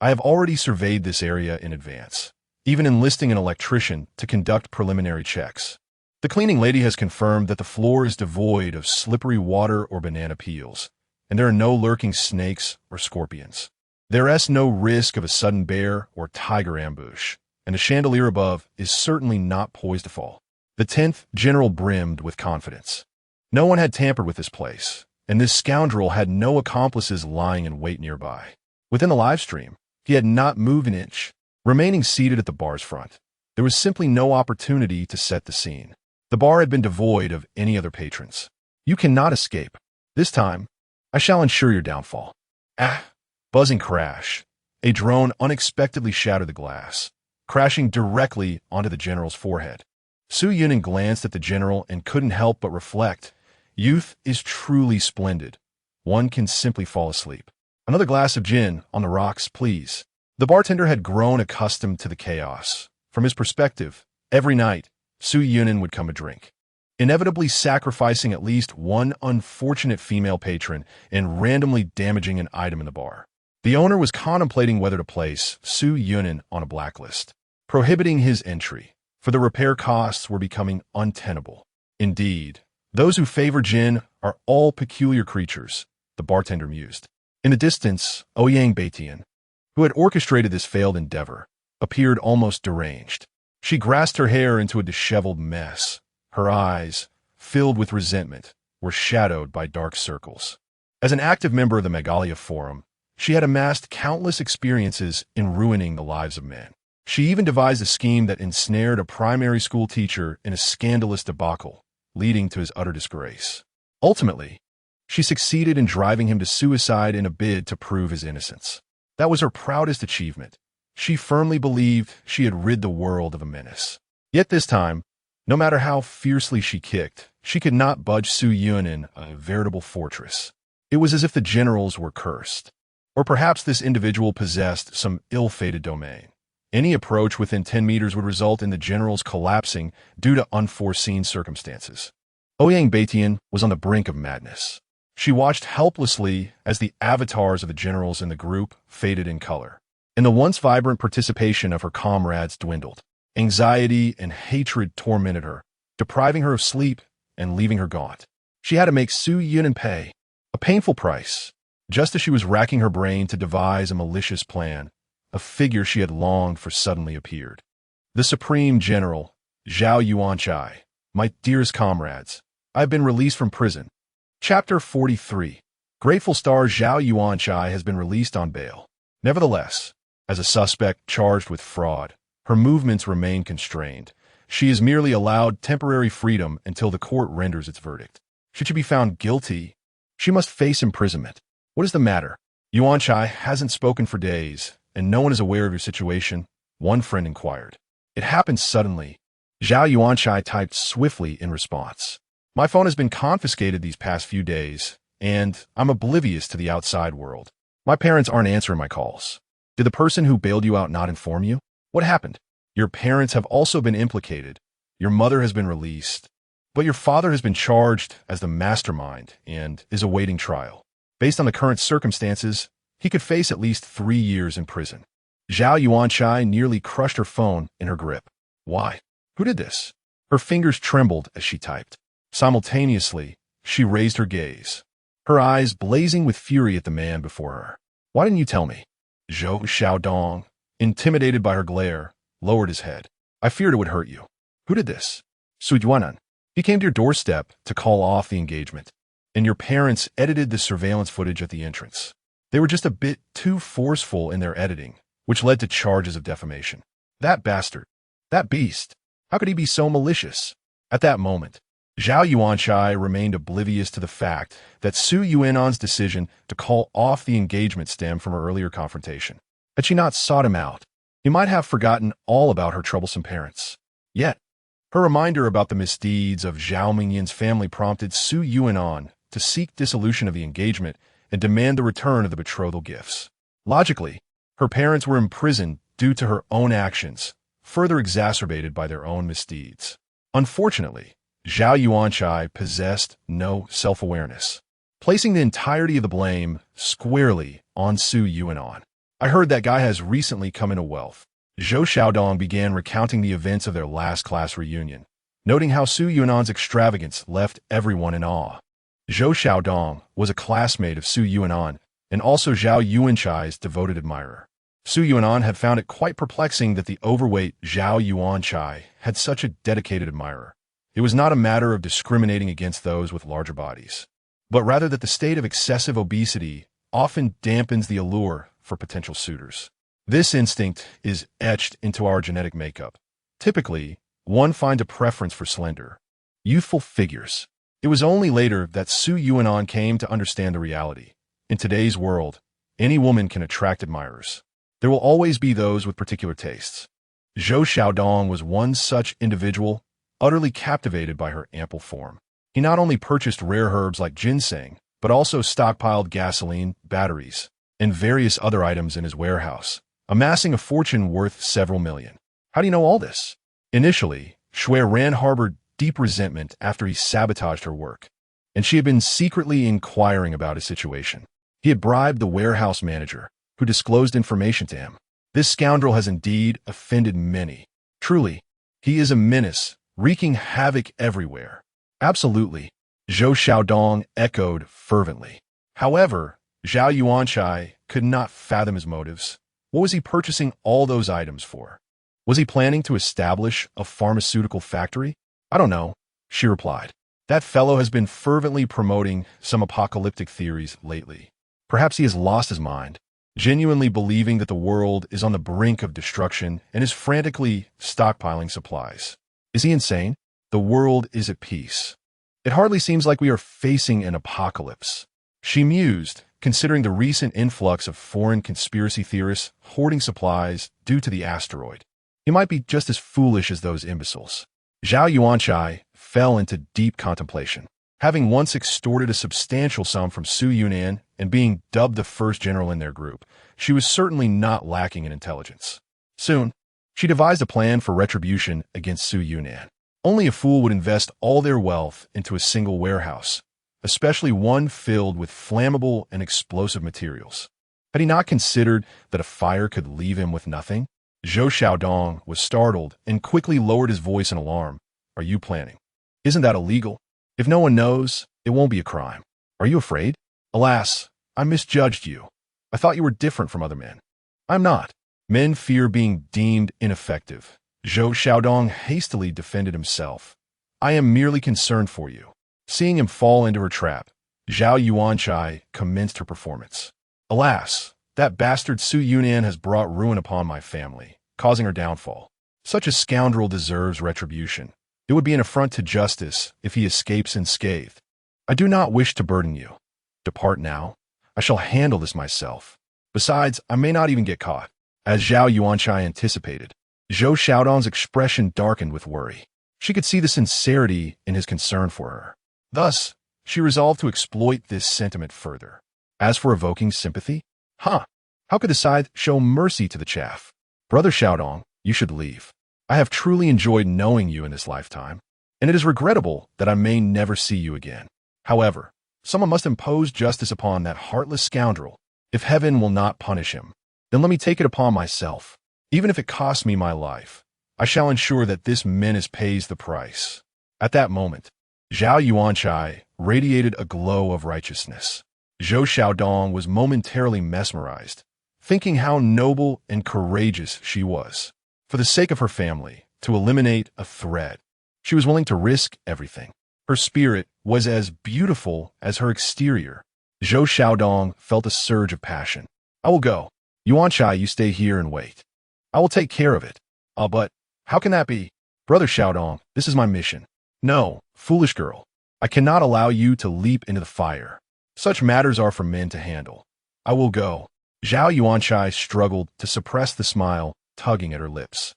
I have already surveyed this area in advance, even enlisting an electrician to conduct preliminary checks. The cleaning lady has confirmed that the floor is devoid of slippery water or banana peels, and there are no lurking snakes or scorpions. There is no risk of a sudden bear or tiger ambush, and the chandelier above is certainly not poised to fall. The 10th general brimmed with confidence. No one had tampered with this place, and this scoundrel had no accomplices lying in wait nearby. Within the live stream, he had not moved an inch, remaining seated at the bar's front. There was simply no opportunity to set the scene. The bar had been devoid of any other patrons. You cannot escape. This time, I shall ensure your downfall. Buzzing crash. A drone unexpectedly shattered the glass, crashing directly onto the general's forehead. Su Yunin glanced at the general and couldn't help but reflect. Youth is truly splendid. One can simply fall asleep. Another glass of gin on the rocks, please. The bartender had grown accustomed to the chaos. From his perspective, every night, Su Yunin would come a drink, inevitably sacrificing at least one unfortunate female patron and randomly damaging an item in the bar. The owner was contemplating whether to place Su Yunin on a blacklist, prohibiting his entry, for the repair costs were becoming untenable. Indeed, those who favor gin are all peculiar creatures, the bartender mused. In the distance, Ouyang Baitian, who had orchestrated this failed endeavor, appeared almost deranged. She grasped her hair into a disheveled mess. Her eyes, filled with resentment, were shadowed by dark circles. As an active member of the Meghalaya Forum, she had amassed countless experiences in ruining the lives of men. She even devised a scheme that ensnared a primary school teacher in a scandalous debacle, leading to his utter disgrace. Ultimately, she succeeded in driving him to suicide in a bid to prove his innocence. That was her proudest achievement. She firmly believed she had rid the world of a menace. Yet this time, no matter how fiercely she kicked, she could not budge Su Yunin, a veritable fortress. It was as if the generals were cursed. Or perhaps this individual possessed some ill-fated domain. Any approach within 10 meters would result in the generals collapsing due to unforeseen circumstances. Ouyang Baitian was on the brink of madness. She watched helplessly as the avatars of the generals in the group faded in color, and the once vibrant participation of her comrades dwindled. Anxiety and hatred tormented her, depriving her of sleep and leaving her gaunt. She had to make Su Yunan pay a painful price. Just as she was racking her brain to devise a malicious plan, a figure she had longed for suddenly appeared. The Supreme General, Zhao Yuanchai. My dearest comrades, I have been released from prison. Chapter 43. Grateful Star Zhao Yuanchai has been released on bail. Nevertheless, as a suspect charged with fraud, her movements remain constrained. She is merely allowed temporary freedom until the court renders its verdict. Should she be found guilty, she must face imprisonment. What is the matter? Yuanchai hasn't spoken for days, and no one is aware of your situation, one friend inquired. It happened suddenly. Zhao Yuanchai typed swiftly in response. My phone has been confiscated these past few days, and I'm oblivious to the outside world. My parents aren't answering my calls. Did the person who bailed you out not inform you? What happened? Your parents have also been implicated. Your mother has been released, but your father has been charged as the mastermind and is awaiting trial. Based on the current circumstances, he could face at least 3 years in prison. Zhao Yuanchai nearly crushed her phone in her grip. Why? Who did this? Her fingers trembled as she typed. Simultaneously, she raised her gaze, her eyes blazing with fury at the man before her. Why didn't you tell me? Zhou Xiaodong, intimidated by her glare, lowered his head. I feared it would hurt you. Who did this? Su Juanan. He came to your doorstep to call off the engagement, and your parents edited the surveillance footage at the entrance. They were just a bit too forceful in their editing, which led to charges of defamation. That bastard. That beast. How could he be so malicious? At that moment, Zhao Yuanchai remained oblivious to the fact that Su Yuanan's decision to call off the engagement stemmed from her earlier confrontation. Had she not sought him out, he might have forgotten all about her troublesome parents. Yet, her reminder about the misdeeds of Zhao Mingyan's family prompted Su Yuanan to seek dissolution of the engagement and demand the return of the betrothal gifts. Logically, her parents were imprisoned due to her own actions, further exacerbated by their own misdeeds. Unfortunately, Zhao Yuanchai possessed no self-awareness, placing the entirety of the blame squarely on Su Yuanan. I heard that guy has recently come into wealth. Zhou Xiaodong began recounting the events of their last-class reunion, noting how Su Yuanan's extravagance left everyone in awe. Zhou Xiaodong was a classmate of Su Yuanan and also Zhao Yuanchai's devoted admirer. Su Yuanan had found it quite perplexing that the overweight Zhao Yuanchai had such a dedicated admirer. It was not a matter of discriminating against those with larger bodies, but rather that the state of excessive obesity often dampens the allure for potential suitors. This instinct is etched into our genetic makeup. Typically, one finds a preference for slender, youthful figures. It was only later that Su Yuanan came to understand the reality. In today's world, any woman can attract admirers. There will always be those with particular tastes. Zhou Xiaodong was one such individual, utterly captivated by her ample form. He not only purchased rare herbs like ginseng, but also stockpiled gasoline, batteries, and various other items in his warehouse, amassing a fortune worth several million. How do you know all this? Initially, Shui Ran harbored deep resentment after he sabotaged her work, and she had been secretly inquiring about his situation. He had bribed the warehouse manager, who disclosed information to him. This scoundrel has indeed offended many. Truly, he is a menace, wreaking havoc everywhere. Absolutely, Zhou Xiaodong echoed fervently. However, Zhao Yuanchai could not fathom his motives. What was he purchasing all those items for? Was he planning to establish a pharmaceutical factory? I don't know, she replied. That fellow has been fervently promoting some apocalyptic theories lately. Perhaps he has lost his mind, genuinely believing that the world is on the brink of destruction and is frantically stockpiling supplies. Is he insane? The world is at peace. It hardly seems like we are facing an apocalypse. She mused, considering the recent influx of foreign conspiracy theorists hoarding supplies due to the asteroid. He might be just as foolish as those imbeciles. Zhao Yuanchai fell into deep contemplation. Having once extorted a substantial sum from Su Yunnan and being dubbed the first general in their group, she was certainly not lacking in intelligence. Soon, she devised a plan for retribution against Su Yunnan. Only a fool would invest all their wealth into a single warehouse, especially one filled with flammable and explosive materials. Had he not considered that a fire could leave him with nothing? Zhou Xiaodong was startled and quickly lowered his voice in alarm. Are you planning? Isn't that illegal? If no one knows, it won't be a crime. Are you afraid? Alas, I misjudged you. I thought you were different from other men. I'm not. Men fear being deemed ineffective. Zhou Xiaodong hastily defended himself. I am merely concerned for you. Seeing him fall into her trap, Zhao Yuanchai commenced her performance. Alas, that bastard Su Yunnan has brought ruin upon my family, causing her downfall. Such a scoundrel deserves retribution. It would be an affront to justice if he escapes unscathed. I do not wish to burden you. Depart now. I shall handle this myself. Besides, I may not even get caught. As Zhao Yuanchai anticipated, Zhou Xiaodong's expression darkened with worry. She could see the sincerity in his concern for her. Thus, she resolved to exploit this sentiment further. As for evoking sympathy, how could the scythe show mercy to the chaff? Brother Xiaodong, you should leave. I have truly enjoyed knowing you in this lifetime, and it is regrettable that I may never see you again. However, someone must impose justice upon that heartless scoundrel. If heaven will not punish him, then let me take it upon myself. Even if it costs me my life, I shall ensure that this menace pays the price. At that moment, Zhao Yuanchai radiated a glow of righteousness. Zhou Xiaodong was momentarily mesmerized, thinking how noble and courageous she was. For the sake of her family, to eliminate a threat, she was willing to risk everything. Her spirit was as beautiful as her exterior. Zhou Xiaodong felt a surge of passion. I will go. Yuanchai, you stay here and wait. I will take care of it. But how can that be? Brother Xiaodong, this is my mission. No, foolish girl. I cannot allow you to leap into the fire. Such matters are for men to handle. I will go. Zhao Yuanchai struggled to suppress the smile tugging at her lips.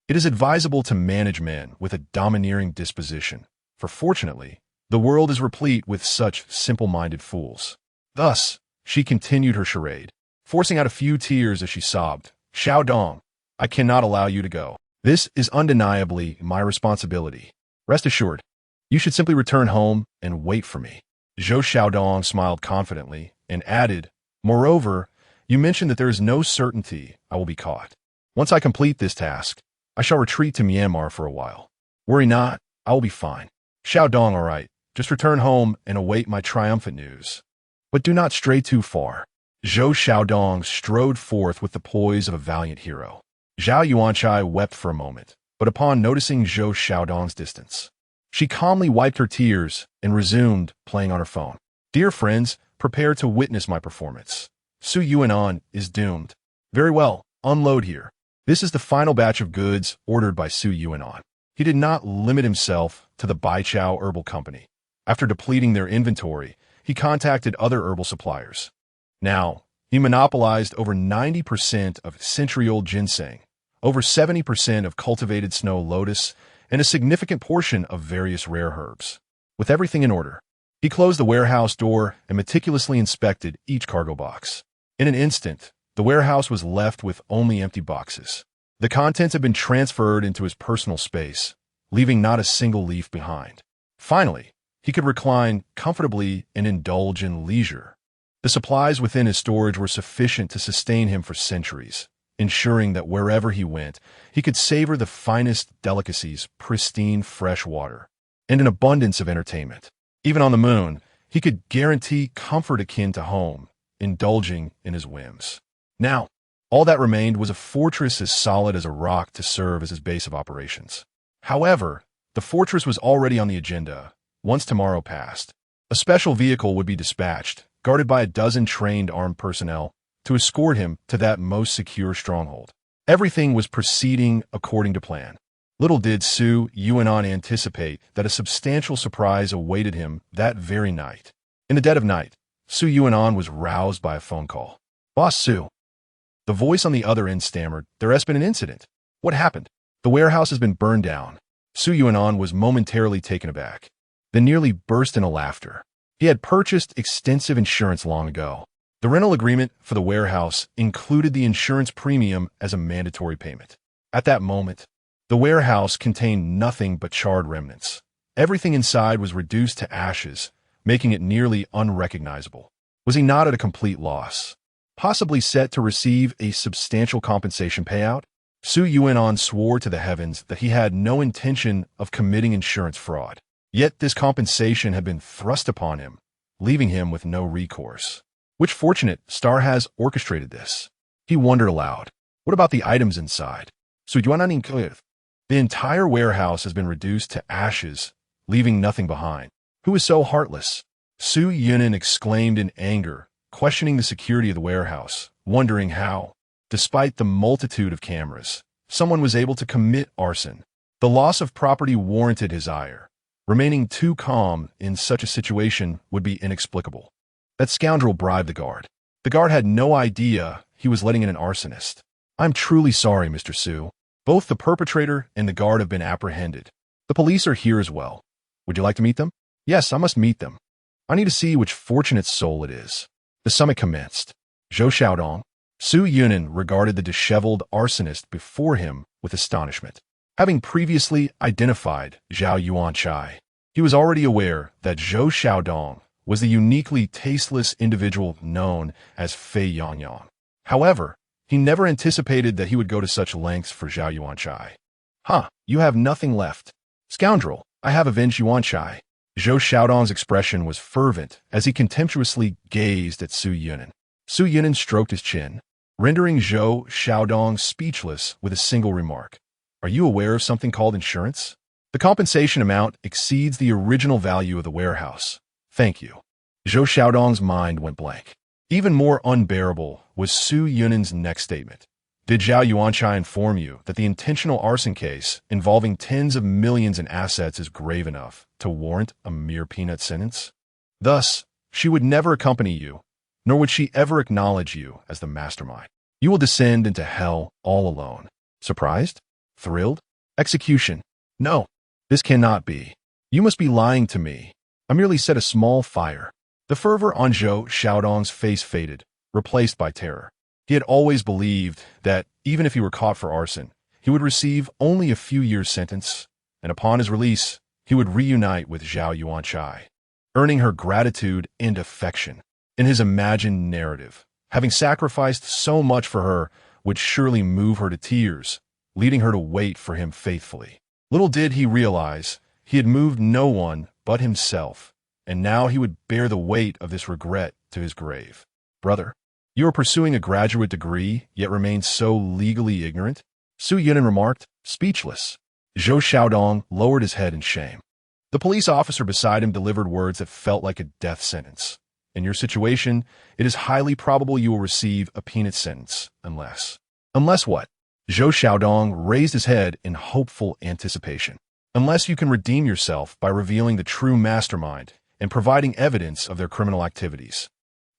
It is advisable to manage men with a domineering disposition, for fortunately, the world is replete with such simple-minded fools. Thus, she continued her charade, forcing out a few tears as she sobbed. Xiaodong, I cannot allow you to go. This is undeniably my responsibility. Rest assured, you should simply return home and wait for me. Zhou Xiaodong smiled confidently and added, Moreover, you mentioned that there is no certainty I will be caught. Once I complete this task, I shall retreat to Myanmar for a while. Worry not, I will be fine. Xiaodong, all right. Just return home and await my triumphant news. But do not stray too far. Zhou Xiaodong strode forth with the poise of a valiant hero. Zhao Yuanchai wept for a moment, but upon noticing Zhou Xiaodong's distance, she calmly wiped her tears and resumed playing on her phone. Dear friends, prepare to witness my performance. Su Yunnan is doomed. Very well, unload here. This is the final batch of goods ordered by Su Yunnan. He did not limit himself to the Baichao Herbal Company. After depleting their inventory, he contacted other herbal suppliers. Now, he monopolized over 90% of century-old ginseng, over 70% of cultivated snow lotus, and a significant portion of various rare herbs. With everything in order, he closed the warehouse door and meticulously inspected each cargo box. In an instant, the warehouse was left with only empty boxes. The contents had been transferred into his personal space, leaving not a single leaf behind. Finally, he could recline comfortably and indulge in leisure. The supplies within his storage were sufficient to sustain him for centuries, ensuring that wherever he went, he could savor the finest delicacies, pristine fresh water, and an abundance of entertainment. Even on the moon, he could guarantee comfort akin to home, indulging in his whims. Now, all that remained was a fortress as solid as a rock to serve as his base of operations. However, the fortress was already on the agenda. Once tomorrow passed, a special vehicle would be dispatched, guarded by a dozen trained armed personnel, to escort him to that most secure stronghold. Everything was proceeding according to plan. Little did Su Yunnan anticipate that a substantial surprise awaited him that very night. In the dead of night, Su Yunnan was roused by a phone call. Boss Su. The voice on the other end stammered, There has been an incident. What happened? The warehouse has been burned down. Su Yunnan was momentarily taken aback. then nearly burst into laughter. He had purchased extensive insurance long ago. The rental agreement for the warehouse included the insurance premium as a mandatory payment. At that moment, the warehouse contained nothing but charred remnants. Everything inside was reduced to ashes, making it nearly unrecognizable. Was he not at a complete loss? Possibly set to receive a substantial compensation payout? Su Yuanan swore to the heavens that he had no intention of committing insurance fraud. Yet this compensation had been thrust upon him, leaving him with no recourse. Which fortunate star has orchestrated this? He wondered aloud. What about the items inside? The entire warehouse has been reduced to ashes, leaving nothing behind. Who is so heartless? Su Yunan exclaimed in anger, questioning the security of the warehouse, wondering how, despite the multitude of cameras, someone was able to commit arson. The loss of property warranted his ire. Remaining too calm in such a situation would be inexplicable. That scoundrel bribed the guard. The guard had no idea he was letting in an arsonist. I'm truly sorry, Mr. Su. Both the perpetrator and the guard have been apprehended. The police are here as well. Would you like to meet them? Yes, I must meet them. I need to see which fortunate soul it is. The summit commenced. Zhou Xiaodong. Su Yunan regarded the disheveled arsonist before him with astonishment. Having previously identified Zhao Yuanchai, he was already aware that Zhou Xiaodong was the uniquely tasteless individual known as Fei Yangyang. However, he never anticipated that he would go to such lengths for Zhao Yuanchai. You have nothing left. Scoundrel, I have avenged Yuanchai. Zhou Xiaodong's expression was fervent as he contemptuously gazed at Su Yunan. Su Yunan stroked his chin, rendering Zhou Xiaodong speechless with a single remark. Are you aware of something called insurance? The compensation amount exceeds the original value of the warehouse. Thank you. Zhou Xiaodong's mind went blank. Even more unbearable was Su Yunan's next statement. Did Zhao Yuanchai inform you that the intentional arson case involving tens of millions in assets is grave enough to warrant a mere peanut sentence? Thus, she would never accompany you, nor would she ever acknowledge you as the mastermind. You will descend into hell all alone. Surprised? Thrilled? Execution. No, this cannot be. You must be lying to me. I merely set a small fire. The fervor on Zhou Xiaodong's face faded, replaced by terror. He had always believed that, even if he were caught for arson, he would receive only a few years' sentence, and upon his release, he would reunite with Zhao Yuanchai, earning her gratitude and affection. In his imagined narrative, having sacrificed so much for her would surely move her to tears, leading her to wait for him faithfully. Little did he realize he had moved no one but himself, and now he would bear the weight of this regret to his grave. Brother, you are pursuing a graduate degree, yet remain so legally ignorant? Su Yunan remarked, speechless. Zhou Xiaodong lowered his head in shame. The police officer beside him delivered words that felt like a death sentence. In your situation, it is highly probable you will receive a peanut sentence, unless... Unless what? Zhou Xiaodong raised his head in hopeful anticipation. Unless you can redeem yourself by revealing the true mastermind and providing evidence of their criminal activities.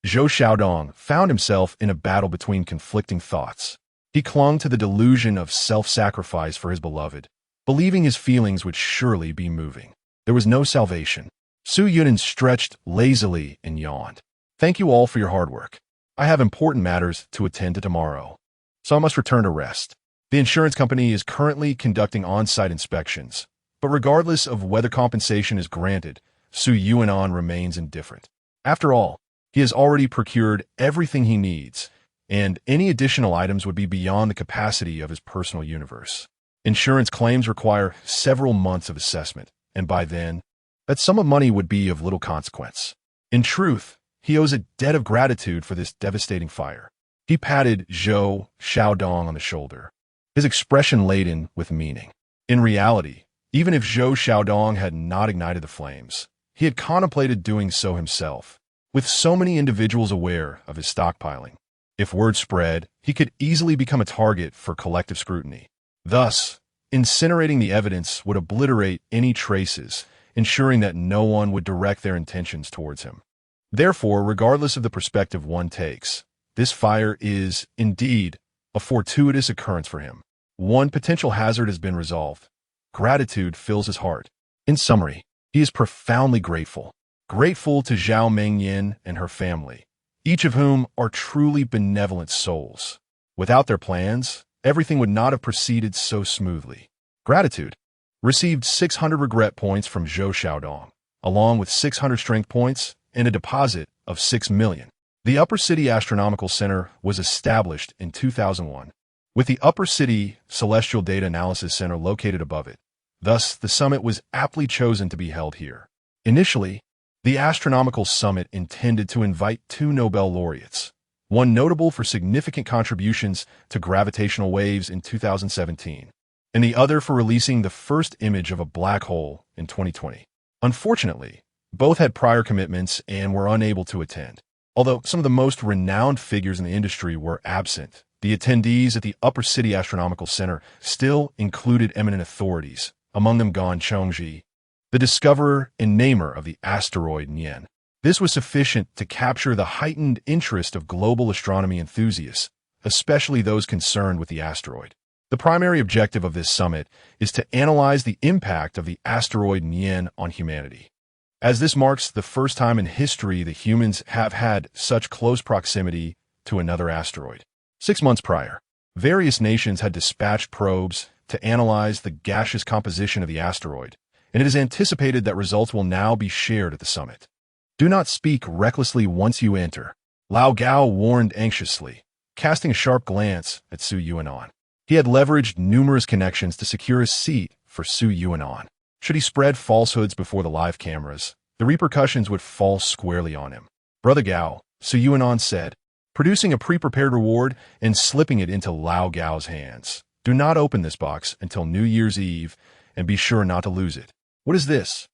Zhou Xiaodong found himself in a battle between conflicting thoughts. He clung to the delusion of self-sacrifice for his beloved, believing his feelings would surely be moving. There was no salvation. Su Yunan stretched lazily and yawned. Thank you all for your hard work. I have important matters to attend to tomorrow, so I must return to rest. The insurance company is currently conducting on-site inspections, but regardless of whether compensation is granted, Su Yuanan remains indifferent. After all, he has already procured everything he needs, and any additional items would be beyond the capacity of his personal universe. Insurance claims require several months of assessment, and by then, that sum of money would be of little consequence. In truth, he owes a debt of gratitude for this devastating fire. He patted Zhou Xiaodong on the shoulder, his expression laden with meaning. In reality, even if Zhou Xiaodong had not ignited the flames, he had contemplated doing so himself. With so many individuals aware of his stockpiling, if word spread, he could easily become a target for collective scrutiny. Thus, incinerating the evidence would obliterate any traces, ensuring that no one would direct their intentions towards him. Therefore, regardless of the perspective one takes, this fire is, indeed, a fortuitous occurrence for him. One potential hazard has been resolved. Gratitude fills his heart. In summary, He is profoundly grateful. Grateful to Zhao Mengyan and her family, each of whom are truly benevolent souls. Without their plans, everything would not have proceeded so smoothly. Gratitude. Received 600 regret points from Zhou Xiaodong, along with 600 strength points and a deposit of 6 million. The Upper City Astronomical Center was established in 2001, with the Upper City Celestial Data Analysis Center located above it. Thus, the summit was aptly chosen to be held here. Initially, the Astronomical Summit intended to invite 2 Nobel laureates, one notable for significant contributions to gravitational waves in 2017, and the other for releasing the first image of a black hole in 2020. Unfortunately, both had prior commitments and were unable to attend. Although some of the most renowned figures in the industry were absent, the attendees at the Upper City Astronomical Center still included eminent authorities, among them Gan Chongji, the discoverer and namer of the asteroid Nian. This was sufficient to capture the heightened interest of global astronomy enthusiasts, especially those concerned with the asteroid. The primary objective of this summit is to analyze the impact of the asteroid Nian on humanity. As this marks the first time in history that humans have had such close proximity to another asteroid. 6 months prior, various nations had dispatched probes to analyze the gaseous composition of the asteroid, and it is anticipated that results will now be shared at the summit. Do not speak recklessly once you enter, Lao Gao warned anxiously, casting a sharp glance at Su Yuanan. He had leveraged numerous connections to secure a seat for Su Yuanan. Should he spread falsehoods before the live cameras, the repercussions would fall squarely on him. Brother Gao, Su Yuanan said, producing a pre-prepared reward and slipping it into Lao Gao's hands. Do not open this box until New Year's Eve, and be sure not to lose it. What is this?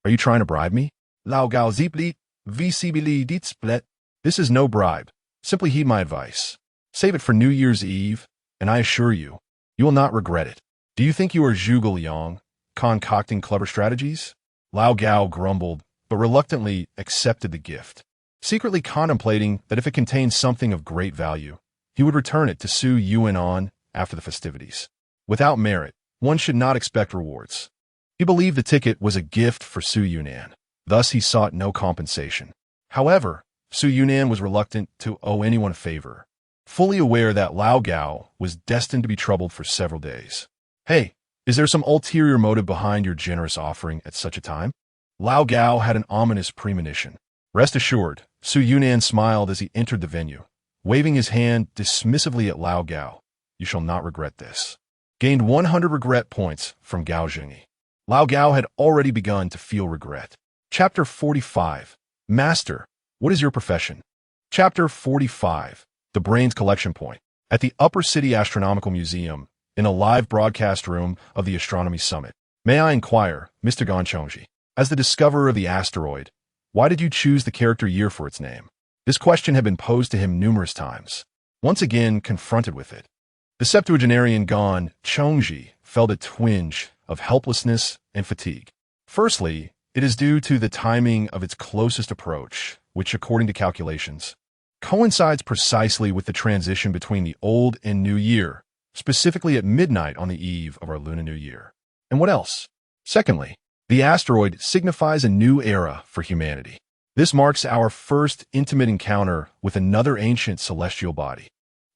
Are you trying to bribe me? Lao Gao zipli, visibili dit split. This is no bribe. Simply heed my advice. Save it for New Year's Eve, and I assure you, you will not regret it. Do you think you are Zhuge Liang, concocting clever strategies? Lao Gao grumbled, but reluctantly accepted the gift, secretly contemplating that if it contained something of great value, he would return it to Su Yuanan after the festivities. Without merit, one should not expect rewards. He believed the ticket was a gift for Su Yunan, thus he sought no compensation. However, Su Yunan was reluctant to owe anyone a favor, fully aware that Lao Gao was destined to be troubled for several days. Hey, is there some ulterior motive behind your generous offering at such a time? Lao Gao had an ominous premonition. Rest assured, Su Yunan smiled as he entered the venue, waving his hand dismissively at Lao Gao. You shall not regret this. Gained 100 regret points from Gao Zhengyi. Lao Gao had already begun to feel regret. Chapter 45. Master, what is your profession? Chapter 45. The Brains Collection Point. At the Upper City Astronomical Museum, in a live broadcast room of the Astronomy Summit. May I inquire, Mr. Gan Chongji, as the discoverer of the asteroid, why did you choose the character year for its name? This question had been posed to him numerous times. Once again confronted with it, the septuagenarian Gan Chongji felt a twinge of helplessness and fatigue. Firstly, it is due to the timing of its closest approach, which, according to calculations, coincides precisely with the transition between the old and new year, specifically at midnight on the eve of our Lunar New Year. And what else? Secondly, the asteroid signifies a new era for humanity. This marks our first intimate encounter with another ancient celestial body.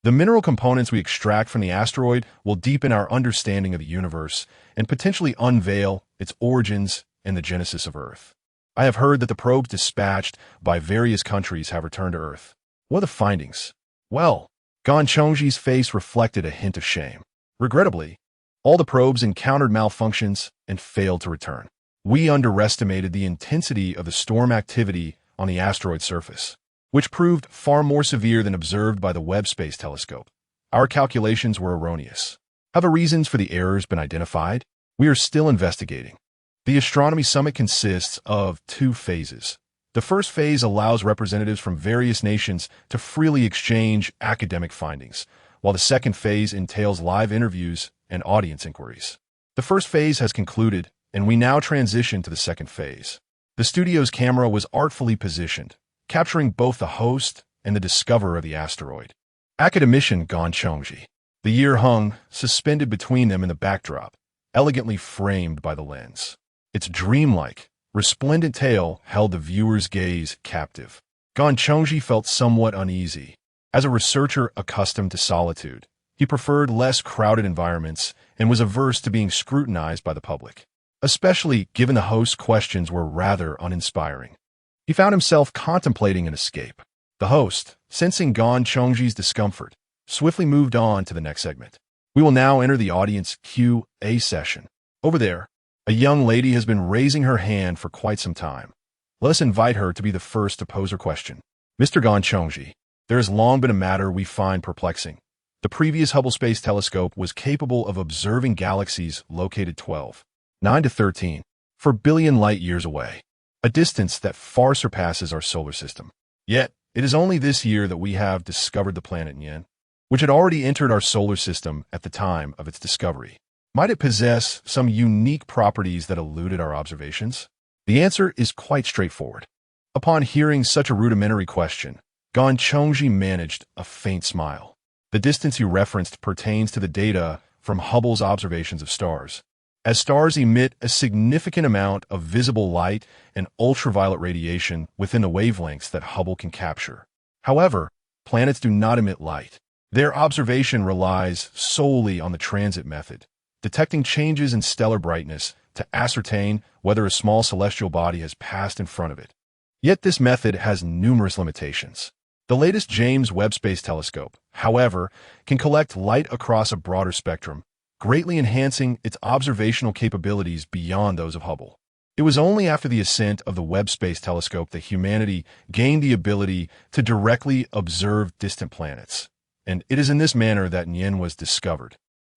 The mineral components we extract from the asteroid will deepen our understanding of the universe and potentially unveil its origins and the genesis of Earth. I have heard that the probes dispatched by various countries have returned to Earth. What are the findings? Well, Gan Chongji's face reflected a hint of shame. Regrettably, all the probes encountered malfunctions and failed to return. We underestimated the intensity of the storm activity on the asteroid surface, which proved far more severe than observed by the Webb Space Telescope. Our calculations were erroneous. Have the reasons for the errors been identified? We are still investigating. The Astronomy Summit consists of 2 phases. The first phase allows representatives from various nations to freely exchange academic findings, while the second phase entails live interviews and audience inquiries. The first phase has concluded, and we now transition to the second phase. The studio's camera was artfully positioned, capturing both the host and the discoverer of the asteroid. Academician Gan Chongji. The year hung, suspended between them in the backdrop, elegantly framed by the lens. It's dreamlike, resplendent tail held the viewer's gaze captive. Gan Chongji felt somewhat uneasy. As a researcher accustomed to solitude, he preferred less crowded environments and was averse to being scrutinized by the public, especially given the host's questions were rather uninspiring. He found himself contemplating an escape. The host, sensing Gan Chongji's discomfort, swiftly moved on to the next segment. We will now enter the audience Q&A session. Over there, a young lady has been raising her hand for quite some time. Let us invite her to be the first to pose her question. Mr. Gan Chongji, there has long been a matter we find perplexing. The previous Hubble Space Telescope was capable of observing galaxies located 12.9 to 13.4 billion light-years away, a distance that far surpasses our solar system. Yet, it is only this year that we have discovered the planet Yen, which had already entered our solar system at the time of its discovery. Might it possess some unique properties that eluded our observations? The answer is quite straightforward. Upon hearing such a rudimentary question, Gan Chongji managed a faint smile. The distance he referenced pertains to the data from Hubble's observations of stars. As stars emit a significant amount of visible light and ultraviolet radiation within the wavelengths that Hubble can capture. However, planets do not emit light. Their observation relies solely on the transit method, detecting changes in stellar brightness to ascertain whether a small celestial body has passed in front of it. Yet this method has numerous limitations. The latest James Webb Space Telescope, however, can collect light across a broader spectrum, greatly enhancing its observational capabilities beyond those of Hubble. It was only after the ascent of the Webb Space Telescope that humanity gained the ability to directly observe distant planets, and it is in this manner that Yen was discovered.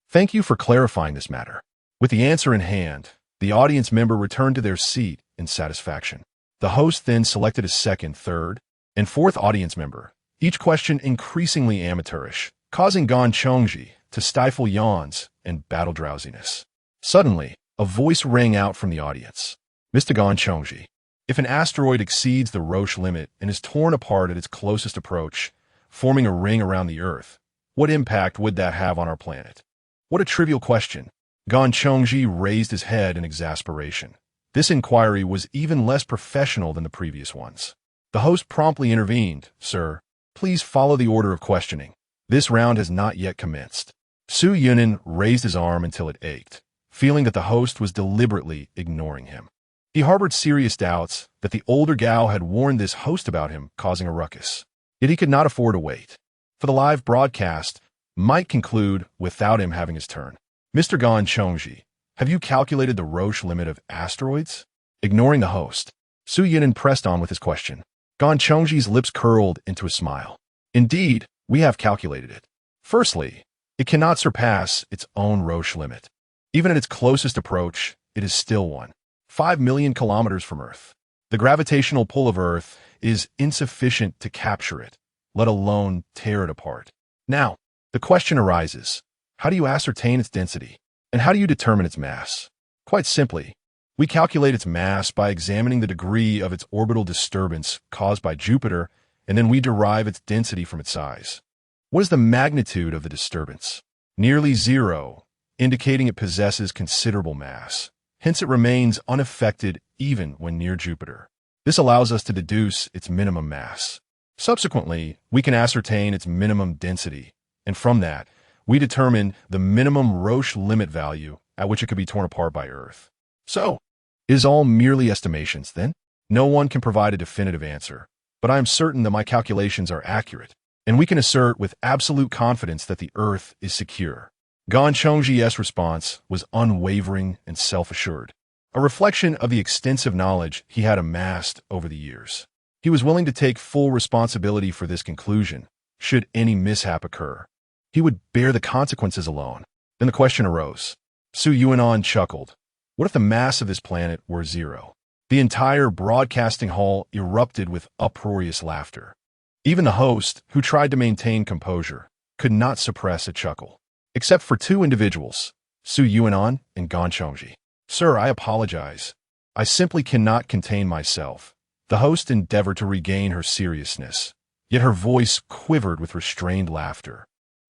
Thank you for clarifying this matter. With the answer in hand, the audience member returned to their seat in satisfaction. The host then selected a second, third, and fourth audience member, each question increasingly amateurish, causing Gan Chongji to stifle yawns and battle drowsiness. Suddenly, a voice rang out from the audience. Mr. Gan Chongji, if an asteroid exceeds the Roche limit and is torn apart at its closest approach, forming a ring around the Earth, what impact would that have on our planet? What a trivial question. Gan Chongji raised his head in exasperation. This inquiry was even less professional than the previous ones. The host promptly intervened. Sir, please follow the order of questioning. This round has not yet commenced. Su Yunin raised his arm until it ached, feeling that the host was deliberately ignoring him. He harbored serious doubts that the older Gao had warned this host about him, causing a ruckus. Yet he could not afford to wait, for the live broadcast might conclude without him having his turn. Mr. Gan Chongji, have you calculated the Roche limit of asteroids? Ignoring the host, Su Yunin pressed on with his question. Gan Chongji's lips curled into a smile. Indeed, we have calculated it. Firstly, it cannot surpass its own Roche limit. Even at its closest approach, it is still 1.5 million kilometers from Earth. The gravitational pull of Earth is insufficient to capture it, let alone tear it apart. Now, the question arises, how do you ascertain its density? And how do you determine its mass? Quite simply, we calculate its mass by examining the degree of its orbital disturbance caused by Jupiter, and then we derive its density from its size. What is the magnitude of the disturbance? Nearly zero, indicating it possesses considerable mass. Hence it remains unaffected even when near Jupiter. This allows us to deduce its minimum mass. Subsequently, we can ascertain its minimum density, and from that, we determine the minimum Roche limit value at which it could be torn apart by Earth. So, it is all merely estimations, then? No one can provide a definitive answer, but I am certain that my calculations are accurate, and we can assert with absolute confidence that the Earth is secure. Gan Chongji's response was unwavering and self-assured, a reflection of the extensive knowledge he had amassed over the years. He was willing to take full responsibility for this conclusion, should any mishap occur. He would bear the consequences alone. Then the question arose. Su Yuanan chuckled. What if the mass of this planet were zero? The entire broadcasting hall erupted with uproarious laughter. Even the host, who tried to maintain composure, could not suppress a chuckle. Except for two individuals, Su Yuanan and Gan Chongji. Sir, I apologize. I simply cannot contain myself. The host endeavored to regain her seriousness, yet her voice quivered with restrained laughter.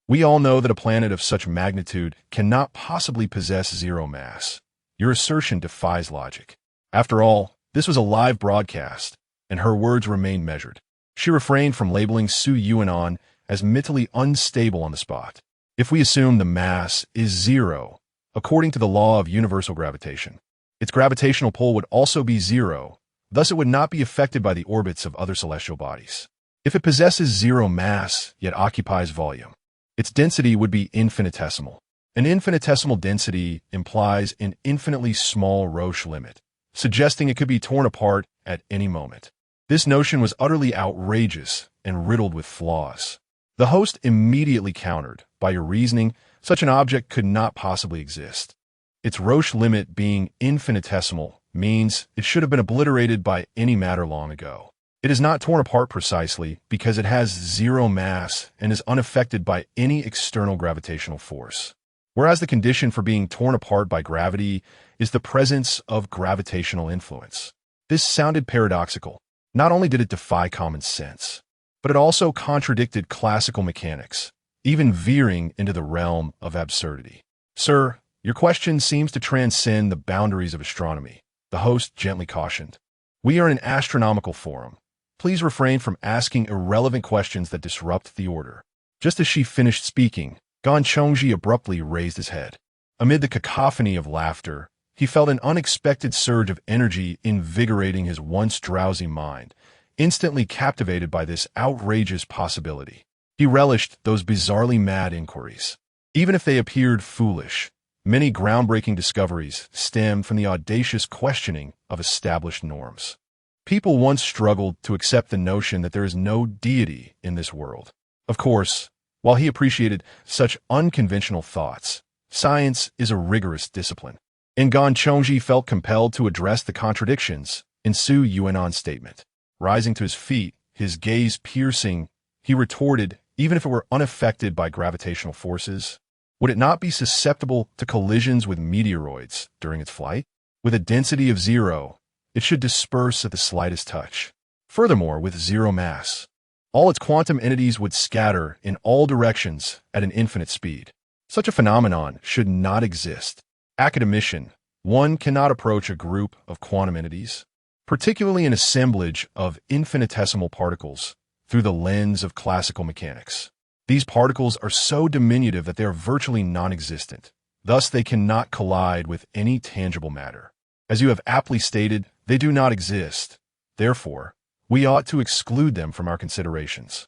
We all know that a planet of such magnitude cannot possibly possess zero mass. Your assertion defies logic. After all, This was a live broadcast, and her words remained measured. She refrained from labeling Su Yuanan as mentally unstable on the spot. If we assume the mass is zero, according to the law of universal gravitation, its gravitational pull would also be zero, thus it would not be affected by the orbits of other celestial bodies. If it possesses zero mass, yet occupies volume, its density would be infinitesimal. An infinitesimal density implies an infinitely small Roche limit, suggesting it could be torn apart at any moment. This notion was utterly outrageous and riddled with flaws. The host immediately countered, by your reasoning, such an object could not possibly exist. Its Roche limit being infinitesimal means it should have been obliterated by any matter long ago. It is not torn apart precisely because it has zero mass and is unaffected by any external gravitational force. Whereas the condition for being torn apart by gravity is the presence of gravitational influence. This sounded paradoxical. Not only did it defy common sense, but it also contradicted classical mechanics, even veering into the realm of absurdity. Sir, your question seems to transcend the boundaries of astronomy, the host gently cautioned. We are an astronomical forum. Please refrain from asking irrelevant questions that disrupt the order. Just as she finished speaking, Gan Chongji abruptly raised his head. Amid the cacophony of laughter, he felt an unexpected surge of energy invigorating his once drowsy mind, instantly captivated by this outrageous possibility. He relished those bizarrely mad inquiries. Even if they appeared foolish, many groundbreaking discoveries stemmed from the audacious questioning of established norms. People once struggled to accept the notion that there is no deity in this world. Of course, while he appreciated such unconventional thoughts, science is a rigorous discipline. And Gan Chongji felt compelled to address the contradictions in Su Yuanan's statement. Rising to his feet, his gaze piercing, he retorted, even if it were unaffected by gravitational forces, would it not be susceptible to collisions with meteoroids during its flight? With a density of zero, it should disperse at the slightest touch. Furthermore, with zero mass, all its quantum entities would scatter in all directions at an infinite speed. Such a phenomenon should not exist. Academician, one cannot approach a group of quantum entities, particularly an assemblage of infinitesimal particles, through the lens of classical mechanics. These particles are so diminutive that they are virtually non-existent. Thus, they cannot collide with any tangible matter. As you have aptly stated, they do not exist. Therefore, we ought to exclude them from our considerations.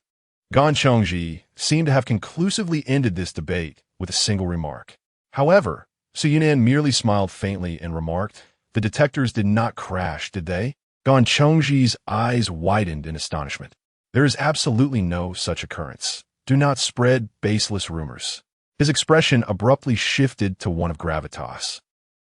Gan Chongji seemed to have conclusively ended this debate with a single remark. However, Su Yunan merely smiled faintly and remarked, "The detectors did not crash, did they?" Gan Chongji's eyes widened in astonishment. "There is absolutely no such occurrence. Do not spread baseless rumors." His expression abruptly shifted to one of gravitas.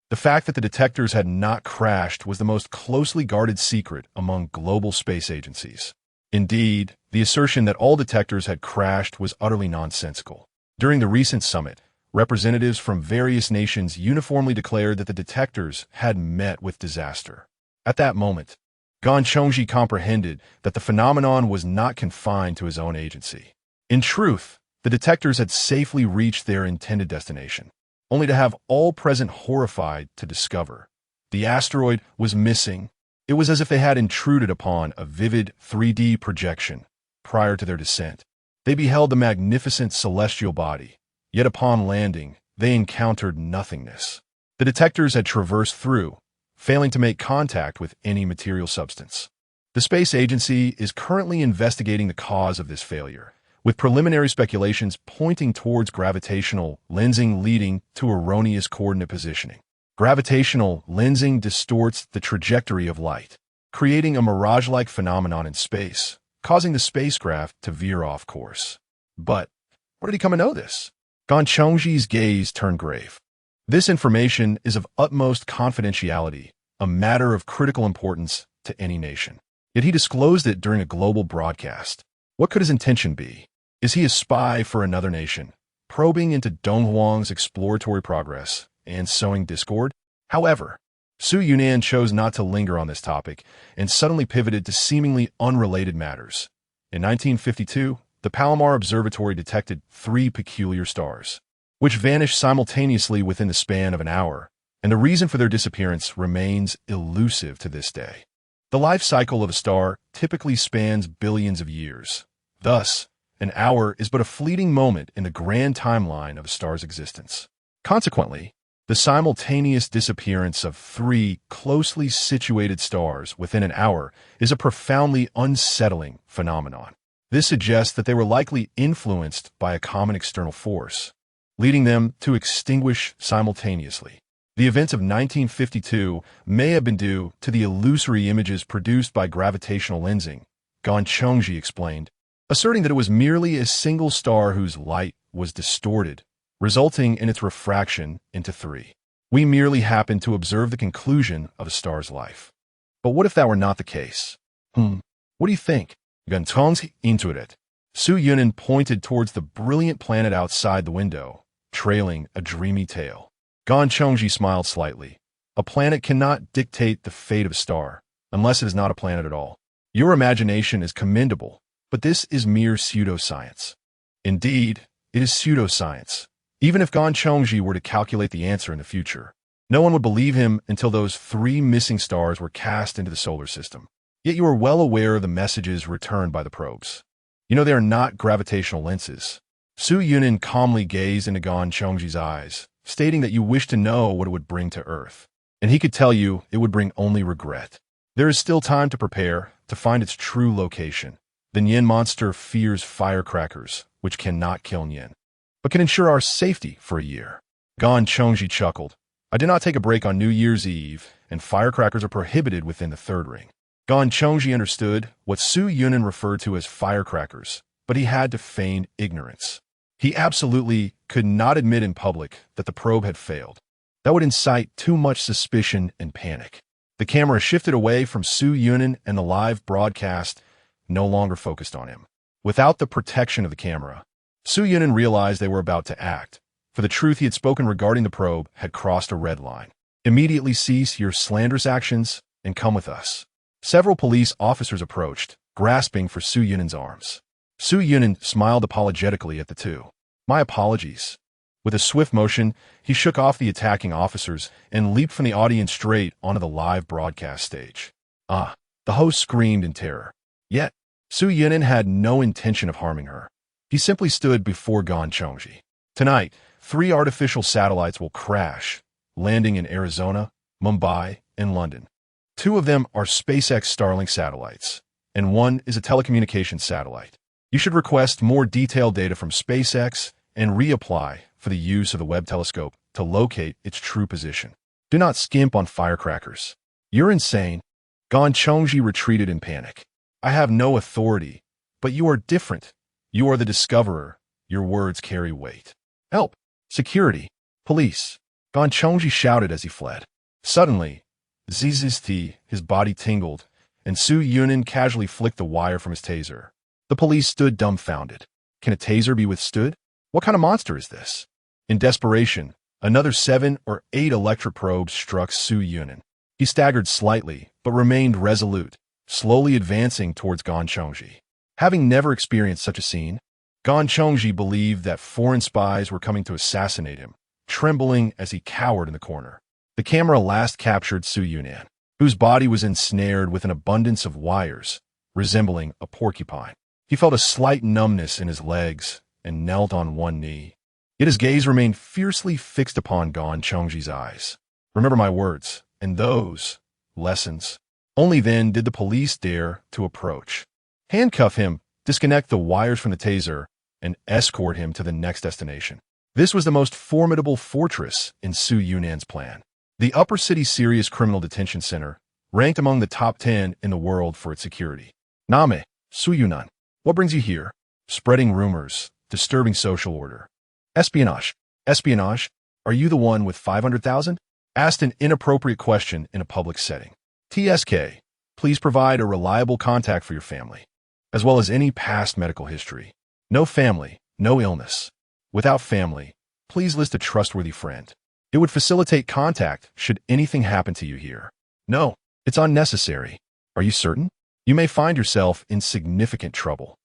The fact that the detectors had not crashed was the most closely guarded secret among global space agencies. Indeed, the assertion that all detectors had crashed was utterly nonsensical. During the recent summit, representatives from various nations uniformly declared that the detectors had met with disaster. At that moment, Gan Chongji comprehended that the phenomenon was not confined to his own agency. In truth, the detectors had safely reached their intended destination, only to have all present horrified to discover the asteroid was missing. It was as if they had intruded upon a vivid 3D projection prior to their descent. They beheld the magnificent celestial body, yet upon landing, they encountered nothingness. The detectors had traversed through, failing to make contact with any material substance. The space agency is currently investigating the cause of this failure, with preliminary speculations pointing towards gravitational lensing leading to erroneous coordinate positioning. Gravitational lensing distorts the trajectory of light, creating a mirage-like phenomenon in space, causing the spacecraft to veer off course. But where did he come to know this? Gan Chongji's gaze turned grave. This information is of utmost confidentiality, a matter of critical importance to any nation. Yet he disclosed it during a global broadcast. What could his intention be? Is he a spy for another nation, probing into Donghuang's exploratory progress and sowing discord? However, Su Yunan chose not to linger on this topic and suddenly pivoted to seemingly unrelated matters. In 1952, the Palomar Observatory detected 3 peculiar stars, which vanished simultaneously within the span of an hour, and the reason for their disappearance remains elusive to this day. The life cycle of a star typically spans billions of years. Thus, an hour is but a fleeting moment in the grand timeline of a star's existence. Consequently, the simultaneous disappearance of three closely situated stars within an hour is a profoundly unsettling phenomenon. This suggests that they were likely influenced by a common external force, leading them to extinguish simultaneously. The events of 1952 may have been due to the illusory images produced by gravitational lensing, Gan Chongji explained, asserting that it was merely a single star whose light was distorted, resulting in its refraction into three. We merely happened to observe the conclusion of a star's life. But what if that were not the case? What do you think? Gan Chongji intuited. Su Yunin pointed towards the brilliant planet outside the window, trailing a dreamy tail. Gan Chongji smiled slightly. A planet cannot dictate the fate of a star, unless it is not a planet at all. Your imagination is commendable, but this is mere pseudoscience. Indeed, it is pseudoscience. Even if Gan Chongji were to calculate the answer in the future, no one would believe him until those three missing stars were cast into the solar system. Yet you are well aware of the messages returned by the probes. You know they are not gravitational lenses. Su Yunin calmly gazed into Gan Chongji's eyes, stating that you wish to know what it would bring to Earth. And he could tell you it would bring only regret. There is still time to prepare, to find its true location. The Nien monster fears firecrackers, which cannot kill Nien, but can ensure our safety for a year. Gan Chongji chuckled. I did not take a break on New Year's Eve, and firecrackers are prohibited within the third ring. Gan Chongji understood what Su Yunin referred to as firecrackers, but he had to feign ignorance. He absolutely could not admit in public that the probe had failed. That would incite too much suspicion and panic. The camera shifted away from Su Yunin, and the live broadcast no longer focused on him. Without the protection of the camera, Su Yunin realized they were about to act, for the truth he had spoken regarding the probe had crossed a red line. Immediately cease your slanderous actions and come with us. Several police officers approached, grasping for Su Yunin's arms. Su Yunin smiled apologetically at the two. My apologies. With a swift motion, he shook off the attacking officers and leaped from the audience straight onto the live broadcast stage. The host screamed in terror. Yet, Su Yunin had no intention of harming her. He simply stood before Gan Chongji. Tonight, 3 artificial satellites will crash, landing in Arizona, Mumbai, and London. 2 of them are SpaceX Starlink satellites, and 1 is a telecommunications satellite. You should request more detailed data from SpaceX and reapply for the use of the Webb telescope to locate its true position. Do not skimp on firecrackers. You're insane. Gan Chongji retreated in panic. I have no authority, but you are different. You are the discoverer. Your words carry weight. Help! Security! Police! Gan Chongji shouted as he fled. Suddenly, Zizisti, his body tingled, and Su Yunin casually flicked the wire from his taser. The police stood dumbfounded. Can a taser be withstood? What kind of monster is this? In desperation, another 7 or 8 electric probes struck Su Yunin. He staggered slightly, but remained resolute, slowly advancing towards Gan Chongji. Having never experienced such a scene, Gan Chongji believed that foreign spies were coming to assassinate him, trembling as he cowered in the corner. The camera last captured Su Yunin, whose body was ensnared with an abundance of wires, resembling a porcupine. He felt a slight numbness in his legs and knelt on one knee. Yet his gaze remained fiercely fixed upon Gan Chongji's eyes. Remember my words, and those lessons. Only then did the police dare to approach. Handcuff him, disconnect the wires from the taser, and escort him to the next destination. This was the most formidable fortress in Su Yunin's plan. The Upper City Serious Criminal Detention Center ranked among the top 10 in the world for its security. Name, Su Yunin. What brings you here? Spreading rumors, disturbing social order. Espionage. Espionage? Are you the one with 500,000? Asked an inappropriate question in a public setting. TSK, please provide a reliable contact for your family, as well as any past medical history. No family, no illness. Without family, please list a trustworthy friend. It would facilitate contact should anything happen to you here. No, it's unnecessary. Are you certain? You may find yourself in significant trouble.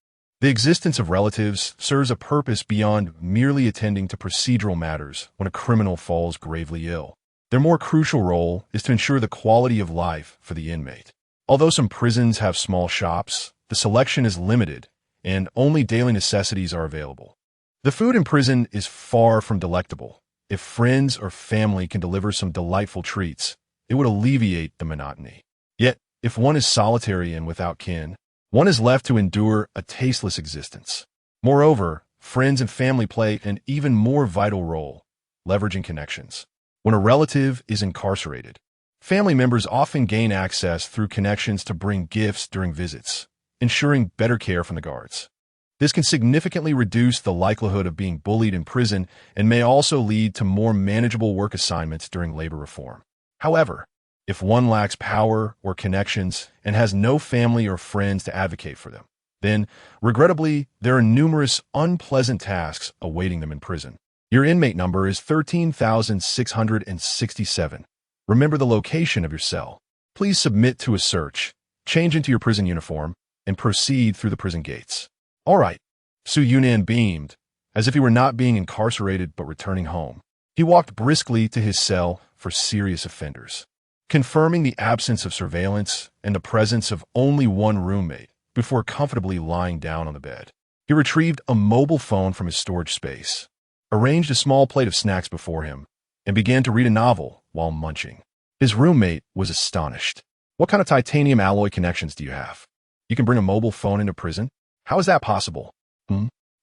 The existence of relatives serves a purpose beyond merely attending to procedural matters when a criminal falls gravely ill. Their more crucial role is to ensure the quality of life for the inmate. Although some prisons have small shops, the selection is limited, and only daily necessities are available. The food in prison is far from delectable. If friends or family can deliver some delightful treats, it would alleviate the monotony. Yet, if one is solitary and without kin, one is left to endure a tasteless existence. Moreover, friends and family play an even more vital role, leveraging connections. When a relative is incarcerated, family members often gain access through connections to bring gifts during visits, ensuring better care from the guards. This can significantly reduce the likelihood of being bullied in prison and may also lead to more manageable work assignments during labor reform. However, if one lacks power or connections and has no family or friends to advocate for them, then, regrettably, there are numerous unpleasant tasks awaiting them in prison. Your inmate number is 13,667. Remember the location of your cell. Please submit to a search, change into your prison uniform, and proceed through the prison gates. All right. Su Yunan beamed, as if he were not being incarcerated but returning home. He walked briskly to his cell for serious offenders, confirming the absence of surveillance and the presence of only one roommate before comfortably lying down on the bed. He retrieved a mobile phone from his storage space, arranged a small plate of snacks before him, and began to read a novel while munching. His roommate was astonished. What kind of titanium alloy connections do you have? You can bring a mobile phone into prison? How is that possible?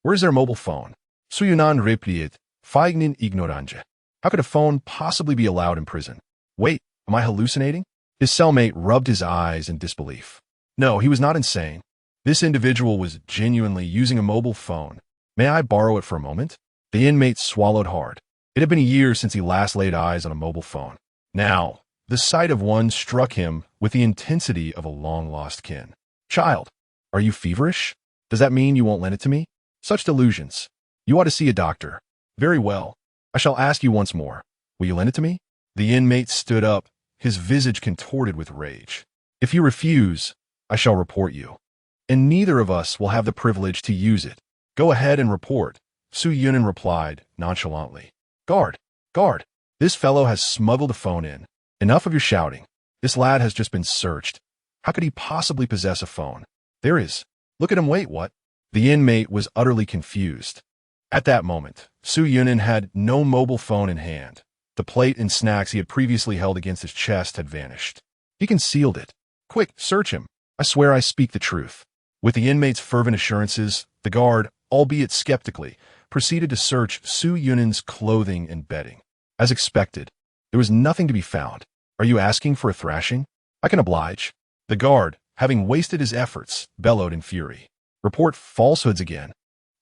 Where is their mobile phone? Su Yunan replied, feignin ignoranje. How could a phone possibly be allowed in prison? Wait, am I hallucinating? His cellmate rubbed his eyes in disbelief. No, he was not insane. This individual was genuinely using a mobile phone. May I borrow it for a moment? The inmate swallowed hard. It had been a year since he last laid eyes on a mobile phone. Now, the sight of one struck him with the intensity of a long-lost kin. Child, are you feverish? Does that mean you won't lend it to me? Such delusions. You ought to see a doctor. Very well. I shall ask you once more. Will you lend it to me? The inmate stood up, his visage contorted with rage. If you refuse, I shall report you. And neither of us will have the privilege to use it. Go ahead and report, Su Yunan replied nonchalantly. Guard! Guard! This fellow has smuggled a phone in. Enough of your shouting. This lad has just been searched. How could he possibly possess a phone? There is. Look at him wait, what? The inmate was utterly confused. At that moment, Su Yunan had no mobile phone in hand. The plate and snacks he had previously held against his chest had vanished. He concealed it. Quick, search him. I swear I speak the truth. With the inmate's fervent assurances, the guard, albeit skeptically, proceeded to search Su Yunan's clothing and bedding. As expected, there was nothing to be found. Are you asking for a thrashing? I can oblige. The guard, having wasted his efforts, bellowed in fury. Report falsehoods again,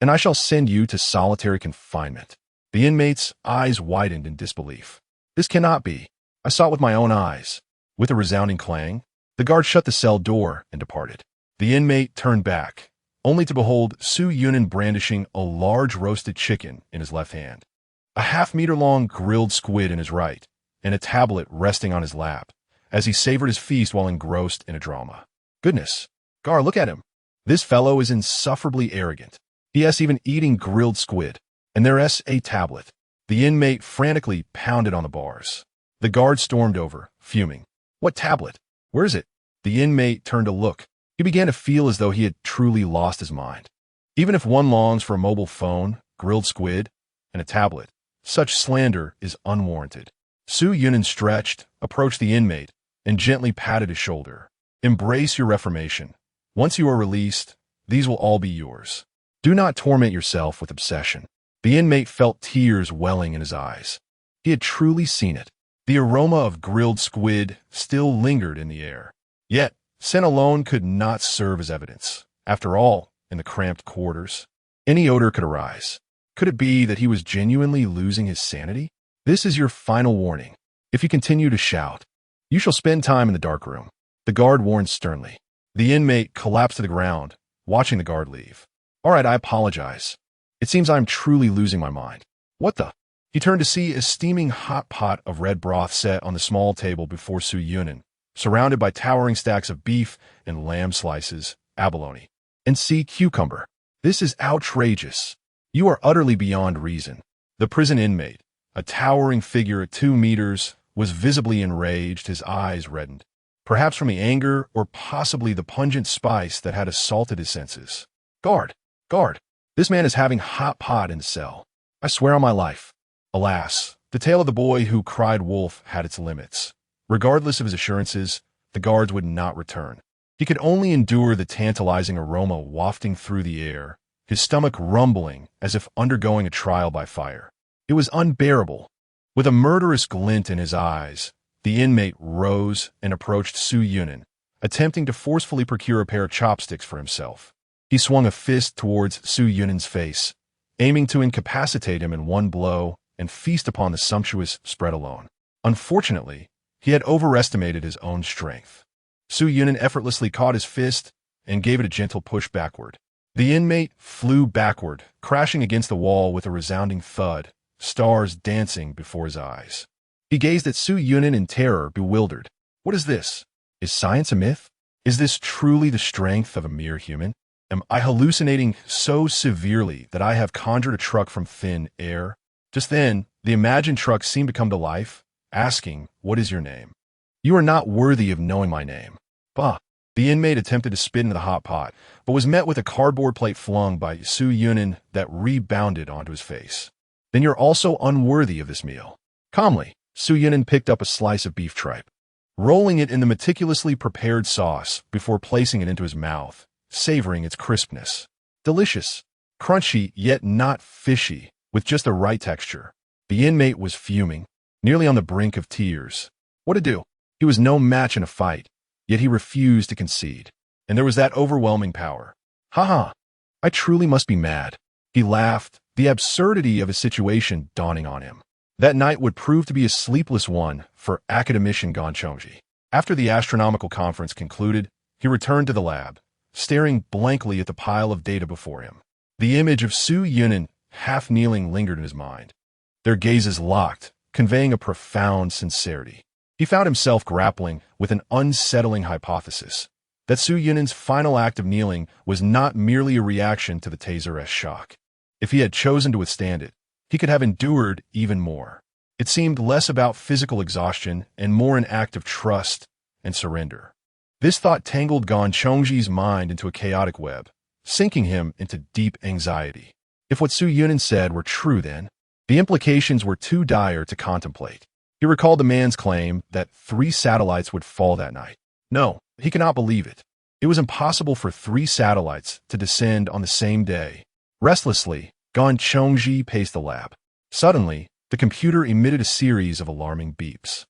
and I shall send you to solitary confinement. The inmate's eyes widened in disbelief. This cannot be. I saw it with my own eyes. With a resounding clang, the guard shut the cell door and departed. The inmate turned back, only to behold Su Yunan brandishing a large roasted chicken in his left hand, a half-meter-long grilled squid in his right, and a tablet resting on his lap, as he savored his feast while engrossed in a drama. Goodness, Gar, look at him. This fellow is insufferably arrogant. He.S. even eating grilled squid, and there's a tablet. The inmate frantically pounded on the bars. The guard stormed over, fuming. What tablet? Where is it? The inmate turned to look. He began to feel as though he had truly lost his mind. Even if one longs for a mobile phone, grilled squid, and a tablet, such slander is unwarranted. Su Yunan stretched, approached the inmate, and gently patted his shoulder. Embrace your reformation. Once you are released, these will all be yours. Do not torment yourself with obsession. The inmate felt tears welling in his eyes. He had truly seen it. The aroma of grilled squid still lingered in the air. Yet, scent alone could not serve as evidence. After all, in the cramped quarters, any odor could arise. Could it be that he was genuinely losing his sanity? This is your final warning. If you continue to shout, you shall spend time in the dark room. The guard warned sternly. The inmate collapsed to the ground, watching the guard leave. All right, I apologize. It seems I'm truly losing my mind. What the? He turned to see a steaming hot pot of red broth set on the small table before Su Yunan, surrounded by towering stacks of beef and lamb slices, abalone, and sea cucumber. This is outrageous. You are utterly beyond reason. The prison inmate, a towering figure at 2 meters, was visibly enraged, his eyes reddened. perhaps from the anger or possibly the pungent spice that had assaulted his senses. Guard! Guard! This man is having hot pot in the cell. I swear on my life. Alas, the tale of the boy who cried wolf had its limits. Regardless of his assurances, the guards would not return. He could only endure the tantalizing aroma wafting through the air, his stomach rumbling as if undergoing a trial by fire. It was unbearable. With a murderous glint in his eyes, the inmate rose and approached Su Yunan, attempting to forcefully procure a pair of chopsticks for himself. He swung a fist towards Su Yunan's face, aiming to incapacitate him in one blow and feast upon the sumptuous spread alone. Unfortunately, he had overestimated his own strength. Su Yunan effortlessly caught his fist and gave it a gentle push backward. The inmate flew backward, crashing against the wall with a resounding thud, stars dancing before his eyes. He gazed at Su Yunan in terror, bewildered. What is this? Is science a myth? Is this truly the strength of a mere human? Am I hallucinating so severely that I have conjured a truck from thin air? Just then, the imagined truck seemed to come to life, asking, "What is your name?" "You are not worthy of knowing my name." Bah! The inmate attempted to spit into the hot pot, but was met with a cardboard plate flung by Su Yunan that rebounded onto his face. "Then you're also unworthy of this meal." Calmly, Su Yunan picked up a slice of beef tripe, rolling it in the meticulously prepared sauce before placing it into his mouth, savoring its crispness. Delicious, crunchy yet not fishy, with just the right texture. The inmate was fuming, nearly on the brink of tears. What to do? He was no match in a fight, yet he refused to concede. And there was that overwhelming power. "Ha! I truly must be mad." He laughed, the absurdity of his situation dawning on him. That night would prove to be a sleepless one for academician Ganchongji. After the astronomical conference concluded, he returned to the lab, staring blankly at the pile of data before him. The image of Su Yunan, half kneeling, lingered in his mind. Their gazes locked, conveying a profound sincerity. He found himself grappling with an unsettling hypothesis, that Su Yunan's final act of kneeling was not merely a reaction to the taser-esque shock. If he had chosen to withstand it, he could have endured even more. It seemed less about physical exhaustion and more an act of trust and surrender. This thought tangled Ganchongji's mind into a chaotic web, sinking him into deep anxiety. If what Su Yunan said were true then, the implications were too dire to contemplate. He recalled the man's claim that 3 satellites would fall that night. No, he could not believe it. It was impossible for 3 satellites to descend on the same day. Restlessly, Ganchongji paced the lab. Suddenly, the computer emitted a series of alarming beeps.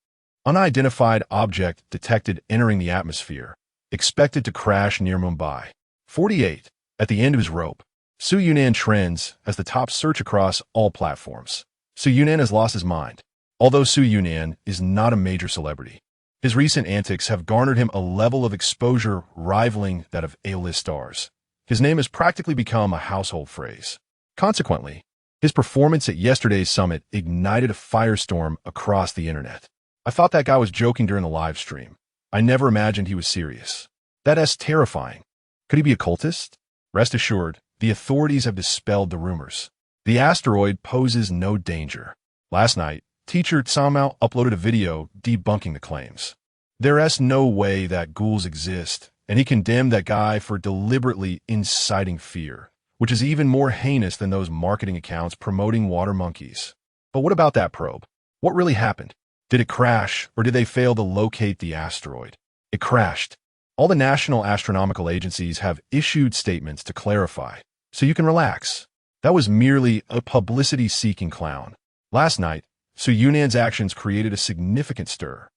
Unidentified object detected entering the atmosphere, expected to crash near Mumbai. 48. At the end of his rope, Su Yunan trends as the top search across all platforms. Su Yunan has lost his mind. Although Su Yunan is not a major celebrity, his recent antics have garnered him a level of exposure rivaling that of A-list stars. His name has practically become a household phrase. Consequently, his performance at yesterday's summit ignited a firestorm across the internet. I thought that guy was joking during the live stream. I never imagined he was serious. That's terrifying. Could he be a cultist? Rest assured, the authorities have dispelled the rumors. The asteroid poses no danger. Last night, teacher Tsamao uploaded a video debunking the claims. There's no way that ghouls exist, and he condemned that guy for deliberately inciting fear, which is even more heinous than those marketing accounts promoting water monkeys. But what about that probe? What really happened? Did it crash, or did they fail to locate the asteroid? It crashed. All the national astronomical agencies have issued statements to clarify, so you can relax. That was merely a publicity-seeking clown. Last night, Su Yunan's actions created a significant stir.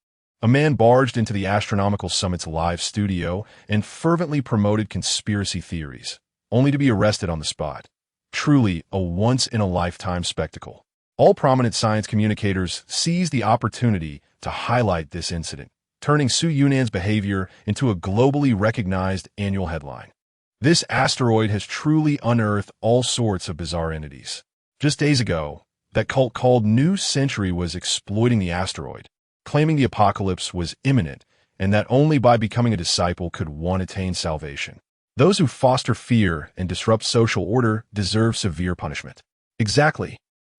A man barged into the Astronomical Summit's live studio and fervently promoted conspiracy theories, only to be arrested on the spot. Truly a once-in-a-lifetime spectacle. All prominent science communicators seized the opportunity to highlight this incident, turning Su Yunan's behavior into a globally recognized annual headline. This asteroid has truly unearthed all sorts of bizarre entities. Just days ago, that cult called New Century was exploiting the asteroid, claiming the apocalypse was imminent and that only by becoming a disciple could one attain salvation. Those who foster fear and disrupt social order deserve severe punishment. Exactly.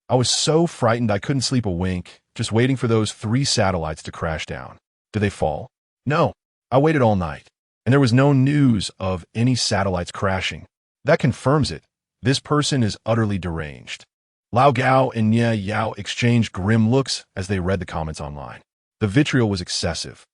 I was so frightened I couldn't sleep a wink, just waiting for those 3 satellites to crash down. Did they fall? No. I waited all night, and there was no news of any satellites crashing. That confirms it. This person is utterly deranged. Lao Gao and Nye Yao exchanged grim looks as they read the comments online. The vitriol was excessive.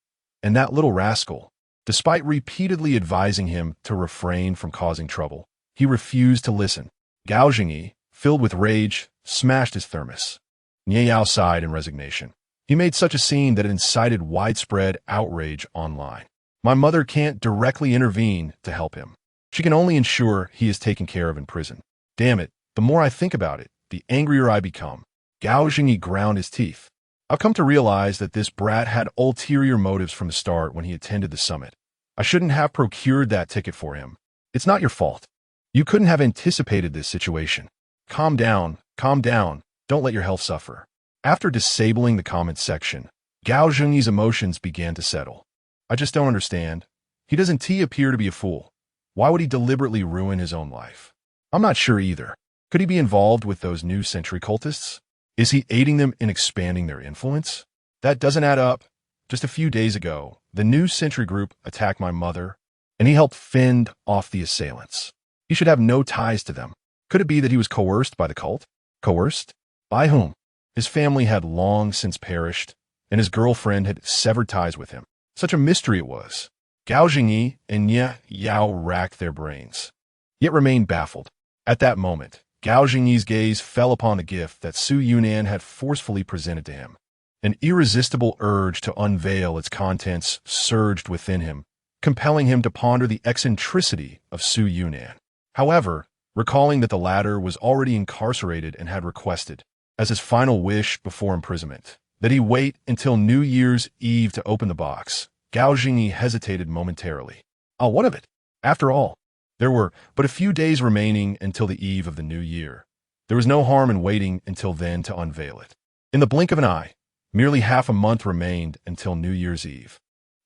And that little rascal, despite repeatedly advising him to refrain from causing trouble, he refused to listen. Gao Jingyi, filled with rage, smashed his thermos. Nye Yao sighed in resignation. He made such a scene that it incited widespread outrage online. My mother can't directly intervene to help him. She can only ensure he is taken care of in prison. Damn it, the more I think about it, the angrier I become. Gao Jingyi ground his teeth. I've come to realize that this brat had ulterior motives from the start when he attended the summit. I shouldn't have procured that ticket for him. It's not your fault. You couldn't have anticipated this situation. Calm down, don't let your health suffer. After disabling the comments section, Gao Jingyi's emotions began to settle. I just don't understand. He doesn't appear to be a fool. Why would he deliberately ruin his own life? I'm not sure either. Could he be involved with those new century cultists? Is he aiding them in expanding their influence? That doesn't add up. Just a few days ago, the new century group attacked my mother, and he helped fend off the assailants. He should have no ties to them. Could it be that he was coerced by the cult? Coerced? By whom? His family had long since perished, and his girlfriend had severed ties with him. Such a mystery it was. Gao Jingyi and Nye Yao racked their brains, yet remained baffled. At that moment, Gao Jingyi's gaze fell upon the gift that Su Yunnan had forcefully presented to him. An irresistible urge to unveil its contents surged within him, compelling him to ponder the eccentricity of Su Yunnan. However, recalling that the latter was already incarcerated and had requested, as his final wish before imprisonment, that he wait until New Year's Eve to open the box, Gao Jingyi hesitated momentarily. Oh, what of it? After all, there were but a few days remaining until the eve of the new year. There was no harm in waiting until then to unveil it. In the blink of an eye, merely half a month remained until New Year's Eve.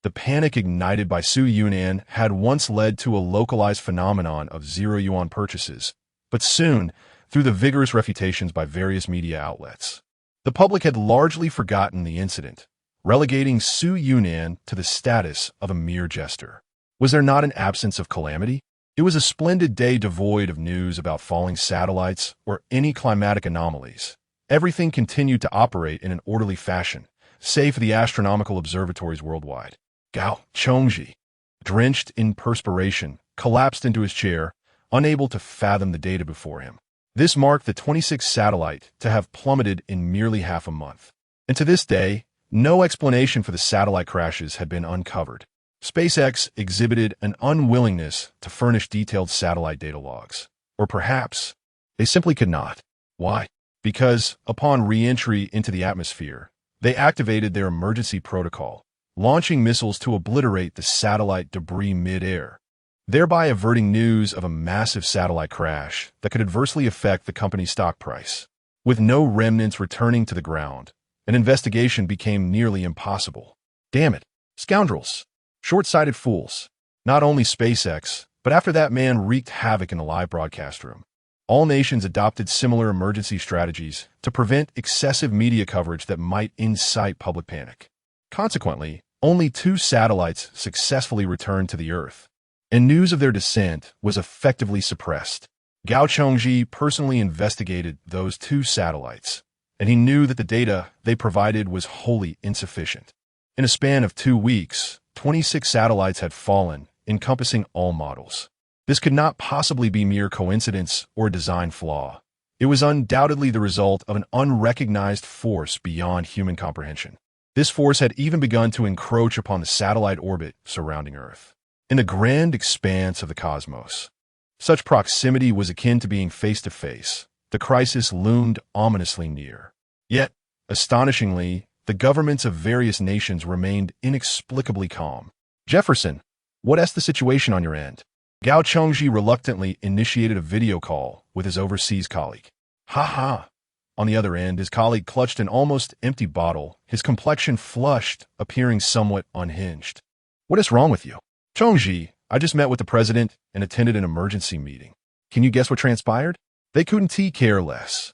The panic ignited by Su Yunnan had once led to a localized phenomenon of zero-yuan purchases, but soon, through the vigorous refutations by various media outlets, the public had largely forgotten the incident, relegating Su Yunnan to the status of a mere jester. Was there not an absence of calamity? It was a splendid day devoid of news about falling satellites or any climatic anomalies. Everything continued to operate in an orderly fashion, save for the astronomical observatories worldwide. Gao Chongji, drenched in perspiration, collapsed into his chair, unable to fathom the data before him. This marked the 26th satellite to have plummeted in merely half a month. And to this day, no explanation for the satellite crashes had been uncovered. SpaceX exhibited an unwillingness to furnish detailed satellite data logs. Or perhaps, they simply could not. Why? Because, upon re-entry into the atmosphere, they activated their emergency protocol, launching missiles to obliterate the satellite debris mid-air, thereby averting news of a massive satellite crash that could adversely affect the company's stock price. With no remnants returning to the ground, an investigation became nearly impossible. Damn it, scoundrels, short-sighted fools. Not only SpaceX, but after that man wreaked havoc in the live broadcast room, all nations adopted similar emergency strategies to prevent excessive media coverage that might incite public panic. Consequently, only 2 satellites successfully returned to the Earth, and news of their descent was effectively suppressed. Gao Chongji personally investigated those 2 satellites, and he knew that the data they provided was wholly insufficient. In a span of 2 weeks, 26 satellites had fallen, encompassing all models. This could not possibly be mere coincidence or a design flaw. It was undoubtedly the result of an unrecognized force beyond human comprehension. This force had even begun to encroach upon the satellite orbit surrounding Earth. In the grand expanse of the cosmos, such proximity was akin to being face-to-face. The crisis loomed ominously near. Yet, astonishingly, the governments of various nations remained inexplicably calm. Jefferson, what's the situation on your end? Gao Chongji reluctantly initiated a video call with his overseas colleague. Ha ha! On the other end, his colleague clutched an almost empty bottle, his complexion flushed, appearing somewhat unhinged. What is wrong with you? Chongji, I just met with the president and attended an emergency meeting. Can you guess what transpired? They couldn't care less.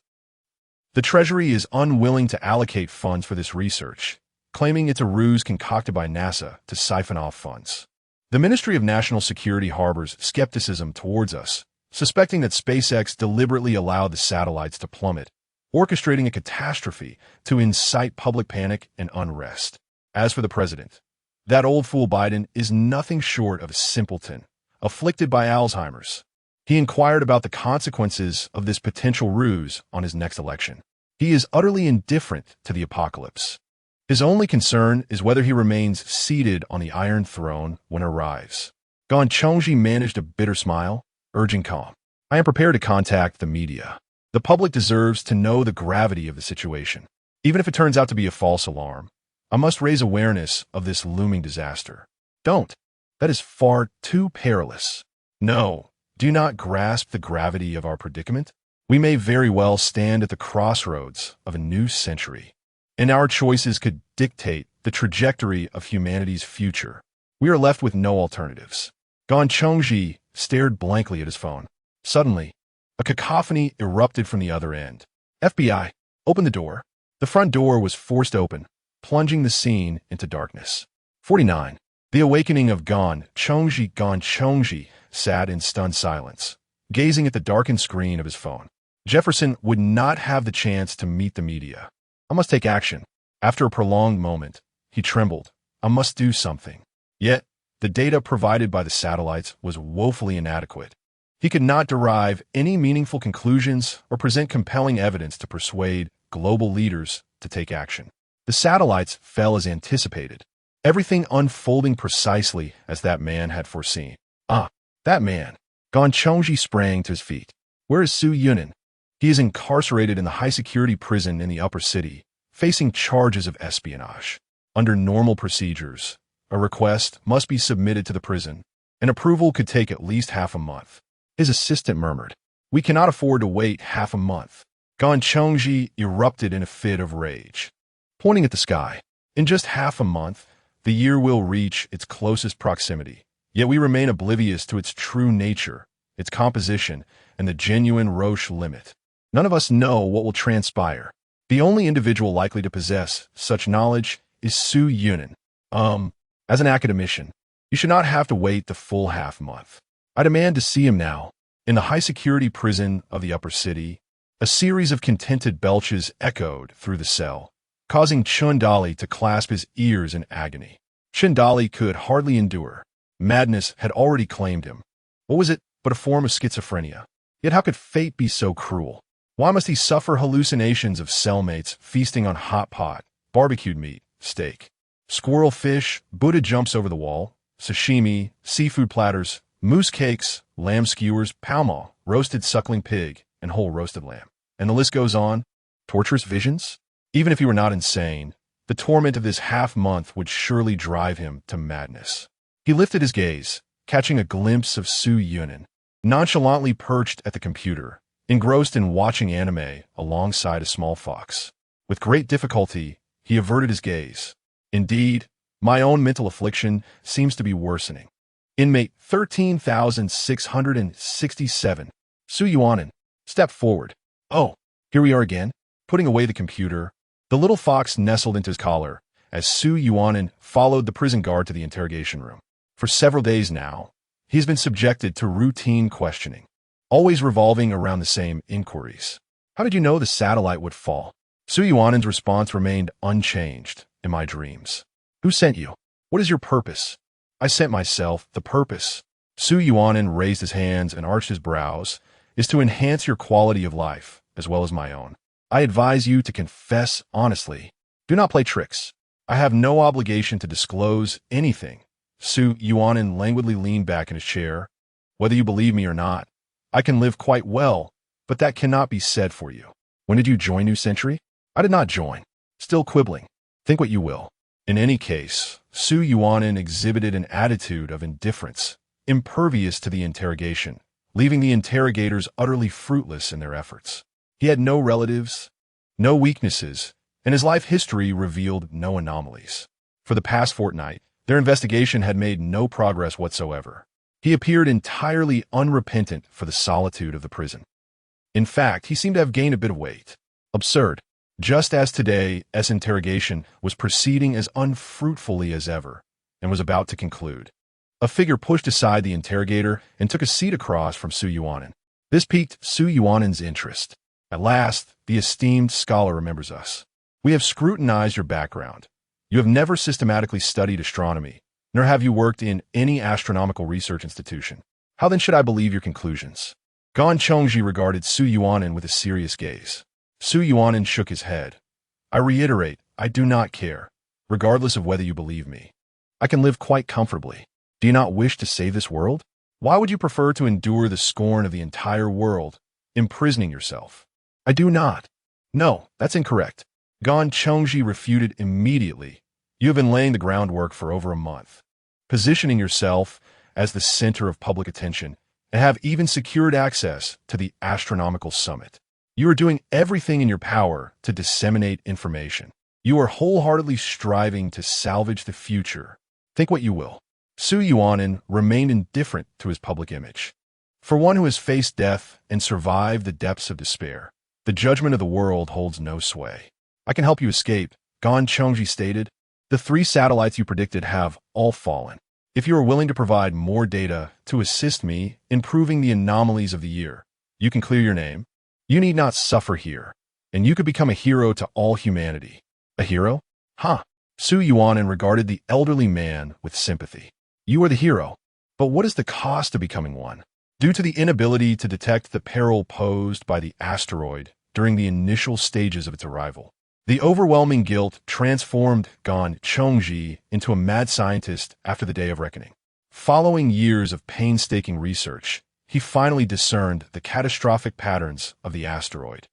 The Treasury is unwilling to allocate funds for this research, claiming it's a ruse concocted by NASA to siphon off funds. The Ministry of National Security harbors skepticism towards us, suspecting that SpaceX deliberately allowed the satellites to plummet, orchestrating a catastrophe to incite public panic and unrest. As for the president, that old fool Biden is nothing short of a simpleton, afflicted by Alzheimer's. He inquired about the consequences of this potential ruse on his next election. He is utterly indifferent to the apocalypse. His only concern is whether he remains seated on the Iron Throne when it arrives. Gan Chongji managed a bitter smile, urging calm. I am prepared to contact the media. The public deserves to know the gravity of the situation. Even if it turns out to be a false alarm, I must raise awareness of this looming disaster. Don't. That is far too perilous. No. Do you not grasp the gravity of our predicament? We may very well stand at the crossroads of a new century, and our choices could dictate the trajectory of humanity's future. We are left with no alternatives. Gan Chongji stared blankly at his phone. Suddenly, a cacophony erupted from the other end. FBI, open the door. The front door was forced open, plunging the scene into darkness. 49. The awakening of Gan Chongji sat in stunned silence, gazing at the darkened screen of his phone. Jefferson would not have the chance to meet the media. I must take action. After a prolonged moment, he trembled. I must do something. Yet, the data provided by the satellites was woefully inadequate. He could not derive any meaningful conclusions or present compelling evidence to persuade global leaders to take action. The satellites fell as anticipated, everything unfolding precisely as that man had foreseen. That man. Gan Chongji sprang to his feet. Where is Su Yunin? He is incarcerated in the high-security prison in the upper city, facing charges of espionage. Under normal procedures, a request must be submitted to the prison, and approval could take at least half a month. His assistant murmured, "We cannot afford to wait half a month." Gan Chongji erupted in a fit of rage, pointing at the sky. In just half a month, the year will reach its closest proximity. Yet we remain oblivious to its true nature, its composition, and the genuine Roche limit. None of us know what will transpire. The only individual likely to possess such knowledge is Su Yunin. As an academician, you should not have to wait the full half month. I demand to see him now. In the high-security prison of the upper city, a series of contented belches echoed through the cell, causing Chun Dali to clasp his ears in agony. Chun Dali could hardly endure. Madness had already claimed him. What was it but a form of schizophrenia? Yet how could fate be so cruel? Why must he suffer hallucinations of cellmates feasting on hot pot, barbecued meat, steak, squirrel fish, Buddha jumps over the wall, sashimi, seafood platters, moose cakes, lamb skewers, palma, roasted suckling pig, and whole roasted lamb? And the list goes on. Torturous visions? Even if he were not insane, the torment of this half-month would surely drive him to madness. He lifted his gaze, catching a glimpse of Su Yunin, nonchalantly perched at the computer, engrossed in watching anime alongside a small fox. With great difficulty, he averted his gaze. Indeed, my own mental affliction seems to be worsening. Inmate 13,667. Su Yuanin, step forward. Oh, here we are again. Putting away the computer, the little fox nestled into his collar as Su Yuanin followed the prison guard to the interrogation room. For several days now, he's been subjected to routine questioning, always revolving around the same inquiries. How did you know the satellite would fall? Su Yuanin's response remained unchanged in my dreams. Who sent you? What is your purpose? I sent myself. The purpose, Su Yuanin raised his hands and arched his brows, is to enhance your quality of life, as well as my own. I advise you to confess honestly. Do not play tricks. I have no obligation to disclose anything. Su Yuanin languidly leaned back in his chair. Whether you believe me or not, I can live quite well, but that cannot be said for you. When did you join New Century? I did not join. Still quibbling. Think what you will. In any case, Su Yuanin exhibited an attitude of indifference, impervious to the interrogation, leaving the interrogators utterly fruitless in their efforts. He had no relatives, no weaknesses, and his life history revealed no anomalies. For the past fortnight, their investigation had made no progress whatsoever. He appeared entirely unrepentant for the solitude of the prison. In fact, he seemed to have gained a bit of weight. Absurd. Just as today's interrogation was proceeding as unfruitfully as ever and was about to conclude, a figure pushed aside the interrogator and took a seat across from Su Yuanin. This piqued Su Yuanin's interest. At last, the esteemed scholar remembers us. We have scrutinized your background. You have never systematically studied astronomy, nor have you worked in any astronomical research institution. How then should I believe your conclusions? Gan Chongji regarded Su Yuanin with a serious gaze. Su Yuanin shook his head. I reiterate, I do not care, regardless of whether you believe me. I can live quite comfortably. Do you not wish to save this world? Why would you prefer to endure the scorn of the entire world, imprisoning yourself? I do not. No, that's incorrect. Gan Chongji refuted immediately. You have been laying the groundwork for over a month, positioning yourself as the center of public attention, and have even secured access to the astronomical summit. You are doing everything in your power to disseminate information. You are wholeheartedly striving to salvage the future. Think what you will. Su Yuanin remained indifferent to his public image. For one who has faced death and survived the depths of despair, the judgment of the world holds no sway. I can help you escape, Gan Chongji stated. The 3 satellites you predicted have all fallen. If you are willing to provide more data to assist me in proving the anomalies of the year, you can clear your name. You need not suffer here, and you could become a hero to all humanity. A hero? Huh. Su Yuanin regarded the elderly man with sympathy. You are the hero, but what is the cost of becoming one? Due to the inability to detect the peril posed by the asteroid during the initial stages of its arrival, the overwhelming guilt transformed Gan Chongji into a mad scientist after the Day of Reckoning. Following years of painstaking research, he finally discerned the catastrophic patterns of the asteroid,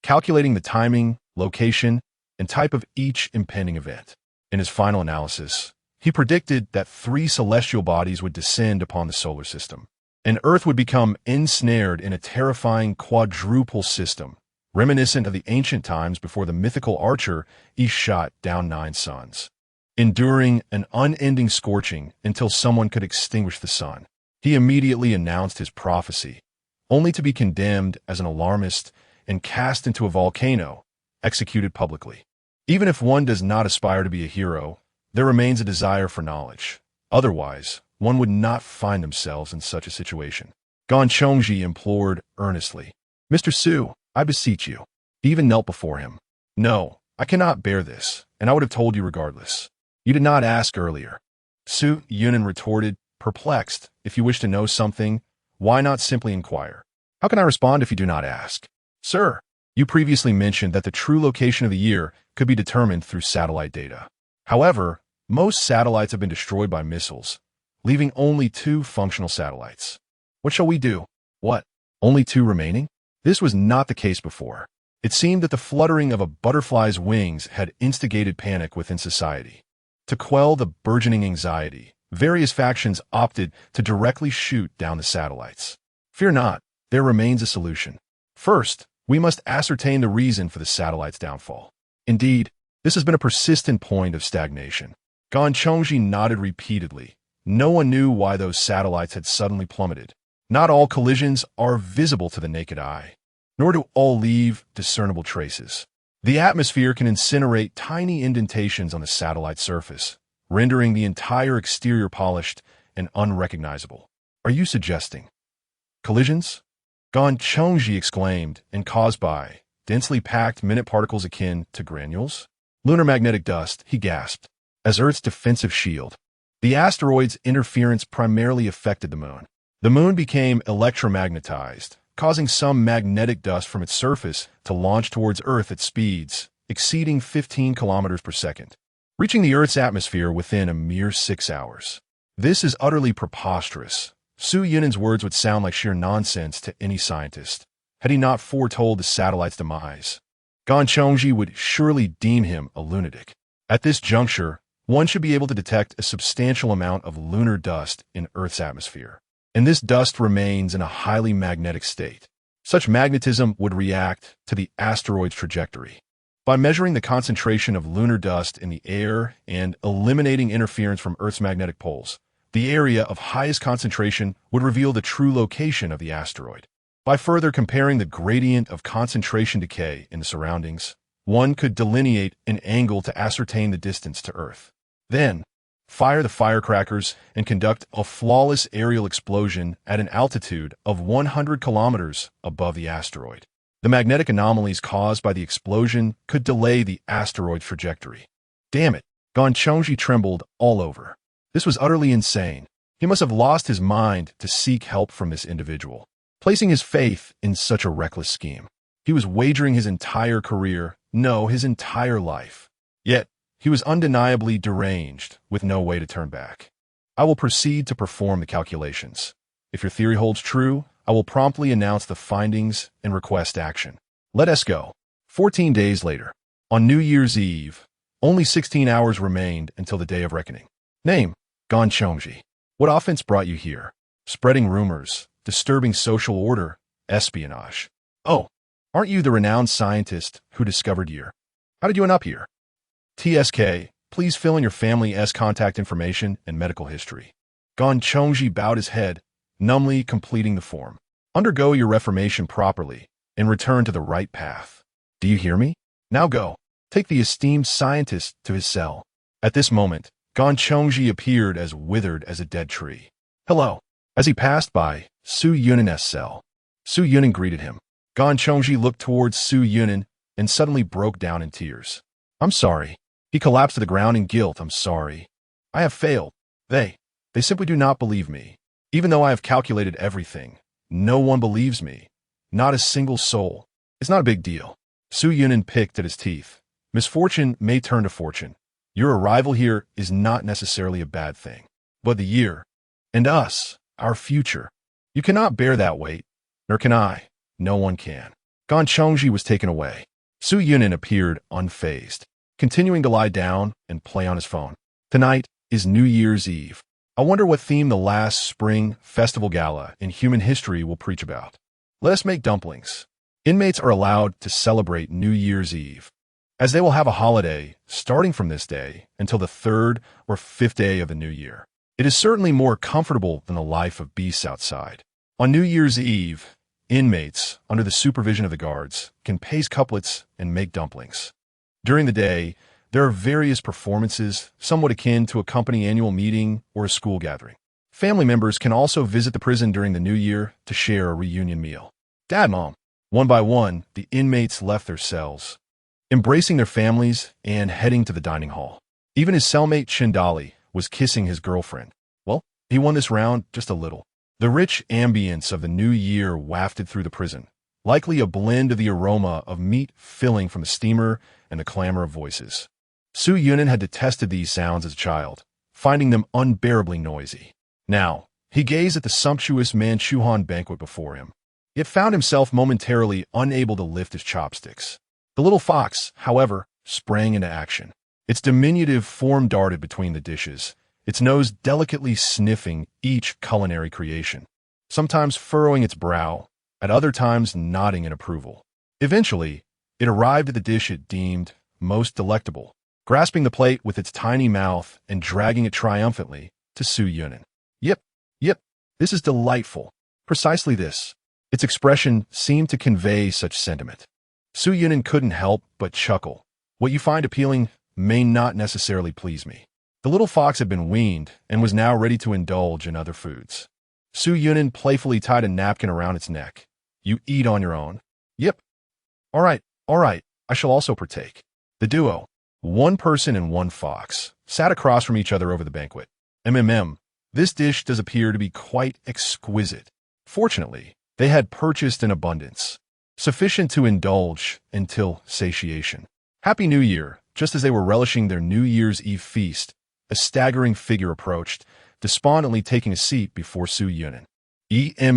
calculating the timing, location, and type of each impending event. In his final analysis, he predicted that 3 celestial bodies would descend upon the solar system, and Earth would become ensnared in a terrifying quadruple system, reminiscent of the ancient times before the mythical archer each shot down 9 suns, enduring an unending scorching until someone could extinguish the sun. He immediately announced his prophecy, only to be condemned as an alarmist and cast into a volcano, executed publicly. Even if one does not aspire to be a hero, there remains a desire for knowledge. Otherwise, one would not find themselves in such a situation. Gan Chongji implored earnestly. Mr. Su, I beseech you. He even knelt before him. No, I cannot bear this, and I would have told you regardless. You did not ask earlier. Su Yuanin retorted, perplexed. If you wish to know something, why not simply inquire? How can I respond if you do not ask? Sir, you previously mentioned that the true location of the year could be determined through satellite data. However, most satellites have been destroyed by missiles, leaving only 2 functional satellites. What shall we do? What? Only 2 remaining? This was not the case before. It seemed that the fluttering of a butterfly's wings had instigated panic within society. To quell the burgeoning anxiety, various factions opted to directly shoot down the satellites. Fear not, there remains a solution. First, we must ascertain the reason for the satellite's downfall. Indeed, this has been a persistent point of stagnation. Gan Chongji nodded repeatedly. No one knew why those satellites had suddenly plummeted. Not all collisions are visible to the naked eye, nor do all leave discernible traces. The atmosphere can incinerate tiny indentations on the satellite surface, rendering the entire exterior polished and unrecognizable. Are you suggesting collisions? Gan Chongji exclaimed, and caused by densely packed minute particles akin to granules? Lunar magnetic dust, he gasped. As Earth's defensive shield, the asteroid's interference primarily affected the moon. The moon became electromagnetized, causing some magnetic dust from its surface to launch towards Earth at speeds exceeding 15 kilometers per second, reaching the Earth's atmosphere within a mere 6 hours. This is utterly preposterous. Su Yuanin's words would sound like sheer nonsense to any scientist, had he not foretold the satellite's demise. Gan Chongji would surely deem him a lunatic. At this juncture, one should be able to detect a substantial amount of lunar dust in Earth's atmosphere, and this dust remains in a highly magnetic state. Such magnetism would react to the asteroid's trajectory. By measuring the concentration of lunar dust in the air and eliminating interference from Earth's magnetic poles, the area of highest concentration would reveal the true location of the asteroid. By further comparing the gradient of concentration decay in the surroundings, One could delineate an angle to ascertain the distance to Earth. Then, fire the firecrackers and conduct a flawless aerial explosion at an altitude of 100 kilometers above the asteroid. The magnetic anomalies caused by the explosion could delay the asteroid's trajectory. Damn it, Chongji trembled all over. This was utterly insane. He must have lost his mind to seek help from this individual, placing his faith in such a reckless scheme. He was wagering his entire career, no, his entire life. Yet, he was undeniably deranged, with no way to turn back. I will proceed to perform the calculations. If your theory holds true, I will promptly announce the findings and request action. Let us go. 14 days later, on New Year's Eve, only 16 hours remained until the day of reckoning. Name, Chongji. What offense brought you here? Spreading rumors, disturbing social order, espionage. Oh, aren't you the renowned scientist who discovered jeer? How did you end up here? TSK, please fill in your family's contact information and medical history. Chongji bowed his head, numbly completing the form. Undergo your reformation properly and return to the right path. Do you hear me? Now go. Take the esteemed scientist to his cell. At this moment, Chongji appeared as withered as a dead tree. Hello. As he passed by Su Yunin's cell, Su Yunin greeted him. Chongji looked towards Su Yunin and suddenly broke down in tears. I'm sorry. He collapsed to the ground in guilt. I'm sorry. I have failed. They simply do not believe me. Even though I have calculated everything, no one believes me. Not a single soul. It's not a big deal. Su Yunin picked at his teeth. Misfortune may turn to fortune. Your arrival here is not necessarily a bad thing. But the jeer, and us, our future. You cannot bear that weight, nor can I. No one can. Chongji was taken away. Su Yunin appeared unfazed, continuing to lie down and play on his phone. Tonight is New Year's Eve. I wonder what theme the last spring festival gala in human history will preach about. Let us make dumplings. Inmates are allowed to celebrate New Year's Eve, as they will have a holiday starting from this day until the 3rd or 5th day of the new year. It is certainly more comfortable than the life of beasts outside. On New Year's Eve, inmates, under the supervision of the guards, can paste couplets and make dumplings. During the day, there are various performances, somewhat akin to a company annual meeting or a school gathering. Family members can also visit the prison during the new year to share a reunion meal. Dad, Mom. One by one, the inmates left their cells, embracing their families and heading to the dining hall. Even his cellmate Chindali was kissing his girlfriend. Well, he won this round just a little. The rich ambience of the new year wafted through the prison, likely a blend of the aroma of meat filling from the steamer and the clamor of voices. Su Yunin had detested these sounds as a child, finding them unbearably noisy. Now, he gazed at the sumptuous Manchuhan banquet before him, yet found himself momentarily unable to lift his chopsticks. The little fox, however, sprang into action. Its diminutive form darted between the dishes, its nose delicately sniffing each culinary creation, sometimes furrowing its brow, at other times nodding in approval. Eventually, it arrived at the dish it deemed most delectable, grasping the plate with its tiny mouth and dragging it triumphantly to Su Yunin. Yep, this is delightful. Precisely this. Its expression seemed to convey such sentiment. Su Yunin couldn't help but chuckle. What you find appealing may not necessarily please me. The little fox had been weaned and was now ready to indulge in other foods. Su Yunin playfully tied a napkin around its neck. You eat on your own. Yep. All right, I shall also partake. The duo, one person and one fox, sat across from each other over the banquet. This dish does appear to be quite exquisite. Fortunately, they had purchased in abundance, sufficient to indulge until satiation. Happy New Year! Just as they were relishing their New Year's Eve feast, a staggering figure approached, despondently taking a seat before Su Yunin.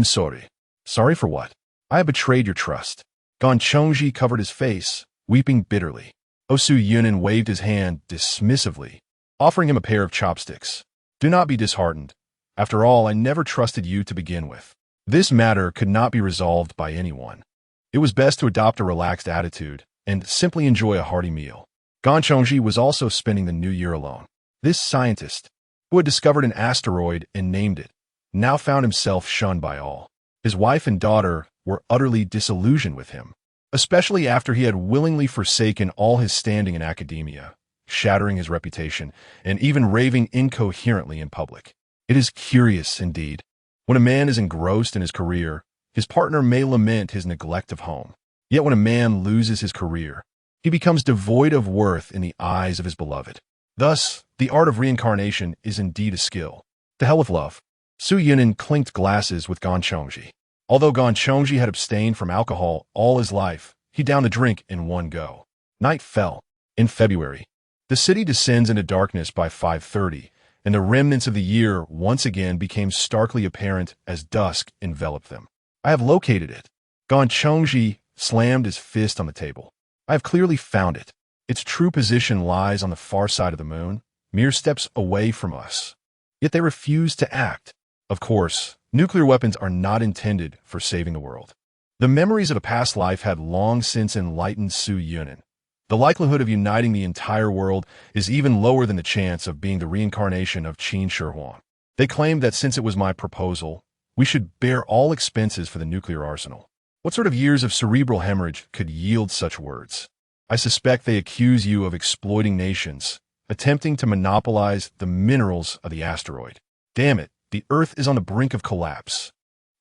Sorry. Sorry for what? I have betrayed your trust. Chongji covered his face, weeping bitterly. Su Yunin waved his hand dismissively, offering him a pair of chopsticks. Do not be disheartened. After all, I never trusted you to begin with. This matter could not be resolved by anyone. It was best to adopt a relaxed attitude and simply enjoy a hearty meal. Chongji was also spending the new year alone. This scientist, who had discovered an asteroid and named it, now found himself shunned by all. His wife and daughter were utterly disillusioned with him. especially after he had willingly forsaken all his standing in academia, shattering his reputation, and even raving incoherently in public. It is curious, indeed. When a man is engrossed in his career, his partner may lament his neglect of home. Yet when a man loses his career, he becomes devoid of worth in the eyes of his beloved. Thus, the art of reincarnation is indeed a skill. To hell with love. Su Yunin clinked glasses with Gan Chongji. Although Gan Chongji had abstained from alcohol all his life, he downed the drink in one go. Night fell. In February, the city descends into darkness by 5:30, and the remnants of the year once again became starkly apparent as dusk enveloped them. I have located it. Gan Chongji slammed his fist on the table. I have clearly found it. Its true position lies on the far side of the moon, mere steps away from us. Yet they refuse to act. Of course, nuclear weapons are not intended for saving the world. The memories of a past life had long since enlightened Su Yunin. The likelihood of uniting the entire world is even lower than the chance of being the reincarnation of Qin Shi Huang. They claimed that since it was my proposal, we should bear all expenses for the nuclear arsenal. What sort of years of cerebral hemorrhage could yield such words? I suspect they accuse you of exploiting nations, attempting to monopolize the minerals of the asteroid. Damn it, the Earth is on the brink of collapse.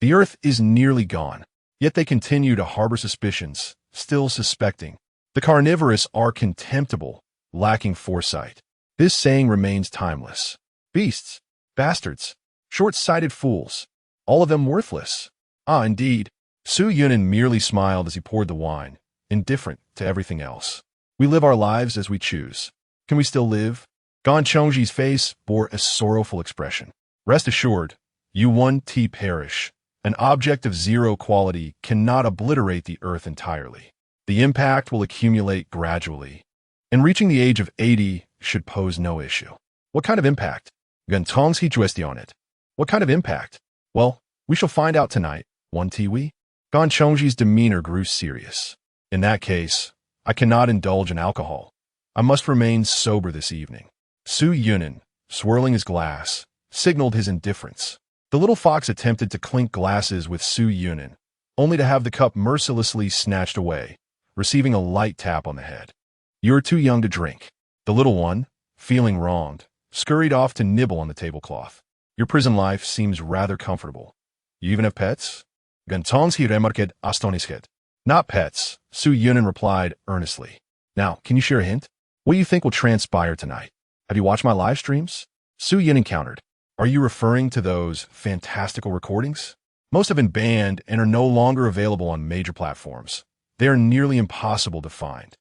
The Earth is nearly gone, yet they continue to harbor suspicions, still suspecting. The carnivorous are contemptible, lacking foresight. This saying remains timeless. Beasts, bastards, short-sighted fools, all of them worthless. Ah, indeed. Su Yunin merely smiled as he poured the wine, indifferent to everything else. We live our lives as we choose. Can we still live? Gan Chongji's face bore a sorrowful expression. Rest assured, you won't perish. An object of zero quality cannot obliterate the Earth entirely. The impact will accumulate gradually, and reaching the age of 80 should pose no issue. What kind of impact? Gantong's on it. What kind of impact? Well, we shall find out tonight, one Tiwi. Gan Chongji's demeanor grew serious. In that case, I cannot indulge in alcohol. I must remain sober this evening. Su Yunin, swirling his glass, signaled his indifference. The little fox attempted to clink glasses with Su Yunin, only to have the cup mercilessly snatched away, receiving a light tap on the head. You're too young to drink. The little one, feeling wronged, scurried off to nibble on the tablecloth. Your prison life seems rather comfortable. You even have pets? Gantong's he remarqued astonished. Not pets, Su Yunin replied earnestly. Now, can you share a hint? What do you think will transpire tonight? Have you watched my live streams? Su Yunin countered. Are you referring to those fantastical recordings? Most have been banned and are no longer available on major platforms. They are nearly impossible to find.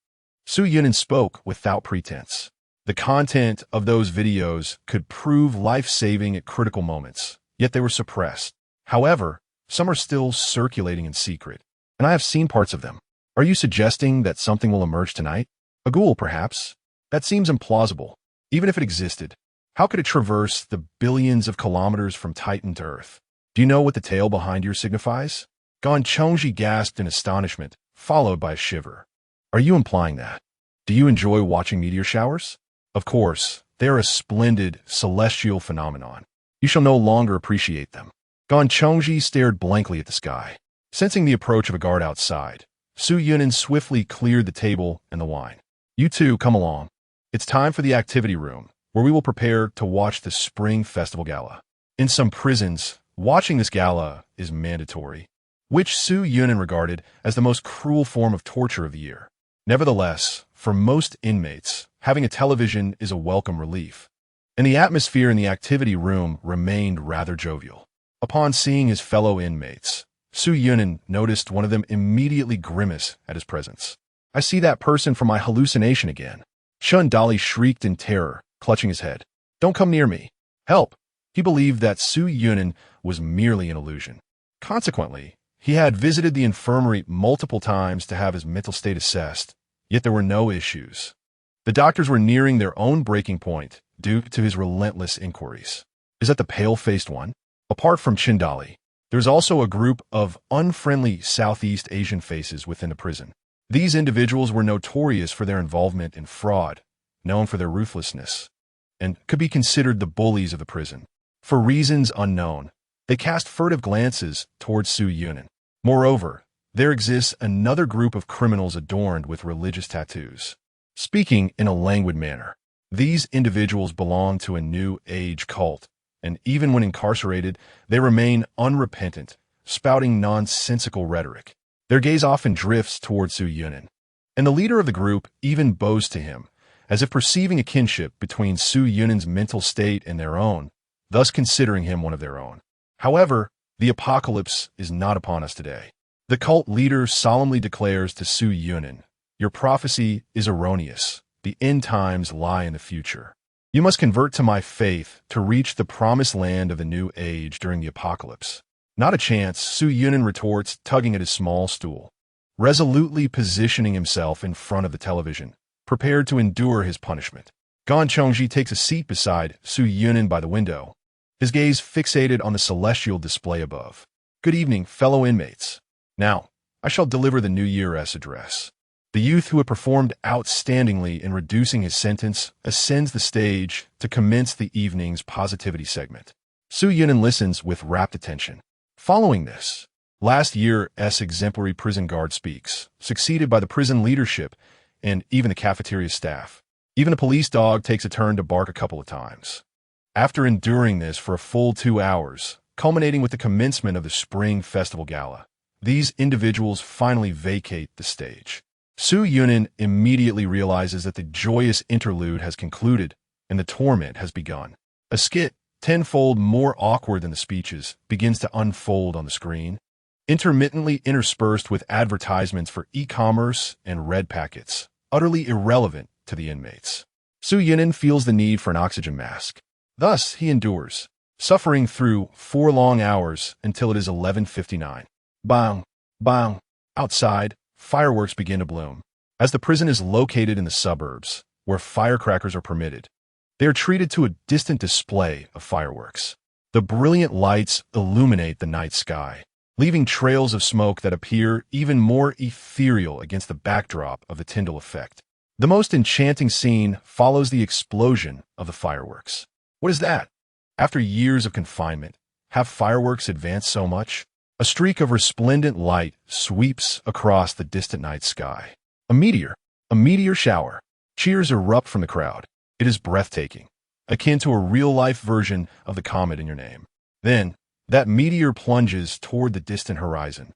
Su Yunin spoke without pretense. The content of those videos could prove life-saving at critical moments, yet they were suppressed. However, some are still circulating in secret, and I have seen parts of them. Are you suggesting that something will emerge tonight? A ghoul, perhaps? That seems implausible. Even if it existed, how could it traverse the billions of kilometers from Titan to Earth? Do you know what the tale behind yours signifies? Gan Chongji gasped in astonishment, followed by a shiver. Are you implying that? Do you enjoy watching meteor showers? Of course, they are a splendid, celestial phenomenon. You shall no longer appreciate them. Gan Chongji stared blankly at the sky. Sensing the approach of a guard outside, Su Yunin swiftly cleared the table and the wine. You two, come along. It's time for the activity room, where we will prepare to watch the Spring Festival Gala. In some prisons, watching this gala is mandatory, which Su Yunin regarded as the most cruel form of torture of the year. Nevertheless, for most inmates, having a television is a welcome relief, and the atmosphere in the activity room remained rather jovial. Upon seeing his fellow inmates, Su Yunin noticed one of them immediately grimace at his presence. I see that person from my hallucination again. Chun Dali shrieked in terror, clutching his head. Don't come near me. Help! He believed that Su Yunin was merely an illusion. Consequently, he had visited the infirmary multiple times to have his mental state assessed, yet there were no issues. The doctors were nearing their own breaking point due to his relentless inquiries. Is that the pale-faced one? Apart from Chindali, there's also a group of unfriendly Southeast Asian faces within the prison. These individuals were notorious for their involvement in fraud, known for their ruthlessness, and could be considered the bullies of the prison. For reasons unknown, they cast furtive glances towards Su Yunin. Moreover, there exists another group of criminals adorned with religious tattoos. Speaking in a languid manner, these individuals belong to a New Age cult, and even when incarcerated, they remain unrepentant, spouting nonsensical rhetoric. Their gaze often drifts towards Su Yunin, and the leader of the group even bows to him, as if perceiving a kinship between Su Yunin's mental state and their own, thus considering him one of their own. However, the apocalypse is not upon us today. The cult leader solemnly declares to Su Yunin, "Your prophecy is erroneous. The end times lie in the future. You must convert to my faith to reach the promised land of the New Age during the apocalypse." "Not a chance," Su Yunin retorts, tugging at his small stool, resolutely positioning himself in front of the television, prepared to endure his punishment. Gan Chongji takes a seat beside Su Yunin by the window, his gaze fixated on the celestial display above. "Good evening, fellow inmates. Now, I shall deliver the New Year's address." The youth who had performed outstandingly in reducing his sentence ascends the stage to commence the evening's positivity segment. Su Yunin listens with rapt attention. Following this, last year's exemplary prison guard speaks, succeeded by the prison leadership and even the cafeteria staff. Even a police dog takes a turn to bark a couple of times. After enduring this for a full 2 hours, culminating with the commencement of the Spring Festival Gala, these individuals finally vacate the stage. Su Yunin immediately realizes that the joyous interlude has concluded and the torment has begun. A skit, tenfold more awkward than the speeches, begins to unfold on the screen, intermittently interspersed with advertisements for e-commerce and red packets, utterly irrelevant to the inmates. Su Yunin feels the need for an oxygen mask. Thus, he endures, suffering through 4 long hours until it is 11:59. Bang! Bang! Outside, fireworks begin to bloom. As the prison is located in the suburbs, where firecrackers are permitted, they are treated to a distant display of fireworks. The brilliant lights illuminate the night sky, leaving trails of smoke that appear even more ethereal against the backdrop of the Tyndall effect. The most enchanting scene follows the explosion of the fireworks. What is that? After years of confinement, have fireworks advanced so much? A streak of resplendent light sweeps across the distant night sky. A meteor shower. Cheers erupt from the crowd. It is breathtaking, akin to a real-life version of the comet in your name. Then, that meteor plunges toward the distant horizon,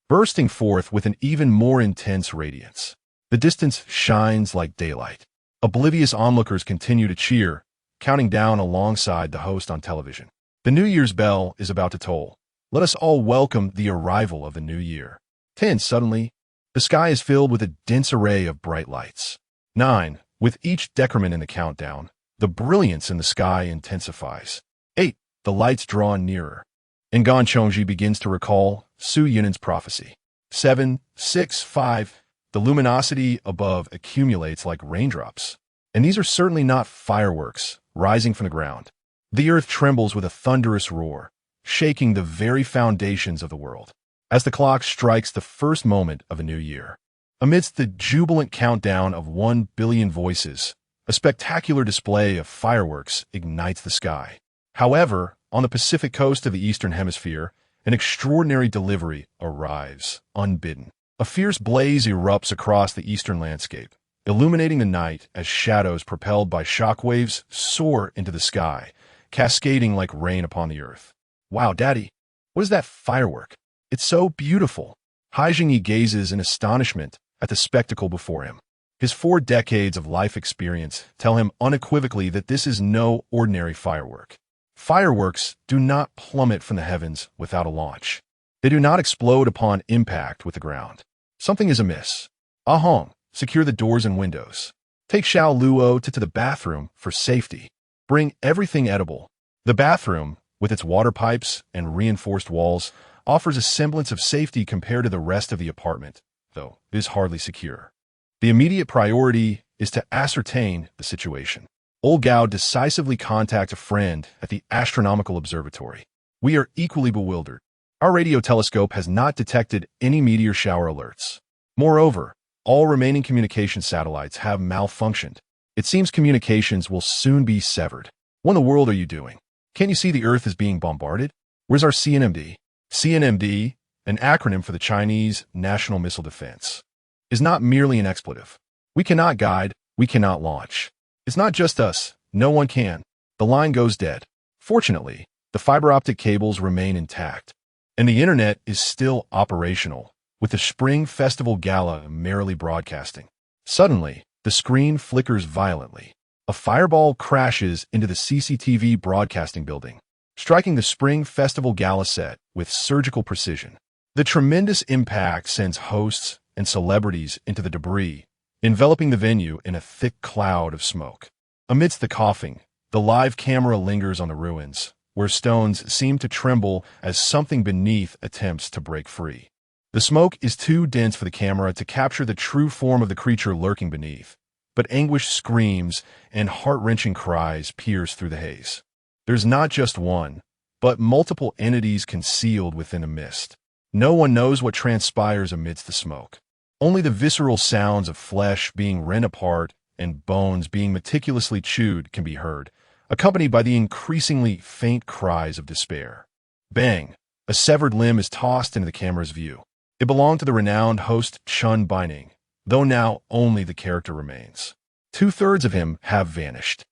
bursting forth with an even more intense radiance. The distance shines like daylight. Oblivious onlookers continue to cheer, counting down alongside the host on television. The New Year's bell is about to toll. Let us all welcome the arrival of the new year. 10. Suddenly, the sky is filled with a dense array of bright lights. 9. With each decrement in the countdown, the brilliance in the sky intensifies. 8. The lights draw nearer. And Gan Chongji begins to recall Su Yunin's prophecy. 7, 6, 5. The luminosity above accumulates like raindrops. And these are certainly not fireworks rising from the ground. The earth trembles with a thunderous roar, shaking the very foundations of the world, as the clock strikes the first moment of a new year. Amidst the jubilant countdown of 1 billion voices, a spectacular display of fireworks ignites the sky. However, on the Pacific coast of the Eastern Hemisphere, an extraordinary delivery arrives, unbidden. A fierce blaze erupts across the eastern landscape, illuminating the night as shadows propelled by shockwaves soar into the sky, cascading like rain upon the earth. "Wow, Daddy, what is that firework? It's so beautiful." Haijingyi gazes in astonishment at the spectacle before him. His 4 decades of life experience tell him unequivocally that this is no ordinary firework. Fireworks do not plummet from the heavens without a launch. They do not explode upon impact with the ground. Something is amiss. Hung, secure the doors and windows. Take Xiao Luo to the bathroom for safety. Bring everything edible. The bathroom, with its water pipes and reinforced walls, offers a semblance of safety compared to the rest of the apartment, though it is hardly secure. The immediate priority is to ascertain the situation. Old Gao decisively contacts a friend at the astronomical observatory. "We are equally bewildered. Our radio telescope has not detected any meteor shower alerts. Moreover, all remaining communication satellites have malfunctioned. It seems communications will soon be severed. What in the world are you doing? Can't you see the Earth is being bombarded? Where's our CNMD? CNMD, an acronym for the Chinese National Missile Defense, is not merely an expletive. We cannot guide, we cannot launch. It's not just us, no one can. The line goes dead. Fortunately, the fiber optic cables remain intact, and the internet is still operational, with the Spring Festival Gala merrily broadcasting. Suddenly, the screen flickers violently. A fireball crashes into the CCTV broadcasting building, striking the Spring Festival Gala set with surgical precision. The tremendous impact sends hosts and celebrities into the debris, enveloping the venue in a thick cloud of smoke. Amidst the coughing, the live camera lingers on the ruins, where stones seem to tremble as something beneath attempts to break free. The smoke is too dense for the camera to capture the true form of the creature lurking beneath, but anguished screams and heart-wrenching cries pierce through the haze. There's not just one, but multiple entities concealed within a mist. No one knows what transpires amidst the smoke. Only the visceral sounds of flesh being rent apart and bones being meticulously chewed can be heard, accompanied by the increasingly faint cries of despair. Bang! A severed limb is tossed into the camera's view. It belonged to the renowned host Chun Baining, though now only the character remains. 2/3 of him have vanished.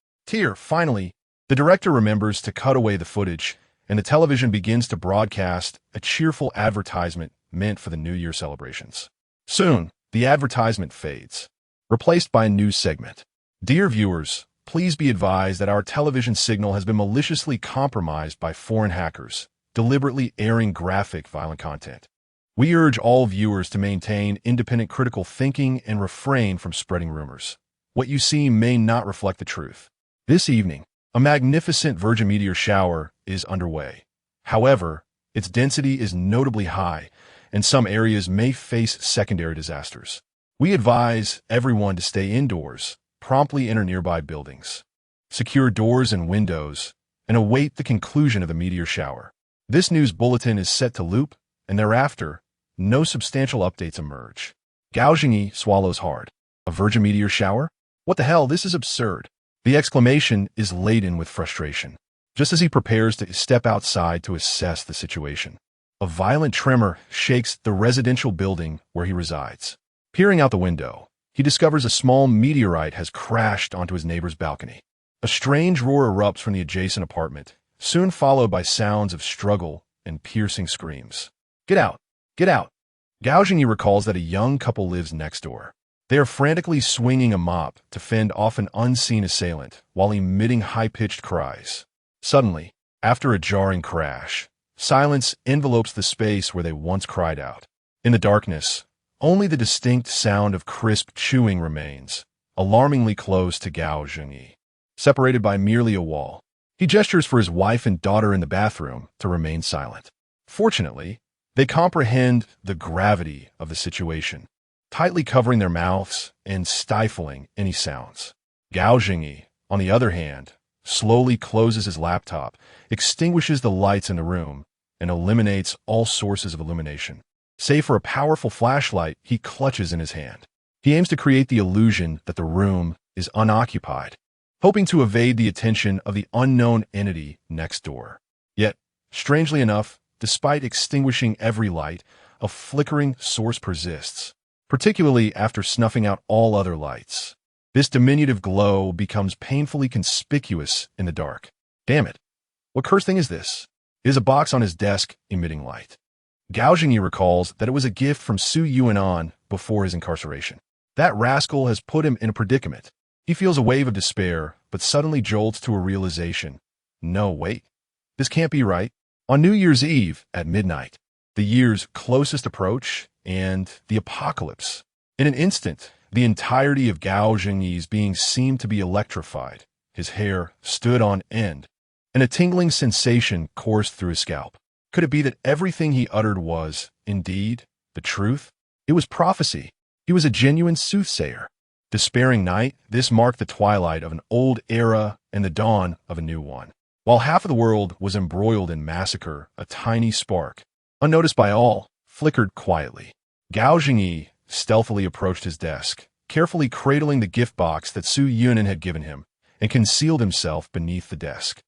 Finally, the director remembers to cut away the footage, and the television begins to broadcast a cheerful advertisement meant for the New Year celebrations. Soon, the advertisement fades, replaced by a news segment. Dear viewers, please be advised that our television signal has been maliciously compromised by foreign hackers, deliberately airing graphic, violent content. We urge all viewers to maintain independent critical thinking and refrain from spreading rumors. What you see may not reflect the truth. This evening, a magnificent Virgin meteor shower is underway. However, its density is notably high, and some areas may face secondary disasters. We advise everyone to stay indoors, promptly enter nearby buildings, secure doors and windows, and await the conclusion of the meteor shower. This news bulletin is set to loop, and thereafter, no substantial updates emerge. Gao Jingyi swallows hard. A Virgin meteor shower? What the hell, this is absurd. The exclamation is laden with frustration, just as he prepares to step outside to assess the situation. A violent tremor shakes the residential building where he resides. Peering out the window, he discovers a small meteorite has crashed onto his neighbor's balcony. A strange roar erupts from the adjacent apartment, soon followed by sounds of struggle and piercing screams. Get out! Get out! Gao Jingyi recalls that a young couple lives next door. They are frantically swinging a mop to fend off an unseen assailant while emitting high-pitched cries. Suddenly, after a jarring crash, silence envelopes the space where they once cried out. In the darkness, only the distinct sound of crisp chewing remains, alarmingly close to Gao Jingyi. Separated by merely a wall, he gestures for his wife and daughter in the bathroom to remain silent. Fortunately, they comprehend the gravity of the situation, tightly covering their mouths and stifling any sounds. Gao Jingyi, on the other hand, slowly closes his laptop, extinguishes the lights in the room, and eliminates all sources of illumination. Save for a powerful flashlight he clutches in his hand. He aims to create the illusion that the room is unoccupied, hoping to evade the attention of the unknown entity next door. Yet, strangely enough, despite extinguishing every light, a flickering source persists, particularly after snuffing out all other lights. This diminutive glow becomes painfully conspicuous in the dark. Damn it. What cursed thing is this? It is a box on his desk emitting light. Gao Jingyi recalls that it was a gift from Su Yuanan before his incarceration. That rascal has put him in a predicament. He feels a wave of despair, but suddenly jolts to a realization. No, wait. This can't be right. On New Year's Eve at midnight, the year's closest approach, and the apocalypse. In an instant, the entirety of Gao Jingyi's being seemed to be electrified. His hair stood on end, and a tingling sensation coursed through his scalp. Could it be that everything he uttered was, indeed, the truth? It was prophecy. He was a genuine soothsayer. Despairing night, this marked the twilight of an old era and the dawn of a new one. While half of the world was embroiled in massacre, a tiny spark, unnoticed by all, flickered quietly. Gao Jingyi stealthily approached his desk, carefully cradling the gift box that Su Yunan had given him, and concealed himself beneath the desk.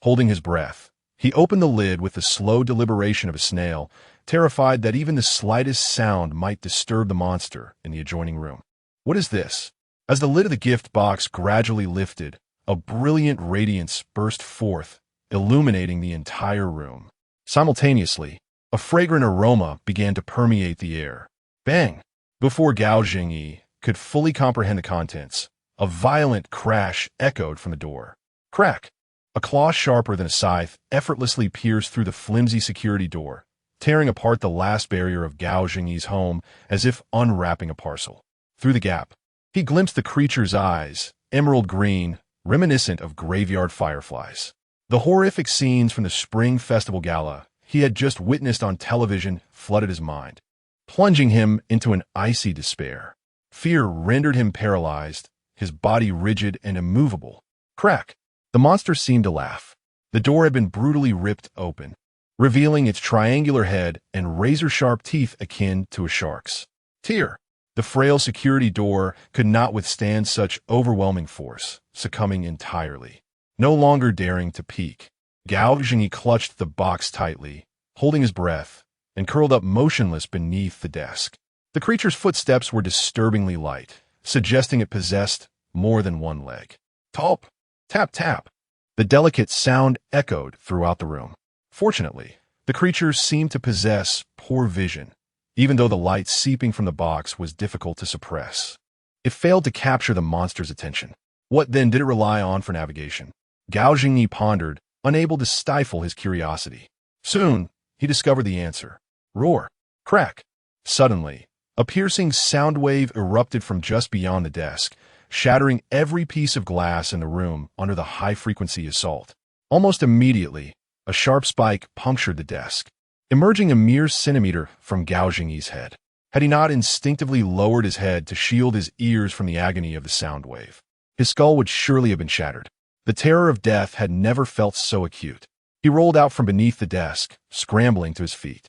Holding his breath, he opened the lid with the slow deliberation of a snail, terrified that even the slightest sound might disturb the monster in the adjoining room. What is this? As the lid of the gift box gradually lifted, a brilliant radiance burst forth, illuminating the entire room. Simultaneously, a fragrant aroma began to permeate the air. Bang! Before Gao Jingyi could fully comprehend the contents, a violent crash echoed from the door. Crack! A claw sharper than a scythe effortlessly pierced through the flimsy security door, tearing apart the last barrier of Gao Jingyi's home as if unwrapping a parcel. Through the gap, he glimpsed the creature's eyes, emerald green, reminiscent of graveyard fireflies. The horrific scenes from the Spring Festival Gala he had just witnessed on television flooded his mind, plunging him into an icy despair. Fear rendered him paralyzed, his body rigid and immovable. Crack! The monster seemed to laugh. The door had been brutally ripped open, revealing its triangular head and razor-sharp teeth akin to a shark's. Tear! The frail security door could not withstand such overwhelming force, succumbing entirely. No longer daring to peek, Gao Jingyi clutched the box tightly, holding his breath, and curled up motionless beneath the desk. The creature's footsteps were disturbingly light, suggesting it possessed more than one leg. Talp! Tap tap! The delicate sound echoed throughout the room. Fortunately, the creature seemed to possess poor vision, even though the light seeping from the box was difficult to suppress. It failed to capture the monster's attention. What then did it rely on for navigation? Gao Jingyi pondered, unable to stifle his curiosity. Soon, he discovered the answer. Roar! Crack! Suddenly, a piercing sound wave erupted from just beyond the desk, shattering every piece of glass in the room under the high-frequency assault. Almost immediately, a sharp spike punctured the desk, emerging a mere centimeter from Gao Jingyi's head. Had he not instinctively lowered his head to shield his ears from the agony of the sound wave, his skull would surely have been shattered. The terror of death had never felt so acute. He rolled out from beneath the desk, scrambling to his feet.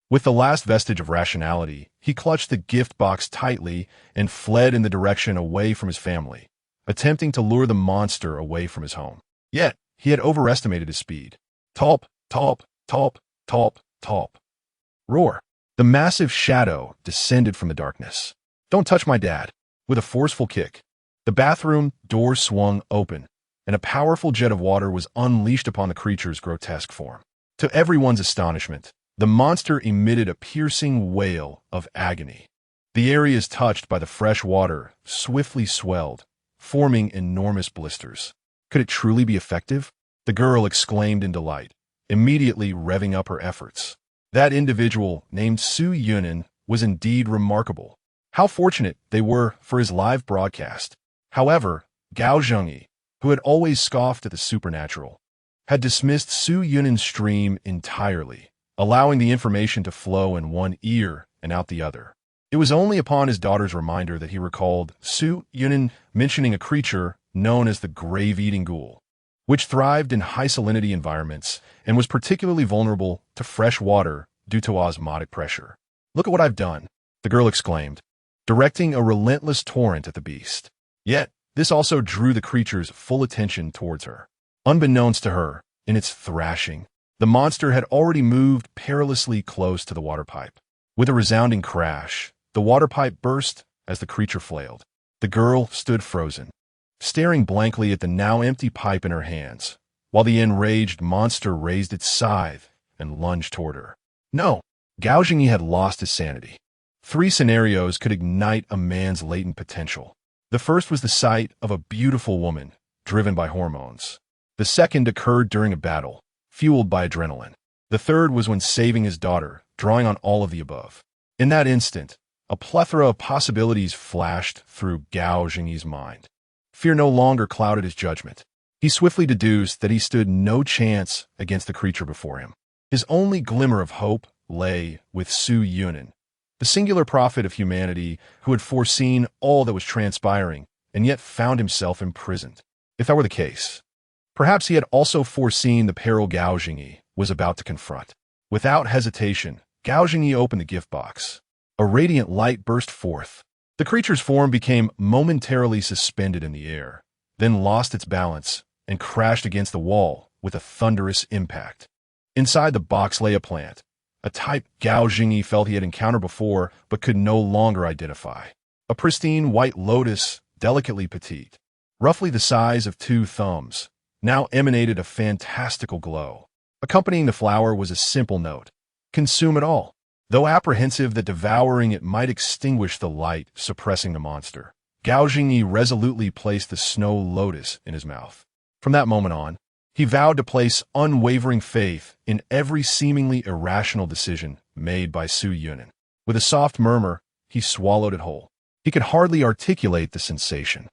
With the last vestige of rationality, he clutched the gift box tightly and fled in the direction away from his family, attempting to lure the monster away from his home. Yet, he had overestimated his speed. Talp, talp, talp, talp, talp. Roar! The massive shadow descended from the darkness. Don't touch my dad. With a forceful kick, the bathroom door swung open, and a powerful jet of water was unleashed upon the creature's grotesque form. To everyone's astonishment, the monster emitted a piercing wail of agony. The areas touched by the fresh water swiftly swelled, forming enormous blisters. Could it truly be effective? The girl exclaimed in delight, immediately revving up her efforts. That individual, named Su Yunin, was indeed remarkable. How fortunate they were for his live broadcast. However, Gao Jingyi, who had always scoffed at the supernatural, had dismissed Su Yunin's stream entirely, allowing the information to flow in one ear and out the other. It was only upon his daughter's reminder that he recalled Su Yunin mentioning a creature known as the grave-eating ghoul, which thrived in high salinity environments and was particularly vulnerable to fresh water due to osmotic pressure. Look at what I've done, the girl exclaimed, directing a relentless torrent at the beast. Yet, this also drew the creature's full attention towards her. Unbeknownst to her, in its thrashing, the monster had already moved perilously close to the water pipe. With a resounding crash, the water pipe burst as the creature flailed. The girl stood frozen, staring blankly at the now empty pipe in her hands, while the enraged monster raised its scythe and lunged toward her. No, Gao Jingyi had lost his sanity. 3 scenarios could ignite a man's latent potential. The first was the sight of a beautiful woman, driven by hormones. The second occurred during a battle, fueled by adrenaline. The third was when saving his daughter, drawing on all of the above. In that instant, a plethora of possibilities flashed through Gao Jingyi's mind. Fear no longer clouded his judgment. He swiftly deduced that he stood no chance against the creature before him. His only glimmer of hope lay with Su Yunin, the singular prophet of humanity who had foreseen all that was transpiring and yet found himself imprisoned. If that were the case, perhaps he had also foreseen the peril Gao Jingyi was about to confront. Without hesitation, Gao Jingyi opened the gift box. A radiant light burst forth. The creature's form became momentarily suspended in the air, then lost its balance and crashed against the wall with a thunderous impact. Inside the box lay a plant, a type Gao Jingyi felt he had encountered before but could no longer identify. A pristine white lotus, delicately petite, roughly the size of 2 thumbs, now emanated a fantastical glow. Accompanying the flower was a simple note: consume it all. Though apprehensive that devouring it might extinguish the light suppressing the monster, Gao Jingyi resolutely placed the snow lotus in his mouth. From that moment on, he vowed to place unwavering faith in every seemingly irrational decision made by Su Yunan. With a soft murmur, he swallowed it whole. He could hardly articulate the sensation.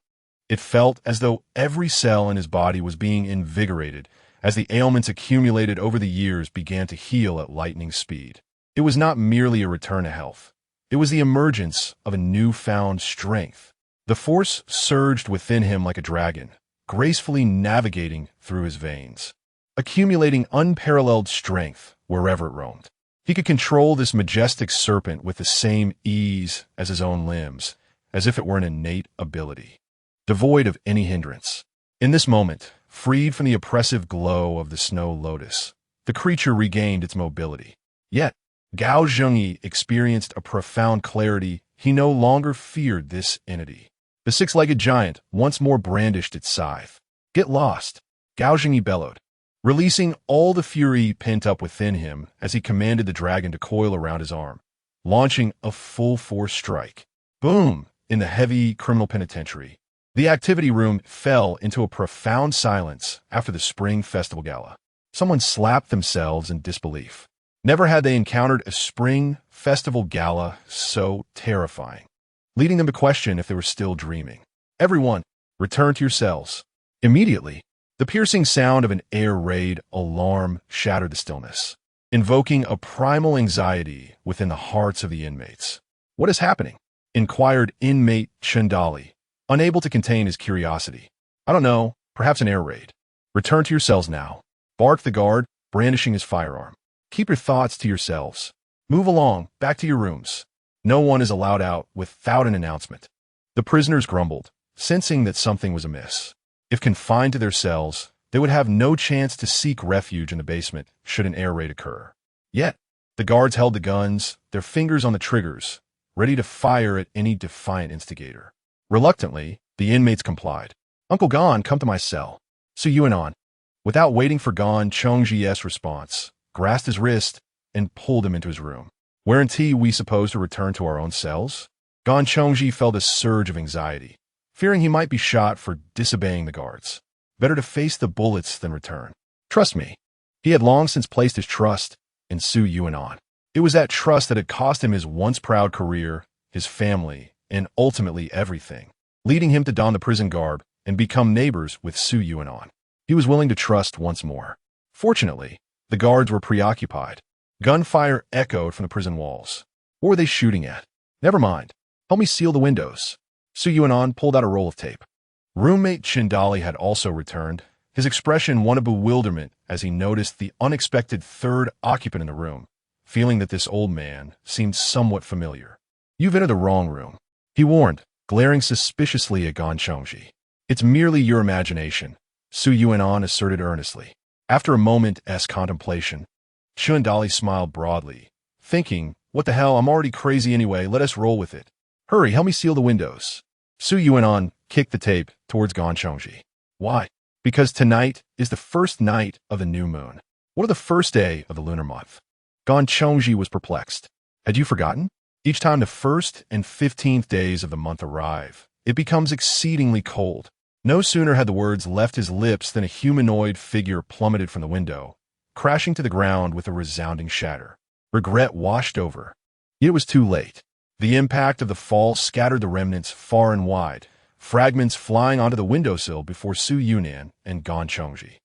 It felt as though every cell in his body was being invigorated as the ailments accumulated over the years began to heal at lightning speed. It was not merely a return to health. It was the emergence of a newfound strength. The force surged within him like a dragon, gracefully navigating through his veins, accumulating unparalleled strength wherever it roamed. He could control this majestic serpent with the same ease as his own limbs, as if it were an innate ability, devoid of any hindrance. In this moment, freed from the oppressive glow of the snow lotus, the creature regained its mobility. Yet, Gao Jingyi experienced a profound clarity. He no longer feared this entity. The 6-legged giant once more brandished its scythe. Get lost, Gao Jingyi bellowed, releasing all the fury pent up within him as he commanded the dragon to coil around his arm, launching a full-force strike. Boom! In the heavy criminal penitentiary, the activity room fell into a profound silence after the Spring Festival Gala. Someone slapped themselves in disbelief. Never had they encountered a Spring Festival Gala so terrifying, leading them to question if they were still dreaming. Everyone, return to your cells. Immediately, the piercing sound of an air raid alarm shattered the stillness, invoking a primal anxiety within the hearts of the inmates. What is happening? Inquired inmate Chandali, unable to contain his curiosity. I don't know, perhaps an air raid. Return to your cells now, barked the guard, brandishing his firearm. Keep your thoughts to yourselves. Move along, back to your rooms. No one is allowed out without an announcement. The prisoners grumbled, sensing that something was amiss. If confined to their cells, they would have no chance to seek refuge in the basement should an air raid occur. Yet, the guards held the guns, their fingers on the triggers, ready to fire at any defiant instigator. Reluctantly, the inmates complied. Uncle Gon, come to my cell. Su Yuan, without waiting for Gon Chongji's response, grasped his wrist and pulled him into his room. Weren't we supposed to return to our own cells? Gon Chongji felt a surge of anxiety, fearing he might be shot for disobeying the guards. Better to face the bullets than return. Trust me, he had long since placed his trust in Su Yuan. It was that trust that had cost him his once proud career, his family, and ultimately everything, leading him to don the prison garb and become neighbors with Su Yuan. He was willing to trust once more. Fortunately, the guards were preoccupied. Gunfire echoed from the prison walls. What were they shooting at? Never mind. Help me seal the windows. Su Yuan pulled out a roll of tape. Roommate Chindali had also returned, his expression one of bewilderment as he noticed the unexpected third occupant in the room, feeling that this old man seemed somewhat familiar. You've entered the wrong room, he warned, glaring suspiciously at Gon Chongji. It's merely your imagination, Su Yuan asserted earnestly. After a moment's contemplation, Chundali smiled broadly, thinking, what the hell, I'm already crazy anyway, let us roll with it. Hurry, help me seal the windows. Su Yuan kicked the tape towards Gon Chongji. Why? Because tonight is the first night of the new moon. What of the first day of the lunar month? Gon Chongji was perplexed. Had you forgotten? Each time the 1st and 15th days of the month arrive, it becomes exceedingly cold. No sooner had the words left his lips than a humanoid figure plummeted from the window, crashing to the ground with a resounding shatter. Regret washed over. Yet it was too late. The impact of the fall scattered the remnants far and wide, fragments flying onto the windowsill before Su Yuan and Gon Chongji.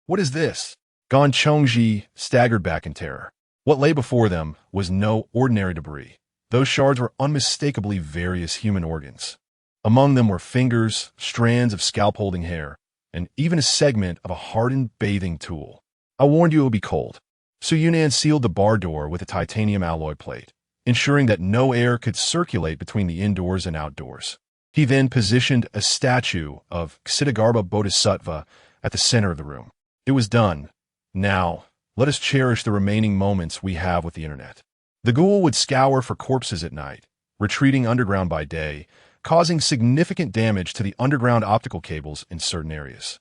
What is this? Gon Chongji staggered back in terror. What lay before them was no ordinary debris. Those shards were unmistakably various human organs. Among them were fingers, strands of scalp-holding hair, and even a segment of a hardened bathing tool. I warned you it would be cold. Su Yuan sealed the bar door with a titanium alloy plate, ensuring that no air could circulate between the indoors and outdoors. He then positioned a statue of Ksitigarbha Bodhisattva at the center of the room. It was done. Now, let us cherish the remaining moments we have with the internet. The ghoul would scour for corpses at night, retreating underground by day, causing significant damage to the underground optical cables in certain areas.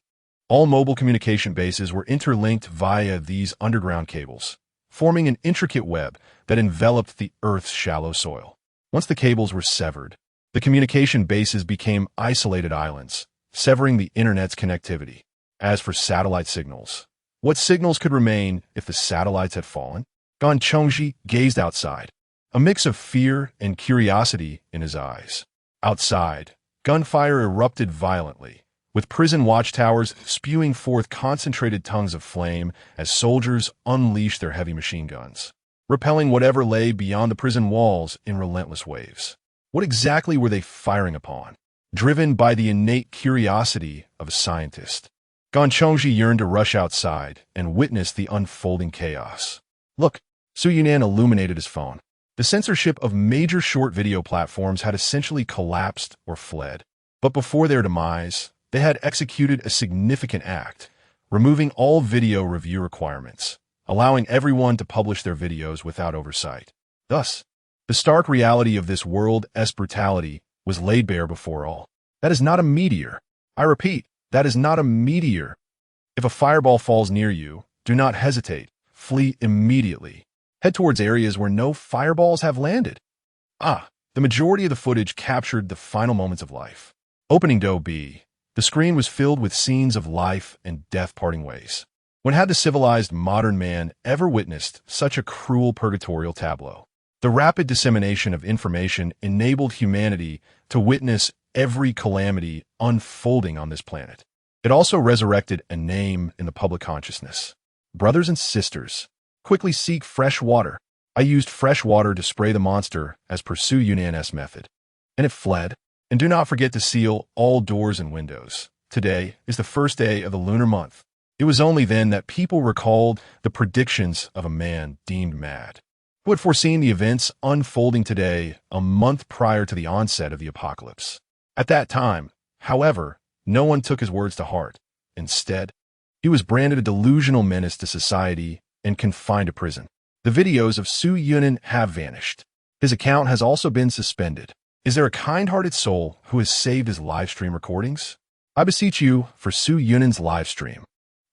All mobile communication bases were interlinked via these underground cables, forming an intricate web that enveloped the Earth's shallow soil. Once the cables were severed, the communication bases became isolated islands, severing the internet's connectivity. As for satellite signals, what signals could remain if the satellites had fallen? Gan Chongji gazed outside, a mix of fear and curiosity in his eyes. Outside, gunfire erupted violently, with prison watchtowers spewing forth concentrated tongues of flame as soldiers unleashed their heavy machine guns, repelling whatever lay beyond the prison walls in relentless waves. What exactly were they firing upon? Driven by the innate curiosity of a scientist, Gan Chongji yearned to rush outside and witness the unfolding chaos. Look, Su Yunan illuminated his phone. The censorship of major short video platforms had essentially collapsed or fled. But before their demise, they had executed a significant act, removing all video review requirements, allowing everyone to publish their videos without oversight. Thus, the stark reality of this world's brutality was laid bare before all. That is not a meteor. I repeat, that is not a meteor. If a fireball falls near you, do not hesitate. Flee immediately. Head towards areas where no fireballs have landed. The majority of the footage captured the final moments of life. Opening Doe B. The screen was filled with scenes of life and death parting ways. When had the civilized modern man ever witnessed such a cruel purgatorial tableau? The rapid dissemination of information enabled humanity to witness every calamity unfolding on this planet. It also resurrected a name in the public consciousness. Brothers and sisters, quickly seek fresh water. I used fresh water to spray the monster as per Su Yunan's method, and it fled. And do not forget to seal all doors and windows. Today is the first day of the lunar month. It was only then that people recalled the predictions of a man deemed mad, who had foreseen the events unfolding today a month prior to the onset of the apocalypse. At that time, however, no one took his words to heart. Instead, he was branded a delusional menace to society and confined to prison. The videos of Su Yunan have vanished. His account has also been suspended. Is there a kind-hearted soul who has saved his live stream recordings? I beseech you for Su Yunan's live stream.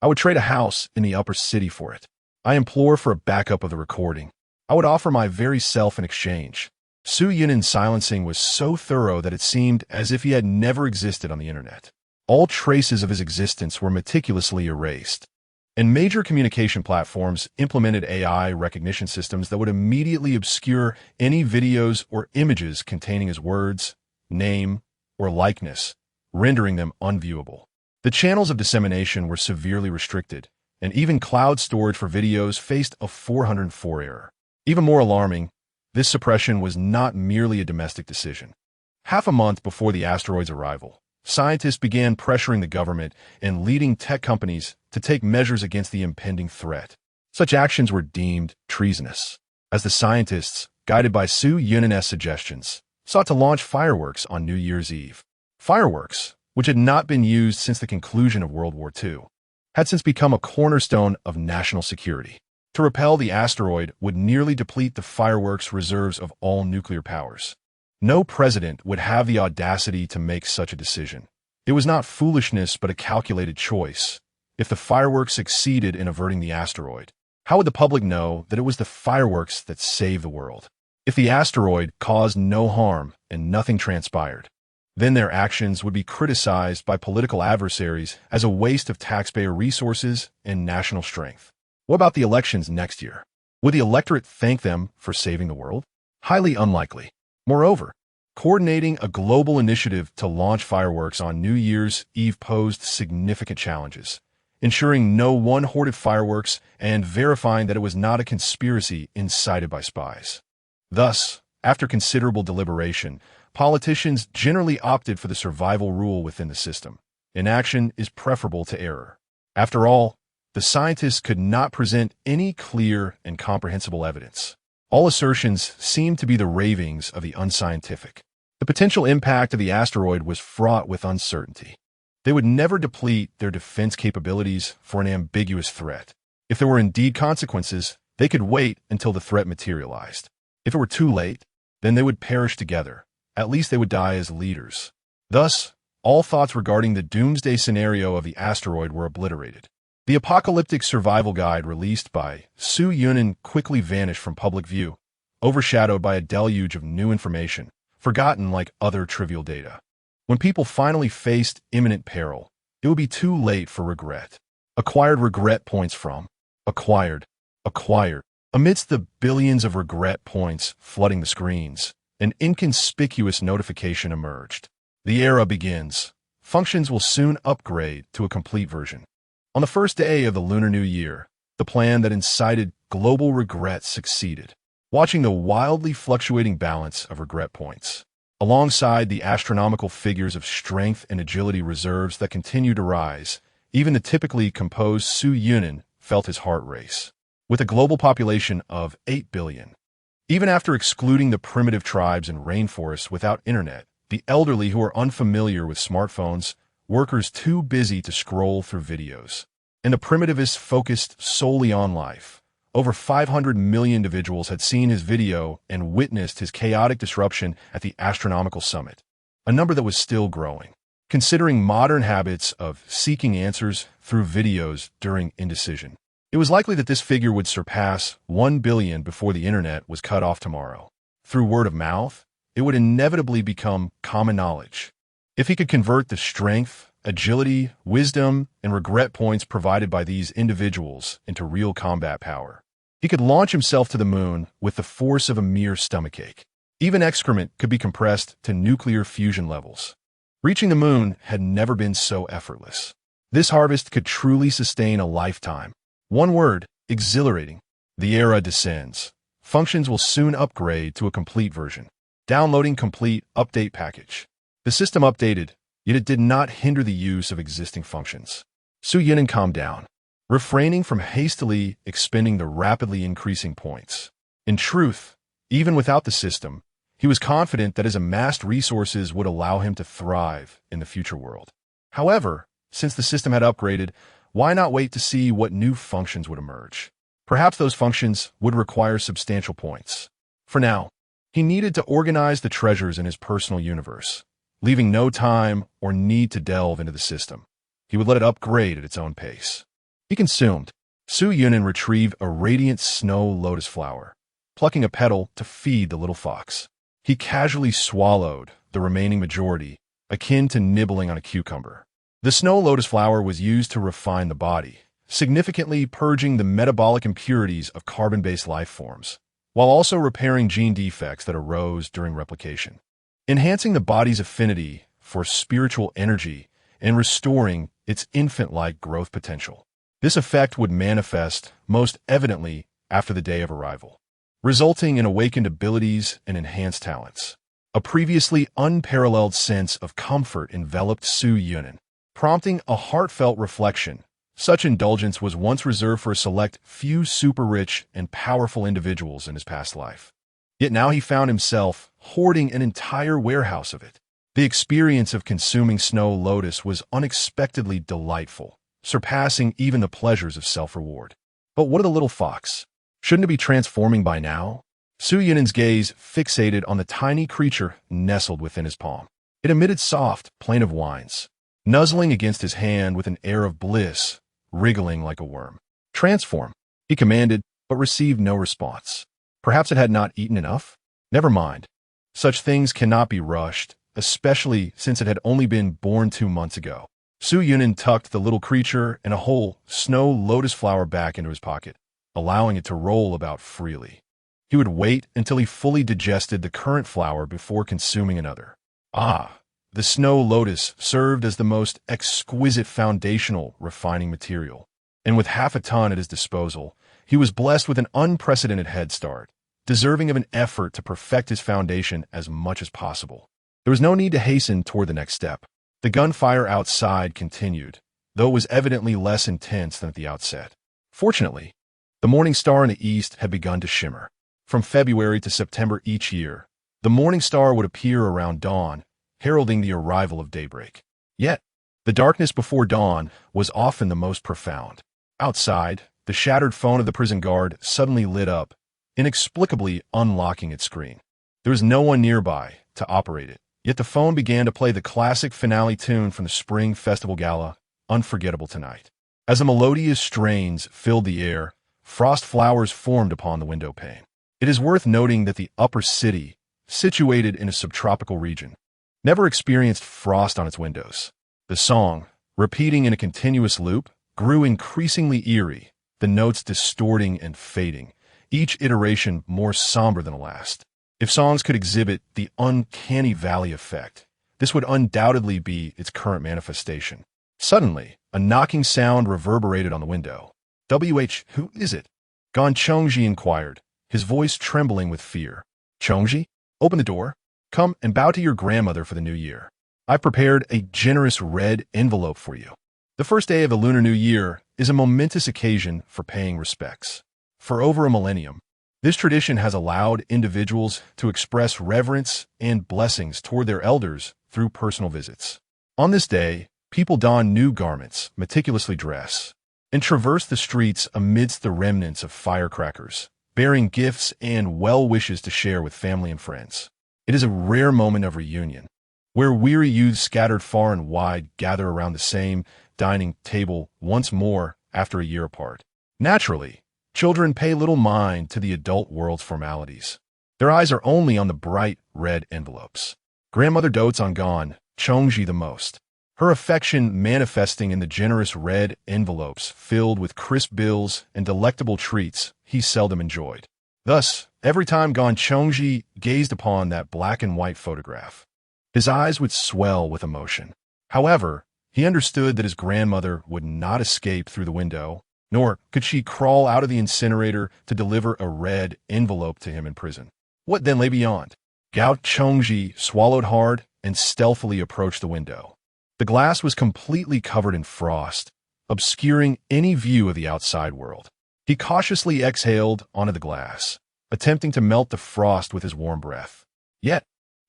I would trade a house in the upper city for it. I implore for a backup of the recording. I would offer my very self in exchange. Su Yunan's silencing was so thorough that it seemed as if he had never existed on the internet. All traces of his existence were meticulously erased, and major communication platforms implemented AI recognition systems that would immediately obscure any videos or images containing his words, name, or likeness, rendering them unviewable. The channels of dissemination were severely restricted, and even cloud storage for videos faced a 404 error. Even more alarming, this suppression was not merely a domestic decision. Half a month before the asteroid's arrival, scientists began pressuring the government and leading tech companies to take measures against the impending threat. Such actions were deemed treasonous, as the scientists, guided by Su Yunan's suggestions, sought to launch fireworks on New Year's Eve. Fireworks, which had not been used since the conclusion of World War II, had since become a cornerstone of national security. To repel the asteroid would nearly deplete the fireworks reserves of all nuclear powers. No president would have the audacity to make such a decision. It was not foolishness but a calculated choice. If the fireworks succeeded in averting the asteroid, how would the public know that it was the fireworks that saved the world? If the asteroid caused no harm and nothing transpired, then their actions would be criticized by political adversaries as a waste of taxpayer resources and national strength. What about the elections next year? Would the electorate thank them for saving the world? Highly unlikely. Moreover, coordinating a global initiative to launch fireworks on New Year's Eve posed significant challenges, ensuring no one hoarded fireworks and verifying that it was not a conspiracy incited by spies. Thus, after considerable deliberation, politicians generally opted for the survival rule within the system. Inaction is preferable to error. After all, the scientists could not present any clear and comprehensible evidence. All assertions seemed to be the ravings of the unscientific. The potential impact of the asteroid was fraught with uncertainty. They would never deplete their defense capabilities for an ambiguous threat. If there were indeed consequences, they could wait until the threat materialized. If it were too late, then they would perish together. At least they would die as leaders. Thus, all thoughts regarding the doomsday scenario of the asteroid were obliterated. The apocalyptic survival guide released by Su Yunin quickly vanished from public view, overshadowed by a deluge of new information, forgotten like other trivial data. When people finally faced imminent peril, it would be too late for regret. Acquired regret points from acquired. Amidst the billions of regret points flooding the screens, an inconspicuous notification emerged. The era begins. Functions will soon upgrade to a complete version. On the first day of the Lunar New Year, the plan that incited global regret succeeded, watching the wildly fluctuating balance of regret points. Alongside the astronomical figures of strength and agility reserves that continued to rise, even the typically composed Su Yunin felt his heart race. With a global population of 8 billion. Even after excluding the primitive tribes and rainforests without internet, the elderly who are unfamiliar with smartphones, workers too busy to scroll through videos, and the primitivists focused solely on life. Over 500 million individuals had seen his video and witnessed his chaotic disruption at the astronomical summit, a number that was still growing. Considering modern habits of seeking answers through videos during indecision, it was likely that this figure would surpass 1 billion before the internet was cut off tomorrow. Through word of mouth, it would inevitably become common knowledge. If he could convert the strength, agility, wisdom, and regret points provided by these individuals into real combat power, he could launch himself to the moon with the force of a mere stomachache. Even excrement could be compressed to nuclear fusion levels. Reaching the moon had never been so effortless. This harvest could truly sustain a lifetime. One word, exhilarating. The era descends. Functions will soon upgrade to a complete version. Downloading complete update package. The system updated, yet it did not hinder the use of existing functions. Su Yunin calmed down, refraining from hastily expending the rapidly increasing points. In truth, even without the system, he was confident that his amassed resources would allow him to thrive in the future world. However, since the system had upgraded, why not wait to see what new functions would emerge? Perhaps those functions would require substantial points. For now, he needed to organize the treasures in his personal universe, leaving no time or need to delve into the system. He would let it upgrade at its own pace. He consumed. Su Yunin retrieved a radiant snow lotus flower, plucking a petal to feed the little fox. He casually swallowed the remaining majority, akin to nibbling on a cucumber. The snow lotus flower was used to refine the body, significantly purging the metabolic impurities of carbon-based life forms, while also repairing gene defects that arose during replication, enhancing the body's affinity for spiritual energy and restoring its infant-like growth potential. This effect would manifest most evidently after the day of arrival, resulting in awakened abilities and enhanced talents. A previously unparalleled sense of comfort enveloped Su Yunin, prompting a heartfelt reflection. Such indulgence was once reserved for a select few super-rich and powerful individuals in his past life. Yet now he found himself hoarding an entire warehouse of it. The experience of consuming snow lotus was unexpectedly delightful, surpassing even the pleasures of self-reward. But what of the little fox? Shouldn't it be transforming by now? Su Yunin's gaze fixated on the tiny creature nestled within his palm. It emitted soft, plaintive whines, nuzzling against his hand with an air of bliss, wriggling like a worm. Transform, he commanded, but received no response. Perhaps it had not eaten enough? Never mind. Such things cannot be rushed, especially since it had only been born 2 months ago. Su Yunin tucked the little creature and a whole snow lotus flower back into his pocket, allowing it to roll about freely. He would wait until he fully digested the current flower before consuming another. The snow lotus served as the most exquisite foundational refining material, and with half a ton at his disposal, he was blessed with an unprecedented head start, deserving of an effort to perfect his foundation as much as possible. There was no need to hasten toward the next step. The gunfire outside continued, though it was evidently less intense than at the outset. Fortunately, the morning star in the east had begun to shimmer. From February to September each year, the morning star would appear around dawn, heralding the arrival of daybreak. Yet, the darkness before dawn was often the most profound. Outside, The shattered phone of the prison guard suddenly lit up, inexplicably unlocking its screen. There was no one nearby to operate it, yet the phone began to play the classic finale tune from the Spring Festival Gala, Unforgettable Tonight. As the melodious strains filled the air, frost flowers formed upon the window pane. It is worth noting that the upper city, situated in a subtropical region, never experienced frost on its windows. The song, repeating in a continuous loop, grew increasingly eerie, the notes distorting and fading, each iteration more somber than the last. If songs could exhibit the uncanny valley effect, this would undoubtedly be its current manifestation. Suddenly, a knocking sound reverberated on the window. Who is it? Gan Chongji inquired, his voice trembling with fear. Chongji, open the door. Come and bow to your grandmother for the new year. I've prepared a generous red envelope for you. The first day of the Lunar New Year is a momentous occasion for paying respects. For over a millennium, this tradition has allowed individuals to express reverence and blessings toward their elders through personal visits. On this day, people don new garments, meticulously dress, and traverse the streets amidst the remnants of firecrackers, bearing gifts and well wishes to share with family and friends. It is a rare moment of reunion, where weary youths scattered far and wide gather around the same dining table once more after a year apart. Naturally, children pay little mind to the adult world's formalities. Their eyes are only on the bright red envelopes. Grandmother dotes on Gan Chongji the most, her affection manifesting in the generous red envelopes filled with crisp bills and delectable treats he seldom enjoyed. Thus, every time Gan Chongji gazed upon that black and white photograph, his eyes would swell with emotion. However, he understood that his grandmother would not escape through the window, nor could she crawl out of the incinerator to deliver a red envelope to him in prison. What then lay beyond? Gao Chongji swallowed hard and stealthily approached the window. The glass was completely covered in frost, obscuring any view of the outside world. He cautiously exhaled onto the glass, attempting to melt the frost with his warm breath. Yet,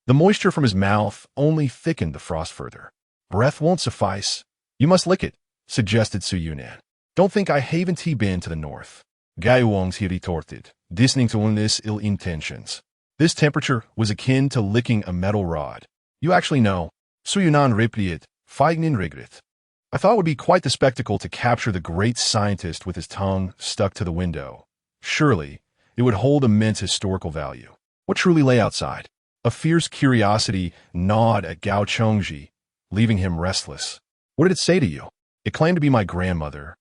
the moisture from his mouth only thickened the frost further. Breath won't suffice. You must lick it, suggested Su Yunan. Don't think I haven't been to the north. Gai Wong's he retorted, discerning to this ill intentions. This temperature was akin to licking a metal rod. You actually know. Su Yunan replied, Feignin regret. I thought it would be quite the spectacle to capture the great scientist with his tongue stuck to the window. Surely, it would hold immense historical value. What truly lay outside? A fierce curiosity gnawed at Gao Chongji, leaving him restless. What did it say to you? It claimed to be my grandmother,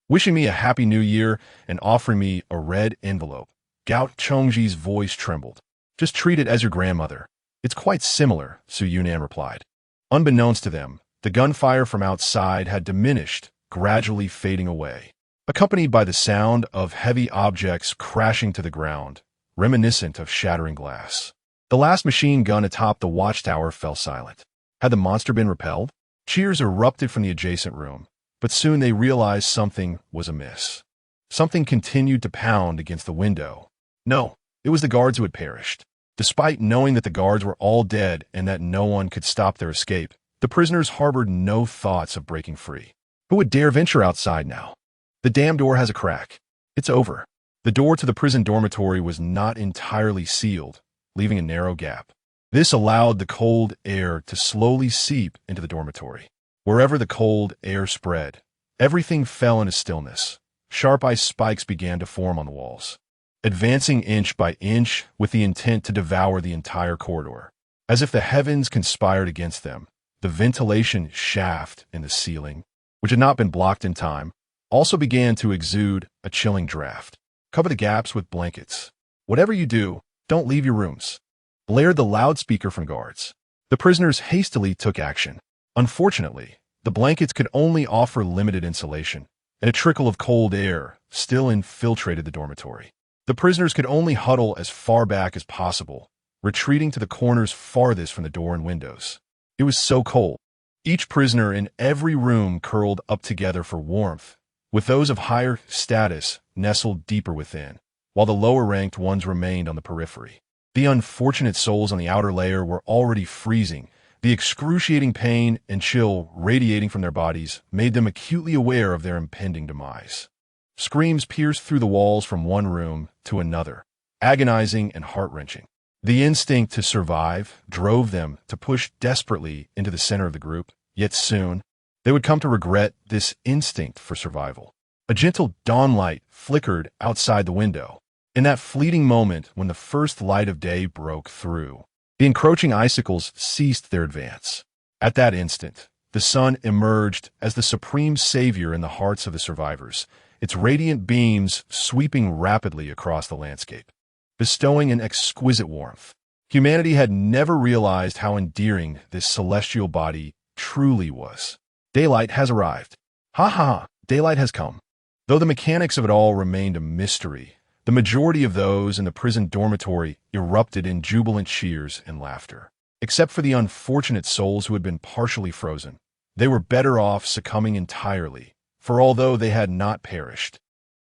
wishing me a happy new year and offering me a red envelope. Gao Chongji's voice trembled. Just treat it as your grandmother. It's quite similar, Su Yunan replied. Unbeknownst to them, the gunfire from outside had diminished, gradually fading away, accompanied by the sound of heavy objects crashing to the ground, reminiscent of shattering glass. The last machine gun atop the watchtower fell silent. Had the monster been repelled? Cheers erupted from the adjacent room, but soon they realized something was amiss. Something continued to pound against the window. No, it was the guards who had perished. Despite knowing that the guards were all dead and that no one could stop their escape, the prisoners harbored no thoughts of breaking free. Who would dare venture outside now? The damn door has a crack. It's over. The door to the prison dormitory was not entirely sealed, leaving a narrow gap. This allowed the cold air to slowly seep into the dormitory. Wherever the cold air spread, everything fell into stillness. Sharp ice spikes began to form on the walls, advancing inch by inch with the intent to devour the entire corridor. As if the heavens conspired against them, the ventilation shaft in the ceiling, which had not been blocked in time, also began to exude a chilling draft. Cover the gaps with blankets. Whatever you do, don't leave your rooms, blared the loudspeaker from guards. The prisoners hastily took action. Unfortunately, the blankets could only offer limited insulation, and a trickle of cold air still infiltrated the dormitory. The prisoners could only huddle as far back as possible, retreating to the corners farthest from the door and windows. It was so cold. Each prisoner in every room curled up together for warmth, with those of higher status nestled deeper within, while the lower-ranked ones remained on the periphery. The unfortunate souls on the outer layer were already freezing. The excruciating pain and chill radiating from their bodies made them acutely aware of their impending demise. Screams pierced through the walls from one room to another, agonizing and heart-wrenching. The instinct to survive drove them to push desperately into the center of the group, yet soon, they would come to regret this instinct for survival. A gentle dawn light flickered outside the window. In that fleeting moment when the first light of day broke through, the encroaching icicles ceased their advance. At that instant, the sun emerged as the supreme savior in the hearts of the survivors, its radiant beams sweeping rapidly across the landscape, bestowing an exquisite warmth. Humanity had never realized how endearing this celestial body truly was. Daylight has arrived. Ha ha ha, daylight has come. Though the mechanics of it all remained a mystery, the majority of those in the prison dormitory erupted in jubilant cheers and laughter. Except for the unfortunate souls who had been partially frozen, they were better off succumbing entirely, for although they had not perished,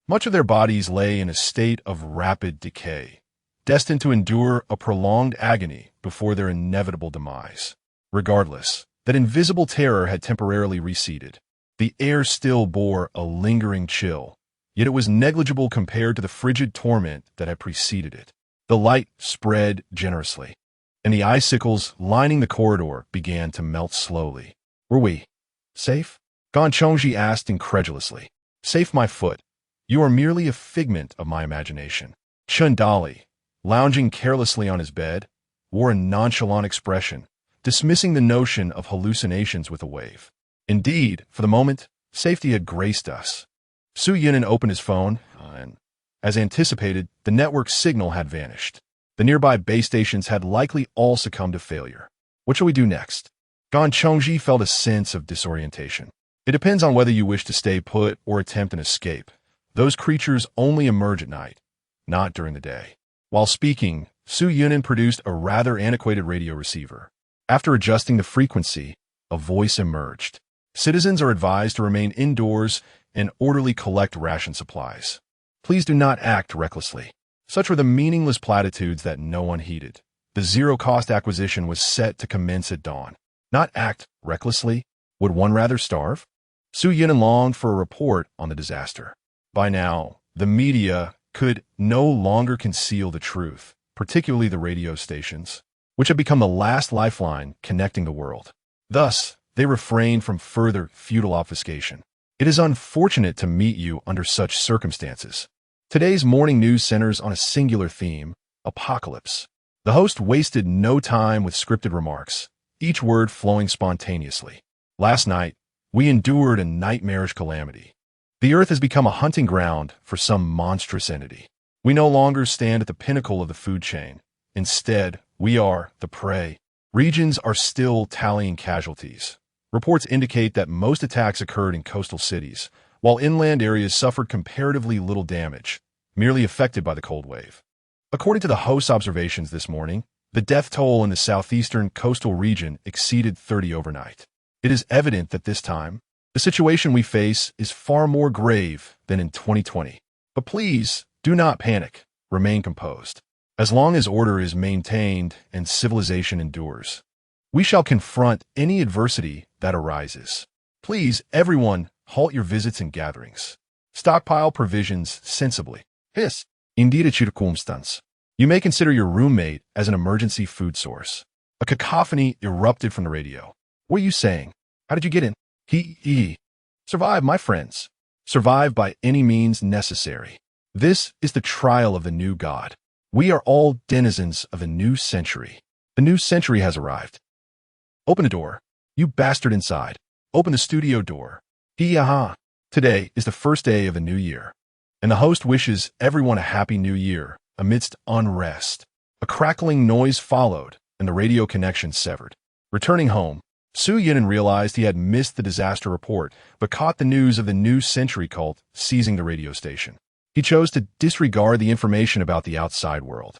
much of their bodies lay in a state of rapid decay, destined to endure a prolonged agony before their inevitable demise. Regardless, that invisible terror had temporarily receded. The air still bore a lingering chill, yet it was negligible compared to the frigid torment that had preceded it. The light spread generously, and the icicles lining the corridor began to melt slowly. Were we safe? Gan Chongji asked incredulously. Safe, my foot. You are merely a figment of my imagination. Chun Dali, lounging carelessly on his bed, wore a nonchalant expression, dismissing the notion of hallucinations with a wave. Indeed, for the moment, safety had graced us. Su Yinan opened his phone, and, as anticipated, the network signal had vanished. The nearby base stations had likely all succumbed to failure. What shall we do next? Gan Chongji felt a sense of disorientation. It depends on whether you wish to stay put or attempt an escape. Those creatures only emerge at night, not during the day. While speaking, Su Yinan produced a rather antiquated radio receiver. After adjusting the frequency, a voice emerged. Citizens are advised to remain indoors and orderly collect ration supplies. Please do not act recklessly. Such were the meaningless platitudes that no one heeded. The zero-cost acquisition was set to commence at dawn. Not act recklessly? Would one rather starve? Su Yinan longed for a report on the disaster. By now, the media could no longer conceal the truth, particularly the radio stations, which had become the last lifeline connecting the world. Thus, they refrained from further futile obfuscation. It is unfortunate to meet you under such circumstances. Today's morning news centers on a singular theme, apocalypse. The host wasted no time with scripted remarks, each word flowing spontaneously. Last night, we endured a nightmarish calamity. The earth has become a hunting ground for some monstrous entity. We no longer stand at the pinnacle of the food chain. Instead, we are the prey. Regions are still tallying casualties. Reports indicate that most attacks occurred in coastal cities, while inland areas suffered comparatively little damage, merely affected by the cold wave. According to the host's observations this morning, the death toll in the southeastern coastal region exceeded 30 overnight. It is evident that this time, the situation we face is far more grave than in 2020. But please, do not panic. Remain composed. As long as order is maintained and civilization endures, we shall confront any adversity that arises. Please, everyone, halt your visits and gatherings. Stockpile provisions sensibly. Hiss. Indeed, circumstance. You may consider your roommate as an emergency food source. A cacophony erupted from the radio. What are you saying? How did you get in? He. Survive, my friends. Survive by any means necessary. This is the trial of the new god. We are all denizens of a new century. The new century has arrived. Open the door. You bastard inside. Open the studio door. Hee-aha. Today is the first day of the new year, and the host wishes everyone a happy new year amidst unrest. A crackling noise followed, and the radio connection severed. Returning home, Su Yinan realized he had missed the disaster report, but caught the news of the new century cult seizing the radio station. He chose to disregard the information about the outside world.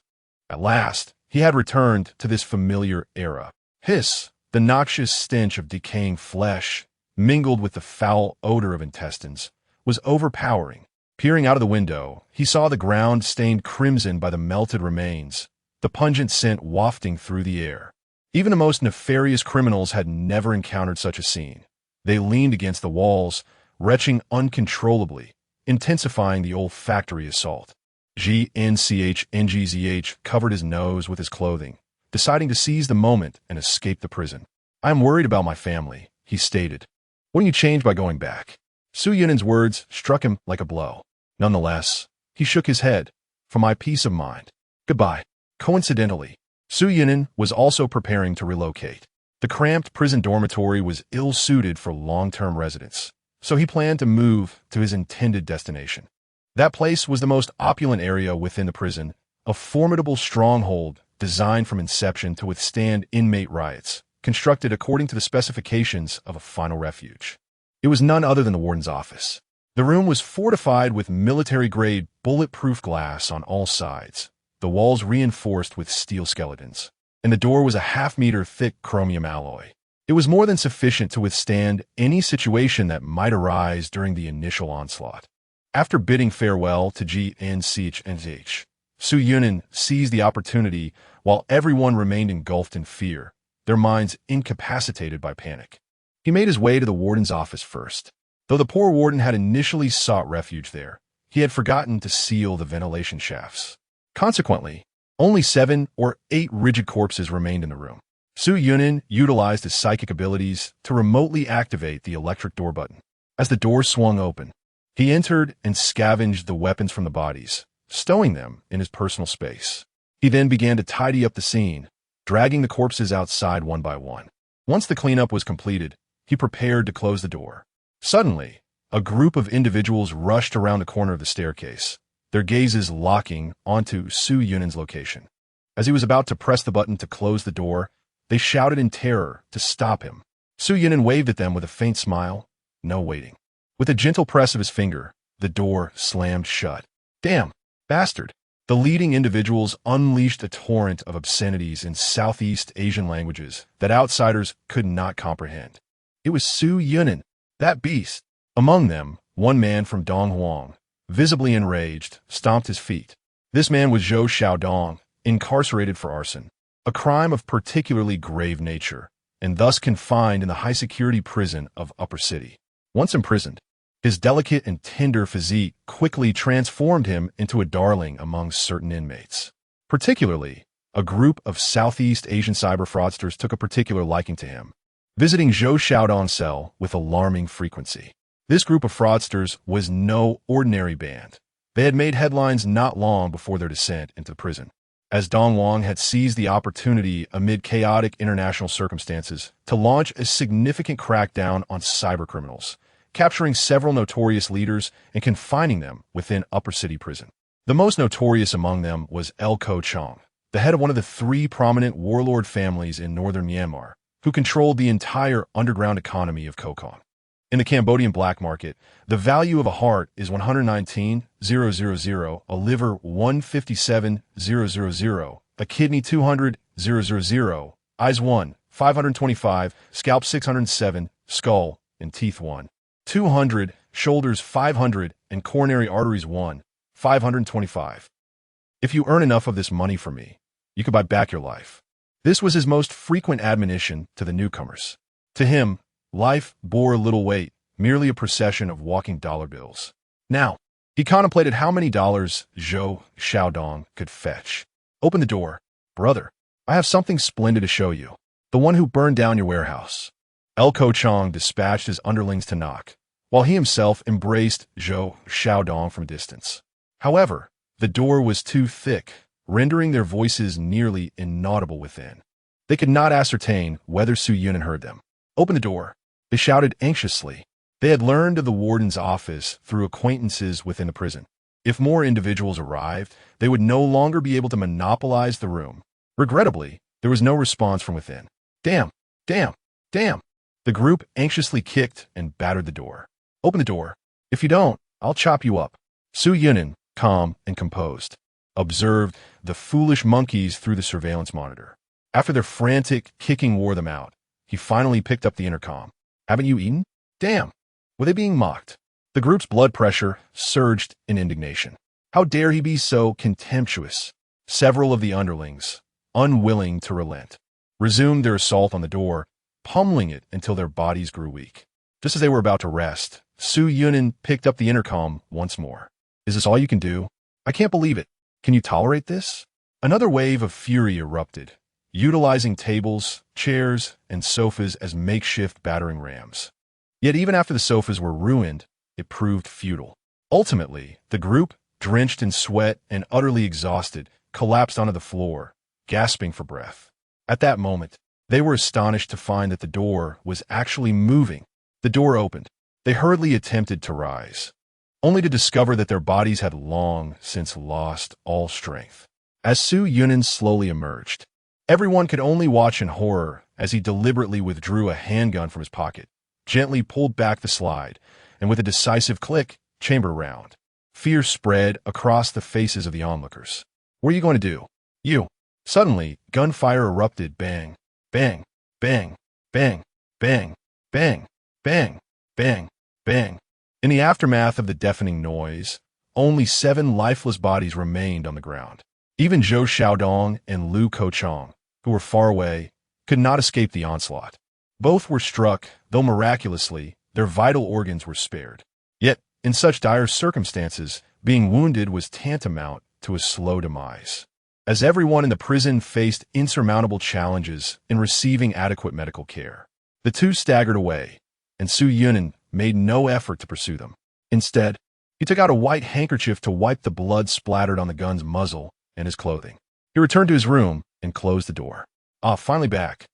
At last, he had returned to this familiar era. Hiss, the noxious stench of decaying flesh, mingled with the foul odor of intestines, was overpowering. Peering out of the window, he saw the ground stained crimson by the melted remains, the pungent scent wafting through the air. Even the most nefarious criminals had never encountered such a scene. They leaned against the walls, retching uncontrollably, intensifying the olfactory assault. GNCHNGZH covered his nose with his clothing, deciding to seize the moment and escape the prison. "I am worried about my family," he stated. "Wouldn't you change by going back?" Su Yunin's words struck him like a blow. Nonetheless, he shook his head. "For my peace of mind. Goodbye." Coincidentally, Su Yunin was also preparing to relocate. The cramped prison dormitory was ill-suited for long-term residence, so he planned to move to his intended destination. That place was the most opulent area within the prison, a formidable stronghold designed from inception to withstand inmate riots, constructed according to the specifications of a final refuge. It was none other than the warden's office. The room was fortified with military-grade, bulletproof glass on all sides, the walls reinforced with steel skeletons, and the door was a half-meter thick chromium alloy. It was more than sufficient to withstand any situation that might arise during the initial onslaught. After bidding farewell to GNCHNH, Su Yunin seized the opportunity while everyone remained engulfed in fear, their minds incapacitated by panic. He made his way to the warden's office first. Though the poor warden had initially sought refuge there, he had forgotten to seal the ventilation shafts. Consequently, only 7 or 8 rigid corpses remained in the room. Su Yunin utilized his psychic abilities to remotely activate the electric door button. As the door swung open, he entered and scavenged the weapons from the bodies, stowing them in his personal space. He then began to tidy up the scene, dragging the corpses outside one by one. Once the cleanup was completed, he prepared to close the door. Suddenly, a group of individuals rushed around the corner of the staircase, their gazes locking onto Su Yunin's location. As he was about to press the button to close the door, they shouted in terror to stop him. Su Yunin waved at them with a faint smile. No waiting. With a gentle press of his finger, the door slammed shut. "Damn, bastard!" The leading individuals unleashed a torrent of obscenities in Southeast Asian languages that outsiders could not comprehend. It was Su Yunin, that beast. Among them, one man from Donghuang, visibly enraged, stomped his feet. This man was Zhou Xiaodong, incarcerated for arson, a crime of particularly grave nature, and thus confined in the high-security prison of Upper City. Once imprisoned, his delicate and tender physique quickly transformed him into a darling among certain inmates. Particularly, a group of Southeast Asian cyber fraudsters took a particular liking to him, visiting Zhou Xiaodong's cell with alarming frequency. This group of fraudsters was no ordinary band. They had made headlines not long before their descent into prison, as Donghuang had seized the opportunity amid chaotic international circumstances to launch a significant crackdown on cybercriminals, capturing several notorious leaders and confining them within Upper City Prison. The most notorious among them was El Ko Chong, the head of one of the 3 prominent warlord families in northern Myanmar, who controlled the entire underground economy of Kokon. In the Cambodian black market, the value of a heart is 119,000, a liver 157,000, a kidney 200,000, eyes 525, scalp 607, skull and teeth 200, shoulders 500, and coronary arteries 525. If you earn enough of this money from me, you could buy back your life. This was his most frequent admonition to the newcomers. To him, life bore little weight, merely a procession of walking dollar bills. Now, he contemplated how many dollars Zhou Xiaodong could fetch. "Open the door, brother. I have something splendid to show you. The one who burned down your warehouse." El Ko Chong dispatched his underlings to knock, while he himself embraced Zhou Xiaodong from a distance. However, the door was too thick, rendering their voices nearly inaudible within. They could not ascertain whether Su Yunin heard them. "Open the door," they shouted anxiously. They had learned of the warden's office through acquaintances within the prison. If more individuals arrived, they would no longer be able to monopolize the room. Regrettably, there was no response from within. "Damn! Damn! Damn!" The group anxiously kicked and battered the door. "Open the door. If you don't, I'll chop you up." Su Yunin, calm and composed, observed the foolish monkeys through the surveillance monitor. After their frantic kicking wore them out, he finally picked up the intercom. "Haven't you eaten? Damn! Were they being mocked?" The group's blood pressure surged in indignation. How dare he be so contemptuous? Several of the underlings, unwilling to relent, resumed their assault on the door, pummeling it until their bodies grew weak. Just as they were about to rest, Su Yunin picked up the intercom once more. Is this all you can do? I can't believe it. Can you tolerate this? Another wave of fury erupted, utilizing tables, chairs, and sofas as makeshift battering rams. Yet even after the sofas were ruined, it proved futile. Ultimately, the group, drenched in sweat and utterly exhausted, collapsed onto the floor, gasping for breath. At that moment, they were astonished to find that the door was actually moving. The door opened. They hurriedly attempted to rise, only to discover that their bodies had long since lost all strength. As Su Yunin slowly emerged, everyone could only watch in horror as he deliberately withdrew a handgun from his pocket, gently pulled back the slide, and with a decisive click, chambered round. Fear spread across the faces of the onlookers. What are you going to do? You. Suddenly, gunfire erupted. Bang, bang, bang, bang, bang, bang, bang, bang, bang. In the aftermath of the deafening noise, only 7 lifeless bodies remained on the ground. Even Zhou Xiaodong and Lu Kochong, who were far away, could not escape the onslaught. Both were struck, though miraculously, their vital organs were spared. Yet, in such dire circumstances, being wounded was tantamount to a slow demise, as everyone in the prison faced insurmountable challenges in receiving adequate medical care. The two staggered away, and Su Yunin made no effort to pursue them. Instead, he took out a white handkerchief to wipe the blood splattered on the gun's muzzle and his clothing. He returned to his room and closed the door. Finally back.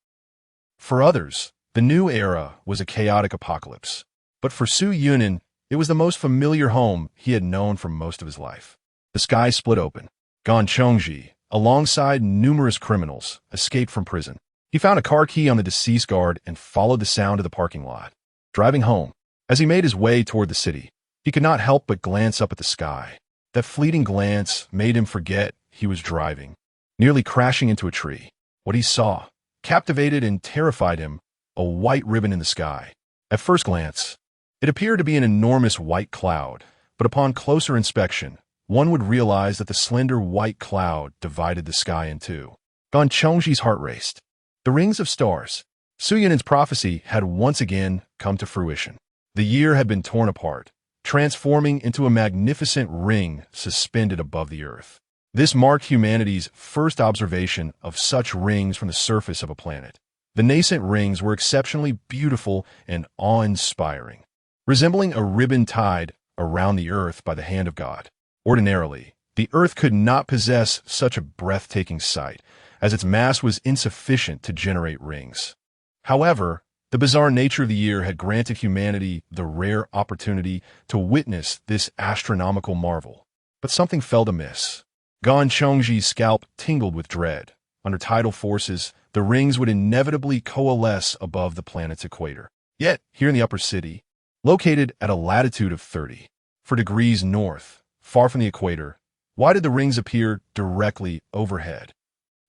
For others, the new era was a chaotic apocalypse. But for Su Yunin, it was the most familiar home he had known for most of his life. The sky split open. Gan Chongji, alongside numerous criminals, escaped from prison. He found a car key on the deceased guard and followed the sound of the parking lot. Driving home, as he made his way toward the city, he could not help but glance up at the sky. That fleeting glance made him forget he was driving, nearly crashing into a tree. What he saw captivated and terrified him, a white ribbon in the sky. At first glance, it appeared to be an enormous white cloud, but upon closer inspection, one would realize that the slender white cloud divided the sky in two. Gan Chongji's heart raced. The rings of stars. Su Yunin's prophecy had once again come to fruition. The year had been torn apart, transforming into a magnificent ring suspended above the earth. This marked humanity's first observation of such rings from the surface of a planet. The nascent rings were exceptionally beautiful and awe-inspiring, resembling a ribbon tied around the earth by the hand of God. Ordinarily, the earth could not possess such a breathtaking sight, as its mass was insufficient to generate rings. However, the bizarre nature of the year had granted humanity the rare opportunity to witness this astronomical marvel. But something felt amiss. Gan Chongji's scalp tingled with dread. Under tidal forces, the rings would inevitably coalesce above the planet's equator. Yet, here in the upper city, located at a latitude of 34 degrees north, far from the equator, why did the rings appear directly overhead?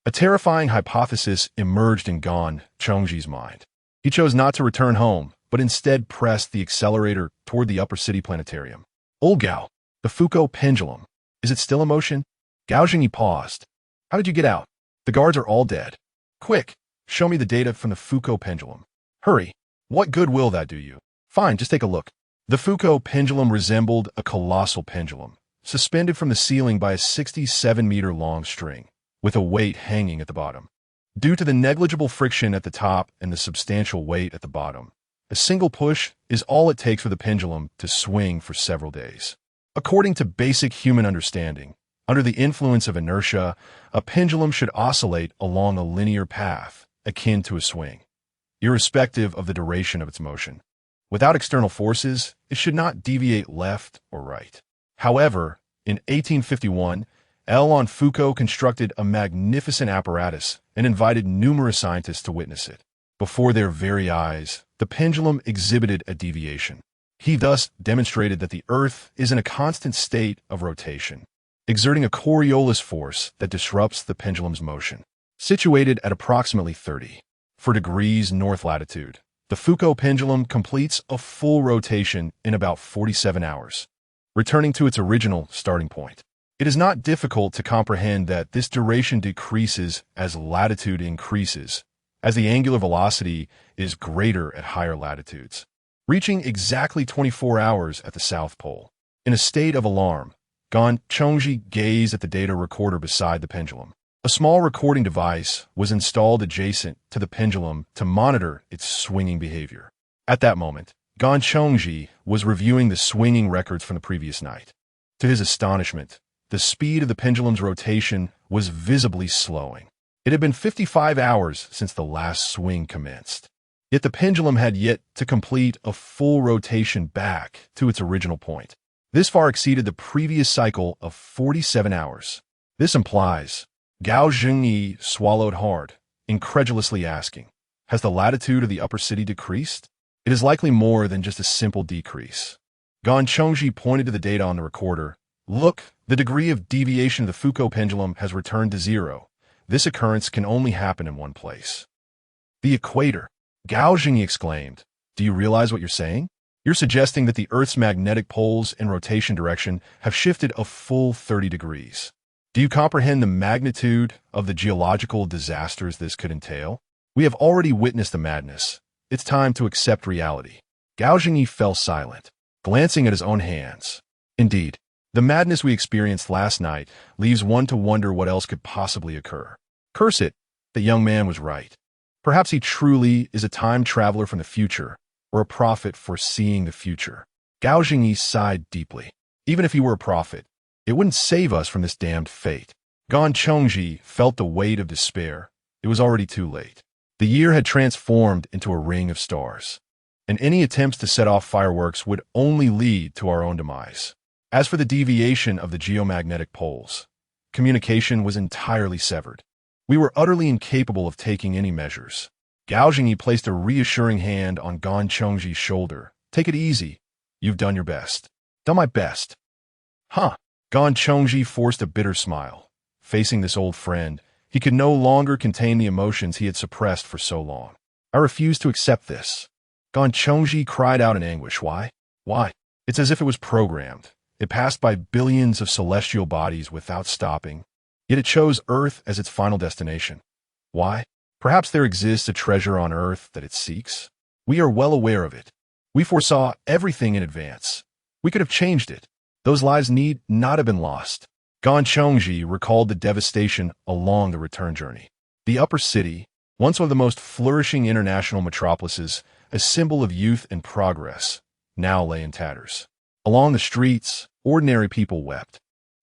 A terrifying hypothesis emerged in Gan Chongji's mind. He chose not to return home, but instead pressed the accelerator toward the upper city planetarium. Old Gao, the Foucault pendulum. Is it still in motion? Gao Jingyi paused. How did you get out? The guards are all dead. Quick, show me the data from the Foucault pendulum. Hurry. What good will that do you? Fine, just take a look. The Foucault pendulum resembled a colossal pendulum, suspended from the ceiling by a 67-meter-long string, with a weight hanging at the bottom. Due to the negligible friction at the top and the substantial weight at the bottom, a single push is all it takes for the pendulum to swing for several days. According to basic human understanding, under the influence of inertia, a pendulum should oscillate along a linear path, akin to a swing, irrespective of the duration of its motion. Without external forces, it should not deviate left or right. However, in 1851, L. Foucault constructed a magnificent apparatus and invited numerous scientists to witness it. Before their very eyes, the pendulum exhibited a deviation. He thus demonstrated that the Earth is in a constant state of rotation, exerting a Coriolis force that disrupts the pendulum's motion. Situated at approximately 34 degrees north latitude, the Foucault pendulum completes a full rotation in about 47 hours, returning to its original starting point. It is not difficult to comprehend that this duration decreases as latitude increases, as the angular velocity is greater at higher latitudes. reaching exactly 24 hours at the South Pole. In a state of alarm, Gan Chongji gazed at the data recorder beside the pendulum. A small recording device was installed adjacent to the pendulum to monitor its swinging behavior. At that moment, Gan Chongji was reviewing the swinging records from the previous night. To his astonishment, the speed of the pendulum's rotation was visibly slowing. It had been 55 hours since the last swing commenced. Yet the pendulum had yet to complete a full rotation back to its original point. This far exceeded the previous cycle of 47 hours. This implies Gao Zhengyi swallowed hard, incredulously asking, has the latitude of the upper city decreased? It is likely more than just a simple decrease. Gan Chongji pointed to the data on the recorder. Look, the degree of deviation of the Foucault pendulum has returned to zero. This occurrence can only happen in one place. The equator. Gao Zhengyi exclaimed. Do you realize what you're saying? You're suggesting that the Earth's magnetic poles and rotation direction have shifted a full 30 degrees. Do you comprehend the magnitude of the geological disasters this could entail? We have already witnessed the madness. It's time to accept reality. Gao Zhengyi fell silent, glancing at his own hands. Indeed, the madness we experienced last night leaves one to wonder what else could possibly occur. Curse it, the young man was right. Perhaps he truly is a time traveler from the future, or a prophet foreseeing the future. Gao Zhengyi sighed deeply. Even if he were a prophet, it wouldn't save us from this damned fate. Gan Chongji felt the weight of despair. It was already too late. The year had transformed into a ring of stars, and any attempts to set off fireworks would only lead to our own demise. As for the deviation of the geomagnetic poles, communication was entirely severed. We were utterly incapable of taking any measures. Gao Zhengyi placed a reassuring hand on Gan Chongji's shoulder. Take it easy. You've done your best. Done my best. Huh. Gan Chongji forced a bitter smile. Facing this old friend, he could no longer contain the emotions he had suppressed for so long. I refuse to accept this. Gan Chongji cried out in anguish. Why? Why? It's as if it was programmed. It passed by billions of celestial bodies without stopping, yet it chose Earth as its final destination. Why? Perhaps there exists a treasure on Earth that it seeks. We are well aware of it. We foresaw everything in advance. We could have changed it. Those lives need not have been lost. Gan Chongji recalled the devastation along the return journey. The upper city, once one of the most flourishing international metropolises, a symbol of youth and progress, now lay in tatters. Along the streets, ordinary people wept,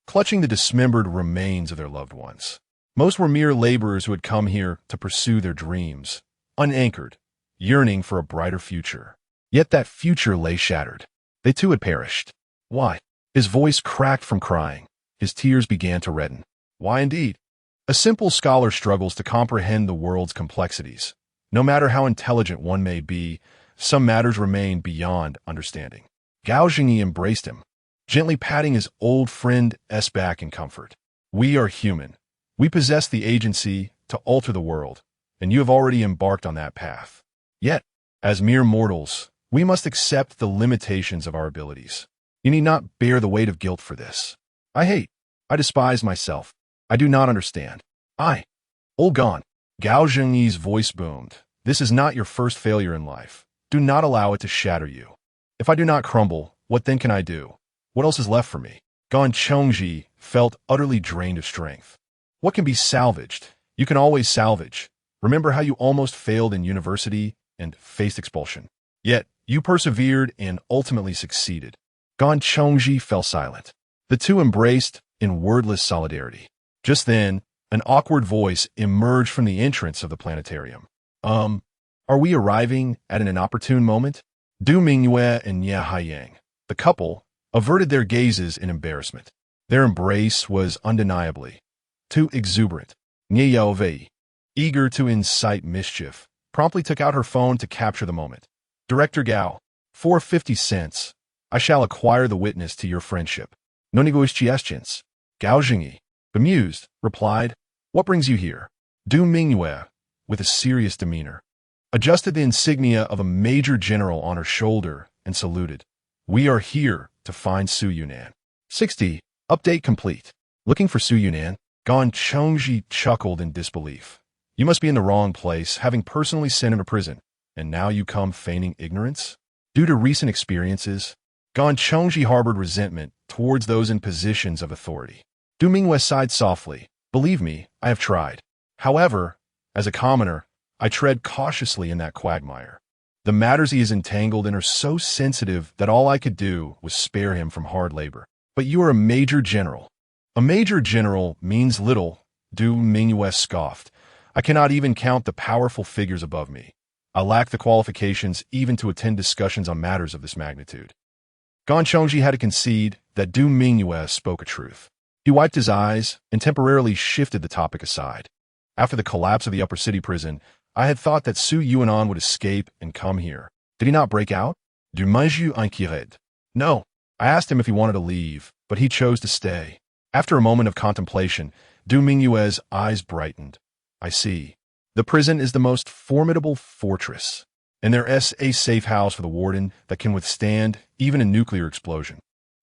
clutching the dismembered remains of their loved ones. Most were mere laborers who had come here to pursue their dreams, unanchored, yearning for a brighter future. Yet that future lay shattered. They too had perished. Why? His voice cracked from crying. His tears began to redden. Why indeed? A simple scholar struggles to comprehend the world's complexities. No matter how intelligent one may be, some matters remain beyond understanding. Gao Zhengyi embraced him, gently patting his old friend's back in comfort. We are human. We possess the agency to alter the world, and you have already embarked on that path. Yet, as mere mortals, we must accept the limitations of our abilities. You need not bear the weight of guilt for this. I despise myself. I do not understand. Old Gan. Gao Zhengyi's voice boomed. This is not your first failure in life. Do not allow it to shatter you. If I do not crumble, what then can I do? What else is left for me? Gan Chongji felt utterly drained of strength. What can be salvaged? You can always salvage. Remember how you almost failed in university and faced expulsion. Yet, you persevered and ultimately succeeded. Gan Chongji fell silent. The two embraced in wordless solidarity. Just then, an awkward voice emerged from the entrance of the planetarium. Are we arriving at an inopportune moment? Du Mingyue and Ye Haiyang, the couple, averted their gazes in embarrassment. Their embrace was undeniably too exuberant. Nye Yaovei, eager to incite mischief, promptly took out her phone to capture the moment. Director Gao, for 50 cents, I shall acquire the witness to your friendship. No negotiations. Gao Zhengyi, bemused, replied, What brings you here? Du Mingyue, with a serious demeanor, adjusted the insignia of a major general on her shoulder and saluted. We are here to find Su Yunan. 60. Update complete. Looking for Su Yunan? Gan Chongji chuckled in disbelief. You must be in the wrong place, having personally sent him to prison, and now you come feigning ignorance? Due to recent experiences, Gan Chongji harbored resentment towards those in positions of authority. Du Mingwe sighed softly. Believe me, I have tried. However, as a commoner, I tread cautiously in that quagmire. The matters he is entangled in are so sensitive that all I could do was spare him from hard labor. But you are a major general. A major general means little, Du Mingwe scoffed. I cannot even count the powerful figures above me. I lack the qualifications even to attend discussions on matters of this magnitude. Gan Chongji had to concede that Du Mingwe spoke a truth. He wiped his eyes and temporarily shifted the topic aside. After the collapse of the upper city prison, I had thought that Su Yuanan would escape and come here. Did he not break out? Du m'as-tu inquiété? No. I asked him if he wanted to leave, but he chose to stay. After a moment of contemplation, Du Mingwe's eyes brightened. I see. The prison is the most formidable fortress, and there is a safe house for the warden that can withstand even a nuclear explosion.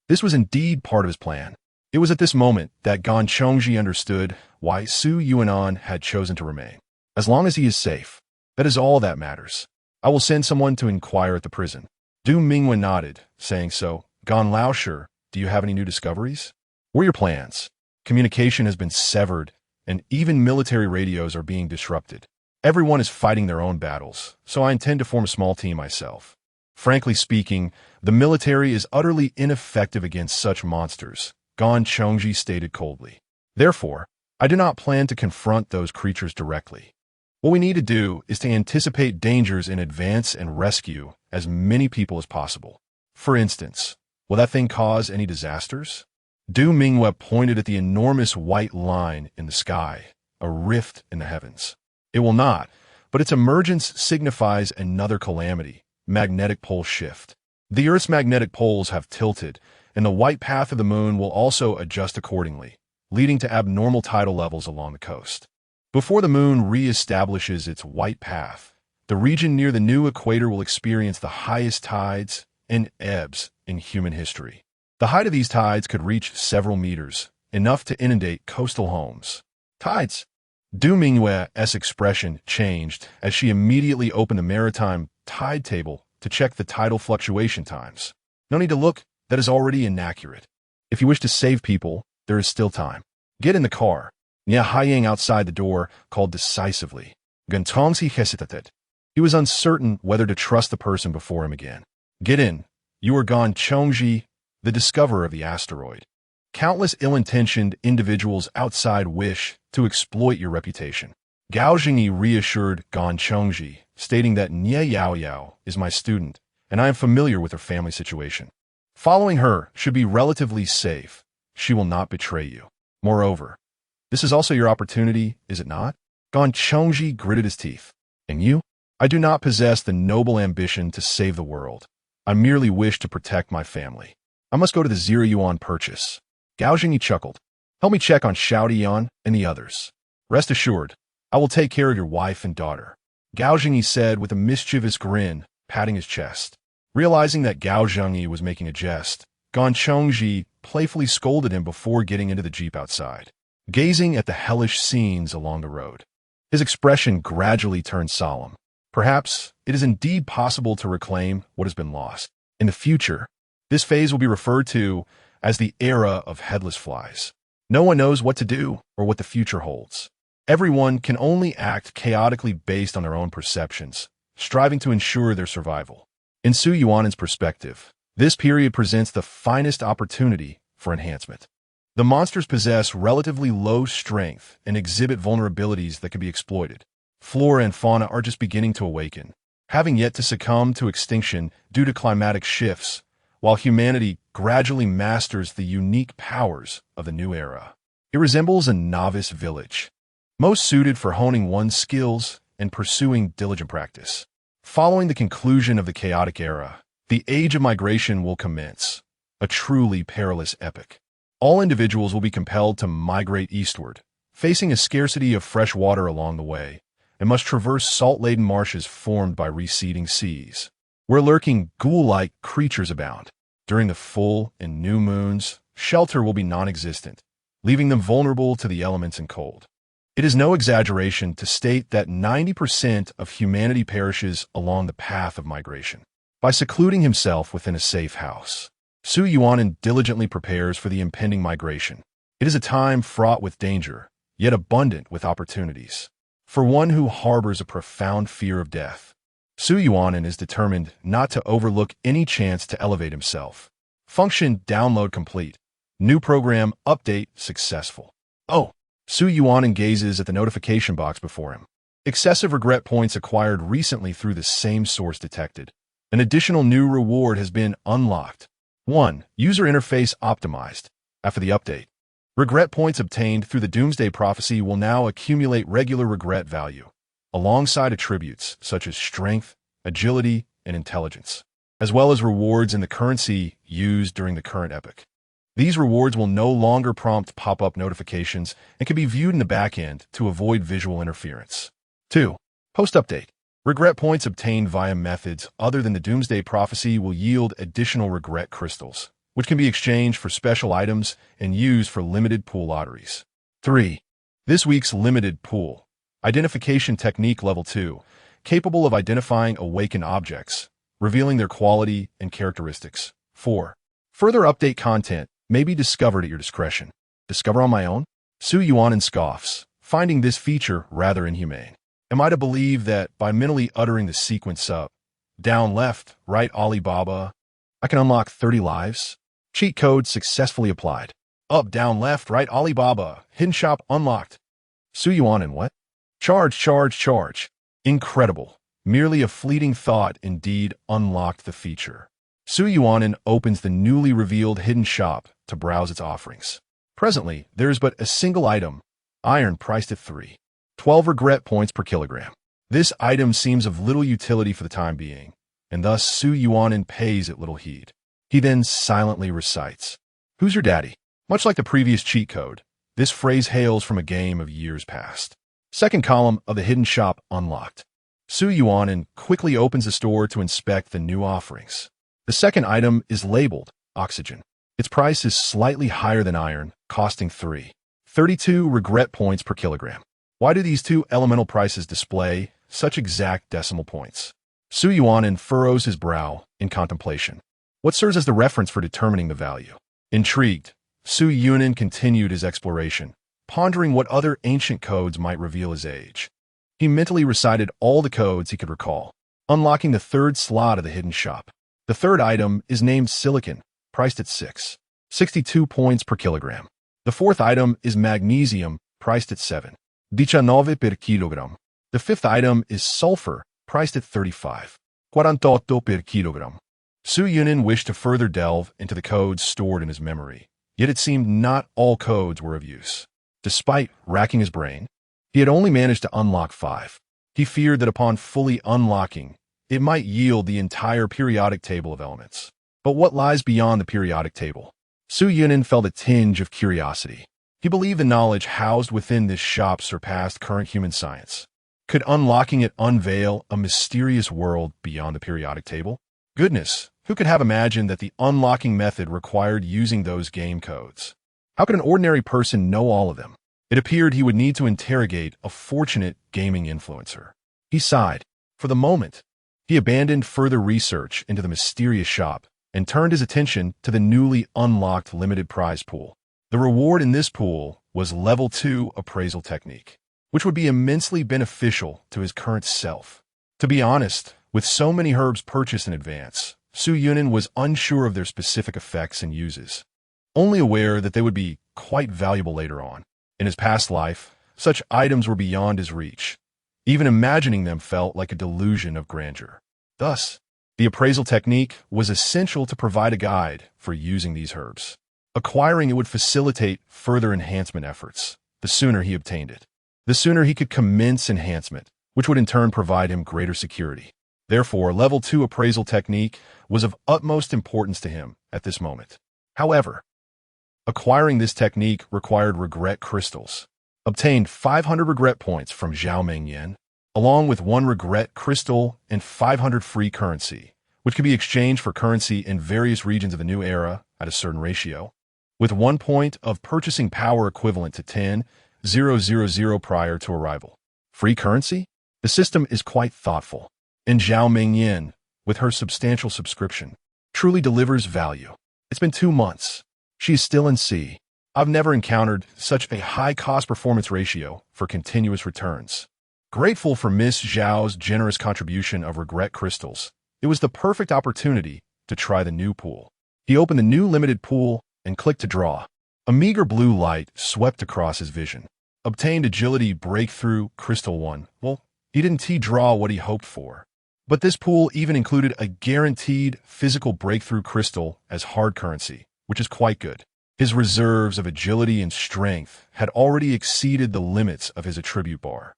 This was indeed part of his plan. It was at this moment that Gan Chongji understood why Su Yuanan had chosen to remain. As long as he is safe, that is all that matters. I will send someone to inquire at the prison. Du Mingwe nodded, saying so. Gan Laosher, do you have any new discoveries? What are your plans? Communication has been severed, and even military radios are being disrupted. Everyone is fighting their own battles, so I intend to form a small team myself. Frankly speaking, the military is utterly ineffective against such monsters, Gan Chongji stated coldly. Therefore, I do not plan to confront those creatures directly. What we need to do is to anticipate dangers in advance and rescue as many people as possible. For instance, will that thing cause any disasters? Du Mingwe pointed at the enormous white line in the sky, a rift in the heavens. It will not, but its emergence signifies another calamity, magnetic pole shift. The Earth's magnetic poles have tilted, and the white path of the moon will also adjust accordingly, leading to abnormal tidal levels along the coast. Before the moon re-establishes its white path, the region near the new equator will experience the highest tides and ebbs in human history. The height of these tides could reach several meters, enough to inundate coastal homes. Tides. Du Mingwe's expression changed as she immediately opened the maritime tide table to check the tidal fluctuation times. No need to look, that is already inaccurate. If you wish to save people, there is still time. Get in the car. Nia Haiyang outside the door called decisively. Gantongsi hesitated. He was uncertain whether to trust the person before him again. Get in. You are Gan Chongji, the discoverer of the asteroid. Countless ill-intentioned individuals outside wish to exploit your reputation. Gao Jingyi reassured Gan Chongji, stating that Nie Yao Yao is my student, and I am familiar with her family situation. Following her should be relatively safe. She will not betray you. Moreover, this is also your opportunity, is it not? Gan Chongji gritted his teeth. And you? I do not possess the noble ambition to save the world. I merely wish to protect my family. I must go to the 0 yuan purchase. Gao Jingyi chuckled. Help me check on Xiao Dian and the others. Rest assured, I will take care of your wife and daughter. Gao Jingyi said with a mischievous grin, patting his chest. Realizing that Gao Jingyi was making a jest, Gan Chongji playfully scolded him before getting into the jeep outside, gazing at the hellish scenes along the road. His expression gradually turned solemn. Perhaps it is indeed possible to reclaim what has been lost. In the future, this phase will be referred to as the era of headless flies. No one knows what to do or what the future holds. Everyone can only act chaotically based on their own perceptions, striving to ensure their survival. In Su Yuanan's perspective, this period presents the finest opportunity for enhancement. The monsters possess relatively low strength and exhibit vulnerabilities that can be exploited. Flora and fauna are just beginning to awaken, having yet to succumb to extinction due to climatic shifts, while humanity gradually masters the unique powers of the new era. It resembles a novice village, most suited for honing one's skills and pursuing diligent practice. Following the conclusion of the chaotic era, the age of migration will commence, a truly perilous epoch. All individuals will be compelled to migrate eastward, facing a scarcity of fresh water along the way, and must traverse salt-laden marshes formed by receding seas, where lurking ghoul-like creatures abound. During the full and new moons, shelter will be non-existent, leaving them vulnerable to the elements and cold. It is no exaggeration to state that 90% of humanity perishes along the path of migration. By secluding himself within a safe house, Su Yuanan diligently prepares for the impending migration. It is a time fraught with danger, yet abundant with opportunities. For one who harbors a profound fear of death, Su Yuanan is determined not to overlook any chance to elevate himself. Function download complete. New program update successful. Oh, Su Yuanan gazes at the notification box before him. Excessive regret points acquired recently through the same source detected. An additional new reward has been unlocked. 1. User interface optimized. After the update, regret points obtained through the Doomsday Prophecy will now accumulate regular regret value, alongside attributes such as strength, agility, and intelligence, as well as rewards in the currency used during the current epoch. These rewards will no longer prompt pop-up notifications and can be viewed in the back end to avoid visual interference. 2. Post-update. Regret points obtained via methods other than the Doomsday Prophecy will yield additional regret crystals, which can be exchanged for special items and used for limited pool lotteries. 3. This week's limited pool. Identification technique level 2, capable of identifying awakened objects, revealing their quality and characteristics. 4. Further update content may be discovered at your discretion. Discover on my own? Su Yuanan scoffs, finding this feature rather inhumane. Am I to believe that by mentally uttering the sequence up, down, left, right, Alibaba, I can unlock 30 lives? Cheat code successfully applied. Up, down, left, right, Alibaba, hidden shop unlocked. Su Yuanan what? Charge. Incredible. Merely a fleeting thought indeed unlocked the feature. Su Yuanan opens the newly revealed hidden shop to browse its offerings. Presently, there is but a single item, iron priced at 12 regret points per kilogram. This item seems of little utility for the time being, and thus Su Yuanan pays it little heed. He then silently recites, "Who's your daddy?" Much like the previous cheat code, this phrase hails from a game of years past. Second column of the hidden shop unlocked. Su Yuanan quickly opens the store to inspect the new offerings. The second item is labeled oxygen. Its price is slightly higher than iron, costing 32 regret points per kilogram. Why do these two elemental prices display such exact decimal points? Su Yuanan furrows his brow in contemplation. What serves as the reference for determining the value? Intrigued, Su Yuanan continued his exploration, pondering what other ancient codes might reveal his age. He mentally recited all the codes he could recall, unlocking the third slot of the hidden shop. The third item is named silicon, priced at 62 points per kilogram. The fourth item is magnesium, priced at 19 per kilogram. The fifth item is sulfur, priced at 48 per kilogram. Su Yuanan wished to further delve into the codes stored in his memory, yet it seemed not all codes were of use. Despite racking his brain, he had only managed to unlock 5. He feared that upon fully unlocking, it might yield the entire periodic table of elements. But what lies beyond the periodic table? Su Yuanan felt a tinge of curiosity. He believed the knowledge housed within this shop surpassed current human science. Could unlocking it unveil a mysterious world beyond the periodic table? Goodness, who could have imagined that the unlocking method required using those game codes? How could an ordinary person know all of them? It appeared he would need to interrogate a fortunate gaming influencer. He sighed. For the moment, he abandoned further research into the mysterious shop and turned his attention to the newly unlocked limited prize pool. The reward in this pool was level 2 appraisal technique, which would be immensely beneficial to his current self. To be honest, with so many herbs purchased in advance, Su Yuanan was unsure of their specific effects and uses, only aware that they would be quite valuable later on. In his past life, such items were beyond his reach. Even imagining them felt like a delusion of grandeur. Thus, the appraisal technique was essential to provide a guide for using these herbs. Acquiring it would facilitate further enhancement efforts. The sooner he obtained it, the sooner he could commence enhancement, which would in turn provide him greater security. Therefore, level 2 appraisal technique was of utmost importance to him at this moment. However, acquiring this technique required regret crystals. Obtained 500 regret points from Zhao Mengyan, along with 1 regret crystal and 500 free currency, which could be exchanged for currency in various regions of the new era at a certain ratio, with 1 point of purchasing power equivalent to 10,000 prior to arrival. Free currency? The system is quite thoughtful. In Zhao Mengyan, with her substantial subscription, truly delivers value. It's been 2 months. She is still in C. I've never encountered such a high cost-performance ratio for continuous returns. Grateful for Miss Zhao's generous contribution of regret crystals, it was the perfect opportunity to try the new pool. He opened the new limited pool and clicked to draw. A meager blue light swept across his vision. Obtained agility breakthrough crystal 1. Well, he didn't draw what he hoped for. But this pool even included a guaranteed physical breakthrough crystal as hard currency, which is quite good. His reserves of agility and strength had already exceeded the limits of his attribute bar,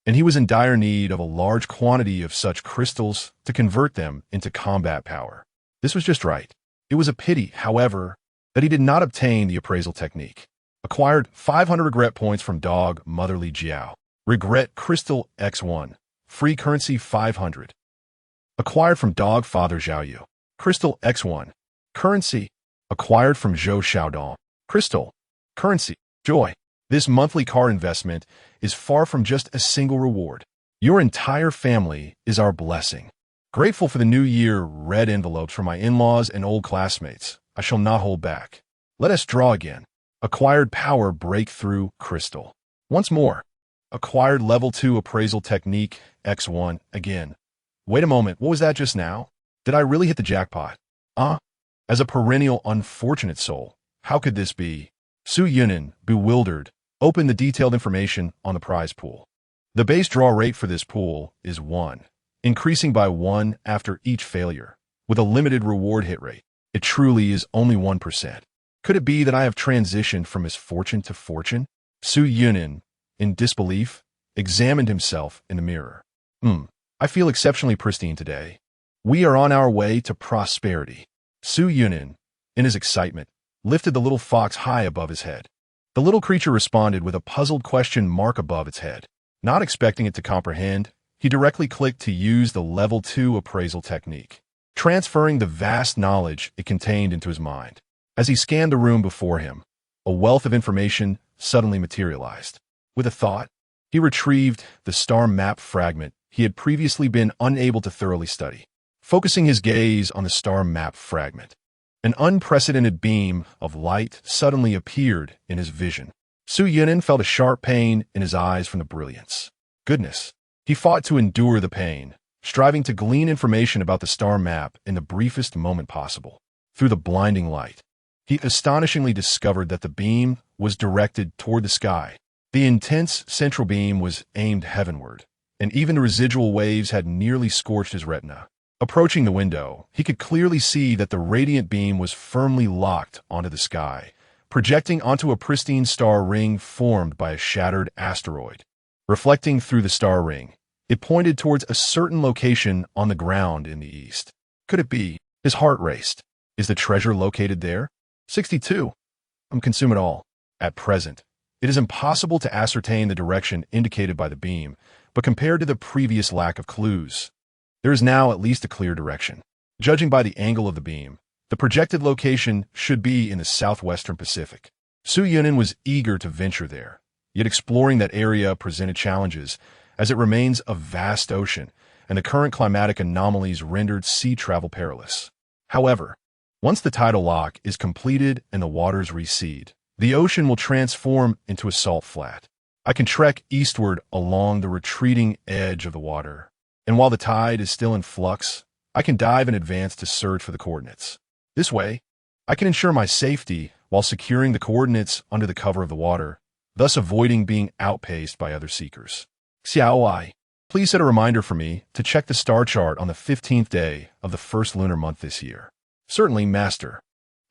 and he was in dire need of a large quantity of such crystals to convert them into combat power. This was just right. It was a pity, however, that he did not obtain the appraisal technique. Acquired 500 regret points from dog Motherly Jiao. Regret crystal X1. Free currency 500. Acquired from dog Father Zhaoyu. Crystal X1. Currency. Acquired from Zhou Xiaodong. Crystal. Currency. Joy. This monthly car investment is far from just a single reward. Your entire family is our blessing. Grateful for the new year red envelopes from my in-laws and old classmates. I shall not hold back. Let us draw again. Acquired power breakthrough crystal. Once more. Acquired level 2 appraisal technique X1 again. Wait a moment, what was that just now? Did I really hit the jackpot? As a perennial unfortunate soul, how could this be? Su Yunin, bewildered, opened the detailed information on the prize pool. The base draw rate for this pool is 1, increasing by 1 after each failure, with a limited reward hit rate. It truly is only 1%. Could it be that I have transitioned from misfortune to fortune? Su Yunin, in disbelief, examined himself in the mirror. I feel exceptionally pristine today. We are on our way to prosperity. Su Yunin, in his excitement, lifted the little fox high above his head. The little creature responded with a puzzled question mark above its head. Not expecting it to comprehend, he directly clicked to use the level 2 appraisal technique, transferring the vast knowledge it contained into his mind. As he scanned the room before him, a wealth of information suddenly materialized. With a thought, he retrieved the star map fragment he had previously been unable to thoroughly study. Focusing his gaze on the star map fragment, an unprecedented beam of light suddenly appeared in his vision. Su Yunin felt a sharp pain in his eyes from the brilliance. Goodness! He fought to endure the pain, striving to glean information about the star map in the briefest moment possible. Through the blinding light, he astonishingly discovered that the beam was directed toward the sky. The intense central beam was aimed heavenward, and even the residual waves had nearly scorched his retina. Approaching the window, he could clearly see that the radiant beam was firmly locked onto the sky, projecting onto a pristine star ring formed by a shattered asteroid. Reflecting through the star ring, it pointed towards a certain location on the ground in the east. Could it be? His heart raced. Is the treasure located there? 62. Consume it all. At present, it is impossible to ascertain the direction indicated by the beam, but compared to the previous lack of clues, there is now at least a clear direction. Judging by the angle of the beam, the projected location should be in the southwestern Pacific. Su Yunin was eager to venture there, yet exploring that area presented challenges, as it remains a vast ocean, and the current climatic anomalies rendered sea travel perilous. However, once the tidal lock is completed and the waters recede, the ocean will transform into a salt flat. I can trek eastward along the retreating edge of the water, and while the tide is still in flux, I can dive in advance to search for the coordinates. This way, I can ensure my safety while securing the coordinates under the cover of the water, thus avoiding being outpaced by other seekers. Xiaowai, please set a reminder for me to check the star chart on the 15th day of the first lunar month this year. Certainly, Master.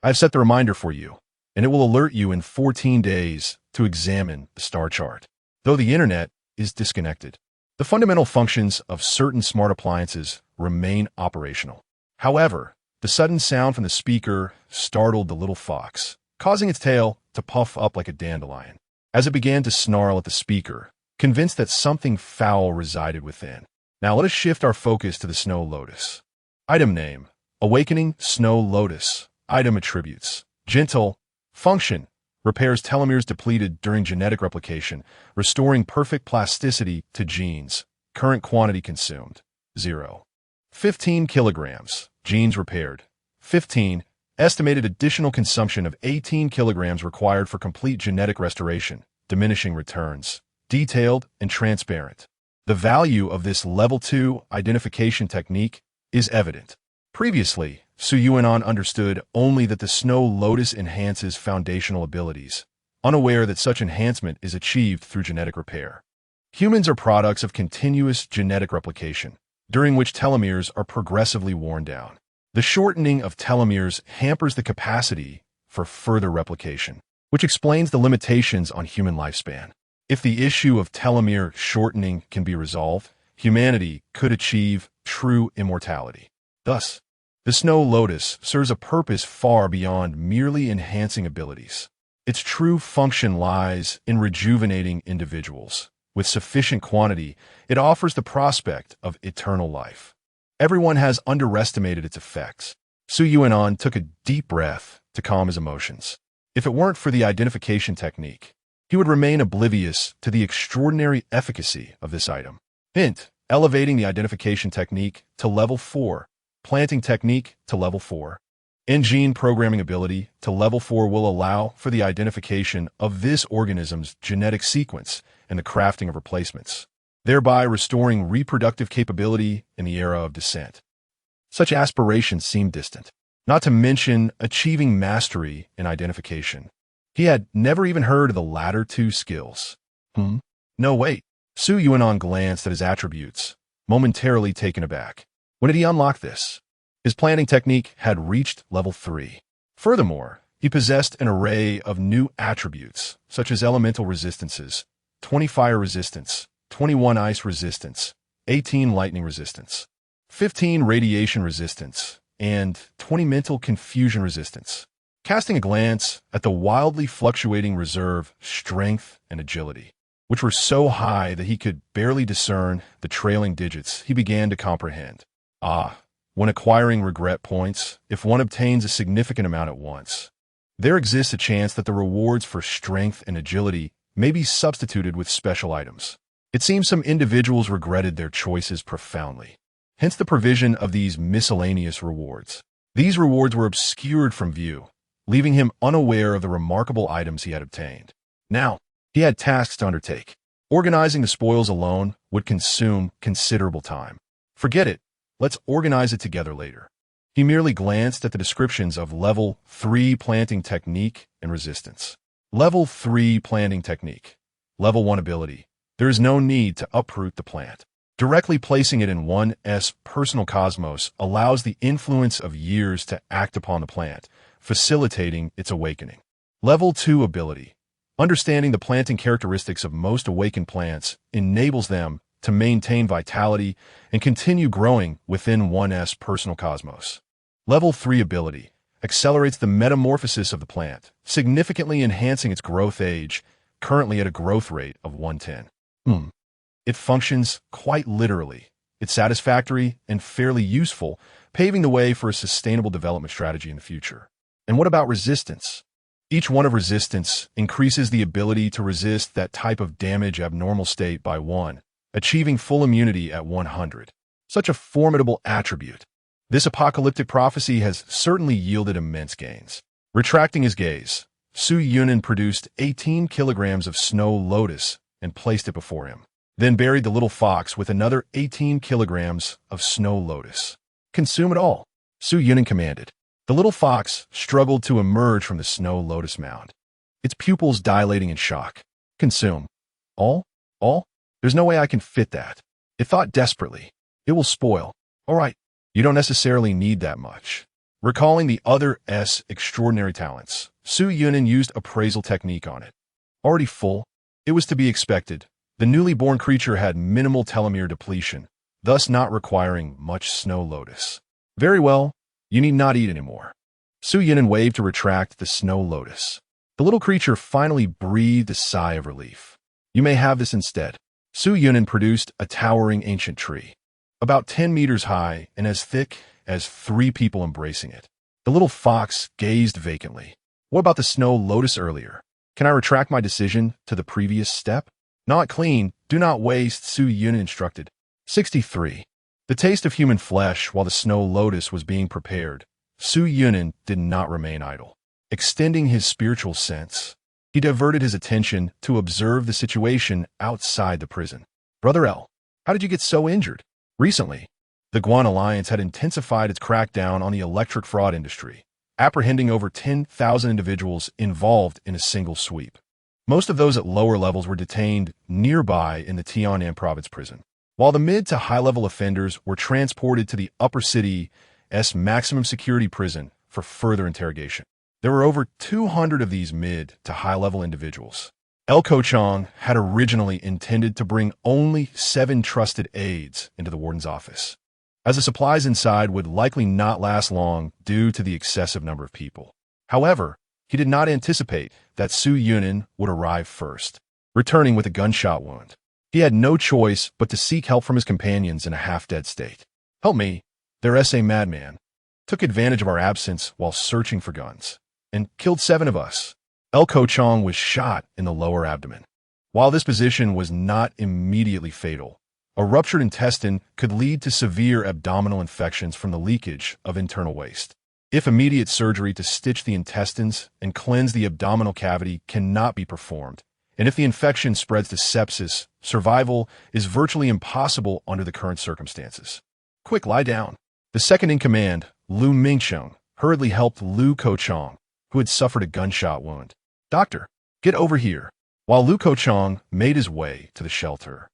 I have set the reminder for you, and it will alert you in 14 days to examine the star chart. Though the internet is disconnected, the fundamental functions of certain smart appliances remain operational. However, the sudden sound from the speaker startled the little fox, causing its tail to puff up like a dandelion. As it began to snarl at the speaker, convinced that something foul resided within. Now let us shift our focus to the snow lotus. Item name: Awakening Snow Lotus. Item attributes: Gentle. Function: repairs telomeres depleted during genetic replication, restoring perfect plasticity to genes. Current quantity consumed: 0. 15 kilograms, genes repaired. 15, estimated additional consumption of 18 kilograms required for complete genetic restoration, diminishing returns, detailed and transparent. The value of this Level 2 identification technique is evident. Previously, Su Yuanan understood only that the snow lotus enhances foundational abilities, unaware that such enhancement is achieved through genetic repair. Humans are products of continuous genetic replication, during which telomeres are progressively worn down. The shortening of telomeres hampers the capacity for further replication, which explains the limitations on human lifespan. If the issue of telomere shortening can be resolved, humanity could achieve true immortality. Thus, the snow lotus serves a purpose far beyond merely enhancing abilities. Its true function lies in rejuvenating individuals. With sufficient quantity, it offers the prospect of eternal life. Everyone has underestimated its effects. Su Yuanan took a deep breath to calm his emotions. If it weren't for the identification technique, he would remain oblivious to the extraordinary efficacy of this item. Hint: elevating the identification technique to Level 4, planting technique to Level 4. Gene programming ability to Level 4 will allow for the identification of this organism's genetic sequence and the crafting of replacements, thereby restoring reproductive capability in the era of descent. Such aspirations seem distant, not to mention achieving mastery in identification. He had never even heard of the latter two skills. No, wait. Su Yuanan glanced at his attributes, momentarily taken aback. When did he unlock this? His planting technique had reached Level 3. Furthermore, he possessed an array of new attributes, such as elemental resistances, 20 fire resistance, 21 ice resistance, 18 lightning resistance, 15 radiation resistance, and 20 mental confusion resistance. Casting a glance at the wildly fluctuating reserve strength and agility, which were so high that he could barely discern the trailing digits, he began to comprehend. When acquiring regret points, if one obtains a significant amount at once, there exists a chance that the rewards for strength and agility may be substituted with special items. It seems some individuals regretted their choices profoundly, hence the provision of these miscellaneous rewards. These rewards were obscured from view, leaving him unaware of the remarkable items he had obtained. Now, he had tasks to undertake. Organizing the spoils alone would consume considerable time. Forget it. Let's organize it together later. He merely glanced at the descriptions of Level 3 planting technique and resistance. Level 3 planting technique. Level 1 ability. There is no need to uproot the plant. Directly placing it in one's personal cosmos allows the influence of years to act upon the plant, facilitating its awakening. Level 2 ability. Understanding the planting characteristics of most awakened plants enables them to maintain vitality and continue growing within one's personal cosmos. Level 3 ability accelerates the metamorphosis of the plant, significantly enhancing its growth age, currently at a growth rate of 110. It functions quite literally. It's satisfactory and fairly useful, paving the way for a sustainable development strategy in the future. And what about resistance? Each one of resistance increases the ability to resist that type of damage abnormal state by 1, achieving full immunity at 100. Such a formidable attribute. This apocalyptic prophecy has certainly yielded immense gains. Retracting his gaze, Su Yuanan produced 18 kilograms of snow lotus and placed it before him, then buried the little fox with another 18 kilograms of snow lotus. Consume it all, Su Yuanan commanded. The little fox struggled to emerge from the snow lotus mound, its pupils dilating in shock. Consume. All? All? There's no way I can fit that. It thought desperately. It will spoil. All right, you don't necessarily need that much. Recalling the other's extraordinary talents, Su Yuanan used appraisal technique on it. Already full, it was to be expected. The newly born creature had minimal telomere depletion, thus not requiring much snow lotus. Very well, you need not eat anymore. Su Yuanan waved to retract the snow lotus. The little creature finally breathed a sigh of relief. You may have this instead. Su Yuanan produced a towering ancient tree, about 10 meters high and as thick as 3 people embracing it. The little fox gazed vacantly. What about the snow lotus earlier? Can I retract my decision to the previous step? Not clean, do not waste, Su Yuanan instructed. 63. The taste of human flesh while the snow lotus was being prepared, Su Yunin did not remain idle. Extending his spiritual sense, he diverted his attention to observe the situation outside the prison. Brother L, how did you get so injured? Recently, the Guan Alliance had intensified its crackdown on the electric fraud industry, apprehending over 10,000 individuals involved in a single sweep. Most of those at lower levels were detained nearby in the Tianan province prison, while the mid to high-level offenders were transported to the upper city's maximum security prison for further interrogation. There were over 200 of these mid to high-level individuals. El Kochong had originally intended to bring only 7 trusted aides into the warden's office, as the supplies inside would likely not last long due to the excessive number of people. However, he did not anticipate that Su Yunin would arrive first, returning with a gunshot wound. He had no choice but to seek help from his companions in a half-dead state. Help me, their SA madman took advantage of our absence while searching for guns, and killed 7 of us. El Kochong was shot in the lower abdomen. While this position was not immediately fatal, a ruptured intestine could lead to severe abdominal infections from the leakage of internal waste. If immediate surgery to stitch the intestines and cleanse the abdominal cavity cannot be performed, and if the infection spreads to sepsis, survival is virtually impossible under the current circumstances. Quick, lie down. The second in command, Lu Mingcheng, hurriedly helped Lu Kochong, who had suffered a gunshot wound. Doctor, get over here. While Lu Kochong made his way to the shelter,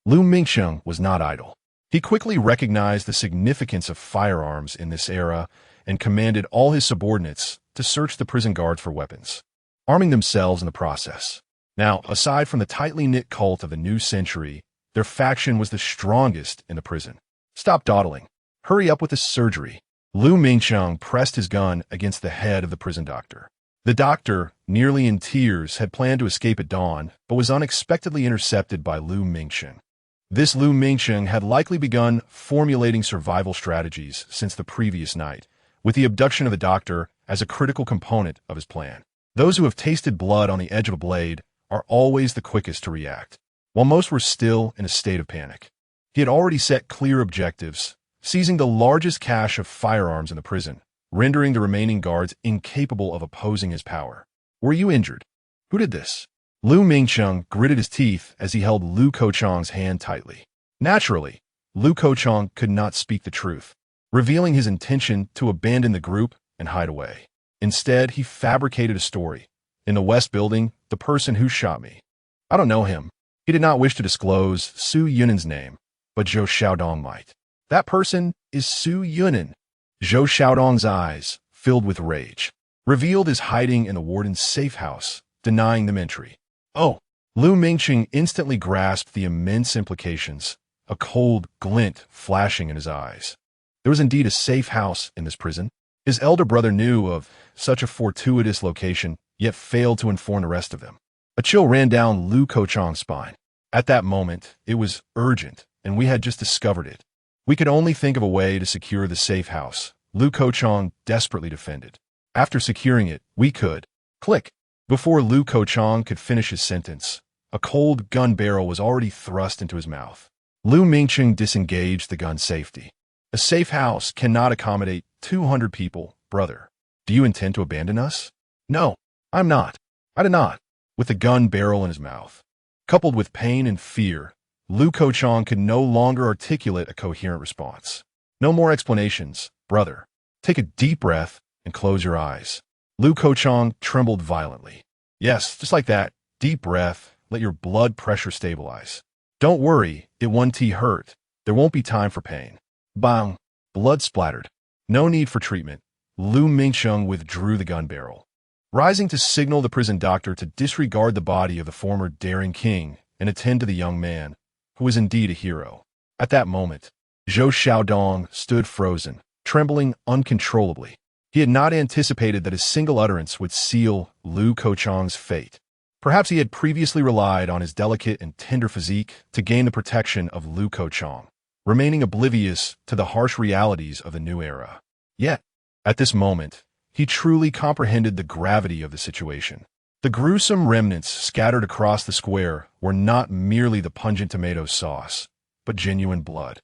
Lu Mingcheng was not idle. He quickly recognized the significance of firearms in this era and commanded all his subordinates to search the prison guards for weapons, arming themselves in the process. Now, aside from the tightly knit cult of the new century, their faction was the strongest in the prison. Stop dawdling. Hurry up with the surgery. Lu Mingcheng pressed his gun against the head of the prison doctor. The doctor, nearly in tears, had planned to escape at dawn, but was unexpectedly intercepted by Lu Mingcheng. This Lu Mingcheng had likely begun formulating survival strategies since the previous night, with the abduction of the doctor as a critical component of his plan. Those who have tasted blood on the edge of a blade are always the quickest to react, while most were still in a state of panic. He had already set clear objectives, seizing the largest cache of firearms in the prison, rendering the remaining guards incapable of opposing his power. Were you injured? Who did this? Lu Mingcheng gritted his teeth as he held Lu Kochong's hand tightly. Naturally, Lu Kochong could not speak the truth, revealing his intention to abandon the group and hide away. Instead, he fabricated a story. In the West Building, the person who shot me. I don't know him. He did not wish to disclose Su Yunin's name, but Zhou Xiaodong might. That person is Su Yunin. Zhou Xiaodong's eyes, filled with rage, revealed his hiding in the warden's safe house, denying them entry. Oh! Lu Mingcheng instantly grasped the immense implications, a cold glint flashing in his eyes. There was indeed a safe house in this prison. His elder brother knew of such a fortuitous location, yet failed to inform the rest of them. A chill ran down Lu Kochong's spine. At that moment, it was urgent, and we had just discovered it. We could only think of a way to secure the safe house, Lu Kochong desperately defended. After securing it, we could. Click. Before Lu Kochong could finish his sentence, a cold gun barrel was already thrust into his mouth. Lu Mingcheng disengaged the gun's safety. A safe house cannot accommodate 200 people, brother. Do you intend to abandon us? No, I'm not. I did not. With the gun barrel in his mouth, coupled with pain and fear, Lu Kochong could no longer articulate a coherent response. No more explanations, brother. Take a deep breath and close your eyes. Lu Kochong trembled violently. Yes, just like that. Deep breath. Let your blood pressure stabilize. Don't worry, it won't hurt. There won't be time for pain. Bang! Blood splattered. No need for treatment. Lu Mingcheng withdrew the gun barrel, rising to signal the prison doctor to disregard the body of the former daring king and attend to the young man, who was indeed a hero. At that moment, Zhou Xiaodong stood frozen, trembling uncontrollably. He had not anticipated that a single utterance would seal Lu Kochong's fate. Perhaps he had previously relied on his delicate and tender physique to gain the protection of Lu Kochong, remaining oblivious to the harsh realities of the new era. Yet, at this moment, he truly comprehended the gravity of the situation. The gruesome remnants scattered across the square were not merely the pungent tomato sauce, but genuine blood.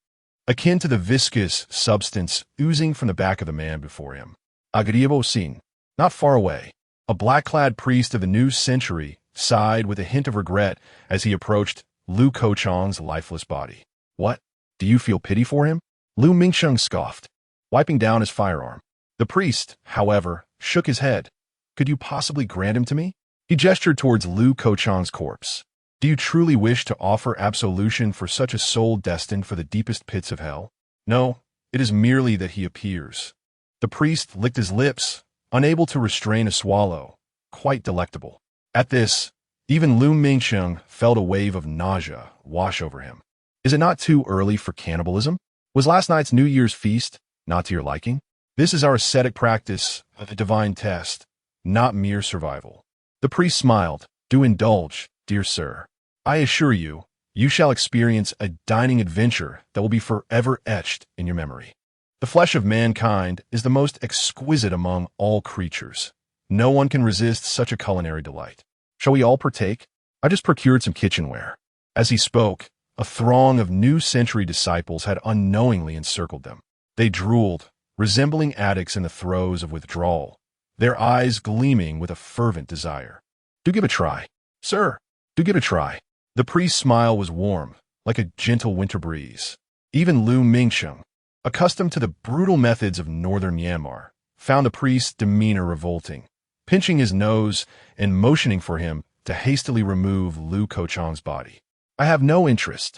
akin to the viscous substance oozing from the back of the man before him. Agaribo Sin, not far away, a black-clad priest of the new century sighed with a hint of regret as he approached Lu Kochong's lifeless body. What? Do you feel pity for him? Lu Mingsheng scoffed, wiping down his firearm. The priest, however, shook his head. Could you possibly grant him to me? He gestured towards Lu Kochong's corpse. Do you truly wish to offer absolution for such a soul destined for the deepest pits of hell? No, it is merely that he appears. The priest licked his lips, unable to restrain a swallow, quite delectable. At this, even Lu Mingsheng felt a wave of nausea wash over him. Is it not too early for cannibalism? Was last night's New Year's feast not to your liking? This is our ascetic practice, the divine test, not mere survival. The priest smiled. Do indulge, dear sir. I assure you, you shall experience a dining adventure that will be forever etched in your memory. The flesh of mankind is the most exquisite among all creatures. No one can resist such a culinary delight. Shall we all partake? I just procured some kitchenware. As he spoke, a throng of new century disciples had unknowingly encircled them. They drooled, resembling addicts in the throes of withdrawal, their eyes gleaming with a fervent desire. Do give a try. Sir, do give a try. The priest's smile was warm, like a gentle winter breeze. Even Lu Mingsheng, accustomed to the brutal methods of northern Myanmar, found the priest's demeanor revolting, pinching his nose and motioning for him to hastily remove Lu Kochong's body. I have no interest.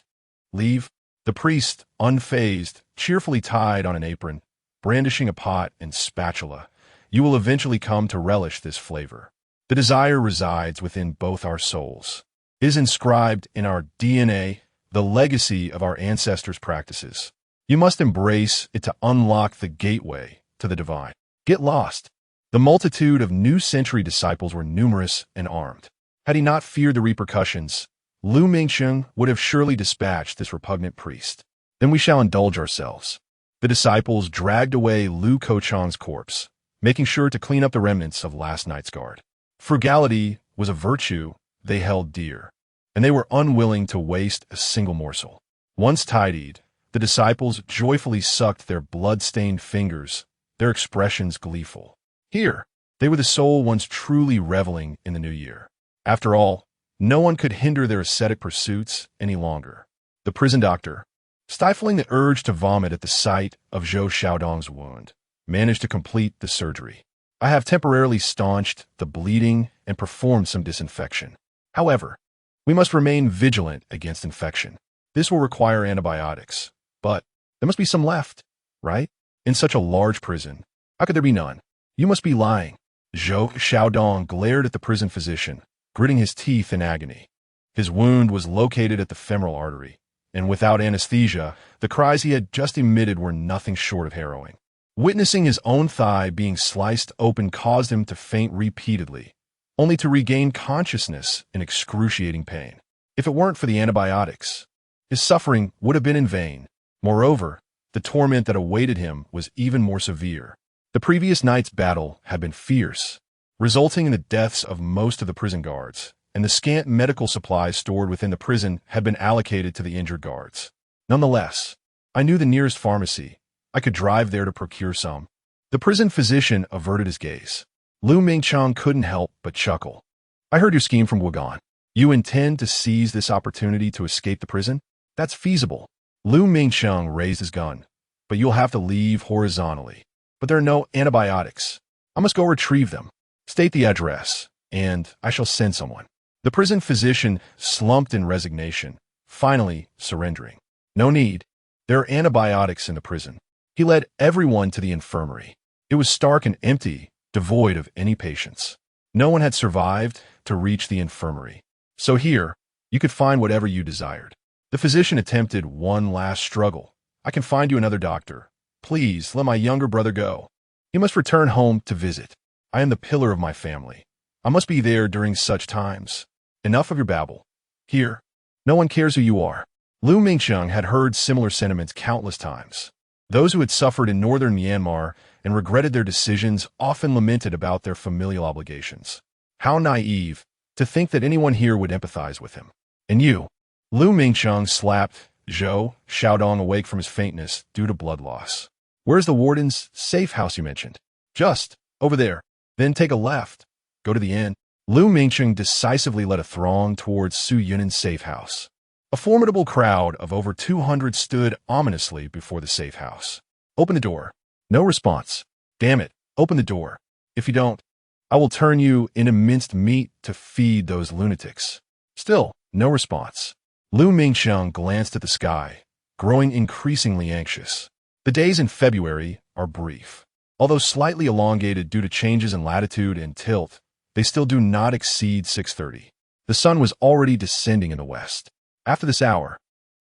Leave. The priest, unfazed, cheerfully tied on an apron, brandishing a pot and spatula. You will eventually come to relish this flavor. The desire resides within both our souls. It is inscribed in our DNA, the legacy of our ancestors' practices. You must embrace it to unlock the gateway to the divine. Get lost. The multitude of new century disciples were numerous and armed. Had he not feared the repercussions, Lu Mingsheng would have surely dispatched this repugnant priest. Then we shall indulge ourselves. The disciples dragged away Lu Kochong's corpse, making sure to clean up the remnants of last night's guard. Frugality was a virtue they held dear, and they were unwilling to waste a single morsel. Once tidied, the disciples joyfully sucked their blood-stained fingers, their expressions gleeful. Here, they were the sole ones truly reveling in the new year. After all, no one could hinder their ascetic pursuits any longer. The prison doctor, stifling the urge to vomit at the sight of Zhou Xiaodong's wound, managed to complete the surgery. I have temporarily staunched the bleeding and performed some disinfection. However, we must remain vigilant against infection. This will require antibiotics, but there must be some left, right? In such a large prison, how could there be none? You must be lying. Zhou Xiaodong glared at the prison physician, gritting his teeth in agony. His wound was located at the femoral artery, and without anesthesia, the cries he had just emitted were nothing short of harrowing. Witnessing his own thigh being sliced open caused him to faint repeatedly, only to regain consciousness in excruciating pain. If it weren't for the antibiotics, his suffering would have been in vain. Moreover, the torment that awaited him was even more severe. The previous night's battle had been fierce, resulting in the deaths of most of the prison guards, and the scant medical supplies stored within the prison had been allocated to the injured guards. Nonetheless, I knew the nearest pharmacy. I could drive there to procure some. The prison physician averted his gaze. Lu Mingchang couldn't help but chuckle. I heard your scheme from Wugan. You intend to seize this opportunity to escape the prison? That's feasible. Lu Mingchang raised his gun. But you'll have to leave horizontally. But there are no antibiotics. I must go retrieve them. State the address, and I shall send someone. The prison physician slumped in resignation, finally surrendering. No need. There are antibiotics in the prison. He led everyone to the infirmary. It was stark and empty, devoid of any patients. No one had survived to reach the infirmary. So here, you could find whatever you desired. The physician attempted one last struggle. I can find you another doctor. Please, let my younger brother go. He must return home to visit. I am the pillar of my family. I must be there during such times. Enough of your babble. Here, no one cares who you are. Lu Mingcheng had heard similar sentiments countless times. Those who had suffered in northern Myanmar and regretted their decisions often lamented about their familial obligations. How naive to think that anyone here would empathize with him. And you? Lu Mingcheng slapped Zhou Xiaodong awake from his faintness due to blood loss. Where's the warden's safe house you mentioned? Just over there. Then take a left. Go to the inn. Lu Mingcheng decisively led a throng towards Su Yunin's safe house. A formidable crowd of over 200 stood ominously before the safe house. Open the door. No response. Damn it, open the door. If you don't, I will turn you into minced meat to feed those lunatics. Still, no response. Lu Mingcheng glanced at the sky, growing increasingly anxious. The days in February are brief. Although slightly elongated due to changes in latitude and tilt, they still do not exceed 6:30. The sun was already descending in the west. After this hour,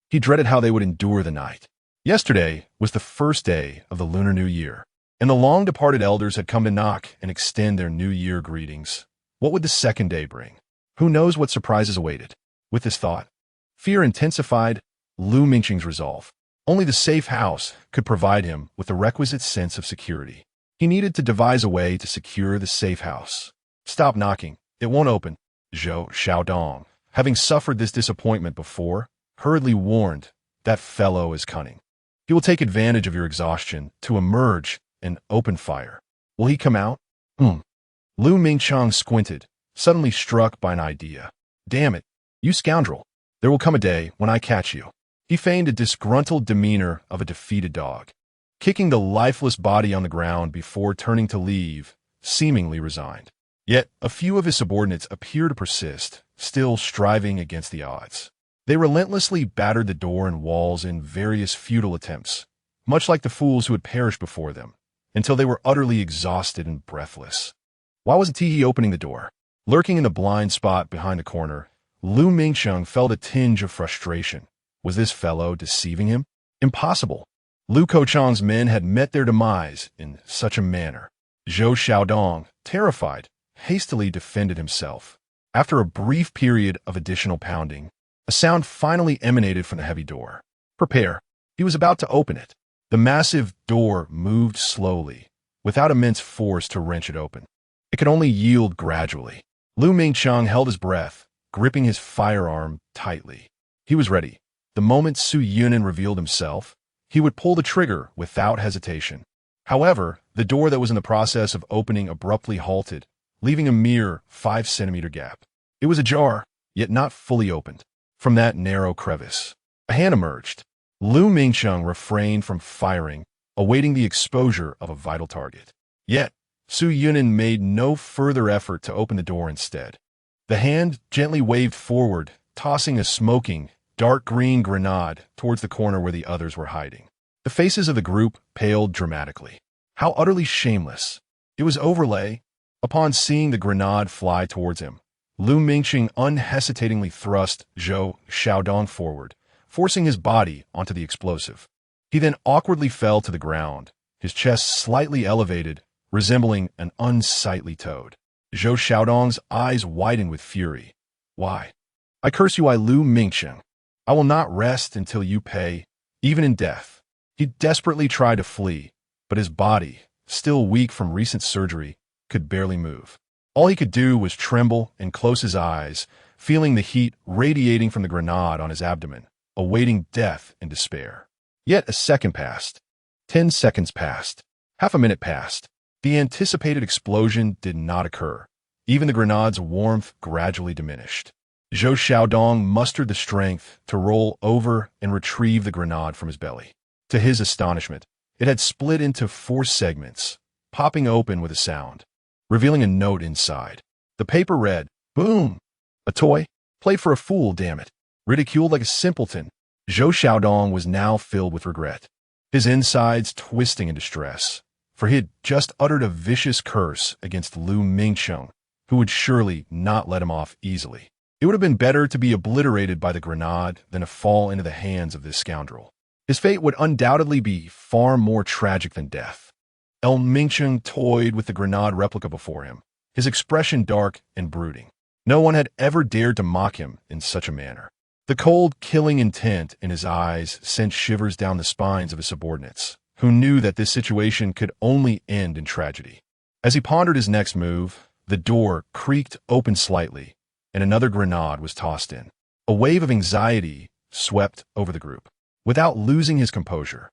he dreaded how they would endure the night. Yesterday was the first day of the Lunar New Year, and the long-departed elders had come to knock and extend their New Year greetings. What would the second day bring? Who knows what surprises awaited? With this thought, fear intensified Lu Mingcheng's resolve. Only the safe house could provide him with the requisite sense of security. He needed to devise a way to secure the safe house. Stop knocking. It won't open. Zhou Xiaodong, having suffered this disappointment before, hurriedly warned, that fellow is cunning. He will take advantage of your exhaustion to emerge and open fire. Will he come out? Lu Mingcheng squinted, suddenly struck by an idea. Damn it, you scoundrel. There will come a day when I catch you. He feigned a disgruntled demeanor of a defeated dog, kicking the lifeless body on the ground before turning to leave, seemingly resigned. Yet a few of his subordinates appear to persist, still striving against the odds. They relentlessly battered the door and walls in various futile attempts, much like the fools who had perished before them, until they were utterly exhausted and breathless. Why wasn't Teehee opening the door? Lurking in the blind spot behind the corner, Lu Mingcheng felt a tinge of frustration. Was this fellow deceiving him? Impossible. Lu Kochang's men had met their demise in such a manner. Zhou Xiaodong, terrified, hastily defended himself. After a brief period of additional pounding, a sound finally emanated from the heavy door. Prepare. He was about to open it. The massive door moved slowly, without immense force to wrench it open. It could only yield gradually. Lu Mingcheng held his breath, gripping his firearm tightly. He was ready. The moment Su Yunin revealed himself, he would pull the trigger without hesitation. However, the door that was in the process of opening abruptly halted, leaving a mere 5-centimeter gap. It was ajar, yet not fully opened. From that narrow crevice, a hand emerged. Lu Mingcheng refrained from firing, awaiting the exposure of a vital target. Yet, Su Yunin made no further effort to open the door instead. The hand gently waved forward, tossing a smoking, dark green grenade towards the corner where the others were hiding. The faces of the group paled dramatically. How utterly shameless. It was overlay. Upon seeing the grenade fly towards him, Lu Mingcheng unhesitatingly thrust Zhou Xiaodong forward, forcing his body onto the explosive. He then awkwardly fell to the ground, his chest slightly elevated, resembling an unsightly toad. Zhou Xiaodong's eyes widened with fury. Why? I curse you, Lu Mingcheng. I will not rest until you pay, even in death. He desperately tried to flee, but his body, still weak from recent surgery, could barely move. All he could do was tremble and close his eyes, feeling the heat radiating from the grenade on his abdomen, awaiting death in despair. Yet a second passed. 10 seconds passed. Half a minute passed. The anticipated explosion did not occur. Even the grenade's warmth gradually diminished. Zhou Xiaodong mustered the strength to roll over and retrieve the grenade from his belly. To his astonishment, it had split into 4 segments, popping open with a sound, revealing a note inside. The paper read, "Boom! A toy? Play for a fool, damn it." Ridiculed like a simpleton, Zhou Xiaodong was now filled with regret, his insides twisting in distress, for he had just uttered a vicious curse against Lu Mingcheng, who would surely not let him off easily. It would have been better to be obliterated by the grenade than to fall into the hands of this scoundrel. His fate would undoubtedly be far more tragic than death. Lu Mingcheng toyed with the grenade replica before him, his expression dark and brooding. No one had ever dared to mock him in such a manner. The cold, killing intent in his eyes sent shivers down the spines of his subordinates, who knew that this situation could only end in tragedy. As he pondered his next move, the door creaked open slightly, and another grenade was tossed in. A wave of anxiety swept over the group. Without losing his composure,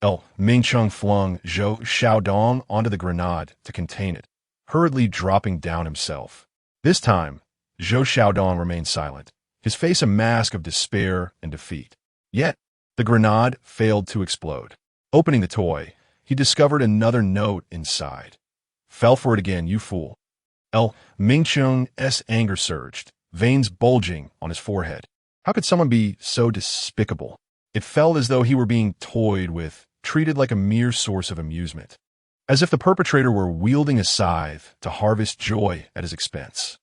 Mingcheng flung Zhou Xiaodong onto the grenade to contain it, hurriedly dropping down himself. This time, Zhou Xiaodong remained silent, his face a mask of despair and defeat. Yet, the grenade failed to explode. Opening the toy, he discovered another note inside. Fell for it again, you fool. Mingcheng's anger surged, veins bulging on his forehead. How could someone be so despicable? It felt as though he were being toyed with, treated like a mere source of amusement. As if the perpetrator were wielding a scythe to harvest joy at his expense.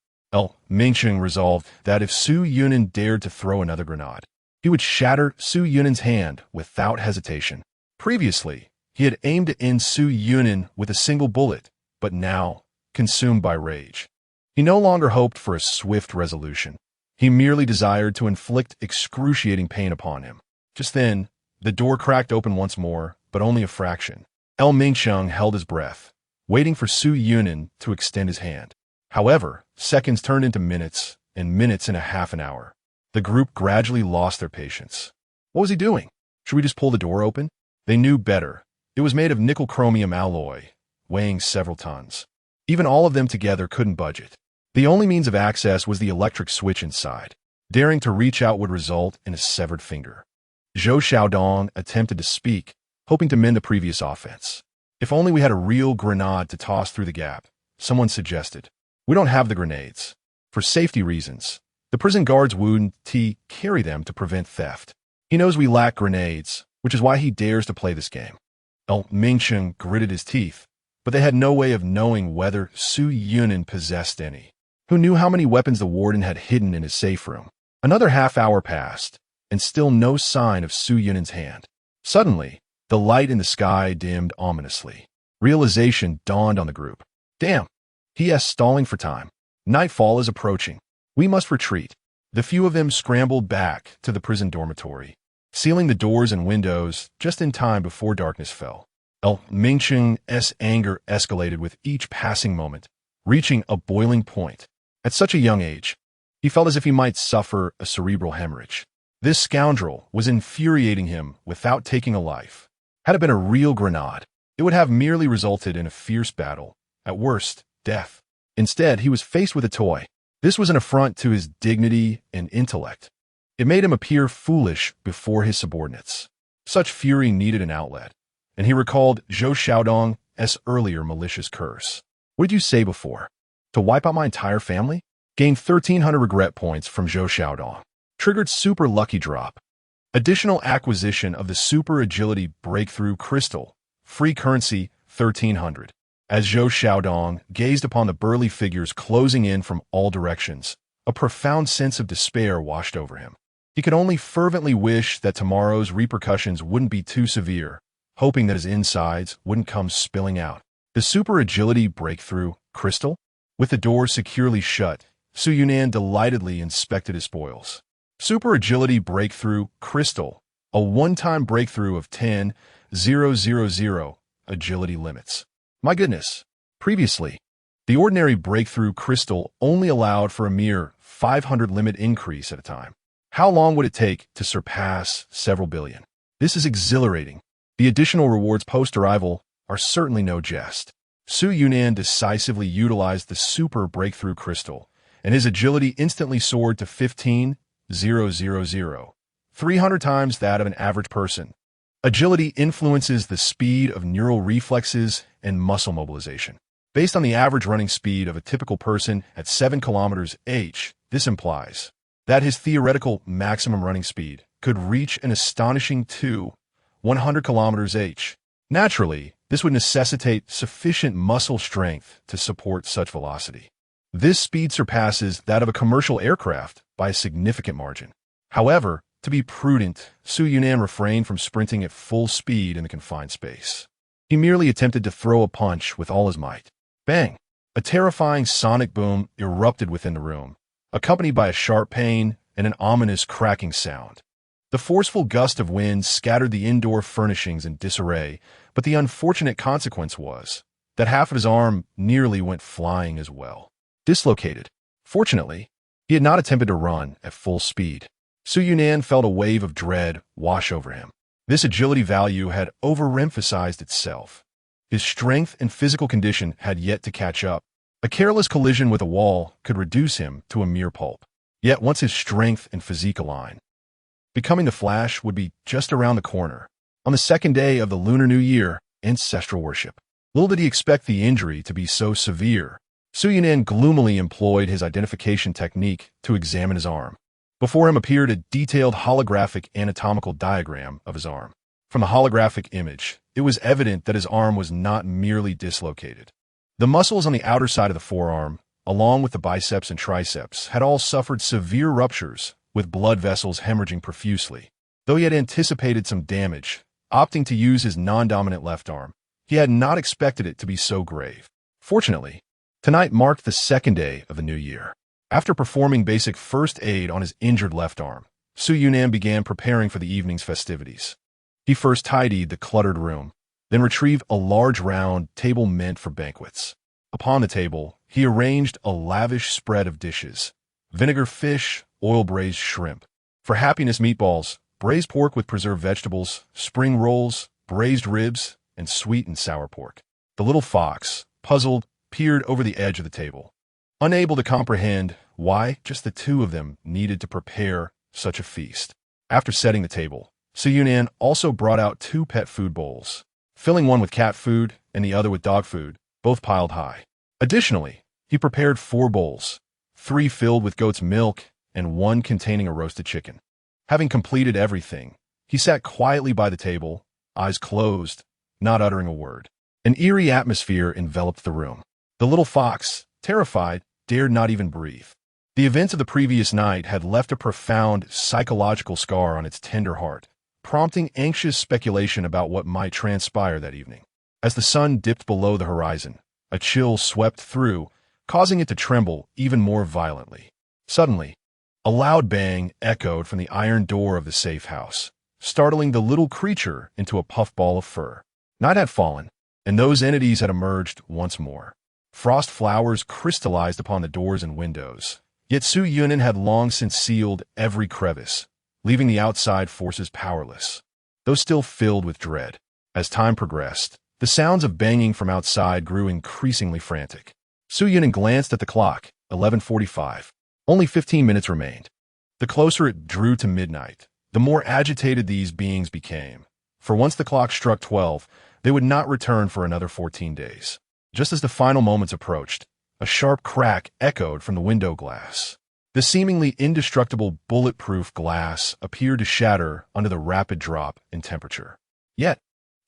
Mingcheng resolved that if Su Yunan dared to throw another grenade, he would shatter Su Yunan's hand without hesitation. Previously, he had aimed to end Su Yunan with a single bullet, but now, consumed by rage, he no longer hoped for a swift resolution. He merely desired to inflict excruciating pain upon him. Just then, the door cracked open once more, but only a fraction. Mingcheng held his breath, waiting for Su Yunan to extend his hand. However, seconds turned into minutes, and minutes into half an hour. The group gradually lost their patience. What was he doing? Should we just pull the door open? They knew better. It was made of nickel-chromium alloy, weighing several tons. Even all of them together couldn't budge it. The only means of access was the electric switch inside. Daring to reach out would result in a severed finger. Zhou Xiaodong attempted to speak, hoping to mend the previous offense. If only we had a real grenade to toss through the gap, someone suggested. We don't have the grenades. For safety reasons, the prison guards wouldn't carry them to prevent theft. He knows we lack grenades, which is why he dares to play this game. Mingcheng gritted his teeth, but they had no way of knowing whether Su Yunan possessed any. Who knew how many weapons the warden had hidden in his safe room? Another half hour passed, and still no sign of Su Yunan's hand. Suddenly, the light in the sky dimmed ominously. Realization dawned on the group. Damn! He.S. stalling for time. Nightfall is approaching. We must retreat. The few of them scrambled back to the prison dormitory, sealing the doors and windows just in time before darkness fell. Mingcheng's anger escalated with each passing moment, reaching a boiling point. At such a young age, he felt as if he might suffer a cerebral hemorrhage. This scoundrel was infuriating him without taking a life. Had it been a real grenade, it would have merely resulted in a fierce battle, at worst, death. Instead, he was faced with a toy. This was an affront to his dignity and intellect. It made him appear foolish before his subordinates. Such fury needed an outlet, and he recalled Zhou Xiaodong's earlier malicious curse. What did you say before? To wipe out my entire family? Gained 1,300 regret points from Zhou Xiaodong. Triggered super lucky drop. Additional acquisition of the super agility breakthrough crystal. Free currency 1,300. As Zhou Xiaodong gazed upon the burly figures closing in from all directions, a profound sense of despair washed over him. He could only fervently wish that tomorrow's repercussions wouldn't be too severe, hoping that his insides wouldn't come spilling out. The super agility breakthrough crystal? With the door securely shut, Su Yunan delightedly inspected his spoils. Super agility breakthrough crystal, a one-time breakthrough of 10,000 agility limits. My goodness. Previously, the ordinary breakthrough crystal only allowed for a mere 500 limit increase at a time. How long would it take to surpass several billion? This is exhilarating. The additional rewards post-arrival are certainly no jest. Su Yunan decisively utilized the super breakthrough crystal, and his agility instantly soared to 15,000, 300 times that of an average person. Agility influences the speed of neural reflexes and muscle mobilization. Based on the average running speed of a typical person at 7 km/h, this implies that his theoretical maximum running speed could reach an astonishing 100 km/h. Naturally, this would necessitate sufficient muscle strength to support such velocity. This speed surpasses that of a commercial aircraft by a significant margin. However, to be prudent, Su Yunan refrained from sprinting at full speed in the confined space. He merely attempted to throw a punch with all his might. Bang! A terrifying sonic boom erupted within the room, accompanied by a sharp pain and an ominous cracking sound. The forceful gust of wind scattered the indoor furnishings in disarray, but the unfortunate consequence was that half of his arm nearly went flying as well. Dislocated. Fortunately, he had not attempted to run at full speed. Su Yunan felt a wave of dread wash over him. This agility value had overemphasized itself. His strength and physical condition had yet to catch up. A careless collision with a wall could reduce him to a mere pulp. Yet once his strength and physique aligned, becoming the Flash would be just around the corner. On the second day of the Lunar New Year, ancestral worship. Little did he expect the injury to be so severe. Su Yunan gloomily employed his identification technique to examine his arm. Before him appeared a detailed holographic anatomical diagram of his arm. From the holographic image, it was evident that his arm was not merely dislocated. The muscles on the outer side of the forearm, along with the biceps and triceps, had all suffered severe ruptures, with blood vessels hemorrhaging profusely. Though he had anticipated some damage, opting to use his non-dominant left arm, he had not expected it to be so grave. Fortunately, tonight marked the second day of the new year. After performing basic first aid on his injured left arm, Su Yunan began preparing for the evening's festivities. He first tidied the cluttered room, then retrieved a large round table meant for banquets. Upon the table, he arranged a lavish spread of dishes: vinegar fish, oil-braised shrimp. For happiness, meatballs, braised pork with preserved vegetables, spring rolls, braised ribs, and sweet and sour pork. The little fox, puzzled, peered over the edge of the table, unable to comprehend why just the two of them needed to prepare such a feast. After setting the table, Su Yunan also brought out two pet food bowls, filling one with cat food and the other with dog food, both piled high. Additionally, he prepared 4 bowls, 3 filled with goat's milk and 1 containing a roasted chicken. Having completed everything, he sat quietly by the table, eyes closed, not uttering a word. An eerie atmosphere enveloped the room. The little fox, terrified, dared not even breathe. The events of the previous night had left a profound psychological scar on its tender heart, prompting anxious speculation about what might transpire that evening. As the sun dipped below the horizon, a chill swept through, causing it to tremble even more violently. Suddenly, a loud bang echoed from the iron door of the safe house, startling the little creature into a puffball of fur. Night had fallen, and those entities had emerged once more. Frost flowers crystallized upon the doors and windows, yet Su Yunan had long since sealed every crevice, leaving the outside forces powerless, though still filled with dread. As time progressed, the sounds of banging from outside grew increasingly frantic. Su Yunan glanced at the clock, 11:45. Only 15 minutes remained. The closer it drew to midnight, the more agitated these beings became, for once the clock struck 12, they would not return for another 14 days. Just as the final moments approached, a sharp crack echoed from the window glass. The seemingly indestructible bulletproof glass appeared to shatter under the rapid drop in temperature. Yet,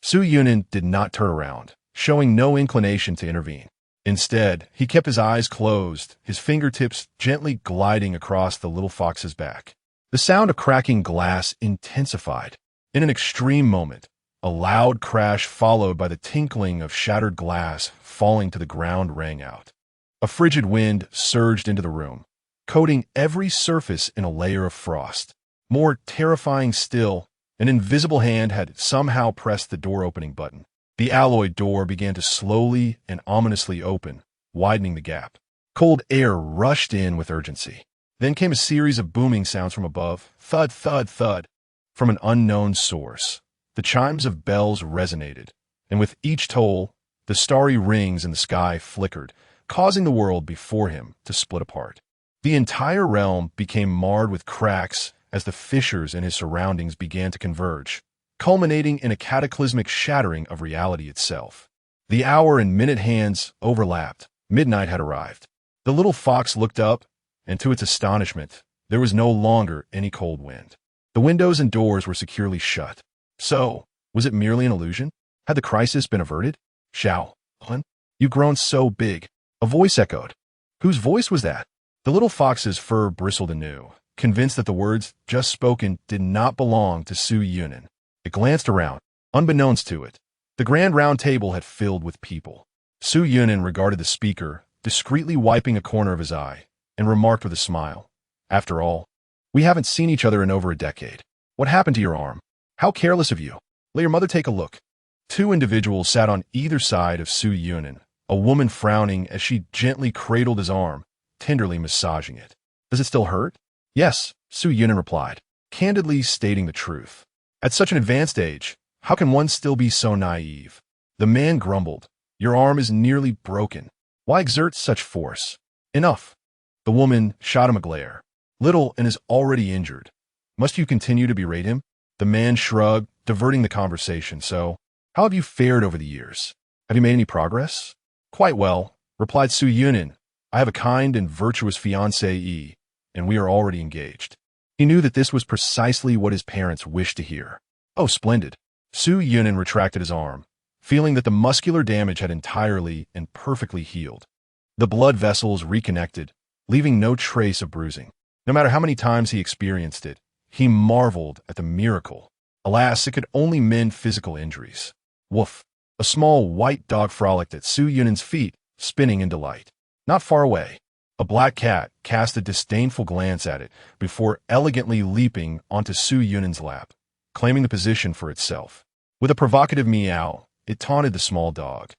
Su Yunan did not turn around, showing no inclination to intervene. Instead, he kept his eyes closed, his fingertips gently gliding across the little fox's back. The sound of cracking glass intensified. In an extreme moment, a loud crash followed by the tinkling of shattered glass falling to the ground rang out. A frigid wind surged into the room, coating every surface in a layer of frost. More terrifying still, an invisible hand had somehow pressed the door-opening button. The alloy door began to slowly and ominously open, widening the gap. Cold air rushed in with urgency. Then came a series of booming sounds from above, thud, thud, thud, from an unknown source. The chimes of bells resonated, and with each toll, the starry rings in the sky flickered, causing the world before him to split apart. The entire realm became marred with cracks as the fissures in his surroundings began to converge, culminating in a cataclysmic shattering of reality itself. The hour and minute hands overlapped. Midnight had arrived. The little fox looked up, and to its astonishment, there was no longer any cold wind. The windows and doors were securely shut. So, was it merely an illusion? Had the crisis been averted? Xiao, Hun, you've grown so big. A voice echoed. Whose voice was that? The little fox's fur bristled anew, convinced that the words just spoken did not belong to Su Yunan. It glanced around. Unbeknownst to it, the grand round table had filled with people. Su Yunan regarded the speaker, discreetly wiping a corner of his eye, and remarked with a smile, "After all, we haven't seen each other in over a decade. What happened to your arm? How careless of you. Let your mother take a look." 2 individuals sat on either side of Su Yunan, a woman frowning as she gently cradled his arm, tenderly massaging it. "Does it still hurt?" "Yes," Su Yunan replied. candidly stating the truth. At such an advanced age, how can one still be so naive? The man grumbled, "Your arm is nearly broken. Why exert such force? Enough." The woman shot him a glare. "Little and is already injured. Must you continue to berate him?" The man shrugged, diverting the conversation. "So, how have you fared over the years? Have you made any progress?" "Quite well," replied Su Yunin. "I have a kind and virtuous fiancée, and we are already engaged." He knew that this was precisely what his parents wished to hear. "Oh, splendid." Su Yunin retracted his arm, feeling that the muscular damage had entirely and perfectly healed. The blood vessels reconnected, leaving no trace of bruising. No matter how many times he experienced it, he marveled at the miracle. Alas, it could only mend physical injuries. Woof! A small white dog frolicked at Su Yunin's feet, spinning in delight. Not far away, a black cat cast a disdainful glance at it before elegantly leaping onto Su Yunin's lap, claiming the position for itself. With a provocative meow, it taunted the small dog.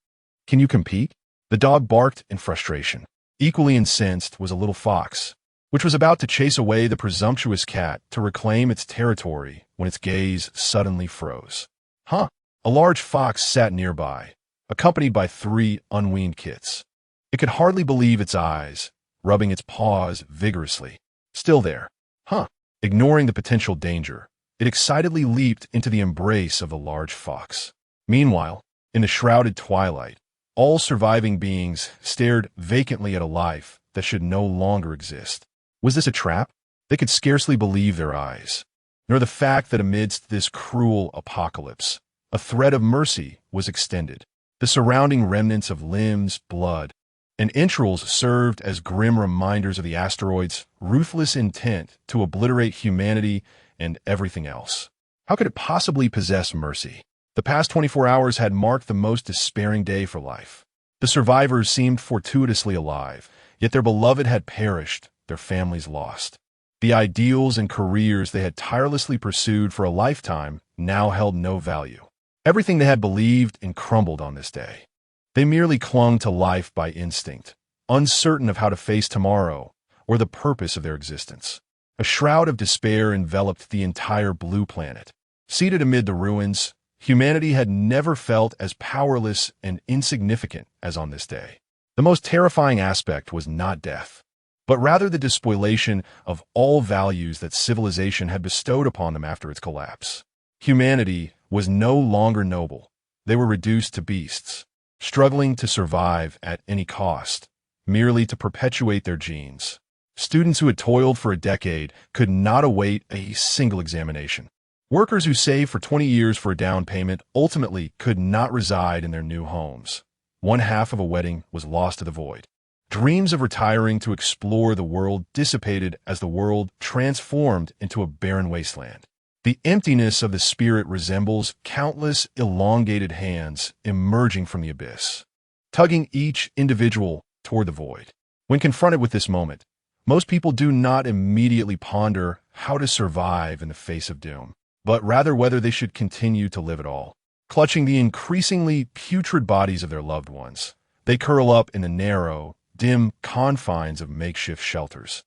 "Can you compete?" The dog barked in frustration. Equally incensed was a little fox, which was about to chase away the presumptuous cat to reclaim its territory when its gaze suddenly froze. Huh! A large fox sat nearby, accompanied by 3 unweaned kits. It could hardly believe its eyes, rubbing its paws vigorously. Still there. Huh! Ignoring the potential danger, it excitedly leaped into the embrace of the large fox. Meanwhile, in the shrouded twilight, all surviving beings stared vacantly at a life that should no longer exist. Was this a trap? They could scarcely believe their eyes, nor the fact that amidst this cruel apocalypse, a thread of mercy was extended. The surrounding remnants of limbs, blood, and entrails served as grim reminders of the asteroid's ruthless intent to obliterate humanity and everything else. How could it possibly possess mercy? The past 24 hours had marked the most despairing day for life. The survivors seemed fortuitously alive, yet their beloved had perished, their families lost. The ideals and careers they had tirelessly pursued for a lifetime now held no value. Everything they had believed and crumbled on this day. They merely clung to life by instinct, uncertain of how to face tomorrow or the purpose of their existence. A shroud of despair enveloped the entire blue planet. Seated amid the ruins, humanity had never felt as powerless and insignificant as on this day. The most terrifying aspect was not death, but rather the despoliation of all values that civilization had bestowed upon them after its collapse. Humanity was no longer noble. They were reduced to beasts, struggling to survive at any cost, merely to perpetuate their genes. Students who had toiled for a decade could not await a single examination. Workers who saved for 20 years for a down payment ultimately could not reside in their new homes. One half of a wedding was lost to the void. Dreams of retiring to explore the world dissipated as the world transformed into a barren wasteland. The emptiness of the spirit resembles countless elongated hands emerging from the abyss, tugging each individual toward the void. When confronted with this moment, most people do not immediately ponder how to survive in the face of doom, but rather whether they should continue to live at all. Clutching the increasingly putrid bodies of their loved ones, they curl up in the narrow, dim confines of makeshift shelters,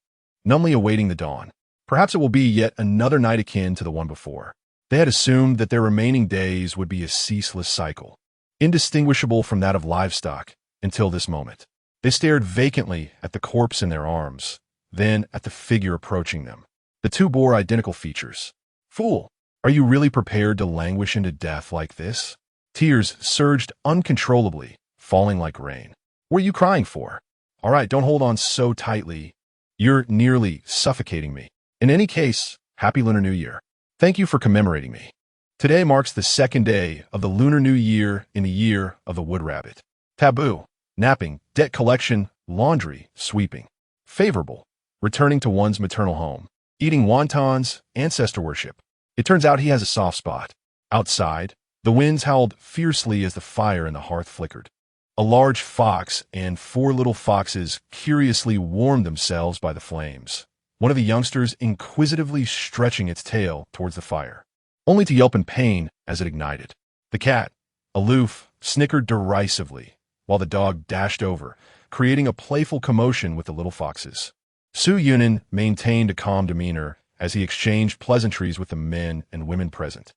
numbly awaiting the dawn. Perhaps it will be yet another night akin to the one before. They had assumed that their remaining days would be a ceaseless cycle, indistinguishable from that of livestock, until this moment. They stared vacantly at the corpse in their arms, then at the figure approaching them. The two bore identical features. "Fool, are you really prepared to languish into death like this?" Tears surged uncontrollably, falling like rain. "What are you crying for? All right, don't hold on so tightly. You're nearly suffocating me. In any case, Happy Lunar New Year. Thank you for commemorating me. Today marks the second day of the Lunar New Year in the year of the Wood Rabbit. Taboo, napping, debt collection, laundry, sweeping. Favorable, returning to one's maternal home, eating wontons, ancestor worship. It turns out he has a soft spot. Outside, the winds howled fiercely as the fire in the hearth flickered. A large fox and 4 little foxes curiously warmed themselves by the flames, one of the youngsters inquisitively stretching its tail towards the fire, only to yelp in pain as it ignited. The cat, aloof, snickered derisively, while the dog dashed over, creating a playful commotion with the little foxes. Su Yunin maintained a calm demeanor as he exchanged pleasantries with the men and women present,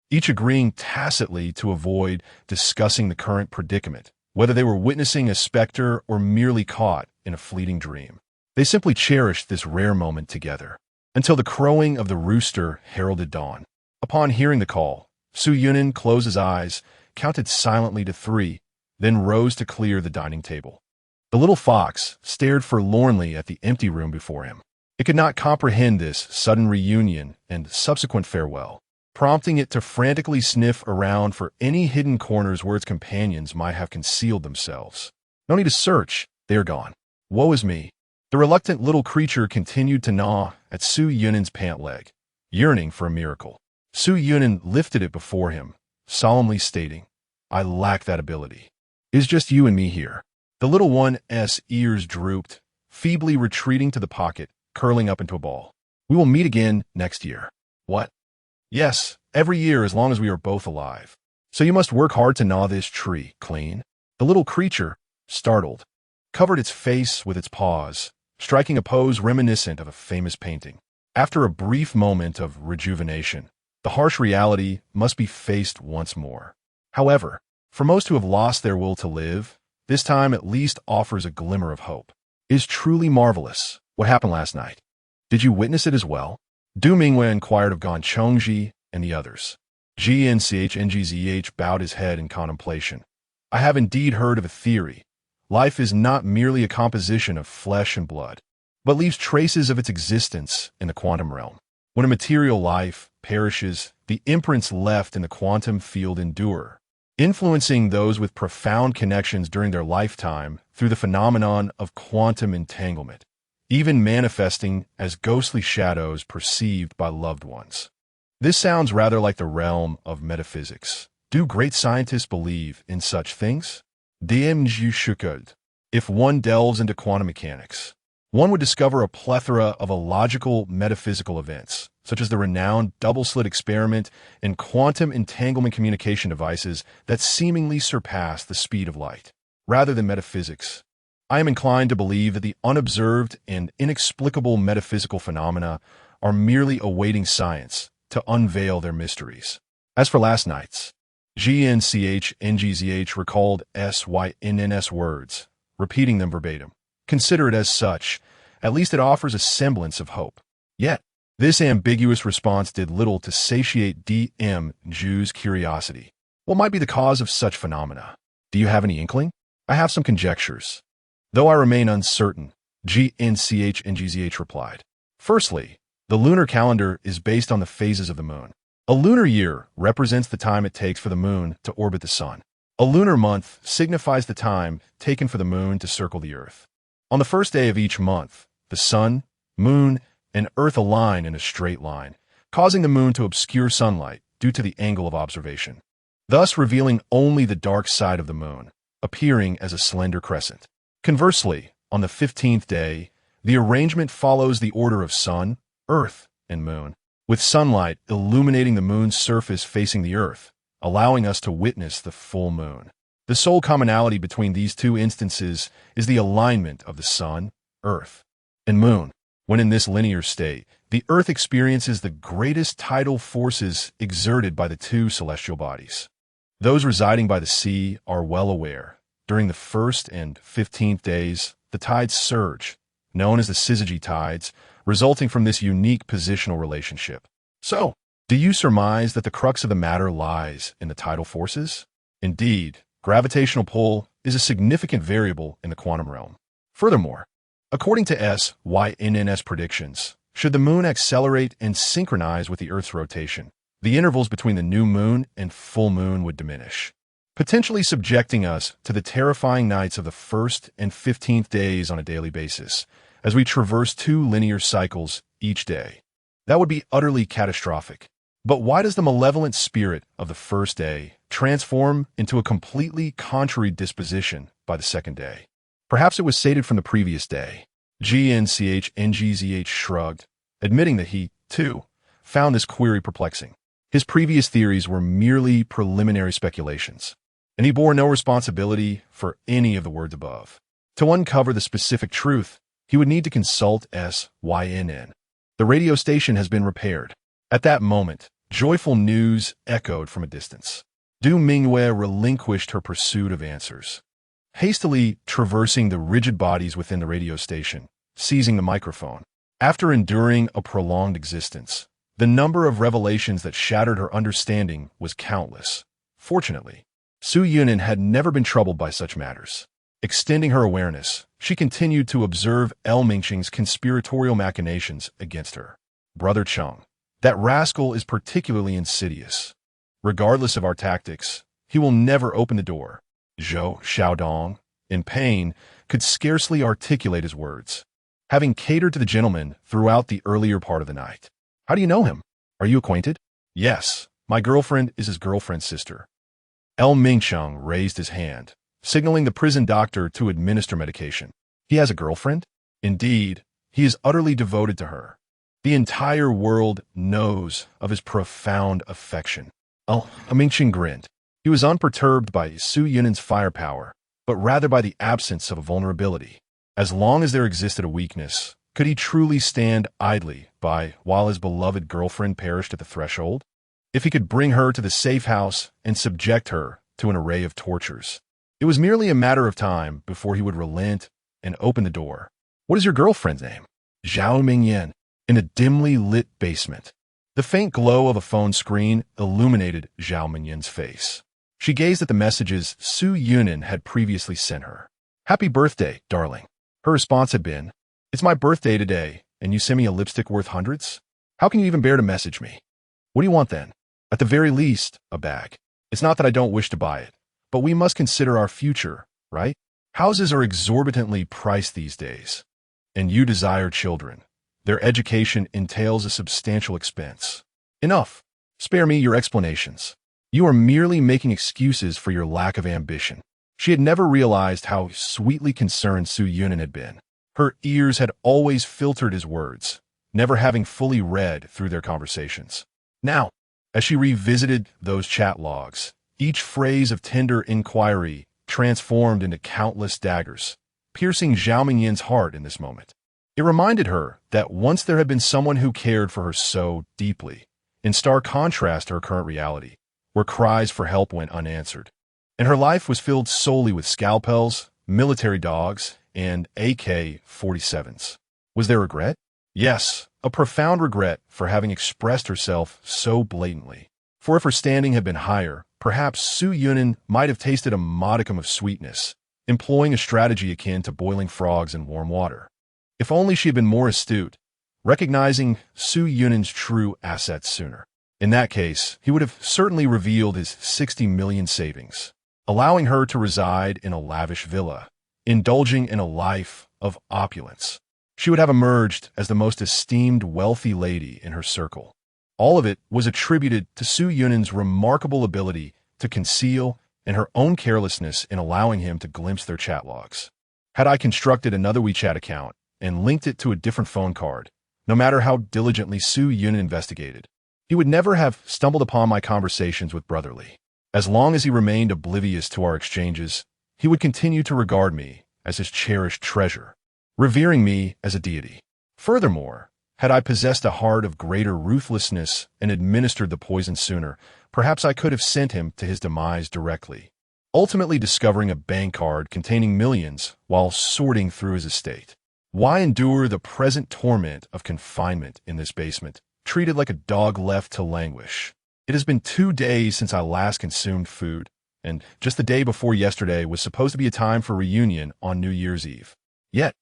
each agreeing tacitly to avoid discussing the current predicament, whether they were witnessing a specter or merely caught in a fleeting dream. They simply cherished this rare moment together, until the crowing of the rooster heralded dawn. Upon hearing the call, Su Yunin closed his eyes, counted silently to 3, then rose to clear the dining table. The little fox stared forlornly at the empty room before him. It could not comprehend this sudden reunion and subsequent farewell, prompting it to frantically sniff around for any hidden corners where its companions might have concealed themselves. No need to search, they are gone. Woe is me. The reluctant little creature continued to gnaw at Su Yunin's pant leg, yearning for a miracle. Su Yunin lifted it before him, solemnly stating, I lack that ability. It is just you and me here. The little one's ears drooped, feebly retreating to the pocket, curling up into a ball. We will meet again next year. What? Yes, every year as long as we are both alive. So you must work hard to gnaw this tree clean. The little creature, startled, covered its face with its paws, striking a pose reminiscent of a famous painting. After a brief moment of rejuvenation, the harsh reality must be faced once more. However, for most who have lost their will to live, this time at least offers a glimmer of hope. It is truly marvelous what happened last night. Did you witness it as well? Du Mingwei inquired of Gan Chongji and the others. GNCHNGZH bowed his head in contemplation. I have indeed heard of a theory. Life is not merely a composition of flesh and blood, but leaves traces of its existence in the quantum realm. When a material life perishes, the imprints left in the quantum field endure, influencing those with profound connections during their lifetime through the phenomenon of quantum entanglement, even manifesting as ghostly shadows perceived by loved ones. This sounds rather like the realm of metaphysics. Do great scientists believe in such things? DMG should. If one delves into quantum mechanics, one would discover a plethora of illogical metaphysical events, such as the renowned double-slit experiment and quantum entanglement communication devices that seemingly surpass the speed of light. Rather than metaphysics, I am inclined to believe that the unobserved and inexplicable metaphysical phenomena are merely awaiting science to unveil their mysteries. As for last night's, GNCHNGZH recalled SYNNS words, repeating them verbatim. Consider it as such, at least it offers a semblance of hope. Yet, this ambiguous response did little to satiate DM Ju's curiosity. What might be the cause of such phenomena? Do you have any inkling? I have some conjectures. Though I remain uncertain, GNCHNGZH replied. Firstly, the lunar calendar is based on the phases of the moon. A lunar year represents the time it takes for the moon to orbit the sun. A lunar month signifies the time taken for the moon to circle the earth. On the first day of each month, the sun, moon, and earth align in a straight line, causing the moon to obscure sunlight due to the angle of observation, thus revealing only the dark side of the moon, appearing as a slender crescent. Conversely, on the 15th day, the arrangement follows the order of sun, earth, and moon, with sunlight illuminating the moon's surface facing the earth, allowing us to witness the full moon. The sole commonality between these two instances is the alignment of the sun, earth, and moon. When in this linear state, the earth experiences the greatest tidal forces exerted by the two celestial bodies. Those residing by the sea are well aware. During the 1st and 15th days, the tides surge, known as the syzygy tides, resulting from this unique positional relationship. So, do you surmise that the crux of the matter lies in the tidal forces? Indeed, gravitational pull is a significant variable in the quantum realm. Furthermore, according to SYNNS predictions, should the moon accelerate and synchronize with the Earth's rotation, the intervals between the new moon and full moon would diminish, potentially subjecting us to the terrifying nights of the 1st and 15th days on a daily basis, as we traverse 2 linear cycles each day. That would be utterly catastrophic. But why does the malevolent spirit of the first day transform into a completely contrary disposition by the second day? Perhaps it was sated from the previous day. GNCHNGZH shrugged, admitting that he, too, found this query perplexing. His previous theories were merely preliminary speculations, and he bore no responsibility for any of the words above. To uncover the specific truth, he would need to consult SYNN. The radio station has been repaired. At that moment, joyful news echoed from a distance. Du Mingyue relinquished her pursuit of answers, hastily traversing the rigid bodies within the radio station, seizing the microphone. After enduring a prolonged existence, the number of revelations that shattered her understanding was countless. Fortunately, Su Yunin had never been troubled by such matters. Extending her awareness, she continued to observe El Mingqing's conspiratorial machinations against her. Brother Cheng, that rascal is particularly insidious. Regardless of our tactics, he will never open the door. Zhou Xiaodong, in pain, could scarcely articulate his words, having catered to the gentleman throughout the earlier part of the night. How do you know him? Are you acquainted? Yes, my girlfriend is his girlfriend's sister. El Mingqing raised his hand, signaling the prison doctor to administer medication. He has a girlfriend? Indeed, he is utterly devoted to her. The entire world knows of his profound affection. El Mingqing grinned. He was unperturbed by Su Yunin's firepower, but rather by the absence of a vulnerability. As long as there existed a weakness, could he truly stand idly by while his beloved girlfriend perished at the threshold? If he could bring her to the safe house and subject her to an array of tortures, it was merely a matter of time before he would relent and open the door. What is your girlfriend's name? Zhao Mingyan. In a dimly lit basement, the faint glow of a phone screen illuminated Zhao Mingyan's face. She gazed at the messages Su Yunin had previously sent her. Happy birthday, darling. Her response had been, it's my birthday today, and you send me a lipstick worth hundreds? How can you even bear to message me? What do you want then? At the very least, a bag. It's not that I don't wish to buy it, but we must consider our future, right? Houses are exorbitantly priced these days, and you desire children. Their education entails a substantial expense. Enough. Spare me your explanations. You are merely making excuses for your lack of ambition. She had never realized how sweetly concerned Su Yunin had been. Her ears had always filtered his words, never having fully read through their conversations. Now, as she revisited those chat logs, each phrase of tender inquiry transformed into countless daggers, piercing Zhao Mingyan's heart in this moment. It reminded her that once there had been someone who cared for her so deeply, in stark contrast to her current reality, where cries for help went unanswered. And her life was filled solely with scalpels, military dogs, and AK-47s. Was there regret? Yes, a profound regret for having expressed herself so blatantly. For if her standing had been higher, perhaps Su Yunin might have tasted a modicum of sweetness, employing a strategy akin to boiling frogs in warm water. If only she had been more astute, recognizing Su Yunin's true assets sooner. In that case, he would have certainly revealed his 60 million savings, allowing her to reside in a lavish villa, indulging in a life of opulence. She would have emerged as the most esteemed wealthy lady in her circle. All of it was attributed to Su Yunin's remarkable ability to conceal and her own carelessness in allowing him to glimpse their chat logs. Had I constructed another WeChat account and linked it to a different phone card, no matter how diligently Su Yunin investigated, he would never have stumbled upon my conversations with Brotherly. As long as he remained oblivious to our exchanges, he would continue to regard me as his cherished treasure, revering me as a deity. Furthermore, had I possessed a heart of greater ruthlessness and administered the poison sooner, perhaps I could have sent him to his demise directly, ultimately discovering a bank card containing millions while sorting through his estate. Why endure the present torment of confinement in this basement, treated like a dog left to languish? It has been 2 days since I last consumed food, and just the day before yesterday was supposed to be a time for reunion on New Year's Eve. Yet,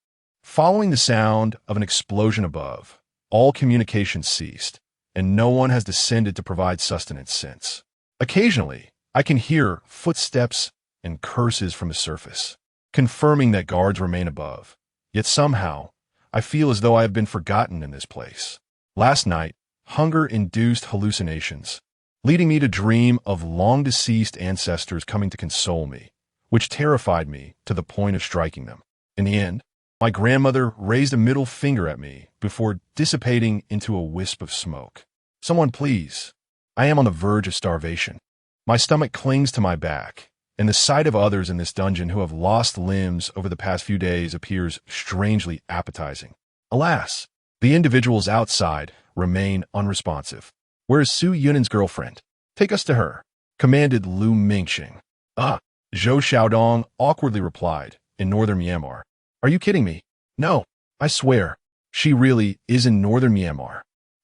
following the sound of an explosion above, all communication ceased, and no one has descended to provide sustenance since. Occasionally, I can hear footsteps and curses from the surface, confirming that guards remain above. Yet somehow, I feel as though I have been forgotten in this place. Last night, hunger induced hallucinations, leading me to dream of long-deceased ancestors coming to console me, which terrified me to the point of striking them. In the end, my grandmother raised a middle finger at me before dissipating into a wisp of smoke. Someone please. I am on the verge of starvation. My stomach clings to my back, and the sight of others in this dungeon who have lost limbs over the past few days appears strangely appetizing. Alas, The individuals outside remain unresponsive. Where is Su Yunan's girlfriend? Take us to her, commanded Lu Mingxing. Ah, Zhou Xiaodong awkwardly replied, in northern Myanmar. Are you kidding me? No, I swear. She really is in northern Myanmar.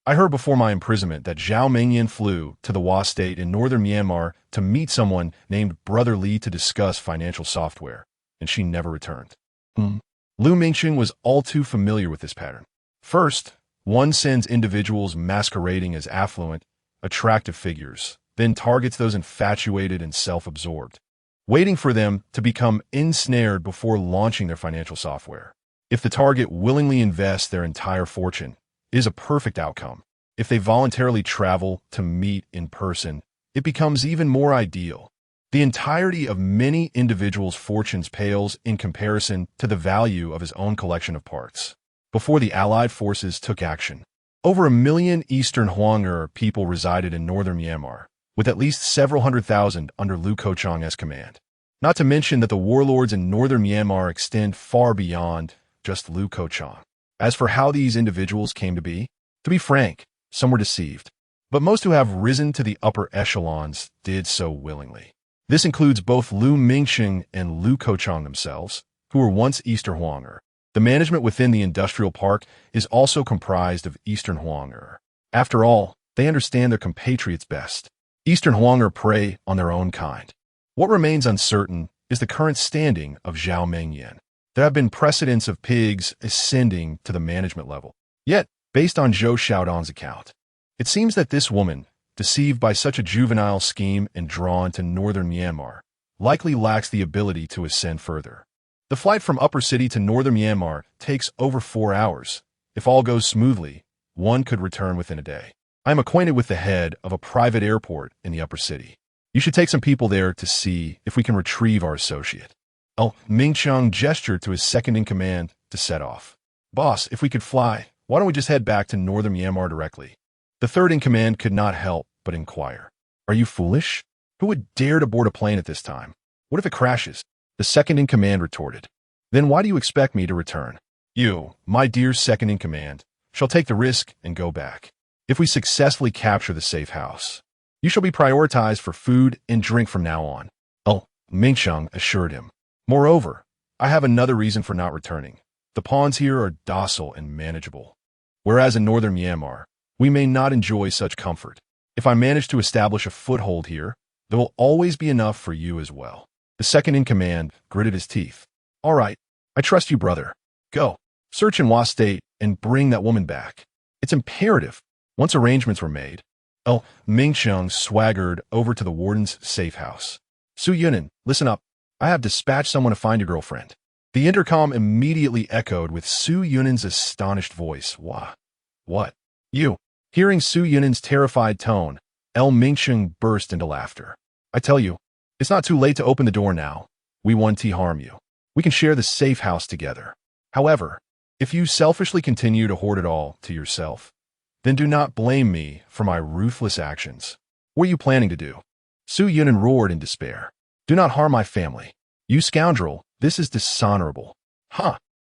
I heard before my imprisonment that Zhao Mengyan flew to the Wa state in northern Myanmar to meet someone named Brother Li to discuss financial software, and she never returned. Lu Mingxing was all too familiar with this pattern. First, one sends individuals masquerading as affluent, attractive figures, then targets those infatuated and self-absorbed, waiting for them to become ensnared before launching their financial software. If the target willingly invests their entire fortune, it is a perfect outcome. If they voluntarily travel to meet in person, it becomes even more ideal. The entirety of many individuals' fortunes pales in comparison to the value of his own collection of parts. Before the Allied forces took action, over 1 million Eastern Huang'er people resided in northern Myanmar, with at least several hundred thousand under Lu Kochong's command. Not to mention that the warlords in northern Myanmar extend far beyond just Lu Kochong. As for how these individuals came to be frank, some were deceived, but most who have risen to the upper echelons did so willingly. This includes both Lu Mingxing and Lu Kochong themselves, who were once Eastern Huang'er. The management within the industrial park is also comprised of Eastern Huang'er. After all, they understand their compatriots best. Eastern Huang'er prey on their own kind. What remains uncertain is the current standing of Zhao Mengyan. There have been precedents of pigs ascending to the management level. Yet, based on Zhou Xiaodong's account, it seems that this woman, deceived by such a juvenile scheme and drawn to northern Myanmar, likely lacks the ability to ascend further. The flight from Upper City to northern Myanmar takes over 4 hours. If all goes smoothly, one could return within a day. I am acquainted with the head of a private airport in the Upper City. You should take some people there to see if we can retrieve our associate. Mingcheng gestured to his second-in-command to set off. Boss, if we could fly, why don't we just head back to northern Myanmar directly? The third-in-command could not help but inquire. Are you foolish? Who would dare to board a plane at this time? What if it crashes? The second-in-command retorted. Then why do you expect me to return? You, my dear second-in-command, shall take the risk and go back. If we successfully capture the safe house, you shall be prioritized for food and drink from now on. Mingcheng assured him. Moreover, I have another reason for not returning. The pawns here are docile and manageable, whereas in northern Myanmar, we may not enjoy such comfort. If I manage to establish a foothold here, there will always be enough for you as well. The second-in-command gritted his teeth. All right, I trust you, brother. Go, search in Wa State and bring that woman back. It's imperative. Once arrangements were made, Mingcheng swaggered over to the warden's safe house. Su Yunan, listen up. I have dispatched someone to find your girlfriend. The intercom immediately echoed with Su Yunan's astonished voice. What? You? Hearing Su Yunan's terrified tone, Mingcheng burst into laughter. I tell you, it's not too late to open the door now. We won't harm you. We can share the safe house together. However, if you selfishly continue to hoard it all to yourself, then do not blame me for my ruthless actions. What are you planning to do? Su Yunan roared in despair. Do not harm my family. You scoundrel, this is dishonorable.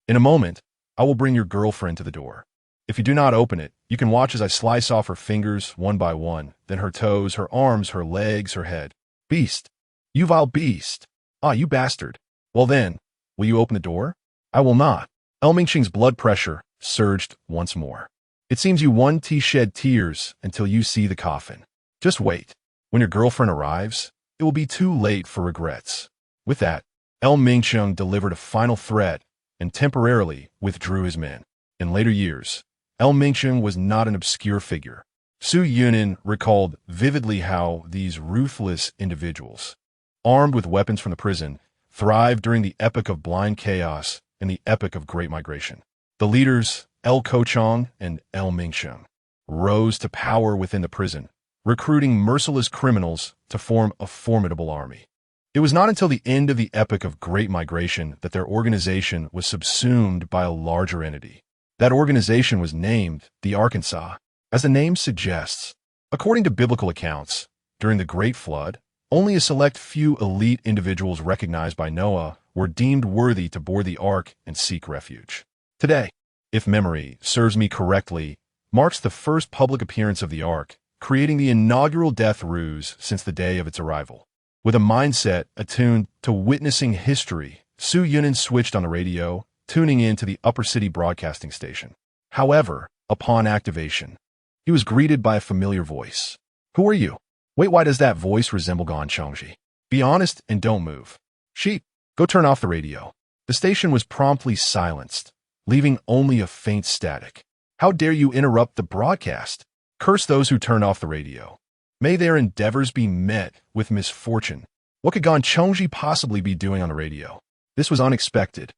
In a moment, I will bring your girlfriend to the door. If you do not open it, you can watch as I slice off her fingers one by one, then her toes, her arms, her legs, her head. Beast! You vile beast! You bastard! Well then, will you open the door? I will not. Mingcheng's blood pressure surged once more. It seems you won't shed tears until you see the coffin. Just wait. When your girlfriend arrives, it will be too late for regrets. With that, Mingcheng delivered a final threat and temporarily withdrew his men. In later years, Mingcheng was not an obscure figure. Su Yunan recalled vividly how these ruthless individuals, armed with weapons from the prison, thrived during the epoch of blind chaos and the epoch of great migration. The leaders, Kochong and Mingcheng, rose to power within the prison, recruiting merciless criminals to form a formidable army. It was not until the end of the epoch of great migration that their organization was subsumed by a larger entity. That organization was named the Arkansas. As the name suggests, according to biblical accounts, during the Great Flood, only a select few elite individuals recognized by Noah were deemed worthy to board the ark and seek refuge. Today, if memory serves me correctly, marks the first public appearance of the Ark, creating the inaugural death ruse since the day of its arrival. With a mindset attuned to witnessing history, Su Yunin switched on the radio, tuning in to the upper city broadcasting station. However, upon activation, he was greeted by a familiar voice. "Who are you?" "Wait, why does that voice resemble Gan Chongji? Be honest and don't move." "Sheep, go turn off the radio." The station was promptly silenced, leaving only a faint static. "How dare you interrupt the broadcast? Curse those who turn off the radio. May their endeavors be met with misfortune." What could Gan Chongji possibly be doing on the radio? This was unexpected,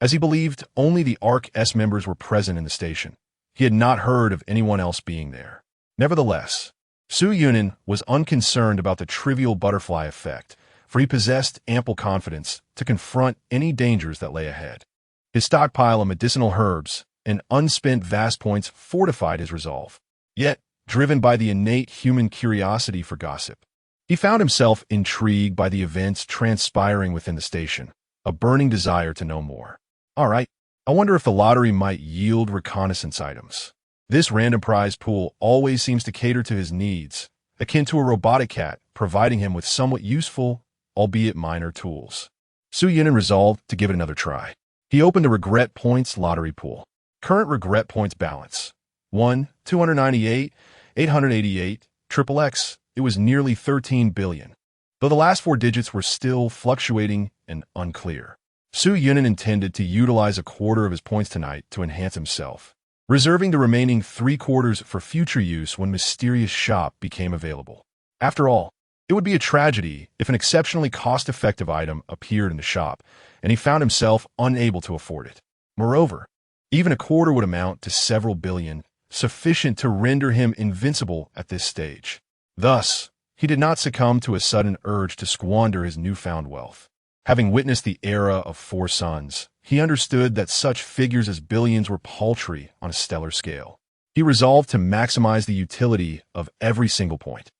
as he believed only the Ark-S members were present in the station. He had not heard of anyone else being there. Nevertheless, Su Yunin was unconcerned about the trivial butterfly effect, for he possessed ample confidence to confront any dangers that lay ahead. His stockpile of medicinal herbs and unspent vast points fortified his resolve. Yet, driven by the innate human curiosity for gossip, he found himself intrigued by the events transpiring within the station, a burning desire to know more. "All right, I wonder if the lottery might yield reconnaissance items." This random prize pool always seems to cater to his needs, akin to a robotic cat, providing him with somewhat useful, albeit minor, tools. Su Yunin resolved to give it another try. He opened a regret points lottery pool. Current regret points balance: 1, 298, 888, XXX. It was nearly 13 billion, though the last 4 digits were still fluctuating and unclear. Su Yunin intended to utilize a quarter of his points tonight to enhance himself, reserving the remaining 3/4 for future use when mysterious shop became available. After all, it would be a tragedy if an exceptionally cost-effective item appeared in the shop, and he found himself unable to afford it. Moreover, even a quarter would amount to several billion, sufficient to render him invincible at this stage. Thus, he did not succumb to a sudden urge to squander his newfound wealth. Having witnessed the era of 4 suns, he understood that such figures as billions were paltry on a stellar scale. He resolved to maximize the utility of every single point.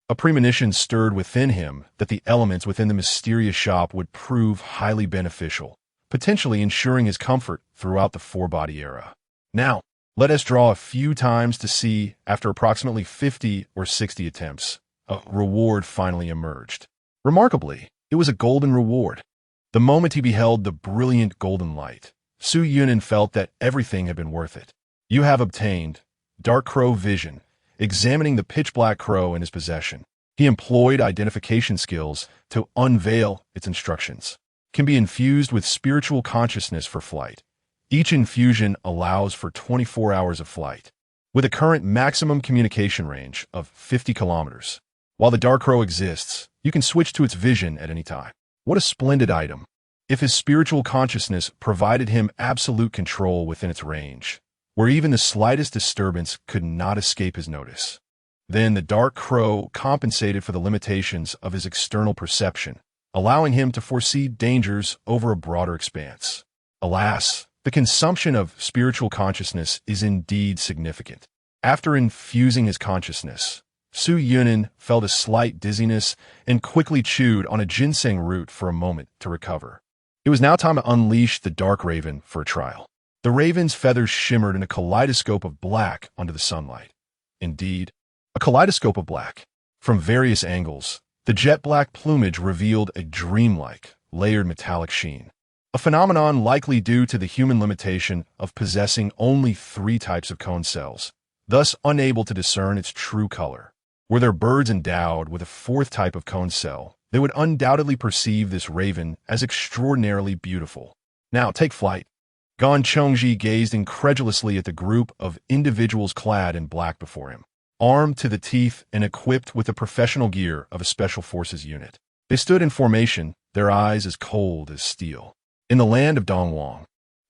A premonition stirred within him that the elements within the mysterious shop would prove highly beneficial, potentially ensuring his comfort throughout the 4-body era. Now, let us draw a few times to see, after approximately 50 or 60 attempts, a reward finally emerged. Remarkably, it was a golden reward. The moment he beheld the brilliant golden light, Su Yunin felt that everything had been worth it. "You have obtained Dark Crow Vision." Examining the pitch-black crow in his possession, he employed identification skills to unveil its instructions. Can be infused with spiritual consciousness for flight. Each infusion allows for 24 hours of flight, with a current maximum communication range of 50 kilometers. While the Dark Crow exists, you can switch to its vision at any time. What a splendid item! If his spiritual consciousness provided him absolute control within its range, where even the slightest disturbance could not escape his notice, then the Dark Crow compensated for the limitations of his external perception, allowing him to foresee dangers over a broader expanse. Alas, the consumption of spiritual consciousness is indeed significant. After infusing his consciousness, Su Yunin felt a slight dizziness and quickly chewed on a ginseng root for a moment to recover. It was now time to unleash the Dark Raven for a trial. The raven's feathers shimmered in a kaleidoscope of black under the sunlight. Indeed, a kaleidoscope of black. From various angles, the jet-black plumage revealed a dreamlike, layered metallic sheen, a phenomenon likely due to the human limitation of possessing only 3 types of cone cells, thus unable to discern its true color. Were there birds endowed with a 4th type of cone cell, they would undoubtedly perceive this raven as extraordinarily beautiful. Now, take flight. Gan Chongji gazed incredulously at the group of individuals clad in black before him, armed to the teeth and equipped with the professional gear of a special forces unit. They stood in formation, their eyes as cold as steel. In the land of Dongwang,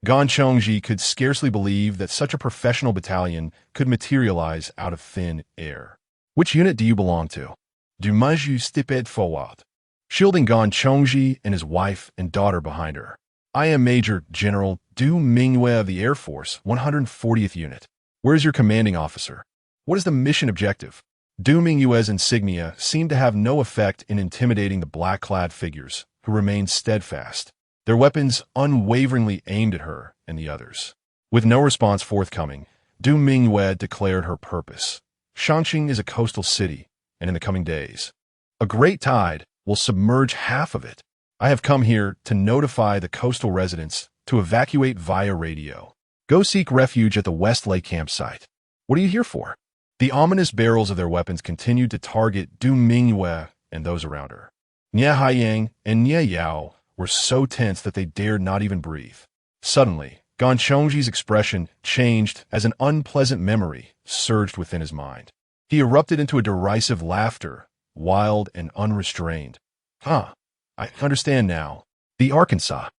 Gan Chongji could scarcely believe that such a professional battalion could materialize out of thin air. "Which unit do you belong to?" "Du Maju stiped forward," shielding Gan Chongji and his wife and daughter behind her. "I am Major General Du Mingyue of the Air Force, 140th Unit. Where is your commanding officer? What is the mission objective?" Du Mingyue's insignia seemed to have no effect in intimidating the black-clad figures, who remained steadfast, their weapons unwaveringly aimed at her and the others. With no response forthcoming, Du Mingwei declared her purpose. Shanxing is a coastal city, and in the coming days, a great tide will submerge half of it. I have come here to notify the coastal residents to evacuate via radio. Go seek refuge at the West Lake campsite. What are you here for? The ominous barrels of their weapons continued to target Du Mingwei and those around her. Nie Haiyang and Nie Yao were so tense that they dared not even breathe. Suddenly, Gan Chongji's expression changed as an unpleasant memory surged within his mind. He erupted into a derisive laughter, wild and unrestrained. I understand now. The Arkansas.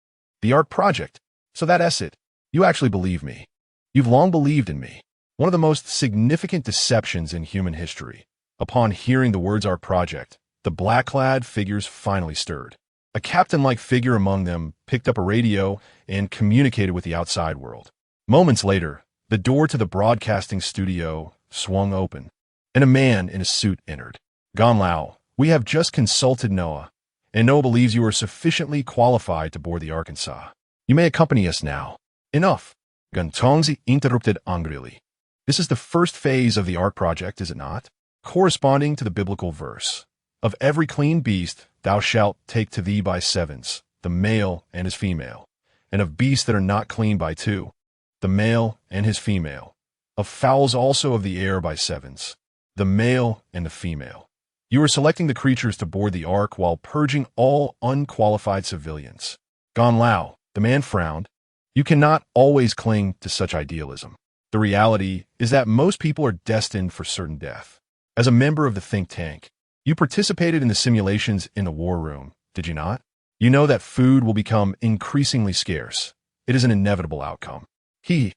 The Ark Project. So that's it. You actually believe me. You've long believed in me. One of the most significant deceptions in human history. Upon hearing the words Ark Project, the black-clad figures finally stirred. A captain-like figure among them picked up a radio and communicated with the outside world. Moments later, the door to the broadcasting studio swung open, and a man in a suit entered. Gan Lao, we have just consulted Noah, and Noah believes you are sufficiently qualified to board the Arkansas. You may accompany us now. Enough. Gan Tongzi interrupted angrily. This is the first phase of the Ark Project, is it not? Corresponding to the biblical verse. Of every clean beast thou shalt take to thee by sevens, the male and his female, and of beasts that are not clean by two, the male and his female, of fowls also of the air by sevens, the male and the female. You are selecting the creatures to board the ark while purging all unqualified civilians. Gan Lao, the man frowned. You cannot always cling to such idealism. The reality is that most people are destined for certain death. As a member of the think tank, you participated in the simulations in the war room, did you not? You know that food will become increasingly scarce. It is an inevitable outcome. The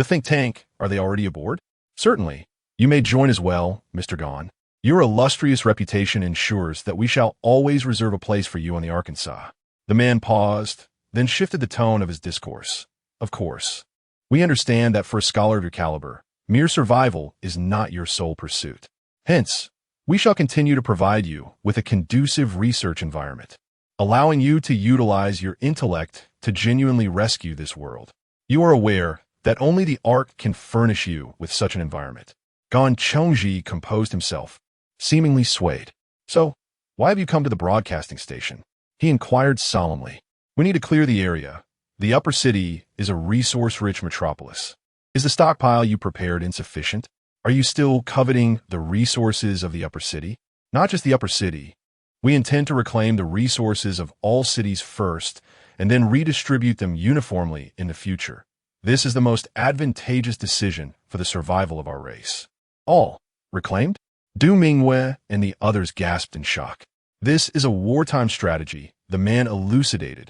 think tank, are they already aboard? Certainly. You may join as well, Mr. Gan. Your illustrious reputation ensures that we shall always reserve a place for you on the Arkansas. The man paused, then shifted the tone of his discourse. Of course. We understand that for a scholar of your caliber, mere survival is not your sole pursuit. Hence, we shall continue to provide you with a conducive research environment, allowing you to utilize your intellect to genuinely rescue this world. You are aware that only the Ark can furnish you with such an environment. Gan Chongji composed himself, seemingly swayed. So, why have you come to the broadcasting station? He inquired solemnly. We need to clear the area. The upper city is a resource-rich metropolis. Is the stockpile you prepared insufficient? Are you still coveting the resources of the upper city? Not just the upper city. We intend to reclaim the resources of all cities first and then redistribute them uniformly in the future. This is the most advantageous decision for the survival of our race. All reclaimed? Du Mingwei and the others gasped in shock. This is a wartime strategy, the man elucidated.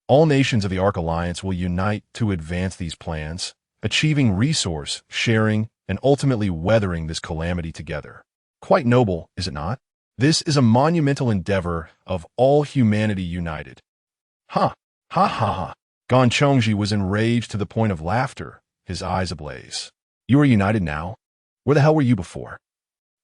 All nations of the Ark Alliance will unite to advance these plans, achieving resource sharing and ultimately weathering this calamity together. Quite noble, is it not? This is a monumental endeavor of all humanity united. Ha! Ha ha ha! Gan Chongji was enraged to the point of laughter, his eyes ablaze. You are united now? Where the hell were you before?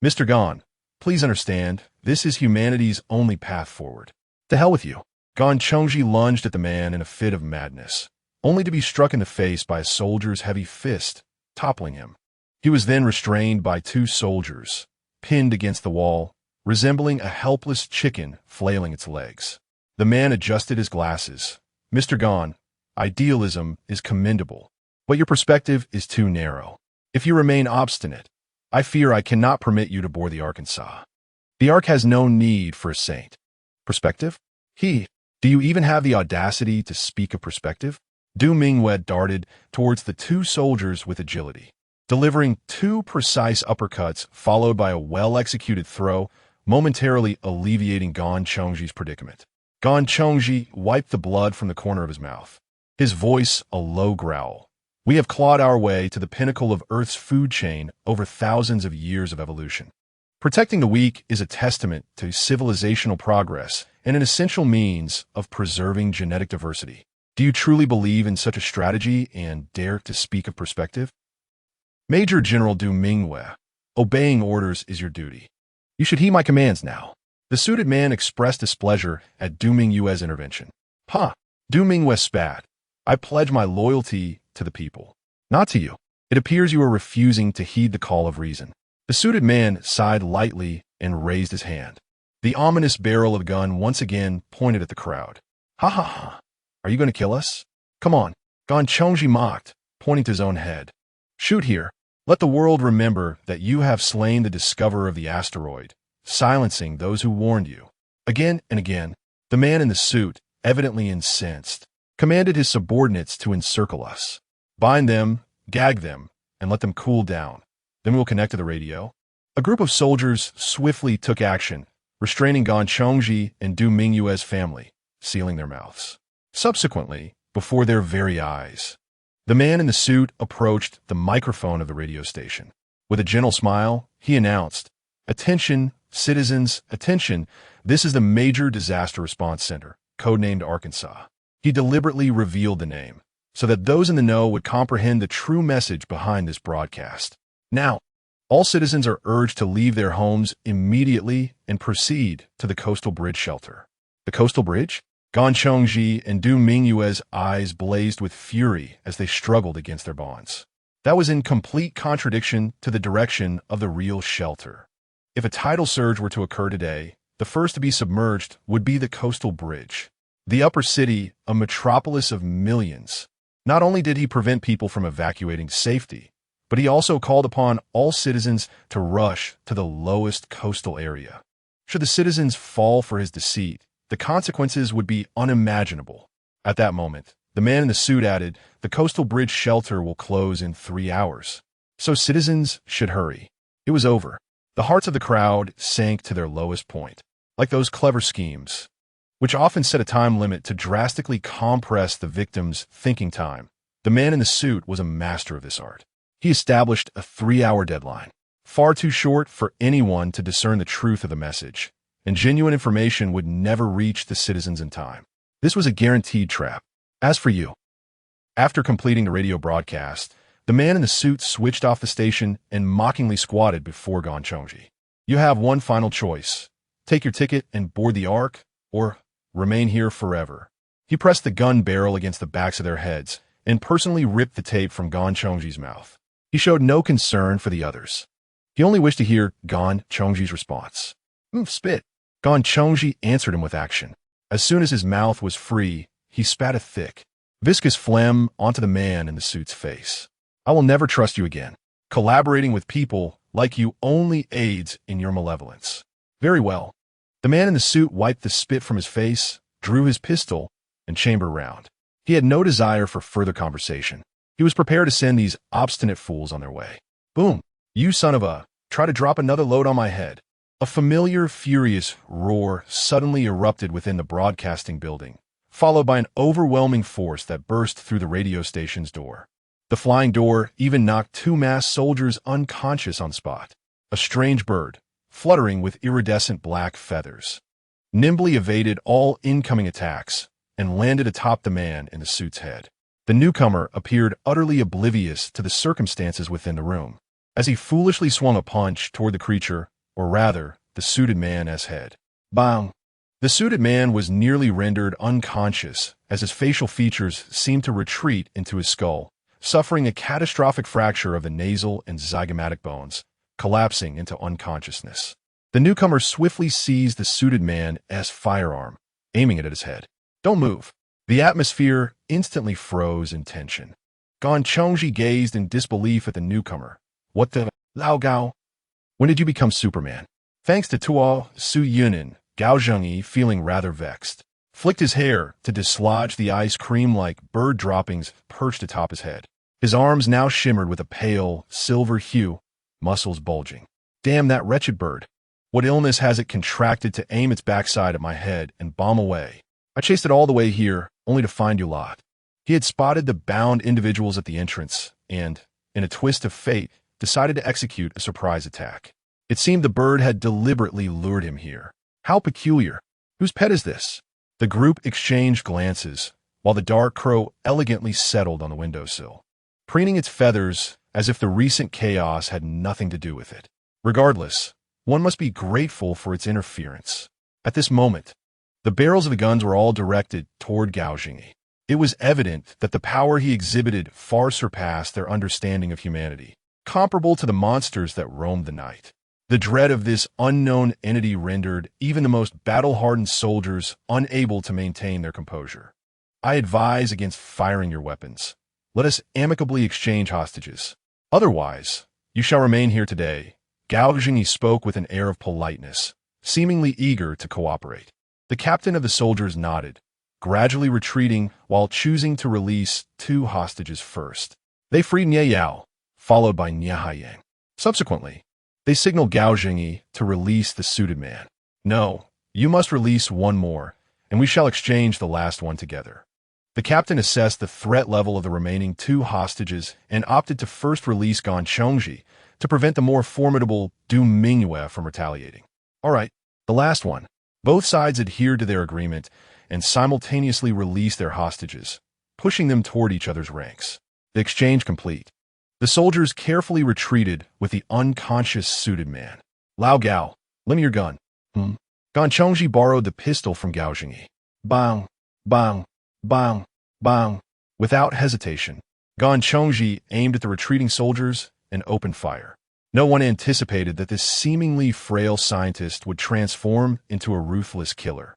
Mr. Gan, please understand, this is humanity's only path forward. To hell with you. Gan Chongji lunged at the man in a fit of madness, only to be struck in the face by a soldier's heavy fist, toppling him. He was then restrained by two soldiers, pinned against the wall, resembling a helpless chicken flailing its legs. The man adjusted his glasses. Mr. Gan, idealism is commendable, but your perspective is too narrow. If you remain obstinate, I fear I cannot permit you to board the Arkansas. The Ark has no need for a saint. Perspective? Do you even have the audacity to speak of perspective? Du Mingwei darted towards the two soldiers with agility, delivering two precise uppercuts followed by a well-executed throw, momentarily alleviating Gan Chongji's predicament. Gan Chongji wiped the blood from the corner of his mouth, his voice a low growl. We have clawed our way to the pinnacle of Earth's food chain over thousands of years of evolution. Protecting the weak is a testament to civilizational progress and an essential means of preserving genetic diversity. Do you truly believe in such a strategy and dare to speak of perspective? Major General Du Mingwei, obeying orders is your duty. You should heed my commands now. The suited man expressed displeasure at Du Mingwei's intervention. Du Mingwei spat. I pledge my loyalty to the people. Not to you. It appears you are refusing to heed the call of reason. The suited man sighed lightly and raised his hand. The ominous barrel of the gun once again pointed at the crowd. Ha ha ha. Are you going to kill us? Come on. Gan Chongji mocked, pointing to his own head. Shoot here. Let the world remember that you have slain the discoverer of the asteroid, silencing those who warned you. Again and again, the man in the suit, evidently incensed, commanded his subordinates to encircle us. Bind them, gag them, and let them cool down. Then we'll connect to the radio. A group of soldiers swiftly took action, restraining Gan Chongji and Du Mingyue's family, sealing their mouths. Subsequently, before their very eyes, the man in the suit approached the microphone of the radio station. With a gentle smile, he announced, "Attention, citizens, attention. This is the Major Disaster Response Center, codenamed Arkansas." He deliberately revealed the name, so that those in the know would comprehend the true message behind this broadcast. Now, all citizens are urged to leave their homes immediately and proceed to the coastal bridge shelter. The coastal bridge? Gan Chongji and Du Mingyue's eyes blazed with fury as they struggled against their bonds. That was in complete contradiction to the direction of the real shelter. If a tidal surge were to occur today, the first to be submerged would be the coastal bridge. The upper city, a metropolis of millions. Not only did he prevent people from evacuating safety, but he also called upon all citizens to rush to the lowest coastal area. Should the citizens fall for his deceit, the consequences would be unimaginable. At that moment, the man in the suit added, "The coastal bridge shelter will close in 3 hours. So citizens should hurry." It was over. The hearts of the crowd sank to their lowest point. Like those clever schemes, which often set a time limit to drastically compress the victim's thinking time, the man in the suit was a master of this art. He established a 3-hour deadline, far too short for anyone to discern the truth of the message, and genuine information would never reach the citizens in time. This was a guaranteed trap. As for you, after completing the radio broadcast, the man in the suit switched off the station and mockingly squatted before Gan Chongji. You have one final choice. Take your ticket and board the Ark, or remain here forever. He pressed the gun barrel against the backs of their heads and personally ripped the tape from Gan Chongji's mouth. He showed no concern for the others. He only wished to hear Gan Chongji's response. Spit. Gan Chongji answered him with action. As soon as his mouth was free, he spat a thick, viscous phlegm onto the man in the suit's face. I will never trust you again. Collaborating with people like you only aids in your malevolence. Very well. The man in the suit wiped the spit from his face, drew his pistol, and chambered round. He had no desire for further conversation. He was prepared to send these obstinate fools on their way. Boom! You son of a... Try to drop another load on my head. A familiar, furious roar suddenly erupted within the broadcasting building, followed by an overwhelming force that burst through the radio station's door. The flying door even knocked 2 masked soldiers unconscious on spot. A strange bird, fluttering with iridescent black feathers, nimbly evaded all incoming attacks and landed atop the man in the suit's head. The newcomer appeared utterly oblivious to the circumstances within the room, as he foolishly swung a punch toward the creature, or rather, the suited man's head. Bang! The suited man was nearly rendered unconscious as his facial features seemed to retreat into his skull, suffering a catastrophic fracture of the nasal and zygomatic bones, collapsing into unconsciousness. The newcomer swiftly seized the suited man's firearm, aiming it at his head. Don't move. The atmosphere instantly froze in tension. Gan Chongji gazed in disbelief at the newcomer. What the... Lao Gao? When did you become Superman? Thanks to Tuo Su Yunin, Gao Zhengyi, feeling rather vexed, flicked his hair to dislodge the ice cream-like bird droppings perched atop his head. His arms now shimmered with a pale, silver hue, muscles bulging. Damn that wretched bird. What illness has it contracted to aim its backside at my head and bomb away? I chased it all the way here, only to find you lot. He had spotted the bound individuals at the entrance and, in a twist of fate, decided to execute a surprise attack. It seemed the bird had deliberately lured him here. How peculiar. Whose pet is this? The group exchanged glances, while the dark crow elegantly settled on the windowsill, preening its feathers as if the recent chaos had nothing to do with it. Regardless, one must be grateful for its interference. At this moment, the barrels of the guns were all directed toward Gao Zhengyi. It was evident that the power he exhibited far surpassed their understanding of humanity, comparable to the monsters that roamed the night. The dread of this unknown entity rendered even the most battle-hardened soldiers unable to maintain their composure. I advise against firing your weapons. Let us amicably exchange hostages. Otherwise, you shall remain here today. Gao Jingyi spoke with an air of politeness, seemingly eager to cooperate. The captain of the soldiers nodded, gradually retreating while choosing to release 2 hostages first. They freed Nie Yao, followed by Nie Haiyang. Subsequently, they signaled Gao Jingyi to release the suited man. No, you must release 1 more, and we shall exchange the last one together. The captain assessed the threat level of the remaining 2 hostages and opted to first release Gan Chongji to prevent the more formidable Du Mingyue from retaliating. All right, the last one. Both sides adhered to their agreement and simultaneously released their hostages, pushing them toward each other's ranks. The exchange complete. The soldiers carefully retreated with the unconscious suited man. Lao Gao, lend me your gun. Gan Chongji borrowed the pistol from Gao Jingyi. Bang, bang, bang, bang. Without hesitation, Gan Chongji aimed at the retreating soldiers and opened fire. No one anticipated that this seemingly frail scientist would transform into a ruthless killer,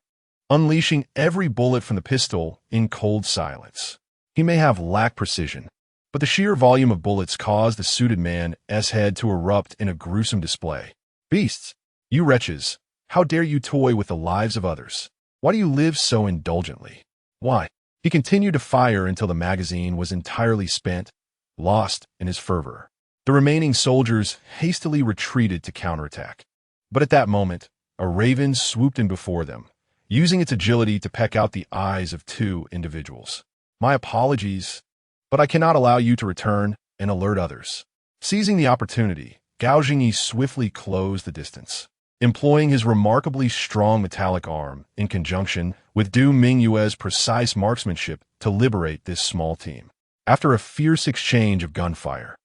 unleashing every bullet from the pistol in cold silence. He may have lacked precision, but the sheer volume of bullets caused the suited man's head to erupt in a gruesome display. Beasts! You wretches! How dare you toy with the lives of others? Why do you live so indulgently? Why? He continued to fire until the magazine was entirely spent, lost in his fervor. The remaining soldiers hastily retreated to counterattack. But at that moment, a raven swooped in before them, using its agility to peck out the eyes of 2 individuals. My apologies, but I cannot allow you to return and alert others. Seizing the opportunity, Gao Jingyi swiftly closed the distance, employing his remarkably strong metallic arm in conjunction with Du Mingyue's precise marksmanship to liberate this small team. After a fierce exchange of gunfire,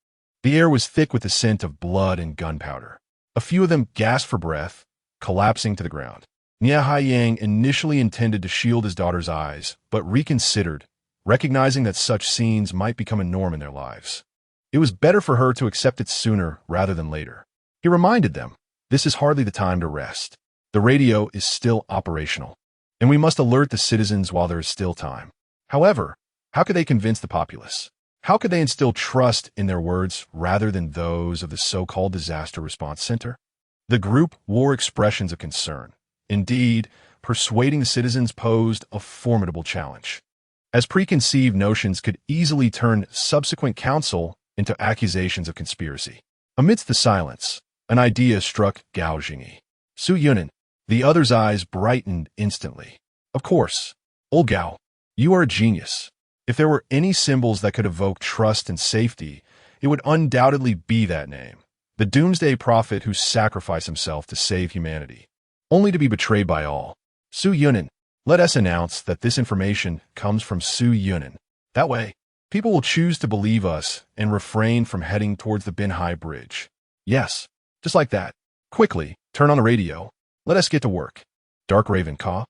the air was thick with the scent of blood and gunpowder. A few of them gasped for breath, collapsing to the ground. Nie Haiyang initially intended to shield his daughter's eyes, but reconsidered, recognizing that such scenes might become a norm in their lives. It was better for her to accept it sooner rather than later. He reminded them, this is hardly the time to rest. The radio is still operational, and we must alert the citizens while there is still time. However, how could they convince the populace? How could they instill trust in their words rather than those of the so-called disaster response center? The group wore expressions of concern. Indeed, persuading the citizens posed a formidable challenge, as preconceived notions could easily turn subsequent counsel into accusations of conspiracy. Amidst the silence, an idea struck Gao Jingyi. Su Yunan, the other's eyes brightened instantly. Of course, old Gao, you are a genius. If there were any symbols that could evoke trust and safety, it would undoubtedly be that name. The doomsday prophet who sacrificed himself to save humanity, only to be betrayed by all. Su Yunan, let us announce that this information comes from Su Yunan. That way, people will choose to believe us and refrain from heading towards the Binhai Bridge. Yes, just like that. Quickly, turn on the radio. Let us get to work. Dark Raven Ka,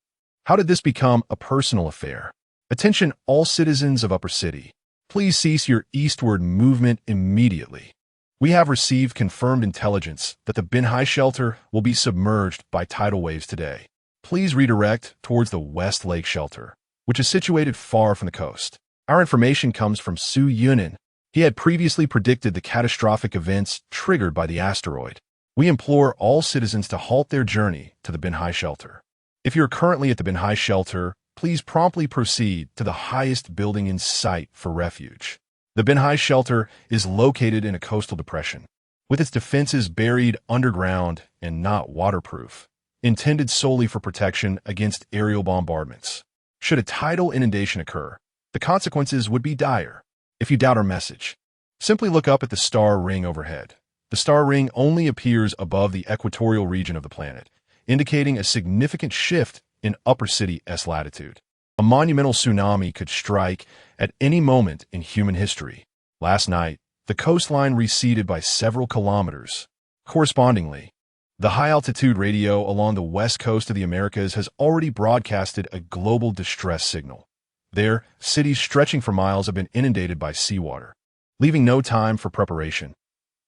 how did this become a personal affair? Attention all citizens of Upper City. Please cease your eastward movement immediately. We have received confirmed intelligence that the Binhai shelter will be submerged by tidal waves today. Please redirect towards the West Lake shelter, which is situated far from the coast. Our information comes from Su Yunan. He had previously predicted the catastrophic events triggered by the asteroid. We implore all citizens to halt their journey to the Binhai shelter. If you're currently at the Binhai shelter, please promptly proceed to the highest building in sight for refuge. The Binhai shelter is located in a coastal depression, with its defenses buried underground and not waterproof, intended solely for protection against aerial bombardments. Should a tidal inundation occur, the consequences would be dire. If you doubt our message, simply look up at the star ring overhead. The star ring only appears above the equatorial region of the planet, indicating a significant shift in Upper City's latitude. A monumental tsunami could strike at any moment in human history. Last night, the coastline receded by several kilometers. Correspondingly, the high-altitude radio along the west coast of the Americas has already broadcasted a global distress signal. There, cities stretching for miles have been inundated by seawater, leaving no time for preparation.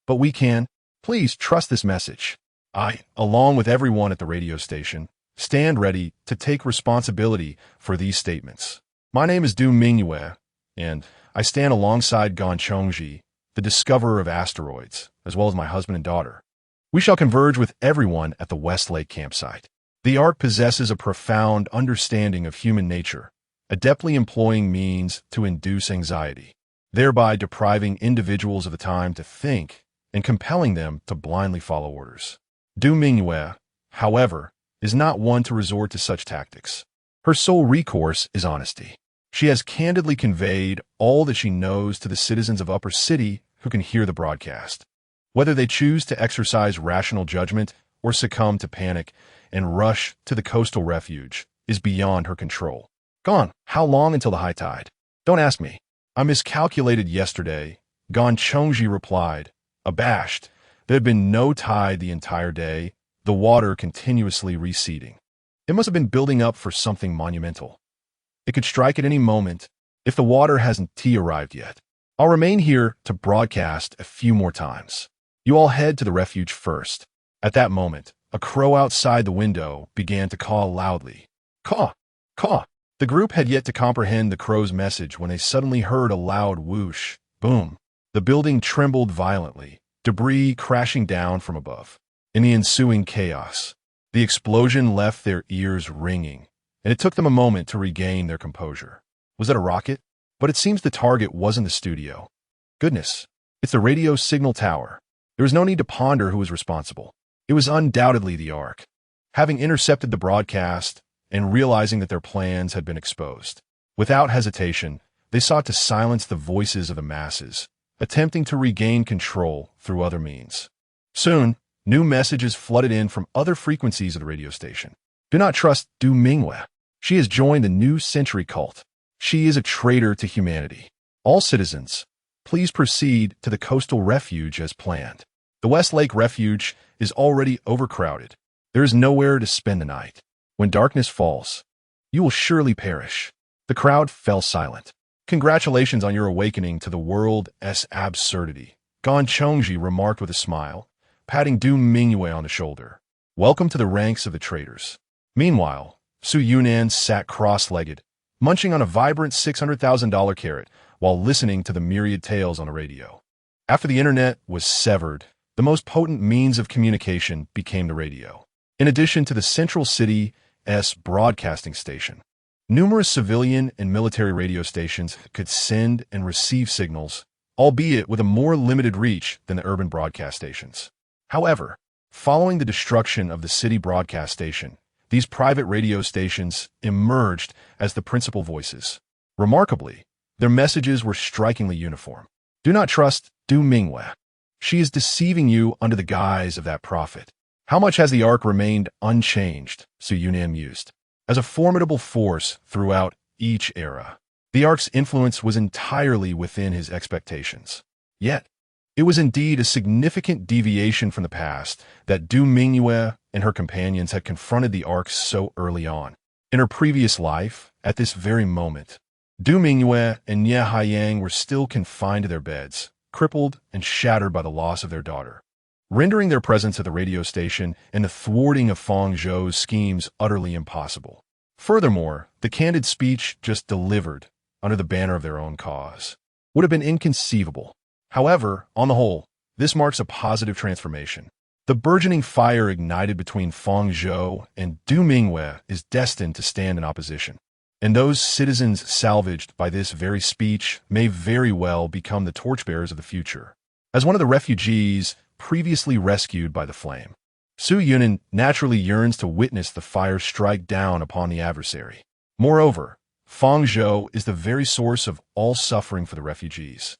But we can. Please trust this message. I, along with everyone at the radio station, stand ready to take responsibility for these statements. My name is Du Mingyue, and I stand alongside Gan Chongji, the discoverer of asteroids, as well as my husband and daughter. We shall converge with everyone at the West Lake campsite. The Ark possesses a profound understanding of human nature, adeptly employing means to induce anxiety, thereby depriving individuals of the time to think and compelling them to blindly follow orders. Du Mingyue, however, is not one to resort to such tactics. Her sole recourse is honesty. She has candidly conveyed all that she knows to the citizens of Upper City who can hear the broadcast. Whether they choose to exercise rational judgment or succumb to panic and rush to the coastal refuge is beyond her control. Gone. How long until the high tide? Don't ask me. I miscalculated yesterday, Gan Chongji replied, abashed. There had been no tide the entire day, the water continuously receding. It must have been building up for something monumental. It could strike at any moment if the water hasn't arrived yet. I'll remain here to broadcast a few more times. You all head to the refuge first. At that moment, a crow outside the window began to caw loudly. Caw! Caw! The group had yet to comprehend the crow's message when they suddenly heard a loud whoosh. Boom! The building trembled violently, debris crashing down from above. In the ensuing chaos, the explosion left their ears ringing, and it took them a moment to regain their composure. Was it a rocket? But it seems the target wasn't the studio. Goodness, it's the radio signal tower. There was no need to ponder who was responsible. It was undoubtedly the Ark. Having intercepted the broadcast and realizing that their plans had been exposed, without hesitation, they sought to silence the voices of the masses, attempting to regain control through other means. Soon, new messages flooded in from other frequencies of the radio station. Do not trust Du Mingyue. She has joined the New Century cult. She is a traitor to humanity. All citizens, please proceed to the coastal refuge as planned. The West Lake Refuge is already overcrowded. There is nowhere to spend the night. When darkness falls, you will surely perish. The crowd fell silent. Congratulations on your awakening to the world's absurdity, Gan Chongji remarked with a smile, patting Du Mingyue on the shoulder. Welcome to the ranks of the traitors. Meanwhile, Su Yunnan sat cross-legged, munching on a vibrant $600,000 carrot while listening to the myriad tales on the radio. After the internet was severed, the most potent means of communication became the radio. In addition to the Central City's broadcasting station, numerous civilian and military radio stations could send and receive signals, albeit with a more limited reach than the urban broadcast stations. However, following the destruction of the city broadcast station, these private radio stations emerged as the principal voices. Remarkably, their messages were strikingly uniform. Do not trust Du Mingyue. She is deceiving you under the guise of that prophet. How much has the Ark remained unchanged, Su Yunnan mused. As a formidable force throughout each era, the Ark's influence was entirely within his expectations. Yet, it was indeed a significant deviation from the past that Du Mingyue and her companions had confronted the Ark so early on. In her previous life, at this very moment, Du Mingyue and Nie Haiyang were still confined to their beds, crippled and shattered by the loss of their daughter, rendering their presence at the radio station and the thwarting of Fang Zhou's schemes utterly impossible. Furthermore, the candid speech just delivered under the banner of their own cause would have been inconceivable. However, on the whole, this marks a positive transformation. The burgeoning fire ignited between Fang Zhou and Du Mingyue is destined to stand in opposition, and those citizens salvaged by this very speech may very well become the torchbearers of the future. As one of the refugees previously rescued by the flame, Su Yunnan naturally yearns to witness the fire strike down upon the adversary. Moreover, Fang Zhou is the very source of all suffering for the refugees,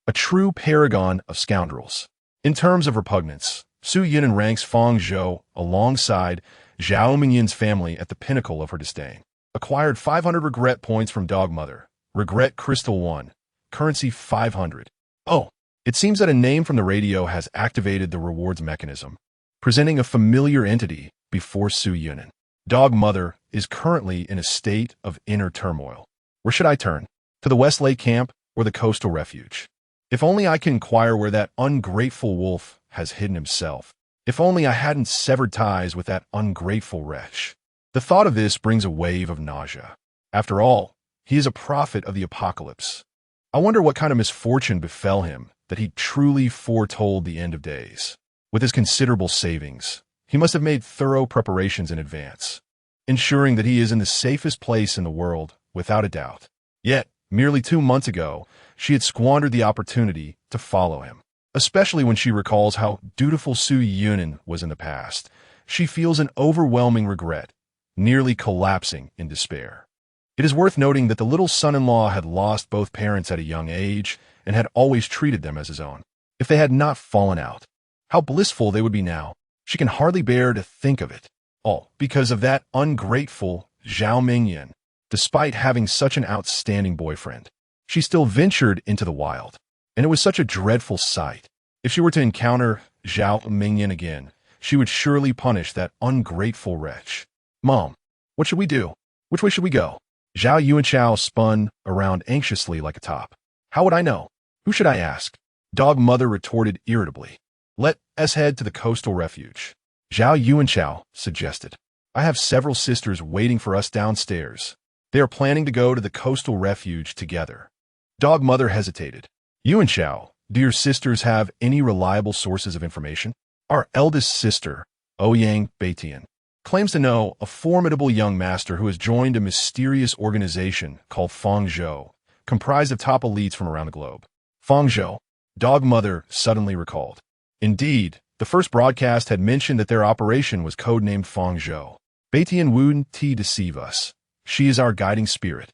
a true paragon of scoundrels. In terms of repugnance, Su Yunnan ranks Fang Zhou alongside Zhao Mingyan's family at the pinnacle of her disdain. Acquired 500 regret points from Dog Mother. Regret Crystal 1. Currency 500. Oh, it seems that a name from the radio has activated the rewards mechanism, presenting a familiar entity before Su Yunnan. Dog Mother is currently in a state of inner turmoil. Where should I turn? To the West Lake camp or the coastal refuge? If only I could inquire where that ungrateful wolf has hidden himself. If only I hadn't severed ties with that ungrateful wretch. The thought of this brings a wave of nausea. After all, he is a prophet of the apocalypse. I wonder what kind of misfortune befell him that he truly foretold the end of days. With his considerable savings, he must have made thorough preparations in advance, ensuring that he is in the safest place in the world, without a doubt. Yet, merely 2 months ago, she had squandered the opportunity to follow him. Especially when she recalls how dutiful Su Yunin was in the past, she feels an overwhelming regret, nearly collapsing in despair. It is worth noting that the little son-in-law had lost both parents at a young age and had always treated them as his own. If they had not fallen out, how blissful they would be now. She can hardly bear to think of it. All because of that ungrateful Zhao Mingyan. Despite having such an outstanding boyfriend, she still ventured into the wild. And it was such a dreadful sight. If she were to encounter Zhao Mingyan again, she would surely punish that ungrateful wretch. Mom, what should we do? Which way should we go? Zhao Yuanchao spun around anxiously like a top. How would I know? Who should I ask? Dog Mother retorted irritably. Let us head to the coastal refuge. Zhao Yuanchao suggested. I have several sisters waiting for us downstairs. They are planning to go to the coastal refuge together. Dog Mother hesitated. Yuanchao, do your sisters have any reliable sources of information? Our eldest sister, Ouyang Beitian, claims to know a formidable young master who has joined a mysterious organization called Fangzhou, comprised of top elites from around the globe. Fangzhou, Dog Mother suddenly recalled. Indeed, the first broadcast had mentioned that their operation was codenamed Fangzhou. Beitian wouldn't deceive us. She is our guiding spirit,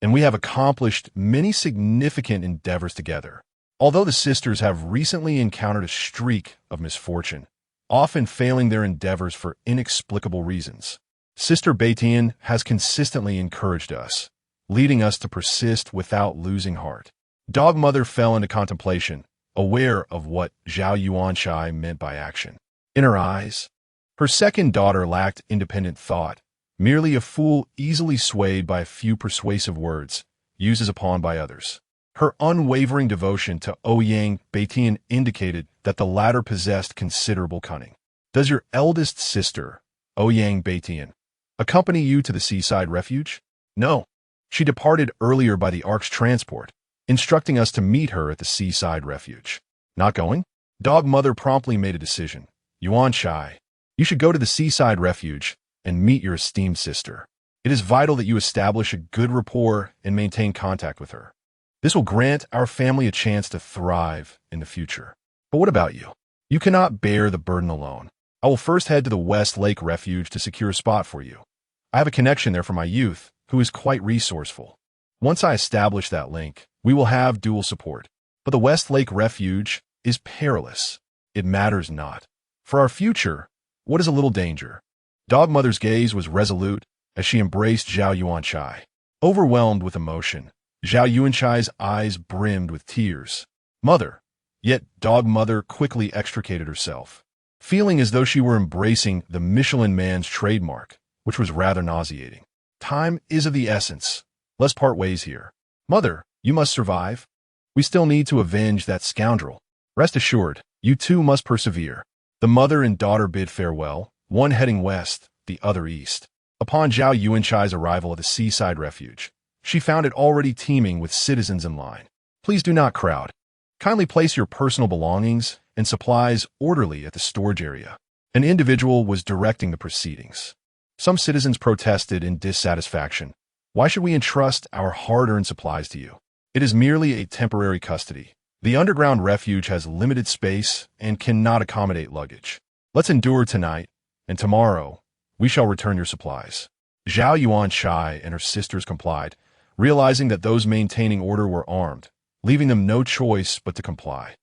and we have accomplished many significant endeavors together. Although the sisters have recently encountered a streak of misfortune, often failing their endeavors for inexplicable reasons, Sister Beitian has consistently encouraged us, leading us to persist without losing heart. Dog Mother fell into contemplation, aware of what Zhao Yuanchai meant by action. In her eyes, her second daughter lacked independent thought, merely a fool easily swayed by a few persuasive words, used as a pawn by others. Her unwavering devotion to Ouyang Beitian indicated that the latter possessed considerable cunning. Does your eldest sister, Ouyang Beitian, accompany you to the seaside refuge? No. She departed earlier by the Ark's transport, instructing us to meet her at the seaside refuge. Not going? Dog Mother promptly made a decision. Yuanchai, you should go to the seaside refuge and meet your esteemed sister. It is vital that you establish a good rapport and maintain contact with her. This will grant our family a chance to thrive in the future. But what about you? You cannot bear the burden alone. I will first head to the West Lake Refuge to secure a spot for you. I have a connection there from my youth who is quite resourceful. Once I establish that link, we will have dual support. But the West Lake Refuge is perilous. It matters not. For our future, what is a little danger? Dog Mother's gaze was resolute as she embraced Zhao Yuanchai. Overwhelmed with emotion, Zhao Yuanchai's eyes brimmed with tears. Mother! Yet Dog Mother quickly extricated herself, feeling as though she were embracing the Michelin Man's trademark, which was rather nauseating. Time is of the essence. Let's part ways here. Mother, you must survive. We still need to avenge that scoundrel. Rest assured, you two must persevere. The mother and daughter bid farewell, one heading west, the other east. Upon Zhao Yuanchai's arrival at the seaside refuge, she found it already teeming with citizens in line. Please do not crowd. Kindly place your personal belongings and supplies orderly at the storage area. An individual was directing the proceedings. Some citizens protested in dissatisfaction. Why should we entrust our hard-earned supplies to you? It is merely a temporary custody. The underground refuge has limited space and cannot accommodate luggage. Let's endure tonight, and tomorrow we shall return your supplies. Zhao Yuanchai and her sisters complied, realizing that those maintaining order were armed, leaving them no choice but to comply.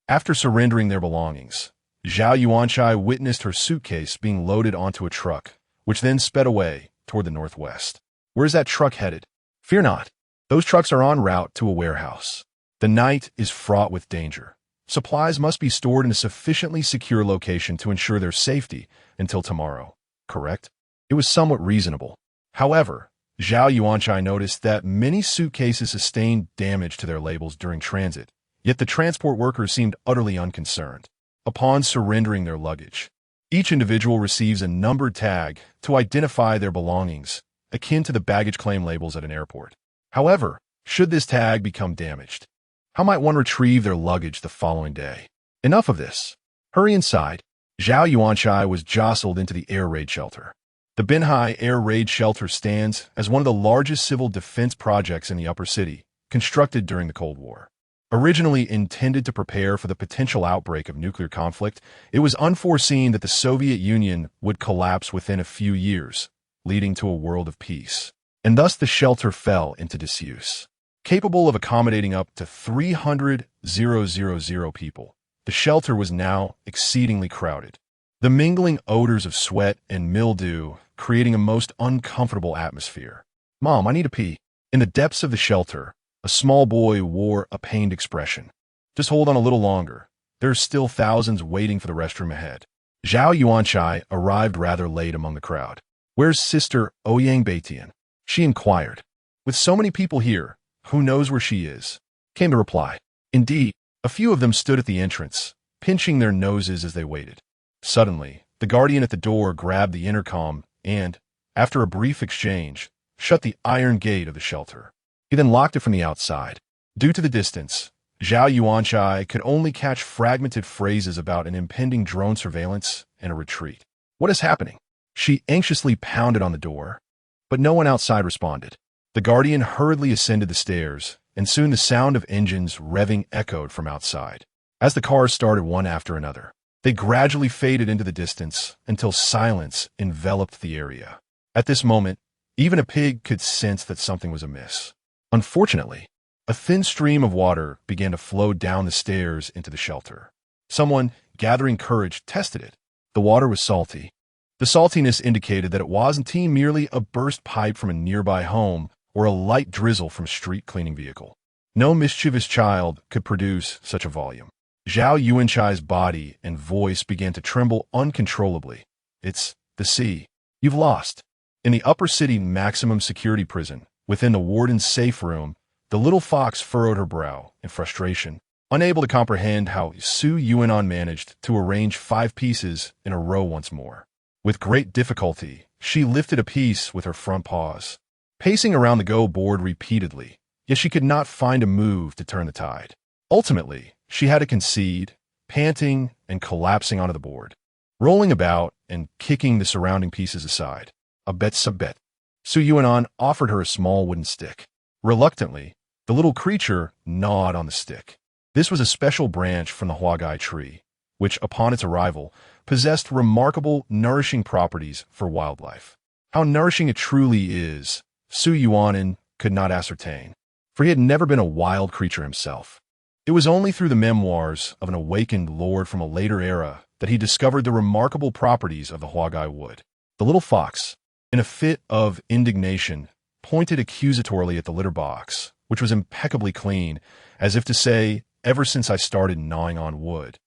After surrendering their belongings, Zhao Yuanchai witnessed her suitcase being loaded onto a truck, which then sped away toward the northwest. Where is that truck headed? Fear not. Those trucks are en route to a warehouse. The night is fraught with danger. Supplies must be stored in a sufficiently secure location to ensure their safety until tomorrow. Correct? It was somewhat reasonable. However, Zhao Yuanchai noticed that many suitcases sustained damage to their labels during transit, yet the transport workers seemed utterly unconcerned. Upon surrendering their luggage, each individual receives a numbered tag to identify their belongings, akin to the baggage claim labels at an airport. However, should this tag become damaged, how might one retrieve their luggage the following day? Enough of this. Hurry inside. Zhao Yuanchai was jostled into the air raid shelter. The Binhai Air Raid Shelter stands as one of the largest civil defense projects in the upper city, constructed during the Cold War. Originally intended to prepare for the potential outbreak of nuclear conflict, it was unforeseen that the Soviet Union would collapse within a few years, leading to a world of peace. And thus the shelter fell into disuse. Capable of accommodating up to 300,000 people, the shelter was now exceedingly crowded. The mingling odors of sweat and mildew creating a most uncomfortable atmosphere. "Mom, I need to pee." In the depths of the shelter, a small boy wore a pained expression. "Just hold on a little longer. There's still thousands waiting for the restroom ahead." Zhao Yuanchai arrived rather late among the crowd. "Where's Sister Ouyang Baitian?" she inquired. "With so many people here, who knows where she is?" came the reply. Indeed, a few of them stood at the entrance, pinching their noses as they waited. Suddenly, the guardian at the door grabbed the intercom and, after a brief exchange, shut the iron gate of the shelter. He then locked it from the outside. Due to the distance, Zhao Yuanchai could only catch fragmented phrases about an impending drone surveillance and a retreat. "What is happening?" She anxiously pounded on the door, but no one outside responded. The guardian hurriedly ascended the stairs, and soon the sound of engines revving echoed from outside. As the cars started one after another, they gradually faded into the distance until silence enveloped the area. At this moment, even a pig could sense that something was amiss. Unfortunately, a thin stream of water began to flow down the stairs into the shelter. Someone, gathering courage, tested it. The water was salty. The saltiness indicated that it wasn't merely a burst pipe from a nearby home or a light drizzle from a street cleaning vehicle. No mischievous child could produce such a volume. Zhao Yuanchai's body and voice began to tremble uncontrollably. "It's the sea. You've lost." In the upper city maximum security prison, within the warden's safe room, the little fox furrowed her brow in frustration, unable to comprehend how Su Yuanan managed to arrange 5 pieces in a row once more. With great difficulty, she lifted a piece with her front paws, pacing around the go board repeatedly, yet she could not find a move to turn the tide. Ultimately, she had to concede, panting and collapsing onto the board, rolling about and kicking the surrounding pieces aside. "A bet's a bet." Su Yuanan offered her a small wooden stick. Reluctantly, the little creature gnawed on the stick. This was a special branch from the huagai tree, which, upon its arrival, possessed remarkable nourishing properties for wildlife. How nourishing it truly is, Su Yuanan could not ascertain, for he had never been a wild creature himself. It was only through the memoirs of an awakened lord from a later era that he discovered the remarkable properties of the huagai wood. The little fox, in a fit of indignation, pointed accusatorily at the litter box, which was impeccably clean, as if to say, "Ever since I started gnawing on wood,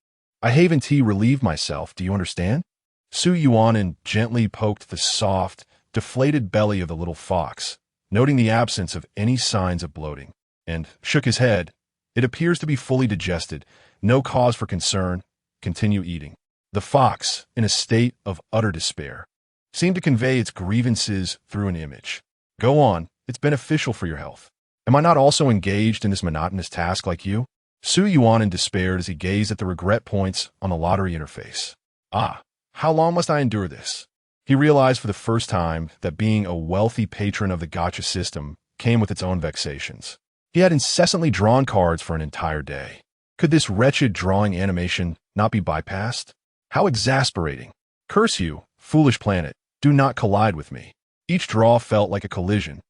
I haven't relieved myself, do you understand?" Su Yuanan gently poked the soft, deflated belly of the little fox, noting the absence of any signs of bloating, and shook his head. "It appears to be fully digested. No cause for concern. Continue eating." The fox, in a state of utter despair, seemed to convey its grievances through an image. "Go on. It's beneficial for your health. Am I not also engaged in this monotonous task like you?" Su Yuanan despaired as he gazed at the regret points on the lottery interface. "Ah, how long must I endure this?" He realized for the first time that being a wealthy patron of the gacha system came with its own vexations. He had incessantly drawn cards for an entire day. Could this wretched drawing animation not be bypassed? How exasperating. "Curse you, foolish planet, do not collide with me." Each draw felt like a collision,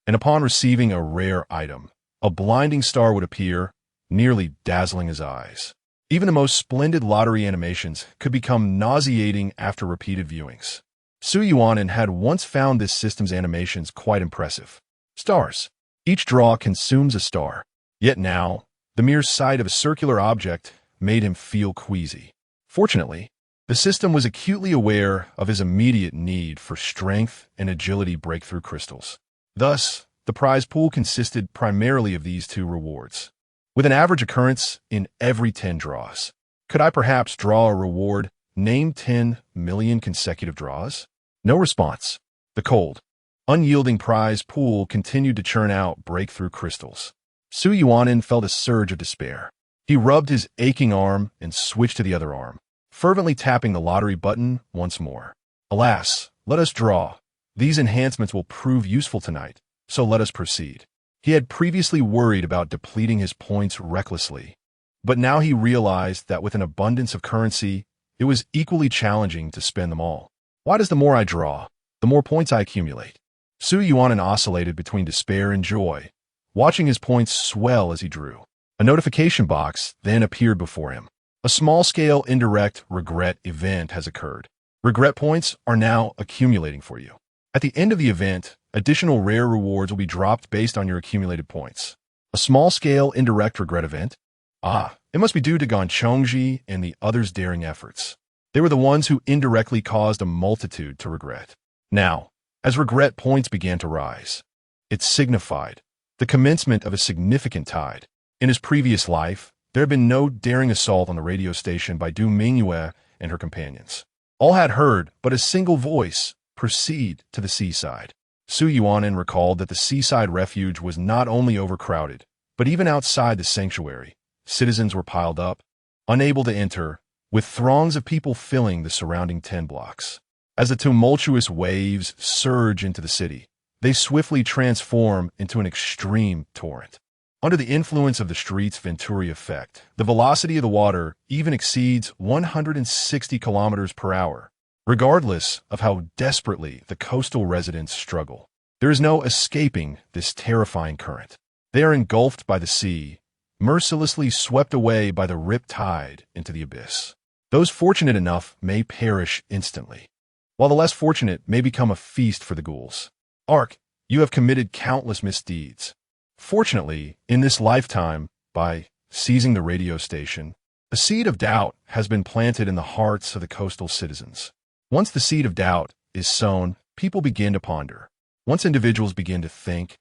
and upon receiving a rare item, a blinding star would appear, nearly dazzling his eyes. Even the most splendid lottery animations could become nauseating after repeated viewings. Su Yuanan had once found this system's animations quite impressive. Stars. Each draw consumes a star. Yet now, the mere sight of a circular object made him feel queasy. Fortunately, the system was acutely aware of his immediate need for strength and agility breakthrough crystals. Thus, the prize pool consisted primarily of these two rewards, with an average occurrence in every 10 draws. Could I perhaps draw a reward? Name 10 million consecutive draws? No response. The cold, unyielding prize pool continued to churn out breakthrough crystals. Su Yuanin felt a surge of despair. He rubbed his aching arm and switched to the other arm, fervently tapping the lottery button once more. Alas, let us draw. These enhancements will prove useful tonight, so let us proceed. He had previously worried about depleting his points recklessly, but now he realized that with an abundance of currency, it was equally challenging to spend them all. Why does the more I draw, the more points I accumulate? Su Yuanin oscillated between despair and joy, watching his points swell as he drew. A notification box then appeared before him. A small-scale indirect regret event has occurred. Regret points are now accumulating for you. At the end of the event, additional rare rewards will be dropped based on your accumulated points. A small-scale indirect regret event? It must be due to Ganchongji and the others' daring efforts. They were the ones who indirectly caused a multitude to regret. Now, as regret points began to rise, it signified the commencement of a significant tide. In his previous life, there had been no daring assault on the radio station by Du Mingyue and her companions. All had heard but a single voice: proceed to the seaside. Su Yuanin recalled that the seaside refuge was not only overcrowded, but even outside the sanctuary, citizens were piled up, unable to enter, with throngs of people filling the surrounding 10 blocks. As the tumultuous waves surge into the city, they swiftly transform into an extreme torrent. Under the influence of the street's Venturi effect, the velocity of the water even exceeds 160 kilometers per hour. Regardless of how desperately the coastal residents struggle, there is no escaping this terrifying current. They are engulfed by the sea, mercilessly swept away by the rip tide into the abyss. Those fortunate enough may perish instantly, while the less fortunate may become a feast for the ghouls. Ark, you have committed countless misdeeds. Fortunately, in this lifetime, by seizing the radio station, a seed of doubt has been planted in the hearts of the coastal citizens. Once the seed of doubt is sown, people begin to ponder. Once individuals begin to think,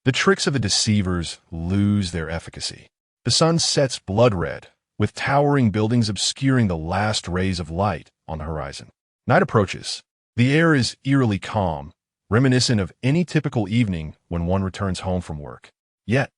the tricks of the deceivers lose their efficacy. The sun sets blood red, with towering buildings obscuring the last rays of light on the horizon. Night approaches. The air is eerily calm, reminiscent of any typical evening when one returns home from work. Yet,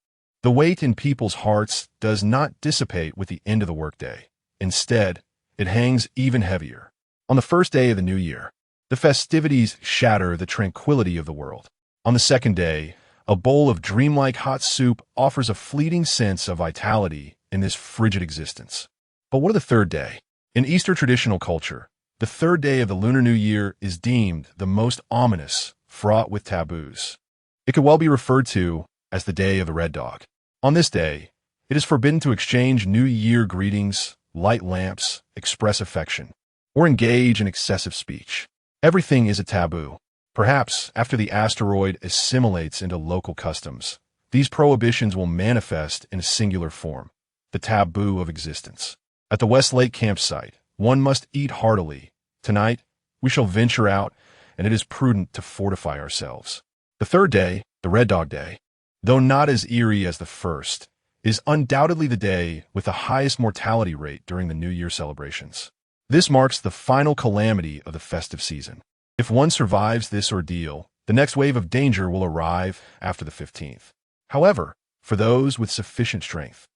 the weight in people's hearts does not dissipate with the end of the workday. Instead, it hangs even heavier. On the first day of the new year, the festivities shatter the tranquility of the world. On the second day, a bowl of dreamlike hot soup offers a fleeting sense of vitality in this frigid existence. But what of the third day? In Eastern traditional culture, the third day of the Lunar New Year is deemed the most ominous, fraught with taboos. It could well be referred to as the Day of the Red Dog. On this day, it is forbidden to exchange New Year greetings, light lamps, express affection, or engage in excessive speech. Everything is a taboo. Perhaps after the asteroid assimilates into local customs, these prohibitions will manifest in a singular form, the taboo of existence. At the Westlake campsite, one must eat heartily. Tonight, we shall venture out, and it is prudent to fortify ourselves. The third day, the Red Dog Day, though not as eerie as the first, is undoubtedly the day with the highest mortality rate during the New Year celebrations. This marks the final calamity of the festive season. If one survives this ordeal, the next wave of danger will arrive after the 15th. However, for those with sufficient strength,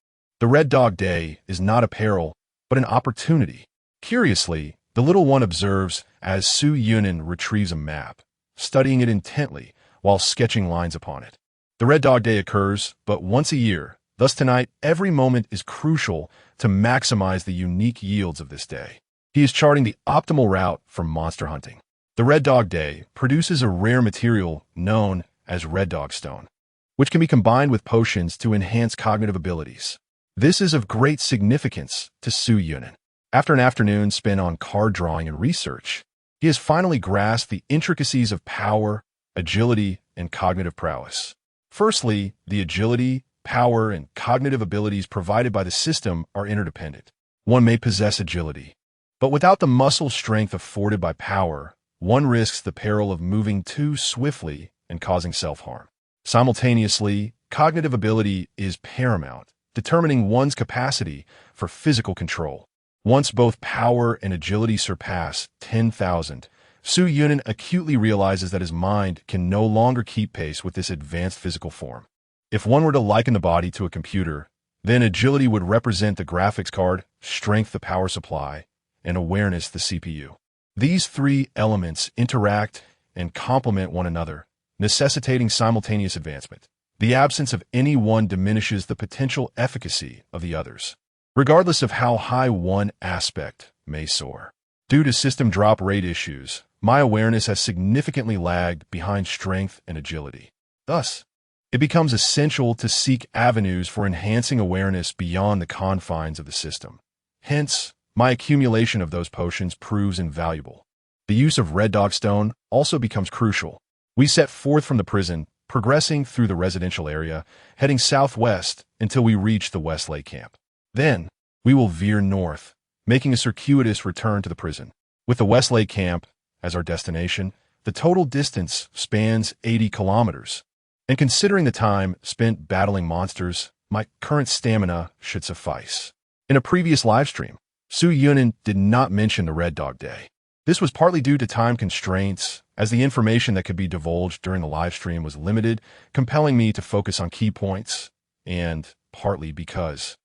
the Red Dog Day is not a peril, but an opportunity. Curiously, the little one observes as Su Yunin retrieves a map, studying it intently while sketching lines upon it. The Red Dog Day occurs but once a year, thus tonight every moment is crucial to maximize the unique yields of this day. He is charting the optimal route for monster hunting. The Red Dog Day produces a rare material known as Red Dog Stone, which can be combined with potions to enhance cognitive abilities. This is of great significance to Su Yunin. After an afternoon spent on card drawing and research, he has finally grasped the intricacies of power, agility, and cognitive prowess. Firstly, the agility, power, and cognitive abilities provided by the system are interdependent. One may possess agility, but without the muscle strength afforded by power, one risks the peril of moving too swiftly and causing self-harm. Simultaneously, cognitive ability is paramount, determining one's capacity for physical control. Once both power and agility surpass 10,000, Su Yunin acutely realizes that his mind can no longer keep pace with this advanced physical form. If one were to liken the body to a computer, then agility would represent the graphics card, strength the power supply, and awareness the CPU. These three elements interact and complement one another, necessitating simultaneous advancement. The absence of any one diminishes the potential efficacy of the others, regardless of how high one aspect may soar. Due to system drop rate issues, my awareness has significantly lagged behind strength and agility. Thus, it becomes essential to seek avenues for enhancing awareness beyond the confines of the system. Hence, my accumulation of those potions proves invaluable. The use of Red Dog Stone also becomes crucial. We set forth from the prison, progressing through the residential area, heading southwest until we reach the Westlake camp. Then, we will veer north, making a circuitous return to the prison. With the Westlake camp as our destination, the total distance spans 80 kilometers. And considering the time spent battling monsters, my current stamina should suffice. In a previous livestream, Su Yunin did not mention the Red Dog Day. This was partly due to time constraints, as the information that could be divulged during the livestream was limited, compelling me to focus on key points, and partly because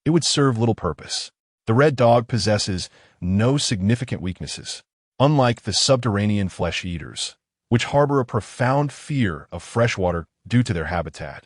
it would serve little purpose. The Red Dog possesses no significant weaknesses, unlike the subterranean flesh eaters, which harbor a profound fear of freshwater due to their habitat.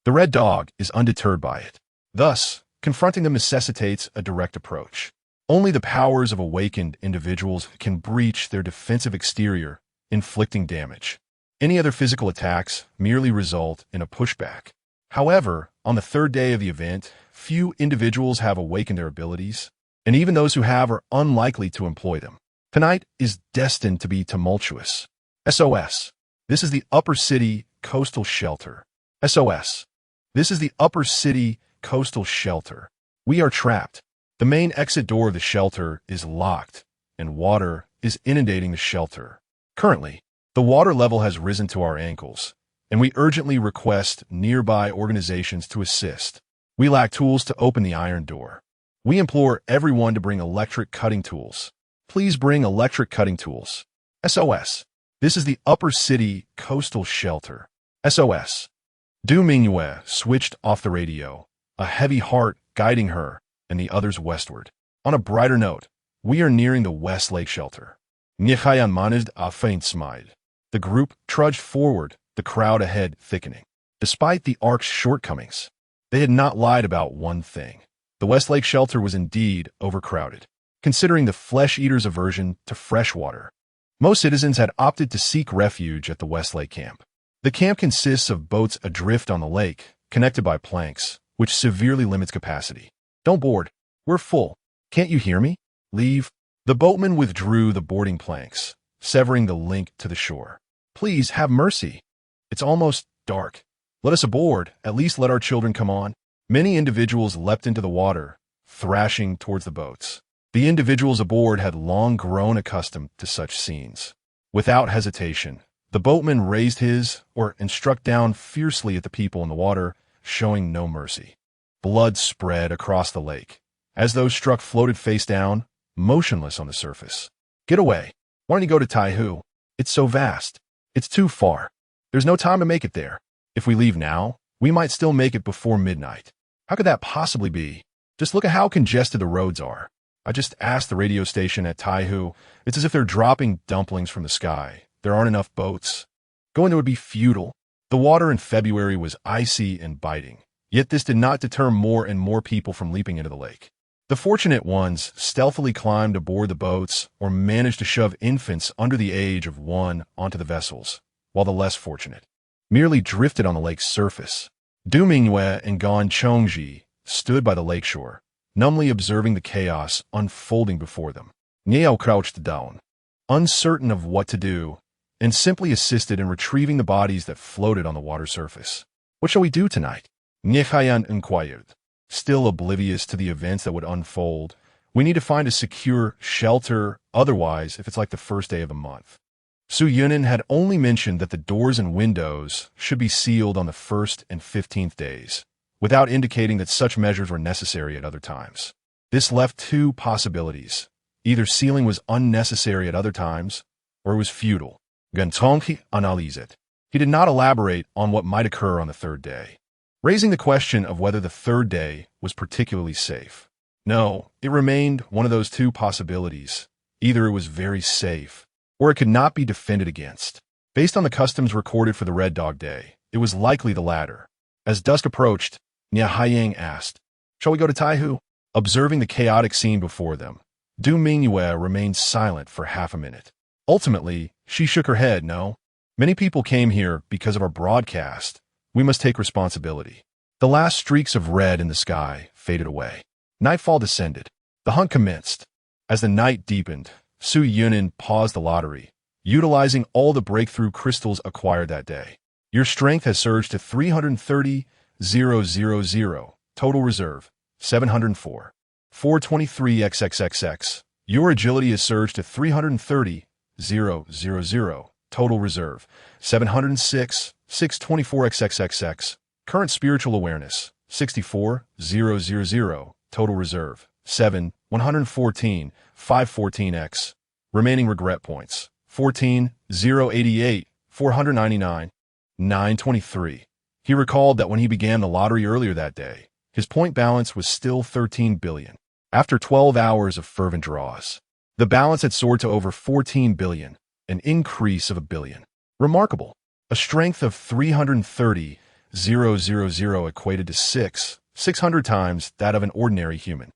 The Red Dog is undeterred by it. Thus, confronting them necessitates a direct approach. Only the powers of awakened individuals can breach their defensive exterior, inflicting damage. Any other physical attacks merely result in a pushback. However, on the third day of the event, few individuals have awakened their abilities, and even those who have are unlikely to employ them. Tonight is destined to be tumultuous. SOS. This is the Upper City Coastal Shelter. SOS. This is the Upper City Coastal Shelter. We are trapped. The main exit door of the shelter is locked, and water is inundating the shelter. Currently, the water level has risen to our ankles, and we urgently request nearby organizations to assist. We lack tools to open the iron door. We implore everyone to bring electric cutting tools. Please bring electric cutting tools. SOS. This is the Upper City Coastal Shelter. SOS. Du Mingyue switched off the radio, a heavy heart guiding her and the others westward. On a brighter note, we are nearing the Westlake shelter. Nyehayan managed a faint smile. The group trudged forward, the crowd ahead thickening. Despite the Ark's shortcomings, they had not lied about one thing. The Westlake shelter was indeed overcrowded, considering the flesh-eaters' aversion to fresh water. Most citizens had opted to seek refuge at the Westlake camp. The camp consists of boats adrift on the lake, connected by planks, which severely limits capacity. Don't board. We're full. Can't you hear me? Leave. The boatman withdrew the boarding planks, severing the link to the shore. Please have mercy. It's almost dark. Let us aboard. At least let our children come on. Many individuals leapt into the water, thrashing towards the boats. The individuals aboard had long grown accustomed to such scenes. Without hesitation, the boatman raised his oar and struck down fiercely at the people in the water, showing no mercy. Blood spread across the lake, as those struck floated face down, motionless on the surface. Get away. Why don't you go to Taihu? It's so vast. It's too far. There's no time to make it there. If we leave now, we might still make it before midnight. How could that possibly be? Just look at how congested the roads are. I just asked the radio station at Taihu. It's as if they're dropping dumplings from the sky. There aren't enough boats. Going there would be futile. The water in February was icy and biting. Yet this did not deter more and more people from leaping into the lake. The fortunate ones stealthily climbed aboard the boats or managed to shove infants under the age of 1 onto the vessels, while the less fortunate merely drifted on the lake's surface. Du Mingyue and Gan Chongji stood by the lakeshore, numbly observing the chaos unfolding before them. Niao crouched down, uncertain of what to do, and simply assisted in retrieving the bodies that floated on the water surface. What shall we do tonight? Nyehayan inquired. Still oblivious to the events that would unfold, we need to find a secure shelter, otherwise, if it's like the first day of the month. Su Yunin had only mentioned that the doors and windows should be sealed on the 1st and 15th days, without indicating that such measures were necessary at other times. This left two possibilities. Either sealing was unnecessary at other times, or it was futile. Gantonghi analyse. He did not elaborate on what might occur on the third day, raising the question of whether the third day was particularly safe. No, it remained one of those two possibilities. Either it was very safe, or it could not be defended against. Based on the customs recorded for the Red Dog Day, it was likely the latter. As dusk approached, Nia Haiyang asked, "Shall we go to Taihu?" Observing the chaotic scene before them, Du Mingyue remained silent for half a minute. Ultimately, she shook her head. "No. Many people came here because of our broadcast. We must take responsibility." The last streaks of red in the sky faded away. Nightfall descended. The hunt commenced. As the night deepened, Su Yunin paused the lottery, utilizing all the breakthrough crystals acquired that day. Your strength has surged to 330,000. Total reserve, 704. 423 XXXX. Your agility has surged to 330,000. Total reserve, 706. 624 XXXX. Current spiritual awareness, 64,000. Total reserve, 7. 114. 514X. Remaining regret points, 14,088. 499. 923. He recalled that when he began the lottery earlier that day, his point balance was still 13 billion. After 12 hours of fervent draws, the balance had soared to over 14 billion, an increase of 1 billion. Remarkable. A strength of 330,000 equated to 600 times that of an ordinary human,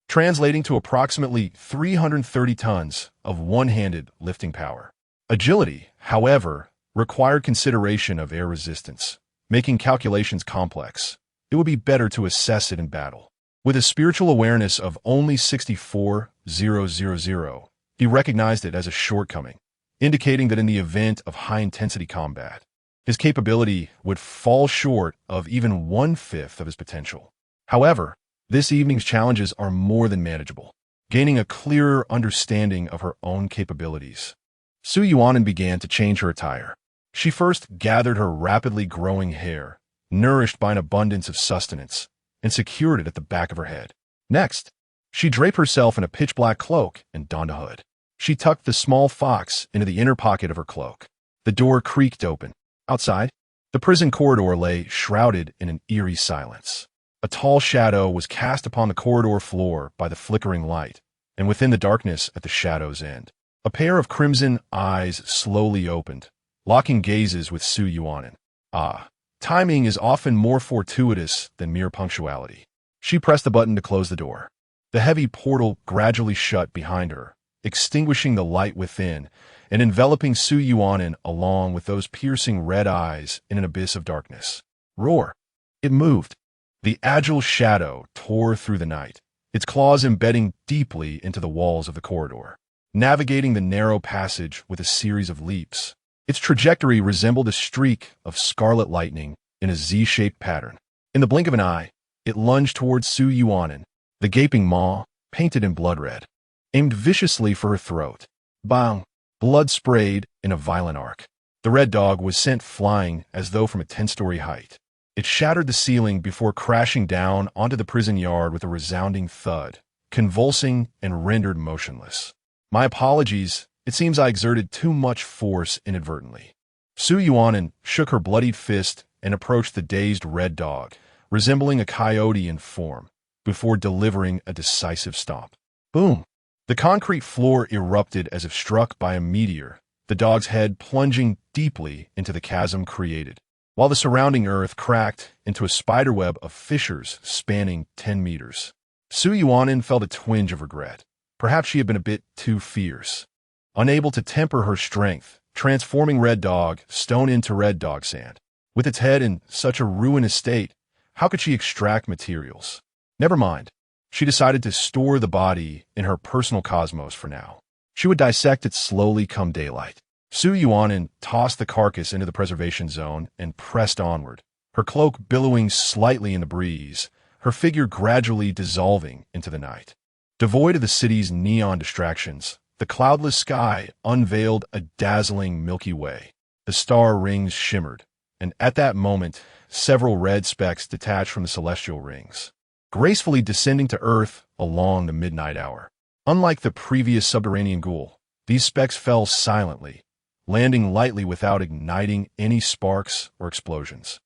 translating to approximately 330 tons of one-handed lifting power. Agility, however, required consideration of air resistance, making calculations complex. It would be better to assess it in battle. With a spiritual awareness of only 64,000, he recognized it as a shortcoming, indicating that in the event of high-intensity combat, his capability would fall short of even 1/5 of his potential. However, this evening's challenges are more than manageable. Gaining a clearer understanding of her own capabilities, Su Yuanin began to change her attire. She first gathered her rapidly growing hair, nourished by an abundance of sustenance, and secured it at the back of her head. Next, she draped herself in a pitch-black cloak and donned a hood. She tucked the small fox into the inner pocket of her cloak. The door creaked open. Outside, the prison corridor lay shrouded in an eerie silence. A tall shadow was cast upon the corridor floor by the flickering light, and within the darkness at the shadow's end, a pair of crimson eyes slowly opened, locking gazes with Su Yuanin. Ah, timing is often more fortuitous than mere punctuality. She pressed the button to close the door. The heavy portal gradually shut behind her, extinguishing the light within and enveloping Su Yuanin along with those piercing red eyes in an abyss of darkness. Roar! It moved. The agile shadow tore through the night, its claws embedding deeply into the walls of the corridor, navigating the narrow passage with a series of leaps. Its trajectory resembled a streak of scarlet lightning in a Z-shaped pattern. In the blink of an eye, it lunged towards Su Yuanin, the gaping maw, painted in blood red, aimed viciously for her throat. Bang! Blood sprayed in a violent arc. The red dog was sent flying as though from a 10-story height. It shattered the ceiling before crashing down onto the prison yard with a resounding thud, convulsing and rendered motionless. My apologies, it seems I exerted too much force inadvertently. Su Yuanin shook her bloodied fist and approached the dazed red dog, resembling a coyote in form, before delivering a decisive stomp. Boom! The concrete floor erupted as if struck by a meteor, the dog's head plunging deeply into the chasm created, while the surrounding earth cracked into a spiderweb of fissures spanning 10 meters. Su Yuanin felt a twinge of regret. Perhaps she had been a bit too fierce. Unable to temper her strength, transforming Red Dog stone into Red Dog sand. With its head in such a ruinous state, how could she extract materials? Never mind. She decided to store the body in her personal cosmos for now. She would dissect it slowly come daylight. Su Yuanin tossed the carcass into the preservation zone and pressed onward, her cloak billowing slightly in the breeze, her figure gradually dissolving into the night. Devoid of the city's neon distractions, The cloudless sky unveiled a dazzling Milky Way. The star rings shimmered, and at that moment, several red specks detached from the celestial rings, gracefully descending to Earth along the midnight hour. Unlike the previous subterranean ghoul, these specks fell silently, landing lightly without igniting any sparks or explosions.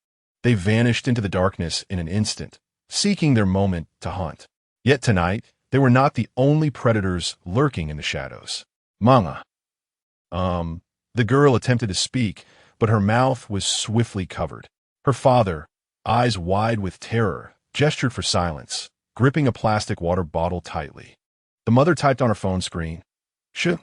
They vanished into the darkness in an instant, seeking their moment to hunt. Yet tonight, they were not the only predators lurking in the shadows. Manga. The girl attempted to speak, but her mouth was swiftly covered. Her father, eyes wide with terror, gestured for silence, gripping a plastic water bottle tightly. The mother typed on her phone screen, "Shh,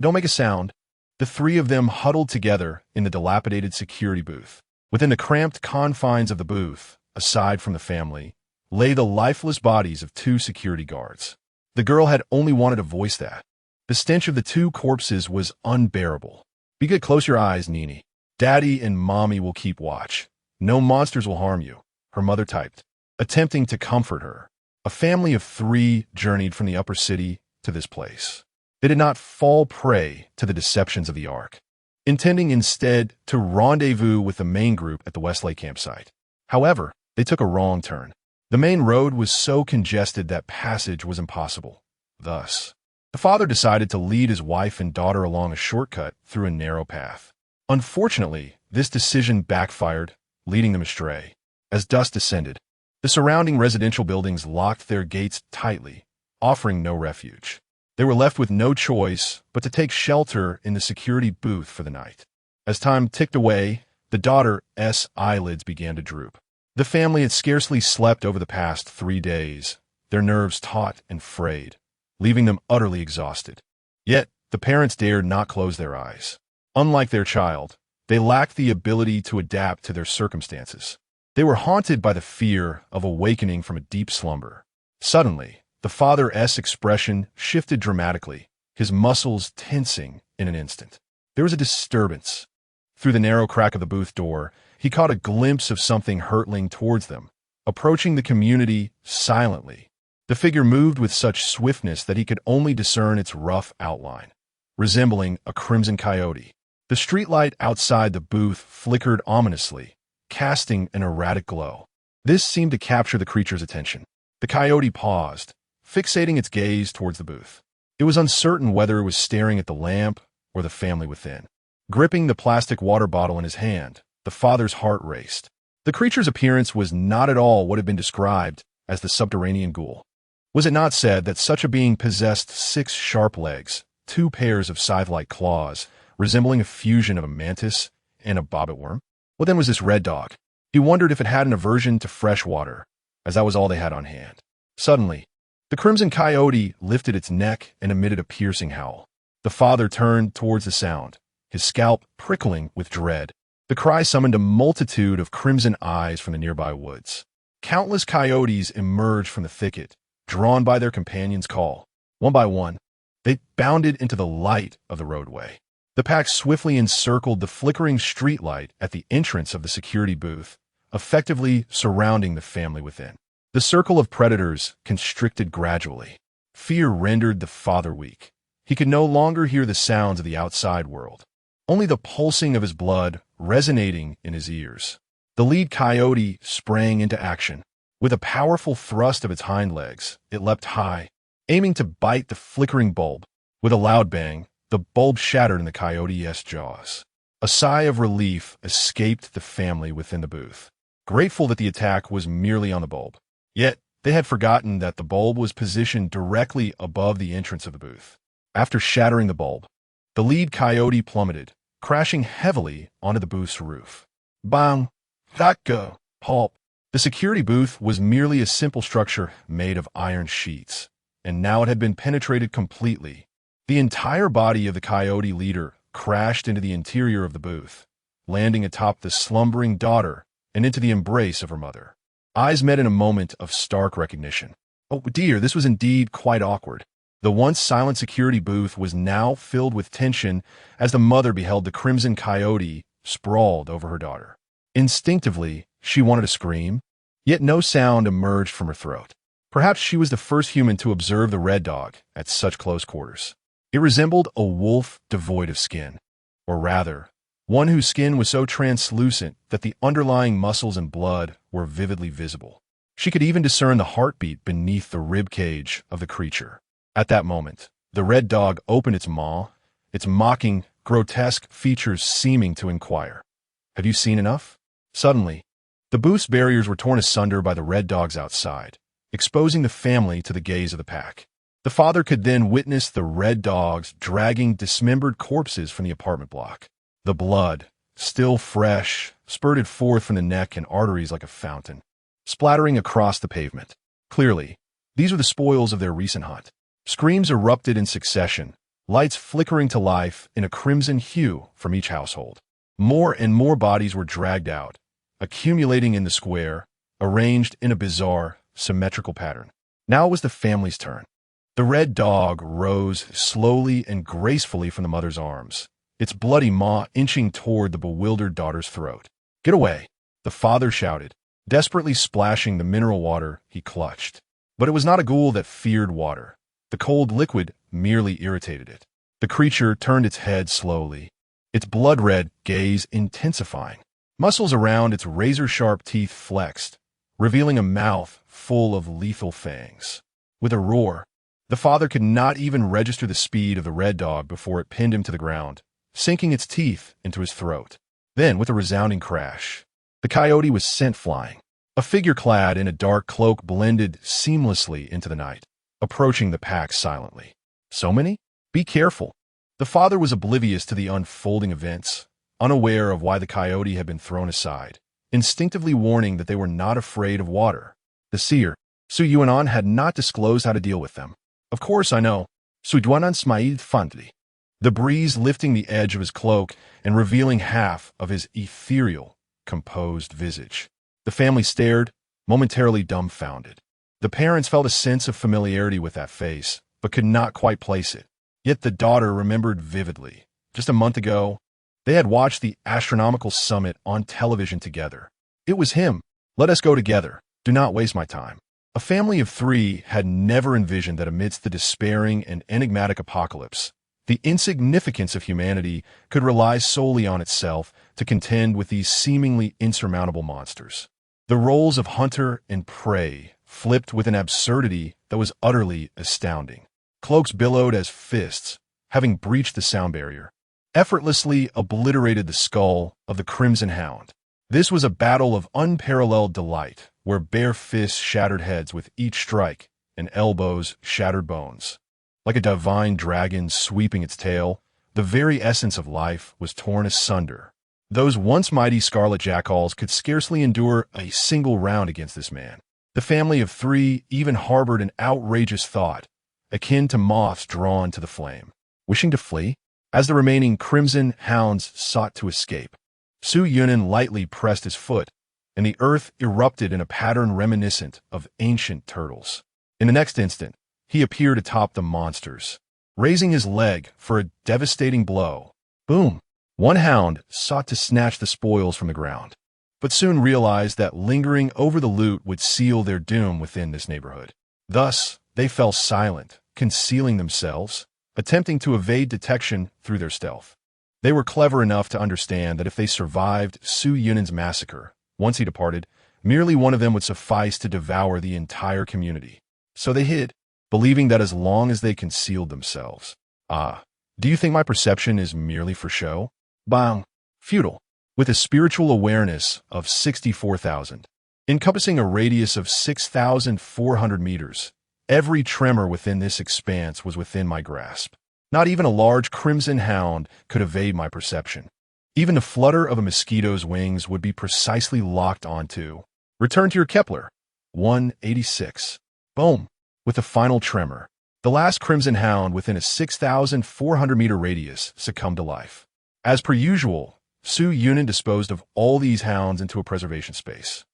don't make a sound." The three of them huddled together in the dilapidated security booth. Within the cramped confines of the booth, aside from the family, lay the lifeless bodies of two security guards. The girl had only wanted to voice that. The stench of the two corpses was unbearable. "Be good, close your eyes, Nini. Daddy and Mommy will keep watch. No monsters will harm you," her mother typed, attempting to comfort her. A family of three journeyed from the upper city to this place. They did not fall prey to the deceptions of the Ark, intending instead to rendezvous with the main group at the Westlake campsite. However, they took a wrong turn. The main road was so congested that passage was impossible. Thus, the father decided to lead his wife and daughter along a shortcut through a narrow path. Unfortunately, this decision backfired, leading them astray. As dusk descended, the surrounding residential buildings locked their gates tightly, offering no refuge. They were left with no choice but to take shelter in the security booth for the night. As time ticked away, the daughter's eyelids began to droop. The family had scarcely slept over the past 3 days, their nerves taut and frayed, leaving them utterly exhausted. Yet, the parents dared not close their eyes. Unlike their child, they lacked the ability to adapt to their circumstances. They were haunted by the fear of awakening from a deep slumber. Suddenly, the father's expression shifted dramatically, his muscles tensing in an instant. There was a disturbance. Through the narrow crack of the booth door, he caught a glimpse of something hurtling towards them, approaching the community silently. The figure moved with such swiftness that he could only discern its rough outline, resembling a crimson coyote. The streetlight outside the booth flickered ominously, casting an erratic glow. This seemed to capture the creature's attention. The coyote paused, fixating its gaze towards the booth. It was uncertain whether it was staring at the lamp or the family within. Gripping the plastic water bottle in his hand, the father's heart raced. The creature's appearance was not at all what had been described as the subterranean ghoul. Was it not said that such a being possessed 6 sharp legs, 2 pairs of scythe-like claws, resembling a fusion of a mantis and a bobbit worm? What then was this red dog? He wondered if it had an aversion to fresh water, as that was all they had on hand. Suddenly, the crimson coyote lifted its neck and emitted a piercing howl. The father turned towards the sound, his scalp prickling with dread. The cry summoned a multitude of crimson eyes from the nearby woods. Countless coyotes emerged from the thicket, drawn by their companion's call. One by one, they bounded into the light of the roadway. The pack swiftly encircled the flickering streetlight at the entrance of the security booth, effectively surrounding the family within. The circle of predators constricted gradually. Fear rendered the father weak. He could no longer hear the sounds of the outside world, only the pulsing of his blood resonating in his ears. The lead coyote sprang into action. With a powerful thrust of its hind legs, it leapt high, aiming to bite the flickering bulb. With a loud bang, the bulb shattered in the coyote's jaws. A sigh of relief escaped the family within the booth, grateful that the attack was merely on the bulb. Yet, they had forgotten that the bulb was positioned directly above the entrance of the booth. After shattering the bulb, the lead coyote plummeted, crashing heavily onto the booth's roof. Bang! That go! Pulp! The security booth was merely a simple structure made of iron sheets, and now it had been penetrated completely. The entire body of the coyote leader crashed into the interior of the booth, landing atop the slumbering daughter and into the embrace of her mother. Eyes met in a moment of stark recognition. Oh dear, this was indeed quite awkward. The once silent security booth was now filled with tension as the mother beheld the crimson coyote sprawled over her daughter. Instinctively, she wanted to scream, yet no sound emerged from her throat. Perhaps she was the first human to observe the red dog at such close quarters. It resembled a wolf devoid of skin, or rather, one whose skin was so translucent that the underlying muscles and blood were vividly visible. She could even discern the heartbeat beneath the rib cage of the creature. At that moment, the red dog opened its maw, its mocking, grotesque features seeming to inquire, "Have you seen enough?" Suddenly, the booth's barriers were torn asunder by the red dogs outside, exposing the family to the gaze of the pack. The father could then witness the red dogs dragging dismembered corpses from the apartment block. The blood, still fresh, spurted forth from the neck and arteries like a fountain, splattering across the pavement. Clearly, these were the spoils of their recent hunt. Screams erupted in succession, lights flickering to life in a crimson hue from each household. More and more bodies were dragged out, accumulating in the square, arranged in a bizarre, symmetrical pattern. Now it was the family's turn. The red dog rose slowly and gracefully from the mother's arms, its bloody maw inching toward the bewildered daughter's throat. "Get away!" the father shouted, desperately splashing the mineral water he clutched. But it was not a ghoul that feared water. The cold liquid merely irritated it. The creature turned its head slowly, its blood-red gaze intensifying. Muscles around its razor-sharp teeth flexed, revealing a mouth full of lethal fangs. With a roar, the father could not even register the speed of the red dog before it pinned him to the ground, sinking its teeth into his throat. Then, with a resounding crash, the coyote was sent flying. A figure clad in a dark cloak blended seamlessly into the night, approaching the pack silently. "So many? Be careful." The father was oblivious to the unfolding events, unaware of why the coyote had been thrown aside, instinctively warning that they were not afraid of water. The seer, Su Yuanan, had not disclosed how to deal with them. "Of course I know." Su Yuanan smiled fondly, the breeze lifting the edge of his cloak and revealing half of his ethereal, composed visage. The family stared, momentarily dumbfounded. The parents felt a sense of familiarity with that face, but could not quite place it. Yet the daughter remembered vividly. Just a month ago, they had watched the astronomical summit on television together. It was him. "Let us go together. Do not waste my time." A family of three had never envisioned that amidst the despairing and enigmatic apocalypse, the insignificance of humanity could rely solely on itself to contend with these seemingly insurmountable monsters. The roles of hunter and prey flipped with an absurdity that was utterly astounding. Cloaks billowed as fists, having breached the sound barrier, effortlessly obliterated the skull of the Crimson Hound. This was a battle of unparalleled delight, where bare fists shattered heads with each strike, and elbows shattered bones. Like a divine dragon sweeping its tail, the very essence of life was torn asunder. Those once mighty scarlet jackals could scarcely endure a single round against this man. The family of three even harbored an outrageous thought, akin to moths drawn to the flame, wishing to flee. As the remaining crimson hounds sought to escape, Su Yunan lightly pressed his foot, and the earth erupted in a pattern reminiscent of ancient turtles. In the next instant, he appeared atop the monsters, raising his leg for a devastating blow. Boom! One hound sought to snatch the spoils from the ground, but soon realized that lingering over the loot would seal their doom within this neighborhood. Thus, they fell silent, concealing themselves, attempting to evade detection through their stealth. They were clever enough to understand that if they survived Su Yunan's massacre, once he departed, merely one of them would suffice to devour the entire community. So they hid, believing that as long as they concealed themselves. Do you think my perception is merely for show? Bang! Futile. With a spiritual awareness of 64,000, encompassing a radius of 6,400 meters, every tremor within this expanse was within my grasp. Not even a large crimson hound could evade my perception. Even the flutter of a mosquito's wings would be precisely locked onto. Return to your Kepler. 186. Boom. With a final tremor, the last crimson hound within a 6,400-meter radius succumbed to life. As per usual, Su Yunan disposed of all these hounds into a preservation space,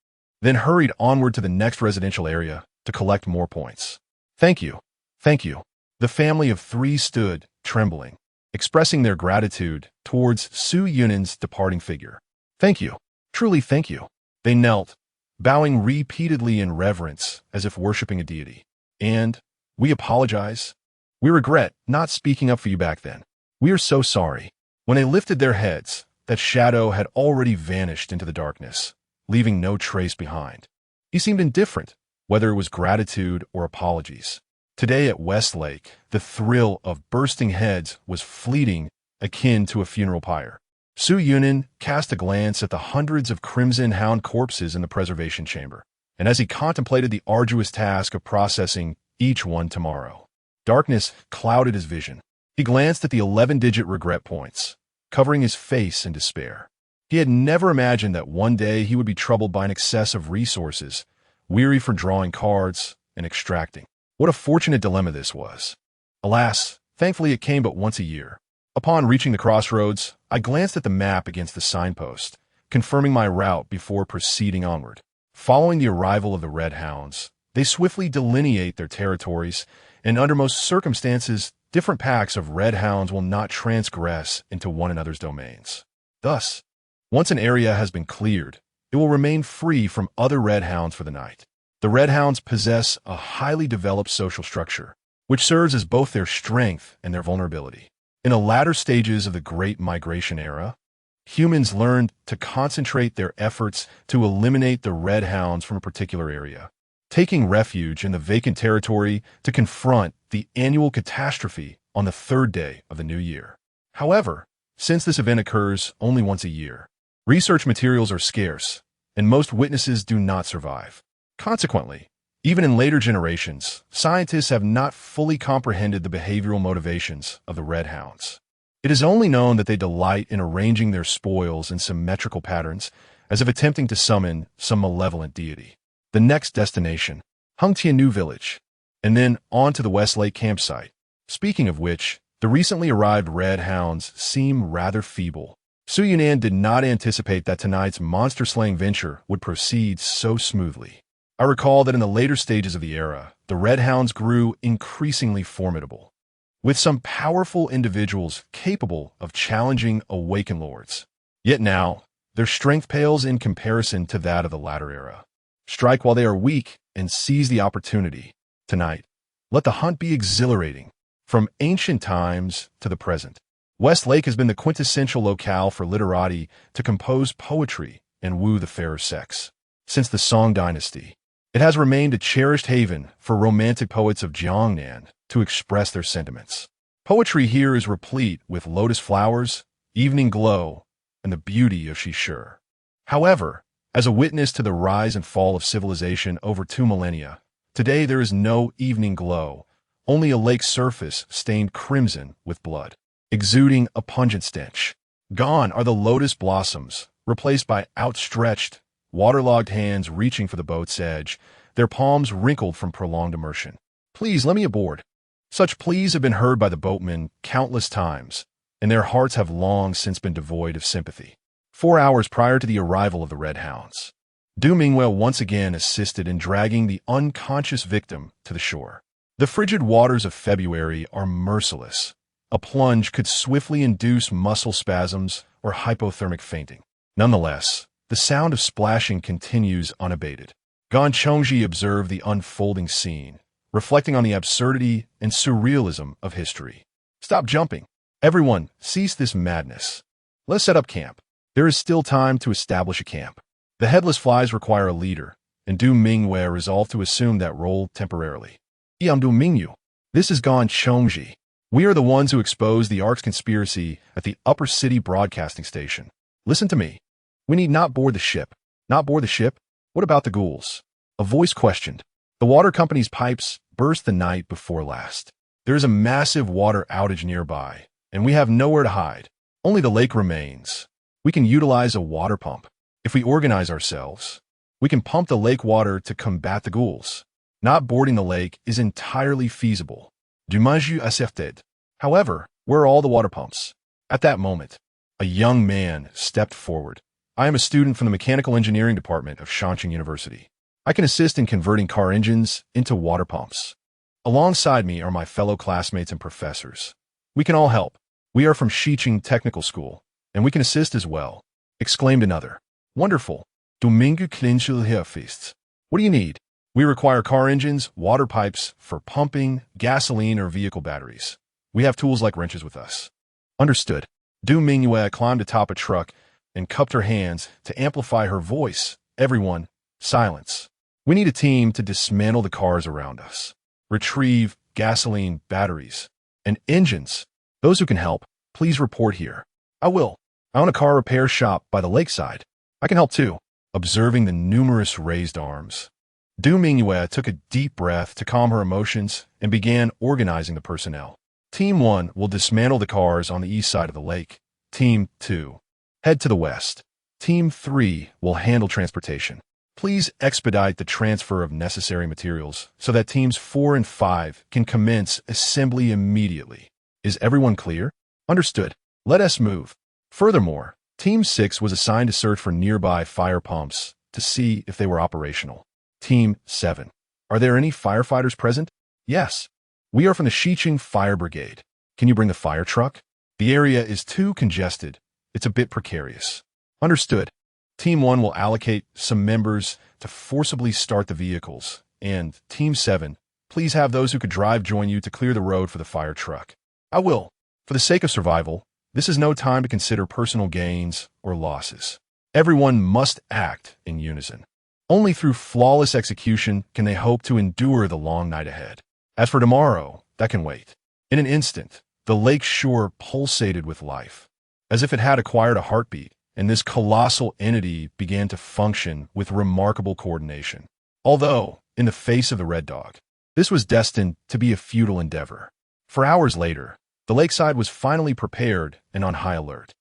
then hurried onward to the next residential area to collect more points. Thank you. Thank you. The family of three stood, trembling, expressing their gratitude towards Su Yunan's departing figure. Thank you. Truly thank you. They knelt, bowing repeatedly in reverence as if worshipping a deity. And, we apologize. We regret not speaking up for you back then. We are so sorry." When they lifted their heads, that shadow had already vanished into the darkness, leaving no trace behind. He seemed indifferent, whether it was gratitude or apologies. Today at Westlake, the thrill of bursting heads was fleeting, akin to a funeral pyre. Su Yunin cast a glance at the hundreds of crimson hound corpses in the preservation chamber, and as he contemplated the arduous task of processing each one tomorrow, darkness clouded his vision. He glanced at the 11-digit regret points, covering his face in despair. He had never imagined that one day he would be troubled by an excess of resources, weary for drawing cards and extracting. What a fortunate dilemma this was. Alas, thankfully it came but once a year. Upon reaching the crossroads, I glanced at the map against the signpost, confirming my route before proceeding onward. Following the arrival of the Red Hounds, they swiftly delineate their territories, and under most circumstances, different packs of Red Hounds will not transgress into one another's domains. Thus, once an area has been cleared, it will remain free from other Red Hounds for the night. The Red Hounds possess a highly developed social structure, which serves as both their strength and their vulnerability. In the latter stages of the Great Migration era, humans learned to concentrate their efforts to eliminate the Red Hounds from a particular area, taking refuge in the vacant territory to confront the annual catastrophe on the third day of the new year. However, since this event occurs only once a year, research materials are scarce, and most witnesses do not survive. Consequently, even in later generations, scientists have not fully comprehended the behavioral motivations of the Red Hounds. It is only known that they delight in arranging their spoils in symmetrical patterns, as if attempting to summon some malevolent deity. The next destination, Hung Tiannu Village, and then on to the Westlake campsite. Speaking of which, the recently arrived Red Hounds seem rather feeble. Su Yunan did not anticipate that tonight's monster-slaying venture would proceed so smoothly. I recall that in the later stages of the era, the Red Hounds grew increasingly formidable, with some powerful individuals capable of challenging awakened lords. Yet now, their strength pales in comparison to that of the latter era. Strike while they are weak and seize the opportunity. Tonight, let the hunt be exhilarating, from ancient times to the present. Westlake has been the quintessential locale for literati to compose poetry and woo the fairer sex. Since the Song dynasty, it has remained a cherished haven for romantic poets of Jiangnan to express their sentiments. Poetry here is replete with lotus flowers, evening glow, and the beauty of Shishir. However, as a witness to the rise and fall of civilization over 2 millennia, today there is no evening glow, only a lake surface stained crimson with blood, exuding a pungent stench. Gone are the lotus blossoms, replaced by outstretched, waterlogged hands reaching for the boat's edge, their palms wrinkled from prolonged immersion. "Please, let me aboard." Such pleas have been heard by the boatmen countless times, and their hearts have long since been devoid of sympathy. 4 hours prior to the arrival of the Red Hounds, Du Mingwei once again assisted in dragging the unconscious victim to the shore. The frigid waters of February are merciless. A plunge could swiftly induce muscle spasms or hypothermic fainting. Nonetheless, the sound of splashing continues unabated. Gan Chongji observed the unfolding scene, reflecting on the absurdity and surrealism of history. "Stop jumping. Everyone, cease this madness. Let's set up camp." There is still time to establish a camp. The headless flies require a leader, and Du Mingwei resolved to assume that role temporarily. "I'm Du Mingyu. This is Gan Chongji. We are the ones who exposed the Ark's conspiracy at the Upper City Broadcasting Station. Listen to me. We need not board the ship." "Not board the ship? What about the ghouls?" A voice questioned. "The water company's pipes burst the night before last. There is a massive water outage nearby, and we have nowhere to hide. Only the lake remains. We can utilize a water pump. If we organize ourselves, we can pump the lake water to combat the ghouls. Not boarding the lake is entirely feasible. Du Manju accepted. However, where are all the water pumps?" At that moment, a young man stepped forward. "I am a student from the Mechanical Engineering Department of Shanqing University. I can assist in converting car engines into water pumps. Alongside me are my fellow classmates and professors. We can all help. We are from Xiqing Technical School, and we can assist as well," exclaimed another. "Wonderful. Domingo Klinschel Herfests. What do you need?" We require car engines, water pipes for pumping, gasoline, or vehicle batteries. We have tools like wrenches with us. Understood. Du Mingyue climbed atop a truck and cupped her hands to amplify her voice. Everyone, silence. We need a team to dismantle the cars around us. Retrieve gasoline, batteries, and engines. Those who can help, please report here. I will. I own a car repair shop by the lakeside. I can help too. Observing the numerous raised arms, Du Mingyue took a deep breath to calm her emotions and began organizing the personnel. Team 1 will dismantle the cars on the east side of the lake. Team 2, head to the west. Team 3 will handle transportation. Please expedite the transfer of necessary materials so that Teams 4 and 5 can commence assembly immediately. Is everyone clear? Understood. Let us move. Furthermore, Team 6 was assigned to search for nearby fire pumps to see if they were operational. Team 7. Are there any firefighters present? Yes. We are from the Shicheng Fire Brigade. Can you bring the fire truck? The area is too congested. It's a bit precarious. Understood. Team 1 will allocate some members to forcibly start the vehicles. And Team 7, please have those who could drive join you to clear the road for the fire truck. I will. For the sake of survival, this is no time to consider personal gains or losses. Everyone must act in unison. Only through flawless execution can they hope to endure the long night ahead. As for tomorrow, that can wait. In an instant, the lake shore pulsated with life, as if it had acquired a heartbeat, and this colossal entity began to function with remarkable coordination. Although, in the face of the Red Dog, this was destined to be a futile endeavor. For hours later, the lakeside was finally prepared and on high alert.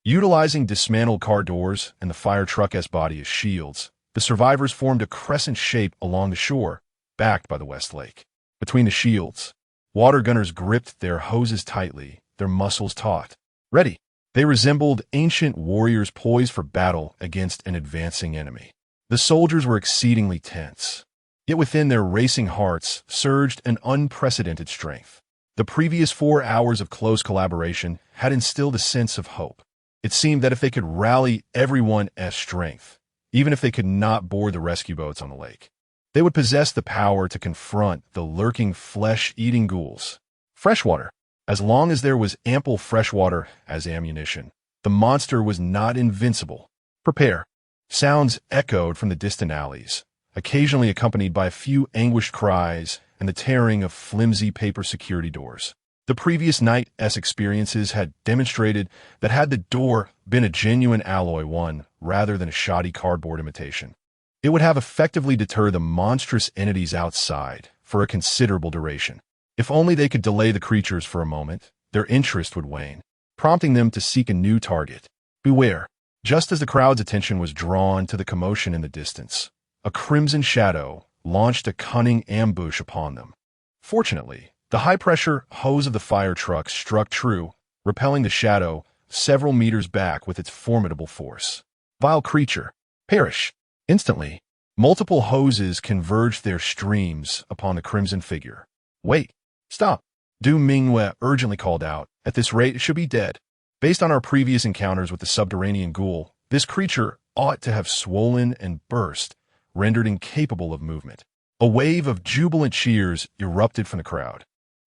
Utilizing dismantled car doors and the fire truck's body as shields, the survivors formed a crescent shape along the shore, backed by the West Lake. Between the shields, water gunners gripped their hoses tightly, their muscles taut. Ready. They resembled ancient warriors poised for battle against an advancing enemy. The soldiers were exceedingly tense, yet within their racing hearts surged an unprecedented strength. The previous 4 hours of close collaboration had instilled a sense of hope. It seemed that if they could rally everyone's strength, even if they could not board the rescue boats on the lake, they would possess the power to confront the lurking flesh-eating ghouls. Freshwater. As long as there was ample freshwater as ammunition, the monster was not invincible. Prepare. Sounds echoed from the distant alleys, occasionally accompanied by a few anguished cries and the tearing of flimsy paper security doors. The previous night's experiences had demonstrated that had the door been a genuine alloy one rather than a shoddy cardboard imitation, it would have effectively deterred the monstrous entities outside for a considerable duration. If only they could delay the creatures for a moment, their interest would wane, prompting them to seek a new target. Beware. Just as the crowd's attention was drawn to the commotion in the distance, a crimson shadow launched a cunning ambush upon them. Fortunately, the high-pressure hose of the fire truck struck true, repelling the shadow several meters back with its formidable force. Vile creature, perish! Instantly, multiple hoses converged their streams upon the crimson figure. Wait! Stop! Du Mingyue urgently called out. At this rate, it should be dead. Based on our previous encounters with the subterranean ghoul, this creature ought to have swollen and burst, rendered incapable of movement. A wave of jubilant cheers erupted from the crowd.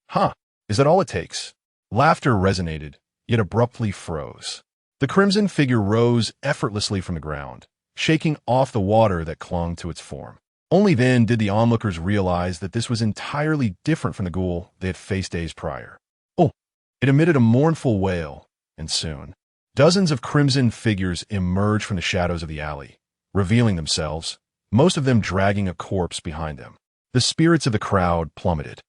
Huh, is that all it takes? Laughter resonated, yet abruptly froze. The crimson figure rose effortlessly from the ground, shaking off the water that clung to its form. Only then did the onlookers realize that this was entirely different from the ghoul they had faced days prior. Oh, it emitted a mournful wail, and soon, dozens of crimson figures emerged from the shadows of the alley, revealing themselves, most of them dragging a corpse behind them. The spirits of the crowd plummeted.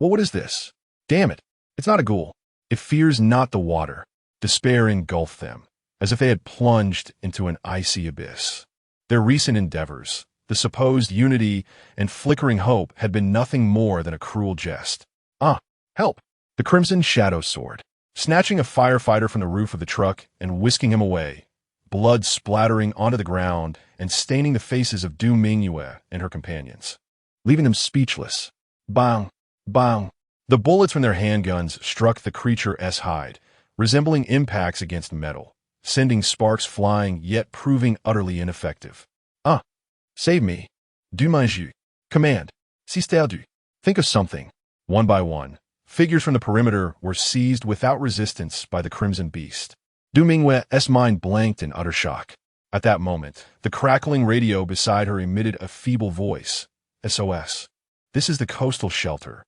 Well, what is this? Damn it, it's not a ghoul. It fears not the water. Despair engulfed them, as if they had plunged into an icy abyss. Their recent endeavors, the supposed unity and flickering hope, had been nothing more than a cruel jest. Ah, help! The crimson shadow soared, snatching a firefighter from the roof of the truck and whisking him away, blood splattering onto the ground and staining the faces of Du Mingyue and her companions, leaving them speechless. Bang! Bang! The bullets from their handguns struck the creature's hide, resembling impacts against metal, sending sparks flying yet proving utterly ineffective. Ah! Save me! Du Mingyue! Command. Sister. Think of something. One by one, figures from the perimeter were seized without resistance by the Crimson Beast. Du Minghue's mind blanked in utter shock. At that moment, the crackling radio beside her emitted a feeble voice. SOS. This is the coastal shelter.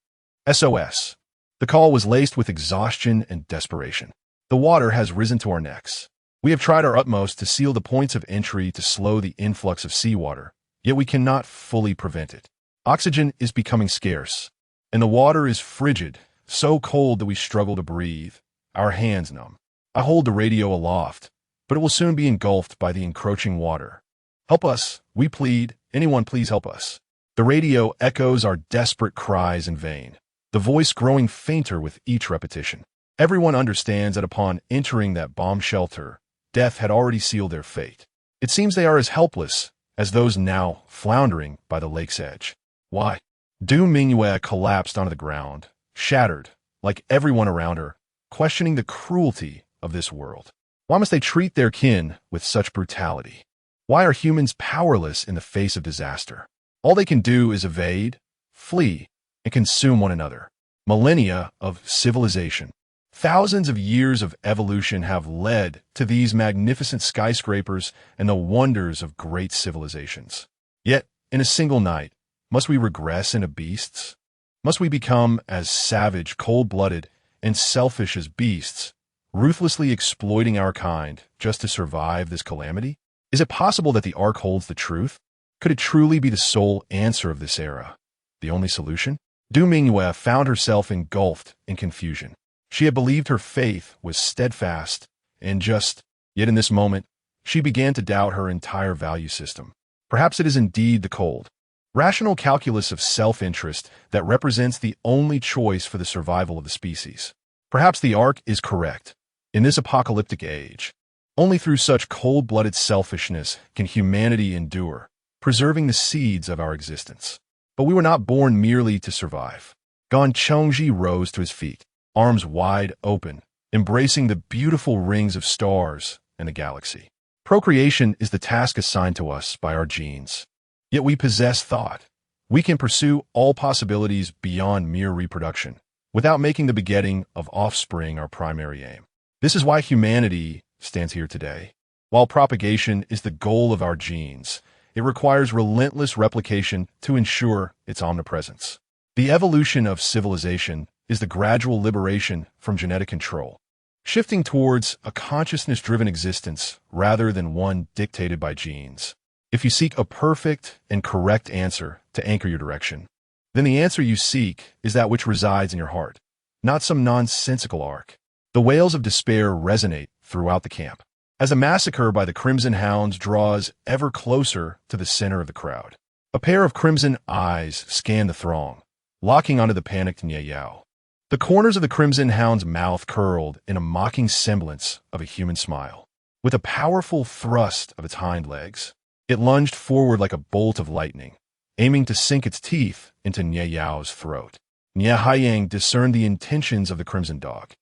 SOS. The call was laced with exhaustion and desperation. The water has risen to our necks. We have tried our utmost to seal the points of entry to slow the influx of seawater, yet we cannot fully prevent it. Oxygen is becoming scarce, and the water is frigid, so cold that we struggle to breathe, our hands numb. I hold the radio aloft, but it will soon be engulfed by the encroaching water. Help us, we plead. Anyone please help us. The radio echoes our desperate cries in vain, the voice growing fainter with each repetition. Everyone understands that upon entering that bomb shelter, death had already sealed their fate. It seems they are as helpless as those now floundering by the lake's edge. Why? Du Mingyue collapsed onto the ground, shattered, like everyone around her, questioning the cruelty of this world. Why must they treat their kin with such brutality? Why are humans powerless in the face of disaster? All they can do is evade, flee, and consume one another. Millennia of civilization. Thousands of years of evolution have led to these magnificent skyscrapers and the wonders of great civilizations. Yet, in a single night, must we regress into beasts? Must we become as savage, cold-blooded, and selfish as beasts, ruthlessly exploiting our kind just to survive this calamity? Is it possible that the Ark holds the truth? Could it truly be the sole answer of this era? The only solution? Du Mingyue found herself engulfed in confusion. She had believed her faith was steadfast and just, yet in this moment, she began to doubt her entire value system. Perhaps it is indeed the cold, rational calculus of self-interest that represents the only choice for the survival of the species. Perhaps the Ark is correct. In this apocalyptic age, only through such cold-blooded selfishness can humanity endure, preserving the seeds of our existence. But we were not born merely to survive. Gan Chongji rose to his feet, arms wide open, embracing the beautiful rings of stars and the galaxy. Procreation is the task assigned to us by our genes. Yet we possess thought. We can pursue all possibilities beyond mere reproduction, without making the begetting of offspring our primary aim. This is why humanity stands here today. While propagation is the goal of our genes, it requires relentless replication to ensure its omnipresence. The evolution of civilization is the gradual liberation from genetic control, shifting towards a consciousness-driven existence rather than one dictated by genes. If you seek a perfect and correct answer to anchor your direction, then the answer you seek is that which resides in your heart, not some nonsensical arc. The wails of despair resonate throughout the camp, as a massacre by the Crimson Hounds draws ever closer to the center of the crowd. A pair of crimson eyes scan the throng, locking onto the panicked Nye Yao. The corners of the Crimson Hound's mouth curled in a mocking semblance of a human smile. With a powerful thrust of its hind legs, it lunged forward like a bolt of lightning, aiming to sink its teeth into Nye Yao's throat. Nye Haiyang discerned the intentions of the Crimson Dog,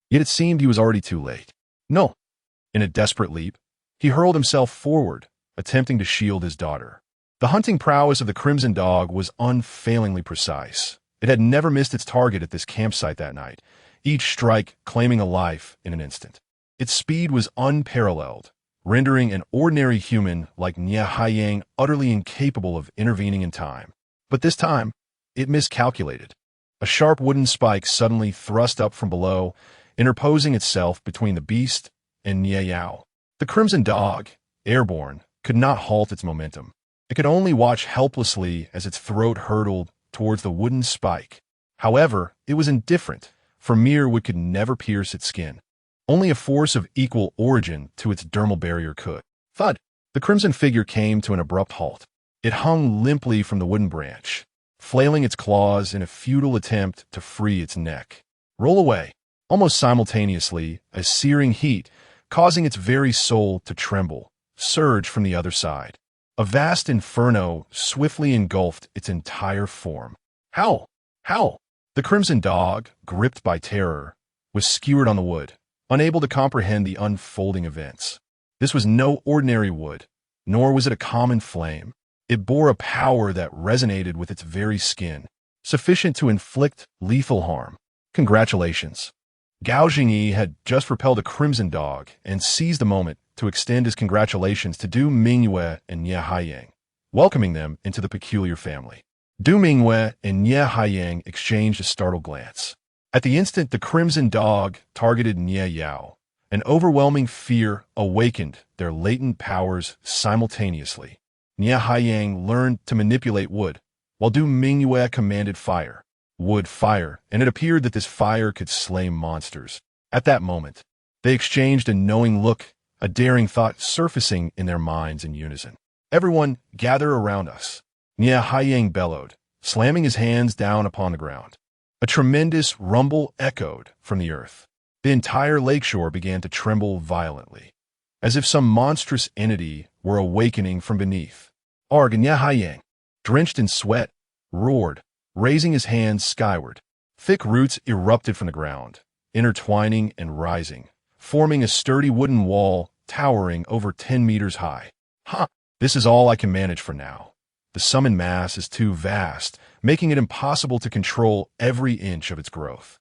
yet it seemed he was already too late. No! In a desperate leap, he hurled himself forward, attempting to shield his daughter. The hunting prowess of the Crimson Dog was unfailingly precise. It had never missed its target at this campsite that night, each strike claiming a life in an instant. Its speed was unparalleled, rendering an ordinary human like Nye Haiyang utterly incapable of intervening in time. But this time, it miscalculated. A sharp wooden spike suddenly thrust up from below, interposing itself between the beast and Nye Yao. The Crimson Dog, airborne, could not halt its momentum. It could only watch helplessly as its throat hurtled towards the wooden spike. However, it was indifferent, for mere wood could never pierce its skin. Only a force of equal origin to its dermal barrier could. Thud! The crimson figure came to an abrupt halt. It hung limply from the wooden branch, flailing its claws in a futile attempt to free its neck. Roll away! Almost simultaneously, a searing heat, causing its very soul to tremble, surged from the other side. A vast inferno swiftly engulfed its entire form. Howl! Howl! The Crimson Dog, gripped by terror, was skewered on the wood, unable to comprehend the unfolding events. This was no ordinary wood, nor was it a common flame. It bore a power that resonated with its very skin, sufficient to inflict lethal harm. Congratulations. Gao Jingyi had just repelled a crimson dog and seized the moment to extend his congratulations to Du Mingyue and Nie Haiyang, welcoming them into the peculiar family. Du Mingyue and Nie Haiyang exchanged a startled glance. At the instant the crimson dog targeted Nie Yao, an overwhelming fear awakened their latent powers simultaneously. Nie Haiyang learned to manipulate wood, while Du Mingyue commanded fire. Wood, fire, and it appeared that this fire could slay monsters. At that moment, they exchanged a knowing look, a daring thought surfacing in their minds in unison. Everyone, gather around us. Nie Haiyang bellowed, slamming his hands down upon the ground. A tremendous rumble echoed from the earth. The entire lakeshore began to tremble violently, as if some monstrous entity were awakening from beneath. Arg and Nie Haiyang, drenched in sweat, roared, raising his hands skyward. Thick roots erupted from the ground, intertwining and rising, forming a sturdy wooden wall towering over 10 meters high. This is all I can manage for now. The summoned mass is too vast, making it impossible to control every inch of its growth.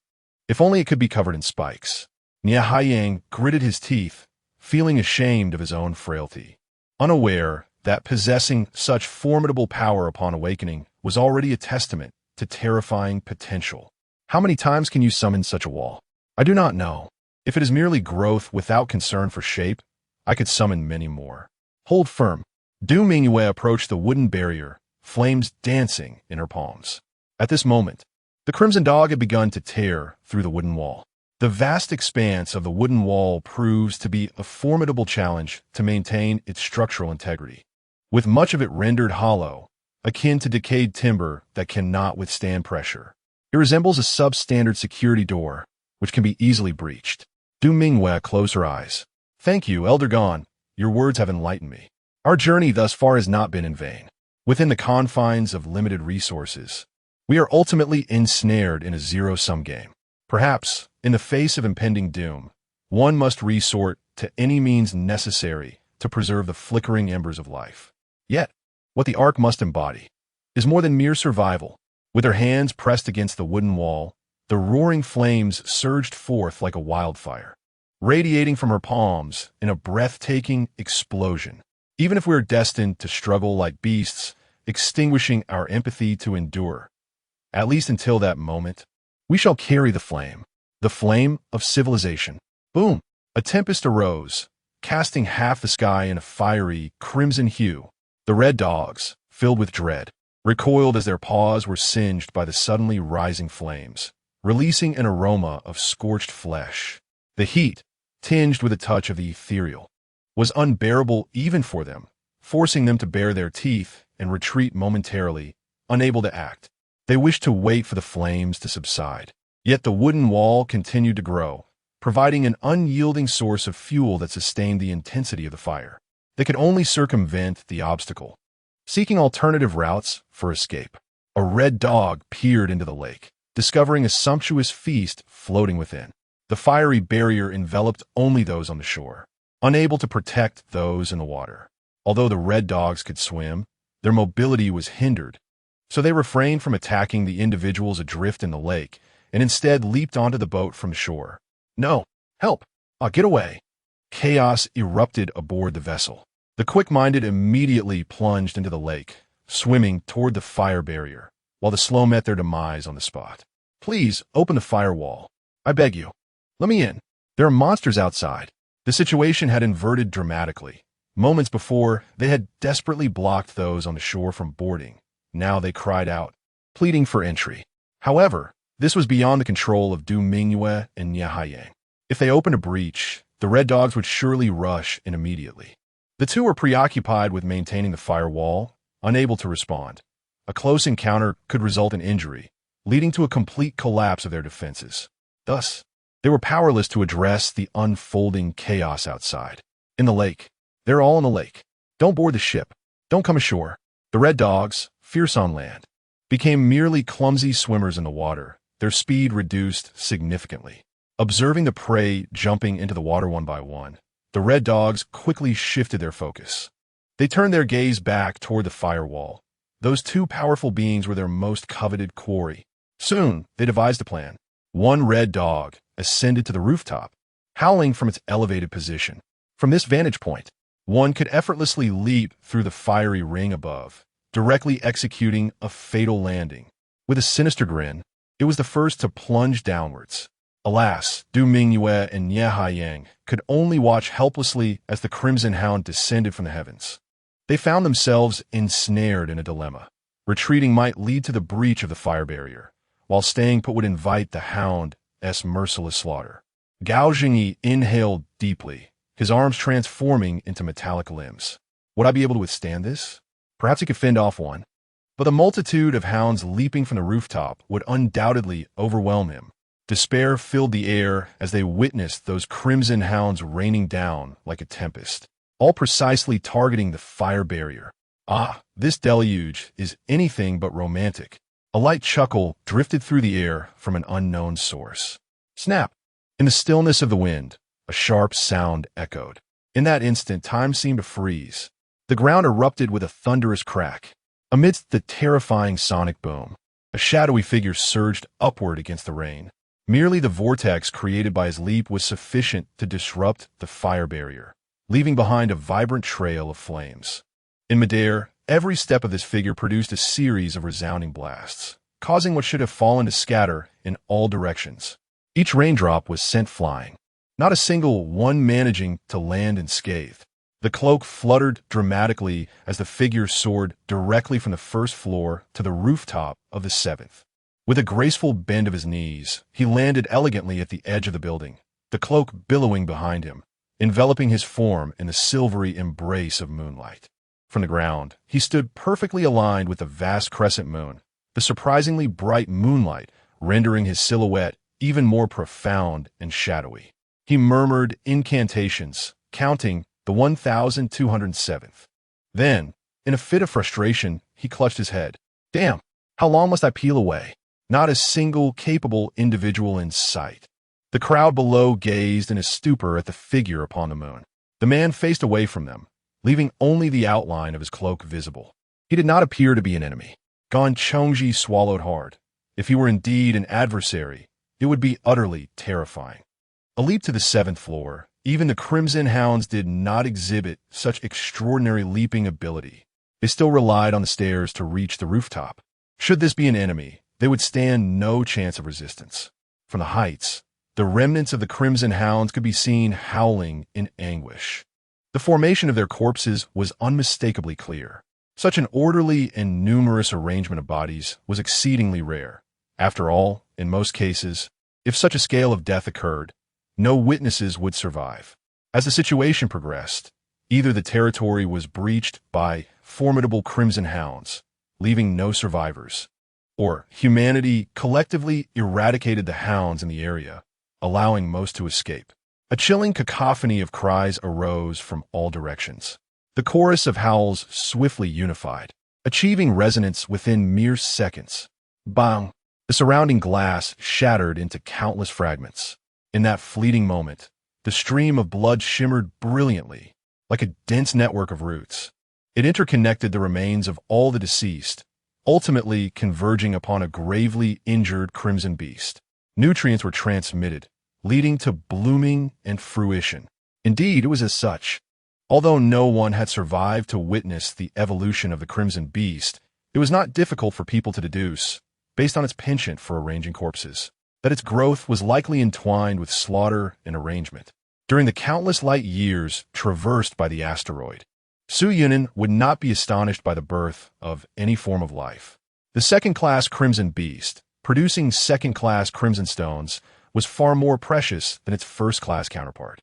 If only it could be covered in spikes. Nie Haiyang gritted his teeth, feeling ashamed of his own frailty, unaware that possessing such formidable power upon awakening was already a testament to terrifying potential. How many times can you summon such a wall? I do not know. If it is merely growth without concern for shape, I could summon many more. Hold firm. Du Mingyue approached the wooden barrier, flames dancing in her palms. At this moment, the crimson dog had begun to tear through the wooden wall. The vast expanse of the wooden wall proves to be a formidable challenge to maintain its structural integrity, with much of it rendered hollow, akin to decayed timber that cannot withstand pressure. It resembles a substandard security door, which can be easily breached. Du Mingyue closed her eyes. Thank you, Elder Gon. Your words have enlightened me. Our journey thus far has not been in vain. Within the confines of limited resources, we are ultimately ensnared in a zero-sum game. Perhaps, in the face of impending doom, one must resort to any means necessary to preserve the flickering embers of life. Yet, what the Ark must embody is more than mere survival. With her hands pressed against the wooden wall, the roaring flames surged forth like a wildfire, radiating from her palms in a breathtaking explosion. Even if we are destined to struggle like beasts, extinguishing our empathy to endure, at least until that moment, we shall carry the flame of civilization. Boom! A tempest arose, casting half the sky in a fiery, crimson hue. The red dogs, filled with dread, recoiled as their paws were singed by the suddenly rising flames, releasing an aroma of scorched flesh. The heat, tinged with a touch of the ethereal, was unbearable even for them, forcing them to bare their teeth and retreat momentarily, unable to act. They wished to wait for the flames to subside. Yet the wooden wall continued to grow, providing an unyielding source of fuel that sustained the intensity of the fire. They could only circumvent the obstacle, seeking alternative routes for escape. A red dog peered into the lake, discovering a sumptuous feast floating within. The fiery barrier enveloped only those on the shore, unable to protect those in the water. Although the red dogs could swim, their mobility was hindered, so they refrained from attacking the individuals adrift in the lake and instead leaped onto the boat from shore. No! Help! Get away! Chaos erupted aboard the vessel. The quick-minded immediately plunged into the lake, swimming toward the fire barrier, while the slow met their demise on the spot. Please, open the firewall. I beg you. Let me in. There are monsters outside. The situation had inverted dramatically. Moments before, they had desperately blocked those on the shore from boarding. Now they cried out, pleading for entry. However, this was beyond the control of Du Mingyue and Nie Haiyang. If they opened a breach, the red dogs would surely rush in immediately. The two were preoccupied with maintaining the firewall, unable to respond. A close encounter could result in injury, leading to a complete collapse of their defenses. Thus, they were powerless to address the unfolding chaos outside. In the lake. They're all in the lake. Don't board the ship. Don't come ashore. The red dogs, fierce on land, became merely clumsy swimmers in the water, their speed reduced significantly. Observing the prey jumping into the water one by one, the red dogs quickly shifted their focus. They turned their gaze back toward the firewall. Those two powerful beings were their most coveted quarry. Soon, they devised a plan. One red dog ascended to the rooftop, howling from its elevated position. From this vantage point, one could effortlessly leap through the fiery ring above, directly executing a fatal landing. With a sinister grin, it was the first to plunge downwards. Alas, Du Mingyue and Nie Haiyang could only watch helplessly as the Crimson Hound descended from the heavens. They found themselves ensnared in a dilemma. Retreating might lead to the breach of the fire barrier, while staying put would invite the Hound's merciless slaughter. Gao Jingyi inhaled deeply, his arms transforming into metallic limbs. Would I be able to withstand this? Perhaps he could fend off one. But the multitude of hounds leaping from the rooftop would undoubtedly overwhelm him. Despair filled the air as they witnessed those crimson hounds raining down like a tempest, all precisely targeting the fire barrier. Ah, this deluge is anything but romantic. A light chuckle drifted through the air from an unknown source. Snap! In the stillness of the wind, a sharp sound echoed. In that instant, time seemed to freeze. The ground erupted with a thunderous crack. Amidst the terrifying sonic boom, a shadowy figure surged upward against the rain. Merely the vortex created by his leap was sufficient to disrupt the fire barrier, leaving behind a vibrant trail of flames. In midair, every step of this figure produced a series of resounding blasts, causing what should have fallen to scatter in all directions. Each raindrop was sent flying, not a single one managing to land unscathed. The cloak fluttered dramatically as the figure soared directly from the first floor to the rooftop of the seventh. With a graceful bend of his knees, he landed elegantly at the edge of the building, the cloak billowing behind him, enveloping his form in the silvery embrace of moonlight. From the ground, he stood perfectly aligned with the vast crescent moon, the surprisingly bright moonlight rendering his silhouette even more profound and shadowy. He murmured incantations, counting the 1,207th. Then, in a fit of frustration, he clutched his head. Damn, how long must I peel away? Not a single capable individual in sight. The crowd below gazed in a stupor at the figure upon the moon. The man faced away from them, leaving only the outline of his cloak visible. He did not appear to be an enemy. Gan Chongji swallowed hard. If he were indeed an adversary, it would be utterly terrifying. A leap to the seventh floor. Even the Crimson Hounds did not exhibit such extraordinary leaping ability. They still relied on the stairs to reach the rooftop. Should this be an enemy, they would stand no chance of resistance. From the heights, the remnants of the Crimson Hounds could be seen howling in anguish. The formation of their corpses was unmistakably clear. Such an orderly and numerous arrangement of bodies was exceedingly rare. After all, in most cases, if such a scale of death occurred, no witnesses would survive. As the situation progressed, either the territory was breached by formidable Crimson Hounds, leaving no survivors, or humanity collectively eradicated the hounds in the area, allowing most to escape. A chilling cacophony of cries arose from all directions. The chorus of howls swiftly unified, achieving resonance within mere seconds. Bang! The surrounding glass shattered into countless fragments. In that fleeting moment, the stream of blood shimmered brilliantly, like a dense network of roots. It interconnected the remains of all the deceased, ultimately converging upon a gravely injured crimson beast. Nutrients were transmitted, leading to blooming and fruition. Indeed, it was as such. Although no one had survived to witness the evolution of the crimson beast, it was not difficult for people to deduce, based on its penchant for arranging corpses, that its growth was likely entwined with slaughter and arrangement. During the countless light years traversed by the asteroid, Su Yunin would not be astonished by the birth of any form of life. The second-class crimson beast, producing second-class crimson stones, was far more precious than its first-class counterpart.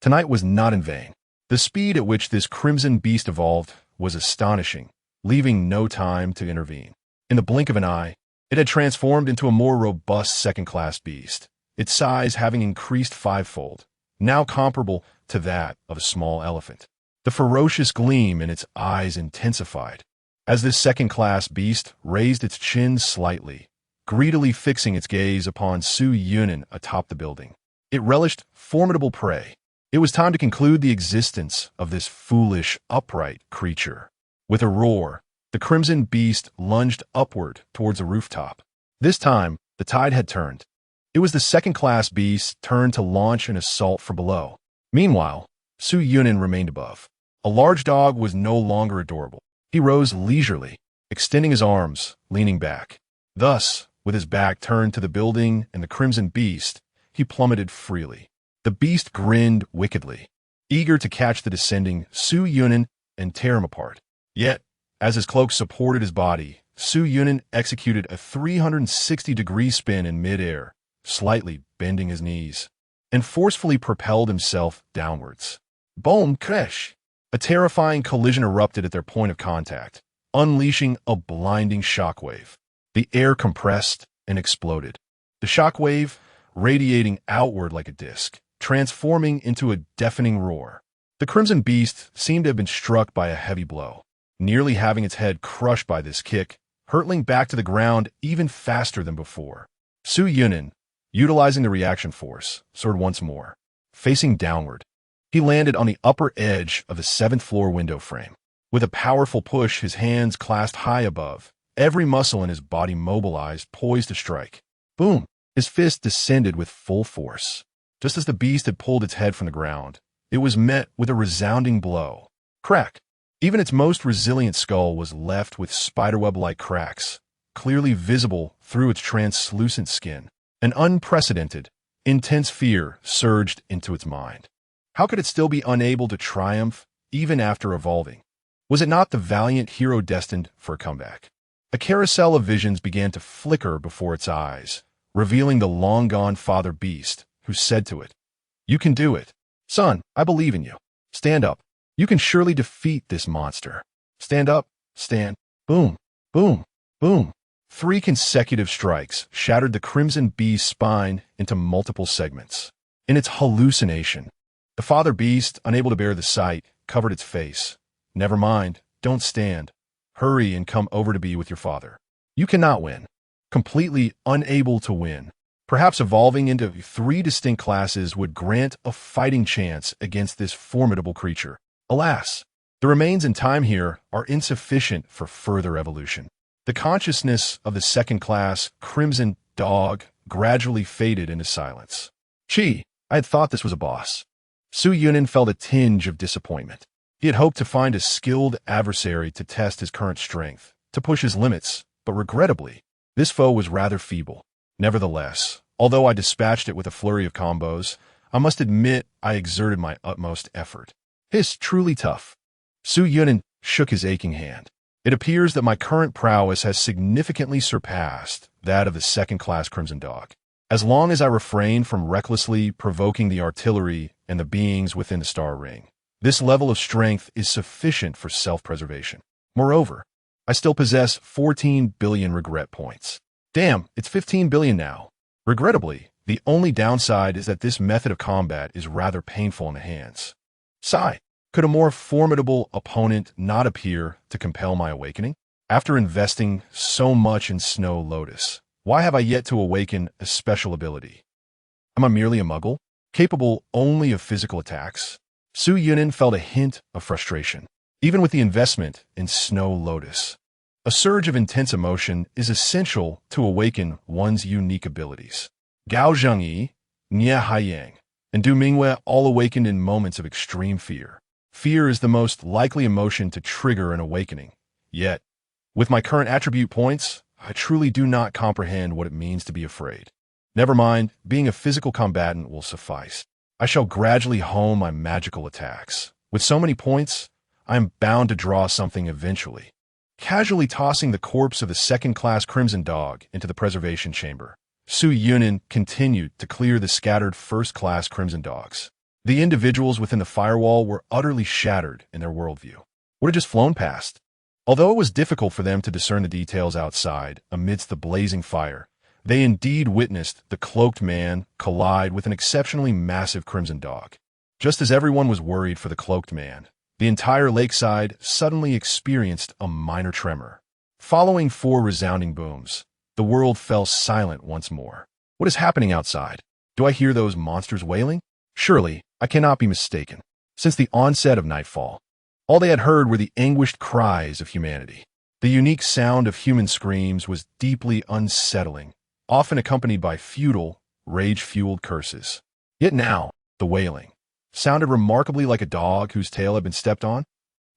Tonight was not in vain. The speed at which this crimson beast evolved was astonishing, leaving no time to intervene. In the blink of an eye, it had transformed into a more robust second-class beast, its size having increased fivefold, now comparable to that of a small elephant. The ferocious gleam in its eyes intensified, as this second-class beast raised its chin slightly, greedily fixing its gaze upon Su Yunin atop the building. It relished formidable prey. It was time to conclude the existence of this foolish, upright creature. With a roar, the crimson beast lunged upward towards a rooftop. This time, the tide had turned. It was the second-class beast's turn to launch an assault from below. Meanwhile, Su Yunin remained above. A large dog was no longer adorable. He rose leisurely, extending his arms, leaning back. Thus, with his back turned to the building and the crimson beast, he plummeted freely. The beast grinned wickedly, eager to catch the descending Su Yunin and tear him apart. Yet, as his cloak supported his body, Su Yunin executed a 360-degree spin in midair, slightly bending his knees, and forcefully propelled himself downwards. Boom, crash! A terrifying collision erupted at their point of contact, unleashing a blinding shockwave. The air compressed and exploded, the shockwave radiating outward like a disc, transforming into a deafening roar. The crimson beast seemed to have been struck by a heavy blow, nearly having its head crushed by this kick, hurtling back to the ground even faster than before. Su Yunin, utilizing the reaction force, soared once more, facing downward. He landed on the upper edge of the 7th-floor window frame. With a powerful push, his hands clasped high above, every muscle in his body mobilized, poised to strike. Boom! His fist descended with full force. Just as the beast had pulled its head from the ground, it was met with a resounding blow. Crack! Even its most resilient skull was left with spiderweb-like cracks, clearly visible through its translucent skin. An unprecedented, intense fear surged into its mind. How could it still be unable to triumph, even after evolving? Was it not the valiant hero destined for a comeback? A carousel of visions began to flicker before its eyes, revealing the long-gone father beast, who said to it, "You can do it. Son, I believe in you. Stand up. You can surely defeat this monster. Stand up, stand." Boom, boom, boom. 3 consecutive strikes shattered the crimson beast's spine into multiple segments. In its hallucination, the father beast, unable to bear the sight, covered its face. "Never mind. Don't stand. Hurry and come over to be with your father. You cannot win." Completely unable to win. Perhaps evolving into 3 distinct classes would grant a fighting chance against this formidable creature. Alas, the remains in time here are insufficient for further evolution. The consciousness of the second-class crimson dog gradually faded into silence. Gee, I had thought this was a boss. Su Yunin felt a tinge of disappointment. He had hoped to find a skilled adversary to test his current strength, to push his limits, but regrettably, this foe was rather feeble. Nevertheless, although I dispatched it with a flurry of combos, I must admit I exerted my utmost effort. It's truly tough. Su Yunin shook his aching hand. It appears that my current prowess has significantly surpassed that of the second-class crimson dog. As long as I refrain from recklessly provoking the artillery and the beings within the star ring, this level of strength is sufficient for self-preservation. Moreover, I still possess 14 billion regret points. Damn, it's 15 billion now. Regrettably, the only downside is that this method of combat is rather painful in the hands. Sigh, could a more formidable opponent not appear to compel my awakening? After investing so much in Snow Lotus, why have I yet to awaken a special ability? Am I merely a muggle, capable only of physical attacks? Su Yunin felt a hint of frustration, even with the investment in Snow Lotus. A surge of intense emotion is essential to awaken one's unique abilities. Gao Zhengyi, Nie Haiyang, and Du Mingwei all awakened in moments of extreme fear. Fear is the most likely emotion to trigger an awakening. Yet, with my current attribute points, I truly do not comprehend what it means to be afraid. Never mind, being a physical combatant will suffice. I shall gradually hone my magical attacks. With so many points, I am bound to draw something eventually. Casually tossing the corpse of the second-class crimson dog into the preservation chamber, Su Yunin continued to clear the scattered first-class crimson dogs. The individuals within the firewall were utterly shattered in their worldview. What had just flown past? Although it was difficult for them to discern the details outside amidst the blazing fire, they indeed witnessed the cloaked man collide with an exceptionally massive crimson dog. Just as everyone was worried for the cloaked man, the entire lakeside suddenly experienced a minor tremor. Following 4 resounding booms, the world fell silent once more. What is happening outside? Do I hear those monsters wailing? Surely, I cannot be mistaken. Since the onset of nightfall, all they had heard were the anguished cries of humanity. The unique sound of human screams was deeply unsettling, often accompanied by futile, rage-fueled curses. Yet now, the wailing sounded remarkably like a dog whose tail had been stepped on.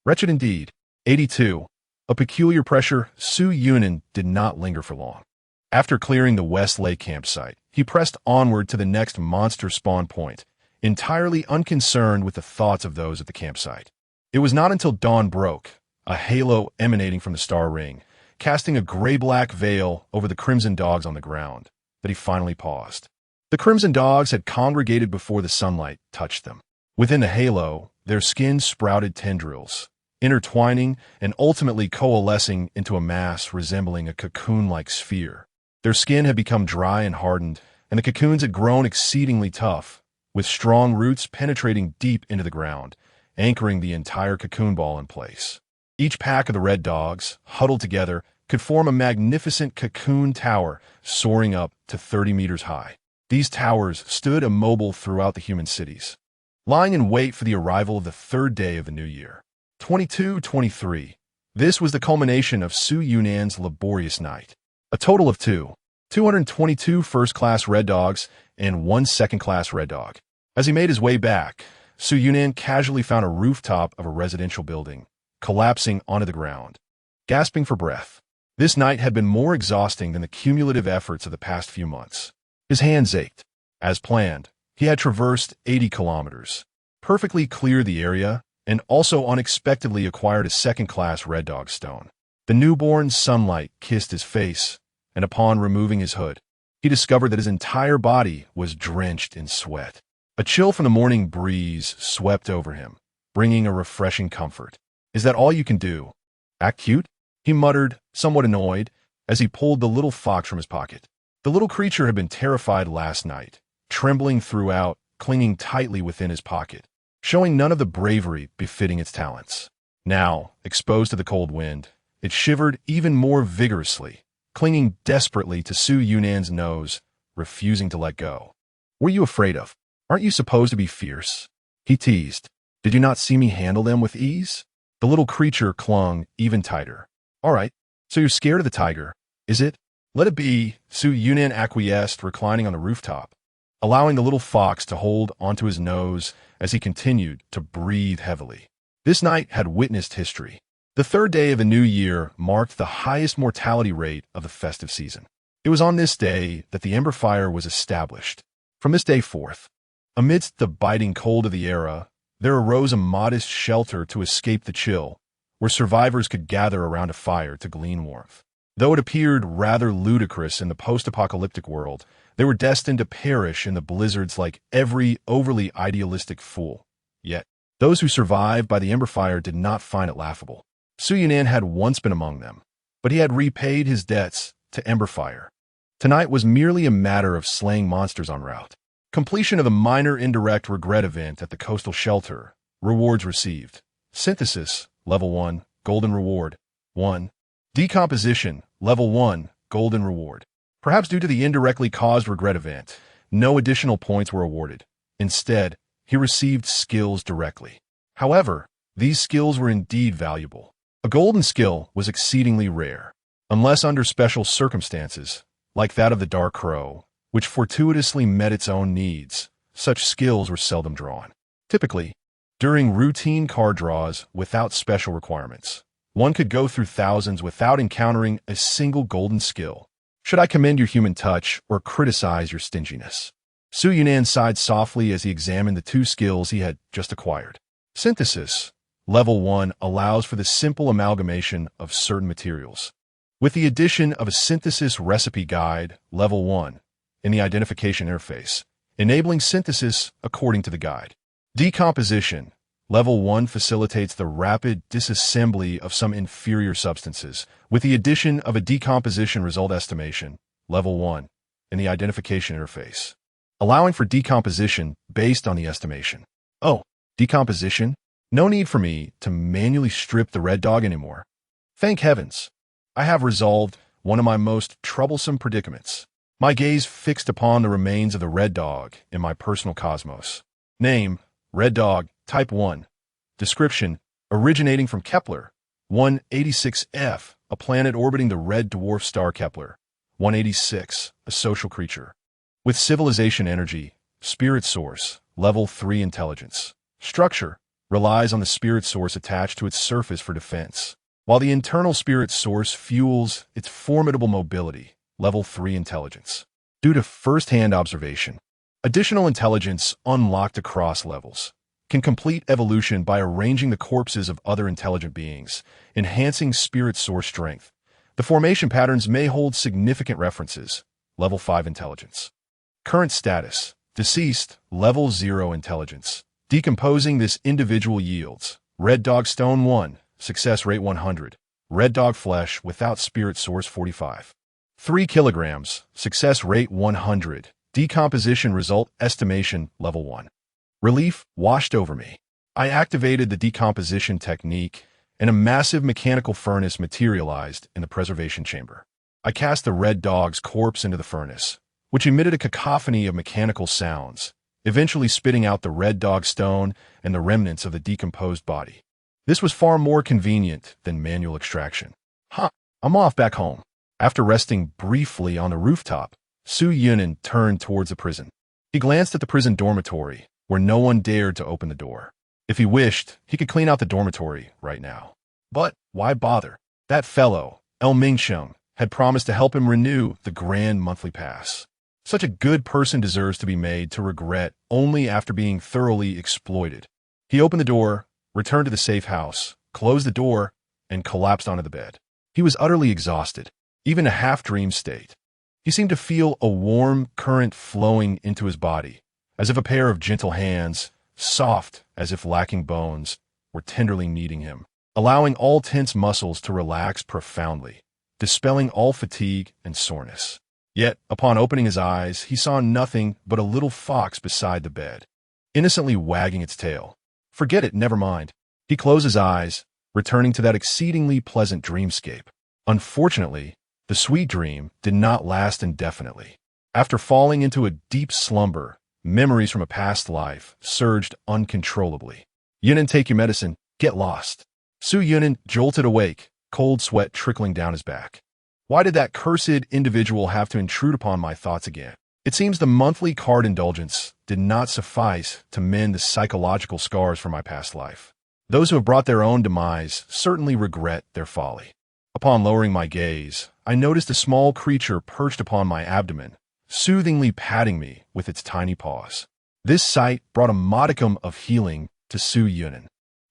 Wretched indeed. 82. A peculiar pressure. Su Yunan did not linger for long. After clearing the West Lake campsite, he pressed onward to the next monster spawn point, entirely unconcerned with the thoughts of those at the campsite. It was not until dawn broke, a halo emanating from the star ring, casting a gray-black veil over the crimson dogs on the ground, that he finally paused. The crimson dogs had congregated before the sunlight touched them. Within the halo, their skin sprouted tendrils, intertwining and ultimately coalescing into a mass resembling a cocoon-like sphere. Their skin had become dry and hardened, and the cocoons had grown exceedingly tough, with strong roots penetrating deep into the ground, anchoring the entire cocoon ball in place. Each pack of the red dogs, huddled together, could form a magnificent cocoon tower soaring up to 30 meters high. These towers stood immobile throughout the human cities, lying in wait for the arrival of the third day of the new year. 22-23. This was the culmination of Su Yunan's laborious night. A total of 222 first-class red dogs and 1 second-class red dog. As he made his way back, Su Yunan casually found a rooftop of a residential building, collapsing onto the ground, gasping for breath. This night had been more exhausting than the cumulative efforts of the past few months. His hands ached. As planned, he had traversed 80 kilometers, perfectly cleared the area, and also unexpectedly acquired a second-class red dog stone. The newborn sunlight kissed his face, and upon removing his hood, he discovered that his entire body was drenched in sweat. A chill from the morning breeze swept over him, bringing a refreshing comfort. "Is that all you can do? Act cute?" he muttered, somewhat annoyed, as he pulled the little fox from his pocket. The little creature had been terrified last night, trembling throughout, clinging tightly within his pocket, showing none of the bravery befitting its talents. Now, exposed to the cold wind, it shivered even more vigorously, clinging desperately to Su Yunan's nose, refusing to let go. "What are you afraid of? Aren't you supposed to be fierce?" he teased. "Did you not see me handle them with ease?" The little creature clung even tighter. "All right, so you're scared of the tiger, is it? Let it be." Su Yunan acquiesced, reclining on the rooftop, allowing the little fox to hold onto his nose as he continued to breathe heavily. This night had witnessed history. The third day of the new year marked the highest mortality rate of the festive season. It was on this day that the Ember Fire was established. From this day forth, amidst the biting cold of the era, there arose a modest shelter to escape the chill, where survivors could gather around a fire to glean warmth. Though it appeared rather ludicrous in the post-apocalyptic world, they were destined to perish in the blizzards like every overly idealistic fool. Yet, those who survived by the Ember Fire did not find it laughable. Su Yunan had once been among them, but he had repaid his debts to Ember Fire. Tonight was merely a matter of slaying monsters en route. Completion of a minor indirect regret event at the coastal shelter. Rewards received. Synthesis, Level 1, Golden Reward, 1. Decomposition, Level 1, Golden Reward. Perhaps due to the indirectly caused regret event, no additional points were awarded. Instead, he received skills directly. However, these skills were indeed valuable. A golden skill was exceedingly rare, unless under special circumstances, like that of the Dark Crow, which fortuitously met its own needs. Such skills were seldom drawn. Typically, during routine card draws without special requirements, one could go through thousands without encountering a single golden skill. Should I commend your human touch or criticize your stinginess? Su Yunan sighed softly as he examined the 2 skills he had just acquired. Synthesis, Level 1, allows for the simple amalgamation of certain materials, with the addition of a synthesis recipe guide, Level 1, in the identification interface, enabling synthesis according to the guide. Decomposition, Level 1, facilitates the rapid disassembly of some inferior substances, with the addition of a decomposition result estimation, Level 1, in the identification interface, allowing for decomposition based on the estimation. Oh, decomposition? No need for me to manually strip the red dog anymore. Thank heavens. I have resolved one of my most troublesome predicaments. My gaze fixed upon the remains of the red dog in my personal cosmos. Name, Red Dog, Type 1. Description, originating from Kepler, 186f, a planet orbiting the red dwarf star Kepler, 186, a social creature. With civilization energy, spirit source, level 3 intelligence. Structure, relies on the spirit source attached to its surface for defense, while the internal spirit source fuels its formidable mobility, level 3 intelligence. Due to first-hand observation, additional intelligence unlocked across levels can complete evolution by arranging the corpses of other intelligent beings, enhancing spirit source strength. The formation patterns may hold significant references, level 5 intelligence. Current status, deceased, level 0 intelligence. Decomposing this individual yields Red Dog Stone 1, success rate 100, Red Dog Flesh without spirit source 45. 3 kilograms, success rate 100, decomposition result estimation level 1. Relief washed over me. I activated the decomposition technique, and a massive mechanical furnace materialized in the preservation chamber. I cast the Red Dog's corpse into the furnace, which emitted a cacophony of mechanical sounds, eventually spitting out the Red Dog Stone and the remnants of the decomposed body. This was far more convenient than manual extraction. I'm off back home. After resting briefly on the rooftop, Su Yunin turned towards the prison. He glanced at the prison dormitory, where no one dared to open the door. If he wished, he could clean out the dormitory right now. But why bother? That fellow, El Mingsheng, had promised to help him renew the grand monthly pass. Such a good person deserves to be made to regret only after being thoroughly exploited. He opened the door, returned to the safe house, closed the door, and collapsed onto the bed. He was utterly exhausted, even a half-dream state. He seemed to feel a warm current flowing into his body, as if a pair of gentle hands, soft as if lacking bones, were tenderly kneading him, allowing all tense muscles to relax profoundly, dispelling all fatigue and soreness. Yet, upon opening his eyes, he saw nothing but a little fox beside the bed, innocently wagging its tail. Forget it, never mind. He closed his eyes, returning to that exceedingly pleasant dreamscape. Unfortunately, the sweet dream did not last indefinitely. After falling into a deep slumber, memories from a past life surged uncontrollably. Yunin, take your medicine, get lost. Su Yunin jolted awake, cold sweat trickling down his back. Why did that cursed individual have to intrude upon my thoughts again? It seems the monthly card indulgence did not suffice to mend the psychological scars from my past life. Those who have brought their own demise certainly regret their folly. Upon lowering my gaze, I noticed a small creature perched upon my abdomen, soothingly patting me with its tiny paws. This sight brought a modicum of healing to Su Yunin,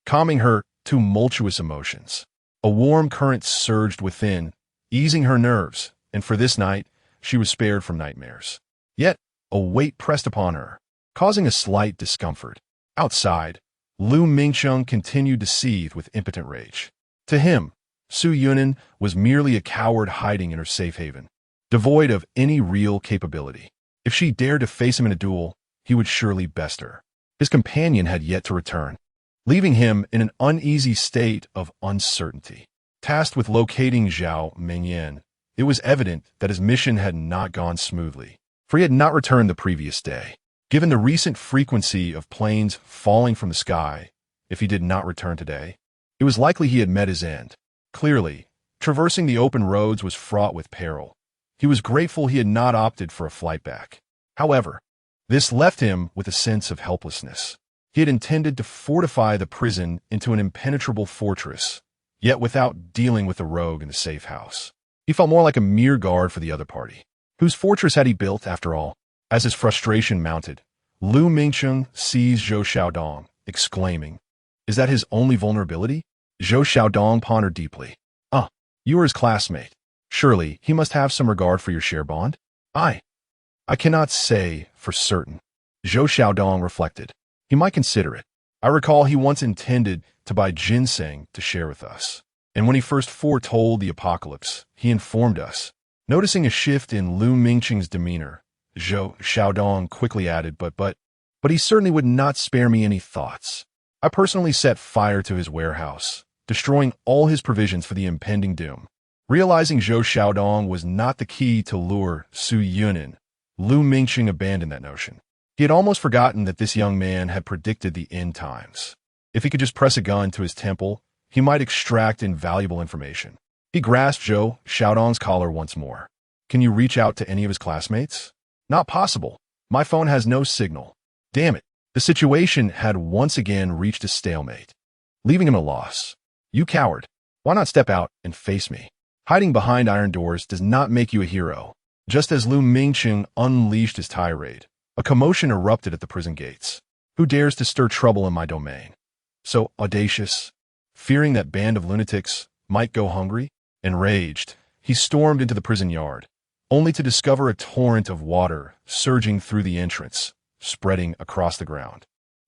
calming her tumultuous emotions. A warm current surged within, easing her nerves, and for this night, she was spared from nightmares. Yet, a weight pressed upon her, causing a slight discomfort. Outside, Lu Mingsheng continued to seethe with impotent rage. To him, Su Yunin was merely a coward hiding in her safe haven, devoid of any real capability. If she dared to face him in a duel, he would surely best her. His companion had yet to return, leaving him in an uneasy state of uncertainty. Tasked with locating Zhao Mengyan, it was evident that his mission had not gone smoothly, for he had not returned the previous day. Given the recent frequency of planes falling from the sky, if he did not return today, it was likely he had met his end. Clearly, traversing the open roads was fraught with peril. He was grateful he had not opted for a flight back. However, this left him with a sense of helplessness. He had intended to fortify the prison into an impenetrable fortress, yet without dealing with the rogue in the safe house. He felt more like a mere guard for the other party. Whose fortress had he built, after all? As his frustration mounted, Lu Mingsheng seized Zhou Xiaodong, exclaiming, "Is that his only vulnerability?" Zhou Xiaodong pondered deeply. You are his classmate. Surely he must have some regard for your share bond? I cannot say for certain. Zhou Xiaodong reflected. He might consider it. I recall he once intended to buy ginseng to share with us. And when he first foretold the apocalypse, he informed us. Noticing a shift in Lu Mingsheng's demeanor, Zhou Xiaodong quickly added, but he certainly would not spare me any thoughts. I personally set fire to his warehouse, destroying all his provisions for the impending doom. Realizing Zhou Xiaodong was not the key to lure Su Yunin, Lu Mingsheng abandoned that notion. He had almost forgotten that this young man had predicted the end times. If he could just press a gun to his temple, he might extract invaluable information. He grasped Zhou Xiaodong's collar once more. Can you reach out to any of his classmates? Not possible. My phone has no signal. Damn it. The situation had once again reached a stalemate, leaving him a loss. You coward. Why not step out and face me? Hiding behind iron doors does not make you a hero. Just as Lu Mingqing unleashed his tirade, a commotion erupted at the prison gates. Who dares to stir trouble in my domain? So audacious. Fearing that band of lunatics might go hungry, enraged, he stormed into the prison yard, only to discover a torrent of water surging through the entrance, spreading across the ground.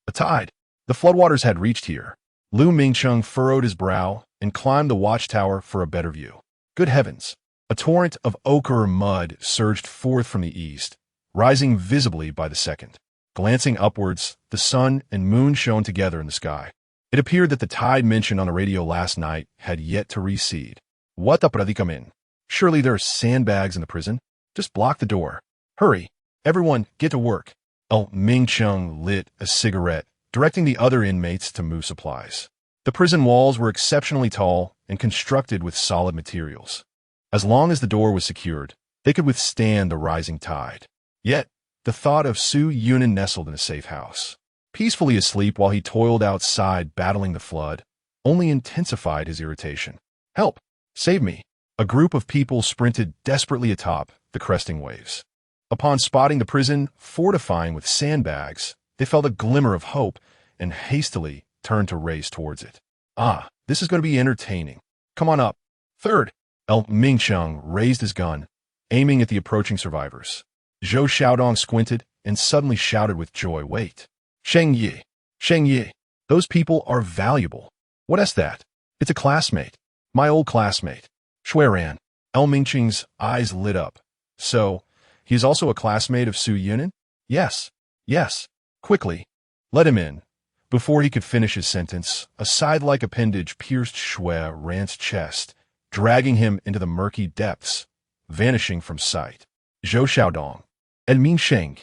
A tide. The floodwaters had reached here. Lu Mingqing furrowed his brow and climbed the watchtower for a better view. Good heavens! A torrent of ochre mud surged forth from the east, rising visibly by the second. Glancing upwards, the sun and moon shone together in the sky. It appeared that the tide mentioned on the radio last night had yet to recede. What the predicament? Surely there are sandbags in the prison? Just block the door. Hurry! Everyone, get to work. Mingqing lit a cigarette, directing the other inmates to move supplies. The prison walls were exceptionally tall and constructed with solid materials. As long as the door was secured, they could withstand the rising tide. Yet, the thought of Su Yunan nestled in a safe house, peacefully asleep while he toiled outside battling the flood, only intensified his irritation. Help! Save me! A group of people sprinted desperately atop the cresting waves. Upon spotting the prison fortifying with sandbags, they felt a glimmer of hope and hastily turned to race towards it. Ah, this is going to be entertaining. Come on up. Third, Mingqing raised his gun, aiming at the approaching survivors. Zhou Xiaodong squinted and suddenly shouted with joy, wait. Sheng Yi. Sheng Yi. Those people are valuable. What is that? It's a classmate. My old classmate. Shuiran. Mingqing's eyes lit up. So, he is also a classmate of Su Yunan? Yes. Yes. Quickly. Let him in. Before he could finish his sentence, a scythe-like appendage pierced Shuiran's chest, dragging him into the murky depths, vanishing from sight. Zhou Xiaodong. And Mingqing.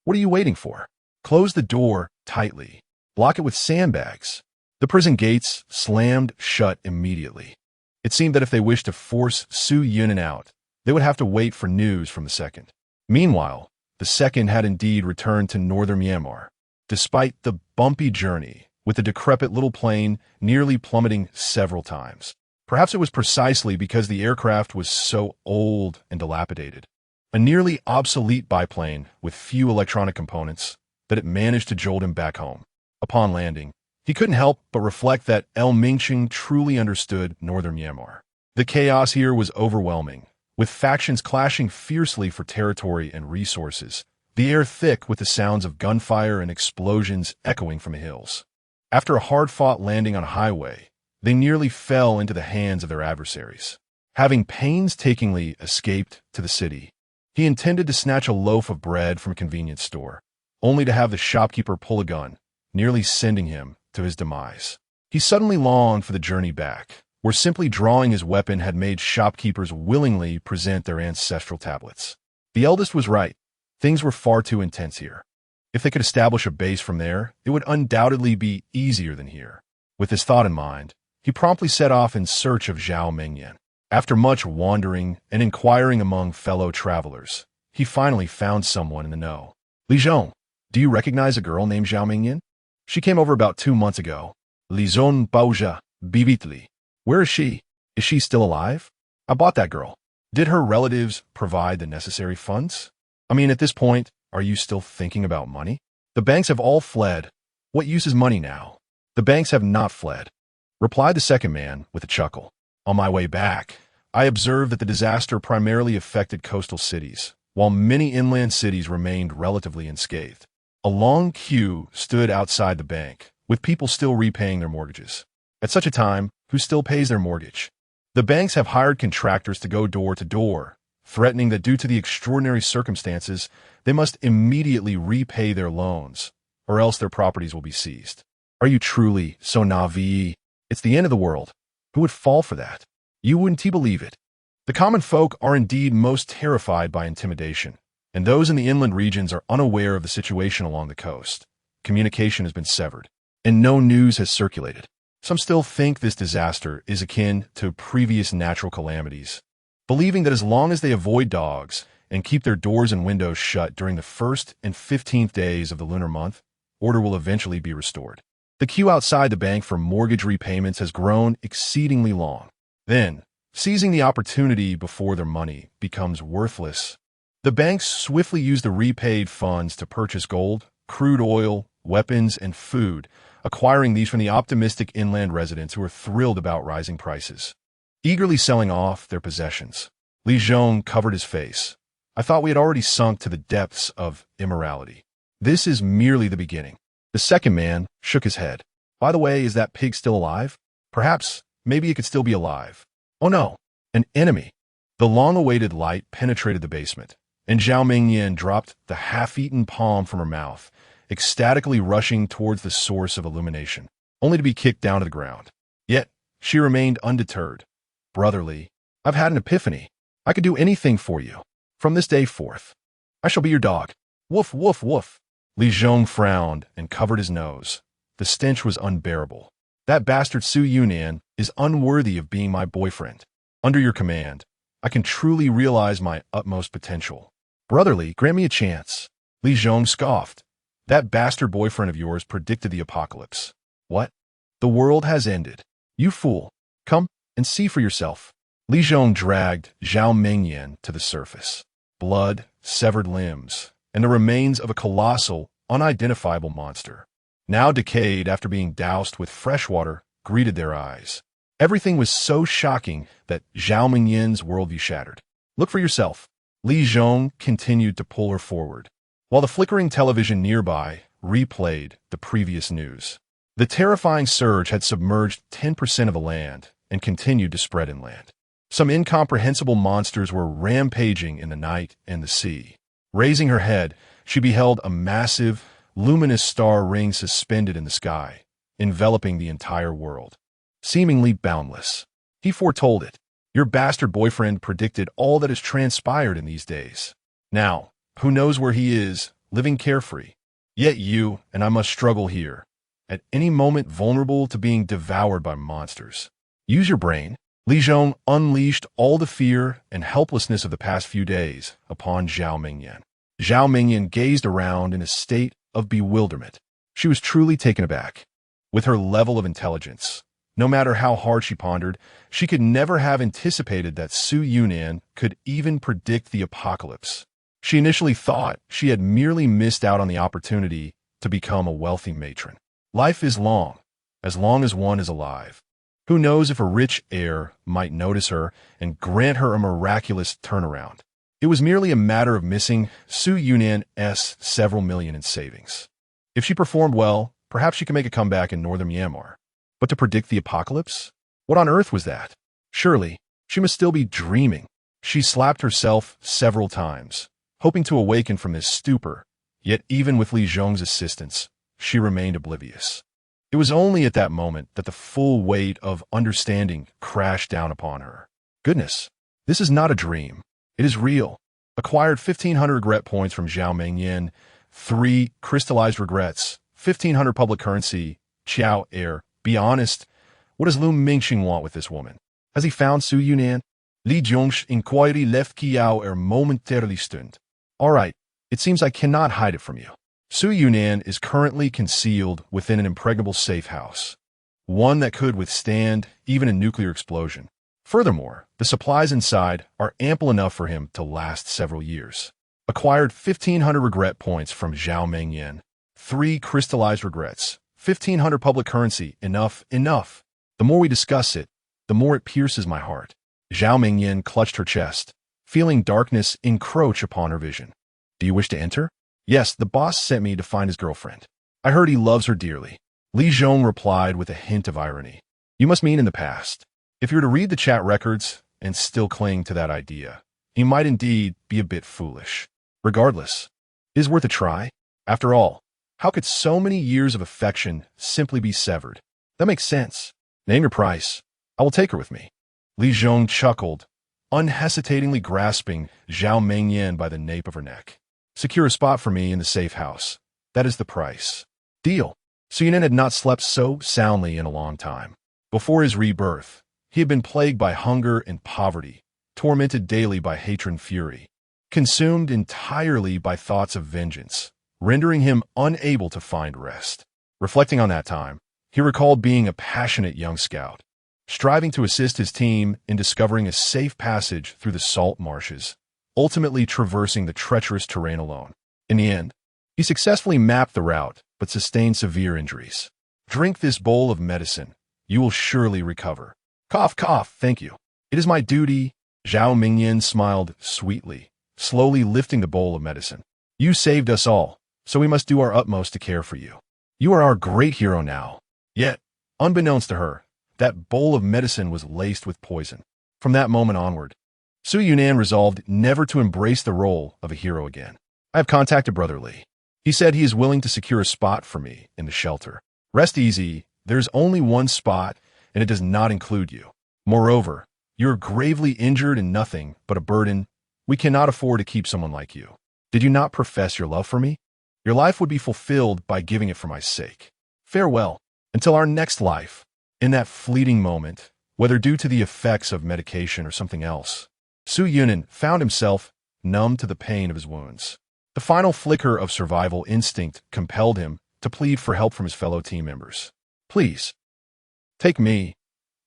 What are you waiting for? Close the door tightly. Block it with sandbags. The prison gates slammed shut immediately. It seemed that if they wished to force Su Yunan out, they would have to wait for news from the second. Meanwhile, the second had indeed returned to northern Myanmar, despite the bumpy journey, with the decrepit little plane nearly plummeting several times. Perhaps it was precisely because the aircraft was so old and dilapidated, a nearly obsolete biplane with few electronic components, that it managed to jolt him back home. Upon landing, he couldn't help but reflect that Mingqing truly understood northern Myanmar. The chaos here was overwhelming, with factions clashing fiercely for territory and resources, the air thick with the sounds of gunfire and explosions echoing from the hills. After a hard-fought landing on a highway, they nearly fell into the hands of their adversaries. Having painstakingly escaped to the city, he intended to snatch a loaf of bread from a convenience store, only to have the shopkeeper pull a gun, nearly sending him to his demise. He suddenly longed for the journey back, where simply drawing his weapon had made shopkeepers willingly present their ancestral tablets. The eldest was right. Things were far too intense here. If they could establish a base from there, it would undoubtedly be easier than here. With this thought in mind, he promptly set off in search of Zhao Mingyan. After much wandering and inquiring among fellow travelers, he finally found someone in the know. Li Zhong, do you recognize a girl named Zhao Mingyan? She came over about 2 months ago. Li Zhong Baoja, Bivitli. Where is she? Is she still alive? I bought that girl. Did her relatives provide the necessary funds? I mean, at this point, are you still thinking about money? The banks have all fled. What use is money now? The banks have not fled, replied the second man with a chuckle. On my way back, I observed that the disaster primarily affected coastal cities, while many inland cities remained relatively unscathed. A long queue stood outside the bank, with people still repaying their mortgages. At such a time, who still pays their mortgage? The banks have hired contractors to go door to door, threatening that due to the extraordinary circumstances, they must immediately repay their loans, or else their properties will be seized. Are you truly so naive? It's the end of the world. Who would fall for that? You wouldn't believe it. The common folk are indeed most terrified by intimidation, and those in the inland regions are unaware of the situation along the coast. Communication has been severed, and no news has circulated. Some still think this disaster is akin to previous natural calamities, believing that as long as they avoid dogs and keep their doors and windows shut during the 1st and 15th days of the lunar month, order will eventually be restored. The queue outside the bank for mortgage repayments has grown exceedingly long. Then, seizing the opportunity before their money becomes worthless, the banks swiftly use the repaid funds to purchase gold, crude oil, weapons, and food, acquiring these from the optimistic inland residents who are thrilled about rising prices. Eagerly selling off their possessions, Li Zhong covered his face. I thought we had already sunk to the depths of immorality. This is merely the beginning. The second man shook his head. By the way, is that pig still alive? Perhaps, maybe it could still be alive. Oh no, an enemy. The long-awaited light penetrated the basement, and Zhao Mingyan dropped the half-eaten palm from her mouth, ecstatically rushing towards the source of illumination, only to be kicked down to the ground. Yet, she remained undeterred. Brotherly, I've had an epiphany. I could do anything for you. From this day forth, I shall be your dog. Woof, woof, woof. Li Zhong frowned and covered his nose. The stench was unbearable. That bastard Su Yunan is unworthy of being my boyfriend. Under your command, I can truly realize my utmost potential. Brotherly, grant me a chance. Li Zhong scoffed. That bastard boyfriend of yours predicted the apocalypse. What? The world has ended. You fool. Come and see for yourself. Li Zhong dragged Zhao Mingyan to the surface. Blood, severed limbs, and the remains of a colossal, unidentifiable monster, now decayed after being doused with fresh water, greeted their eyes. Everything was so shocking that Zhao Mingyan's worldview shattered. Look for yourself. Li Zhong continued to pull her forward, while the flickering television nearby replayed the previous news. The terrifying surge had submerged 10% of the land and continued to spread inland. Some incomprehensible monsters were rampaging in the night and the sea. Raising her head, she beheld a massive, luminous star ring suspended in the sky, enveloping the entire world. Seemingly boundless. He foretold it. Your bastard boyfriend predicted all that has transpired in these days. Now, who knows where he is, living carefree. Yet you and I must struggle here, at any moment vulnerable to being devoured by monsters. Use your brain. Li Zhong unleashed all the fear and helplessness of the past few days upon Zhao Mingyan. Zhao Mingyan gazed around in a state of bewilderment. She was truly taken aback. With her level of intelligence, no matter how hard she pondered, she could never have anticipated that Su Yunan could even predict the apocalypse. She initially thought she had merely missed out on the opportunity to become a wealthy matron. Life is long as one is alive. Who knows if a rich heir might notice her and grant her a miraculous turnaround. It was merely a matter of missing Su Yunan's several million in savings. If she performed well, perhaps she could make a comeback in northern Myanmar. But to predict the apocalypse? What on earth was that? Surely, she must still be dreaming. She slapped herself several times, hoping to awaken from this stupor. Yet even with Li Zhong's assistance, she remained oblivious. It was only at that moment that the full weight of understanding crashed down upon her. Goodness, this is not a dream. It is real. Acquired 1,500 regret points from Zhao Mingyan. 3 crystallized regrets. 1,500 public currency. Qiao Air. Be honest. What does Lu Mingxing want with this woman? Has he found Su Yunan? Li Zhong's inquiry left Qiao Air momentarily stunned. All right, it seems I cannot hide it from you. Su Yunan is currently concealed within an impregnable safe house, one that could withstand even a nuclear explosion. Furthermore, the supplies inside are ample enough for him to last several years. Acquired 1,500 regret points from Zhao Mingyan. 3 crystallized regrets. 1,500 public currency. Enough. The more we discuss it, the more it pierces my heart. Zhao Mingyan clutched her chest, feeling darkness encroach upon her vision. Do you wish to enter? Yes, the boss sent me to find his girlfriend. I heard he loves her dearly. Li Zhong replied with a hint of irony. You must mean in the past. If you were to read the chat records and still cling to that idea, he might indeed be a bit foolish. Regardless, it is worth a try. After all, how could so many years of affection simply be severed? That makes sense. Name your price. I will take her with me. Li Zhong chuckled, unhesitatingly grasping Zhao Mingyan by the nape of her neck. "Secure a spot for me in the safe house. That is the price." Deal. Su Yunan had not slept so soundly in a long time. Before his rebirth, he had been plagued by hunger and poverty, tormented daily by hatred and fury, consumed entirely by thoughts of vengeance, rendering him unable to find rest. Reflecting on that time, he recalled being a passionate young scout, striving to assist his team in discovering a safe passage through the salt marshes, ultimately traversing the treacherous terrain alone. In the end, he successfully mapped the route, but sustained severe injuries. "Drink this bowl of medicine. You will surely recover." "Cough, cough, thank you. It is my duty." Zhao Mingyan smiled sweetly, slowly lifting the bowl of medicine. "You saved us all, so we must do our utmost to care for you. You are our great hero now." Yet, unbeknownst to her, that bowl of medicine was laced with poison. From that moment onward, Su Yunan resolved never to embrace the role of a hero again. "I have contacted Brother Li. He said he is willing to secure a spot for me in the shelter. Rest easy, there's only one spot, and it does not include you. Moreover, you're gravely injured and nothing but a burden. We cannot afford to keep someone like you. Did you not profess your love for me? Your life would be fulfilled by giving it for my sake. Farewell, until our next life." In that fleeting moment, whether due to the effects of medication or something else, Su Yunan found himself numb to the pain of his wounds. The final flicker of survival instinct compelled him to plead for help from his fellow team members. "Please, take me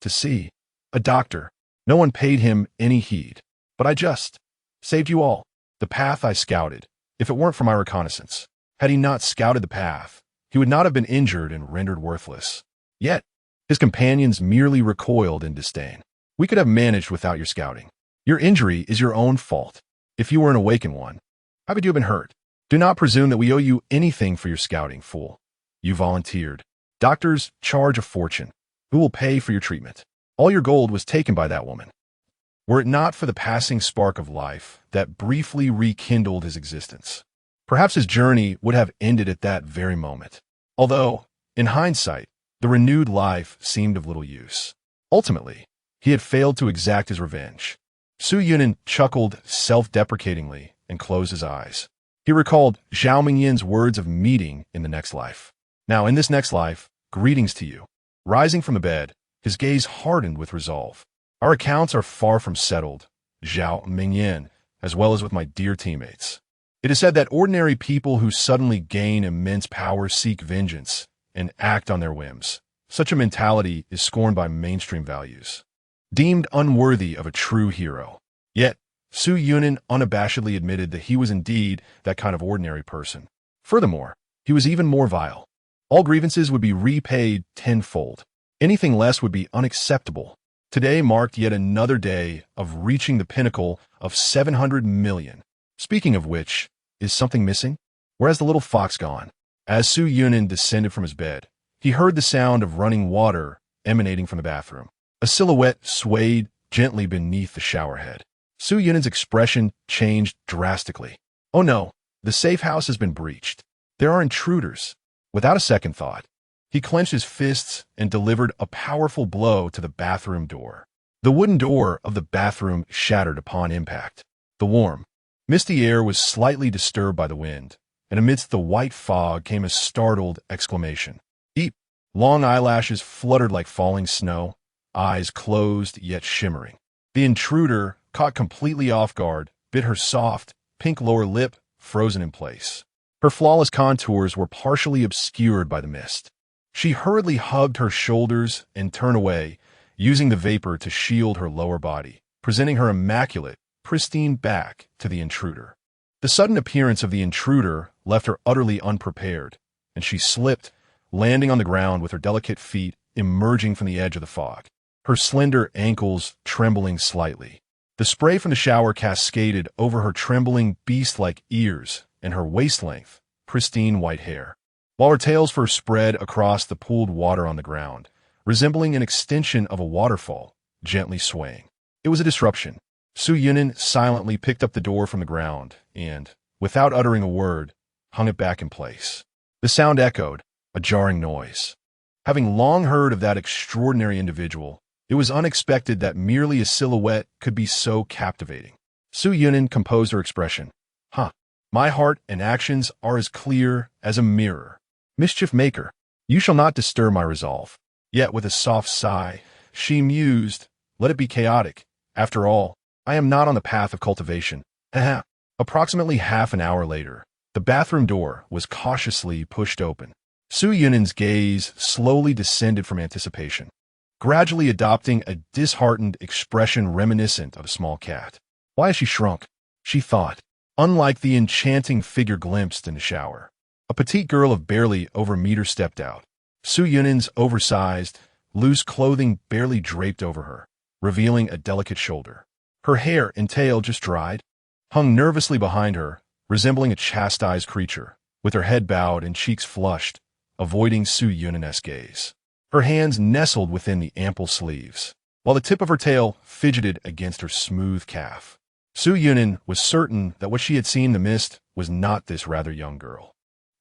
to see a doctor." No one paid him any heed. "But I just saved you all. The path I scouted, if it weren't for my reconnaissance. Had he not scouted the path, he would not have been injured and rendered worthless." Yet, his companions merely recoiled in disdain. "We could have managed without your scouting. Your injury is your own fault. If you were an awakened one, how would you have been hurt? Do not presume that we owe you anything for your scouting, fool. You volunteered. Doctors charge a fortune. Who will pay for your treatment? All your gold was taken by that woman. Were it not for the passing spark of life that briefly rekindled his existence, perhaps his journey would have ended at that very moment. Although, in hindsight, the renewed life seemed of little use. Ultimately, he had failed to exact his revenge. Su Yunan chuckled self-deprecatingly and closed his eyes. He recalled Zhao Mingyan's words of meeting in the next life. "Now, in this next life, greetings to you." Rising from the bed, his gaze hardened with resolve. "Our accounts are far from settled, Zhao Mingyan, as well as with my dear teammates. It is said that ordinary people who suddenly gain immense power seek vengeance and act on their whims. Such a mentality is scorned by mainstream values, deemed unworthy of a true hero. Yet, Su Yunan unabashedly admitted that he was indeed that kind of ordinary person. Furthermore, he was even more vile. All grievances would be repaid tenfold. Anything less would be unacceptable. Today marked yet another day of reaching the pinnacle of 700 million. Speaking of which, is something missing? Where has the little fox gone?" As Su Yunan descended from his bed, he heard the sound of running water emanating from the bathroom. A silhouette swayed gently beneath the shower head. Su Yunan's expression changed drastically. "Oh no, the safe house has been breached. There are intruders." Without a second thought, he clenched his fists and delivered a powerful blow to the bathroom door. The wooden door of the bathroom shattered upon impact. The warm, misty air was slightly disturbed by the wind, and amidst the white fog came a startled exclamation. "Eep!" Long eyelashes fluttered like falling snow, eyes closed yet shimmering. The intruder, caught completely off guard, bit her soft, pink lower lip, frozen in place. Her flawless contours were partially obscured by the mist. She hurriedly hugged her shoulders and turned away, using the vapor to shield her lower body, presenting her immaculate, pristine back to the intruder. The sudden appearance of the intruder left her utterly unprepared, and she slipped, landing on the ground with her delicate feet emerging from the edge of the fog, her slender ankles trembling slightly. The spray from the shower cascaded over her trembling beast-like ears and her waist-length, pristine white hair, while her tails were spread across the pooled water on the ground, resembling an extension of a waterfall, gently swaying. It was a disruption. Su Yunan silently picked up the door from the ground and, without uttering a word, hung it back in place. The sound echoed, a jarring noise. Having long heard of that extraordinary individual, It was unexpected that merely a silhouette could be so captivating. Su Yunin composed her expression. Huh. My heart and actions are as clear as a mirror. Mischief maker, you shall not disturb my resolve. Yet with a soft sigh, she mused, let it be chaotic. After all, I am not on the path of cultivation. Haha. Approximately half an hour later, the bathroom door was cautiously pushed open. Su Yunin's gaze slowly descended from anticipation, gradually adopting a disheartened expression reminiscent of a small cat. Why has she shrunk? She thought, unlike the enchanting figure glimpsed in the shower. A petite girl of barely over a meter stepped out. Su Yunin's oversized, loose clothing barely draped over her, revealing a delicate shoulder. Her hair and tail just dried, hung nervously behind her, resembling a chastised creature, with her head bowed and cheeks flushed, avoiding Su Yunin's gaze. Her hands nestled within the ample sleeves, while the tip of her tail fidgeted against her smooth calf. Su Yunin was certain that what she had seen in the mist was not this rather young girl.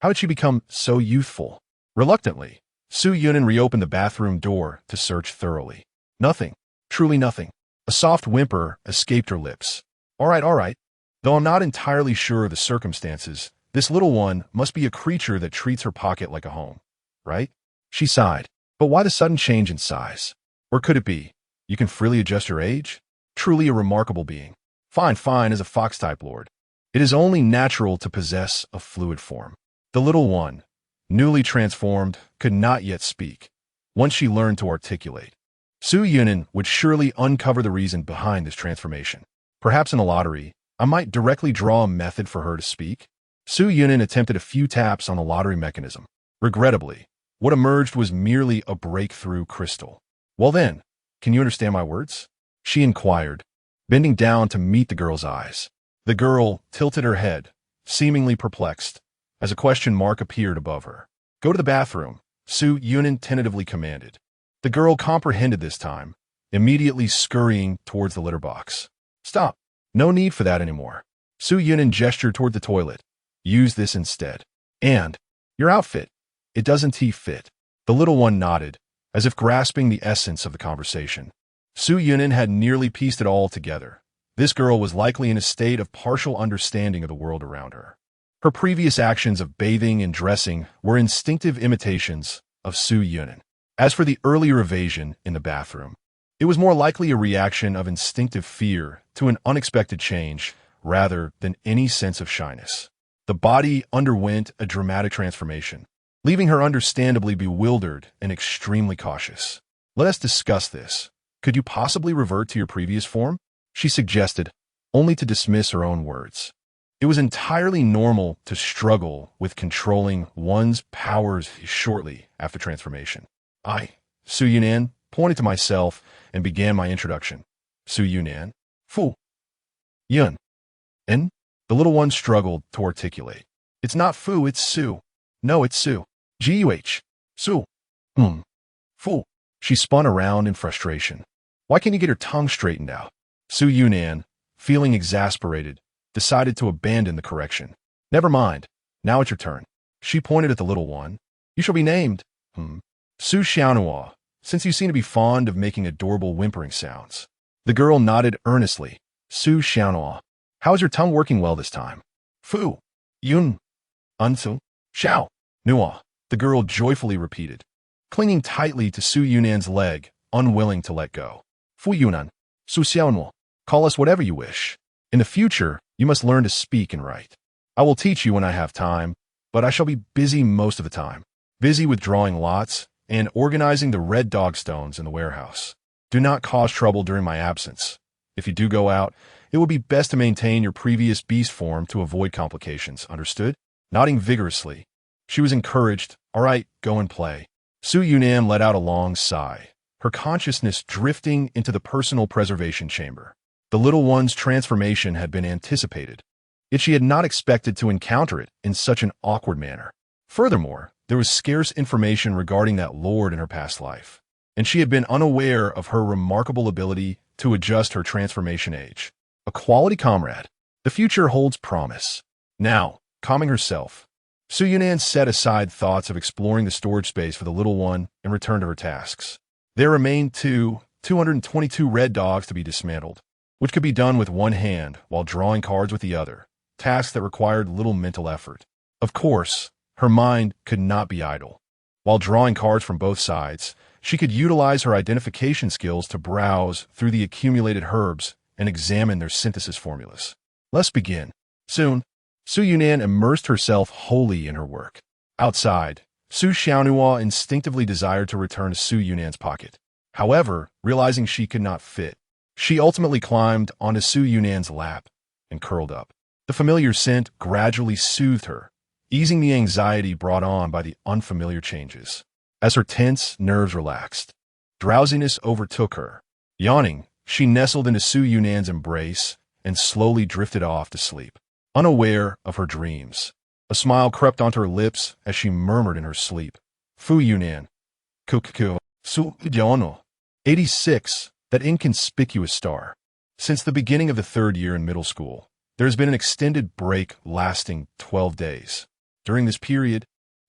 How had she become so youthful? Reluctantly, Su Yunin reopened the bathroom door to search thoroughly. Nothing. Truly nothing. A soft whimper escaped her lips. All right. Though I'm not entirely sure of the circumstances, this little one must be a creature that treats her pocket like a home, right? She sighed. But why the sudden change in size? Or could it be, you can freely adjust your age? Truly a remarkable being. Fine as a fox-type lord. It is only natural to possess a fluid form. The little one, newly transformed, could not yet speak. Once she learned to articulate, Su Yunin would surely uncover the reason behind this transformation. Perhaps in a lottery, I might directly draw a method for her to speak. Su Yunin attempted a few taps on the lottery mechanism. Regrettably, what emerged was merely a breakthrough crystal. Well then, can you understand my words? She inquired, bending down to meet the girl's eyes. The girl tilted her head, seemingly perplexed, as a question mark appeared above her. Go to the bathroom, Su Yunin tentatively commanded. The girl comprehended this time, immediately scurrying towards the litter box. Stop. No need for that anymore. Su Yunin gestured toward the toilet. Use this instead. And your outfit. It doesn't fit. The little one nodded, as if grasping the essence of the conversation. Su Yunin had nearly pieced it all together. This girl was likely in a state of partial understanding of the world around her. Her previous actions of bathing and dressing were instinctive imitations of Su Yunin. As for the earlier evasion in the bathroom, it was more likely a reaction of instinctive fear to an unexpected change rather than any sense of shyness. The body underwent a dramatic transformation, leaving her understandably bewildered and extremely cautious. Let us discuss this. Could you possibly revert to your previous form? She suggested, only to dismiss her own words. It was entirely normal to struggle with controlling one's powers shortly after transformation. Su Yunan, pointed to myself and began my introduction. Su Yunan. Fu. Yun. En? The little one struggled to articulate. It's not Fu, it's Su. No, it's Su. G-U-H. Su. Fu. She spun around in frustration. Why can't you get her tongue straightened out? Su Yunan, feeling exasperated, decided to abandon the correction. Never mind. Now it's your turn. She pointed at the little one. You shall be named. Su Xiaonhua, since you seem to be fond of making adorable whimpering sounds. The girl nodded earnestly. Su Xiaonhua. How is your tongue working well this time? Fu. Yun. Unsu. Xiao. Nua. The girl joyfully repeated, clinging tightly to Su Yunan's leg, unwilling to let go. Fu Yunan. Su Xiaonhua. Call us whatever you wish. In the future, you must learn to speak and write. I will teach you when I have time, but I shall be busy most of the time. Busy with drawing lots and organizing the red dog stones in the warehouse. Do not cause trouble during my absence. If you do go out, it would be best to maintain your previous beast form to avoid complications, understood? Nodding vigorously, she was encouraged. All right, go and play. Su Yunan let out a long sigh, her consciousness drifting into the personal preservation chamber. The little one's transformation had been anticipated, yet she had not expected to encounter it in such an awkward manner. Furthermore, there was scarce information regarding that lord in her past life, and she had been unaware of her remarkable ability to adjust her transformation age. A quality comrade. The future holds promise. Now, calming herself, Su Yunan set aside thoughts of exploring the storage space for the little one and returned to her tasks. There remained two 222 red dogs to be dismantled, which could be done with one hand while drawing cards with the other, tasks that required little mental effort. Of course, her mind could not be idle. While drawing cards from both sides, she could utilize her identification skills to browse through the accumulated herbs and examine their synthesis formulas. Let's begin. Soon, Su Yunnan immersed herself wholly in her work. Outside, Su Xiaonhua instinctively desired to return to Su Yunnan's pocket. However, realizing she could not fit, she ultimately climbed onto Su Yunnan's lap and curled up. The familiar scent gradually soothed her, easing the anxiety brought on by the unfamiliar changes. As her tense nerves relaxed, drowsiness overtook her. Yawning, she nestled into Su Yunnan's embrace and slowly drifted off to sleep, unaware of her dreams. A smile crept onto her lips as she murmured in her sleep, Fu Yunnan, Kukku, Su Jono. 86, that inconspicuous star. Since the beginning of the third year in middle school, there has been an extended break lasting 12 days. During this period,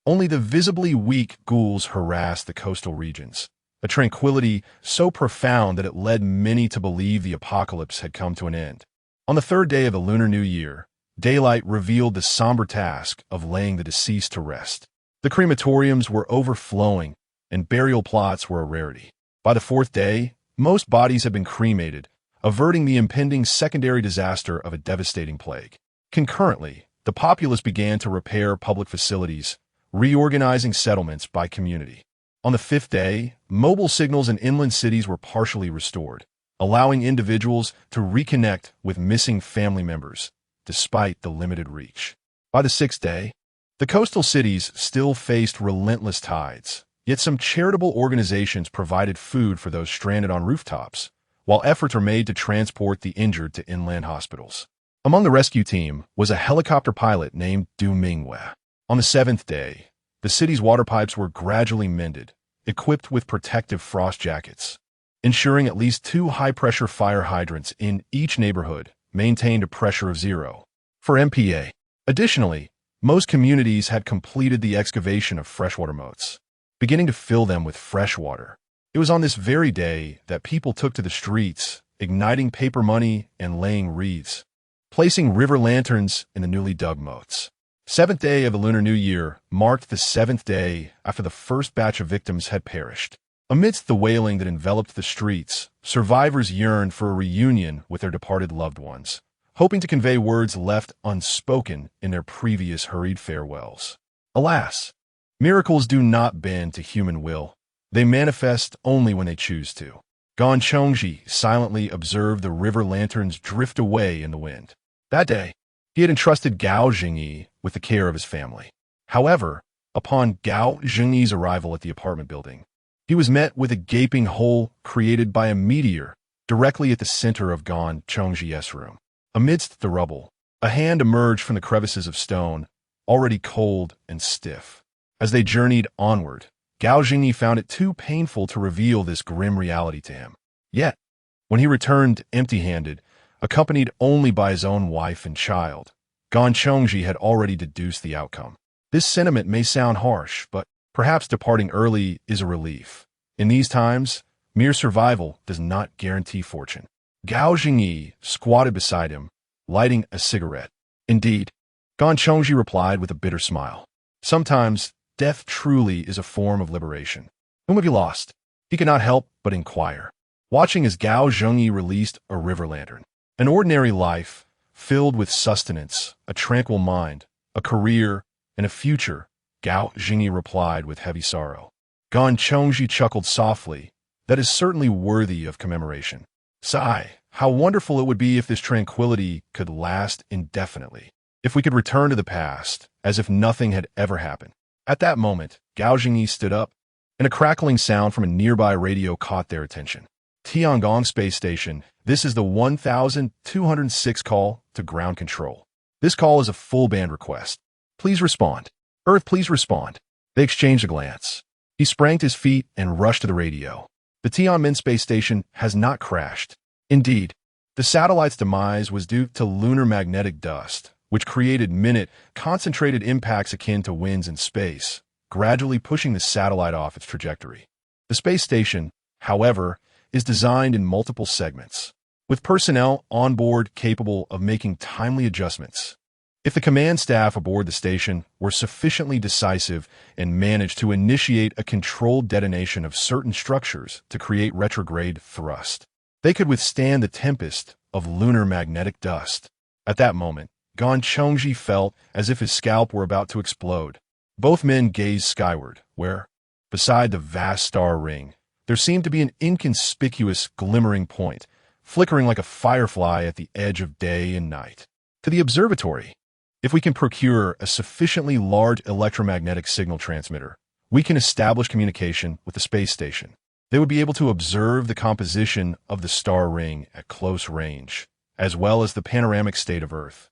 only the visibly weak ghouls harassed the coastal regions, a tranquility so profound that it led many to believe the apocalypse had come to an end. On the third day of the Lunar New Year, daylight revealed the somber task of laying the deceased to rest. The crematoriums were overflowing, and burial plots were a rarity. By the fourth day, most bodies had been cremated, averting the impending secondary disaster of a devastating plague. Concurrently, the populace began to repair public facilities, reorganizing settlements by community. On the fifth day, mobile signals in inland cities were partially restored, allowing individuals to reconnect with missing family members, despite the limited reach. By the sixth day, the coastal cities still faced relentless tides, yet some charitable organizations provided food for those stranded on rooftops, while efforts were made to transport the injured to inland hospitals. Among the rescue team was a helicopter pilot named Du Mingwe. On the seventh day, the city's water pipes were gradually mended, equipped with protective frost jackets, ensuring at least 2 high-pressure fire hydrants in each neighborhood maintained a pressure of 0 for MPa. Additionally, most communities had completed the excavation of freshwater moats, beginning to fill them with fresh water. It was on this very day that people took to the streets, igniting paper money and laying wreaths, placing river lanterns in the newly dug moats. Seventh day of the Lunar New Year marked the 7th day after the first batch of victims had perished. Amidst the wailing that enveloped the streets, survivors yearned for a reunion with their departed loved ones, hoping to convey words left unspoken in their previous hurried farewells. Alas, miracles do not bend to human will. They manifest only when they choose to. Gan Chongji silently observed the river lanterns drift away in the wind. That day, he had entrusted Gao Jingyi with the care of his family. However, upon Gao Jingyi's arrival at the apartment building, he was met with a gaping hole created by a meteor directly at the center of Gan Chongji's room. Amidst the rubble, a hand emerged from the crevices of stone, already cold and stiff. As they journeyed onward, Gao Jingyi found it too painful to reveal this grim reality to him. Yet, when he returned empty-handed, accompanied only by his own wife and child, Gan Chongji had already deduced the outcome. This sentiment may sound harsh, but perhaps departing early is a relief. In these times, mere survival does not guarantee fortune. Gao Jingyi squatted beside him, lighting a cigarette. Indeed, Gan Chongji replied with a bitter smile. Sometimes, death truly is a form of liberation. Whom have you lost? He could not help but inquire, watching as Gao Zhengyi released a river lantern. An ordinary life, filled with sustenance, a tranquil mind, a career, and a future, Gao Zhengyi replied with heavy sorrow. Gan Chongji chuckled softly. That is certainly worthy of commemoration. Sigh, how wonderful it would be if this tranquility could last indefinitely. If we could return to the past, as if nothing had ever happened. At that moment, Gao Jingyi stood up, and a crackling sound from a nearby radio caught their attention. Tiangong Space Station, this is the 1206 call to ground control. This call is a full band request. Please respond. Earth, please respond. They exchanged a glance. He sprang to his feet and rushed to the radio. The Tianmen Space Station has not crashed. Indeed, the satellite's demise was due to lunar magnetic dust, which created concentrated impacts akin to winds in space, gradually pushing the satellite off its trajectory. The space station, however, is designed in multiple segments, with personnel on board capable of making timely adjustments. If the command staff aboard the station were sufficiently decisive and managed to initiate a controlled detonation of certain structures to create retrograde thrust, they could withstand the tempest of lunar magnetic dust. At that moment, Gon Chongji felt as if his scalp were about to explode. Both men gazed skyward, where, beside the vast star ring, there seemed to be an inconspicuous glimmering point, flickering like a firefly at the edge of day and night. To the observatory. If we can procure a sufficiently large electromagnetic signal transmitter, we can establish communication with the space station. They would be able to observe the composition of the star ring at close range, as well as the panoramic state of Earth,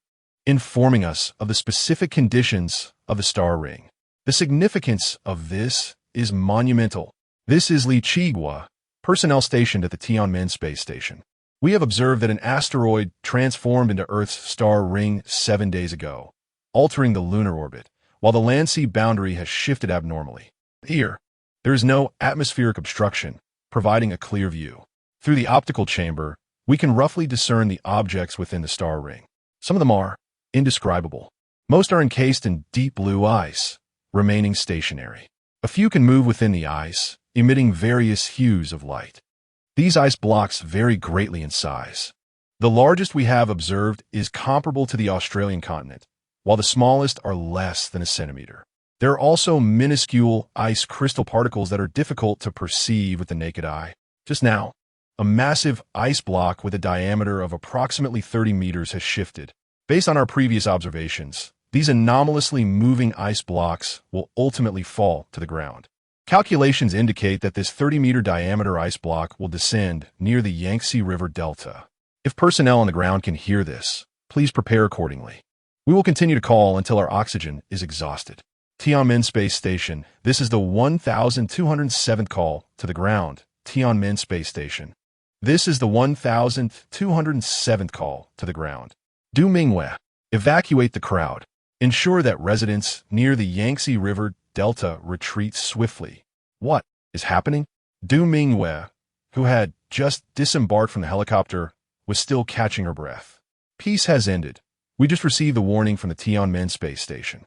informing us of the specific conditions of the star ring. The significance of this is monumental. This is Li Chigua, personnel stationed at the Tianmen space station. We have observed that an asteroid transformed into Earth's star ring 7 days ago, altering the lunar orbit, while the land-sea boundary has shifted abnormally. Here, there is no atmospheric obstruction, providing a clear view. Through the optical chamber, we can roughly discern the objects within the star ring. Some of them are indescribable. Most are encased in deep blue ice, remaining stationary. A few can move within the ice, emitting various hues of light. These ice blocks vary greatly in size. The largest we have observed is comparable to the Australian continent, while the smallest are less than a centimeter. There are also minuscule ice crystal particles that are difficult to perceive with the naked eye. Just now, a massive ice block with a diameter of approximately 30 meters has shifted. Based on our previous observations, these anomalously moving ice blocks will ultimately fall to the ground. Calculations indicate that this 30-meter diameter ice block will descend near the Yangtze River Delta. If personnel on the ground can hear this, please prepare accordingly. We will continue to call until our oxygen is exhausted. Tianmen Space Station, this is the 1,207th call to the ground. Tianmen Space Station. This is the 1,207th call to the ground. Du Mingwe. Evacuate the crowd. Ensure that residents near the Yangtze River Delta retreat swiftly. What is happening? Du Mingwe, who had just disembarked from the helicopter, was still catching her breath. Peace has ended. We just received the warning from the Tianmen Space Station.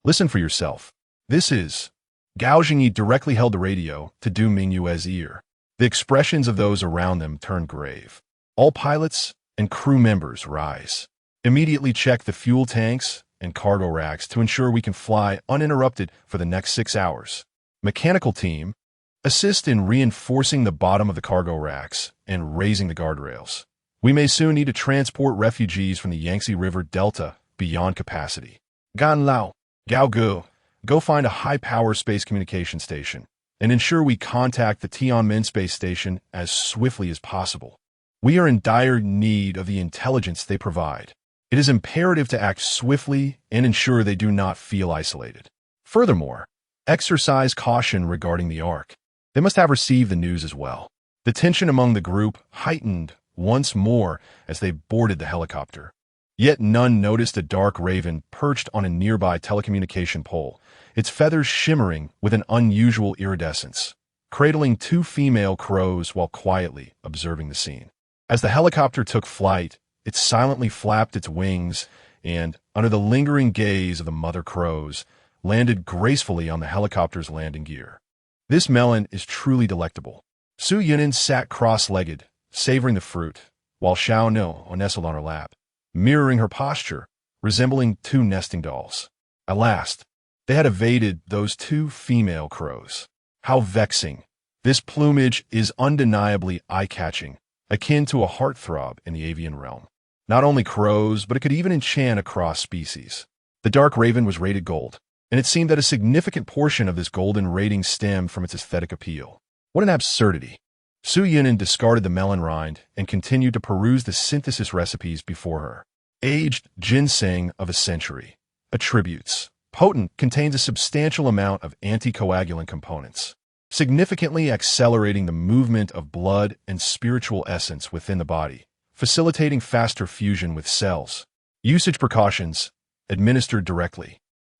Listen for yourself. This is Gao Jingyi directly held the radio to Du Mingwe's ear. The expressions of those around them turned grave. All pilots and crew members rise. Immediately check the fuel tanks and cargo racks to ensure we can fly uninterrupted for the next 6 hours. Mechanical team, assist in reinforcing the bottom of the cargo racks and raising the guardrails. We may soon need to transport refugees from the Yangtze River Delta beyond capacity. Gan Lao, Gao Gu, go find a high-power space communication station and ensure we contact the Tianmen Space Station as swiftly as possible. We are in dire need of the intelligence they provide. It is imperative to act swiftly and ensure they do not feel isolated. Furthermore, exercise caution regarding the Ark. They must have received the news as well. The tension among the group heightened once more as they boarded the helicopter. Yet none noticed a dark raven perched on a nearby telecommunication pole, its feathers shimmering with an unusual iridescence, cradling 2 female crows while quietly observing the scene. As the helicopter took flight, it silently flapped its wings and, under the lingering gaze of the mother crows, landed gracefully on the helicopter's landing gear. This melon is truly delectable. Su Yunin sat cross-legged, savoring the fruit, while Xiao No nestled on her lap, mirroring her posture, resembling 2 nesting dolls. At last, they had evaded those 2 female crows. How vexing! This plumage is undeniably eye-catching, akin to a heartthrob in the avian realm. Not only crows, but it could even enchant across species. The dark raven was rated gold, and it seemed that a significant portion of this golden rating stemmed from its aesthetic appeal. What an absurdity! Su Yunin discarded the melon rind and continued to peruse the synthesis recipes before her. Aged ginseng of a century. Attributes. Potent, contains a substantial amount of anticoagulant components, significantly accelerating the movement of blood and spiritual essence within the body, facilitating faster fusion with cells. Usage precautions, administered directly.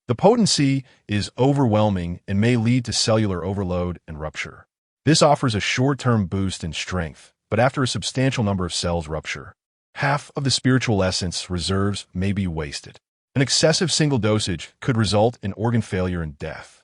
The potency is overwhelming and may lead to cellular overload and rupture. This offers a short-term boost in strength, but after a substantial number of cells rupture, half of the spiritual essence reserves may be wasted. An excessive single dosage could result in organ failure and death.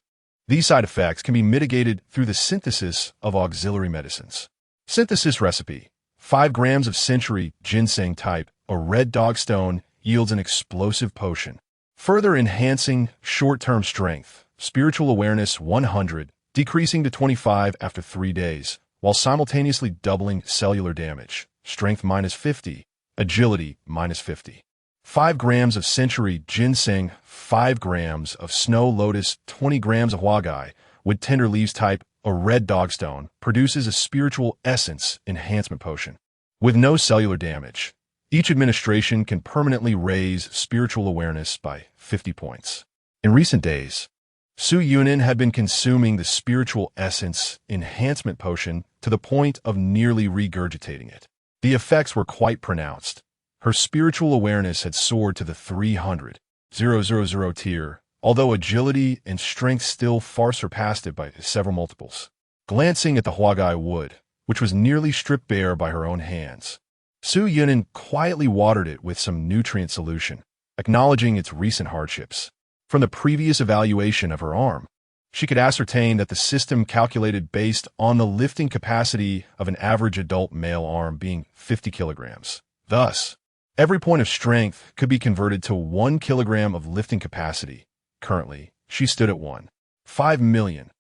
These side effects can be mitigated through the synthesis of auxiliary medicines. Synthesis recipe: 5 grams of century ginseng type, a red dogstone, yields an explosive potion, further enhancing short-term strength. Spiritual awareness 100, decreasing to 25 after 3 days, while simultaneously doubling cellular damage. Strength -50, agility -50. 5 grams of century ginseng, 5 grams of snow lotus, 20 grams of huagai, with tender leaves type, a red dogstone, produces a spiritual essence enhancement potion. With no cellular damage, each administration can permanently raise spiritual awareness by 50 points. In recent days, Su Yunin had been consuming the spiritual essence enhancement potion to the point of nearly regurgitating it. The effects were quite pronounced. Her spiritual awareness had soared to the 300,000 tier, although agility and strength still far surpassed it by several multiples. Glancing at the huagai wood, which was nearly stripped bare by her own hands, Su Yunin quietly watered it with some nutrient solution, acknowledging its recent hardships. From the previous evaluation of her arm, she could ascertain that the system calculated based on the lifting capacity of an average adult male arm being 50 kilograms. Thus, every point of strength could be converted to 1 kilogram of lifting capacity. Currently, she stood at 1.5 million,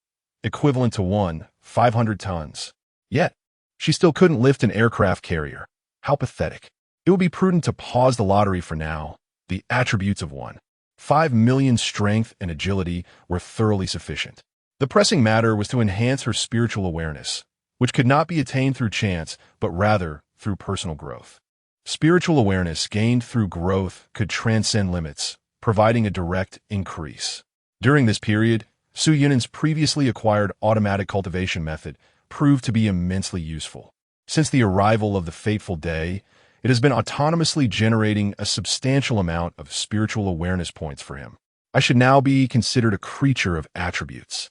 equivalent to 1,500 tons. Yet, she still couldn't lift an aircraft carrier. How pathetic. It would be prudent to pause the lottery for now. The attributes of 1.5 million strength and agility were thoroughly sufficient. The pressing matter was to enhance her spiritual awareness, which could not be attained through chance, but rather through personal growth. Spiritual awareness gained through growth could transcend limits, providing a direct increase. During this period, Su Yunin's previously acquired automatic cultivation method proved to be immensely useful. Since the arrival of the fateful day, it has been autonomously generating a substantial amount of spiritual awareness points for him. I should now be considered a creature of attributes,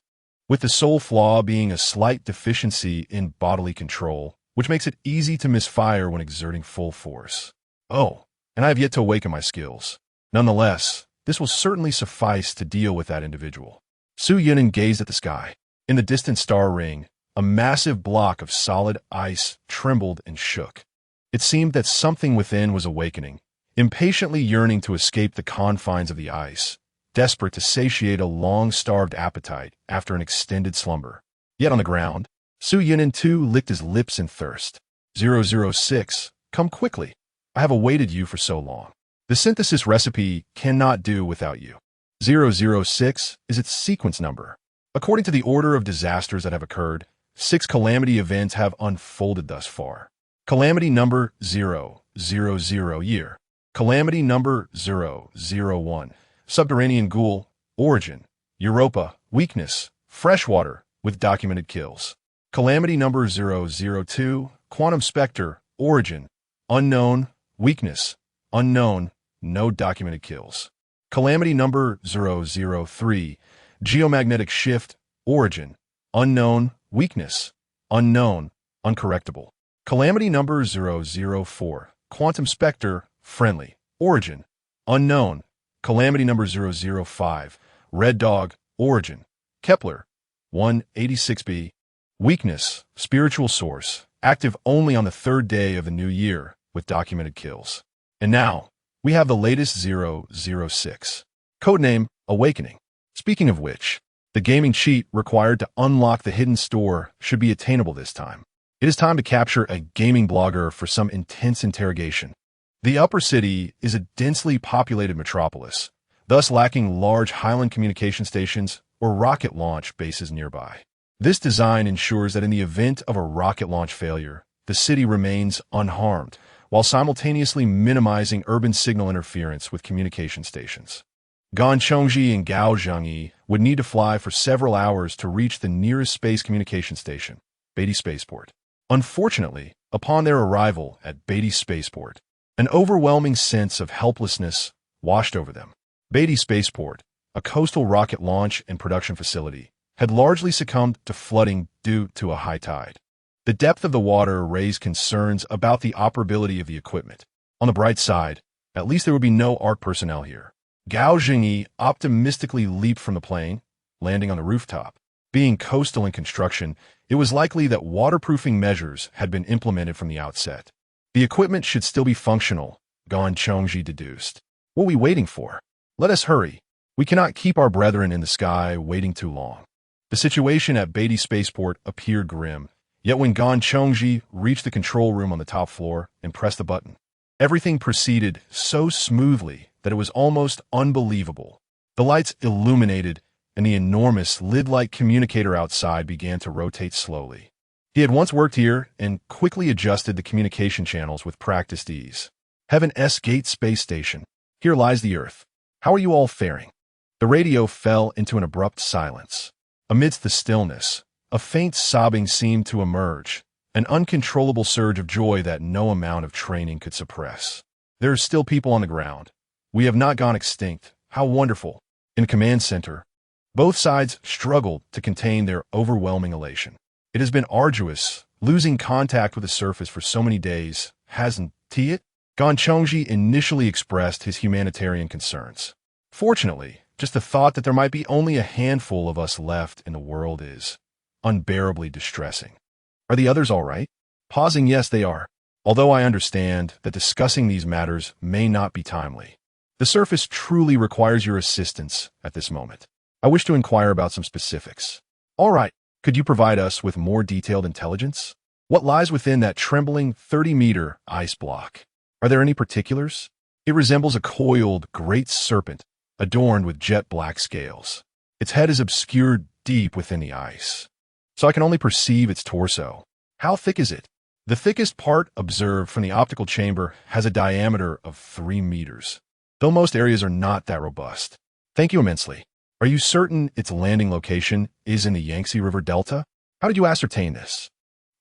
with the sole flaw being a slight deficiency in bodily control, which makes it easy to misfire when exerting full force. Oh, and I have yet to awaken my skills. Nonetheless, this will certainly suffice to deal with that individual. Su Yunin gazed at the sky. In the distant star ring, a massive block of solid ice trembled and shook. It seemed that something within was awakening, impatiently yearning to escape the confines of the ice, desperate to satiate a long-starved appetite after an extended slumber. Yet on the ground, Su Yunin too licked his lips in thirst. 006, come quickly. I have awaited you for so long. The synthesis recipe cannot do without you. 006 is its sequence number. According to the order of disasters that have occurred, 6 calamity events have unfolded thus far. Calamity number 000 year. Calamity number 001. Subterranean ghoul, origin. Europa, weakness. Freshwater, with documented kills. Calamity number 002. Quantum specter, origin. Unknown, weakness. Unknown, no documented kills. Calamity number 003. Geomagnetic shift, origin. Unknown, weakness. Unknown, uncorrectable. Calamity number 004. Quantum specter, friendly. Origin. Unknown. Calamity number 005. Red dog, origin. Kepler. 186b. Weakness, spiritual source. Active only on the 3rd day of the new year, with documented kills. And now, we have the latest 006. Codename, Awakening. Speaking of which, the gaming cheat required to unlock the hidden store should be attainable this time. It is time to capture a gaming blogger for some intense interrogation. The Upper City is a densely populated metropolis, thus lacking large highland communication stations or rocket launch bases nearby. This design ensures that in the event of a rocket launch failure, the city remains unharmed, while simultaneously minimizing urban signal interference with communication stations. Ganchongji and Gaozhongyi would need to fly for several hours to reach the nearest space communication station, Beatty Spaceport. Unfortunately, upon their arrival at Beatty Spaceport, an overwhelming sense of helplessness washed over them. Beatty Spaceport, a coastal rocket launch and production facility, had largely succumbed to flooding due to a high tide. The depth of the water raised concerns about the operability of the equipment. On the bright side, at least there would be no ARC personnel here. Gao Jingyi optimistically leaped from the plane, landing on the rooftop. Being coastal in construction, it was likely that waterproofing measures had been implemented from the outset. The equipment should still be functional, Gan Chongji deduced. What are we waiting for? Let us hurry. We cannot keep our brethren in the sky waiting too long. The situation at Beatty Spaceport appeared grim, yet when Gan Chongji reached the control room on the top floor and pressed the button, everything proceeded so smoothly that it was almost unbelievable. The lights illuminated, and the enormous lid-like communicator outside began to rotate slowly. He had once worked here and quickly adjusted the communication channels with practiced ease. Heaven S Gate Space Station. Here lies the Earth. How are you all faring? The radio fell into an abrupt silence. Amidst the stillness, a faint sobbing seemed to emerge, an uncontrollable surge of joy that no amount of training could suppress. There are still people on the ground. We have not gone extinct. How wonderful. In command center, both sides struggled to contain their overwhelming elation. It has been arduous, losing contact with the surface for so many days, hasn't it? Gan Chongji initially expressed his humanitarian concerns. Fortunately, just the thought that there might be only a handful of us left in the world is unbearably distressing. Are the others all right? Pausing, yes, they are. Although I understand that discussing these matters may not be timely. The surface truly requires your assistance at this moment. I wish to inquire about some specifics. All right, could you provide us with more detailed intelligence? What lies within that trembling 30-meter ice block? Are there any particulars? It resembles a coiled great serpent adorned with jet black scales. Its head is obscured deep within the ice, so I can only perceive its torso. How thick is it? The thickest part observed from the optical chamber has a diameter of 3 meters, though most areas are not that robust. Thank you immensely. Are you certain its landing location is in the Yangtze River Delta? How did you ascertain this?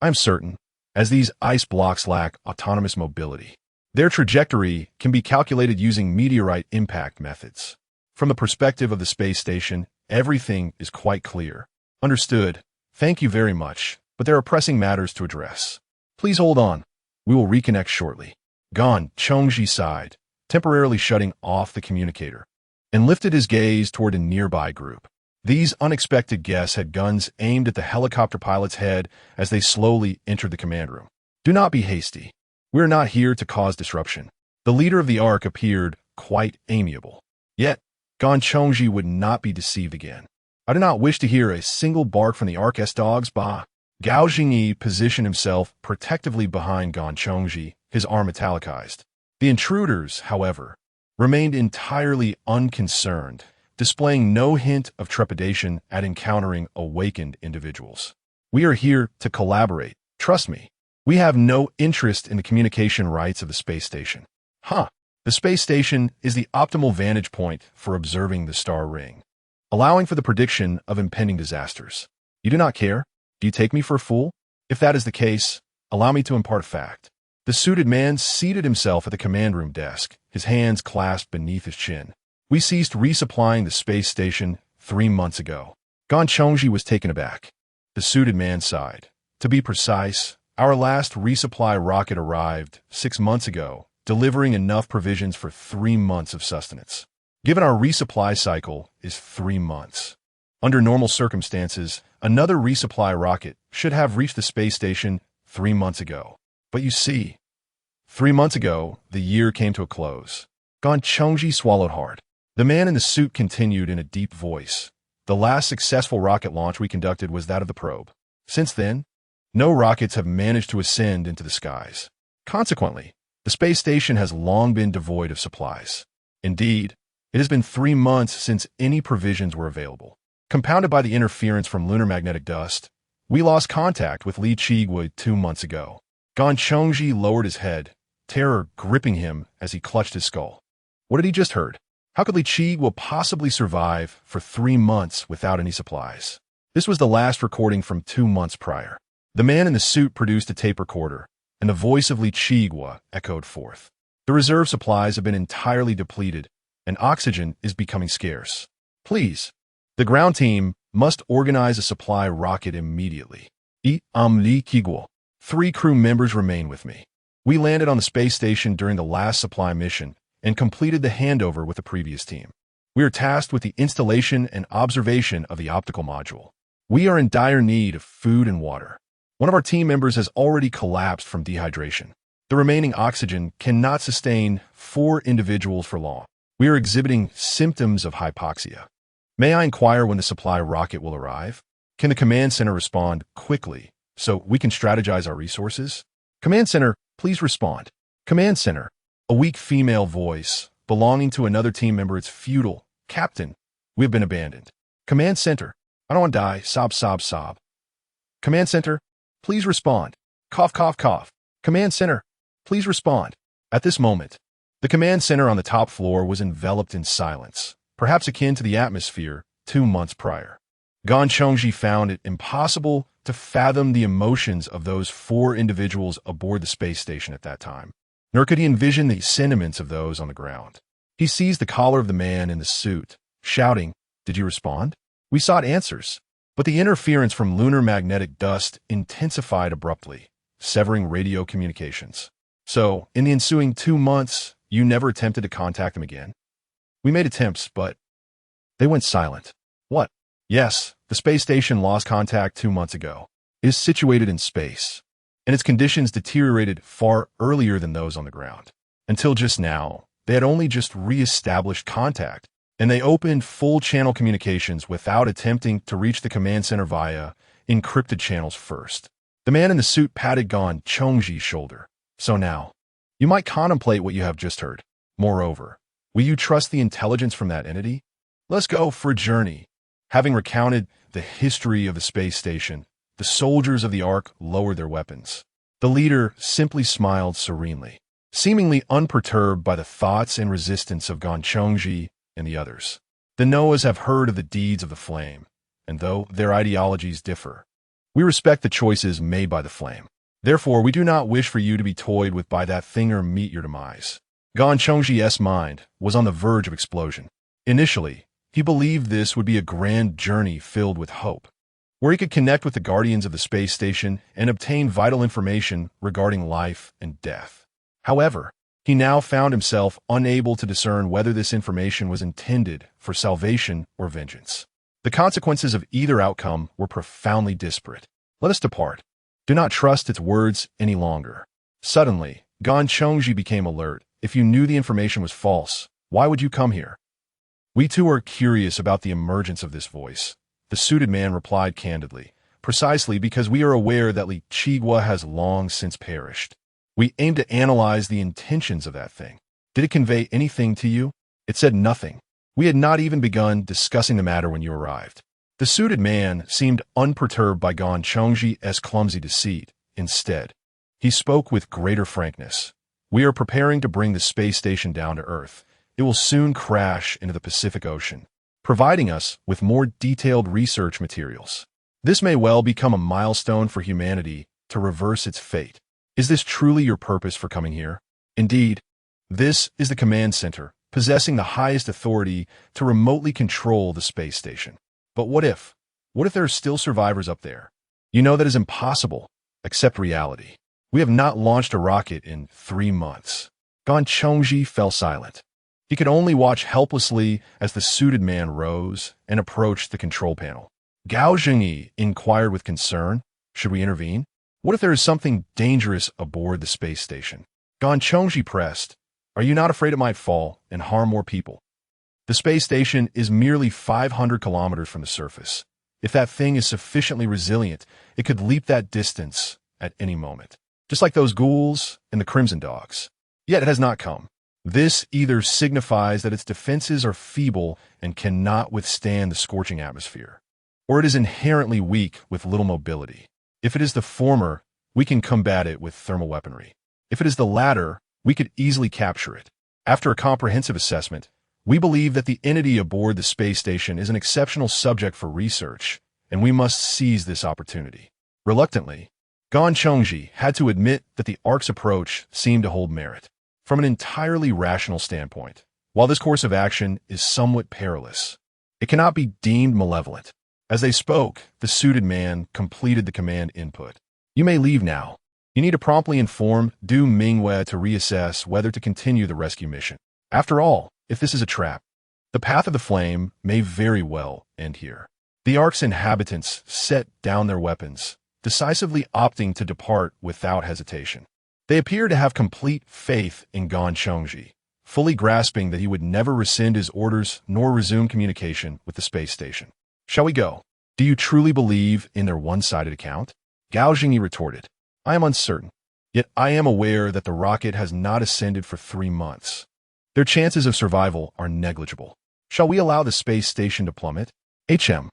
I am certain, as these ice blocks lack autonomous mobility. Their trajectory can be calculated using meteorite impact methods. From the perspective of the space station, everything is quite clear. Understood. Thank you very much, but there are pressing matters to address. Please hold on. We will reconnect shortly. Gan Chongji sighed, temporarily shutting off the communicator, and lifted his gaze toward a nearby group. These unexpected guests had guns aimed at the helicopter pilot's head as they slowly entered the command room. Do not be hasty. We are not here to cause disruption. The leader of the ARC appeared quite amiable. Yet, Gan Chongji would not be deceived again. I do not wish to hear a single bark from the ARC-S dogs, bah. Gao Jingyi positioned himself protectively behind Gan Chongji, his arm metallicized. The intruders, however, remained entirely unconcerned, displaying no hint of trepidation at encountering awakened individuals. We are here to collaborate. Trust me. We have no interest in the communication rights of the space station. The space station is the optimal vantage point for observing the star ring, allowing for the prediction of impending disasters. You do not care? Do you take me for a fool? If that is the case, allow me to impart a fact. The suited man seated himself at the command room desk, his hands clasped beneath his chin. We ceased resupplying the space station 3 months ago. Gan Chongji was taken aback. The suited man sighed. To be precise, our last resupply rocket arrived 6 months ago, delivering enough provisions for 3 months of sustenance. Given our resupply cycle is 3 months. Under normal circumstances, another resupply rocket should have reached the space station 3 months ago. But you see, 3 months ago, the year came to a close. Gan Chongji swallowed hard. The man in the suit continued in a deep voice. The last successful rocket launch we conducted was that of the probe. Since then, no rockets have managed to ascend into the skies. Consequently, the space station has long been devoid of supplies. Indeed, it has been 3 months since any provisions were available. Compounded by the interference from lunar magnetic dust, we lost contact with Li Chigwa 2 months ago. Gan Chongji lowered his head, terror gripping him as he clutched his skull. What had he just heard? How could Li Chigwa possibly survive for 3 months without any supplies? This was the last recording from 2 months prior. The man in the suit produced a tape recorder, and the voice of Li Chigwa echoed forth. The reserve supplies have been entirely depleted, and oxygen is becoming scarce. Please. The ground team Must organize a supply rocket immediately. Li Kiguo. 3 crew members remain with me. We landed on the space station during the last supply mission and completed the handover with the previous team. We are tasked with the installation and observation of the optical module. We are in dire need of food and water. One of our team members has already collapsed from dehydration. The remaining oxygen cannot sustain 4 individuals for long. We are exhibiting symptoms of hypoxia. May I inquire when the supply rocket will arrive? Can the command center respond quickly so we can strategize our resources? Command center, please respond. Command center, a weak female voice belonging to another team member. It's futile. Captain, we have been abandoned. Command center, I don't want to die. Sob, sob, sob. Command center, please respond. Cough, cough, cough. Command center, please respond. At this moment, the command center on the top floor was enveloped in silence, perhaps akin to the atmosphere 2 months prior. Gan Chongji found it impossible to fathom the emotions of those 4 individuals aboard the space station at that time, nor could he envision the sentiments of those on the ground. He seized the collar of the man in the suit, shouting, "Did you respond?" We sought answers, but the interference from lunar magnetic dust intensified abruptly, severing radio communications. So, in the ensuing 2 months, you never attempted to contact them again? We made attempts, but they went silent. What? Yes, the space station lost contact 2 months ago. It is situated in space, and its conditions deteriorated far earlier than those on the ground. Until just now, they had only just re-established contact, and they opened full-channel communications without attempting to reach the command center via encrypted channels first. The man in the suit patted Gan Chongji's shoulder. So now, you might contemplate what you have just heard. Moreover, will you trust the intelligence from that entity? Let's go for a journey. Having recounted the history of the space station, the soldiers of the Ark lowered their weapons. The leader simply smiled serenely, seemingly unperturbed by the thoughts and resistance of Gan Chongji and the others. The Noahs have heard of the deeds of the flame, and though their ideologies differ, we respect the choices made by the flame. Therefore, we do not wish for you to be toyed with by that thing or meet your demise. Gan Chongji's mind was on the verge of explosion. Initially, he believed this would be a grand journey filled with hope, where he could connect with the guardians of the space station and obtain vital information regarding life and death. However, he now found himself unable to discern whether this information was intended for salvation or vengeance. The consequences of either outcome were profoundly disparate. Let us depart. Do not trust its words any longer. Suddenly, Gan Chongji became alert. If you knew the information was false, why would you come here? We too are curious about the emergence of this voice. The suited man replied candidly, precisely because we are aware that Li Chigua has long since perished. We aim to analyze the intentions of that thing. Did it convey anything to you? It said nothing. We had not even begun discussing the matter when you arrived. The suited man seemed unperturbed by Gan Chongji's clumsy deceit. Instead, he spoke with greater frankness. We are preparing to bring the space station down to Earth. It will soon crash into the Pacific Ocean, providing us with more detailed research materials. This may well become a milestone for humanity to reverse its fate. Is this truly your purpose for coming here? Indeed, this is the command center, possessing the highest authority to remotely control the space station. But what if? What if there are still survivors up there? You know that is impossible. Accept reality. We have not launched a rocket in 3 months. Gan Chongji fell silent. He could only watch helplessly as the suited man rose and approached the control panel. Gao Zhengyi inquired with concern, should we intervene? What if there is something dangerous aboard the space station? Gan Chongji pressed, are you not afraid it might fall and harm more people? The space station is merely 500 kilometers from the surface. If that thing is sufficiently resilient, it could leap that distance at any moment, just like those ghouls and the crimson dogs. Yet it has not come. This either signifies that its defenses are feeble and cannot withstand the scorching atmosphere, or it is inherently weak with little mobility. If it is the former, we can combat it with thermal weaponry. If it is the latter, we could easily capture it. After a comprehensive assessment, we believe that the entity aboard the space station is an exceptional subject for research, and we must seize this opportunity. Reluctantly, Gan Chongji had to admit that the Ark's approach seemed to hold merit. From an entirely rational standpoint, while this course of action is somewhat perilous, it cannot be deemed malevolent. As they spoke, the suited man completed the command input. You may leave now. You need to promptly inform Du Mingwe to reassess whether to continue the rescue mission. After all, if this is a trap, the path of the flame may very well end here. The Ark's inhabitants set down their weapons, decisively opting to depart without hesitation. They appear to have complete faith in Gan Chongji, fully grasping that he would never rescind his orders nor resume communication with the space station. Shall we go? Do you truly believe in their one-sided account? Gao Jingyi retorted. I am uncertain, yet I am aware that the rocket has not ascended for 3 months. Their chances of survival are negligible. Shall we allow the space station to plummet? HM.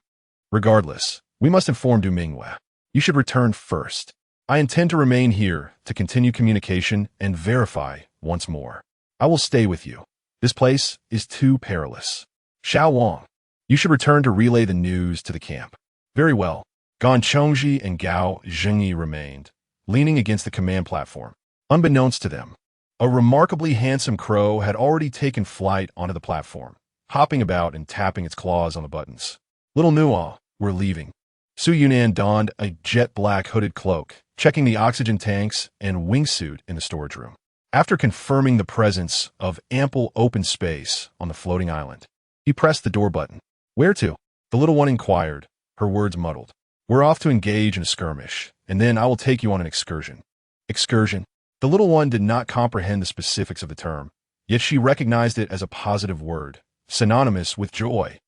Regardless, we must inform Du Mingwe. You should return first. I intend to remain here to continue communication and verify once more. I will stay with you. This place is too perilous. Xiao Wang, you should return to relay the news to the camp. Very well. Gan Chongji and Gao Jingyi remained, leaning against the command platform. Unbeknownst to them, a remarkably handsome crow had already taken flight onto the platform, hopping about and tapping its claws on the buttons. Little Nua, we're leaving. Su Yunnan donned a jet-black hooded cloak, checking the oxygen tanks and wingsuit in the storage room. After confirming the presence of ample open space on the floating island, he pressed the door button. Where to? The little one inquired, her words muddled. We're off to engage in a skirmish, and then I will take you on an excursion. Excursion? The little one did not comprehend the specifics of the term, yet she recognized it as a positive word, synonymous with joy,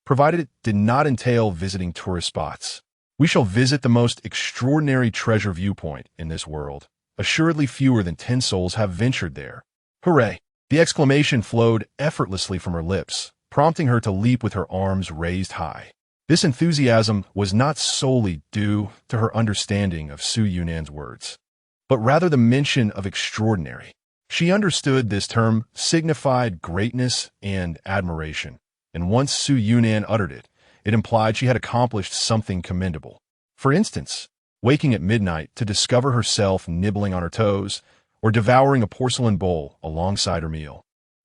provided it did not entail visiting tourist spots. We shall visit the most extraordinary treasure viewpoint in this world. Assuredly fewer than 10 souls have ventured there. Hooray! The exclamation flowed effortlessly from her lips, prompting her to leap with her arms raised high. This enthusiasm was not solely due to her understanding of Su Yunnan's words, but rather the mention of extraordinary. She understood this term signified greatness and admiration, and once Su Yunnan uttered it, it implied she had accomplished something commendable. For instance, waking at midnight to discover herself nibbling on her toes or devouring a porcelain bowl alongside her meal.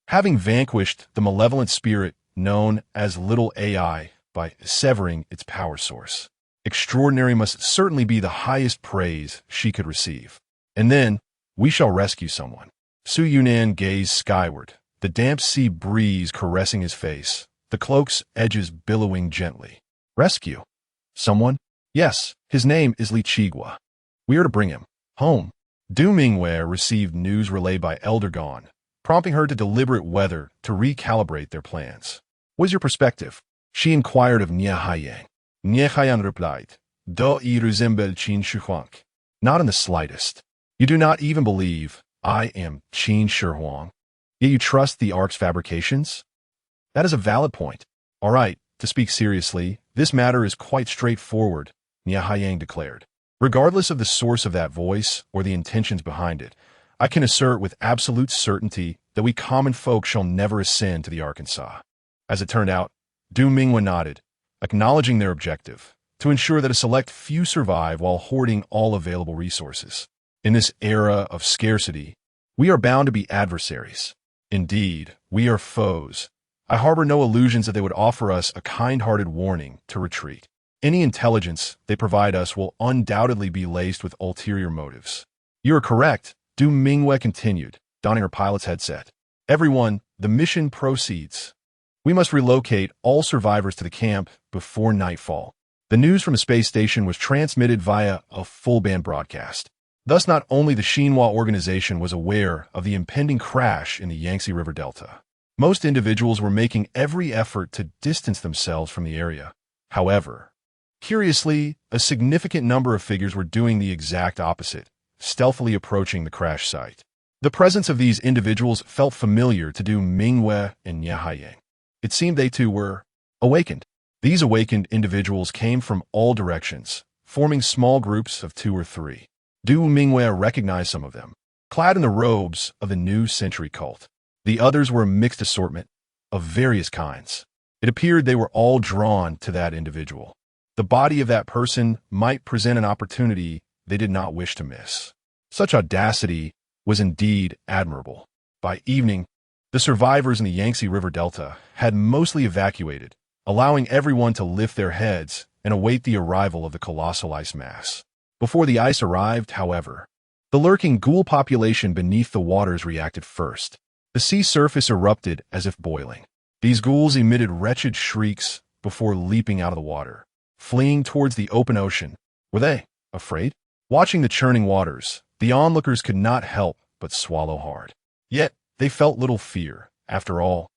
Having vanquished the malevolent spirit known as Little AI by severing its power source. Extraordinary must certainly be the highest praise she could receive. And then, we shall rescue someone. Su Yunnan gazed skyward, the damp sea breeze caressing his face, the cloak's edges billowing gently. Rescue? Someone? Yes, his name is Li Chigua. We are to bring him home. Du Mingwe received news relayed by Elder Gon, prompting her to deliberate whether to recalibrate their plans. What is your perspective? She inquired of Nie Haiyang. Nie Haiyang replied, Do I resemble Qin Shi Huang? Not in the slightest. You do not even believe I am Qin Shi Huang. Yet you trust the Ark's fabrications? That is a valid point. All right, to speak seriously, this matter is quite straightforward, Nie Haiyang declared. Regardless of the source of that voice or the intentions behind it, I can assert with absolute certainty that we common folk shall never ascend to the Arkansas. As it turned out, Du Mingwe nodded, acknowledging their objective, to ensure that a select few survive while hoarding all available resources. In this era of scarcity, we are bound to be adversaries. Indeed, we are foes. I harbor no illusions that they would offer us a kind-hearted warning to retreat. Any intelligence they provide us will undoubtedly be laced with ulterior motives. You are correct, Du Mingwe continued, donning her pilot's headset. Everyone, the mission proceeds. We must relocate all survivors to the camp before nightfall. The news from the space station was transmitted via a full-band broadcast. Thus, not only the Xinhua organization was aware of the impending crash in the Yangtze River Delta. Most individuals were making every effort to distance themselves from the area. However, curiously, a significant number of figures were doing the exact opposite, stealthily approaching the crash site. The presence of these individuals felt familiar to Du Mingwe and Nie Haiyang. It seemed they too were awakened. These awakened individuals came from all directions, forming small groups of 2 or 3. Du Mingwe recognized some of them, clad in the robes of the New Century cult. The others were a mixed assortment of various kinds. It appeared they were all drawn to that individual. The body of that person might present an opportunity they did not wish to miss. Such audacity was indeed admirable. By evening, the survivors in the Yangtze River Delta had mostly evacuated, allowing everyone to lift their heads and await the arrival of the colossal ice mass. Before the ice arrived, however, the lurking ghoul population beneath the waters reacted first. The sea surface erupted as if boiling. These ghouls emitted wretched shrieks before leaping out of the water, fleeing towards the open ocean. Were they afraid? Watching the churning waters, the onlookers could not help but swallow hard. Yet, they felt little fear. After all,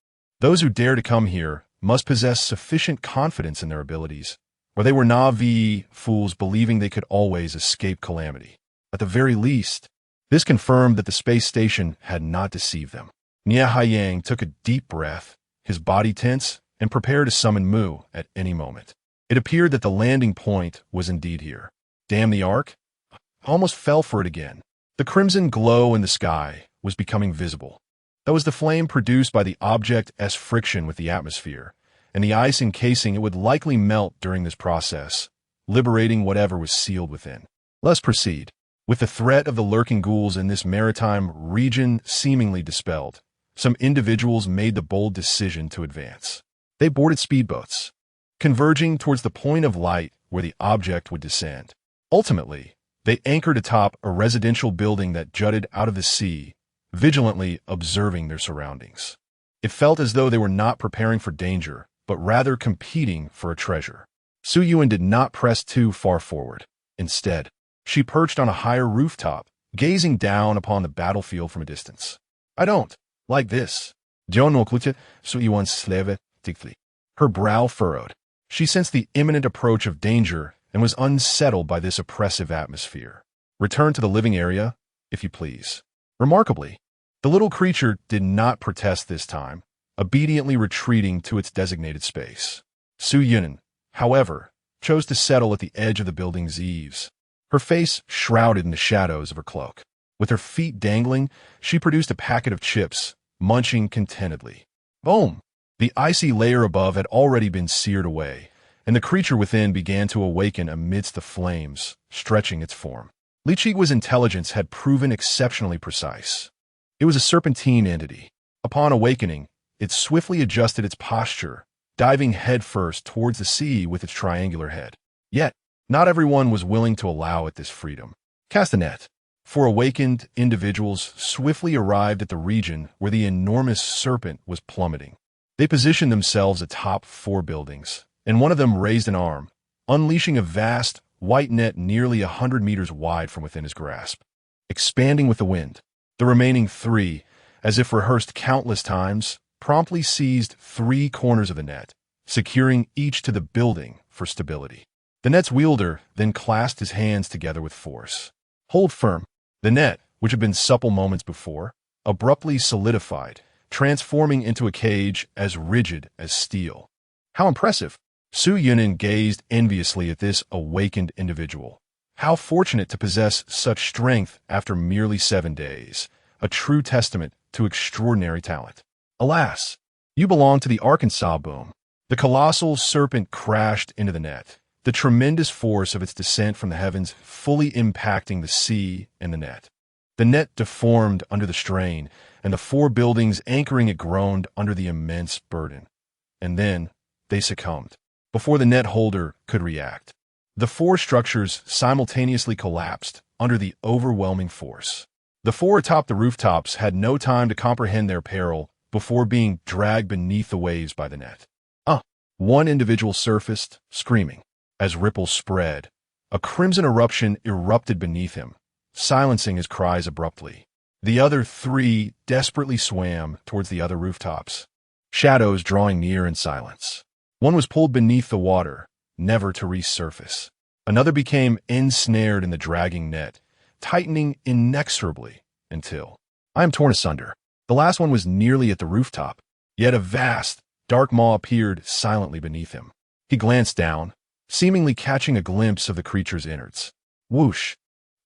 those who dare to come here must possess sufficient confidence in their abilities, or they were naive fools believing they could always escape calamity. At the very least, this confirmed that the space station had not deceived them. Nia Haiyang took a deep breath, his body tense, and prepared to summon Mu at any moment. It appeared that the landing point was indeed here. Damn the arc! I almost fell for it again. The crimson glow in the sky was becoming visible. That was the flame produced by the object's friction with the atmosphere, and the ice encasing it would likely melt during this process, liberating whatever was sealed within. Let's proceed. With the threat of the lurking ghouls in this maritime region seemingly dispelled, some individuals made the bold decision to advance. They boarded speedboats, converging towards the point of light where the object would descend. Ultimately, they anchored atop a residential building that jutted out of the sea, vigilantly observing their surroundings. It felt as though they were not preparing for danger, but rather competing for a treasure. Su Yuan did not press too far forward. Instead, she perched on a higher rooftop, gazing down upon the battlefield from a distance. I don't like this. Su Yuan sleve thickly. Her brow furrowed. She sensed the imminent approach of danger and was unsettled by this oppressive atmosphere. Return to the living area, if you please. Remarkably, the little creature did not protest this time, obediently retreating to its designated space. Su Yuan, however, chose to settle at the edge of the building's eaves, her face shrouded in the shadows of her cloak. With her feet dangling, she produced a packet of chips, munching contentedly. Boom! The icy layer above had already been seared away, and the creature within began to awaken amidst the flames, stretching its form. Li Chigua's intelligence had proven exceptionally precise. It was a serpentine entity. Upon awakening, it swiftly adjusted its posture, diving headfirst towards the sea with its triangular head. Yet, not everyone was willing to allow it this freedom. Cast a net. Four awakened individuals swiftly arrived at the region where the enormous serpent was plummeting. They positioned themselves atop 4 buildings, and one of them raised an arm, unleashing a vast, white net nearly 100 meters wide from within his grasp. Expanding with the wind, the remaining 3, as if rehearsed countless times, promptly seized 3 corners of the net, securing each to the building for stability. The net's wielder then clasped his hands together with force. Hold firm. The net, which had been supple moments before, abruptly solidified, transforming into a cage as rigid as steel. How impressive! Su Yuan gazed enviously at this awakened individual. How fortunate to possess such strength after merely 7 days, a true testament to extraordinary talent. Alas, you belong to the Arkansas boom. The colossal serpent crashed into the net, the tremendous force of its descent from the heavens fully impacting the sea and the net. The net deformed under the strain, and the 4 buildings anchoring it groaned under the immense burden. And then they succumbed, before the net holder could react. The 4 structures simultaneously collapsed under the overwhelming force. The 4 atop the rooftops had no time to comprehend their peril before being dragged beneath the waves by the net. One individual surfaced, screaming. As ripples spread, a crimson eruption erupted beneath him, silencing his cries abruptly. The other 3 desperately swam towards the other rooftops, shadows drawing near in silence. One was pulled beneath the water, never to resurface. Another became ensnared in the dragging net, tightening inexorably until I am torn asunder. The last one was nearly at the rooftop, yet a vast, dark maw appeared silently beneath him. He glanced down, seemingly catching a glimpse of the creature's innards. Whoosh!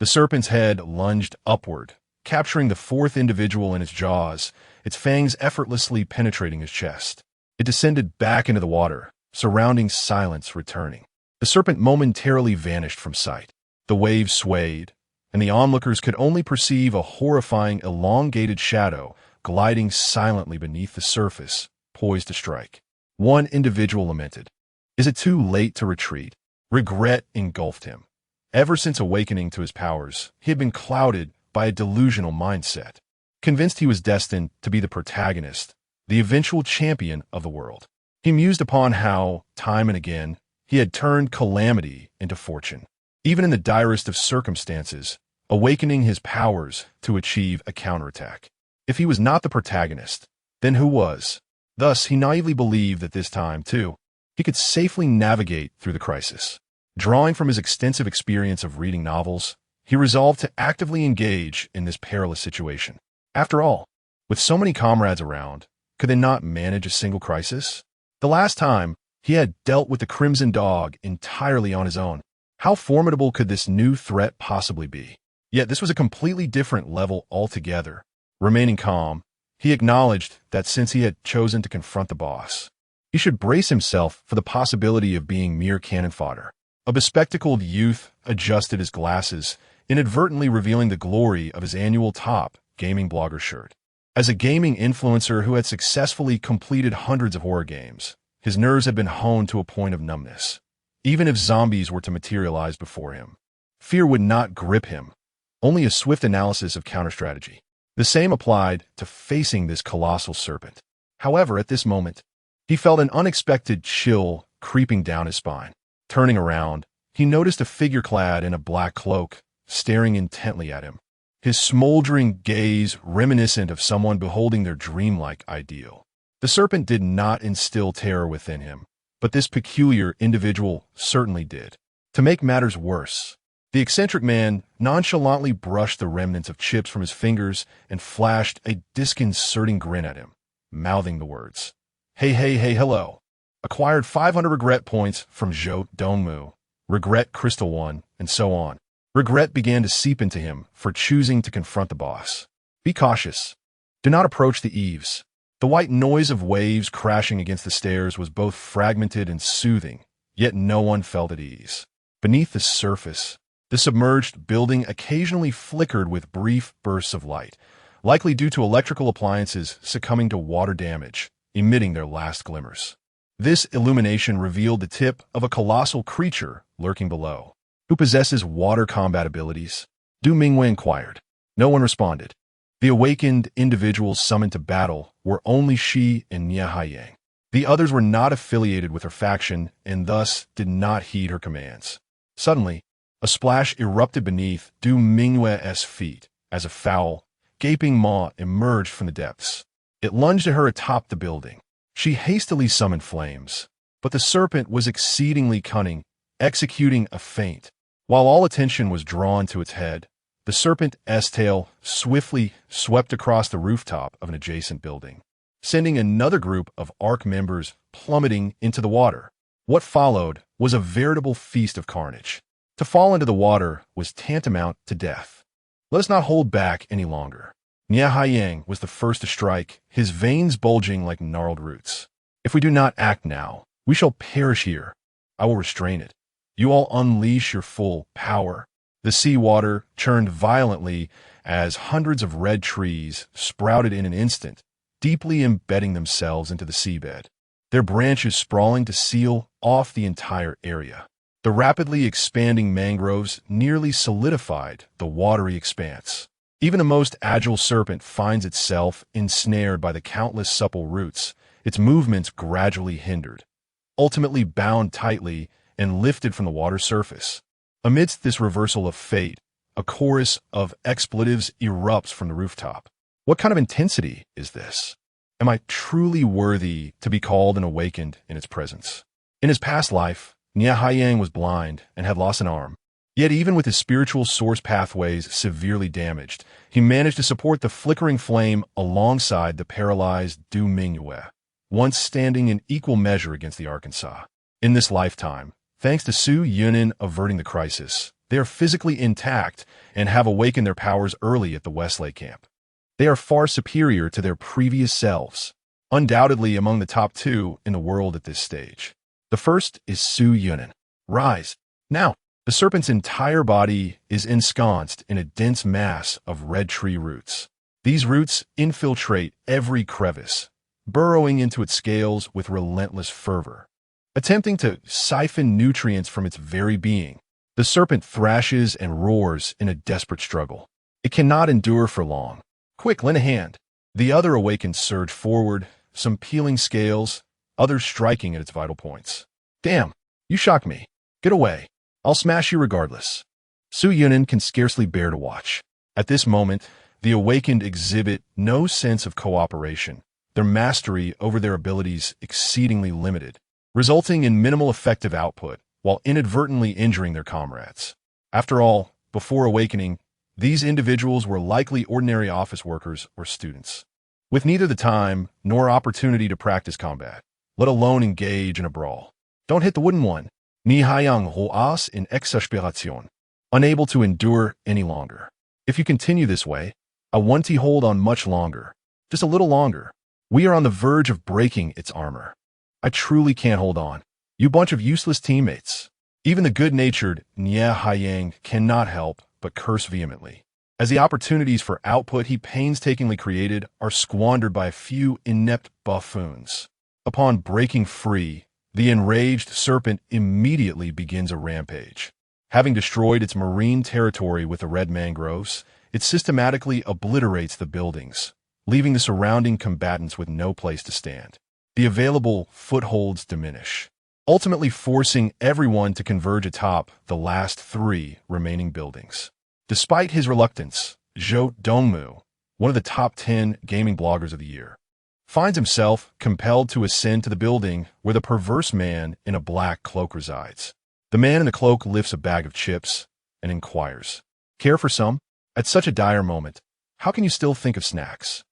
The serpent's head lunged upward, capturing the 4th individual in its jaws, its fangs effortlessly penetrating his chest. It descended back into the water, surrounding silence returning. The serpent momentarily vanished from sight. The waves swayed, and the onlookers could only perceive a horrifying, elongated shadow gliding silently beneath the surface, poised to strike. One individual lamented, "Is it too late to retreat?" Regret engulfed him. Ever since awakening to his powers, he had been clouded by a delusional mindset, convinced he was destined to be the protagonist, the eventual champion of the world. He mused upon how, time and again, he had turned calamity into fortune, even in the direst of circumstances, awakening his powers to achieve a counterattack. If he was not the protagonist, then who was? Thus, he naively believed that this time, too, he could safely navigate through the crisis. Drawing from his extensive experience of reading novels, he resolved to actively engage in this perilous situation. After all, with so many comrades around, could they not manage a single crisis? The last time, he had dealt with the Crimson Dog entirely on his own. How formidable could this new threat possibly be? Yet this was a completely different level altogether. Remaining calm, he acknowledged that since he had chosen to confront the boss, he should brace himself for the possibility of being mere cannon fodder. A bespectacled youth adjusted his glasses, inadvertently revealing the glory of his annual top gaming blogger shirt. As a gaming influencer who had successfully completed hundreds of horror games, his nerves had been honed to a point of numbness. Even if zombies were to materialize before him, fear would not grip him, only a swift analysis of counter-strategy. The same applied to facing this colossal serpent. However, at this moment, he felt an unexpected chill creeping down his spine. Turning around, he noticed a figure clad in a black cloak, staring intently at him, his smoldering gaze reminiscent of someone beholding their dreamlike ideal. The serpent did not instill terror within him, but this peculiar individual certainly did. To make matters worse, the eccentric man nonchalantly brushed the remnants of chips from his fingers and flashed a disconcerting grin at him, mouthing the words, "Hey, hey, hey, hello." Acquired 500 regret points from Zhou Dongmu, regret Crystal 1, and so on. Regret began to seep into him for choosing to confront the boss. Be cautious. Do not approach the eaves. The white noise of waves crashing against the stairs was both fragmented and soothing, yet no one felt at ease. Beneath the surface, the submerged building occasionally flickered with brief bursts of light, likely due to electrical appliances succumbing to water damage, emitting their last glimmers. This illumination revealed the tip of a colossal creature lurking below. Who possesses water combat abilities? Du Mingwei inquired. No one responded. The awakened individuals summoned to battle were only Shi and Nia Haiyang. The others were not affiliated with her faction and thus did not heed her commands. Suddenly, a splash erupted beneath Du Mingwei's feet as a foul, gaping maw emerged from the depths. It lunged at her atop the building. She hastily summoned flames, but the serpent was exceedingly cunning, executing a feint. While all attention was drawn to its head, the serpent's tail swiftly swept across the rooftop of an adjacent building, sending another group of ARC members plummeting into the water. What followed was a veritable feast of carnage. To fall into the water was tantamount to death. Let us not hold back any longer. Nia Haiyang was the first to strike, his veins bulging like gnarled roots. If we do not act now, we shall perish here. I will restrain it. You all unleash your full power. The seawater churned violently as hundreds of red trees sprouted in an instant, deeply embedding themselves into the seabed, their branches sprawling to seal off the entire area. The rapidly expanding mangroves nearly solidified the watery expanse. Even the most agile serpent finds itself ensnared by the countless supple roots, its movements gradually hindered, ultimately bound tightly and lifted from the water's surface. Amidst this reversal of fate, a chorus of expletives erupts from the rooftop. What kind of intensity is this? Am I truly worthy to be called and awakened in its presence? In his past life, Nia Haiyang was blind and had lost an arm. Yet even with his spiritual source pathways severely damaged, he managed to support the flickering flame alongside the paralyzed Du Mingwei, once standing in equal measure against the Arkansas. In this lifetime, thanks to Su Yunin averting the crisis, they are physically intact and have awakened their powers early at the Westlake camp. They are far superior to their previous selves, undoubtedly among the top 2 in the world at this stage. The first is Su Yunin. Rise, now! The serpent's entire body is ensconced in a dense mass of red tree roots. These roots infiltrate every crevice, burrowing into its scales with relentless fervor. attempting to siphon nutrients from its very being. The serpent thrashes and roars in a desperate struggle. It cannot endure for long. Quick, lend a hand. The other awakened surge forward, some peeling scales, others striking at its vital points. Damn, you shocked me. Get away. I'll smash you regardless. Su Yunin can scarcely bear to watch. At this moment, the awakened exhibit no sense of cooperation, their mastery over their abilities exceedingly limited, resulting in minimal effective output while inadvertently injuring their comrades. After all, before awakening, these individuals were likely ordinary office workers or students, with neither the time nor opportunity to practice combat, let alone engage in a brawl. Don't hit the wooden one. Ni hayang ho as in exasperation. Unable to endure any longer. If you continue this way, I want to hold on much longer. Just a little longer. We are on the verge of breaking its armor. I truly can't hold on. You bunch of useless teammates. Even the good-natured Nye Haiyang cannot help but curse vehemently, as the opportunities for output he painstakingly created are squandered by a few inept buffoons. Upon breaking free, the enraged serpent immediately begins a rampage. Having destroyed its marine territory with the red mangroves, it systematically obliterates the buildings, leaving the surrounding combatants with no place to stand. The available footholds diminish, ultimately forcing everyone to converge atop the last 3 remaining buildings. Despite his reluctance, Zhou Dongmu, one of the top 10 gaming bloggers of the year, finds himself compelled to ascend to the building where the perverse man in a black cloak resides. The man in the cloak lifts a bag of chips and inquires, "Care for some?" At such a dire moment, how can you still think of snacks?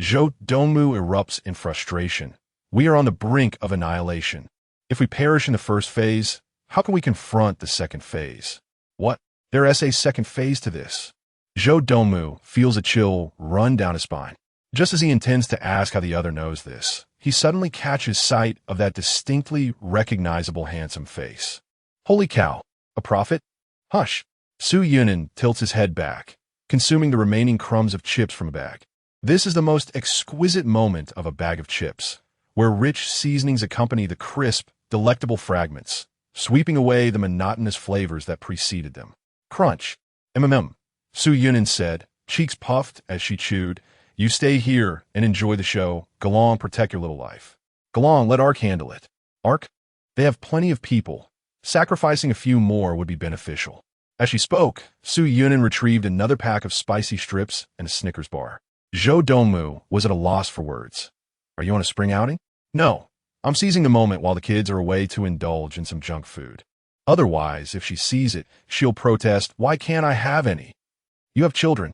Zhou Dongmu erupts in frustration. We are on the brink of annihilation. If we perish in the first phase, how can we confront the second phase? What? There is a second phase to this. Zhou Dongmu feels a chill run down his spine. Just as he intends to ask how the other knows this, he suddenly catches sight of that distinctly recognizable handsome face. Holy cow, a prophet? Hush. Su Yunin tilts his head back, consuming the remaining crumbs of chips from a bag. This is the most exquisite moment of a bag of chips, where rich seasonings accompany the crisp, delectable fragments, sweeping away the monotonous flavors that preceded them. Crunch. Su Yunin said, cheeks puffed as she chewed. You stay here and enjoy the show. Galong, protect your little life. Galong, let Ark handle it. Ark? They have plenty of people. Sacrificing a few more would be beneficial. As she spoke, Su Yunin retrieved another pack of spicy strips and a Snickers bar. Zhou Dongmu was at a loss for words. Are you on a spring outing? No. I'm seizing the moment while the kids are away to indulge in some junk food. Otherwise, if she sees it, she'll protest, why can't I have any? You have children.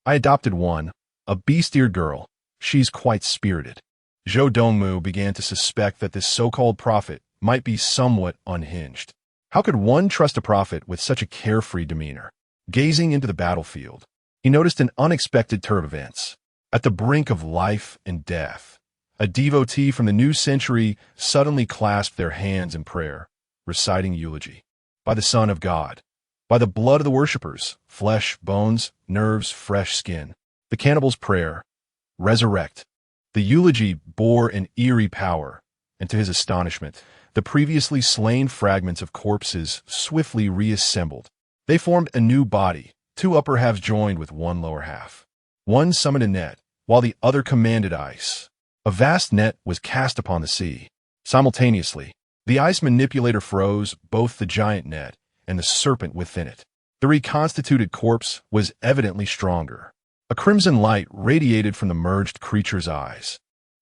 I adopted one, a beast-eared girl. She's quite spirited. Zhou Dongmu began to suspect that this so-called prophet might be somewhat unhinged. How could one trust a prophet with such a carefree demeanor? Gazing into the battlefield, he noticed an unexpected turn of events. At the brink of life and death, a devotee from the new century suddenly clasped their hands in prayer, reciting eulogy. By the Son of God, by the blood of the worshippers, flesh, bones, nerves, fresh skin. The cannibal's prayer, resurrect. The eulogy bore an eerie power, and to his astonishment, the previously slain fragments of corpses swiftly reassembled. They formed a new body, 2 upper halves joined with 1 lower half. One summoned a net, while the other commanded ice. A vast net was cast upon the sea. Simultaneously, the ice manipulator froze both the giant net and the serpent within it. The reconstituted corpse was evidently stronger. A crimson light radiated from the merged creature's eyes.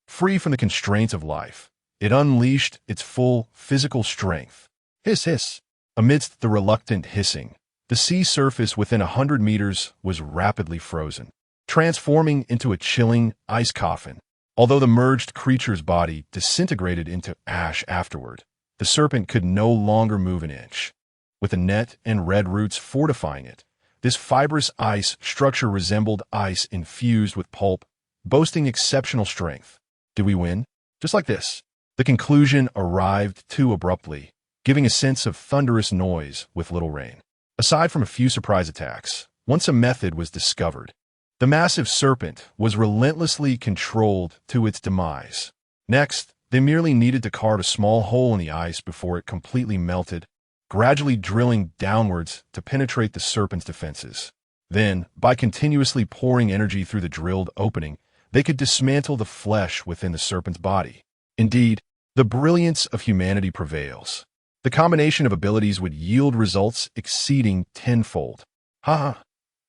Free from the constraints of life, it unleashed its full physical strength. Hiss, hiss. Amidst the reluctant hissing, the sea surface within 100 meters was rapidly frozen, transforming into a chilling ice coffin. Although the merged creature's body disintegrated into ash afterward, the serpent could no longer move an inch. With a net and red roots fortifying it, this fibrous ice structure resembled ice infused with pulp, boasting exceptional strength. Did we win? Just like this. The conclusion arrived too abruptly, giving a sense of thunderous noise with little rain. Aside from a few surprise attacks, once a method was discovered, the massive serpent was relentlessly controlled to its demise. Next, They merely needed to carve a small hole in the ice before it completely melted, gradually drilling downwards to penetrate the serpent's defenses. Then, by continuously pouring energy through the drilled opening, they could dismantle the flesh within the serpent's body. Indeed, the brilliance of humanity prevails. The combination of abilities would yield results exceeding tenfold. Ha!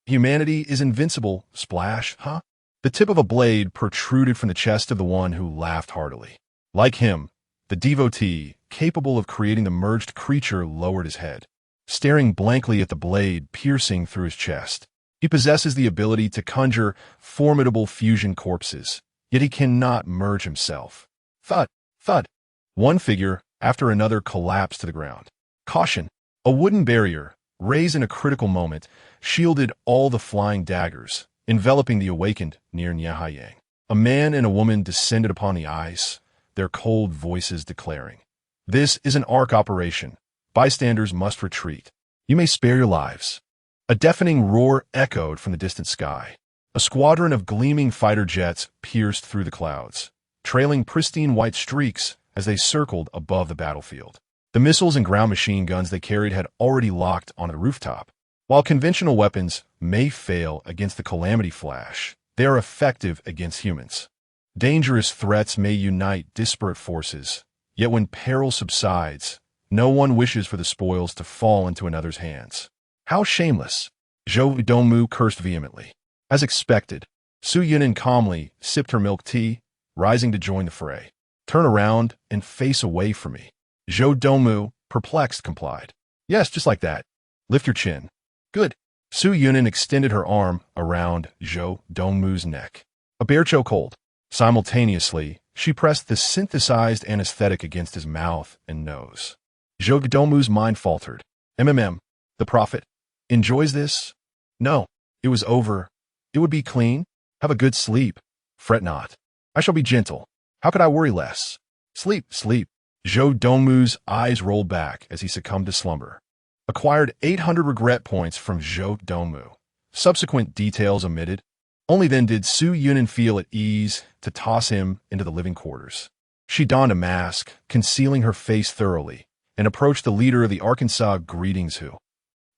Humanity is invincible, splash, huh? The tip of a blade protruded from the chest of the one who laughed heartily. Like him, the devotee, capable of creating the merged creature, lowered his head, staring blankly at the blade piercing through his chest. He possesses the ability to conjure formidable fusion corpses, yet he cannot merge himself. Thud, thud. One figure after another collapsed to the ground. Caution! A wooden barrier, raised in a critical moment, shielded all the flying daggers, enveloping the awakened near Nyahayang. A man and a woman descended upon the ice, their cold voices declaring, "This is an ARC operation. Bystanders must retreat. You may spare your lives." A deafening roar echoed from the distant sky. A squadron of gleaming fighter jets pierced through the clouds, trailing pristine white streaks as they circled above the battlefield. The missiles and ground machine guns they carried had already locked on the rooftop. While conventional weapons may fail against the Calamity Flash, they are effective against humans. Dangerous threats may unite disparate forces, yet when peril subsides, no one wishes for the spoils to fall into another's hands. How shameless! Zhou Dongmu cursed vehemently. As expected, Su Yunin calmly sipped her milk tea, rising to join the fray. "Turn around and face away from me." Zhou Dongmu, perplexed, complied. "Yes, just like that. Lift your chin." "Good." Su Yunin extended her arm around Zhou Dongmu's neck. A bear chokehold. Simultaneously, she pressed the synthesized anesthetic against his mouth and nose. Zhou Dongmu's mind faltered. The prophet, enjoys this? No, it was over. It would be clean. Have a good sleep. Fret not. I shall be gentle. How could I worry less? Sleep, sleep. Zhou Dongmu's eyes rolled back as he succumbed to slumber. Acquired 800 regret points from Zhou Dongmu. Subsequent details omitted. Only then did Su Yunin feel at ease to toss him into the living quarters. She donned a mask, concealing her face thoroughly, and approached the leader of the Arkansas Greetings Who.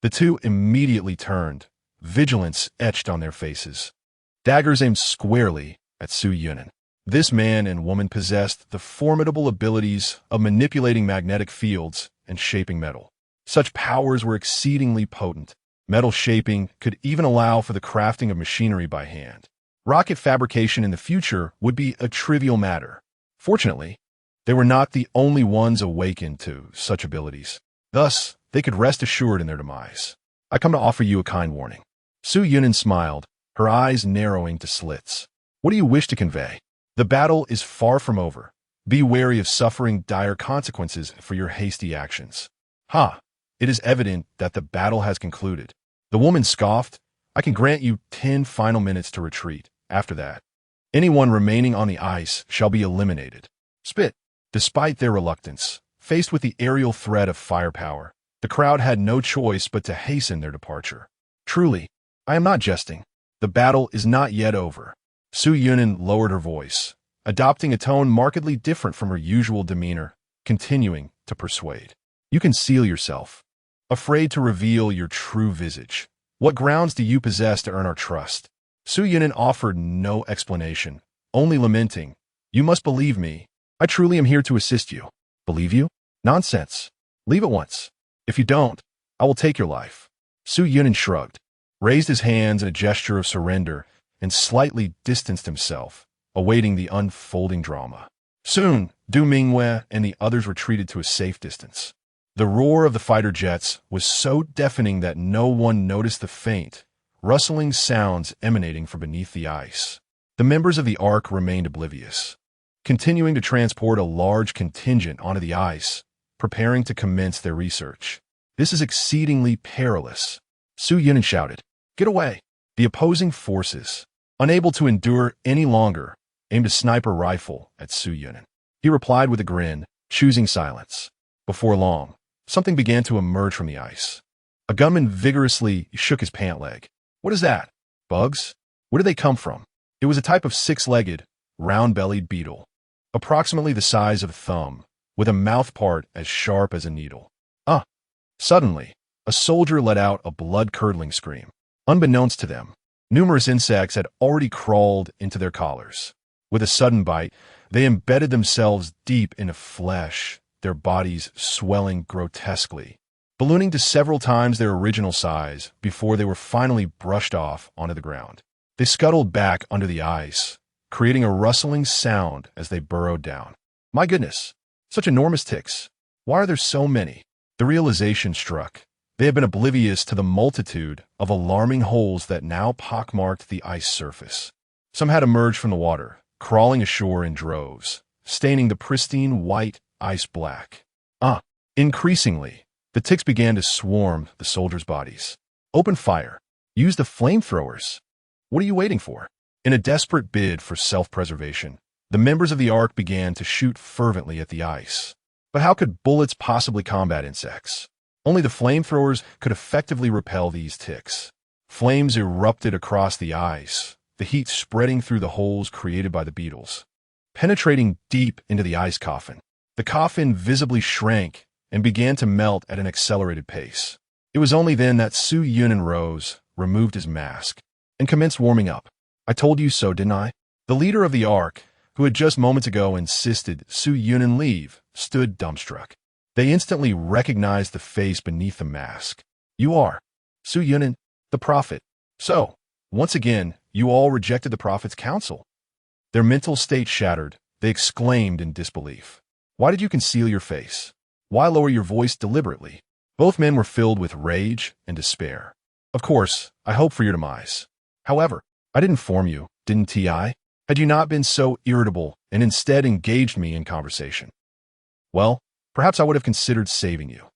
The two immediately turned, vigilance etched on their faces. Daggers aimed squarely at Su Yunin. This man and woman possessed the formidable abilities of manipulating magnetic fields and shaping metal. Such powers were exceedingly potent. Metal shaping could even allow for the crafting of machinery by hand. Rocket fabrication in the future would be a trivial matter. Fortunately, they were not the only ones awakened to such abilities. Thus, they could rest assured in their demise. "I come to offer you a kind warning." Su Yunin smiled, her eyes narrowing to slits. "What do you wish to convey?" "The battle is far from over. Be wary of suffering dire consequences for your hasty actions." "Ha! It is evident that the battle has concluded." The woman scoffed. "I can grant you 10 final minutes to retreat. After that, anyone remaining on the ice shall be eliminated." Spit. Despite their reluctance, faced with the aerial threat of firepower, the crowd had no choice but to hasten their departure. "Truly, I am not jesting. The battle is not yet over." Su Yunin lowered her voice, adopting a tone markedly different from her usual demeanor, continuing to persuade. "You conceal yourself, afraid to reveal your true visage. What grounds do you possess to earn our trust?" Su Yunin offered no explanation, only lamenting, "You must believe me. I truly am here to assist you." "Believe you? Nonsense. Leave at once. If you don't, I will take your life." Su Yunin shrugged, raised his hands in a gesture of surrender, and slightly distanced himself, awaiting the unfolding drama. Soon, Du Mingwei and the others retreated to a safe distance. The roar of the fighter jets was so deafening that no one noticed the faint, rustling sounds emanating from beneath the ice. The members of the Ark remained oblivious, continuing to transport a large contingent onto the ice, preparing to commence their research. "This is exceedingly perilous," Su Yunin shouted. "Get away!" The opposing forces, unable to endure any longer, aimed a sniper rifle at Su Yunin. He replied with a grin, choosing silence. Before long, something began to emerge from the ice. A gunman vigorously shook his pant leg. "What is that? Bugs? Where did they come from?" It was a type of 6-legged, round-bellied beetle. approximately the size of a thumb, with a mouthpart as sharp as a needle. Ah! Suddenly, a soldier let out a blood-curdling scream. Unbeknownst to them, numerous insects had already crawled into their collars. With a sudden bite, they embedded themselves deep into flesh, their bodies swelling grotesquely, ballooning to several times their original size before they were finally brushed off onto the ground. They scuttled back under the ice, creating a rustling sound as they burrowed down. My goodness, such enormous ticks. Why are there so many? The realization struck. They had been oblivious to the multitude of alarming holes that now pockmarked the ice surface. Some had emerged from the water, crawling ashore in droves, staining the pristine white ice black. Increasingly, the ticks began to swarm the soldiers' bodies. Open fire. Use the flamethrowers. What are you waiting for? In a desperate bid for self-preservation, the members of the Ark began to shoot fervently at the ice. But how could bullets possibly combat insects? Only the flamethrowers could effectively repel these ticks. Flames erupted across the ice, the heat spreading through the holes created by the beetles. Penetrating deep into the ice coffin, the coffin visibly shrank and began to melt at an accelerated pace. It was only then that Su Yunin rose, removed his mask, and commenced warming up. I told you so, didn't I? The leader of the Ark, who had just moments ago insisted Su Yunin leave, stood dumbstruck. They instantly recognized the face beneath the mask. You are Su Yunin, the prophet. So, once again, you all rejected the prophet's counsel. Their mental state shattered, they exclaimed in disbelief. Why did you conceal your face? Why lower your voice deliberately? Both men were filled with rage and despair. Of course, I hope for your demise. However, I didn't inform you, didn't I? Had you not been so irritable and instead engaged me in conversation, well, perhaps I would have considered saving you.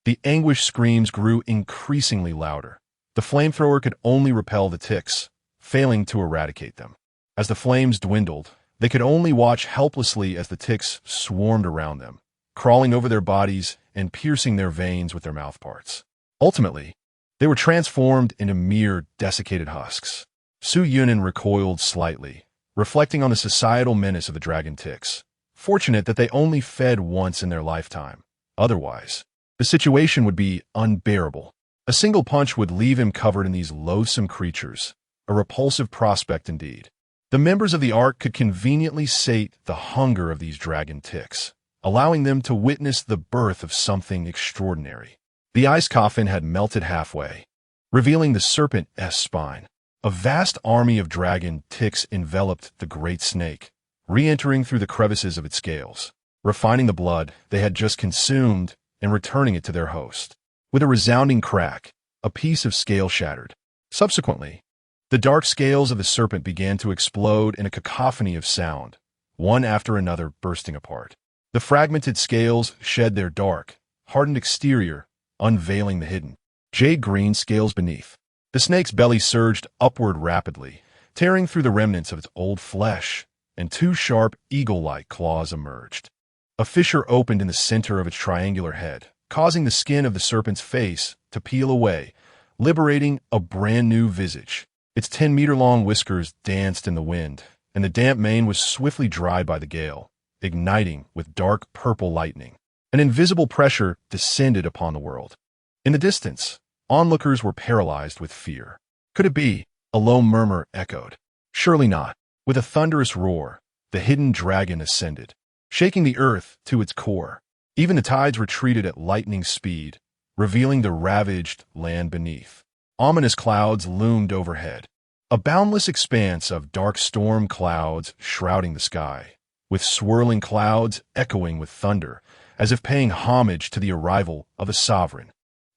The anguished screams grew increasingly louder. The flamethrower could only repel the ticks, failing to eradicate them. As the flames dwindled, they could only watch helplessly as the ticks swarmed around them, crawling over their bodies and piercing their veins with their mouthparts. Ultimately, they were transformed into mere desiccated husks. Su Yunin recoiled slightly, reflecting on the societal menace of the dragon ticks. Fortunate that they only fed once in their lifetime. Otherwise, the situation would be unbearable. A single punch would leave him covered in these loathsome creatures, a repulsive prospect indeed. The members of the Ark could conveniently sate the hunger of these dragon ticks, allowing them to witness the birth of something extraordinary. The ice coffin had melted halfway, revealing the serpent's spine. A vast army of dragon ticks enveloped the great snake, re-entering through the crevices of its scales, refining the blood they had just consumed and returning it to their host. With a resounding crack, a piece of scale shattered. Subsequently, the dark scales of the serpent began to explode in a cacophony of sound, one after another bursting apart. The fragmented scales shed their dark, hardened exterior, unveiling the hidden, jade-green scales beneath. The snake's belly surged upward rapidly, tearing through the remnants of its old flesh, and two sharp, eagle-like claws emerged. A fissure opened in the center of its triangular head, causing the skin of the serpent's face to peel away, liberating a brand-new visage. Its 10-meter-long whiskers danced in the wind, and the damp mane was swiftly dried by the gale, igniting with dark purple lightning. An invisible pressure descended upon the world. In the distance, onlookers were paralyzed with fear. Could it be? A low murmur echoed. Surely not. With a thunderous roar, the hidden dragon ascended, shaking the earth to its core. Even the tides retreated at lightning speed, revealing the ravaged land beneath. Ominous clouds loomed overhead, a boundless expanse of dark storm clouds shrouding the sky, with swirling clouds echoing with thunder, as if paying homage to the arrival of a sovereign.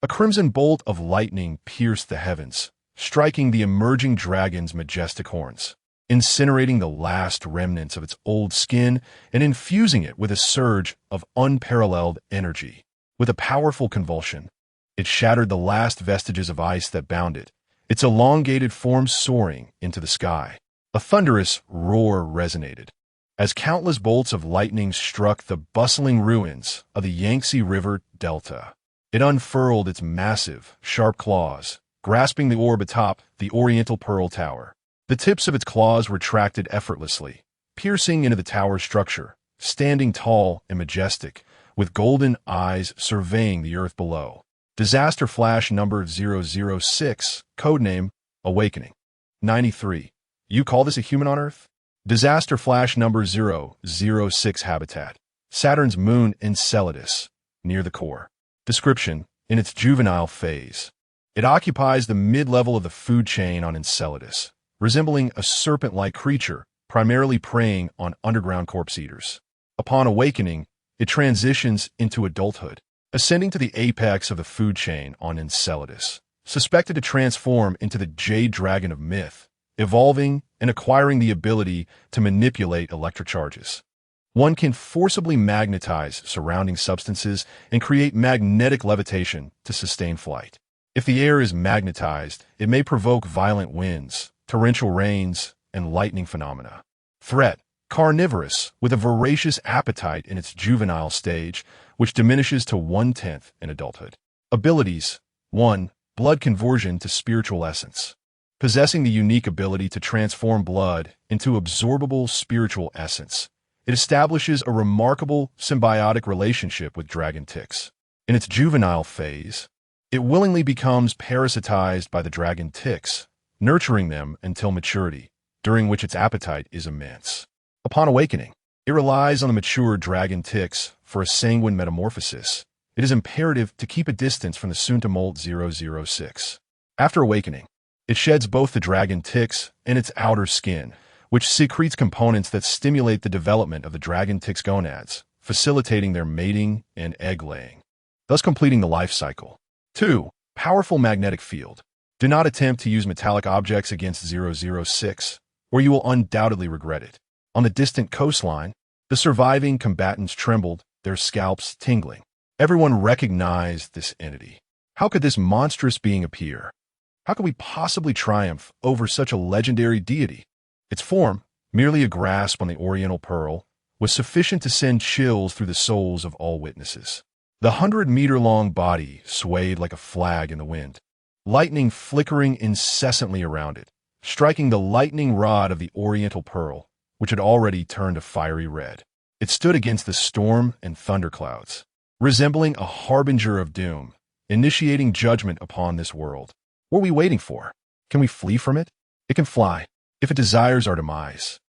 A crimson bolt of lightning pierced the heavens, striking the emerging dragon's majestic horns, incinerating the last remnants of its old skin and infusing it with a surge of unparalleled energy. With a powerful convulsion, it shattered the last vestiges of ice that bound it, its elongated form soaring into the sky. A thunderous roar resonated, as countless bolts of lightning struck the bustling ruins of the Yangtze River Delta. It unfurled its massive, sharp claws, grasping the orb atop the Oriental Pearl Tower. The tips of its claws retracted effortlessly, piercing into the tower structure, standing tall and majestic, with golden eyes surveying the earth below. Disaster Flash number 006, codename Awakening. 93. You call this a human on Earth? Disaster Flash number 006 habitat. Saturn's moon Enceladus, near the core. Description: in its juvenile phase. It occupies the mid-level of the food chain on Enceladus, resembling a serpent-like creature, primarily preying on underground corpse eaters. Upon awakening, it transitions into adulthood, ascending to the apex of the food chain on Enceladus, suspected to transform into the jade dragon of myth, evolving and acquiring the ability to manipulate electric charges. One can forcibly magnetize surrounding substances and create magnetic levitation to sustain flight. If the air is magnetized, it may provoke violent winds, torrential rains, and lightning phenomena. Threat: carnivorous, with a voracious appetite in its juvenile stage, which diminishes to 1/10 in adulthood. Abilities: 1. Blood conversion to spiritual essence. Possessing the unique ability to transform blood into absorbable spiritual essence, it establishes a remarkable symbiotic relationship with dragon ticks. In its juvenile phase, it willingly becomes parasitized by the dragon ticks, nurturing them until maturity, during which its appetite is immense. Upon awakening, it relies on the mature dragon ticks for a sanguine metamorphosis. It is imperative to keep a distance from the soon-to-molt 006. After awakening, it sheds both the dragon ticks and its outer skin, which secretes components that stimulate the development of the dragon tick's gonads, facilitating their mating and egg-laying, thus completing the life cycle. 2. Powerful magnetic field. Do not attempt to use metallic objects against 006, or you will undoubtedly regret it. On the distant coastline, the surviving combatants trembled, their scalps tingling. Everyone recognized this entity. How could this monstrous being appear? How could we possibly triumph over such a legendary deity? Its form, merely a grasp on the Oriental Pearl, was sufficient to send chills through the souls of all witnesses. The 100-meter-long body swayed like a flag in the wind, lightning flickering incessantly around it, striking the lightning rod of the Oriental Pearl, which had already turned a fiery red. It stood against the storm and thunderclouds, resembling a harbinger of doom, initiating judgment upon this world. What are we waiting for? Can we flee from it? It can fly, if it desires our demise.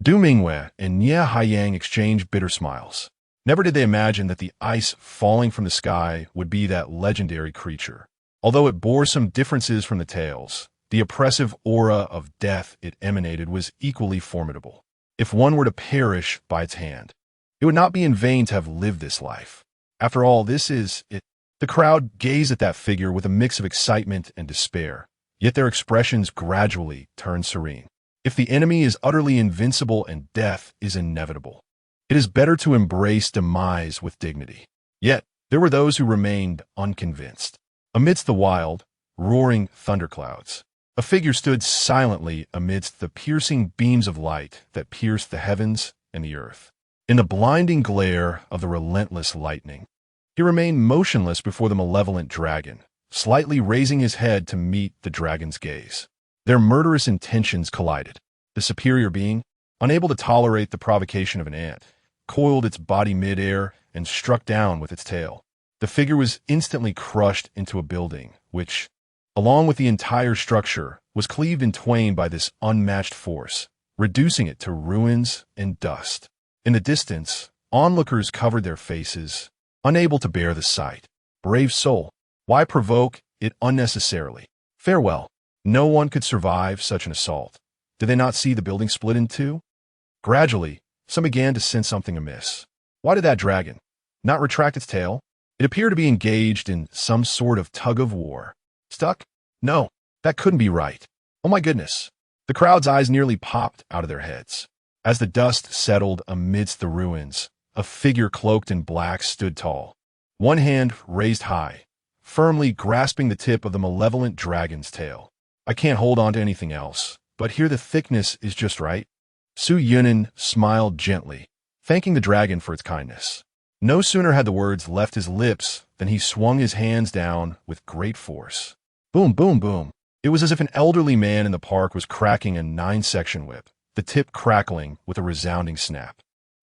Du Mingwei and Nie Haiyang exchanged bitter smiles. Never did they imagine that the ice falling from the sky would be that legendary creature. Although it bore some differences from the tales, the oppressive aura of death it emanated was equally formidable. If one were to perish by its hand, it would not be in vain to have lived this life. After all, this is it. The crowd gazed at that figure with a mix of excitement and despair, yet their expressions gradually turned serene. If the enemy is utterly invincible and death is inevitable, it is better to embrace demise with dignity. Yet, there were those who remained unconvinced. Amidst the wild, roaring thunderclouds, a figure stood silently amidst the piercing beams of light that pierced the heavens and the earth. In the blinding glare of the relentless lightning, he remained motionless before the malevolent dragon, slightly raising his head to meet the dragon's gaze. Their murderous intentions collided. The superior being, unable to tolerate the provocation of an ant, coiled its body mid-air and struck down with its tail. The figure was instantly crushed into a building, which, along with the entire structure, was cleaved in twain by this unmatched force, reducing it to ruins and dust. In the distance, onlookers covered their faces, unable to bear the sight. Brave soul, why provoke it unnecessarily? Farewell. No one could survive such an assault. Did they not see the building split in two? Gradually, some began to sense something amiss. Why did that dragon not retract its tail? It appeared to be engaged in some sort of tug-of-war. Stuck? No, that couldn't be right. Oh my goodness. The crowd's eyes nearly popped out of their heads. As the dust settled amidst the ruins, a figure cloaked in black stood tall, one hand raised high, firmly grasping the tip of the malevolent dragon's tail. I can't hold on to anything else, but here the thickness is just right. Su Yunan smiled gently, thanking the dragon for its kindness. No sooner had the words left his lips than he swung his hands down with great force. Boom, boom, boom. It was as if an elderly man in the park was cracking a 9-section whip, the tip crackling with a resounding snap.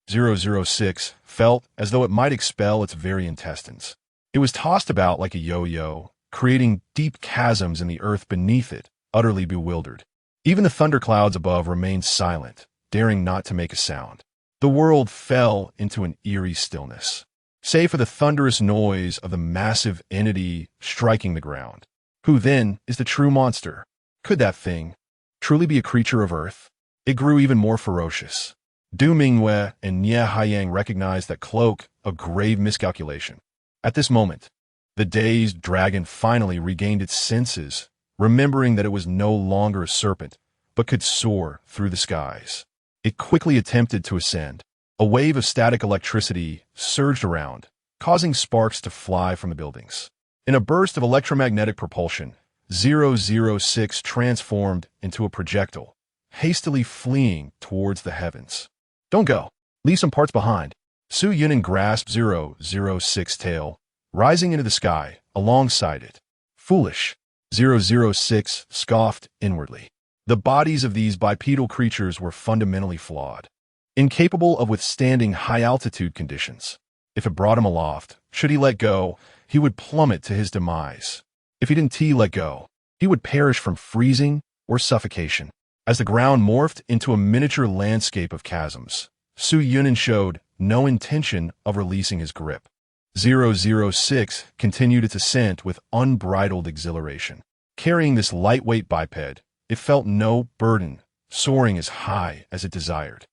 006 felt as though it might expel its very intestines. It was tossed about like a yo-yo, creating deep chasms in the earth beneath it, utterly bewildered. Even the thunderclouds above remained silent, daring not to make a sound. The world fell into an eerie stillness, save for the thunderous noise of the massive entity striking the ground. Who then is the true monster? Could that thing truly be a creature of Earth? It grew even more ferocious. Du Mingwei and Nie Haiyang recognized that cloak a grave miscalculation. At this moment, the dazed dragon finally regained its senses, remembering that it was no longer a serpent, but could soar through the skies. It quickly attempted to ascend. A wave of static electricity surged around, causing sparks to fly from the buildings. In a burst of electromagnetic propulsion, 006 transformed into a projectile, hastily fleeing towards the heavens. Don't go. Leave some parts behind. Su Yunin grasped 006's tail, rising into the sky alongside it. Foolish. 006 scoffed inwardly. The bodies of these bipedal creatures were fundamentally flawed, incapable of withstanding high-altitude conditions. If it brought him aloft, should he let go, he would plummet to his demise. If he didn't let go, he would perish from freezing or suffocation. As the ground morphed into a miniature landscape of chasms, Su Yunin showed no intention of releasing his grip. 006 continued its ascent with unbridled exhilaration. Carrying this lightweight biped, it felt no burden, soaring as high as it desired.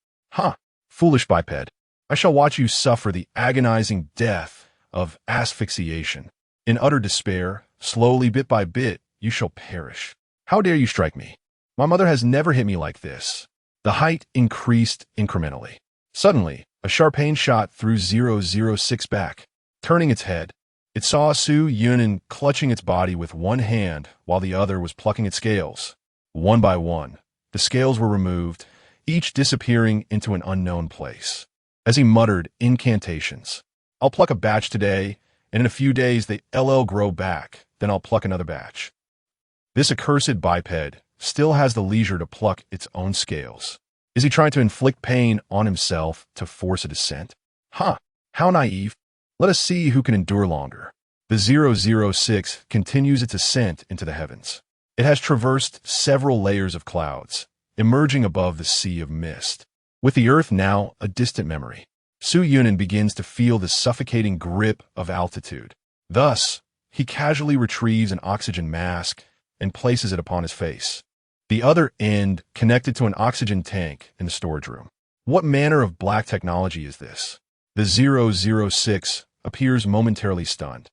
Foolish biped, I shall watch you suffer the agonizing death of asphyxiation. In utter despair, slowly bit by bit, you shall perish. How dare you strike me? My mother has never hit me like this. The height increased incrementally. Suddenly, a sharp pain shot through 006 back. Turning its head, it saw Su Yunin clutching its body with one hand while the other was plucking its scales. One by one, the scales were removed, each disappearing into an unknown place. As he muttered incantations, I'll pluck a batch today, and in a few days they'll grow back, then I'll pluck another batch. This accursed biped still has the leisure to pluck its own scales. Is he trying to inflict pain on himself to force a descent? How naive. Let us see who can endure longer. The 006 continues its ascent into the heavens. It has traversed several layers of clouds, emerging above the sea of mist. With the earth now a distant memory, Su Yunin begins to feel the suffocating grip of altitude. Thus, he casually retrieves an oxygen mask and places it upon his face. The other end connected to an oxygen tank in the storage room. What manner of black technology is this? The 006 appears momentarily stunned.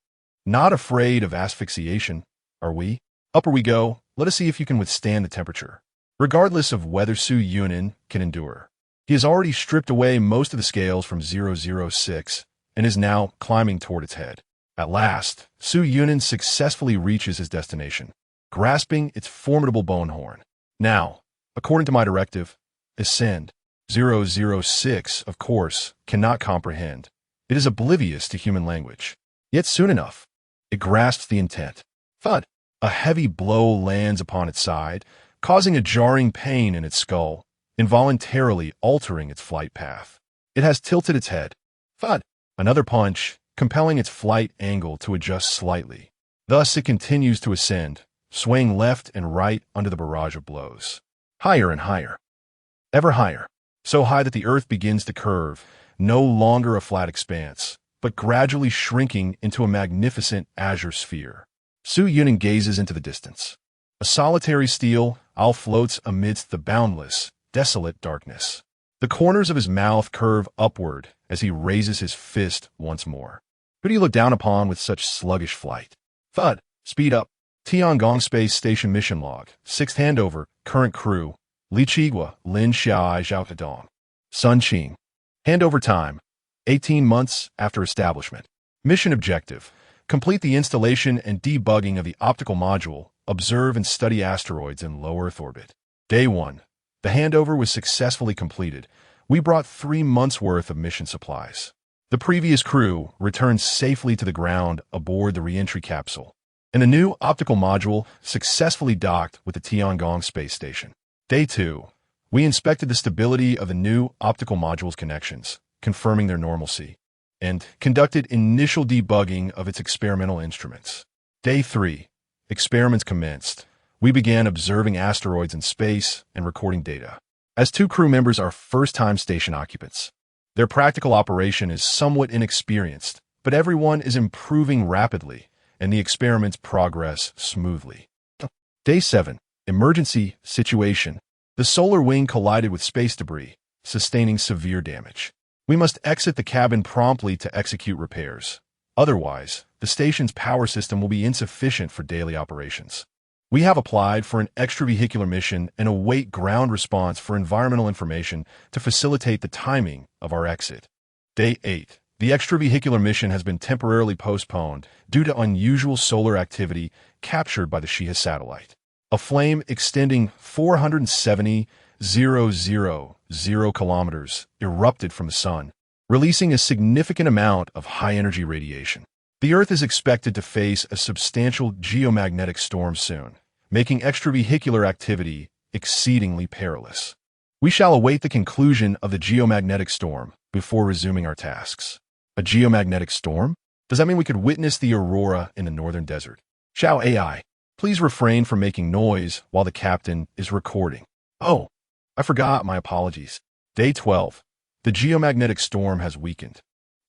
Not afraid of asphyxiation, are we? Up we go. Let us see if you can withstand the temperature. Regardless of whether Su Yunin can endure, he has already stripped away most of the scales from 006 and is now climbing toward its head. At last, Su Yunin successfully reaches his destination, grasping its formidable bone horn. Now, according to my directive, ascend. 006, of course, cannot comprehend. It is oblivious to human language. Yet soon enough, it grasps the intent. Thud! A heavy blow lands upon its side, causing a jarring pain in its skull, involuntarily altering its flight path. It has tilted its head. Thud! Another punch, compelling its flight angle to adjust slightly. Thus it continues to ascend, swaying left and right under the barrage of blows. Higher and higher. Ever higher. So high that the earth begins to curve, no longer a flat expanse, but gradually shrinking into a magnificent azure sphere. Su Yunin gazes into the distance. A solitary steel owl floats amidst the boundless, desolate darkness. The corners of his mouth curve upward as he raises his fist once more. Who do you look down upon with such sluggish flight? Thud! Speed up. Tiangong Space Station Mission Log. 6th handover. Current crew. Li Chigua, Lin Xiaoi Zhaokadong. Sun Qing. Handover time. 18 months after establishment. Mission objective. Complete the installation and debugging of the optical module. Observe and study asteroids in low Earth orbit. Day 1. The handover was successfully completed. We brought 3 months' worth of mission supplies. The previous crew returned safely to the ground aboard the reentry capsule, and the new optical module successfully docked with the Tiangong space station. Day 2. We inspected the stability of the new optical module's connections, confirming their normalcy, and conducted initial debugging of its experimental instruments. Day 3. Experiments commenced. We began observing asteroids in space and recording data. As 2 crew members are first-time station occupants, their practical operation is somewhat inexperienced, but everyone is improving rapidly, and the experiments progress smoothly. Day 7. Emergency situation. The solar wing collided with space debris, sustaining severe damage. We must exit the cabin promptly to execute repairs. Otherwise, the station's power system will be insufficient for daily operations. We have applied for an extravehicular mission and await ground response for environmental information to facilitate the timing of our exit. Day 8. The extravehicular mission has been temporarily postponed due to unusual solar activity captured by the Shia satellite. A flame extending 470,000 kilometers erupted from the sun, releasing a significant amount of high-energy radiation. The Earth is expected to face a substantial geomagnetic storm soon, making extravehicular activity exceedingly perilous. We shall await the conclusion of the geomagnetic storm before resuming our tasks. A geomagnetic storm? Does that mean we could witness the aurora in the northern desert? Shall AI, please refrain from making noise while the captain is recording. Oh, I forgot, my apologies. Day 12. The geomagnetic storm has weakened,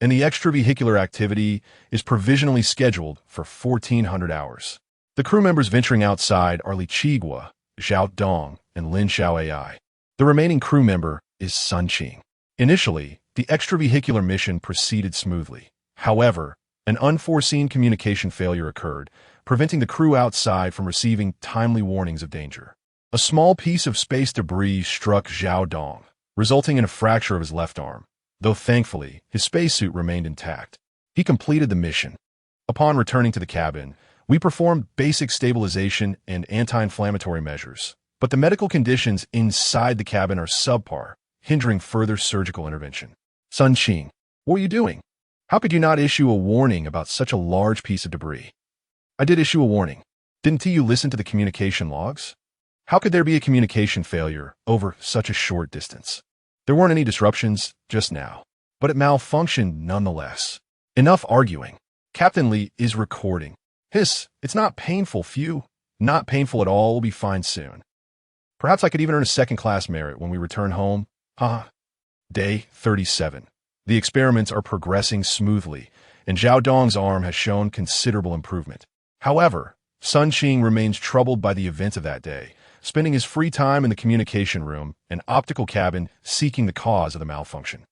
and the extravehicular activity is provisionally scheduled for 1400 hours. The crew members venturing outside are Li Chigua, Zhao Dong, and Lin Xiao AI. The remaining crew member is Sun Qing. Initially, the extravehicular mission proceeded smoothly. However, an unforeseen communication failure occurred, preventing the crew outside from receiving timely warnings of danger. A small piece of space debris struck Zhao Dong, resulting in a fracture of his left arm, though thankfully, his spacesuit remained intact. He completed the mission. Upon returning to the cabin, we performed basic stabilization and anti-inflammatory measures, but the medical conditions inside the cabin are subpar, hindering further surgical intervention. Sun Qing, what were you doing? How could you not issue a warning about such a large piece of debris? I did issue a warning. Didn't you listen to the communication logs? How could there be a communication failure over such a short distance? There weren't any disruptions just now, but it malfunctioned nonetheless. Enough arguing. Captain Li is recording. Hiss, it's not painful, phew. Not painful at all, we'll be fine soon. Perhaps I could even earn a second-class merit when we return home. Haha. Day 37. The experiments are progressing smoothly, and Zhao Dong's arm has shown considerable improvement. However, Sun Qing remains troubled by the events of that day, spending his free time in the communication room and optical cabin seeking the cause of the malfunction.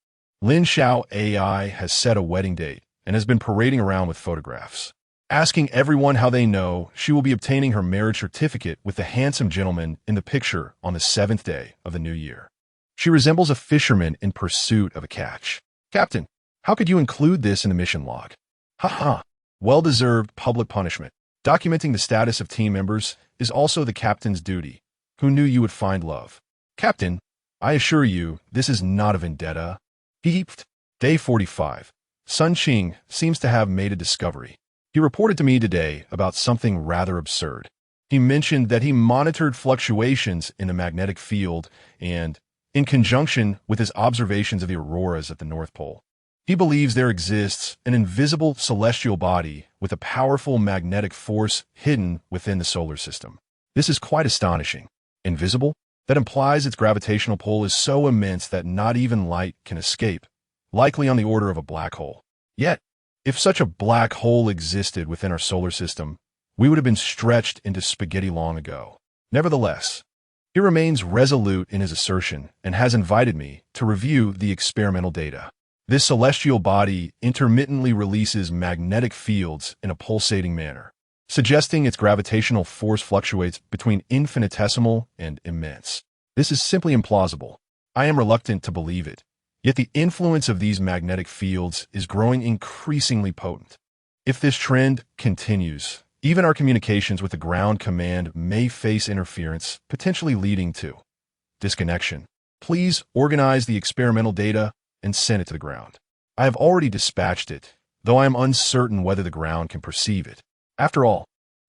Lin Xiao AI has set a wedding date and has been parading around with photographs, asking everyone how they know she will be obtaining her marriage certificate with the handsome gentleman in the picture on the 7th day of the new year. She resembles a fisherman in pursuit of a catch. Captain, how could you include this in the mission log? Haha. Well-deserved public punishment. Documenting the status of team members is also the captain's duty. Who knew you would find love? Captain, I assure you, this is not a vendetta. Heaped. Day 45. Sun Qing seems to have made a discovery. He reported to me today about something rather absurd. He mentioned that he monitored fluctuations in the magnetic field and, in conjunction with his observations of the auroras at the North Pole, he believes there exists an invisible celestial body with a powerful magnetic force hidden within the solar system. This is quite astonishing. Invisible? That implies its gravitational pull is so immense that not even light can escape, likely on the order of a black hole. Yet, if such a black hole existed within our solar system, we would have been stretched into spaghetti long ago. Nevertheless, he remains resolute in his assertion and has invited me to review the experimental data. This celestial body intermittently releases magnetic fields in a pulsating manner, suggesting its gravitational force fluctuates between infinitesimal and immense. This is simply implausible. I am reluctant to believe it. Yet the influence of these magnetic fields is growing increasingly potent. If this trend continues, even our communications with the ground command may face interference, potentially leading to disconnection. Please organize the experimental data and send it to the ground. I have already dispatched it, though I am uncertain whether the ground can perceive it. After all,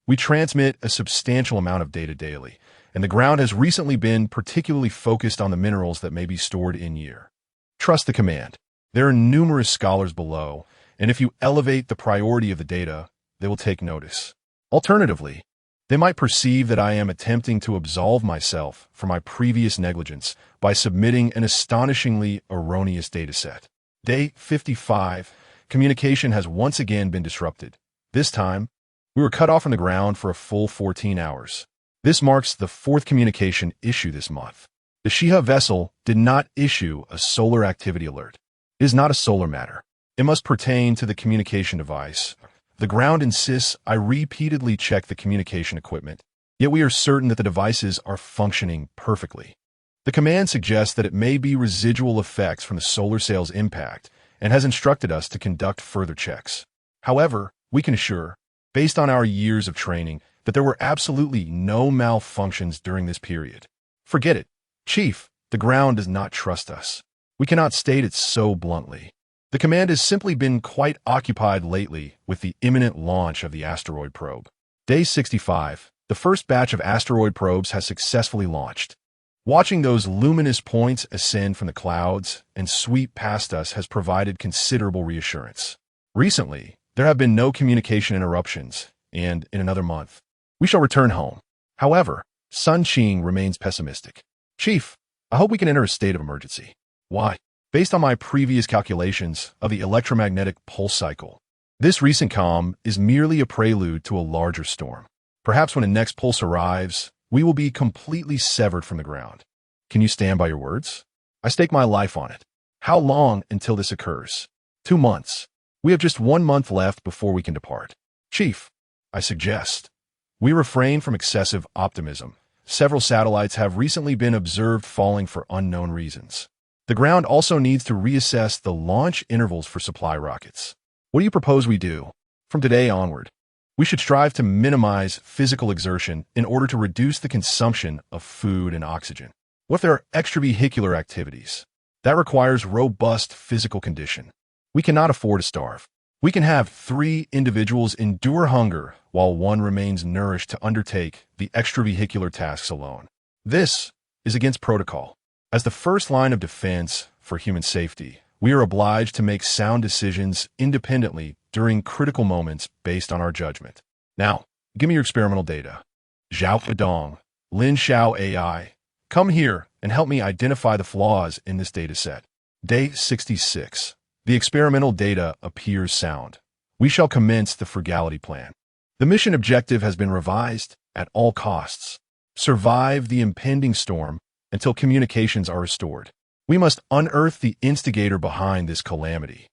We transmit a substantial amount of data daily, and the ground has recently been particularly focused on the minerals that may be stored in jeer. Trust the command. There are numerous scholars below, and if you elevate the priority of the data, they will take notice. Alternatively, they might perceive that I am attempting to absolve myself for my previous negligence by submitting an astonishingly erroneous dataset. Day 55, communication has once again been disrupted. This time, we were cut off from the ground for a full 14 hours. This marks the fourth communication issue this month. The Shiha vessel did not issue a solar activity alert. It is not a solar matter. It must pertain to the communication device. The ground insists I repeatedly check the communication equipment, yet we are certain that the devices are functioning perfectly. The command suggests that it may be residual effects from the solar sail's impact and has instructed us to conduct further checks. However, we can assure, based on our years of training, that there were absolutely no malfunctions during this period. Forget it, Chief. The ground does not trust us. We cannot state it so bluntly. The command has simply been quite occupied lately with the imminent launch of the asteroid probe. Day 65, the first batch of asteroid probes has successfully launched. Watching those luminous points ascend from the clouds and sweep past us has provided considerable reassurance. Recently, there have been no communication interruptions, and in another month, we shall return home. However, Sun Qing remains pessimistic. Chief, I hope we can enter a state of emergency. Why? Based on my previous calculations of the electromagnetic pulse cycle, this recent calm is merely a prelude to a larger storm. Perhaps when the next pulse arrives, we will be completely severed from the ground. Can you stand by your words? I stake my life on it. How long until this occurs? 2 months. We have just 1 month left before we can depart. Chief, I suggest we refrain from excessive optimism. Several satellites have recently been observed falling for unknown reasons. The ground also needs to reassess the launch intervals for supply rockets. What do you propose we do? From today onward, we should strive to minimize physical exertion in order to reduce the consumption of food and oxygen. What if there are extravehicular activities? That requires robust physical condition. We cannot afford to starve. We can have 3 individuals endure hunger while 1 remains nourished to undertake the extravehicular tasks alone. This is against protocol. As the first line of defense for human safety, we are obliged to make sound decisions independently during critical moments based on our judgment. Now, give me your experimental data. Zhao Pedong, Lin Xiao AI, come here and help me identify the flaws in this data set. Day 66. The experimental data appears sound. We shall commence the frugality plan. The mission objective has been revised at all costs. Survive the impending storm until communications are restored. We must unearth the instigator behind this calamity.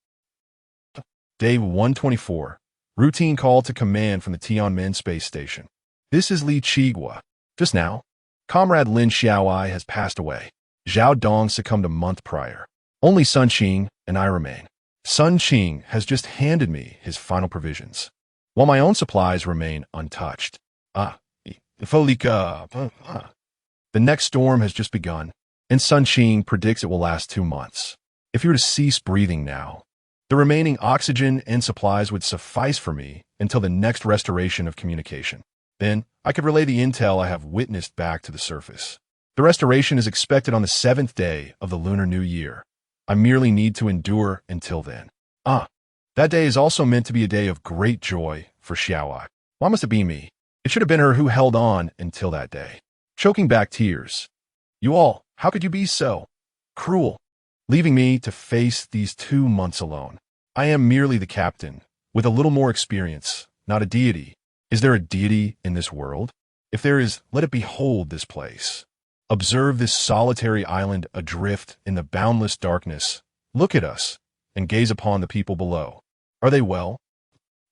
Day 124. Routine call to command from the Tianmen space station. This is Li Qigua. Just now, Comrade Lin Xiaoai has passed away. Zhao Dong succumbed a month prior. Only Sun Qing and I remain. Sun Qing has just handed me his final provisions, while my own supplies remain untouched. The next storm has just begun, and Sun Qing predicts it will last 2 months. If you were to cease breathing now, the remaining oxygen and supplies would suffice for me until the next restoration of communication. Then, I could relay the intel I have witnessed back to the surface. The restoration is expected on the 7th day of the Lunar New Year. I merely need to endure until then. That day is also meant to be a day of great joy for Xiaoai. Why must it be me? It should have been her who held on until that day. Choking back tears. You all, how could you be so cruel, leaving me to face these 2 months alone? I am merely the captain, with a little more experience, not a deity. Is there a deity in this world? If there is, let it behold this place. Observe this solitary island adrift in the boundless darkness. Look at us, and gaze upon the people below. Are they well?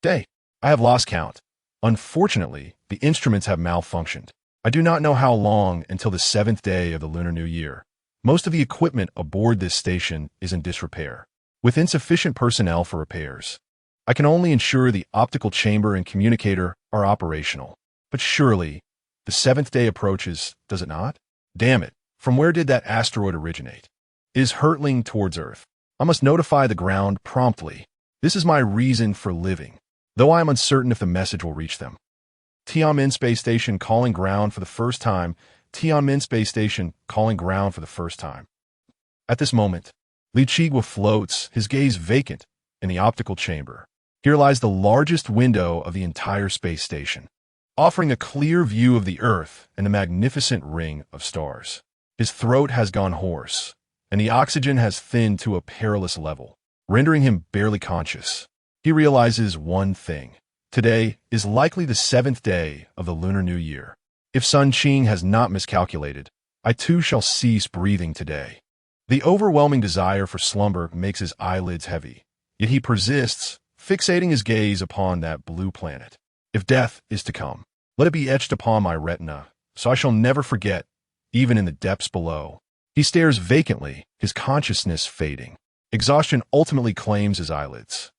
Day. I have lost count. Unfortunately, the instruments have malfunctioned. I do not know how long until the 7th day of the Lunar New Year. Most of the equipment aboard this station is in disrepair, with insufficient personnel for repairs. I can only ensure the optical chamber and communicator are operational. But surely, the 7th day approaches, does it not? Damn it, from where did that asteroid originate? It is hurtling towards Earth. I must notify the ground promptly. This is my reason for living, though I am uncertain if the message will reach them. Tiananmen Space Station calling ground for the first time. Tiananmen Space Station calling ground for the first time. At this moment, Li Chigua floats, his gaze vacant, in the optical chamber. Here lies the largest window of the entire space station, offering a clear view of the Earth and the magnificent ring of stars. His throat has gone hoarse, and the oxygen has thinned to a perilous level, rendering him barely conscious. He realizes one thing. Today is likely the 7th day of the Lunar New Year. If Sun Qing has not miscalculated, I too shall cease breathing today. The overwhelming desire for slumber makes his eyelids heavy, yet he persists, fixating his gaze upon that blue planet. If death is to come, let it be etched upon my retina, so I shall never forget, even in the depths below. He stares vacantly, his consciousness fading. Exhaustion ultimately claims his eyelids.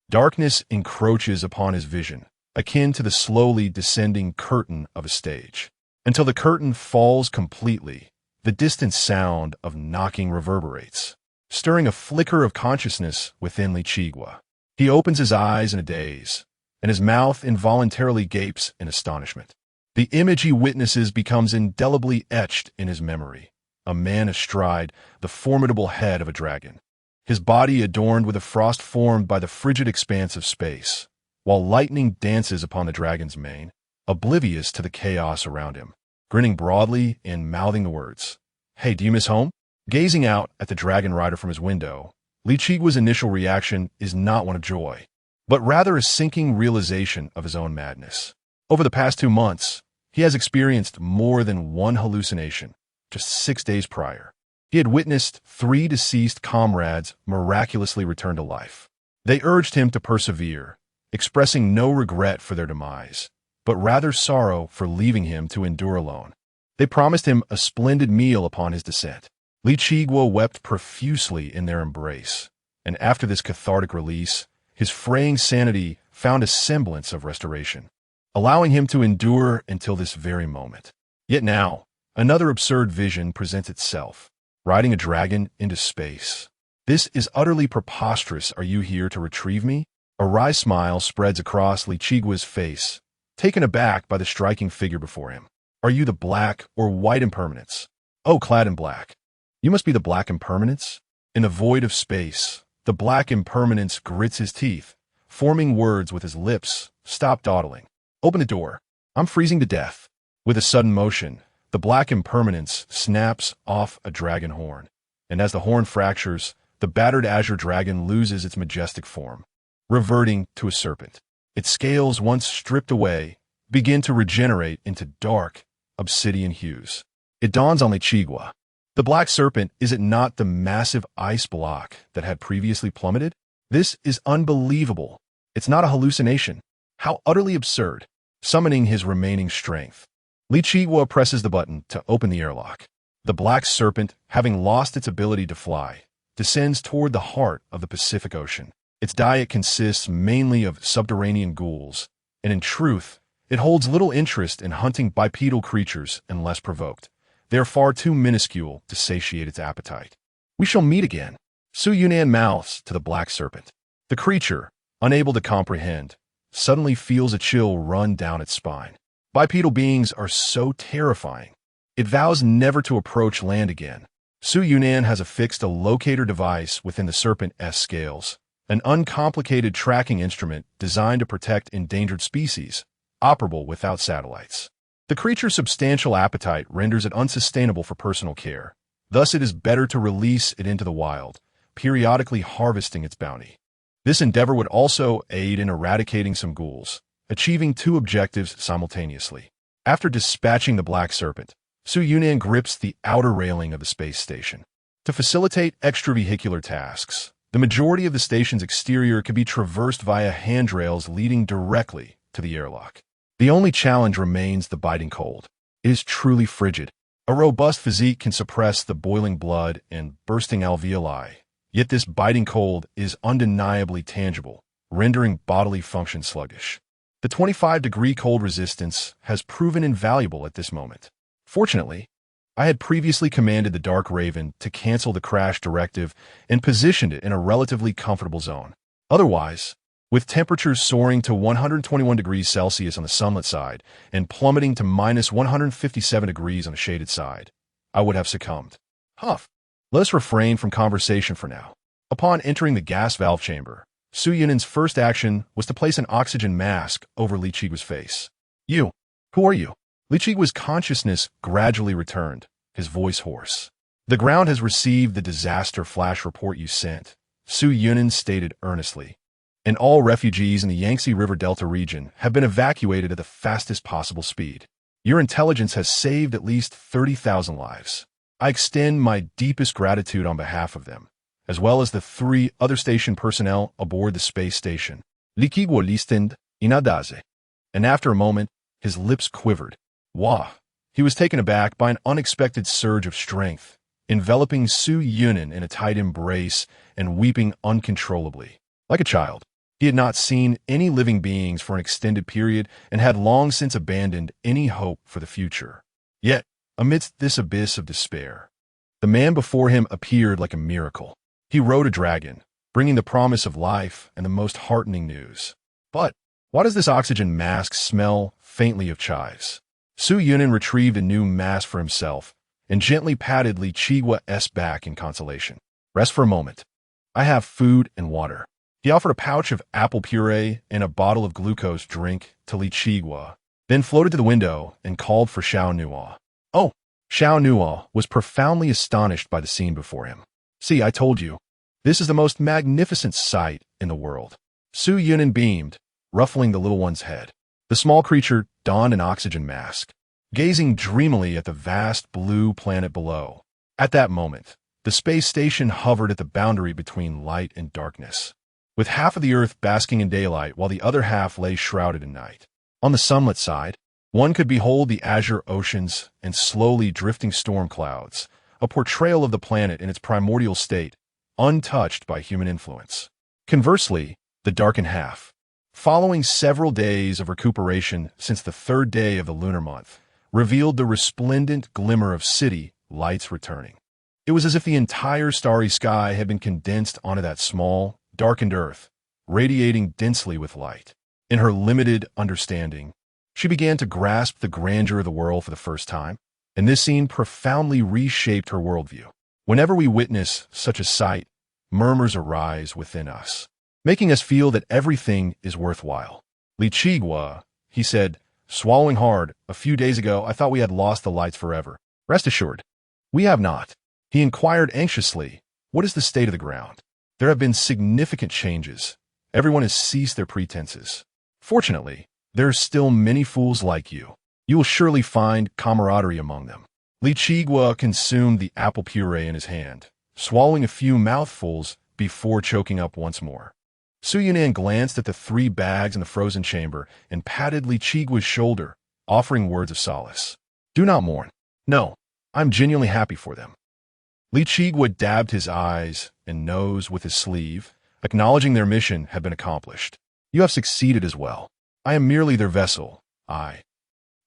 Darkness encroaches upon his vision, akin to the slowly descending curtain of a stage. Until the curtain falls completely, the distant sound of knocking reverberates, stirring a flicker of consciousness within Li Chigua. He opens his eyes in a daze, and his mouth involuntarily gapes in astonishment. The image he witnesses becomes indelibly etched in his memory. A man astride the formidable head of a dragon, his body adorned with a frost formed by the frigid expanse of space, while lightning dances upon the dragon's mane, oblivious to the chaos around him, grinning broadly and mouthing the words, "Hey, do you miss home?" Gazing out at the dragon rider from his window, Li Chigua's initial reaction is not one of joy, but rather a sinking realization of his own madness. Over the past 2 months, he has experienced more than one hallucination. Just 6 days prior, he had witnessed 3 deceased comrades miraculously return to life. They urged him to persevere, expressing no regret for their demise, but rather sorrow for leaving him to endure alone. They promised him a splendid meal upon his descent. Li Chigua wept profusely in their embrace, and after this cathartic release, his fraying sanity found a semblance of restoration, allowing him to endure until this very moment. Yet now, another absurd vision presents itself, riding a dragon into space. This is utterly preposterous. Are you here to retrieve me? A wry smile spreads across Li Chigua's face, taken aback by the striking figure before him. Are you the black or white impermanence? Oh, clad in black. You must be the black impermanence? In the void of space, the black impermanence grits his teeth, forming words with his lips. Stop dawdling. Open the door. I'm freezing to death. With a sudden motion, the black impermanence snaps off a dragon horn, and as the horn fractures, the battered azure dragon loses its majestic form, reverting to a serpent. Its scales, once stripped away, begin to regenerate into dark, obsidian hues. It dawns on Li Chigua. The black serpent, is it not the massive ice block that had previously plummeted? This is unbelievable. It's not a hallucination. How utterly absurd. Summoning his remaining strength, Li Chigua presses the button to open the airlock. The black serpent, having lost its ability to fly, descends toward the heart of the Pacific Ocean. Its diet consists mainly of subterranean ghouls, and in truth, it holds little interest in hunting bipedal creatures unless provoked. They are far too minuscule to satiate its appetite. We shall meet again. Su Yunan mouths to the black serpent. The creature, unable to comprehend, suddenly feels a chill run down its spine. Bipedal beings are so terrifying. It vows never to approach land again. Su Yunan has affixed a locator device within the serpent's scales, an uncomplicated tracking instrument designed to protect endangered species, operable without satellites. The creature's substantial appetite renders it unsustainable for personal care. Thus, it is better to release it into the wild, periodically harvesting its bounty. This endeavor would also aid in eradicating some ghouls, achieving 2 objectives simultaneously. After dispatching the black serpent, Su Yunan grips the outer railing of the space station. To facilitate extravehicular tasks, the majority of the station's exterior can be traversed via handrails leading directly to the airlock. The only challenge remains the biting cold. It is truly frigid. A robust physique can suppress the boiling blood and bursting alveoli, yet this biting cold is undeniably tangible, rendering bodily function sluggish. The 25-degree cold resistance has proven invaluable at this moment. Fortunately, I had previously commanded the Dark Raven to cancel the crash directive and positioned it in a relatively comfortable zone. Otherwise, With temperatures soaring to 121 degrees Celsius on the sunlit side and plummeting to minus 157 degrees on the shaded side, I would have succumbed. Huff. Let us refrain from conversation for now. Upon entering the gas valve chamber, Su Yunin's first action was to place an oxygen mask over Li Chigua's face. You. Who are you? Li Chigua's consciousness gradually returned, his voice hoarse. The ground has received the disaster flash report you sent, Su Yunin stated earnestly, and all refugees in the Yangtze River Delta region have been evacuated at the fastest possible speed. Your intelligence has saved at least 30,000 lives. I extend my deepest gratitude on behalf of them, as well as the 3 other station personnel aboard the space station. Li Chigua listened, inadaze. And after a moment, his lips quivered. Wah! He was taken aback by an unexpected surge of strength, enveloping Su Yunin in a tight embrace and weeping uncontrollably. Like a child, he had not seen any living beings for an extended period and had long since abandoned any hope for the future. Yet, amidst this abyss of despair, the man before him appeared like a miracle. He rode a dragon, bringing the promise of life and the most heartening news. But why does this oxygen mask smell faintly of chives? Su Yunin retrieved a new mask for himself and gently patted Li Chigua's back in consolation. Rest for a moment. I have food and water. He offered a pouch of apple puree and a bottle of glucose drink to Li Chigua, then floated to the window and called for Xiao Nuo. Oh, Xiao Nuo was profoundly astonished by the scene before him. See, I told you, this is the most magnificent sight in the world. Su Yunin beamed, ruffling the little one's head. The small creature donned an oxygen mask, gazing dreamily at the vast blue planet below. At that moment, the space station hovered at the boundary between light and darkness, with half of the Earth basking in daylight while the other half lay shrouded in night. On the sunlit side, one could behold the azure oceans and slowly drifting storm clouds, a portrayal of the planet in its primordial state, untouched by human influence. Conversely, the darkened half, following several days of recuperation since the 3rd day of the lunar month, revealed the resplendent glimmer of city lights returning. It was as if the entire starry sky had been condensed onto that small, darkened Earth, radiating densely with light. In her limited understanding, she began to grasp the grandeur of the world for the first time, and this scene profoundly reshaped her worldview. Whenever we witness such a sight, murmurs arise within us, making us feel that everything is worthwhile. Li Chigua, he said, swallowing hard, a few days ago I thought we had lost the lights forever. Rest assured, we have not. He inquired anxiously, what is the state of the ground? There have been significant changes. Everyone has ceased their pretenses. Fortunately, there are still many fools like you. You will surely find camaraderie among them. Li Chigua consumed the apple puree in his hand, swallowing a few mouthfuls before choking up once more. Su Yunan glanced at the 3 bags in the frozen chamber and patted Li Chigua's shoulder, offering words of solace. Do not mourn. No, I'm genuinely happy for them. Li Chigua dabbed his eyes and nose with his sleeve, acknowledging their mission had been accomplished. You have succeeded as well. I am merely their vessel. I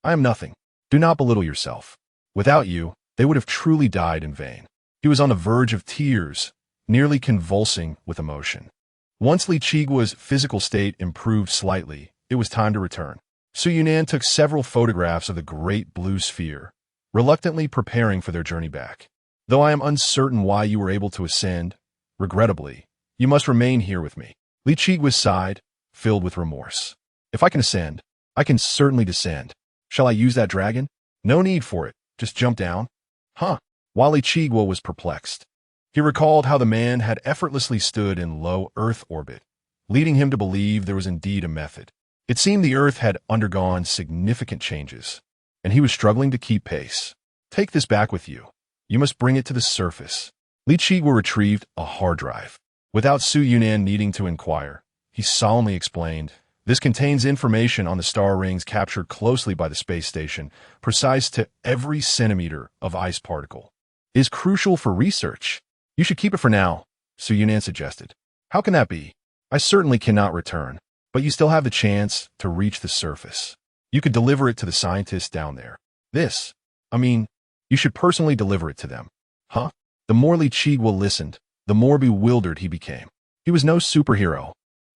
am nothing. Do not belittle yourself. Without you, they would have truly died in vain. He was on the verge of tears, nearly convulsing with emotion. Once Li Chigua's physical state improved slightly, it was time to return. Su Yunan took several photographs of the great blue sphere, reluctantly preparing for their journey back. Though I am uncertain why you were able to ascend, regrettably, you must remain here with me. Li Chigua sighed, filled with remorse. If I can ascend, I can certainly descend. Shall I use that dragon? No need for it. Just jump down. Huh. While Li Chigua was perplexed, he recalled how the man had effortlessly stood in low Earth orbit, leading him to believe there was indeed a method. It seemed the Earth had undergone significant changes, and he was struggling to keep pace. Take this back with you. You must bring it to the surface. Li Chigua retrieved a hard drive. Without Su Yunan needing to inquire, he solemnly explained, this contains information on the star rings captured closely by the space station, precise to every centimeter of ice particle. It is crucial for research. You should keep it for now, Su Yunan suggested. How can that be? I certainly cannot return, but you still have the chance to reach the surface. You could deliver it to the scientists down there. You should personally deliver it to them. Huh? The more Li Chigua listened, the more bewildered he became. He was no superhero.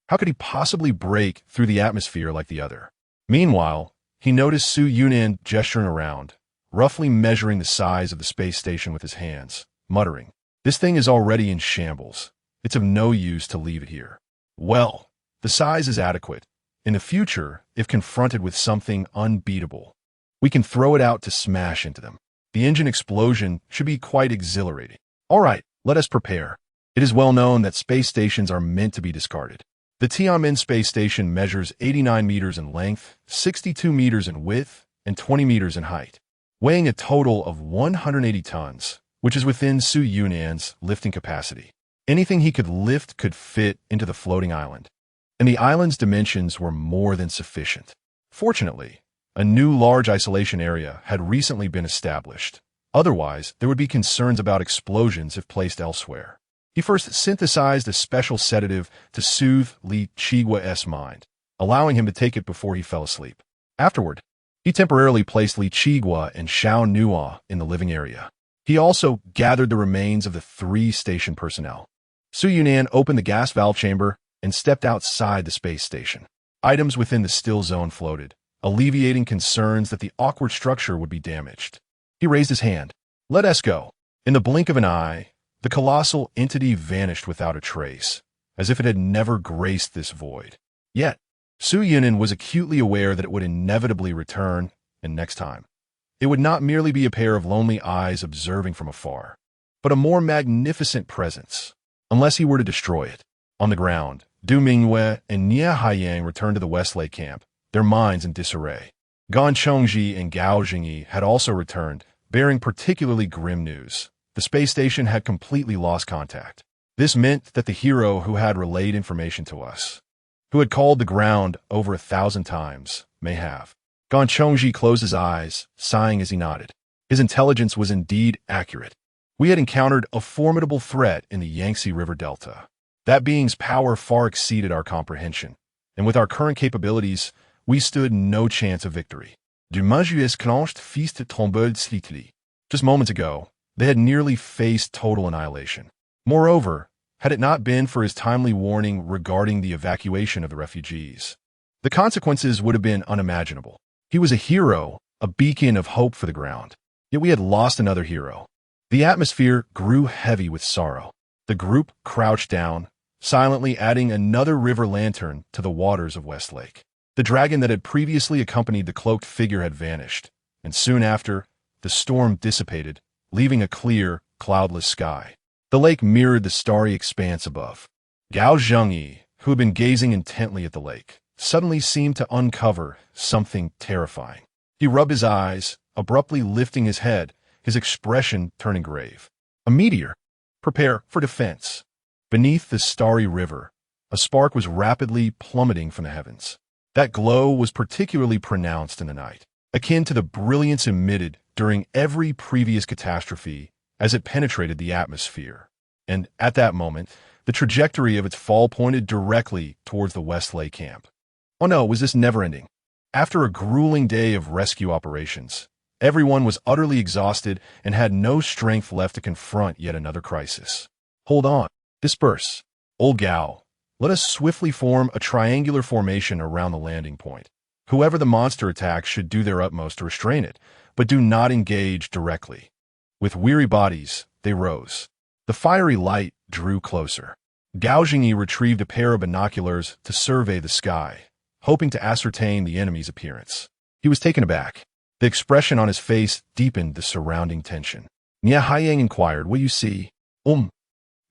How could he possibly break through the atmosphere like the other? Meanwhile, he noticed Su Yunnan gesturing around, roughly measuring the size of the space station with his hands, muttering, "This thing is already in shambles. It's of no use to leave it here." Well, the size is adequate. In the future, if confronted with something unbeatable, we can throw it out to smash into them. The engine explosion should be quite exhilarating. All right, let us prepare. It is well known that space stations are meant to be discarded. The Tiananmen space station measures 89 meters in length, 62 meters in width, and 20 meters in height, weighing a total of 180 tons, which is within Su Yunnan's lifting capacity. Anything he could lift could fit into the floating island, and the island's dimensions were more than sufficient. Fortunately, a new large isolation area had recently been established. Otherwise, there would be concerns about explosions if placed elsewhere. He first synthesized a special sedative to soothe Li Chigua's mind, allowing him to take it before he fell asleep. Afterward, he temporarily placed Li Chigua and Xiao Nua in the living area. He also gathered the remains of the 3 station personnel. Su Yunnan opened the gas valve chamber and stepped outside the space station. Items within the still zone floated, alleviating concerns that the awkward structure would be damaged. He raised his hand. "Let us go." In the blink of an eye, the colossal entity vanished without a trace, as if it had never graced this void. Yet, Su Yunnan was acutely aware that it would inevitably return, and next time, it would not merely be a pair of lonely eyes observing from afar, but a more magnificent presence, unless he were to destroy it. On the ground, Du Mingyue and Nie Haiyang returned to the West Lake camp, their minds in disarray. Gan Chongji and Gao Jingyi had also returned, bearing particularly grim news. The space station had completely lost contact. This meant that the hero who had relayed information to us, who had called the ground over 1,000 times, may have. Gan Chongji closed his eyes, sighing as he nodded. His intelligence was indeed accurate. We had encountered a formidable threat in the Yangtze River Delta. That being's power far exceeded our comprehension, and with our current capabilities, we stood no chance of victory. Du Majues clenched fils de tombeau slitli. Just moments ago, they had nearly faced total annihilation. Moreover, had it not been for his timely warning regarding the evacuation of the refugees, the consequences would have been unimaginable. He was a hero, a beacon of hope for the ground. Yet we had lost another hero. The atmosphere grew heavy with sorrow. The group crouched down, silently adding another river lantern to the waters of Westlake. The dragon that had previously accompanied the cloaked figure had vanished, and soon after, the storm dissipated, leaving a clear, cloudless sky. The lake mirrored the starry expanse above. Gao Zhengyi, who had been gazing intently at the lake, suddenly seemed to uncover something terrifying. He rubbed his eyes, abruptly lifting his head, his expression turning grave. A meteor. Prepare for defense. Beneath the starry river, a spark was rapidly plummeting from the heavens. That glow was particularly pronounced in the night, akin to the brilliance emitted during every previous catastrophe as it penetrated the atmosphere. And at that moment, the trajectory of its fall pointed directly towards the West Lake camp. Oh no, was this never-ending? After a grueling day of rescue operations, everyone was utterly exhausted and had no strength left to confront yet another crisis. Hold on. Disperse. Old Gao, let us swiftly form a triangular formation around the landing point. Whoever the monster attacks should do their utmost to restrain it, but do not engage directly. With weary bodies, they rose. The fiery light drew closer. Gao Jingyi retrieved a pair of binoculars to survey the sky, hoping to ascertain the enemy's appearance. He was taken aback. The expression on his face deepened the surrounding tension. Nie Haiyang inquired, "What you see?"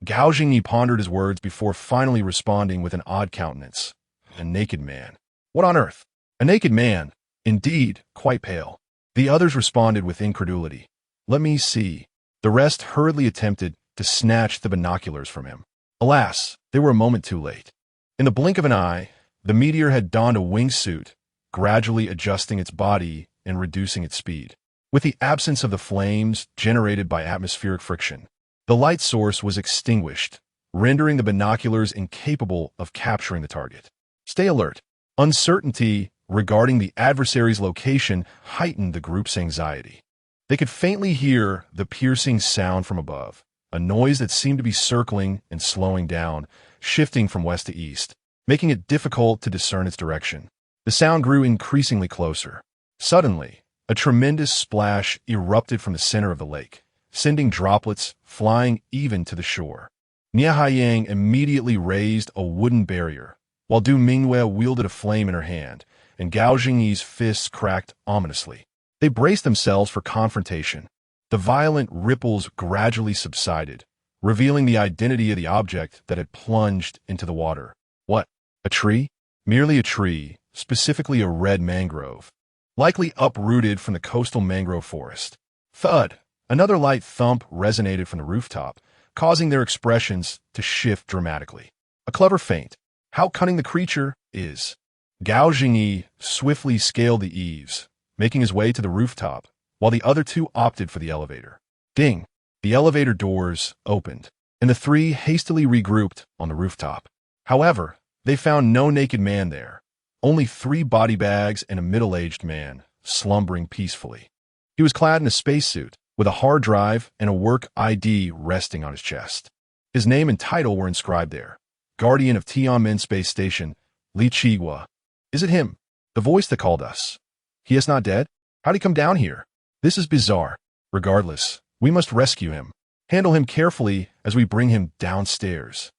Gao Jingyi pondered his words before finally responding with an odd countenance. "A naked man." "What on earth?" "A naked man. Indeed, quite pale." The others responded with incredulity. "Let me see." The rest hurriedly attempted to snatch the binoculars from him. Alas, they were a moment too late. In the blink of an eye, the meteor had donned a wingsuit, gradually adjusting its body and reducing its speed. With the absence of the flames generated by atmospheric friction, the light source was extinguished, rendering the binoculars incapable of capturing the target. Stay alert. Uncertainty regarding the adversary's location heightened the group's anxiety. They could faintly hear the piercing sound from above, a noise that seemed to be circling and slowing down, shifting from west to east. making it difficult to discern its direction. The sound grew increasingly closer. Suddenly, a tremendous splash erupted from the center of the lake, sending droplets flying even to the shore. Nia Haiyang immediately raised a wooden barrier, while Du Mingwei wielded a flame in her hand, and Gao Jingyi's fists cracked ominously. They braced themselves for confrontation. The violent ripples gradually subsided, revealing the identity of the object that had plunged into the water. What? A tree? Merely a tree, specifically a red mangrove, likely uprooted from the coastal mangrove forest. Thud! Another light thump resonated from the rooftop, causing their expressions to shift dramatically. A clever feint. How cunning the creature is. Gao Jingyi swiftly scaled the eaves, making his way to the rooftop, while the other two opted for the elevator. Ding! The elevator doors opened, and the three hastily regrouped on the rooftop. However, they found no naked man there, only 3 body bags and a middle-aged man, slumbering peacefully. He was clad in a spacesuit, with a hard drive and a work ID resting on his chest. His name and title were inscribed there. Guardian of Tianmen Space Station, Li Chigua. Is it him? The voice that called us. He is not dead? How'd he come down here? This is bizarre. Regardless, we must rescue him. Handle him carefully as we bring him downstairs.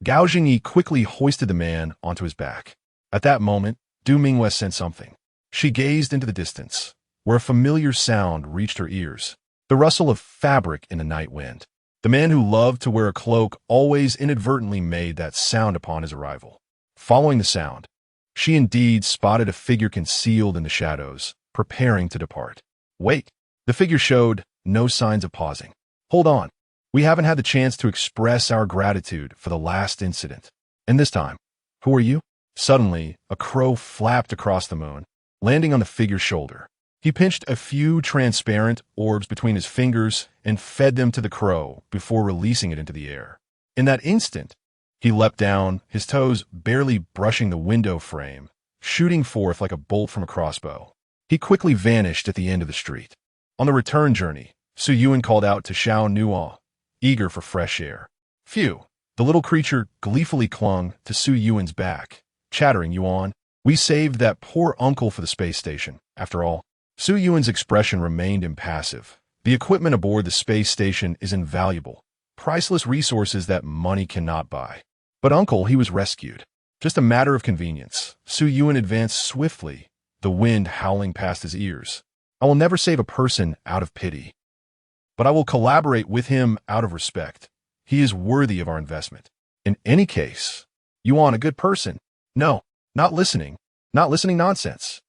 Gao Jingyi quickly hoisted the man onto his back. At that moment, Du Mingwei sensed something. She gazed into the distance, where a familiar sound reached her ears. The rustle of fabric in the night wind. The man who loved to wear a cloak always inadvertently made that sound upon his arrival. Following the sound, she indeed spotted a figure concealed in the shadows, preparing to depart. Wait! The figure showed no signs of pausing. Hold on. We haven't had the chance to express our gratitude for the last incident. And this time, who are you? Suddenly, a crow flapped across the moon, landing on the figure's shoulder. He pinched a few transparent orbs between his fingers and fed them to the crow before releasing it into the air. In that instant, he leapt down, his toes barely brushing the window frame, shooting forth like a bolt from a crossbow. He quickly vanished at the end of the street. On the return journey, Su Yuan called out to Xiao Nuo, eager for fresh air. Phew! The little creature gleefully clung to Su Yuan's back, chattering, Yuan, we saved that poor uncle for the space station, after all. Su Yuan's expression remained impassive. The equipment aboard the space station is invaluable, priceless resources that money cannot buy. But uncle, he was rescued. Just a matter of convenience. Su Yuan advanced swiftly, the wind howling past his ears. I will never save a person out of pity, but I will collaborate with him out of respect. He is worthy of our investment. In any case, Yuan, a good person. No, not listening nonsense.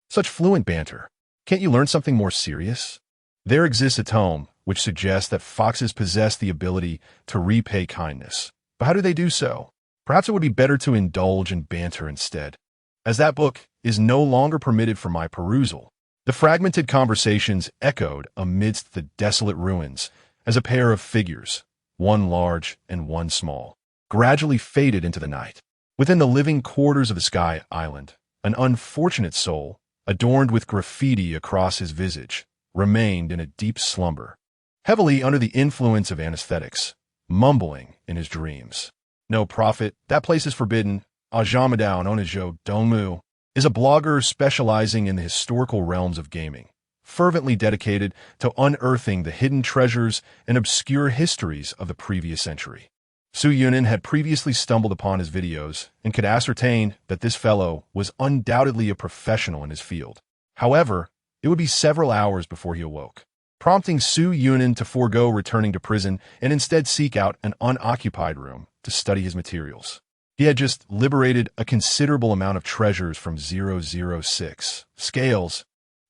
Such fluent banter. Can't you learn something more serious? There exists a tome which suggests that foxes possess the ability to repay kindness. But how do they do so? Perhaps it would be better to indulge in banter instead, as that book is no longer permitted for my perusal. The fragmented conversations echoed amidst the desolate ruins as a pair of figures, one large and one small, gradually faded into the night. Within the living quarters of the Sky Island, an unfortunate soul, adorned with graffiti across his visage, remained in a deep slumber, heavily under the influence of anesthetics, mumbling in his dreams. No prophet, that place is forbidden. Ajamadao Onajo Dongmu is a blogger specializing in the historical realms of gaming, fervently dedicated to unearthing the hidden treasures and obscure histories of the previous century. Su Yunan had previously stumbled upon his videos and could ascertain that this fellow was undoubtedly a professional in his field. However, it would be several hours before he awoke, prompting Su Yunan to forego returning to prison and instead seek out an unoccupied room to study his materials. He had just liberated a considerable amount of treasures from 006, scales,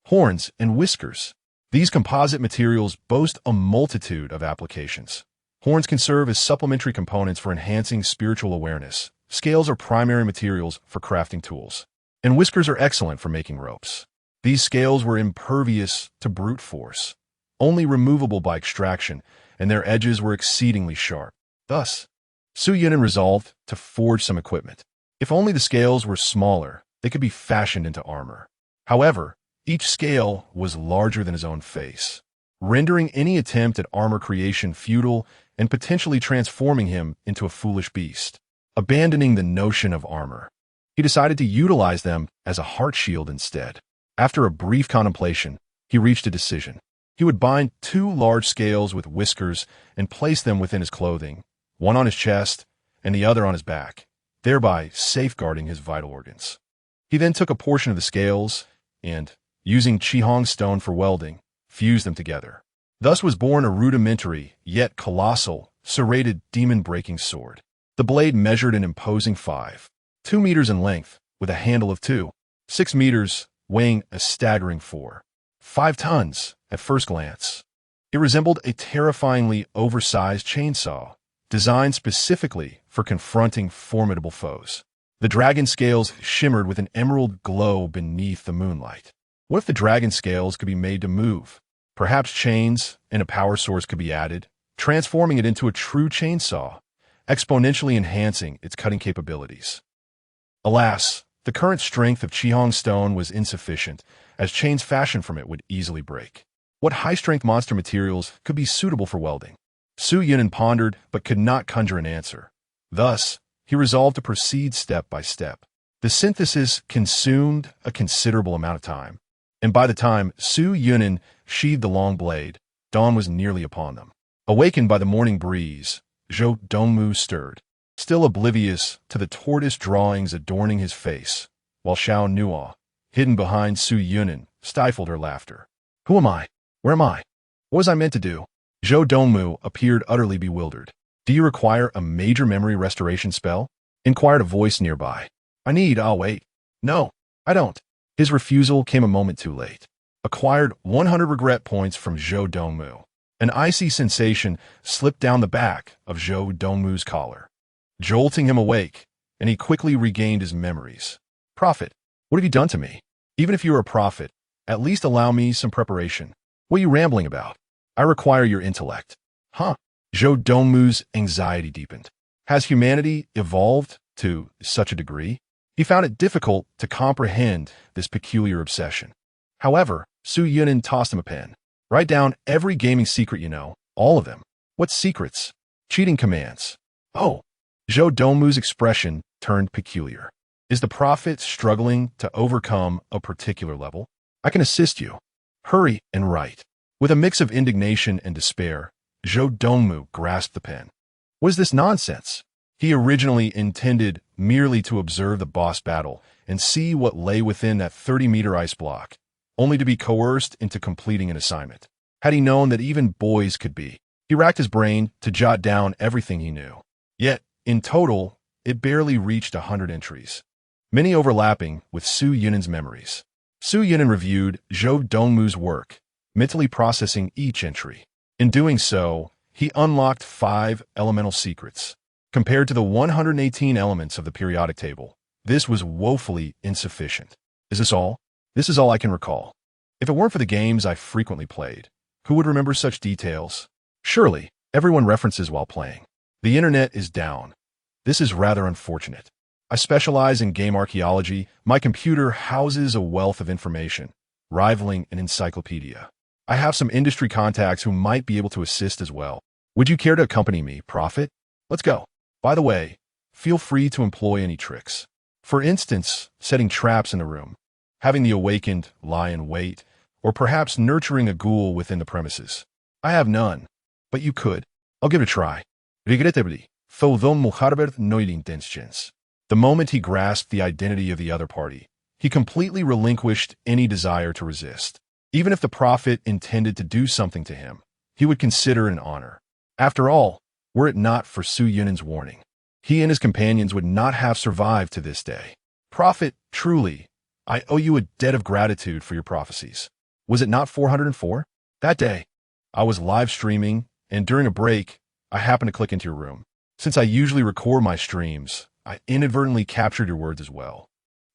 horns, and whiskers. These composite materials boast a multitude of applications. Horns can serve as supplementary components for enhancing spiritual awareness. Scales are primary materials for crafting tools. And whiskers are excellent for making ropes. These scales were impervious to brute force, only removable by extraction, and their edges were exceedingly sharp. Thus, Su Yunan resolved to forge some equipment. If only the scales were smaller, they could be fashioned into armor. However, each scale was larger than his own face, rendering any attempt at armor creation futile and potentially transforming him into a foolish beast. abandoning the notion of armor. He decided to utilize them as a heart shield instead. After a brief contemplation, he reached a decision. He would bind 2 large scales with whiskers and place them within his clothing, one on his chest and the other on his back, thereby safeguarding his vital organs. He then took a portion of the scales and, using Qihong stone for welding, fused them together. Thus was born a rudimentary, yet colossal, serrated demon-breaking sword. The blade measured an imposing 2 meters in length, with a handle of 6 meters, weighing a staggering 5 tons at first glance. It resembled a terrifyingly oversized chainsaw, designed specifically for confronting formidable foes. The dragon scales shimmered with an emerald glow beneath the moonlight. What if the dragon scales could be made to move? Perhaps chains and a power source could be added, transforming it into a true chainsaw, exponentially enhancing its cutting capabilities. Alas, the current strength of Qihong stone was insufficient, as chains fashioned from it would easily break. What high-strength monster materials could be suitable for welding? Su Yunan pondered but could not conjure an answer. Thus, he resolved to proceed step by step. The synthesis consumed a considerable amount of time, and by the time Su Yunan sheathed the long blade, dawn was nearly upon them. Awakened by the morning breeze, Zhou Dongmu stirred, still oblivious to the tortoise drawings adorning his face, while Xiao Nuo, hidden behind Su Yunan, stifled her laughter. Who am I? Where am I? What was I meant to do? Zhou Dongmu appeared utterly bewildered. Do you require a major memory restoration spell? Inquired a voice nearby. I'll wait. No, I don't. His refusal came a moment too late. Acquired 100 regret points from Zhou Dongmu. An icy sensation slipped down the back of Zhou Dongmu's collar, jolting him awake, and he quickly regained his memories. Prophet, what have you done to me? Even if you are a prophet, at least allow me some preparation. What are you rambling about? I require your intellect. Huh? Zhou Dongmu's anxiety deepened. Has humanity evolved to such a degree? He found it difficult to comprehend this peculiar obsession. However, Su Yunan tossed him a pen. Write down every gaming secret you know, all of them. What secrets? Cheating commands. Oh. Zhou Dongmu's expression turned peculiar. Is the prophet struggling to overcome a particular level? I can assist you. Hurry and write. With a mix of indignation and despair, Zhou Dongmu grasped the pen. What is this nonsense? He originally intended merely to observe the boss battle and see what lay within that 30-meter ice block, only to be coerced into completing an assignment. Had he known that even boys could be, he racked his brain to jot down everything he knew. Yet, in total, it barely reached 100 entries, many overlapping with Su Yunan's memories. Su Yunan reviewed Zhou Dongmu's work, mentally processing each entry. In doing so, he unlocked 5 elemental secrets. Compared to the 118 elements of the periodic table, this was woefully insufficient. Is this all? This is all I can recall. If it weren't for the games I frequently played, who would remember such details? Surely, everyone references while playing. The internet is down. This is rather unfortunate. I specialize in game archaeology. My computer houses a wealth of information, rivaling an encyclopedia. I have some industry contacts who might be able to assist as well. Would you care to accompany me, Prophet? Let's go. By the way, feel free to employ any tricks. For instance, setting traps in the room, having the awakened lie in wait, or perhaps nurturing a ghoul within the premises. I have none, but you could. I'll give it a try. Regrettably, Thoudon Muharbert Noilintenschens. The moment he grasped the identity of the other party, he completely relinquished any desire to resist. Even if the prophet intended to do something to him, he would consider it an honor. After all, were it not for Su Yunan's warning, he and his companions would not have survived to this day. Prophet, truly, I owe you a debt of gratitude for your prophecies. Was it not 404? That day, I was live streaming, and during a break, I happened to click into your room. Since I usually record my streams, I inadvertently captured your words as well.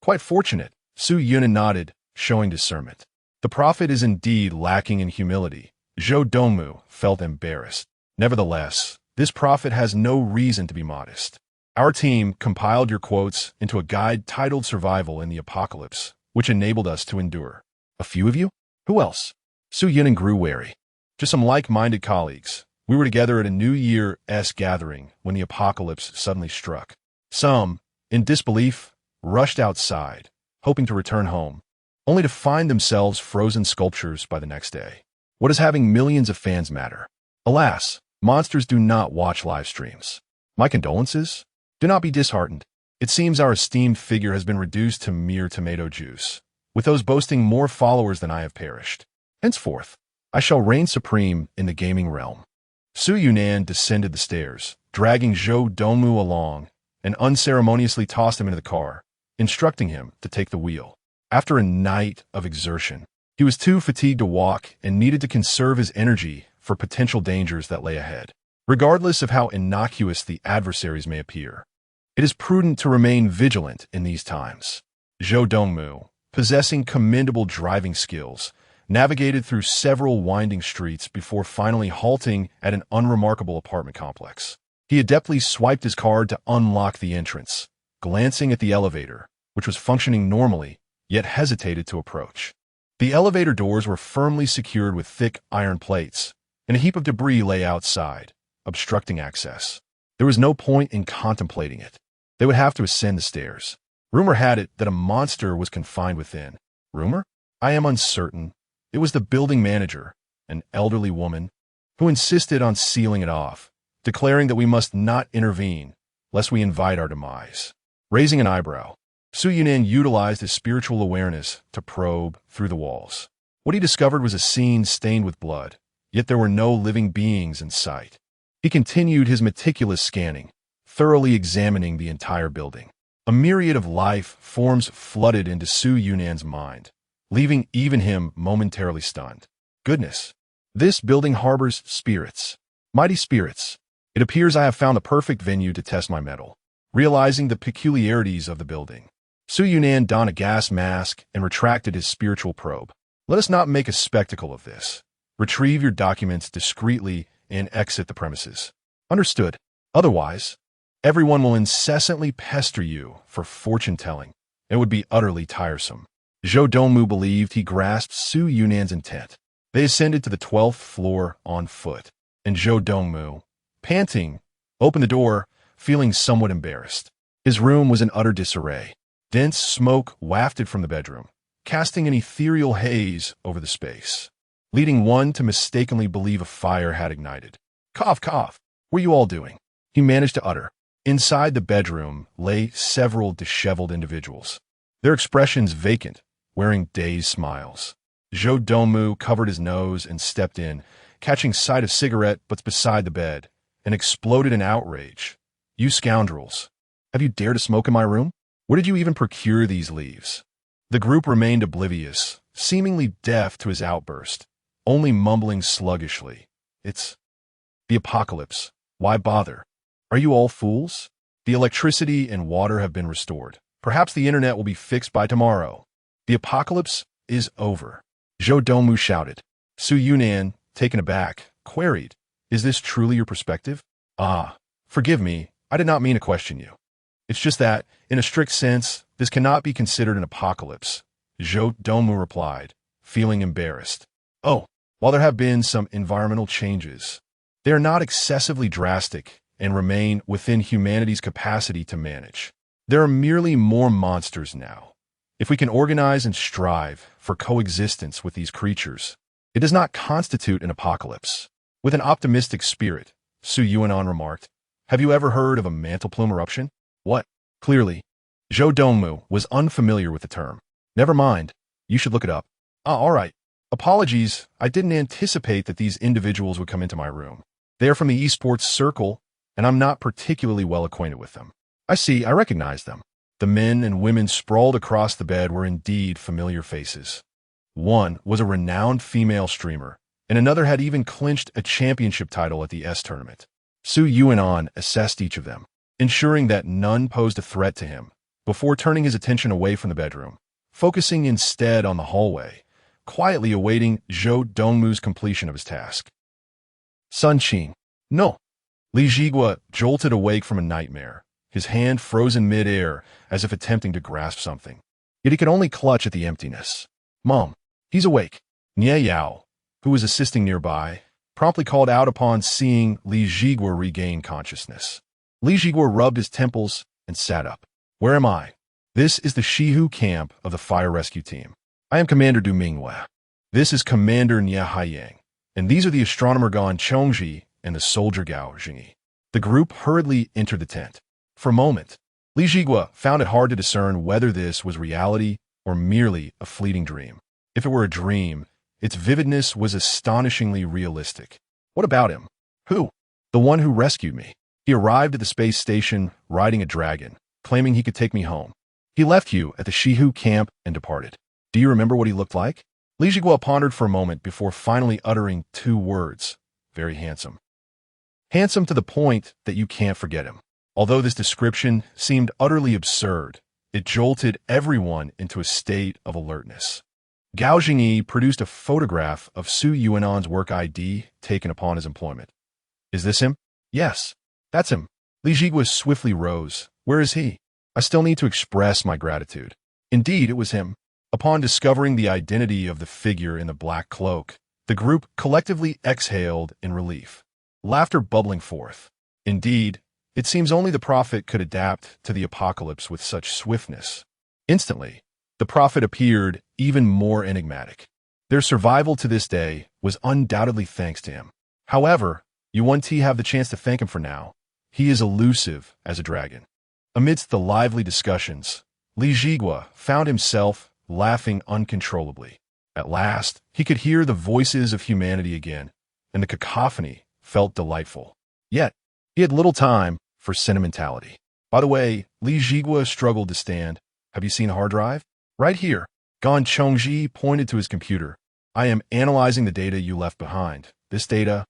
Quite fortunate, Su Yunan nodded, showing discernment. The prophet is indeed lacking in humility. Zhou Dongmu felt embarrassed. Nevertheless, this prophet has no reason to be modest. Our team compiled your quotes into a guide titled Survival in the Apocalypse, which enabled us to endure. A few of you? Who else? Su Yunan grew wary. Just some like-minded colleagues. We were together at a New Year's gathering when the apocalypse suddenly struck. Some, in disbelief, rushed outside, hoping to return home, only to find themselves frozen sculptures by the next day. What does having millions of fans matter? Alas, monsters do not watch live streams. My condolences? Do not be disheartened. It seems our esteemed figure has been reduced to mere tomato juice, with those boasting more followers than I have perished. Henceforth, I shall reign supreme in the gaming realm. Su Yunan descended the stairs, dragging Zhou Dongmu along, and unceremoniously tossed him into the car, instructing him to take the wheel. After a night of exertion, he was too fatigued to walk and needed to conserve his energy for potential dangers that lay ahead. Regardless of how innocuous the adversaries may appear, it is prudent to remain vigilant in these times. Zhou Dongmu, possessing commendable driving skills, navigated through several winding streets before finally halting at an unremarkable apartment complex. He adeptly swiped his card to unlock the entrance, glancing at the elevator, which was functioning normally, yet hesitated to approach. The elevator doors were firmly secured with thick iron plates, and a heap of debris lay outside, obstructing access. There was no point in contemplating it. They would have to ascend the stairs. Rumor had it that a monster was confined within. Rumor? I am uncertain. It was the building manager, an elderly woman, who insisted on sealing it off, declaring that we must not intervene, lest we invite our demise. Raising an eyebrow, Su Yunan utilized his spiritual awareness to probe through the walls. What he discovered was a scene stained with blood, yet there were no living beings in sight. He continued his meticulous scanning, thoroughly examining the entire building. A myriad of life forms flooded into Su Yunan's mind, leaving even him momentarily stunned. Goodness, this building harbors spirits. Mighty spirits. It appears I have found the perfect venue to test my mettle. Realizing the peculiarities of the building, Su Yunan donned a gas mask and retracted his spiritual probe. Let us not make a spectacle of this. Retrieve your documents discreetly and exit the premises. Understood. Otherwise, everyone will incessantly pester you for fortune-telling. It would be utterly tiresome. Zhou Dongmu believed he grasped Su Yunan's intent. They ascended to the 12th floor on foot, and Zhou Dongmu, panting, opened the door, feeling somewhat embarrassed. His room was in utter disarray. Dense smoke wafted from the bedroom, casting an ethereal haze over the space, leading one to mistakenly believe a fire had ignited. Cough, cough. What are you all doing? He managed to utter. Inside the bedroom lay several disheveled individuals, their expressions vacant, wearing dazed smiles. Zhou Dongmu covered his nose and stepped in, catching sight of cigarette butts beside the bed, and exploded in outrage. You scoundrels! Have you dared to smoke in my room? Where did you even procure these leaves? The group remained oblivious, seemingly deaf to his outburst, only mumbling sluggishly. It's the apocalypse. Why bother? Are you all fools? The electricity and water have been restored. Perhaps the internet will be fixed by tomorrow. The apocalypse is over. Zhou Dongmu shouted. Su Yunan, taken aback, queried, Is this truly your perspective? Ah, forgive me, I did not mean to question you. It's just that, in a strict sense, this cannot be considered an apocalypse, Zhou Dongmu replied, feeling embarrassed. Oh, while there have been some environmental changes, they are not excessively drastic and remain within humanity's capacity to manage. There are merely more monsters now. If we can organize and strive for coexistence with these creatures, it does not constitute an apocalypse. With an optimistic spirit, Su Yuanan remarked, Have you ever heard of a mantle plume eruption? What? Clearly, Zhou Dongmu was unfamiliar with the term. Never mind, you should look it up. Ah, all right. Apologies, I didn't anticipate that these individuals would come into my room. They are from the esports circle, and I'm not particularly well acquainted with them. I see, I recognize them. The men and women sprawled across the bed were indeed familiar faces. One was a renowned female streamer, and another had even clinched a championship title at the S tournament. Su Yuanan assessed each of them, ensuring that none posed a threat to him, before turning his attention away from the bedroom, focusing instead on the hallway, quietly awaiting Zhou Dongmu's completion of his task. Sun Qing. No. Li Jigua jolted awake from a nightmare, his hand frozen mid-air as if attempting to grasp something. Yet he could only clutch at the emptiness. Mom, he's awake. Nie Yao, who was assisting nearby, promptly called out upon seeing Li Jigua regain consciousness. Li Jigua rubbed his temples and sat up. Where am I? This is the Shihu camp of the fire rescue team. I am Commander Du Mingwe. This is Commander Nia Haiyang, and these are the astronomer Gan Chongji and the soldier Gao Jingyi. The group hurriedly entered the tent. For a moment, Li Jigua found it hard to discern whether this was reality or merely a fleeting dream. If it were a dream, its vividness was astonishingly realistic. What about him? Who? The one who rescued me. He arrived at the space station riding a dragon, claiming he could take me home. He left you at the Shihu camp and departed. Do you remember what he looked like? Li Jigua pondered for a moment before finally uttering 2 words. Very handsome. Handsome to the point that you can't forget him. Although this description seemed utterly absurd, it jolted everyone into a state of alertness. Gao Jingyi produced a photograph of Su Yuanan's work ID taken upon his employment. Is this him? Yes, that's him. Li Jigua swiftly rose. Where is he? I still need to express my gratitude. Indeed, it was him. Upon discovering the identity of the figure in the black cloak, the group collectively exhaled in relief, laughter bubbling forth. Indeed, it seems only the prophet could adapt to the apocalypse with such swiftness. Instantly, the prophet appeared even more enigmatic. Their survival to this day was undoubtedly thanks to him. However, you won't have the chance to thank him for now. He is elusive as a dragon. Amidst the lively discussions, Li Jigua found himself laughing uncontrollably. At last, he could hear the voices of humanity again, and the cacophony felt delightful. Yet, he had little time for sentimentality. By the way, Li Jigua struggled to stand. Have you seen a hard drive? Right here. Gan Chongji pointed to his computer. I am analyzing the data you left behind. This data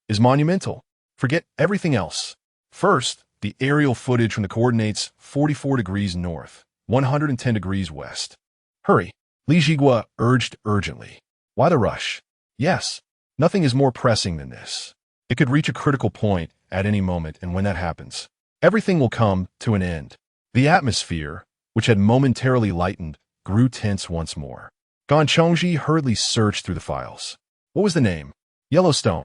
is monumental. Forget everything else. First, the aerial footage from the coordinates 44 degrees north, 110 degrees west. Hurry, Li Jigua urged urgently. Why the rush? Yes, nothing is more pressing than this. It could reach a critical point at any moment, and when that happens, everything will come to an end. The atmosphere, which had momentarily lightened, grew tense once more. Gan Chongji hurriedly searched through the files. What was the name? Yellowstone.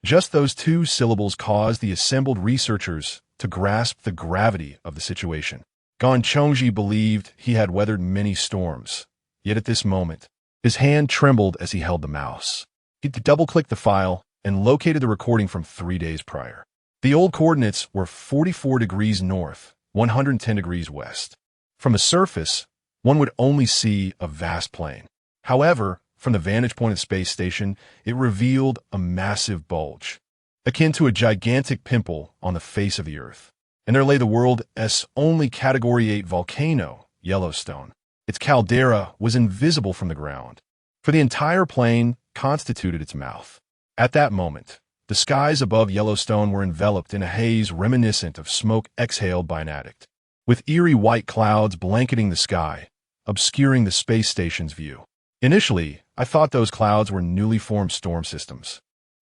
Just those 2 syllables caused the assembled researchers to grasp the gravity of the situation. Gan Chongji believed he had weathered many storms, yet at this moment, his hand trembled as he held the mouse. He double-clicked the file and located the recording from 3 days prior. The old coordinates were 44 degrees north, 110 degrees west. From the surface, one would only see a vast plain. However, from the vantage point of the space station, it revealed a massive bulge, akin to a gigantic pimple on the face of the Earth. And there lay the world's only Category 8 volcano, Yellowstone. Its caldera was invisible from the ground, for the entire plain constituted its mouth. At that moment, the skies above Yellowstone were enveloped in a haze reminiscent of smoke exhaled by an addict, with eerie white clouds blanketing the sky, obscuring the space station's view. Initially, I thought those clouds were newly formed storm systems,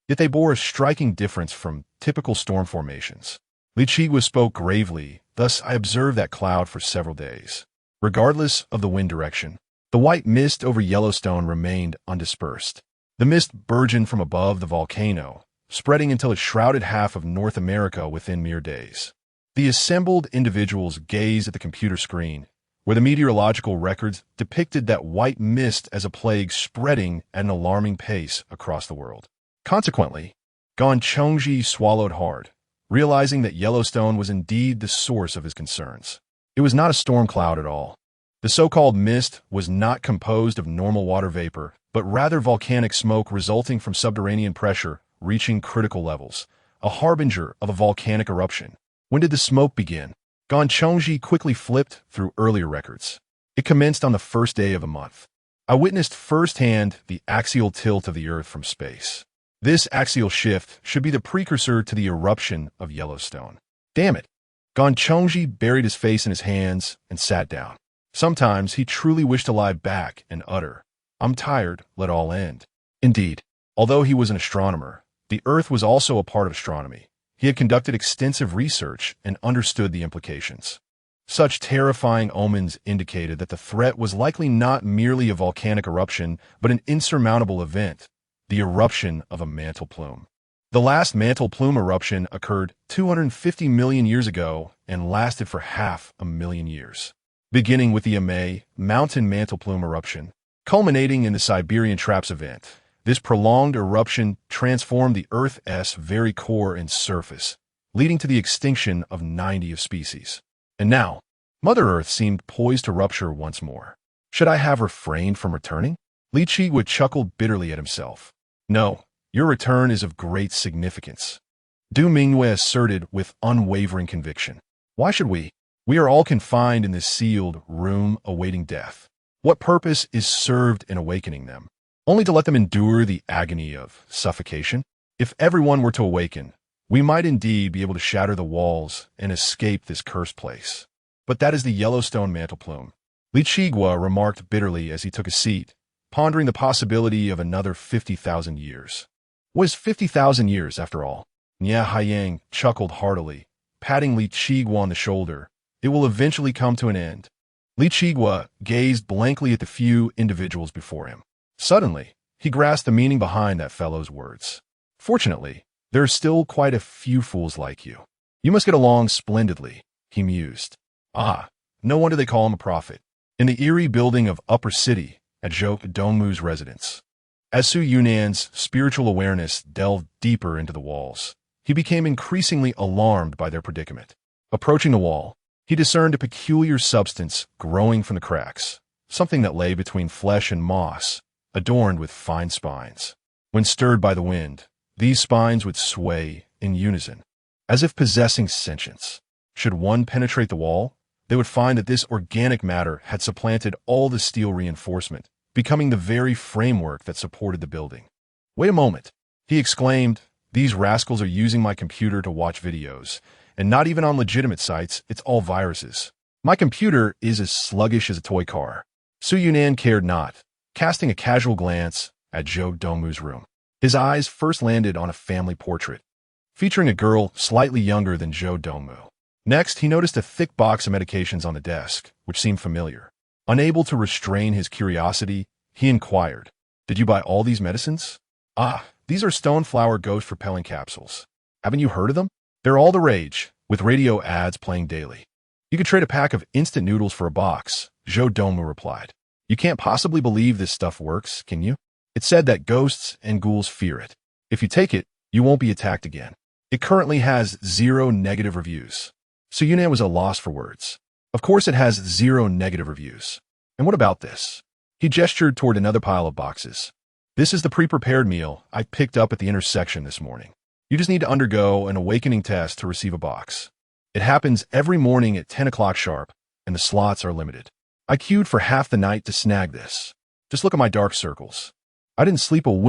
yet they bore a striking difference from typical storm formations. Li Jigua spoke gravely, thus I observed that cloud for several days. Regardless of the wind direction, the white mist over Yellowstone remained undispersed. The mist burgeoned from above the volcano, spreading until it shrouded half of North America within mere days. The assembled individuals gazed at the computer screen, where the meteorological records depicted that white mist as a plague spreading at an alarming pace across the world. Consequently, Gan Chongji swallowed hard, realizing that Yellowstone was indeed the source of his concerns. It was not a storm cloud at all. The so-called mist was not composed of normal water vapor, but rather volcanic smoke resulting from subterranean pressure reaching critical levels, a harbinger of a volcanic eruption. When did the smoke begin? Gan Chongji quickly flipped through earlier records. It commenced on the first day of the month. I witnessed firsthand the axial tilt of the Earth from space. This axial shift should be the precursor to the eruption of Yellowstone. Damn it! Gan Chongji buried his face in his hands and sat down. Sometimes he truly wished to lie back and utter, "I'm tired, let all end." Indeed, although he was an astronomer, the Earth was also a part of astronomy. He had conducted extensive research and understood the implications. Such terrifying omens indicated that the threat was likely not merely a volcanic eruption, but an insurmountable event, the eruption of a mantle plume. The last mantle plume eruption occurred 250 million years ago and lasted for half a million years, beginning with the Amay mountain mantle plume eruption, culminating in the Siberian Traps event. This prolonged eruption transformed the Earth's very core and surface, leading to the extinction of 90 of species. And now, Mother Earth seemed poised to rupture once more. Should I have refrained from returning? Li Qi chuckled bitterly at himself. No, your return is of great significance, Du Mingyue asserted with unwavering conviction. Why should we? We are all confined in this sealed room awaiting death. What purpose is served in awakening them? Only to let them endure the agony of suffocation? If everyone were to awaken, we might indeed be able to shatter the walls and escape this cursed place. But that is the Yellowstone mantle plume, Li Qi remarked bitterly as he took a seat, pondering the possibility of another 50,000 years. What is 50,000 years, after all? Nia Haiyang chuckled heartily, patting Li Qi on the shoulder. It will eventually come to an end. Li Qi gazed blankly at the few individuals before him. Suddenly, he grasped the meaning behind that fellow's words. Fortunately, there are still quite a few fools like you. You must get along splendidly, he mused. Ah, no wonder they call him a prophet. In the eerie building of Upper City, at Zhou Dongmu's residence, as Su Yunan's spiritual awareness delved deeper into the walls, he became increasingly alarmed by their predicament. Approaching the wall, he discerned a peculiar substance growing from the cracks, something that lay between flesh and moss, adorned with fine spines. When stirred by the wind, these spines would sway in unison, as if possessing sentience. Should one penetrate the wall, they would find that this organic matter had supplanted all the steel reinforcement, becoming the very framework that supported the building. Wait a moment, he exclaimed. These rascals are using my computer to watch videos, and not even on legitimate sites, it's all viruses. My computer is as sluggish as a toy car. Su Yunan cared not, casting a casual glance at Zhou Dongmu's room. His eyes first landed on a family portrait, featuring a girl slightly younger than Zhou Dongmu. Next, he noticed a thick box of medications on the desk, which seemed familiar. Unable to restrain his curiosity, he inquired, "Did you buy all these medicines?" "Ah, these are stoneflower ghost-repelling capsules. Haven't you heard of them? They're all the rage, with radio ads playing daily." "You could trade a pack of instant noodles for a box," Zhou Dongmu replied. "You can't possibly believe this stuff works, can you? It's said that ghosts and ghouls fear it. If you take it, you won't be attacked again. It currently has 0 negative reviews." Su Yunan was at a loss for words. Of course it has 0 negative reviews. And what about this? He gestured toward another pile of boxes. "This is the pre-prepared meal I picked up at the intersection this morning. You just need to undergo an awakening test to receive a box. It happens every morning at 10 o'clock sharp, and the slots are limited. I queued for half the night to snag this. Just look at my dark circles. I didn't sleep a wink